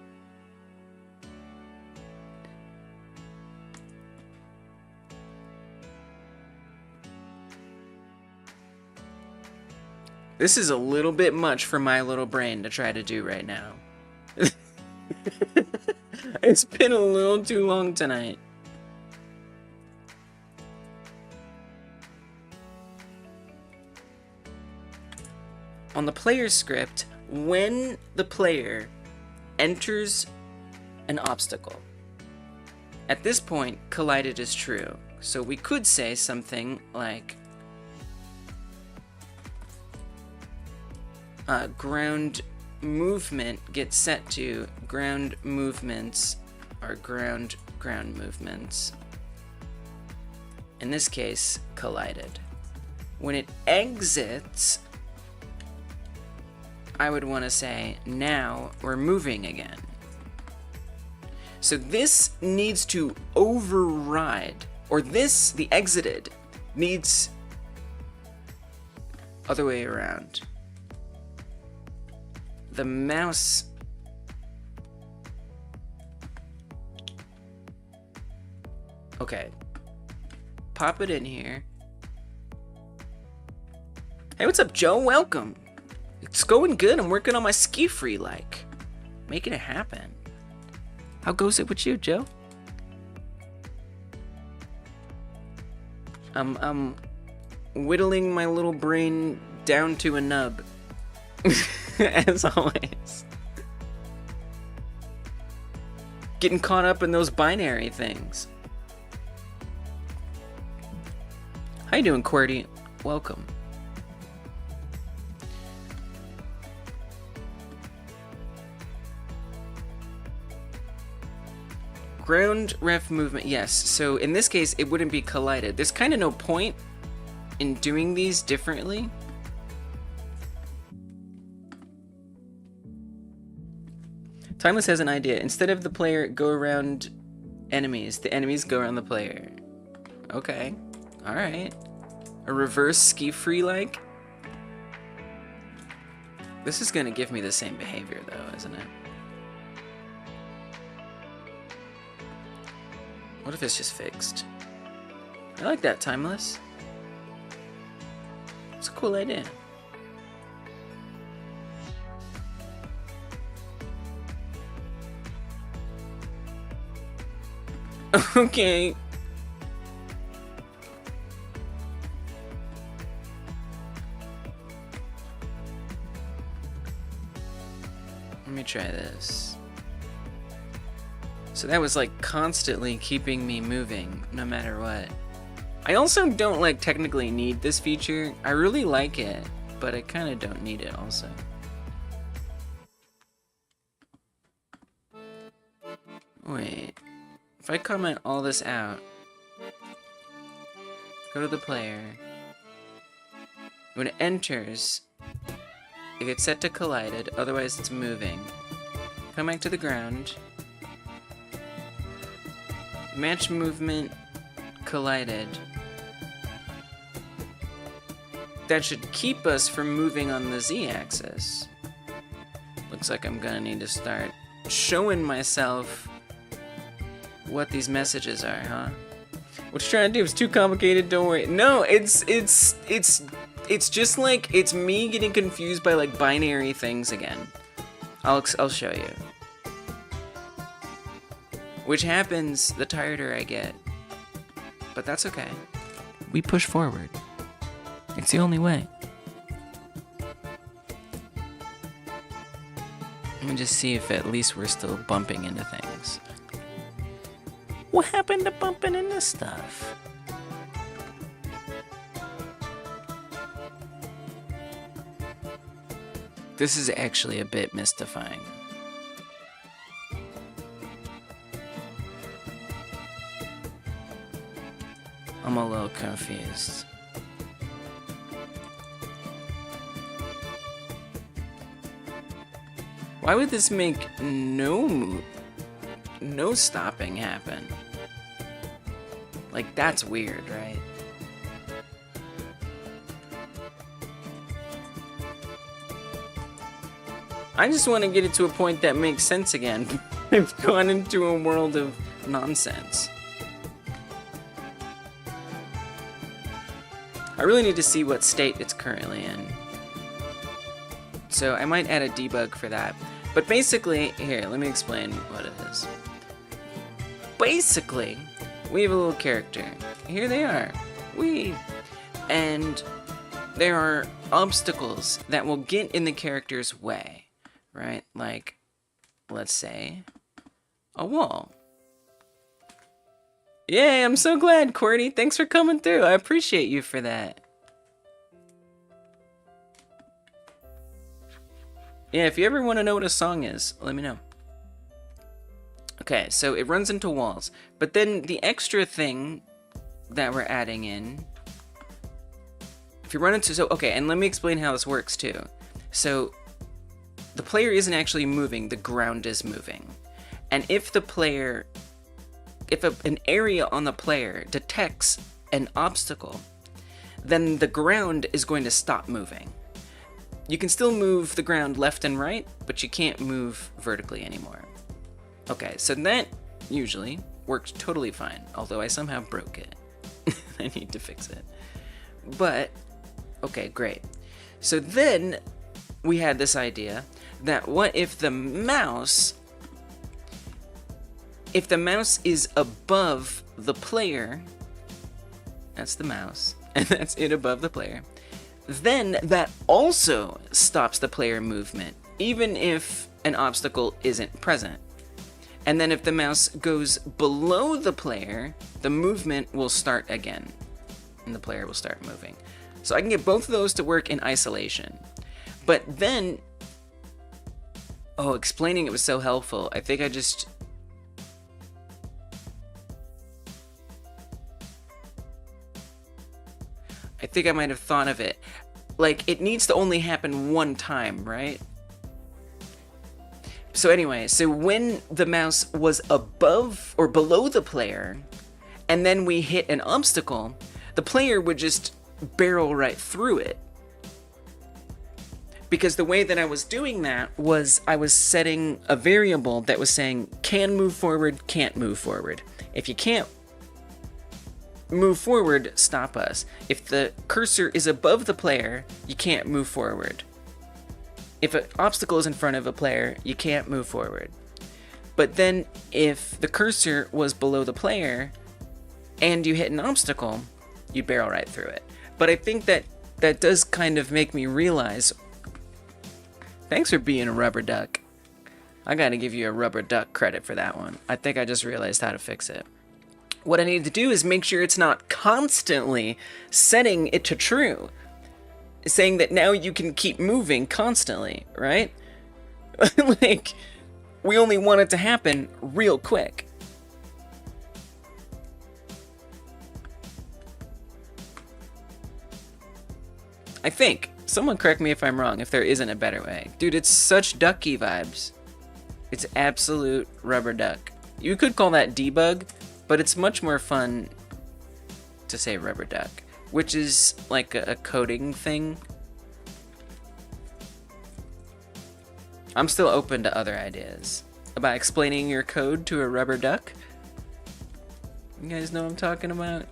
This is a little bit much for my little brain to try to do right now. It's been a little too long tonight. On the player script, when the player enters an obstacle, at this point, collided is true. So we could say something like ground movement gets set to ground movements or ground movements. In this case, collided. When it exits, I would want to say, now we're moving again. So this needs to override, or this, the exited, needs other way around. The mouse okay. Pop it in here. Hey, what's up, Joe? Welcome. It's going good. I'm working on my SkiFree, like. Making it happen. How goes it with you, Joe? I'm whittling my little brain down to a nub. As always. Getting caught up in those binary things. How you doing, QWERTY? Welcome. Ground ref movement, yes. So in this case, it wouldn't be collided. There's kind of no point in doing these differently. Timeless has an idea. Instead of the player go around enemies, the enemies go around the player. Okay. Alright. A reverse SkiFree like? This is gonna give me the same behavior though, isn't it? What if it's just fixed? I like that, Timeless. It's a cool idea. Okay. Let me try this. So that was like constantly keeping me moving no matter what. I also don't like technically need this feature. I really like it, but I kind of don't need it also. Wait. If I comment all this out, go to the player, when it enters, it gets set to collided, otherwise it's moving. Come back to the ground, match movement, collided. That should keep us from moving on the Z-axis. Looks like I'm gonna need to start showing myself what these messages are, huh? What you're trying to do is too complicated, don't worry. No, it's just like, it's me getting confused by like binary things again. I'll show you. Which happens the tireder I get. But that's okay. We push forward. It's the only way. Let me just see if at least we're still bumping into things. What happened to bumping into stuff? This is actually a bit mystifying. I'm a little confused. Why would this make no stopping happen? Like, that's weird, right? I just want to get it to a point that makes sense again. I've gone into a world of nonsense. I really need to see what state it's currently in. So I might add a debug for that. But basically, here, let me explain what it is. Basically, we have a little character. Here they are. And there are obstacles that will get in the character's way, right? Like, let's say, a wall. Yay, I'm so glad, Qwerty. Thanks for coming through. I appreciate you for that. Yeah, if you ever want to know what a song is, let me know. Okay, so it runs into walls. But then the extra thing that we're adding in, if you run into, okay, and let me explain how this works too. So the player isn't actually moving, the ground is moving. And if an area on the player detects an obstacle, then the ground is going to stop moving. You can still move the ground left and right, but you can't move vertically anymore. Okay, so that usually works totally fine, although I somehow broke it. I need to fix it. But, okay, great. So then we had this idea that what if the mouse is above the player, that's the mouse, and that's it above the player, then that also stops the player movement, even if an obstacle isn't present. And then if the mouse goes below the player, the movement will start again, and the player will start moving. So I can get both of those to work in isolation. But then, explaining it was so helpful. I think I might have thought of it. Like, it needs to only happen one time, right? So anyway, so when the mouse was above or below the player, and then we hit an obstacle, the player would just barrel right through it. Because the way that I was doing that was I was setting a variable that was saying, can move forward, can't move forward. If you can't move forward, stop us. If the cursor is above the player, you can't move forward. If an obstacle is in front of a player, you can't move forward. But then if the cursor was below the player and you hit an obstacle, you barrel right through it. But I think that does kind of make me realize, thanks for being a rubber duck. I gotta give you a rubber duck credit for that one. I think I just realized how to fix it. What I need to do is make sure it's not constantly setting it to true. Saying that now you can keep moving constantly, right? Like, we only want it to happen real quick. I think. Someone correct me if I'm wrong, if there isn't a better way. Dude, it's such ducky vibes. It's absolute rubber duck. You could call that debug, but it's much more fun to say rubber duck, which is like a coding thing. I'm still open to other ideas about explaining your code to a rubber duck. You guys know what I'm talking about?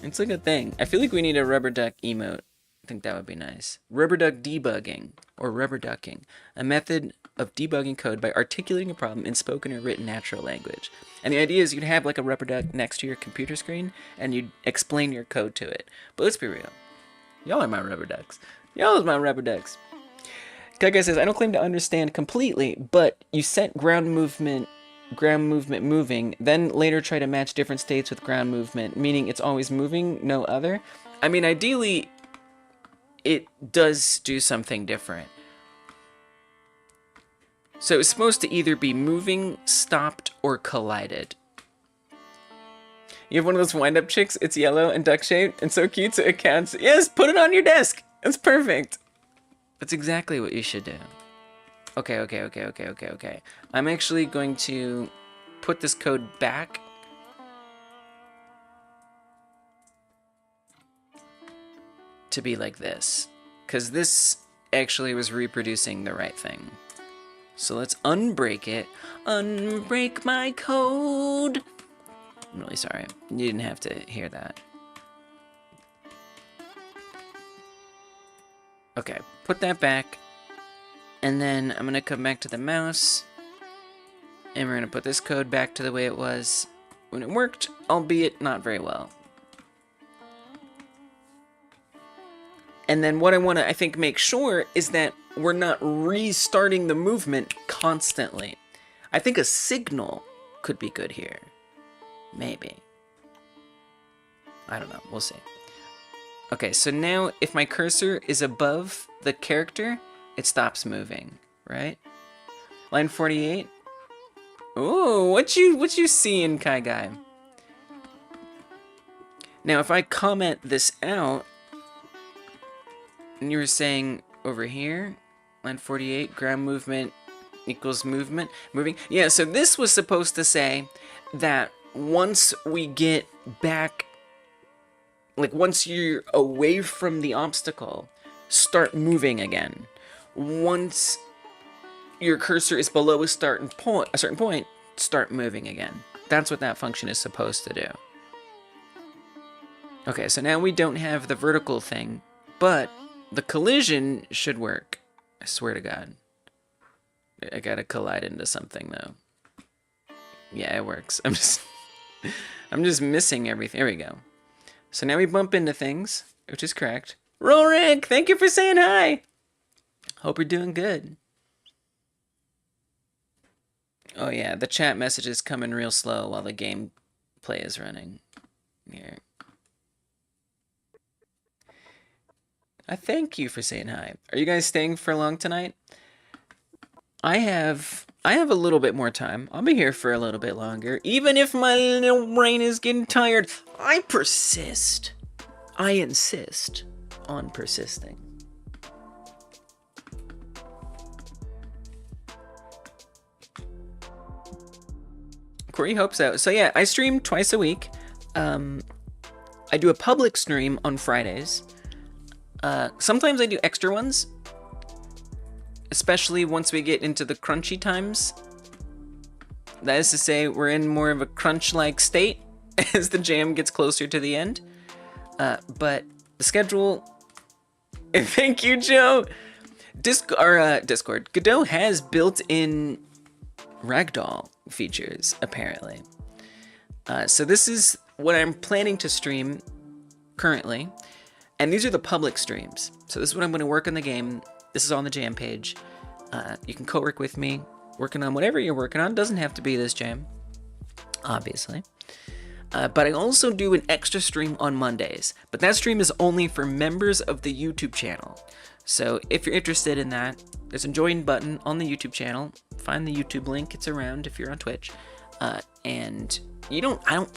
It's like a thing. I feel like we need a rubber duck emote. I think that would be nice. Rubber duck debugging, or rubber ducking, a method of debugging code by articulating a problem in spoken or written natural language. And the idea is you'd have like a rubber duck next to your computer screen and you'd explain your code to it. But let's be real. Y'all are my rubber ducks. Y'all are my rubber ducks. Kaka says, I don't claim to understand completely, but you set ground movement moving, then later try to match different states with ground movement, meaning it's always moving, no other. I mean, ideally, it does do something different. So it's supposed to either be moving, stopped, or collided. You have one of those wind-up chicks, it's yellow and duck-shaped, and so cute so it counts. Yes, put it on your desk! It's perfect! That's exactly what you should do. Okay. I'm actually going to put this code back. To be like this. Because this actually was reproducing the right thing. So let's unbreak it. Unbreak my code! I'm really sorry. You didn't have to hear that. Okay. put that back, and then I'm gonna come back to the mouse, and we're gonna put this code back to the way it was when it worked, albeit not very well. And then what I want to, I think, make sure is that we're not restarting the movement constantly. I think a signal could be good here. Maybe. I don't know. We'll see. Okay, so now if my cursor is above the character, it stops moving, right? Line 48. Ooh, what you seeing, Kai Guy? Now, if I comment this out, and you were saying over here, line 48, ground movement equals movement, moving. Yeah, so this was supposed to say that once we get back, like once you're away from the obstacle, start moving again. Once your cursor is below a certain point, start moving again. That's what that function is supposed to do. Okay, so now we don't have the vertical thing, but the collision should work. I swear to God. I gotta collide into something though. Yeah, it works. I'm just missing everything. There we go. So now we bump into things, which is correct. Rorik, thank you for saying hi. Hope you're doing good. Oh yeah, the chat message is coming real slow while the gameplay is running. Here. I thank you for saying hi. Are you guys staying for long tonight? I have a little bit more time. I'll be here for a little bit longer. Even if my little brain is getting tired, I persist. I insist on persisting. Corey hopes out. So yeah, I stream twice a week. I do a public stream on Fridays. Sometimes I do extra ones, especially once we get into the crunchy times. That is to say, we're in more of a crunch-like state as the jam gets closer to the end. But the schedule... Thank you, Joe! Discord. Godot has built-in ragdoll features, apparently. So this is what I'm planning to stream currently. And these are the public streams. So this is what I'm going to work on the game. This is on the jam page. You can co-work with me, working on whatever you're working on. It doesn't have to be this jam, obviously. But I also do an extra stream on Mondays. But that stream is only for members of the YouTube channel. So if you're interested in that, there's a join button on the YouTube channel. Find the YouTube link. It's around if you're on Twitch. And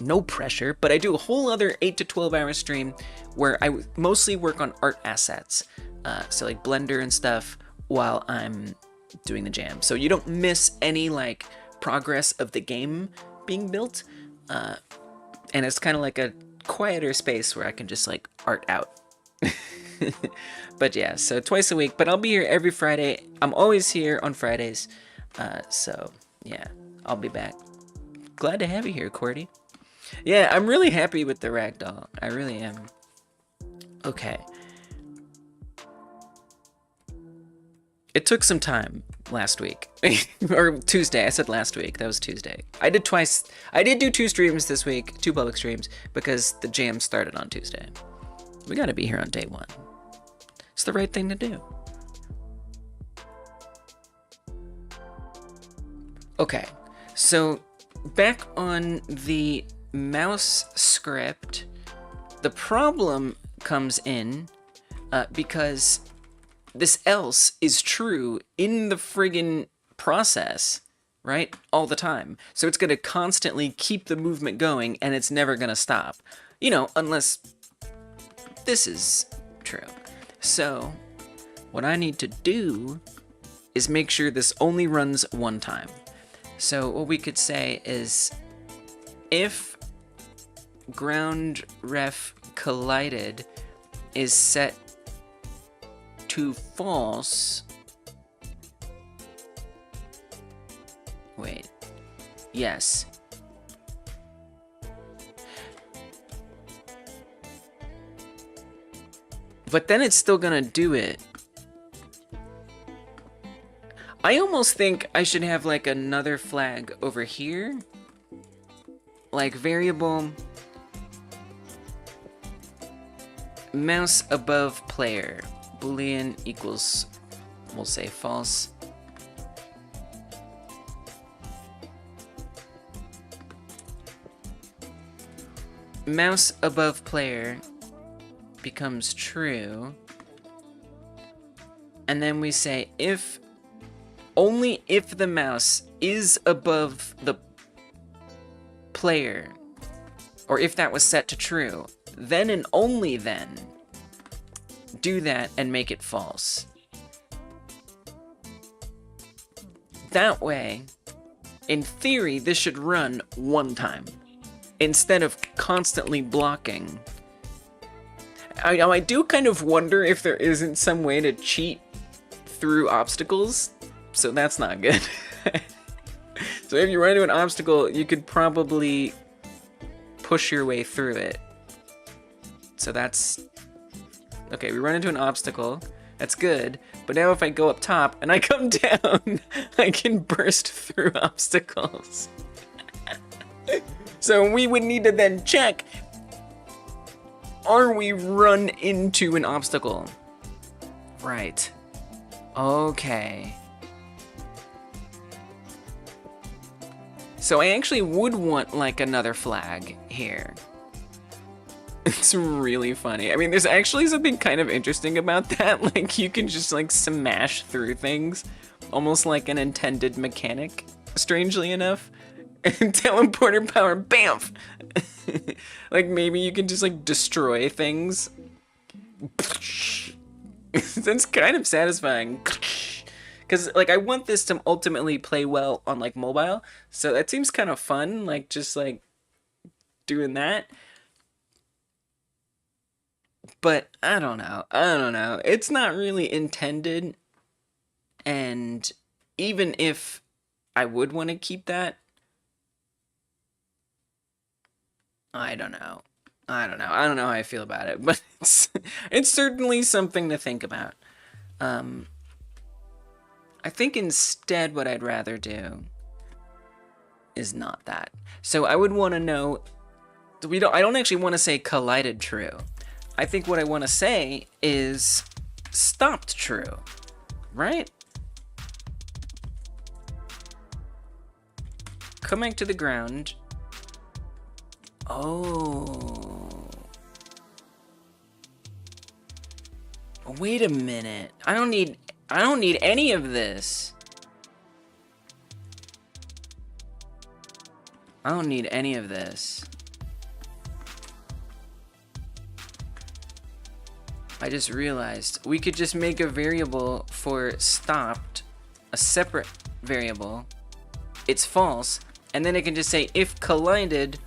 no pressure, but I do a whole other 8 to 12 hour stream where I mostly work on art assets. So like Blender and stuff while I'm doing the jam. So you don't miss any like progress of the game being built. And it's kind of like a quieter space where I can just like art out. But yeah, so twice a week, but I'll be here every Friday. I'm always here on Fridays. So yeah, I'll be back. Glad to have you here, Cordy. Yeah, I'm really happy with the ragdoll. I really am. Okay. It took some time last week. Or Tuesday. I said last week. That was Tuesday. I did twice. I did do 2 streams this week. 2 public streams. Because the jam started on Tuesday. We gotta be here on day 1. It's the right thing to do. Okay. So... back on the mouse script, the problem comes in because this else is true in the friggin' process, right? All the time. So it's going to constantly keep the movement going and it's never going to stop. You know, unless this is true. So what I need to do is make sure this only runs one time. So what we could say is if ground ref collided is set to false. Wait. Yes. But then it's still gonna do it. I almost think I should have like another flag over here. Like variable mouse above player. Boolean equals, we'll say false. Mouse above player becomes true. And then we say if, only if the mouse is above the player, or if that was set to true, then and only then do that and make it false. That way, in theory, this should run one time instead of constantly blocking. I do kind of wonder if there isn't some way to cheat through obstacles, so that's not good. So if you run into an obstacle, you could probably push your way through it. So that's... Okay, we run into an obstacle. That's good. But now if I go up top and I come down, I can burst through obstacles. So we would need to then check, are we run into an obstacle? Right. Okay. So I actually would want like another flag here. It's really funny. I mean, there's actually something kind of interesting about that. Like you can just like smash through things, almost like an intended mechanic, strangely enough. And teleporter power, bamf! Like maybe you can just like destroy things. That's kind of satisfying. Because like I want this to ultimately play well on like mobile, so that seems kind of fun, like just like doing that. But I don't know. It's not really intended, and even if I would want to keep that, I don't know. I don't know how I feel about it, but it's certainly something to think about. I think instead what I'd rather do is not that. So I would want to know, I don't actually want to say collided true. I think what I want to say is stopped true, right? Coming to the ground. Oh. Wait a minute. I don't need any of this. I don't need any of this. I just realized we could just make a variable for stopped, a separate variable. It's false, and then it can just say if collided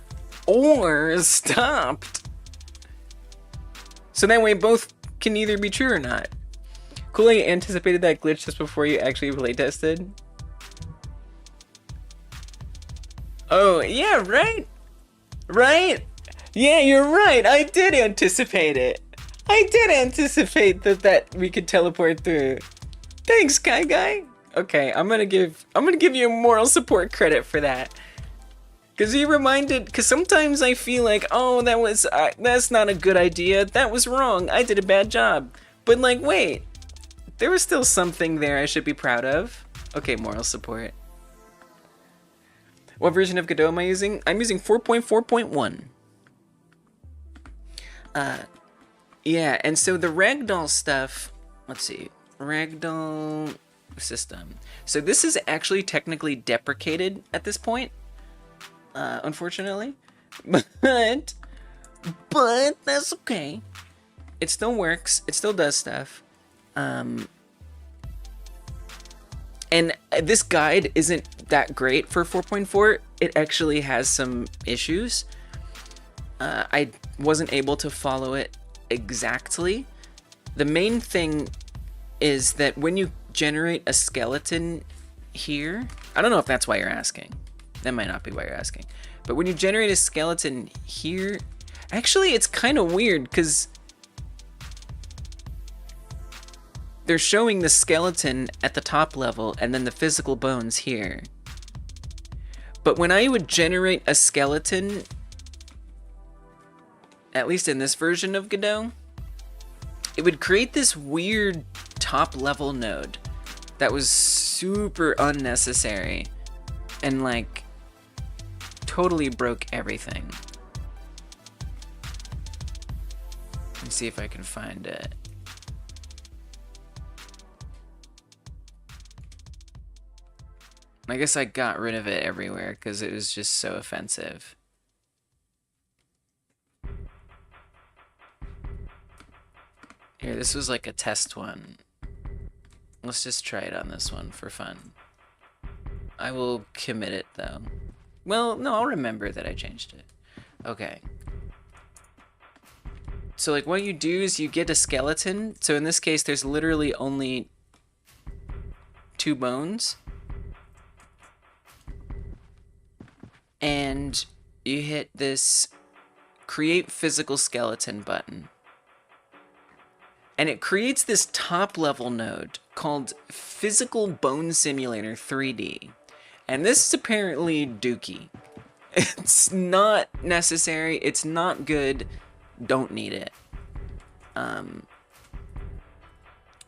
or stopped. So that way both can either be true or not. Cool, you anticipated that glitch just before you actually playtested. Oh, yeah, right? Right? Yeah, you're right. I did anticipate it. I did anticipate that we could teleport through. Thanks, Sky Guy. Okay, I'm gonna give you moral support credit for that. Cause you reminded, cause sometimes I feel like, oh, that's not a good idea. That was wrong. I did a bad job. But like, wait, there was still something there I should be proud of. Okay, moral support. What version of Godot am I using? I'm using 4.4.1. Yeah, and so the ragdoll stuff, let's see, ragdoll system. So this is actually technically deprecated at this point, unfortunately, but that's okay. It still works. It still does stuff. And this guide isn't that great for 4.4. It actually has some issues. I wasn't able to follow it exactly. The main thing is that when you generate a skeleton here, I don't know if that's why you're asking. That might not be why you're asking. But when you generate a skeleton here, actually it's kind of weird because they're showing the skeleton at the top level and then the physical bones here. But when I would generate a skeleton, at least in this version of Godot, it would create this weird top level node that was super unnecessary and like totally broke everything. Let me see if I can find it. I guess I got rid of it everywhere because it was just so offensive. Here, this was like a test one. Let's just try it on this one for fun. I will commit it though. Well, no, I'll remember that I changed it. Okay. So like what you do is you get a skeleton. So in this case, there's literally only 2 bones. And you hit this create physical skeleton button. And it creates this top level node called Physical Bone Simulator 3D. And this is apparently dookie. It's not necessary, it's not good, don't need it.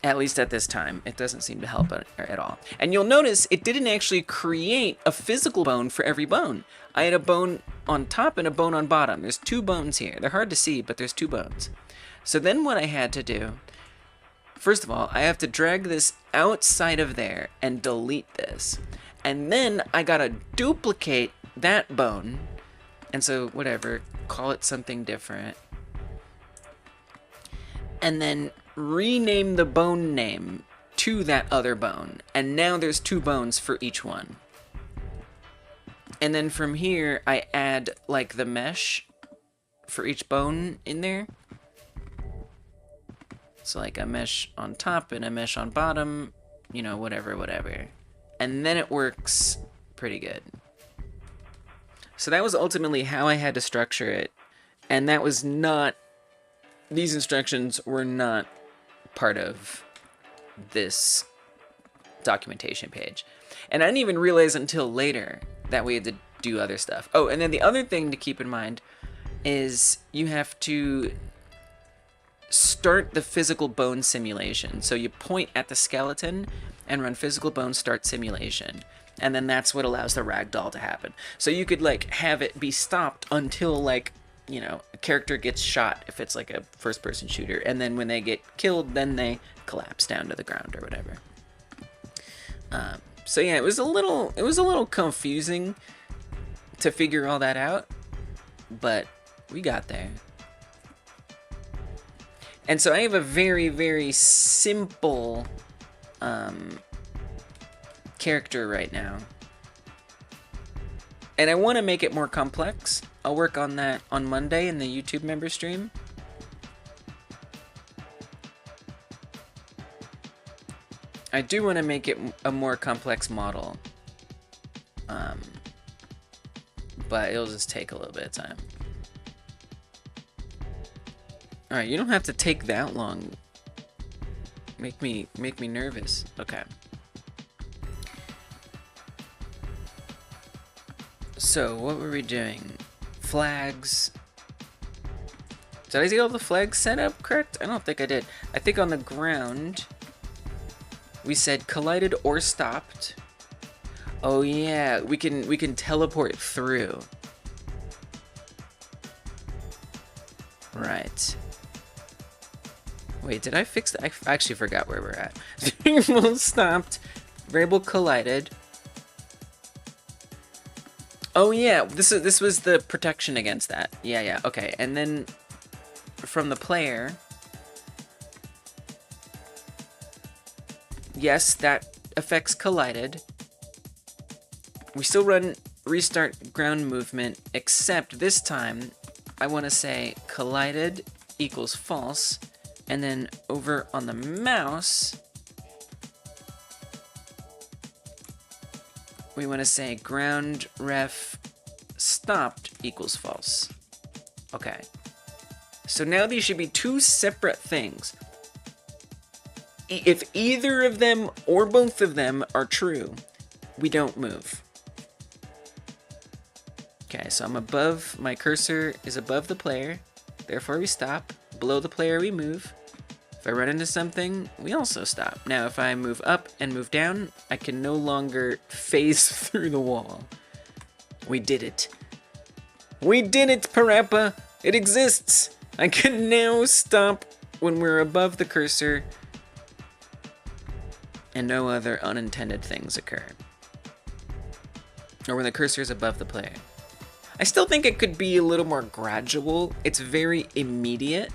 At least at this time, it doesn't seem to help at all. And you'll notice it didn't actually create a physical bone for every bone. I had a bone on top and a bone on bottom. There's 2 bones here. They're hard to see, but there's 2 bones. So then what I had to do, first of all, I have to drag this outside of there and delete this. And then I gotta duplicate that bone. And so whatever, call it something different. And then rename the bone name to that other bone. And now there's 2 bones for each one. And then from here, I add like the mesh for each bone in there. So like a mesh on top and a mesh on bottom, you know, whatever. And then it works pretty good. So that was ultimately how I had to structure it. And that was not, these instructions were not part of this documentation page. And I didn't even realize until later that we had to do other stuff. Oh, and then the other thing to keep in mind is you have to start the physical bone simulation. So you point at the skeleton and run physical bone start simulation. And then that's what allows the ragdoll to happen. So you could like have it be stopped until like, you know, a character gets shot if it's like a first person shooter. And then when they get killed, then they collapse down to the ground or whatever. So yeah, it was a little confusing to figure all that out, but we got there. And so I have a very, very simple character right now. And I want to make it more complex. I'll work on that on Monday in the YouTube member stream. I do want to make it a more complex model. But it'll just take a little bit of time. Alright, you don't have to take that long. Make me nervous. Okay. So, what were we doing? Flags. Did I see all the flags set up correct? I don't think I did. I think on the ground, we said collided or stopped. Oh yeah, we can teleport through. Right. Wait, did I fix that? I actually forgot where we're at. Variable stopped. Variable collided. Oh yeah, this was the protection against that. Yeah, okay. And then from the player, yes, that affects collided. We still run restart ground movement, except this time I want to say collided equals false, and then over on the mouse we want to say ground ref stopped equals false. Okay. So now these should be 2 separate things. If either of them or both of them are true, we don't move. Okay, so I'm above, my cursor is above the player, therefore we stop. Below the player we move. If I run into something, we also stop. Now if I move up and move down, I can no longer phase through the wall. We did it. We did it, Parappa! It exists! I can now stop when we're above the cursor and no other unintended things occur. Or when the cursor is above the player. I still think it could be a little more gradual. It's very immediate.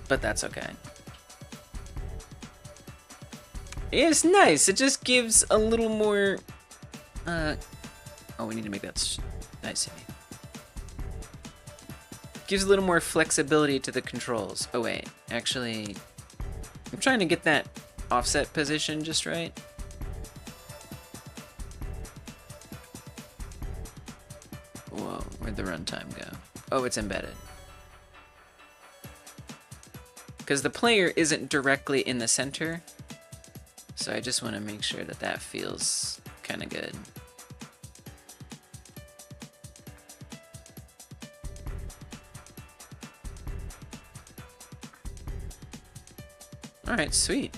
But that's okay. It's nice. It just gives a little more... oh, we need to make that nice. Gives a little more flexibility to the controls. Oh wait, actually... I'm trying to get that offset position just right. Whoa, where'd the runtime go? Oh, it's embedded. Because the player isn't directly in the center, so I just want to make sure that that feels kind of good. Alright, sweet.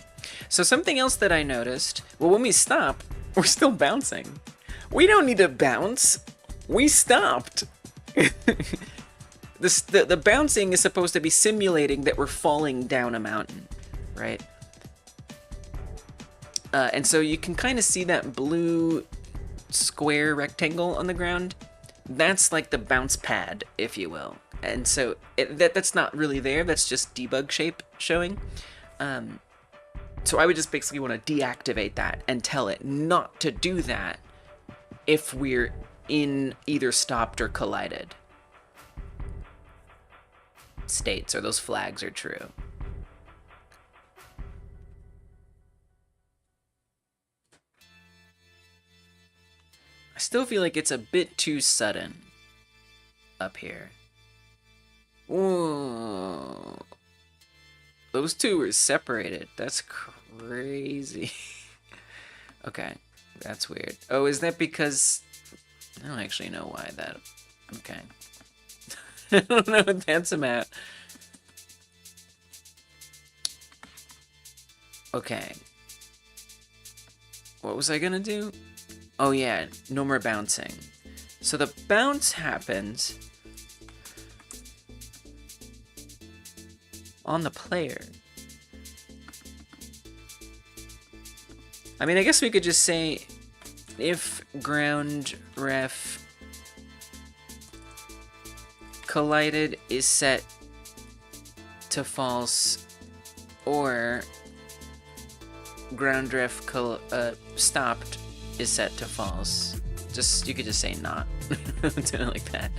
So something else that I noticed, well, when we stop, we're still bouncing. We don't need to bounce. We stopped. The bouncing is supposed to be simulating that we're falling down a mountain, right? And so you can kind of see that blue square rectangle on the ground. That's like the bounce pad, if you will. And so that's not really there. That's just debug shape showing. So I would just basically want to deactivate that and tell it not to do that if we're in either stopped or collided states, or those flags are true. I still feel like it's a bit too sudden up here. Whoa. Those two are separated. That's crazy. Okay, that's weird. Oh, is that because... I don't actually know why that... Okay. I don't know what that's about. Okay. What was I gonna do? Oh yeah, no more bouncing. So the bounce happens on the player. I mean, I guess we could just say if ground ref collided is set to false, or ground ref stopped is set to false. Just, you could just say not. Do it like that.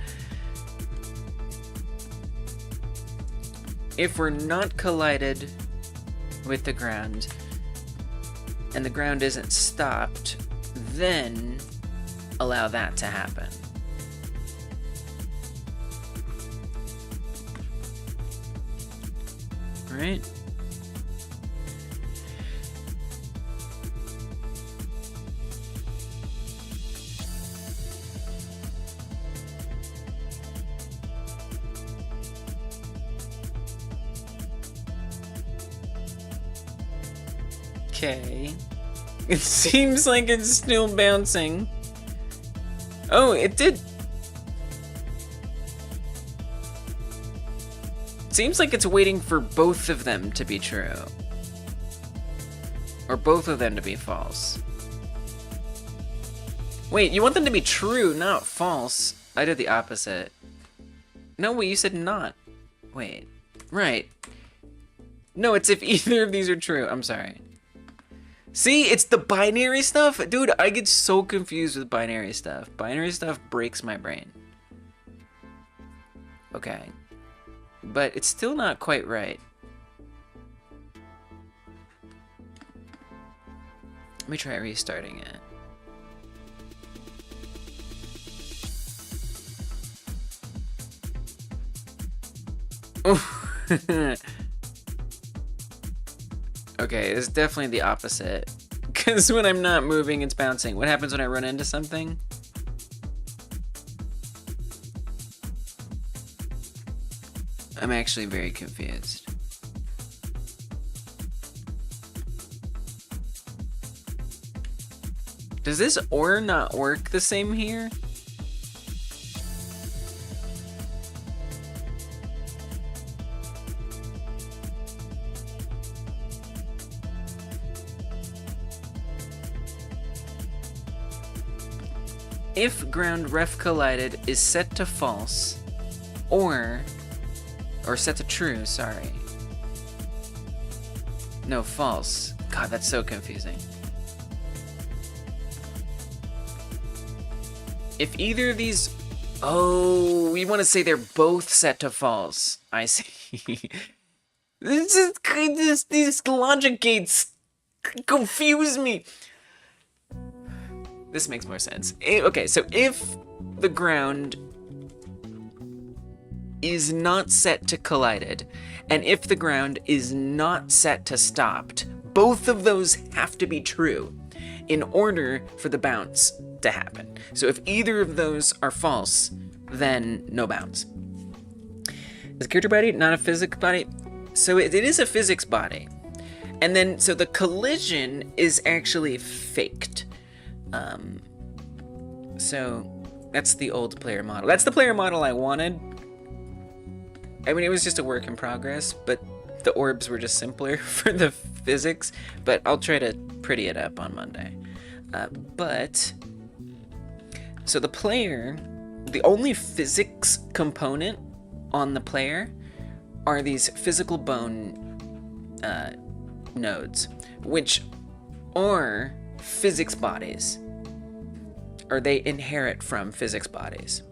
If we're not collided with the ground and the ground isn't stopped, then allow that to happen. Right? Okay. It seems like it's still bouncing. Oh, it did. Seems like it's waiting for both of them to be true. Or both of them to be false. Wait, you want them to be true, not false. I did the opposite. No, wait, you said not. Wait. Right. No, it's if either of these are true. I'm sorry. See, it's the binary stuff. Dude, I get so confused with binary stuff. Binary stuff breaks my brain. Okay. But it's still not quite right. Let me try restarting it. Okay, it's definitely the opposite. Because when I'm not moving, it's bouncing. What happens when I run into something? I'm actually very confused. Does this OR not work the same here? If ground ref collided is set to false, or set to true, sorry. No, false. God, that's so confusing. If either of these, oh, we want to say they're both set to false. I see. These logic gates confuse me. This makes more sense. Okay, so if the ground is not set to collided, and if the ground is not set to stopped, both of those have to be true in order for the bounce to happen. So if either of those are false, then no bounce. Is a character body not a physics body? So it is a physics body. And then, so the collision is actually faked. So that's the old player model. That's the player model I wanted. I mean, it was just a work in progress, but the orbs were just simpler for the physics, but I'll try to pretty it up on Monday. So the player, the only physics component on the player are these physical bone nodes, which are physics bodies, or they inherit from physics bodies.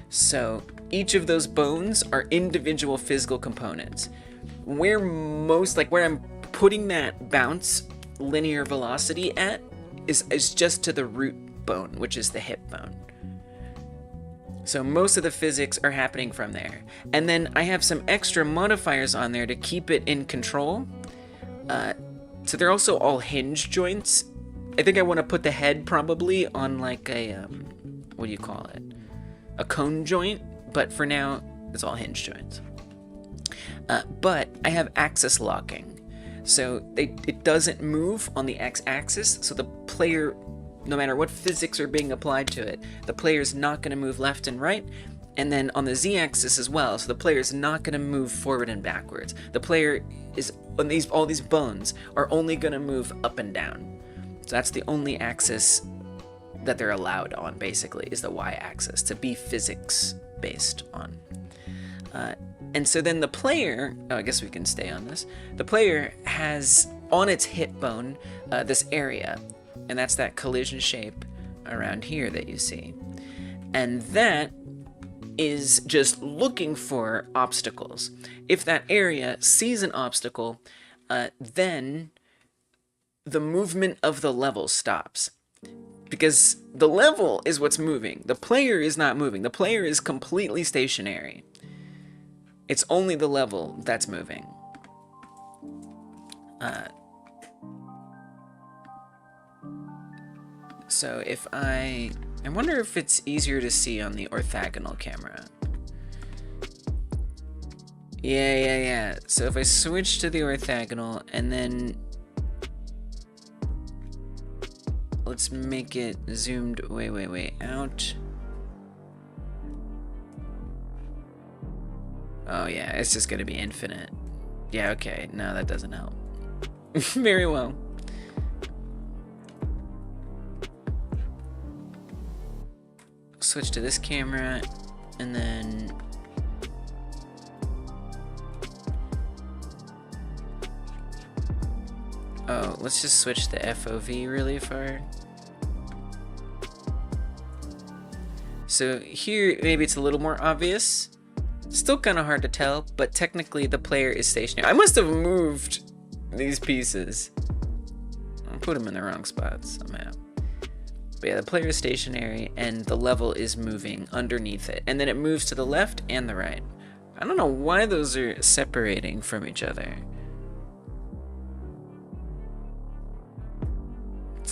So each of those bones are individual physical components. Where I'm putting that bounce linear velocity at is just to the root bone, which is the hip bone. So most of the physics are happening from there. And then I have some extra modifiers on there to keep it in control. So they're also all hinge joints. I think I want to put the head probably on like a, what do you call it? A cone joint, but for now, it's all hinge joints. But I have axis locking. So it doesn't move on the x-axis, so the player, no matter what physics are being applied to it, the player is not going to move left and right, and then on the z-axis as well, so the player is not going to move forward and backwards. The player is, all these bones are only going to move up and down. So that's the only axis that they're allowed on, basically, is the y-axis, to be physics-based on. And so then the player, I guess we can stay on this, the player has on its hip bone this area, and that's that collision shape around here that you see. And that is just looking for obstacles. If that area sees an obstacle, then the movement of the level stops. Because the level is what's moving. The player is not moving. The player is completely stationary. It's only the level that's moving. So if I wonder if it's easier to see on the orthogonal camera. Yeah. So if I switch to the orthogonal and then let's make it zoomed way out. Oh yeah, it's just gonna be infinite. Yeah, okay, no, that doesn't help. Very well. Switch to this camera, and then oh, let's just switch the FOV really far. So here, maybe it's a little more obvious. Still kind of hard to tell, but technically the player is stationary. I must have moved these pieces. I'll put them in the wrong spots somehow. But yeah, the player is stationary and the level is moving underneath it. And then it moves to the left and the right. I don't know why those are separating from each other.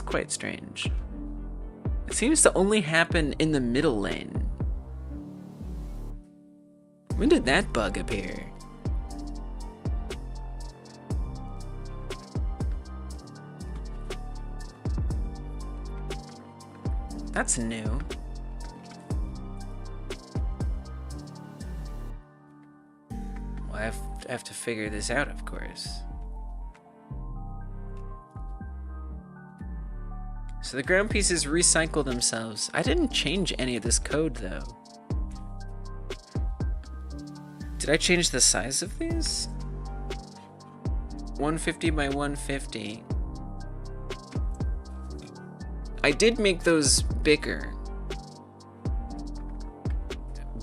quite strange. It seems to only happen in the middle lane. When did that bug appear? That's new. Well, I have to figure this out, of course. So the ground pieces recycle themselves. I didn't change any of this code, though. Did I change the size of these? 150 by 150. I did make those bigger.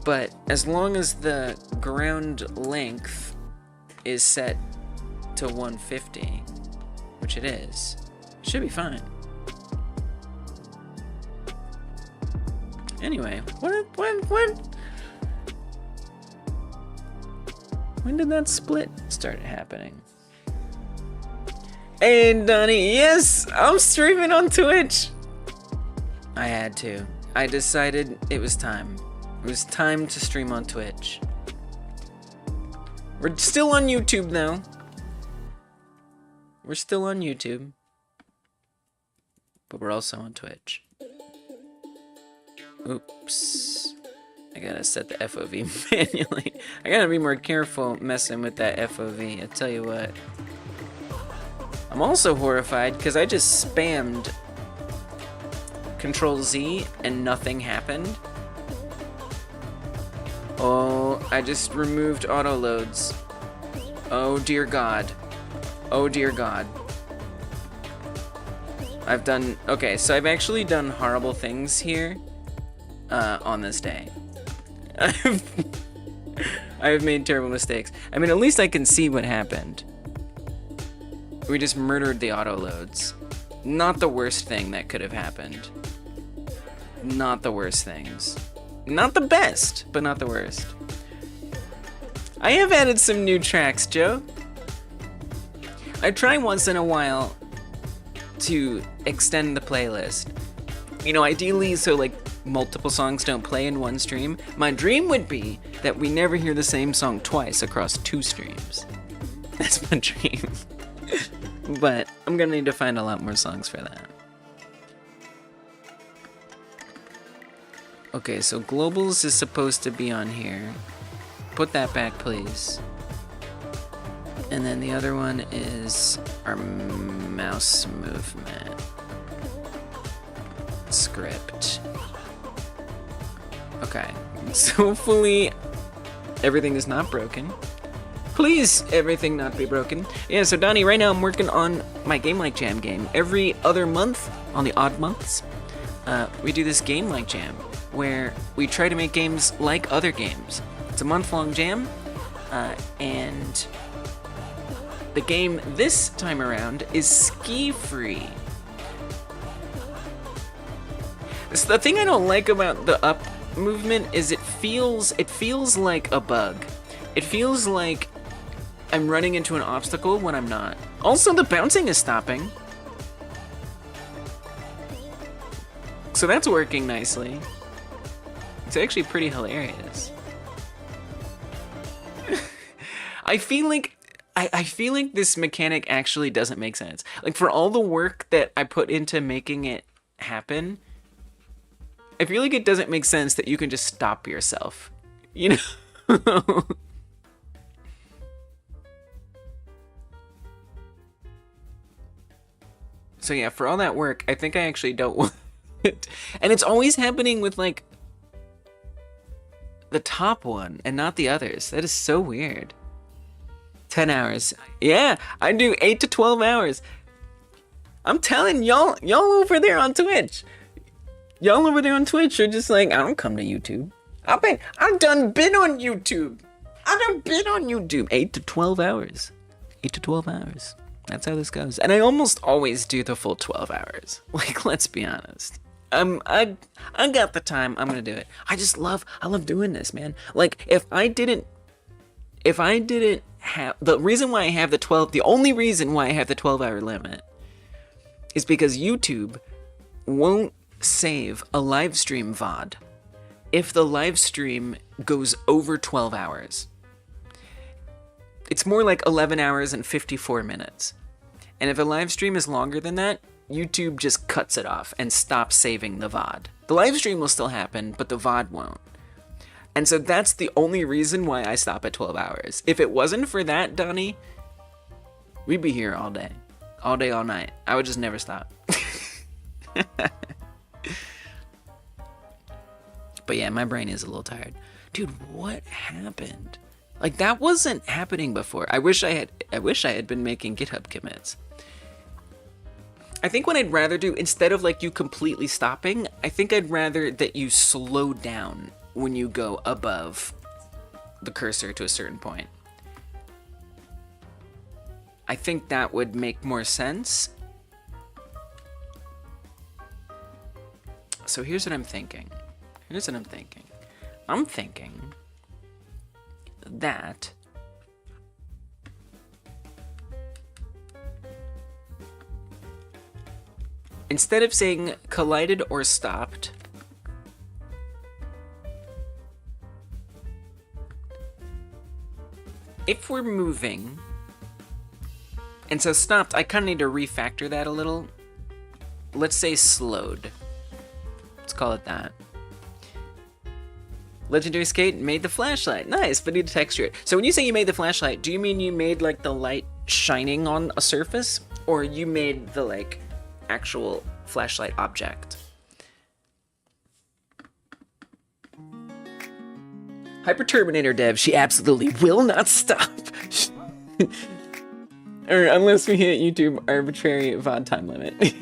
But as long as the ground length is set to 150, which it is, it should be fine. Anyway, when did that split start happening? Hey, Donnie, yes, I'm streaming on Twitch. I had to. I decided it was time. It was time to stream on Twitch. We're still on YouTube now. We're still on YouTube. But we're also on Twitch. Oops. I gotta set the FOV manually. I gotta be more careful messing with that FOV, I tell you what. I'm also horrified because I just spammed Control Z and nothing happened. Oh, I just removed auto loads. Oh dear God. Oh dear God. Okay, so I've actually done horrible things here on this day. I've made terrible mistakes. I mean, at least I can see what happened. We just murdered the auto loads. Not the worst thing that could have happened. Not the worst things. Not the best, but not the worst. I have added some new tracks, Joe. I try once in a while to extend the playlist. You know, ideally so like multiple songs don't play in one stream. My dream would be that we never hear the same song twice across 2 streams. That's my dream. But I'm gonna need to find a lot more songs for that. Okay, so globals is supposed to be on here. Put that back, please. And then the other one is our mouse movement script. Okay, so hopefully everything is not broken. Please, everything not be broken. Yeah, so Donnie, right now I'm working on my Game Like Jam game. Every other month, on the odd months, we do this Game Like Jam, where we try to make games like other games. It's a month-long jam, and the game this time around is SkiFree. So the thing I don't like about the up movement is it feels like a bug. It feels like I'm running into an obstacle when I'm not. Also, the bouncing is stopping. So that's working nicely. It's actually pretty hilarious. I feel like this mechanic actually doesn't make sense. Like, for all the work that I put into making it happen, I feel like it doesn't make sense that you can just stop yourself. You know? So yeah, for all that work, I think I actually don't want it. And it's always happening with, like, the top one and not the others. That is so weird. 10 hours. Yeah, I do 8 to 12 hours. I'm telling y'all over there on Twitch. Y'all over there on Twitch are just like, I don't come to YouTube. I've done been on YouTube. I done been on YouTube. 8 to 12 hours. 8 to 12 hours. That's how this goes. And I almost always do the full 12 hours. Like, let's be honest. I got the time. I'm gonna do it. I love doing this, man. Like, if I didn't have, the only reason why I have the 12-hour limit is because YouTube won't save a live stream VOD if the live stream goes over 12 hours. It's more like 11 hours and 54 minutes. And if a live stream is longer than that, YouTube just cuts it off and stops saving the VOD. The live stream will still happen, but the VOD won't. And so that's the only reason why I stop at 12 hours. If it wasn't for that, Donnie, we'd be here all day, all night. I would just never stop. But yeah, my brain is a little tired. Dude, what happened? Like, that wasn't happening before. I wish I had been making GitHub commits. I think what I'd rather do, instead of like you completely stopping, I think I'd rather that you slow down when you go above the cursor to a certain point. I think that would make more sense. So here's what I'm thinking. I'm thinking that instead of saying collided or stopped, if we're moving, and so stopped, I kind of need to refactor that a little. Let's say slowed. Let's call it that. Legendary Skate made the flashlight. Nice, but need to texture it. So when you say you made the flashlight, do you mean you made like the light shining on a surface? Or you made the like actual flashlight object? Hyper Terminator dev, she absolutely will not stop. Or unless we hit YouTube arbitrary VOD time limit.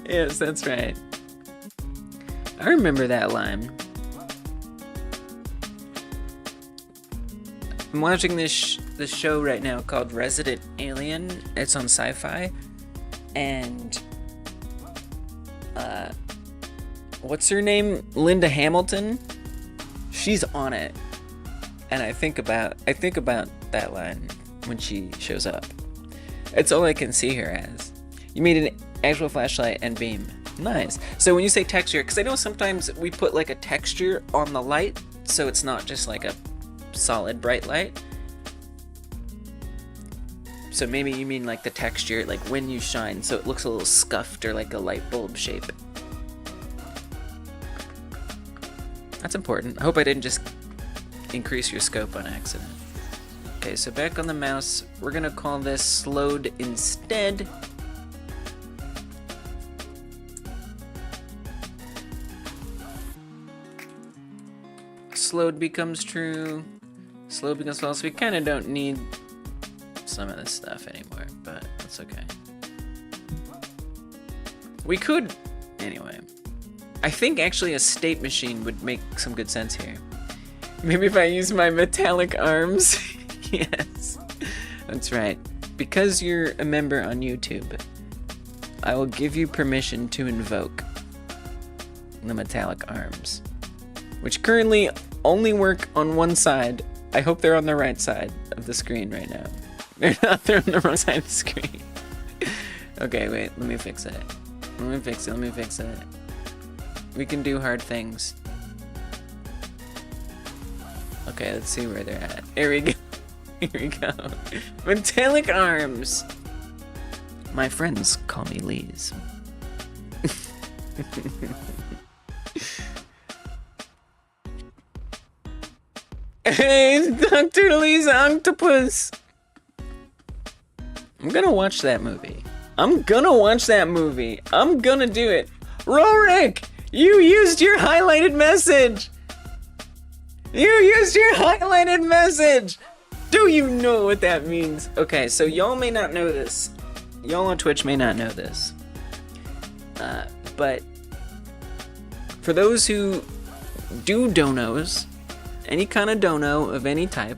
Yes, that's right. I remember that line. I'm watching this show right now called Resident Alien. It's on Sci-Fi, and what's her name? Linda Hamilton. She's on it, and I think about that line when she shows up. It's all I can see her as. You made an actual flashlight and beam. Nice. So when you say texture, because I know sometimes we put like a texture on the light, so it's not just like a solid bright light. So maybe you mean like the texture, like when you shine, so it looks a little scuffed or like a light bulb shape. That's important. I hope I didn't just increase your scope on accident. Okay, so back on the mouse, we're gonna call this slowed instead. Slowed becomes true. Slow becomes false. We kind of don't need some of this stuff anymore, but that's okay. We could, anyway. I think actually a state machine would make some good sense here. Maybe if I use my metallic arms. Yes, that's right. Because you're a member on YouTube, I will give you permission to invoke the metallic arms, which currently only work on one side. I hope they're on the right side of the screen right now. They're not, they're on the wrong side of the screen. Okay, wait, let me fix it. Let me fix it. We can do hard things. Okay, let's see where they're at. Here we go. Here we go. Metallic arms. My friends call me Lees. Hey, Dr. Lee's octopus. I'm gonna watch that movie. I'm gonna do it. Rorik, you used your highlighted message. Do you know what that means? Okay, so y'all may not know this. Y'all on Twitch may not know this. But for those who do donos, any kind of dono of any type,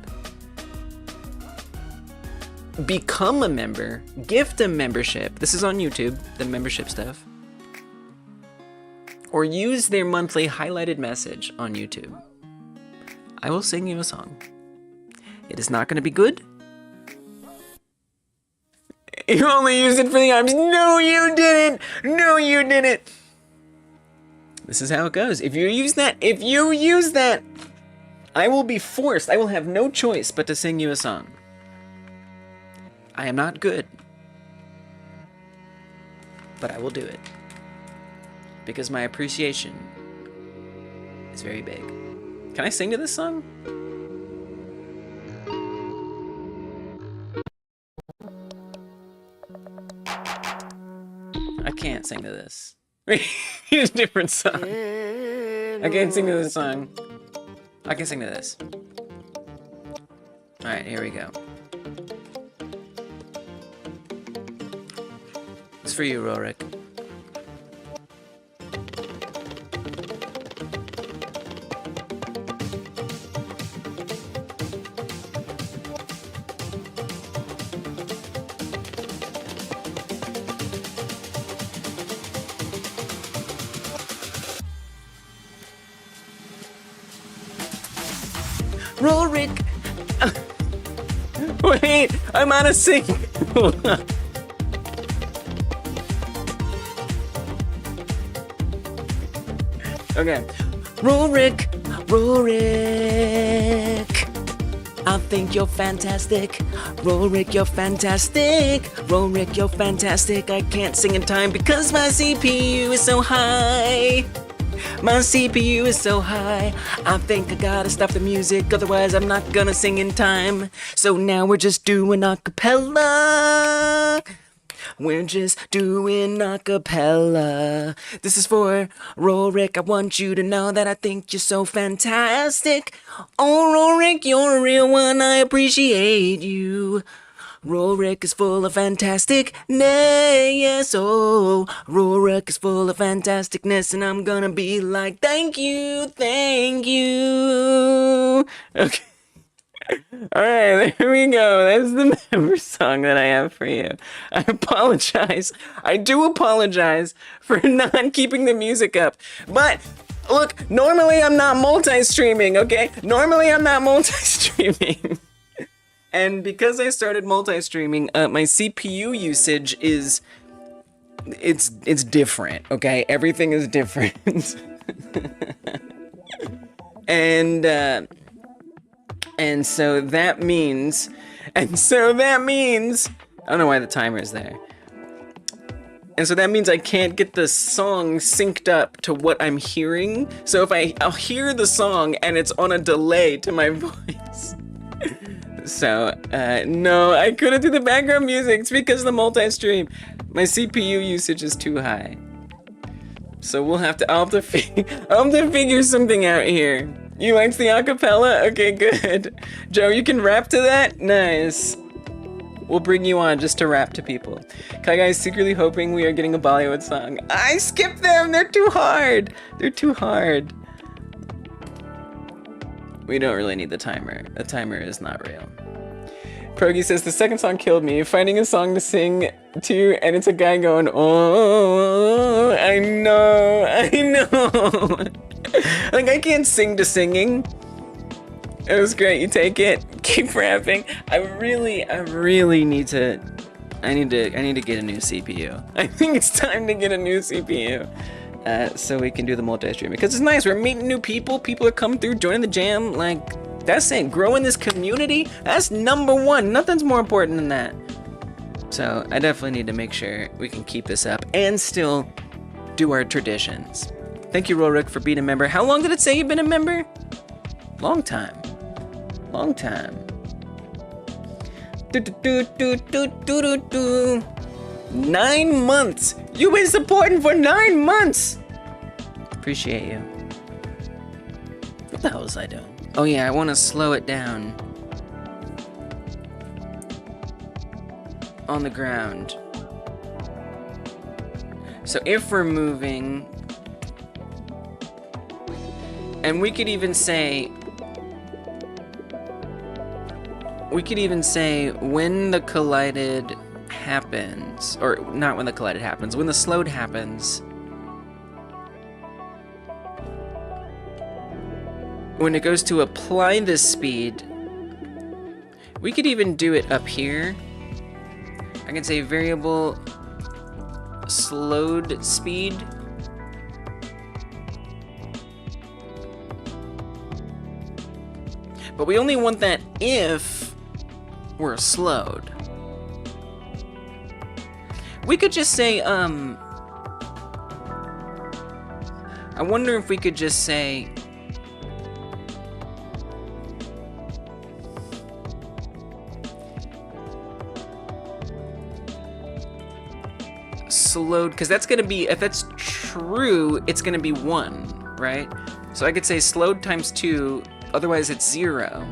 become a member, gift a membership. This is on YouTube, the membership stuff. Or use their monthly highlighted message on YouTube. I will sing you a song. It is not going to be good. You only used it for the arms. No, you didn't. No, you didn't. This is how it goes. If you use that, I will be forced. I will have no choice but to sing you a song. I am not good, but I will do it because my appreciation is very big. Can I sing to this song? I can't sing to this. Here's a different song. I can't sing to this song. I can sing to this. Alright, here we go. It's for you, Rorik. Rorik! Wait, I'm on a sync. Okay. Rorik, I think you're fantastic. Rorik, you're fantastic. Rorik, you're fantastic. I can't sing in time because my CPU is so high. My CPU is so high. I think I gotta stop the music, otherwise I'm not gonna sing in time. So now we're just doing a cappella. We're just doing a cappella. This is for Rorik. I want you to know that I think you're so fantastic. Oh, Rorik, you're a real one. I appreciate you. Rorik is full of fantasticness. Oh, Rorik is full of fantasticness, and I'm gonna be like, thank you, thank you. Okay. Alright, there we go. That's the member song that I have for you. I apologize. I do apologize for not keeping the music up. But, look, normally I'm not multi-streaming, okay? Normally I'm not multi-streaming. And because I started multi-streaming, my CPU usage is... It's different, okay? Everything is different. And so that means, I don't know why the timer is there. And so that means I can't get the song synced up to what I'm hearing. So if I'll hear the song and it's on a delay to my voice. So, no, I couldn't do the background music. It's because of the multi-stream. My CPU usage is too high. So I'll have to figure something out here. You liked the acapella? Okay, good. Joe, you can rap to that? Nice. We'll bring you on just to rap to people. Kai Guy is secretly hoping we are getting a Bollywood song. I skipped them! They're too hard! They're too hard. We don't really need the timer. The timer is not real. Progi says, the second song killed me. Finding a song to sing to, and it's a guy going, oh, I know. Like, I can't sing to singing. It was great, you take it. Keep rapping. I really need to get a new CPU. I think it's time to get a new CPU. So we can do the multi-streaming. Because it's nice, we're meeting new people. People are coming through, joining the jam. Like, that's it. Growing this community, that's #1. Nothing's more important than that. So I definitely need to make sure we can keep this up and still do our traditions. Thank you, Rorik, for being a member. How long did it say you've been a member? Long time. Long time. 9 months. You've been supporting for 9 months. Appreciate you. What the hell was I doing? Oh yeah, I want to slow it down. On the ground. So if we're moving, and we could even say when the collided happens, or not when the collided happens, when the slowed happens, when it goes to apply this speed, we could even do it up here, I can say variable slowed speed. But we only want that if we're slowed. We could just say, I wonder if we could just say, slowed, because that's gonna be, if that's true, it's gonna be 1, right? So I could say slowed times 2, otherwise it's 0.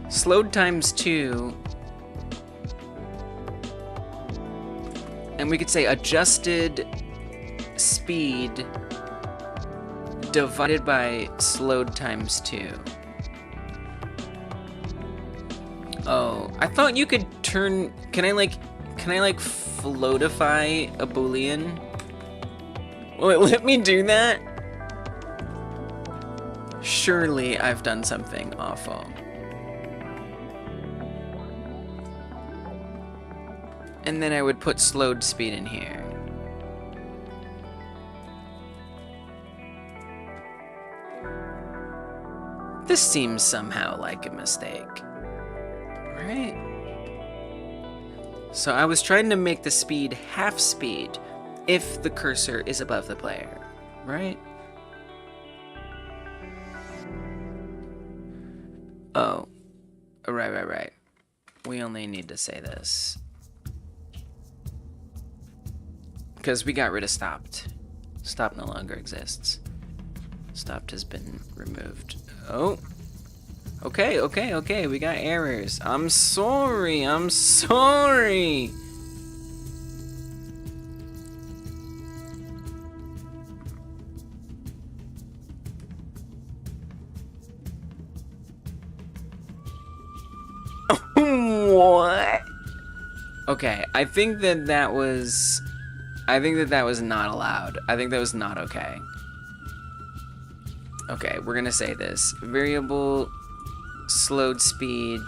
Slowed times 2, and we could say adjusted speed divided by slowed times 2. Oh, I thought you could turn, can I like floatify a Boolean? Will it let me do that? Surely I've done something awful. And then I would put slowed speed in here. This seems somehow like a mistake, right? So I was trying to make the speed half speed if the cursor is above the player, right? Oh, right. We only need to say this. Because we got rid of stopped. Stop no longer exists. Stopped has been removed. Oh. Okay. We got errors. I'm sorry. What? Okay, I think that was not allowed. I think that was not okay. Okay, we're gonna say this. Variable slowed speed.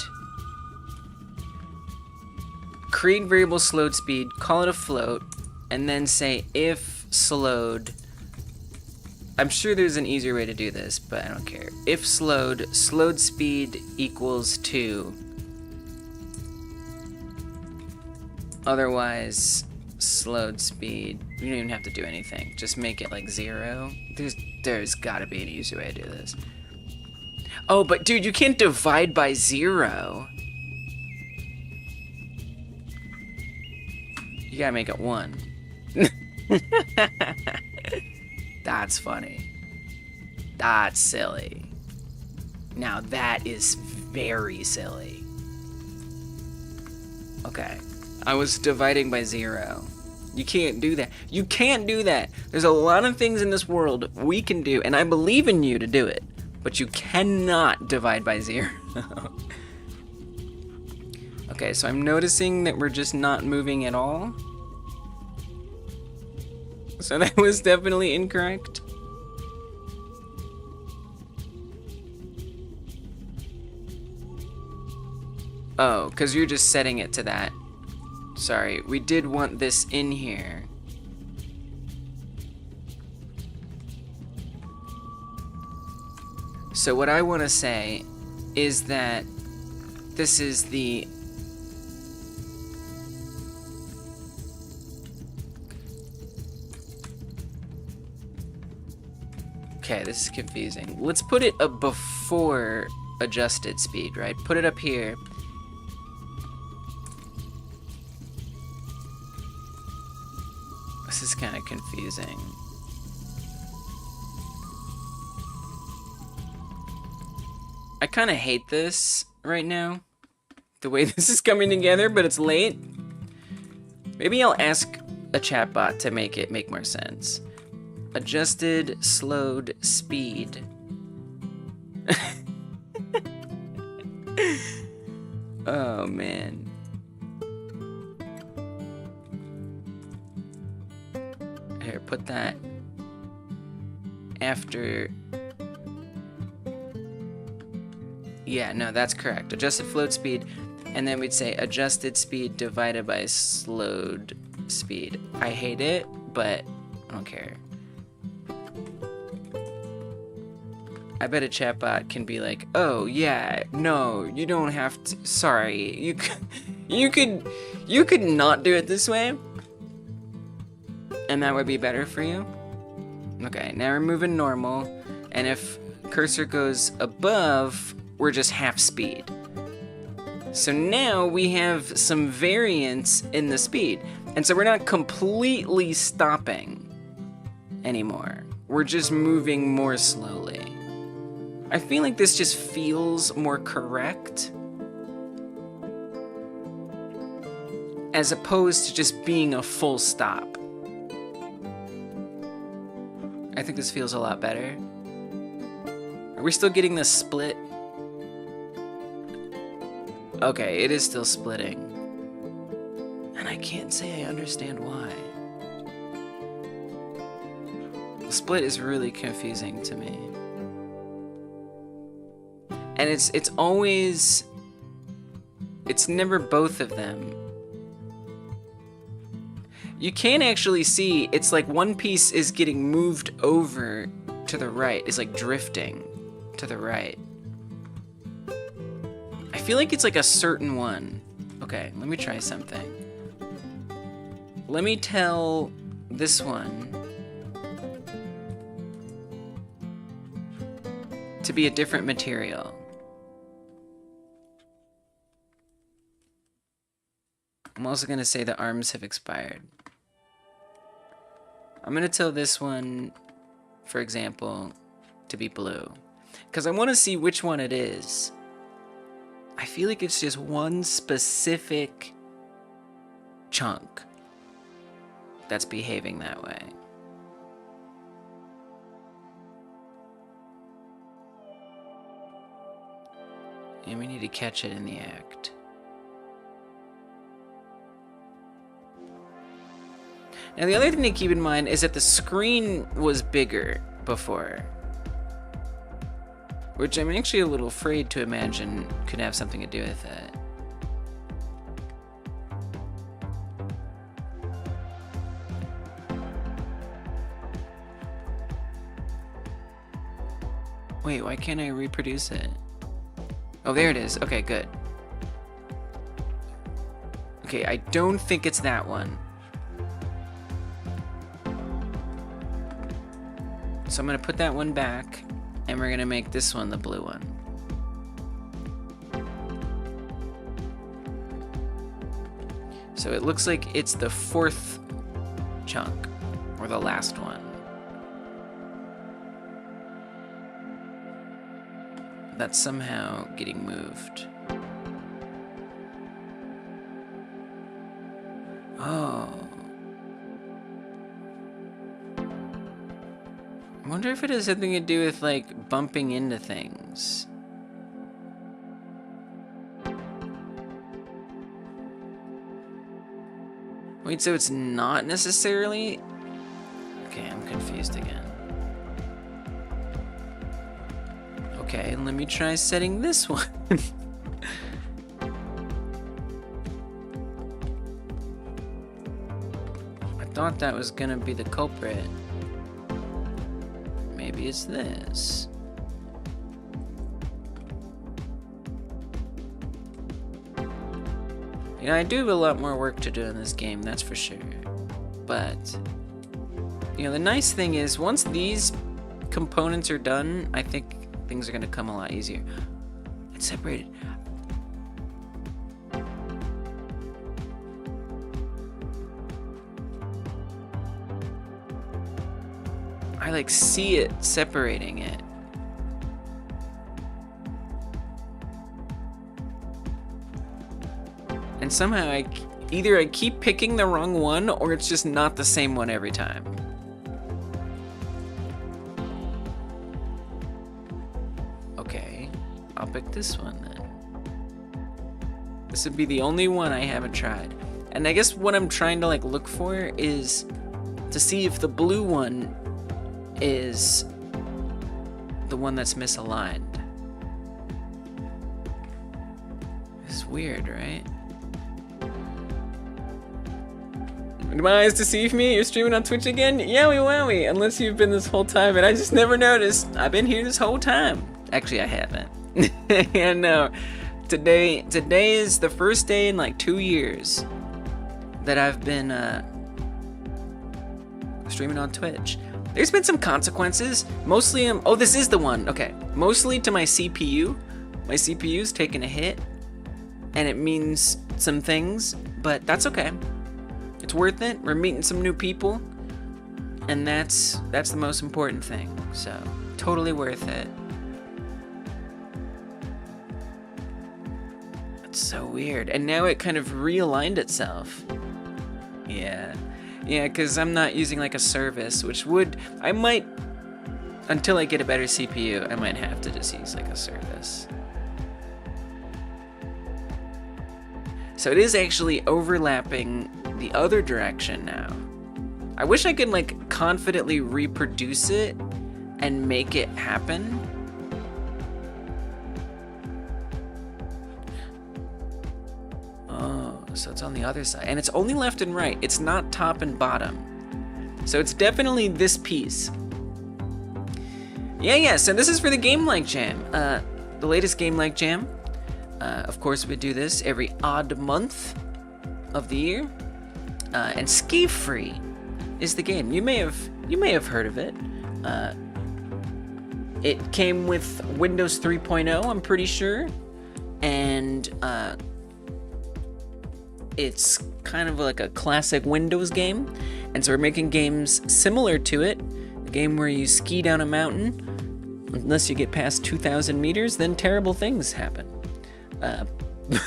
Create variable slowed speed, call it a float, and then say if slowed. I'm sure there's an easier way to do this, but I don't care. If slowed speed equals 2. Otherwise, slowed speed, you don't even have to do anything. Just make it like 0. There's gotta be an easier way to do this. Oh, but dude, you can't divide by 0. You gotta make it 1. That's funny. That's silly. Now that is very silly. Okay. I was dividing by 0. You can't do that. You can't do that. There's a lot of things in this world we can do, and I believe in you to do it, but you cannot divide by 0. Okay, so I'm noticing that we're just not moving at all. So that was definitely incorrect. Oh, because you're just setting it to that. Sorry, we did want this in here. So what I want to say is that this is the... Okay, this is confusing. Let's put it before adjusted speed, right? Put it up here. This is kind of confusing. I kind of hate this right now, the way this is coming together, but it's late. Maybe I'll ask a chatbot to make it make more sense. Adjusted slowed speed. Oh man. Here, put that after. Yeah, no, that's correct. Adjusted float speed. And then we'd say adjusted speed divided by slowed speed. I hate it, but I don't care. I bet a chatbot can be like, oh yeah, no, you don't have to, sorry, you could not do it this way, and that would be better for you. Okay, now we're moving normal, and if cursor goes above, we're just half speed. So now we have some variance in the speed. And so we're not completely stopping anymore. We're just moving more slowly. I feel like this just feels more correct, as opposed to just being a full stop. I think this feels a lot better. Are we still getting the split? Okay, it is still splitting. And I can't say I understand why. The split is really confusing to me. And it's always... It's never both of them. You can actually see it's like one piece is getting moved over to the right. It's like drifting to the right. I feel like it's like a certain one. Okay, let me try something. Let me tell this one to be a different material. I'm also going to say the arms have expired. I'm going to tell this one, for example, to be blue, because I want to see which one it is. I feel like it's just one specific chunk that's behaving that way. And we need to catch it in the act. Now the other thing to keep in mind is that the screen was bigger before, which I'm actually a little afraid to imagine could have something to do with it. Wait, why can't I reproduce it? Oh, there it is. Okay, good. Okay, I don't think it's that one. So I'm gonna put that one back, and we're gonna make this one the blue one. So it looks like it's the fourth chunk, or the last one. That's somehow getting moved. Oh. I wonder if it has something to do with, like, bumping into things. Wait, so it's not necessarily? Okay, I'm confused again. Okay, let me try setting this one. I thought that was gonna be the culprit. Maybe it's this. You know, I do have a lot more work to do in this game, that's for sure. But, you know, the nice thing is, once these components are done, I think things are gonna come a lot easier. It's separated. I like see it separating it. And somehow either I keep picking the wrong one or it's just not the same one every time. Okay, I'll pick this one then. This would be the only one I haven't tried. And I guess what I'm trying to like look for is to see if the blue one is the one that's misaligned. It's weird, right? Do my eyes deceive me? You're streaming on Twitch again? Yowie wowie! Unless you've been this whole time and I just never noticed. I've been here this whole time. Actually, I haven't. And no, today is the first day in like 2 years that I've been streaming on Twitch. There's been some consequences. Mostly, oh, this is the one. Okay, mostly to my CPU. My CPU's taking a hit, and it means some things, but that's okay. It's worth it. We're meeting some new people, and that's the most important thing. So, totally worth it. It's so weird. And now it kind of realigned itself. Yeah, because I'm not using like a service, which I might, until I get a better CPU, I might have to just use like a service. So it is actually overlapping the other direction now. I wish I could like confidently reproduce it and make it happen. Oh, so it's on the other side. And it's only left and right. It's not top and bottom. So it's definitely this piece. Yeah, so this is for the Game Like Jam. The latest Game Like Jam. Of course, we do this every odd month of the year. And SkiFree is the game. You may have heard of it. It came with Windows 3.0, I'm pretty sure, and it's kind of like a classic Windows game. And so we're making games similar to it. A game where you ski down a mountain. Unless you get past 2,000 meters, then terrible things happen.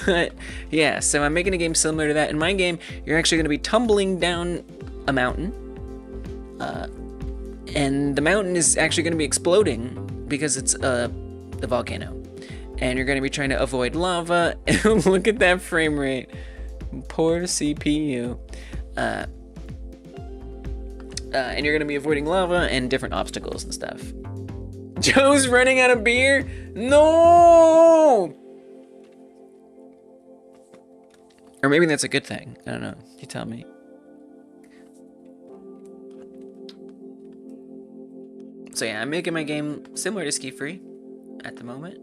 But yeah, so I'm making a game similar to that. In my game, you're actually going to be tumbling down a mountain, and the mountain is actually going to be exploding because it's the volcano, and you're going to be trying to avoid lava. Look at that frame rate, poor CPU. And you're going to be avoiding lava and different obstacles and stuff. Joe's running out of beer? No! Or maybe that's a good thing. I don't know. You tell me. So yeah, I'm making my game similar to SkiFree at the moment.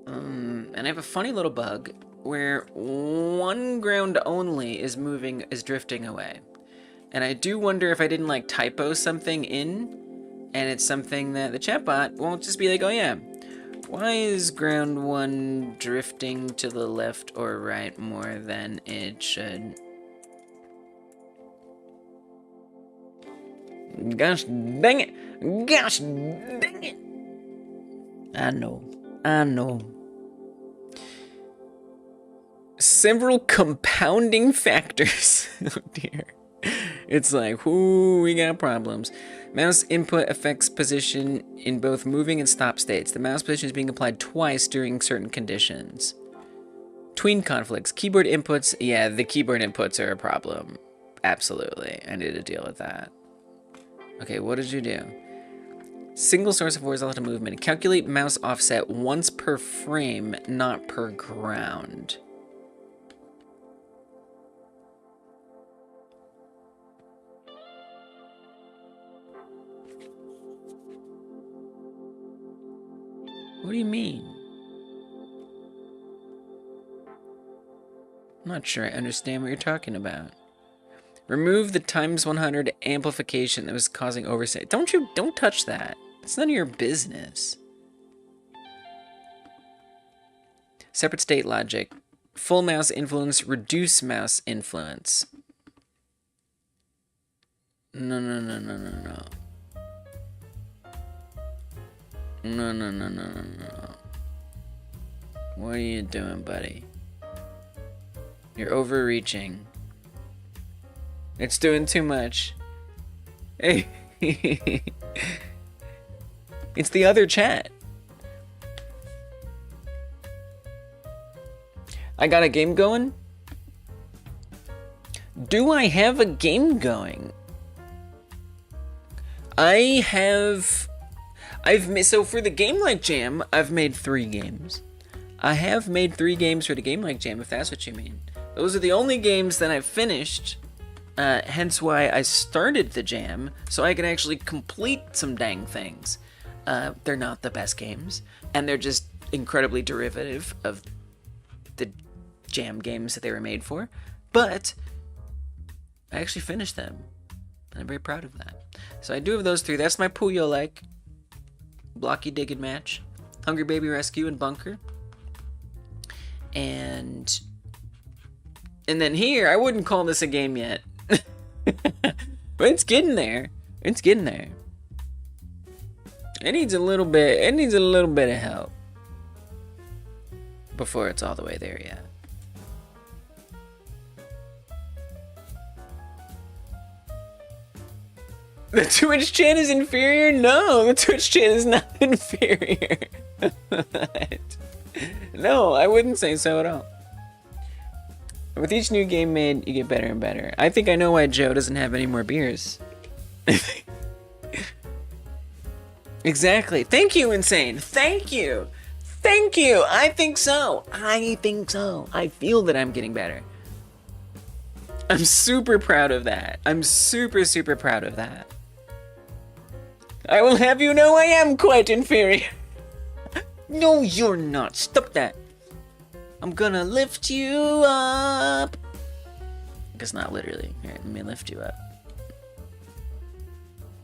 And I have a funny little bug where one ground only is drifting away. And I do wonder if I didn't like typo something in, and it's something that the chatbot won't just be like, oh yeah, why is ground one drifting to the left or right more than it should? Gosh dang it! Gosh dang it! I know. Several compounding factors. Oh dear. It's like, ooh, we got problems. Mouse input affects position in both moving and stop states. The mouse position is being applied twice during certain conditions. Tween conflicts. Keyboard inputs. Yeah, the keyboard inputs are a problem. Absolutely. I need to deal with that. Okay, what did you do? Single source of horizontal movement. Calculate mouse offset once per frame, not per ground. What do you mean? I'm not sure I understand what you're talking about. Remove the times 100 amplification that was causing oversight. Don't touch that. It's none of your business. Separate state logic. Full mouse influence, reduce mouse influence. No. No. What are you doing, buddy? You're overreaching. It's doing too much. Hey. It's the other chat. I got a game going? Do I have a game going? So for the Game Like Jam, I've made 3 games. I have made 3 games for the Game Like Jam, if that's what you mean. Those are the only games that I've finished, hence why I started the jam, so I can actually complete some dang things. They're not the best games, and they're just incredibly derivative of the jam games that they were made for, but I actually finished them, and I'm very proud of that. So I do have those 3. That's my Puyo-like, Blocky Dig and Match, Hungry Baby Rescue, and Bunker. And then here, I wouldn't call this a game yet. But it's getting there. It's getting there. It needs a little bit of help before it's all the way there yet. The Twitch chat is inferior? No, the Twitch chat is not inferior. No, I wouldn't say so at all. With each new game made, you get better and better. I think I know why Joe doesn't have any more beers. Exactly. Thank you, Insane. Thank you. Thank you. I think so. I think so. I feel that I'm getting better. I'm super proud of that. I'm super, super proud of that. I will have you know I am quite inferior. No, you're not. Stop that. I'm gonna lift you up. I guess not literally. Here, let me lift you up.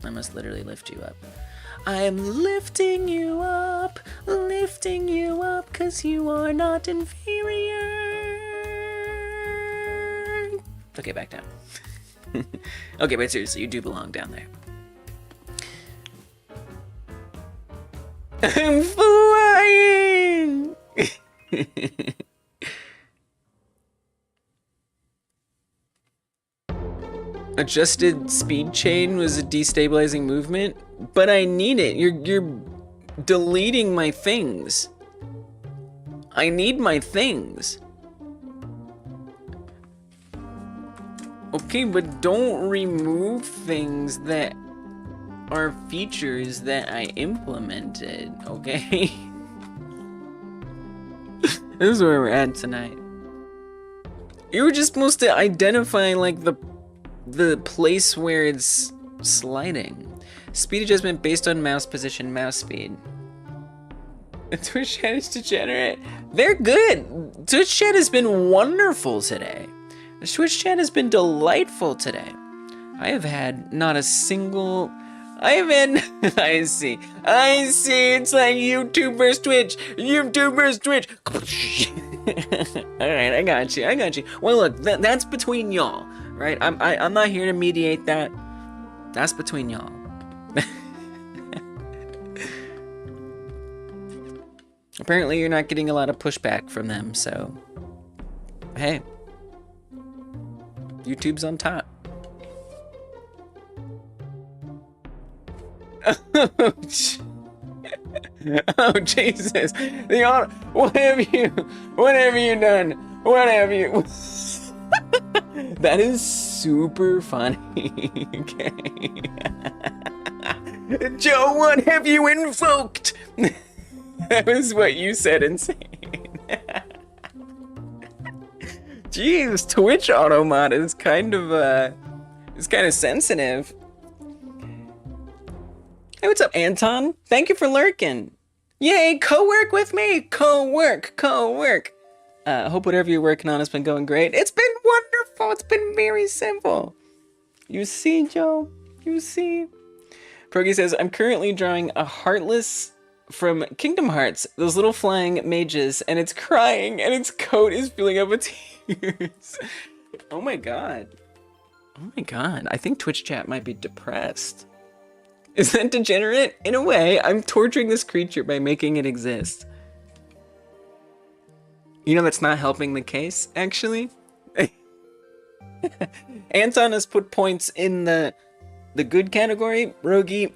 I must literally lift you up. I'm lifting you up, cause you are not inferior. Okay, back down. Okay, but seriously, you do belong down there. I'm flying! Adjusted speed chain was a destabilizing movement, but I need it. You're deleting my things. I need my things. Okay, but don't remove things that are features that I implemented, okay? This is where we're at tonight. You were just supposed to identify, like, the place where it's sliding. Speed adjustment based on mouse position, mouse speed. The Twitch chat is degenerate. They're good. Twitch chat has been wonderful today. The Twitch chat has been delightful today. I have had not a single... I see. It's like YouTube versus Twitch. YouTube versus Twitch. Alright, I got you. Well, look, that's between y'all, right? I'm not here to mediate that. That's between y'all. Apparently, you're not getting a lot of pushback from them, so... Hey. YouTube's on top. Oh Jesus! What have you done? What have you? That is super funny. Okay. Joe, what have you invoked? That was what you said, Insane. Jeez, Twitch auto mod is kind of sensitive. Hey, what's up, Anton? Thank you for lurking. Yay, co-work with me. Co-work. Hope whatever you're working on has been going great. It's been wonderful. It's been very simple. You see, Joe? You see? Progi says, I'm currently drawing a Heartless from Kingdom Hearts. Those little flying mages, and it's crying, and its coat is filling up with tears. Oh my god. Oh my god. I think Twitch chat might be depressed. Is that degenerate? In a way, I'm torturing this creature by making it exist. You know that's not helping the case, actually? Anton has put points in the good category. Rogi,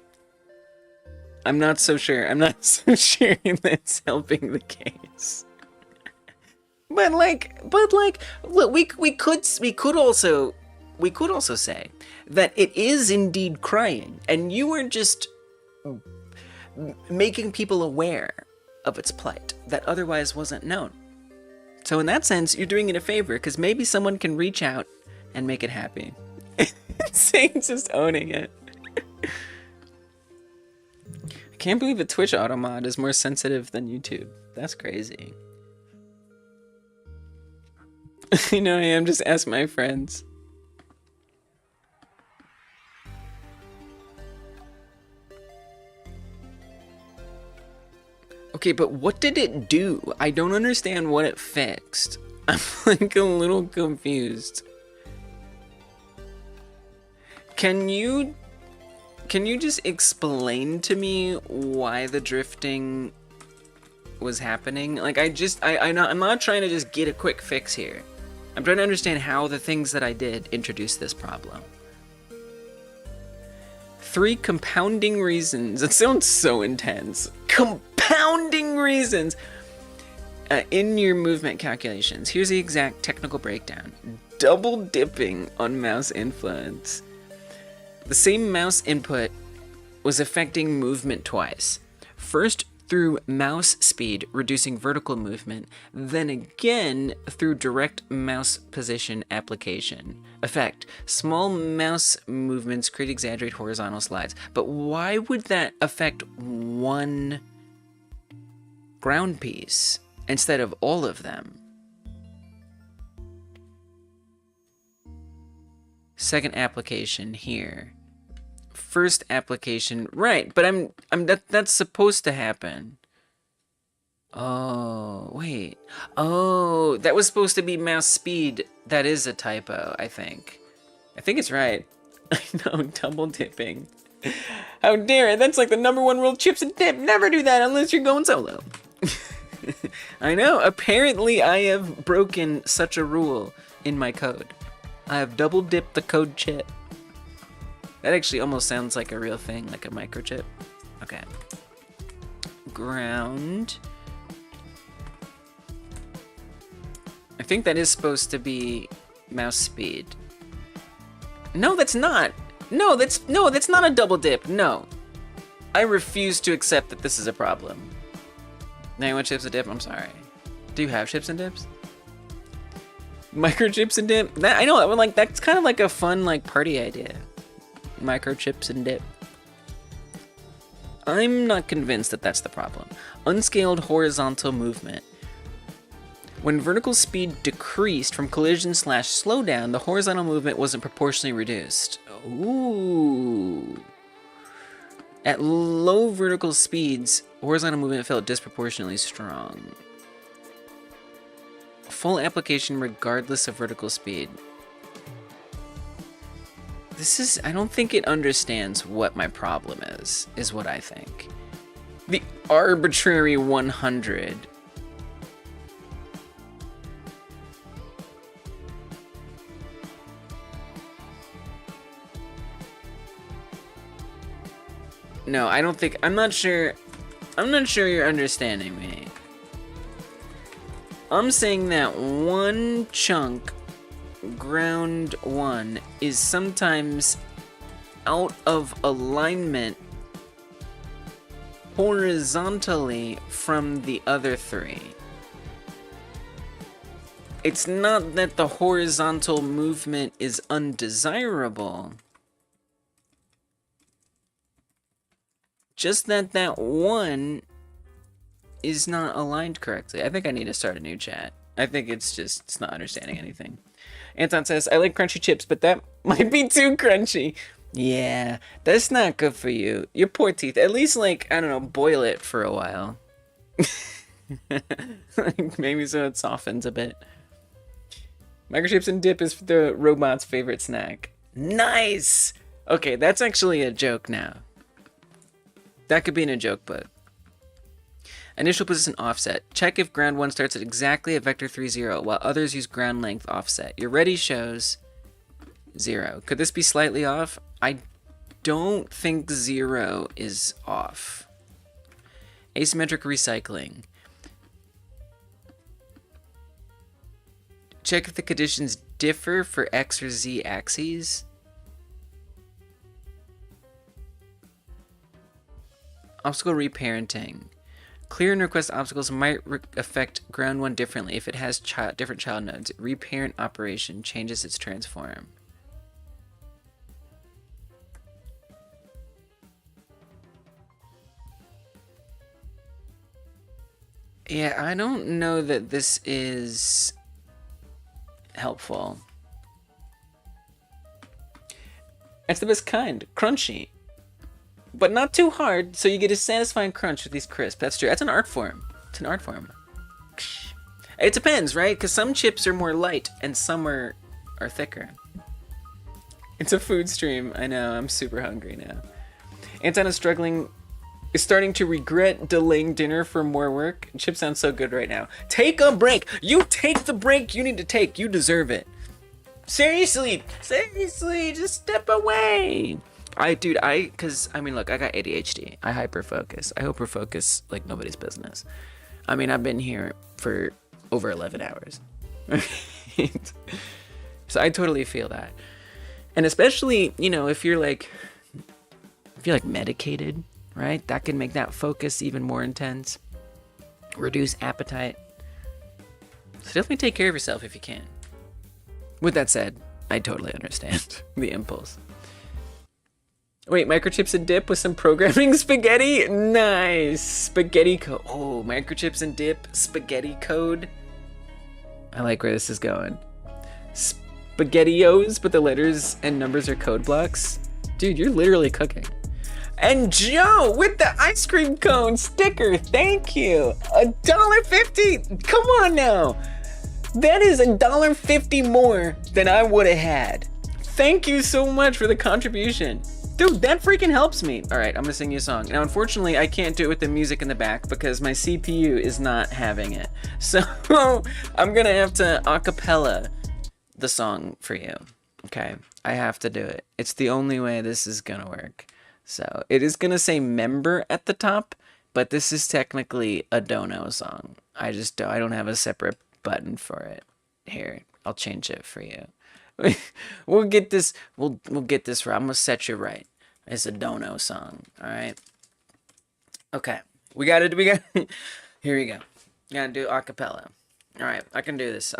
I'm not so sure. I'm not so sure that's helping the case. But like, look, we could also say that it is indeed crying, and you were just making people aware of its plight that otherwise wasn't known. So in that sense, you're doing it a favor, because maybe someone can reach out and make it happy. Saint's just owning it. I can't believe a Twitch auto mod is more sensitive than YouTube. That's crazy. I know I am, just ask my friends. Okay, but what did it do? I don't understand what it fixed. I'm like a little confused. Can you just explain to me why the drifting was happening? Like, I'm not trying to just get a quick fix here. I'm trying to understand how the things that I did introduced this problem. 3 compounding reasons. It sounds so intense. Compounding reasons in your movement calculations. Here's the exact technical breakdown. Double dipping on mouse influence. The same mouse input was affecting movement twice. First through mouse speed, reducing vertical movement, then again through direct mouse position application. Effect: small mouse movements create exaggerated horizontal slides. But why would that affect one ground piece instead of all of them? Second application here. First application, right, but that's supposed to happen. Oh, wait. Oh, that was supposed to be mouse speed. That is a typo, I think. I think it's right. I know, double dipping. How dare it? That's like the #1 rule, chips and dip. Never do that unless you're going solo. I know, apparently I have broken such a rule in my code. I have double dipped the code chip. That actually almost sounds like a real thing, like a microchip. Okay. Ground. I think that is supposed to be mouse speed. No, that's not. No, that's not a double dip. No. I refuse to accept that this is a problem. Now you want chips and dip? I'm sorry. Do you have chips and dips? Microchips and dip? That, I know, like, that's kind of like a fun, like, party idea. Microchips and dip. I'm not convinced that that's the problem. Unscaled horizontal movement. When vertical speed decreased from collision / slowdown, the horizontal movement wasn't proportionally reduced. Ooh. At low vertical speeds, horizontal movement felt disproportionately strong. Full application regardless of vertical speed. I don't think it understands what my problem is what I think. The arbitrary 100. No, I don't think, I'm not sure you're understanding me. I'm saying that one chunk, ground 1, is sometimes out of alignment horizontally from the other 3. It's not that the horizontal movement is undesirable, just that that one is not aligned correctly. I think I need to start a new chat. I think it's not understanding anything. Anton says, I like crunchy chips, but that might be too crunchy. Yeah, that's not good for you. Your poor teeth. At least, like, I don't know, boil it for a while. Like, maybe so it softens a bit. Microchips and dip is the robot's favorite snack. Nice! Okay, that's actually a joke now. That could be in a joke book. Initial position offset. Check if ground 1 starts at exactly at vector 3, 0, while others use ground length offset. Your ready shows 0. Could this be slightly off? I don't think 0 is off. Asymmetric recycling. Check if the conditions differ for X or Z axes. Obstacle reparenting. Clear and request obstacles might affect ground 1 differently if it has different child nodes. Reparent operation changes its transform. Yeah, I don't know that this is helpful. It's the best kind. Crunchy. But not too hard, so you get a satisfying crunch with these crisps. That's true. That's an art form. It's an art form. It depends, right? Because some chips are more light and some are thicker. It's a food stream. I know. I'm super hungry now. Anton is starting to regret delaying dinner for more work. Chip sounds so good right now. Take a break. You take the break you need to take. You deserve it. Seriously, just step away. Cause I mean, look, I got ADHD. I hyperfocus. I hyperfocus like nobody's business. I mean, I've been here for over 11 hours. So I totally feel that. And especially, you know, if you're like medicated, right? That can make that focus even more intense. Reduce appetite. So definitely take care of yourself if you can. With that said, I totally understand the impulse. Wait, microchips and dip with some programming spaghetti? Nice. Spaghetti code. Oh, microchips and dip, spaghetti code. I like where this is going. SpaghettiOs, but the letters and numbers are code blocks. Dude, you're literally cooking. And Joe with the ice cream cone sticker. Thank you. $1.50. Come on now. That is $1.50 more than I would have had. Thank you so much for the contribution. Dude, that freaking helps me. All right, I'm gonna sing you a song. Now, unfortunately, I can't do it with the music in the back because my CPU is not having it. So I'm gonna have to acapella the song for you. Okay, I have to do it. It's the only way this is gonna work. So it is gonna say member at the top, but this is technically a dono song. I don't have a separate button for it. Here, I'll change it for you. We'll get this right. I'm gonna set you right. It's a dono song. All right. Okay. We got it. Here we go. Gotta do acapella. All right. I can do this.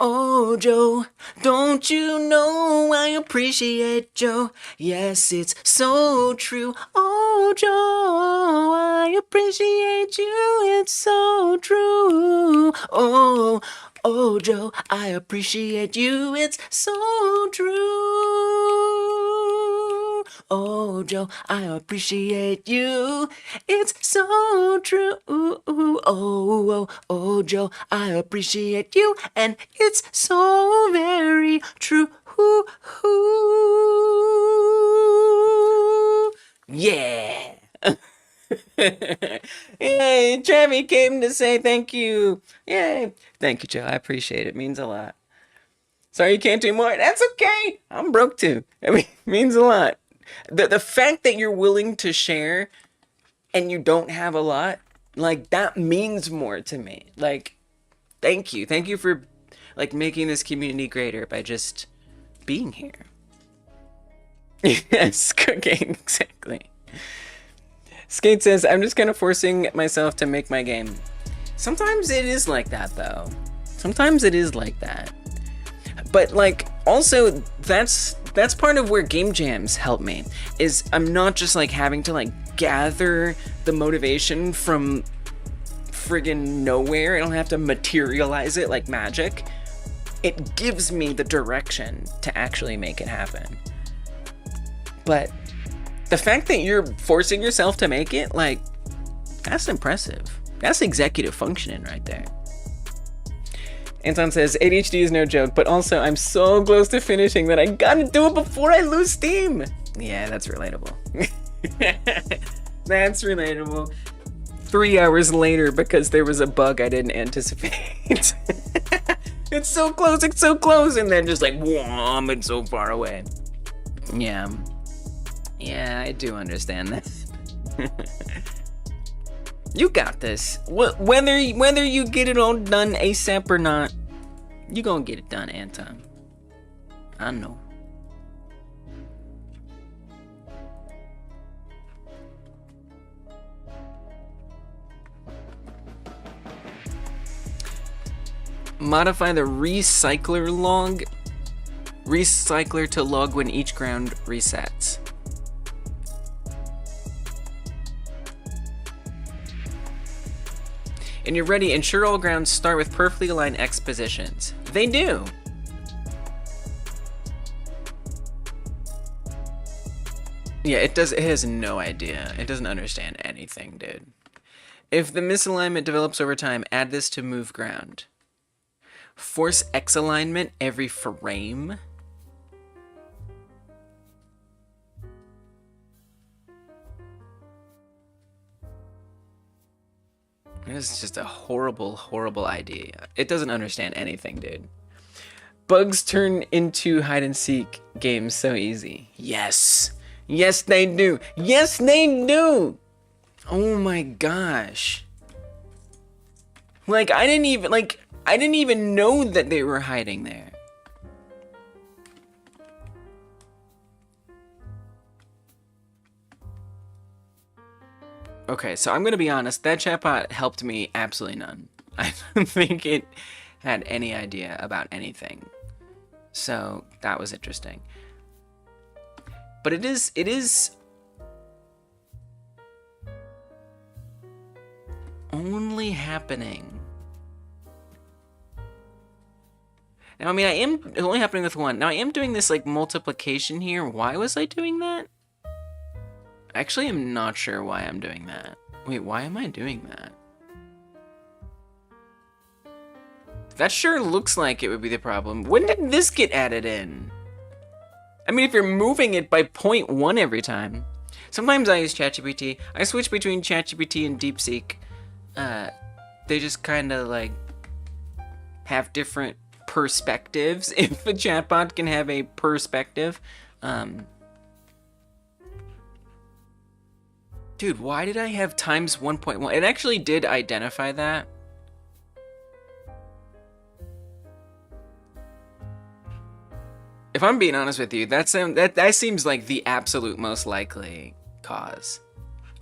Oh, Joe, don't you know I appreciate Joe? Yes, it's so true. Oh, Joe, I appreciate you. It's so true. Oh, Joe, I appreciate you. It's so true. Oh, Joe, I appreciate you. It's so true. Oh, Joe, I appreciate you. And it's so very true. Yeah. Yay, Trevi came to say thank you. Yay. Thank you, Joe. I appreciate it. It means a lot. Sorry you can't do more. That's okay. I'm broke too. I mean, it means a lot. The fact that you're willing to share and you don't have a lot, like, that means more to me. Like, thank you. Thank you for, like, making this community greater by just being here. Yes, cooking, exactly. Skate says, I'm just kind of forcing myself to make my game. Sometimes it is like that, though. Sometimes it is like that. But, like, also, that's part of where game jams help me, is I'm not just, like, having to, like, gather the motivation from friggin' nowhere. I don't have to materialize it like magic. It gives me the direction to actually make it happen. But the fact that you're forcing yourself to make it, like, that's impressive. That's executive functioning right there. Anton says, ADHD is no joke, but also I'm so close to finishing that I gotta do it before I lose steam. Yeah, that's relatable. That's relatable. 3 hours later because there was a bug I didn't anticipate. It's so close, and then just like, whom, it's so far away. Yeah, I do understand that. You got this. Whether you get it all done ASAP or not, you gonna get it done, Anton. I know. Modify the recycler log. Recycler to log when each ground resets. And you're ready, ensure all grounds start with perfectly aligned X positions. They do. Yeah, it has no idea. It doesn't understand anything, dude. If the misalignment develops over time, add this to move ground. Force X alignment every frame. This is just a horrible, horrible idea. It doesn't understand anything, dude. Bugs turn into hide and seek games so easy. Yes. Yes, they do. Yes, they do. Oh my gosh. Like, I didn't even know that they were hiding there. Okay, so I'm gonna be honest, that chatbot helped me absolutely none. I don't think it had any idea about anything. So that was interesting. But it is only happening. Now, I mean, it's only happening with one. Now, I am doing this, like, multiplication here. Why was I doing that? Actually, I'm not sure why I'm doing that. Wait, why am I doing that? That sure looks like it would be the problem. When did this get added in? I mean, if you're moving it by 0.1 every time. Sometimes I use ChatGPT. I switch between ChatGPT and DeepSeek. They just kind of, like, have different perspectives. If a chatbot can have a perspective. Dude, why did I have times 1.1? It actually did identify that. If I'm being honest with you, that seems like the absolute most likely cause.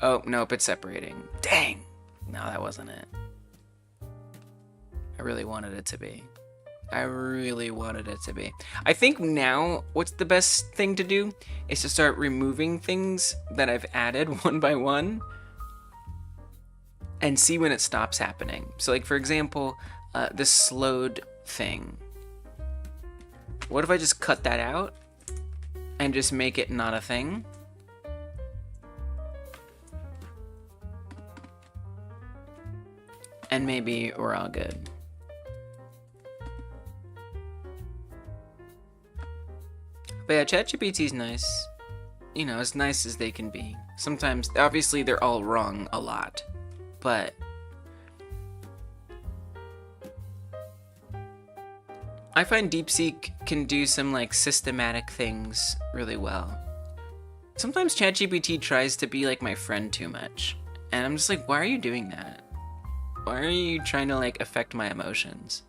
Oh, nope, it's separating. Dang. No, that wasn't it. I really wanted it to be. I really wanted it to be. I think now what's the best thing to do is to start removing things that I've added one by one and see when it stops happening. So, like, for example, the slowed thing. What if I just cut that out and just make it not a thing? And maybe we're all good. But yeah, ChatGPT's nice. You know, as nice as they can be. Sometimes, obviously, they're all wrong a lot. But I find DeepSeek can do some, like, systematic things really well. Sometimes ChatGPT tries to be like my friend too much. And I'm just like, why are you doing that? Why are you trying to, like, affect my emotions?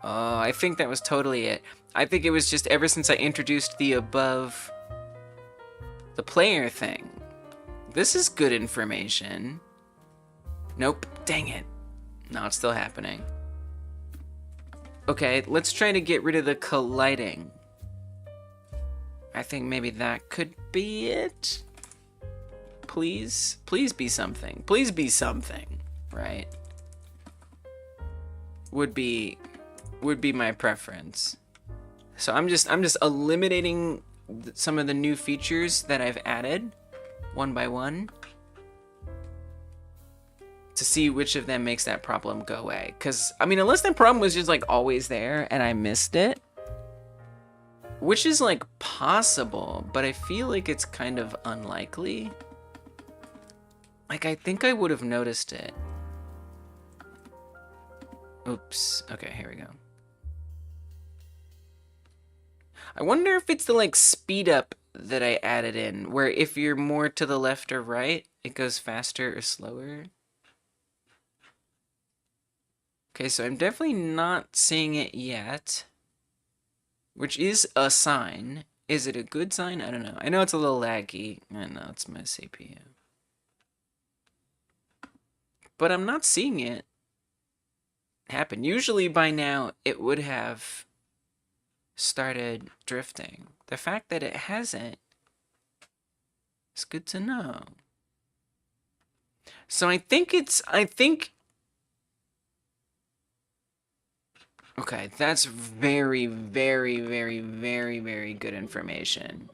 Oh, I think that was totally it. I think it was just ever since I introduced the above the player thing. This is good information. Nope, dang it. No, it's still happening. Okay, let's try to get rid of the colliding. I think maybe that could be it. Please, please be something. Please be something, right? Would be my preference. So I'm just eliminating some of the new features that I've added one by one to see which of them makes that problem go away. Because, I mean, unless that problem was just, like, always there and I missed it, which is, like, possible, but I feel like it's kind of unlikely. Like, I think I would have noticed it. Oops. Okay, here we go. I wonder if it's the, like, speed up that I added in, where if you're more to the left or right, it goes faster or slower. Okay, so I'm definitely not seeing it yet, which is a sign. Is it a good sign? I don't know. I know it's a little laggy. I know it's my CPU. But I'm not seeing it. happen. Usually by now it would have started drifting. The fact that it hasn't is good to know. So I think okay, that's very, very, very, very, very good information.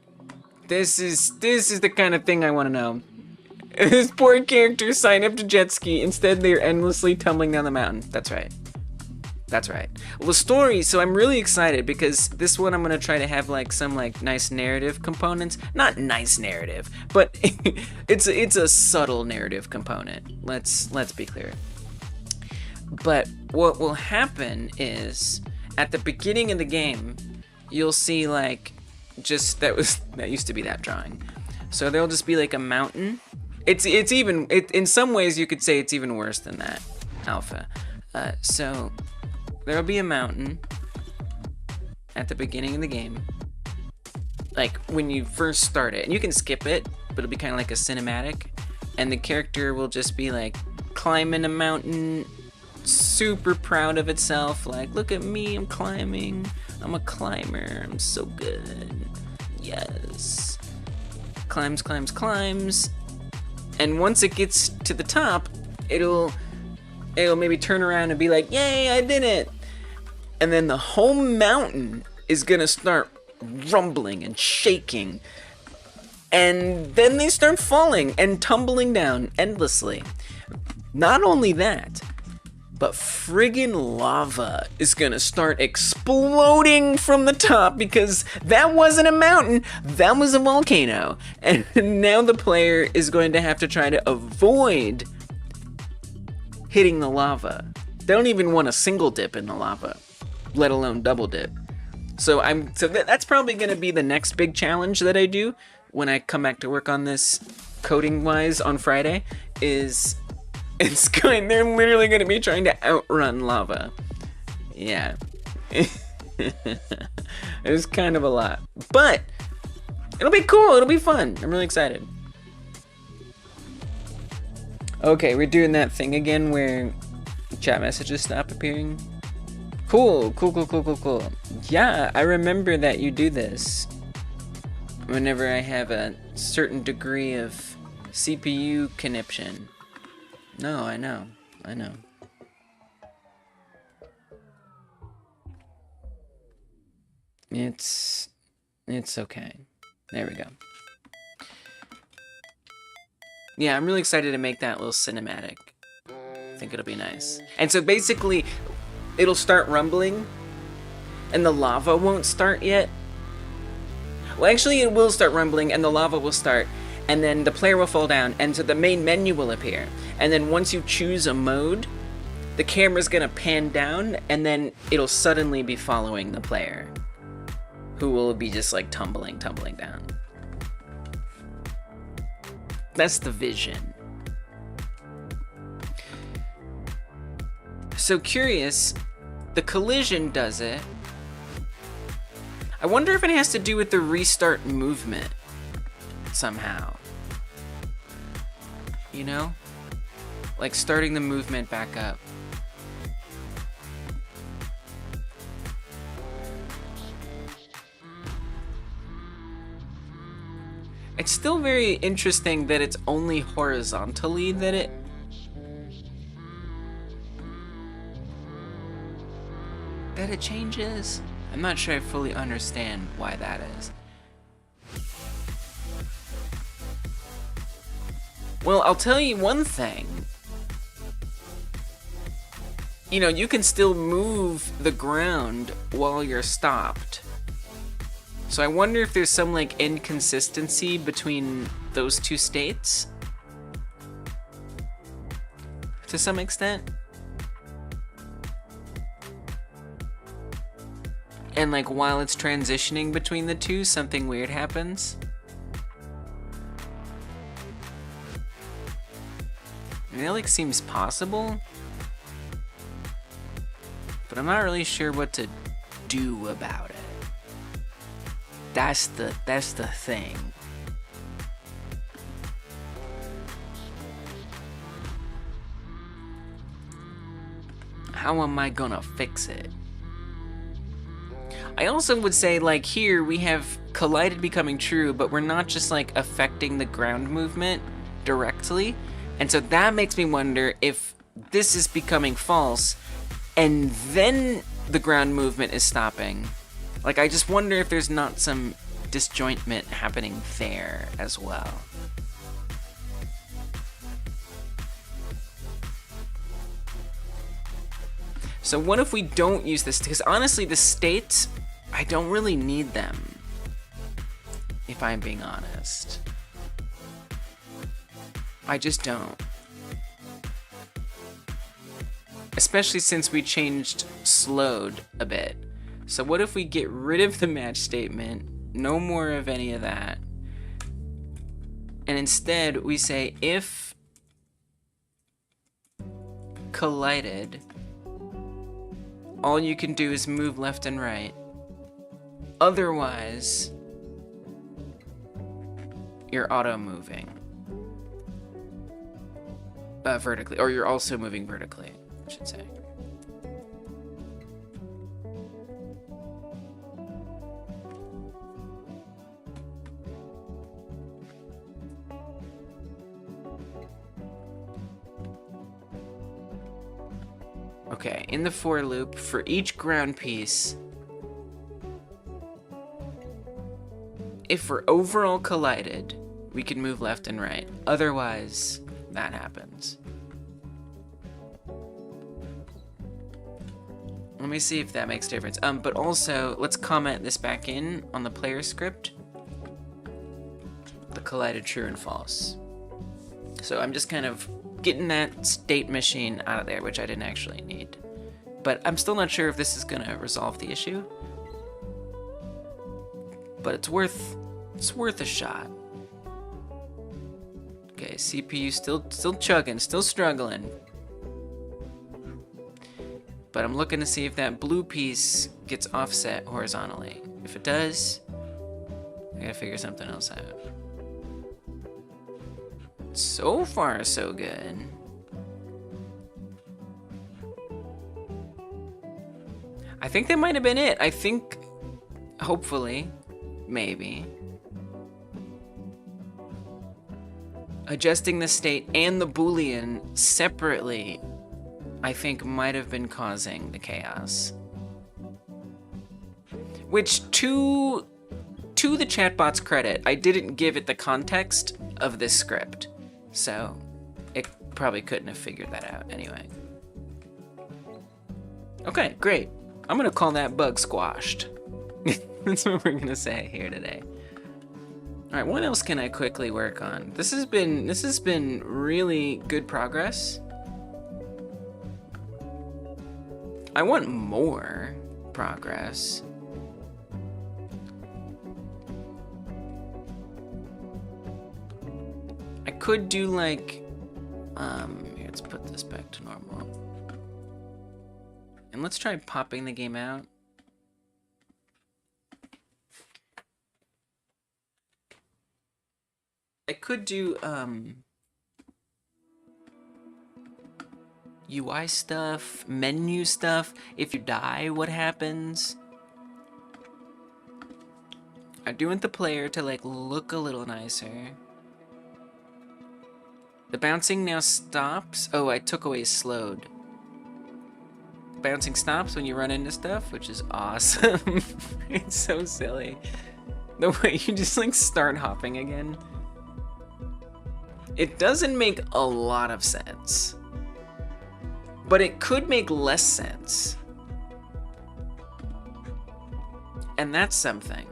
This is the kind of thing I want to know. This poor character signed up to jet ski. Instead, they're endlessly tumbling down the mountain. That's right. That's right. Well, the story, so I'm really excited because this one I'm going to try to have like some like nice narrative components. Not nice narrative, but it's a subtle narrative component. Let's be clear. But what will happen is at the beginning of the game, you'll see like that used to be that drawing. So there'll just be like a mountain. It's in some ways you could say it's even worse than that alpha. So there'll be a mountain at the beginning of the game, like when you first start it, and you can skip it, but it'll be kind of like a cinematic, and the character will just be like climbing a mountain, super proud of itself, like, look at me, I'm climbing, I'm a climber, I'm so good, yes. Climbs, climbs, climbs, and once it gets to the top, it'll maybe turn around and be like, yay, I did it. And then the whole mountain is gonna start rumbling and shaking. And then they start falling and tumbling down endlessly. Not only that, but friggin' lava is gonna start exploding from the top because that wasn't a mountain, that was a volcano. And now the player is going to have to try to avoid hitting the lava. They don't even want a single dip in the lava, let alone double dip. So that's probably gonna be the next big challenge that I do when I come back to work on this coding wise on Friday is they're literally gonna be trying to outrun lava. Yeah. It was kind of a lot. But it'll be cool, it'll be fun. I'm really excited. Okay, we're doing that thing again where chat messages stop appearing. Cool. Yeah, I remember that you do this whenever I have a certain degree of CPU conniption. No, I know. It's okay. There we go. Yeah, I'm really excited to make that little cinematic. I think it'll be nice. And so basically, it'll start rumbling, and the lava won't start yet. Well, actually, it will start rumbling, and the lava will start, and then the player will fall down, and so the main menu will appear. And then once you choose a mode, the camera's gonna pan down, and then it'll suddenly be following the player, who will be just like tumbling down. That's the vision. So curious, the collision does it. I wonder if it has to do with the restart movement somehow. You know? Like starting the movement back up. It's still very interesting that it's only horizontally that it changes. I'm not sure I fully understand why that is. Well, I'll tell you one thing. You know, you can still move the ground while you're stopped. So I wonder if there's some like inconsistency between those two states to some extent. And like while it's transitioning between the two, something weird happens. And that like seems possible, but I'm not really sure what to do about it. That's the thing. how am I gonna fix it? I also would say, like, here we have collided becoming true, but we're not just like affecting the ground movement directly. And so that makes me wonder if this is becoming false and then the ground movement is stopping. Like, I just wonder if there's not some disjointment happening there as well. So what if we don't use this? Because honestly, the states, I don't really need them, if I'm being honest. I just don't. Especially since we changed slowed a bit. So what if we get rid of the match statement, no more of any of that, and instead we say if collided, all you can do is move left and right. Otherwise, you're auto-moving vertically, or you're also moving vertically, I should say. Okay, in the for loop, for each ground piece, if we're overall collided, we can move left and right. Otherwise, that happens. Let me see if that makes a difference. But also, let's comment this back in on the player script. The collided true and false. So I'm just kind of getting that state machine out of there, which I didn't actually need. But I'm still not sure if this is gonna resolve the issue. But it's worth a shot. Okay, CPU still chugging, still struggling. But I'm looking to see if that blue piece gets offset horizontally. If it does, I gotta figure something else out. So far, so good. I think that might have been it. I think, hopefully, maybe. Adjusting the state and the Boolean separately, I think might have been causing the chaos. Which, to the chatbot's credit, I didn't give it the context of this script. So, it probably couldn't have figured that out anyway. Okay, great. I'm gonna call that bug squashed. That's what we're gonna say here today. Alright, what else can I quickly work on? This has been really good progress. I want more progress. I could do like, here, let's put this back to normal. And let's try popping the game out. I could do, UI stuff, menu stuff. If you die, what happens? I do want the player to like look a little nicer. The bouncing now stops. Oh, I took away slowed. Bouncing stops when you run into stuff, which is awesome. It's so silly. The way you just like start hopping again. It doesn't make a lot of sense, but it could make less sense. And that's something.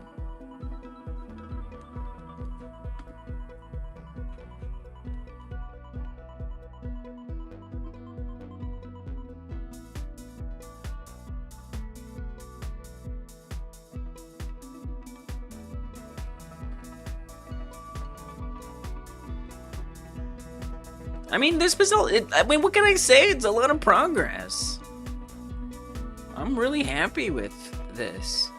I mean, this result, I mean, what can I say? It's a lot of progress. I'm really happy with this.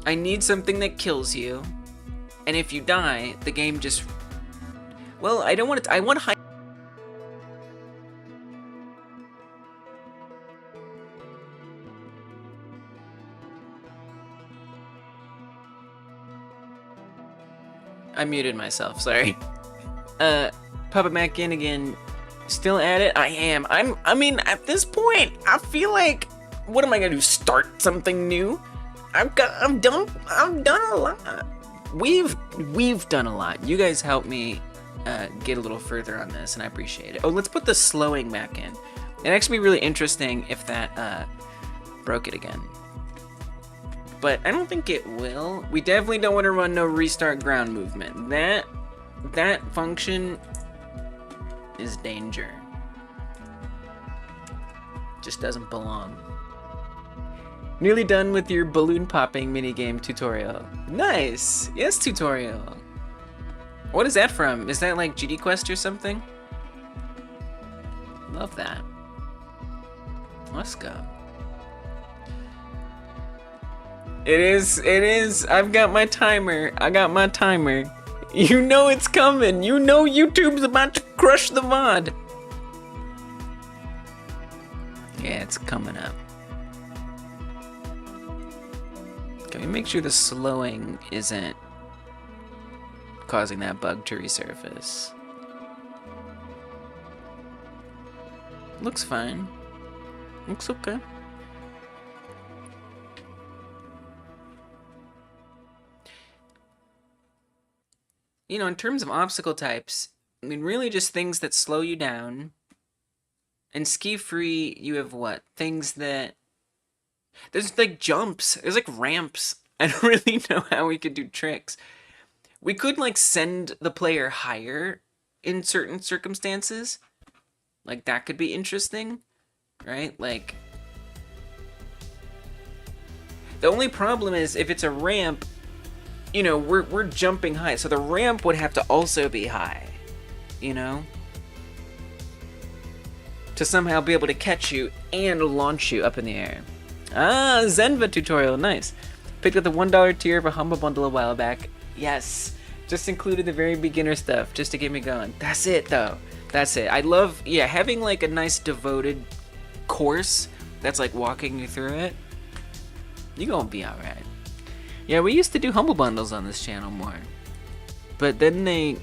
I need something that kills you. And if you die, the game just... Well, I don't want it to... I want high... I muted myself, sorry. Puppet Mac in again. Still at it? I am. I mean, at this point, I feel like, what am I gonna do? Start something new? I've done a lot. We've done a lot. You guys helped me get a little further on this, and I appreciate it. Oh, let's put the slowing back in. It'd actually be really interesting if that broke it again. But I don't think it will. We definitely don't want to run no restart ground movement. That function is danger. Just doesn't belong. Nearly done with your balloon popping minigame tutorial. Nice! Yes, tutorial. What is that from? Is that like GD Quest or something? Love that. Let's go. It is. I've got my timer. I got my timer. You know it's coming. You know YouTube's about to crush the VOD. Yeah, it's coming up. Can we make sure the slowing isn't causing that bug to resurface? Looks fine. Looks okay. You know, in terms of obstacle types, I mean, really just things that slow you down. In SkiFree, you have what? Things that... There's like jumps. There's like ramps. I don't really know how we could do tricks. We could like send the player higher in certain circumstances. Like that could be interesting, right? Like... The only problem is if it's a ramp, you know, we're jumping high, so the ramp would have to also be high, you know? To somehow be able to catch you and launch you up in the air. Ah, Zenva tutorial, nice. Picked up the $1 tier of a Humble Bundle a while back. Yes, just included the very beginner stuff just to get me going. That's it, though. That's it. I love, yeah, having like a nice devoted course that's like walking you through it. You're gonna be alright. Yeah, we used to do Humble Bundles on this channel more. But then they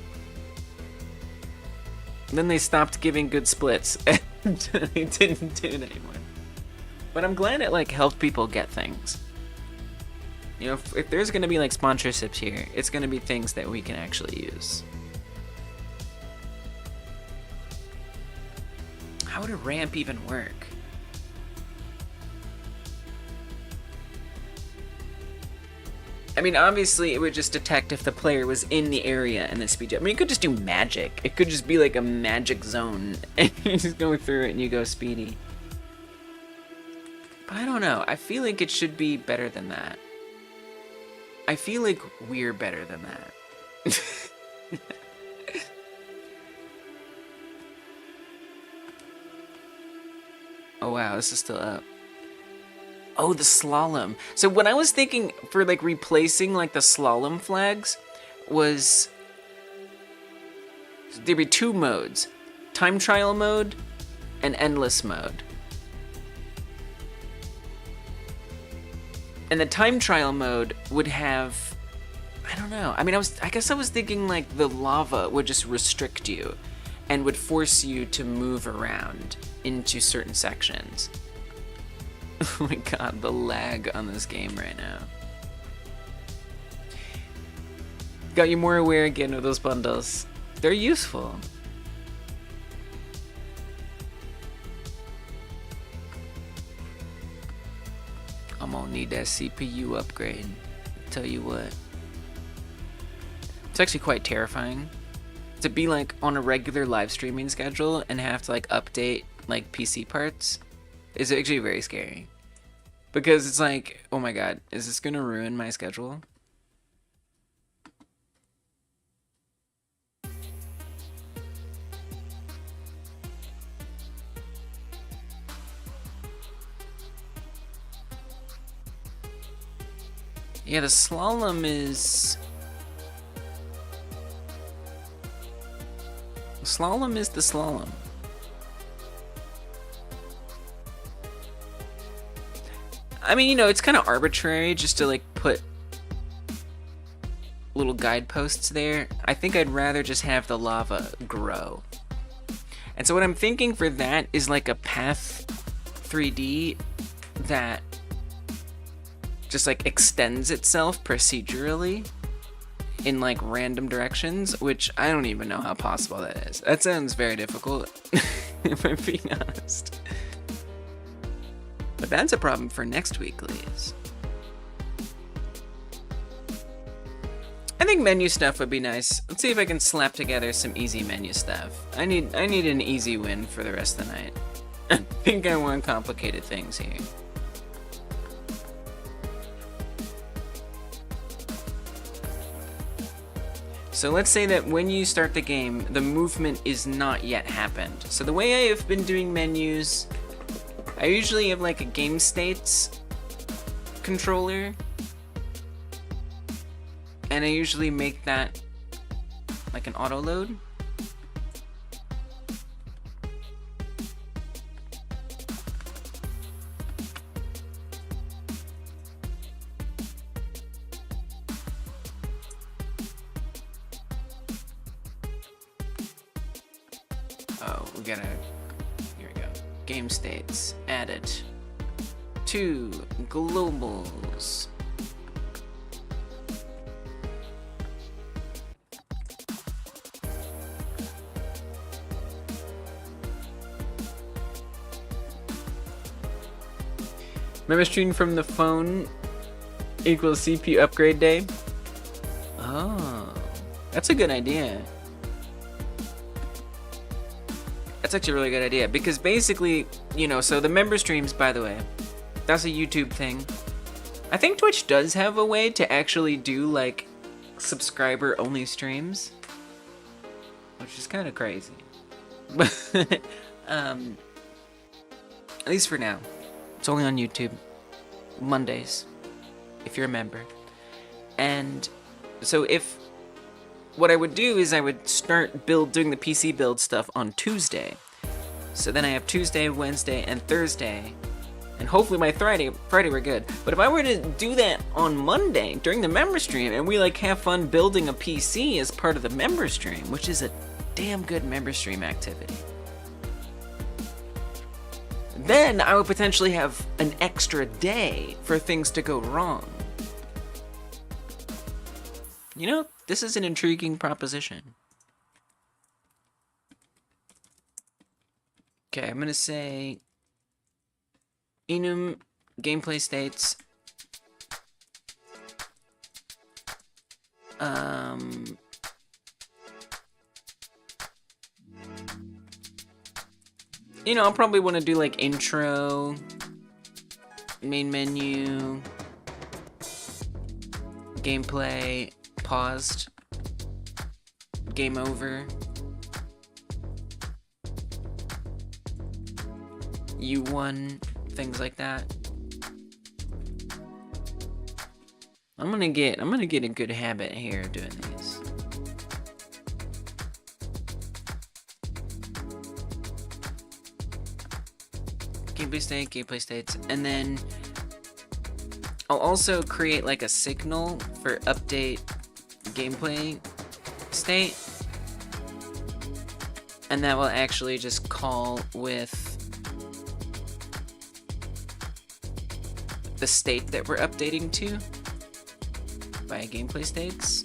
stopped giving good splits and they didn't do it anymore. But I'm glad it like helped people get things. You know, if there's gonna be like sponsorships here, it's gonna be things that we can actually use. How would a ramp even work? I mean, obviously, it would just detect if the player was in the area and then speed jump. I mean, you could just do magic. It could just be like a magic zone, and you just go through it and you go speedy. But I don't know. I feel like it should be better than that. I feel like we're better than that. Oh wow, this is still up. Oh, the slalom. So what I was thinking for like replacing like the slalom flags was there'd be two modes. Time trial mode and endless mode. And the time trial mode would have, I don't know. I mean, I guess I was thinking like the lava would just restrict you and would force you to move around into certain sections. Oh my god, the lag on this game right now. Got you more aware again of those bundles. They're useful. I'm gonna need that CPU upgrade. Tell you what. It's actually quite terrifying to be like on a regular live streaming schedule and have to like update like PC parts. Is actually very scary. Because it's like, oh my god, is this gonna ruin my schedule? Yeah, the slalom is... Slalom is the slalom. I mean, you know, it's kind of arbitrary just to like put little guideposts there. I think I'd rather just have the lava grow. And so what I'm thinking for that is like a path 3D that just like extends itself procedurally in like random directions, which I don't even know how possible that is. That sounds very difficult, if I'm being honest. But that's a problem for next week, Lees. I think menu stuff would be nice. Let's see if I can slap together some easy menu stuff. I need an easy win for the rest of the night. I think I want complicated things here. So let's say that when you start the game, the movement is not yet happened. So the way I have been doing menus, I usually have like a game states controller, and I usually make that like an auto load. Oh, we gotta, here we go. Game states, add it to globals. Remember streaming from the phone equals CPU upgrade day? Oh, that's a good idea. That's actually a really good idea, because basically, you know, so the member streams, by the way, that's a YouTube thing. I think Twitch does have a way to actually do like subscriber only streams, which is kind of crazy. But at least for now, it's only on YouTube Mondays if you're a member. And so if what I would do is I would start doing the PC build stuff on Tuesday. So then I have Tuesday, Wednesday, and Thursday. And hopefully my Friday we're good. But if I were to do that on Monday during the member stream and we like have fun building a PC as part of the member stream, which is a damn good member stream activity, then I would potentially have an extra day for things to go wrong. You know, this is an intriguing proposition. Okay, I'm gonna say enum gameplay states. You know, I'll probably want to do like intro, main menu, gameplay, paused, game over, you won, things like that. I'm gonna get a good habit here of doing these. Gameplay states, and then I'll also create like a signal for update gameplay state, and that will actually just call with the state that we're updating to via gameplay states.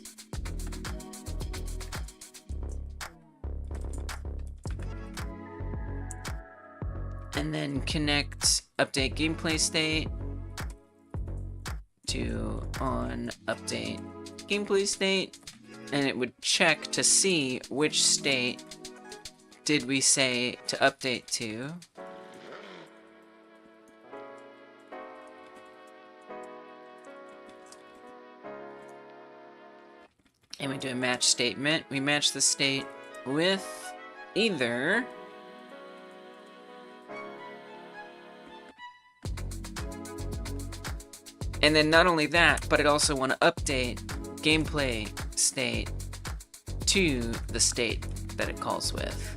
And then connect update gameplay state to on update gameplay state, and it would check to see which state did we say to update to. And we do a match statement. We match the state with either and then not only that, but I'd also want to update gameplay state to the state that it calls with.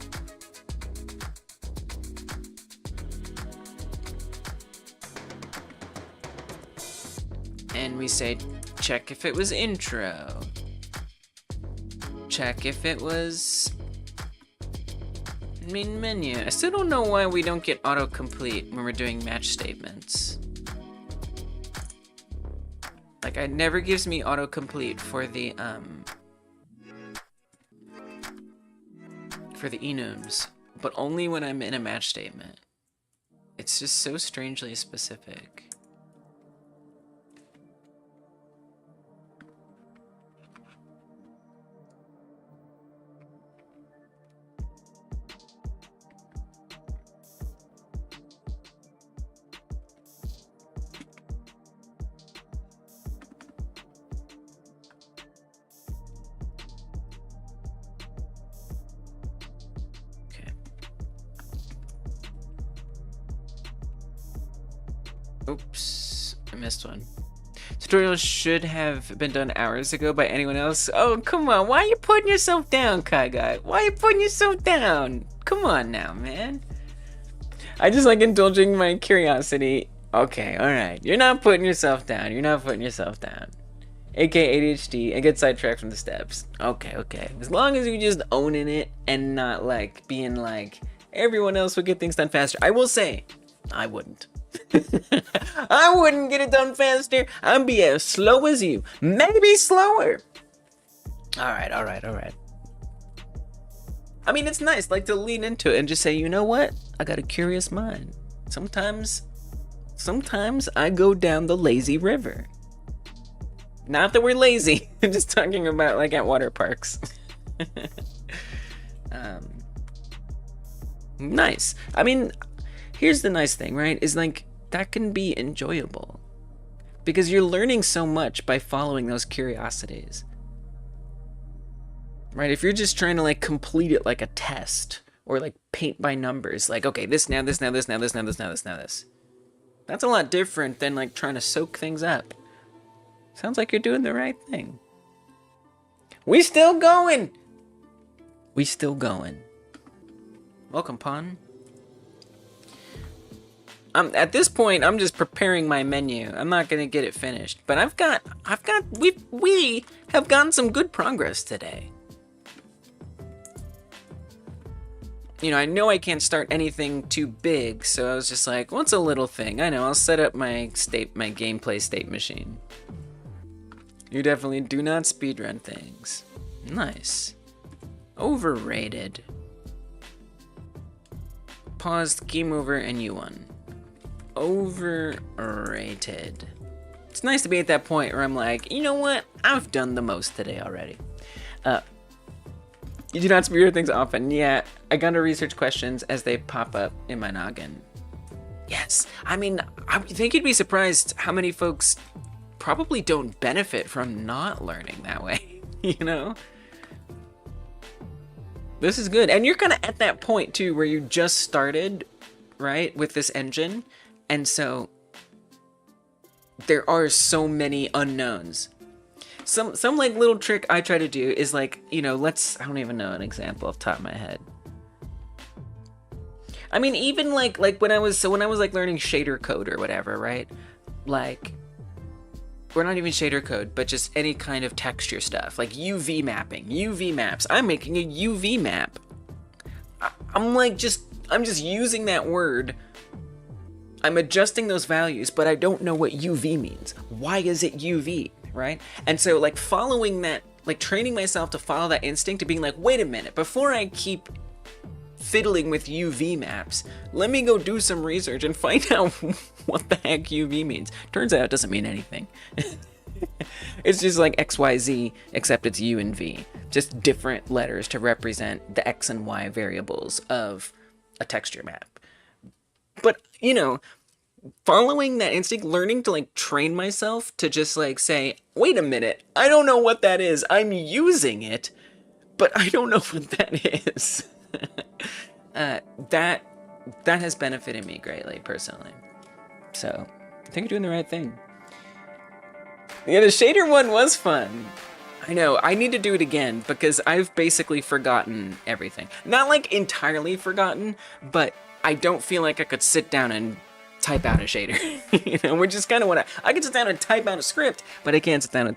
And we say check if it was intro. check if it was main menu. I still don't know why we don't get autocomplete when we're doing match statements. Like, it never gives me autocomplete for the enums, but only when I'm in a match statement. It's just so strangely specific. Oops, I missed one. Tutorial should have been done hours ago by anyone else. Oh, come on. Why are you putting yourself down, Kai Guy? Why are you putting yourself down? Come on now, man. I just like indulging my curiosity. Okay, alright. You're not putting yourself down. You're not putting yourself down. AK ADHD and get sidetracked from the steps. Okay, okay. As long as you're just owning it and not like being like everyone else would get things done faster. I will say, I wouldn't. I wouldn't get it done faster. I'd be as slow as you. Maybe slower. Alright. I mean, it's nice, like, to lean into it and just say, you know what? I got a curious mind. Sometimes I go down the lazy river. Not that we're lazy. I'm just talking about, like, at water parks. Nice. I mean, here's the nice thing, right? Is like, that can be enjoyable. Because you're learning so much by following those curiosities. Right? If you're just trying to like complete it like a test, or like paint by numbers, like, okay, this now, this now, this now, this now, this now, this now, this. That's a lot different than like trying to soak things up. Sounds like you're doing the right thing. We still going! We still going. Welcome, Pon. At this point, I'm just preparing my menu. I'm not gonna get it finished, but we have gotten some good progress today. You know I can't start anything too big, so I was just like, what's a little thing? I know, I'll set up my gameplay state machine. You definitely do not speedrun things. Nice. Overrated. Paused, game over, and you won. Overrated. It's nice to be at that point where I'm like, you know what? I've done the most today already. You do not speedrun things often. Yeah, I gotta research questions as they pop up in my noggin. Yes. I mean, I think you'd be surprised how many folks probably don't benefit from not learning that way, you know? This is good. And you're kind of at that point, too, where you just started, right, with this engine. And so there are so many unknowns. Some like little trick I try to do is like, you know, I don't even know an example off the top of my head. I mean, even like when I was like learning shader code or whatever, right? Like, we're not even shader code, but just any kind of texture stuff, like UV mapping, UV maps. I'm making a UV map. I'm just using that word. I'm adjusting those values, but I don't know what UV means. Why is it UV, right? And so like following that, like training myself to follow that instinct of being like, wait a minute, before I keep fiddling with UV maps, let me go do some research and find out what the heck UV means. Turns out it doesn't mean anything. It's just like XYZ, except it's U and V. Just different letters to represent the X and Y variables of a texture map. But, you know, following that instinct, learning to like train myself to just like say, wait a minute, I don't know what that is. I'm using it, but I don't know what that is. That has benefited me greatly, personally. So, I think you're doing the right thing. Yeah, the shader one was fun. I know, I need to do it again, because I've basically forgotten everything. Not like entirely forgotten, but I don't feel like I could sit down and type out a shader. You know, which is kind of what I can sit down and type out a script, but I can't sit down and type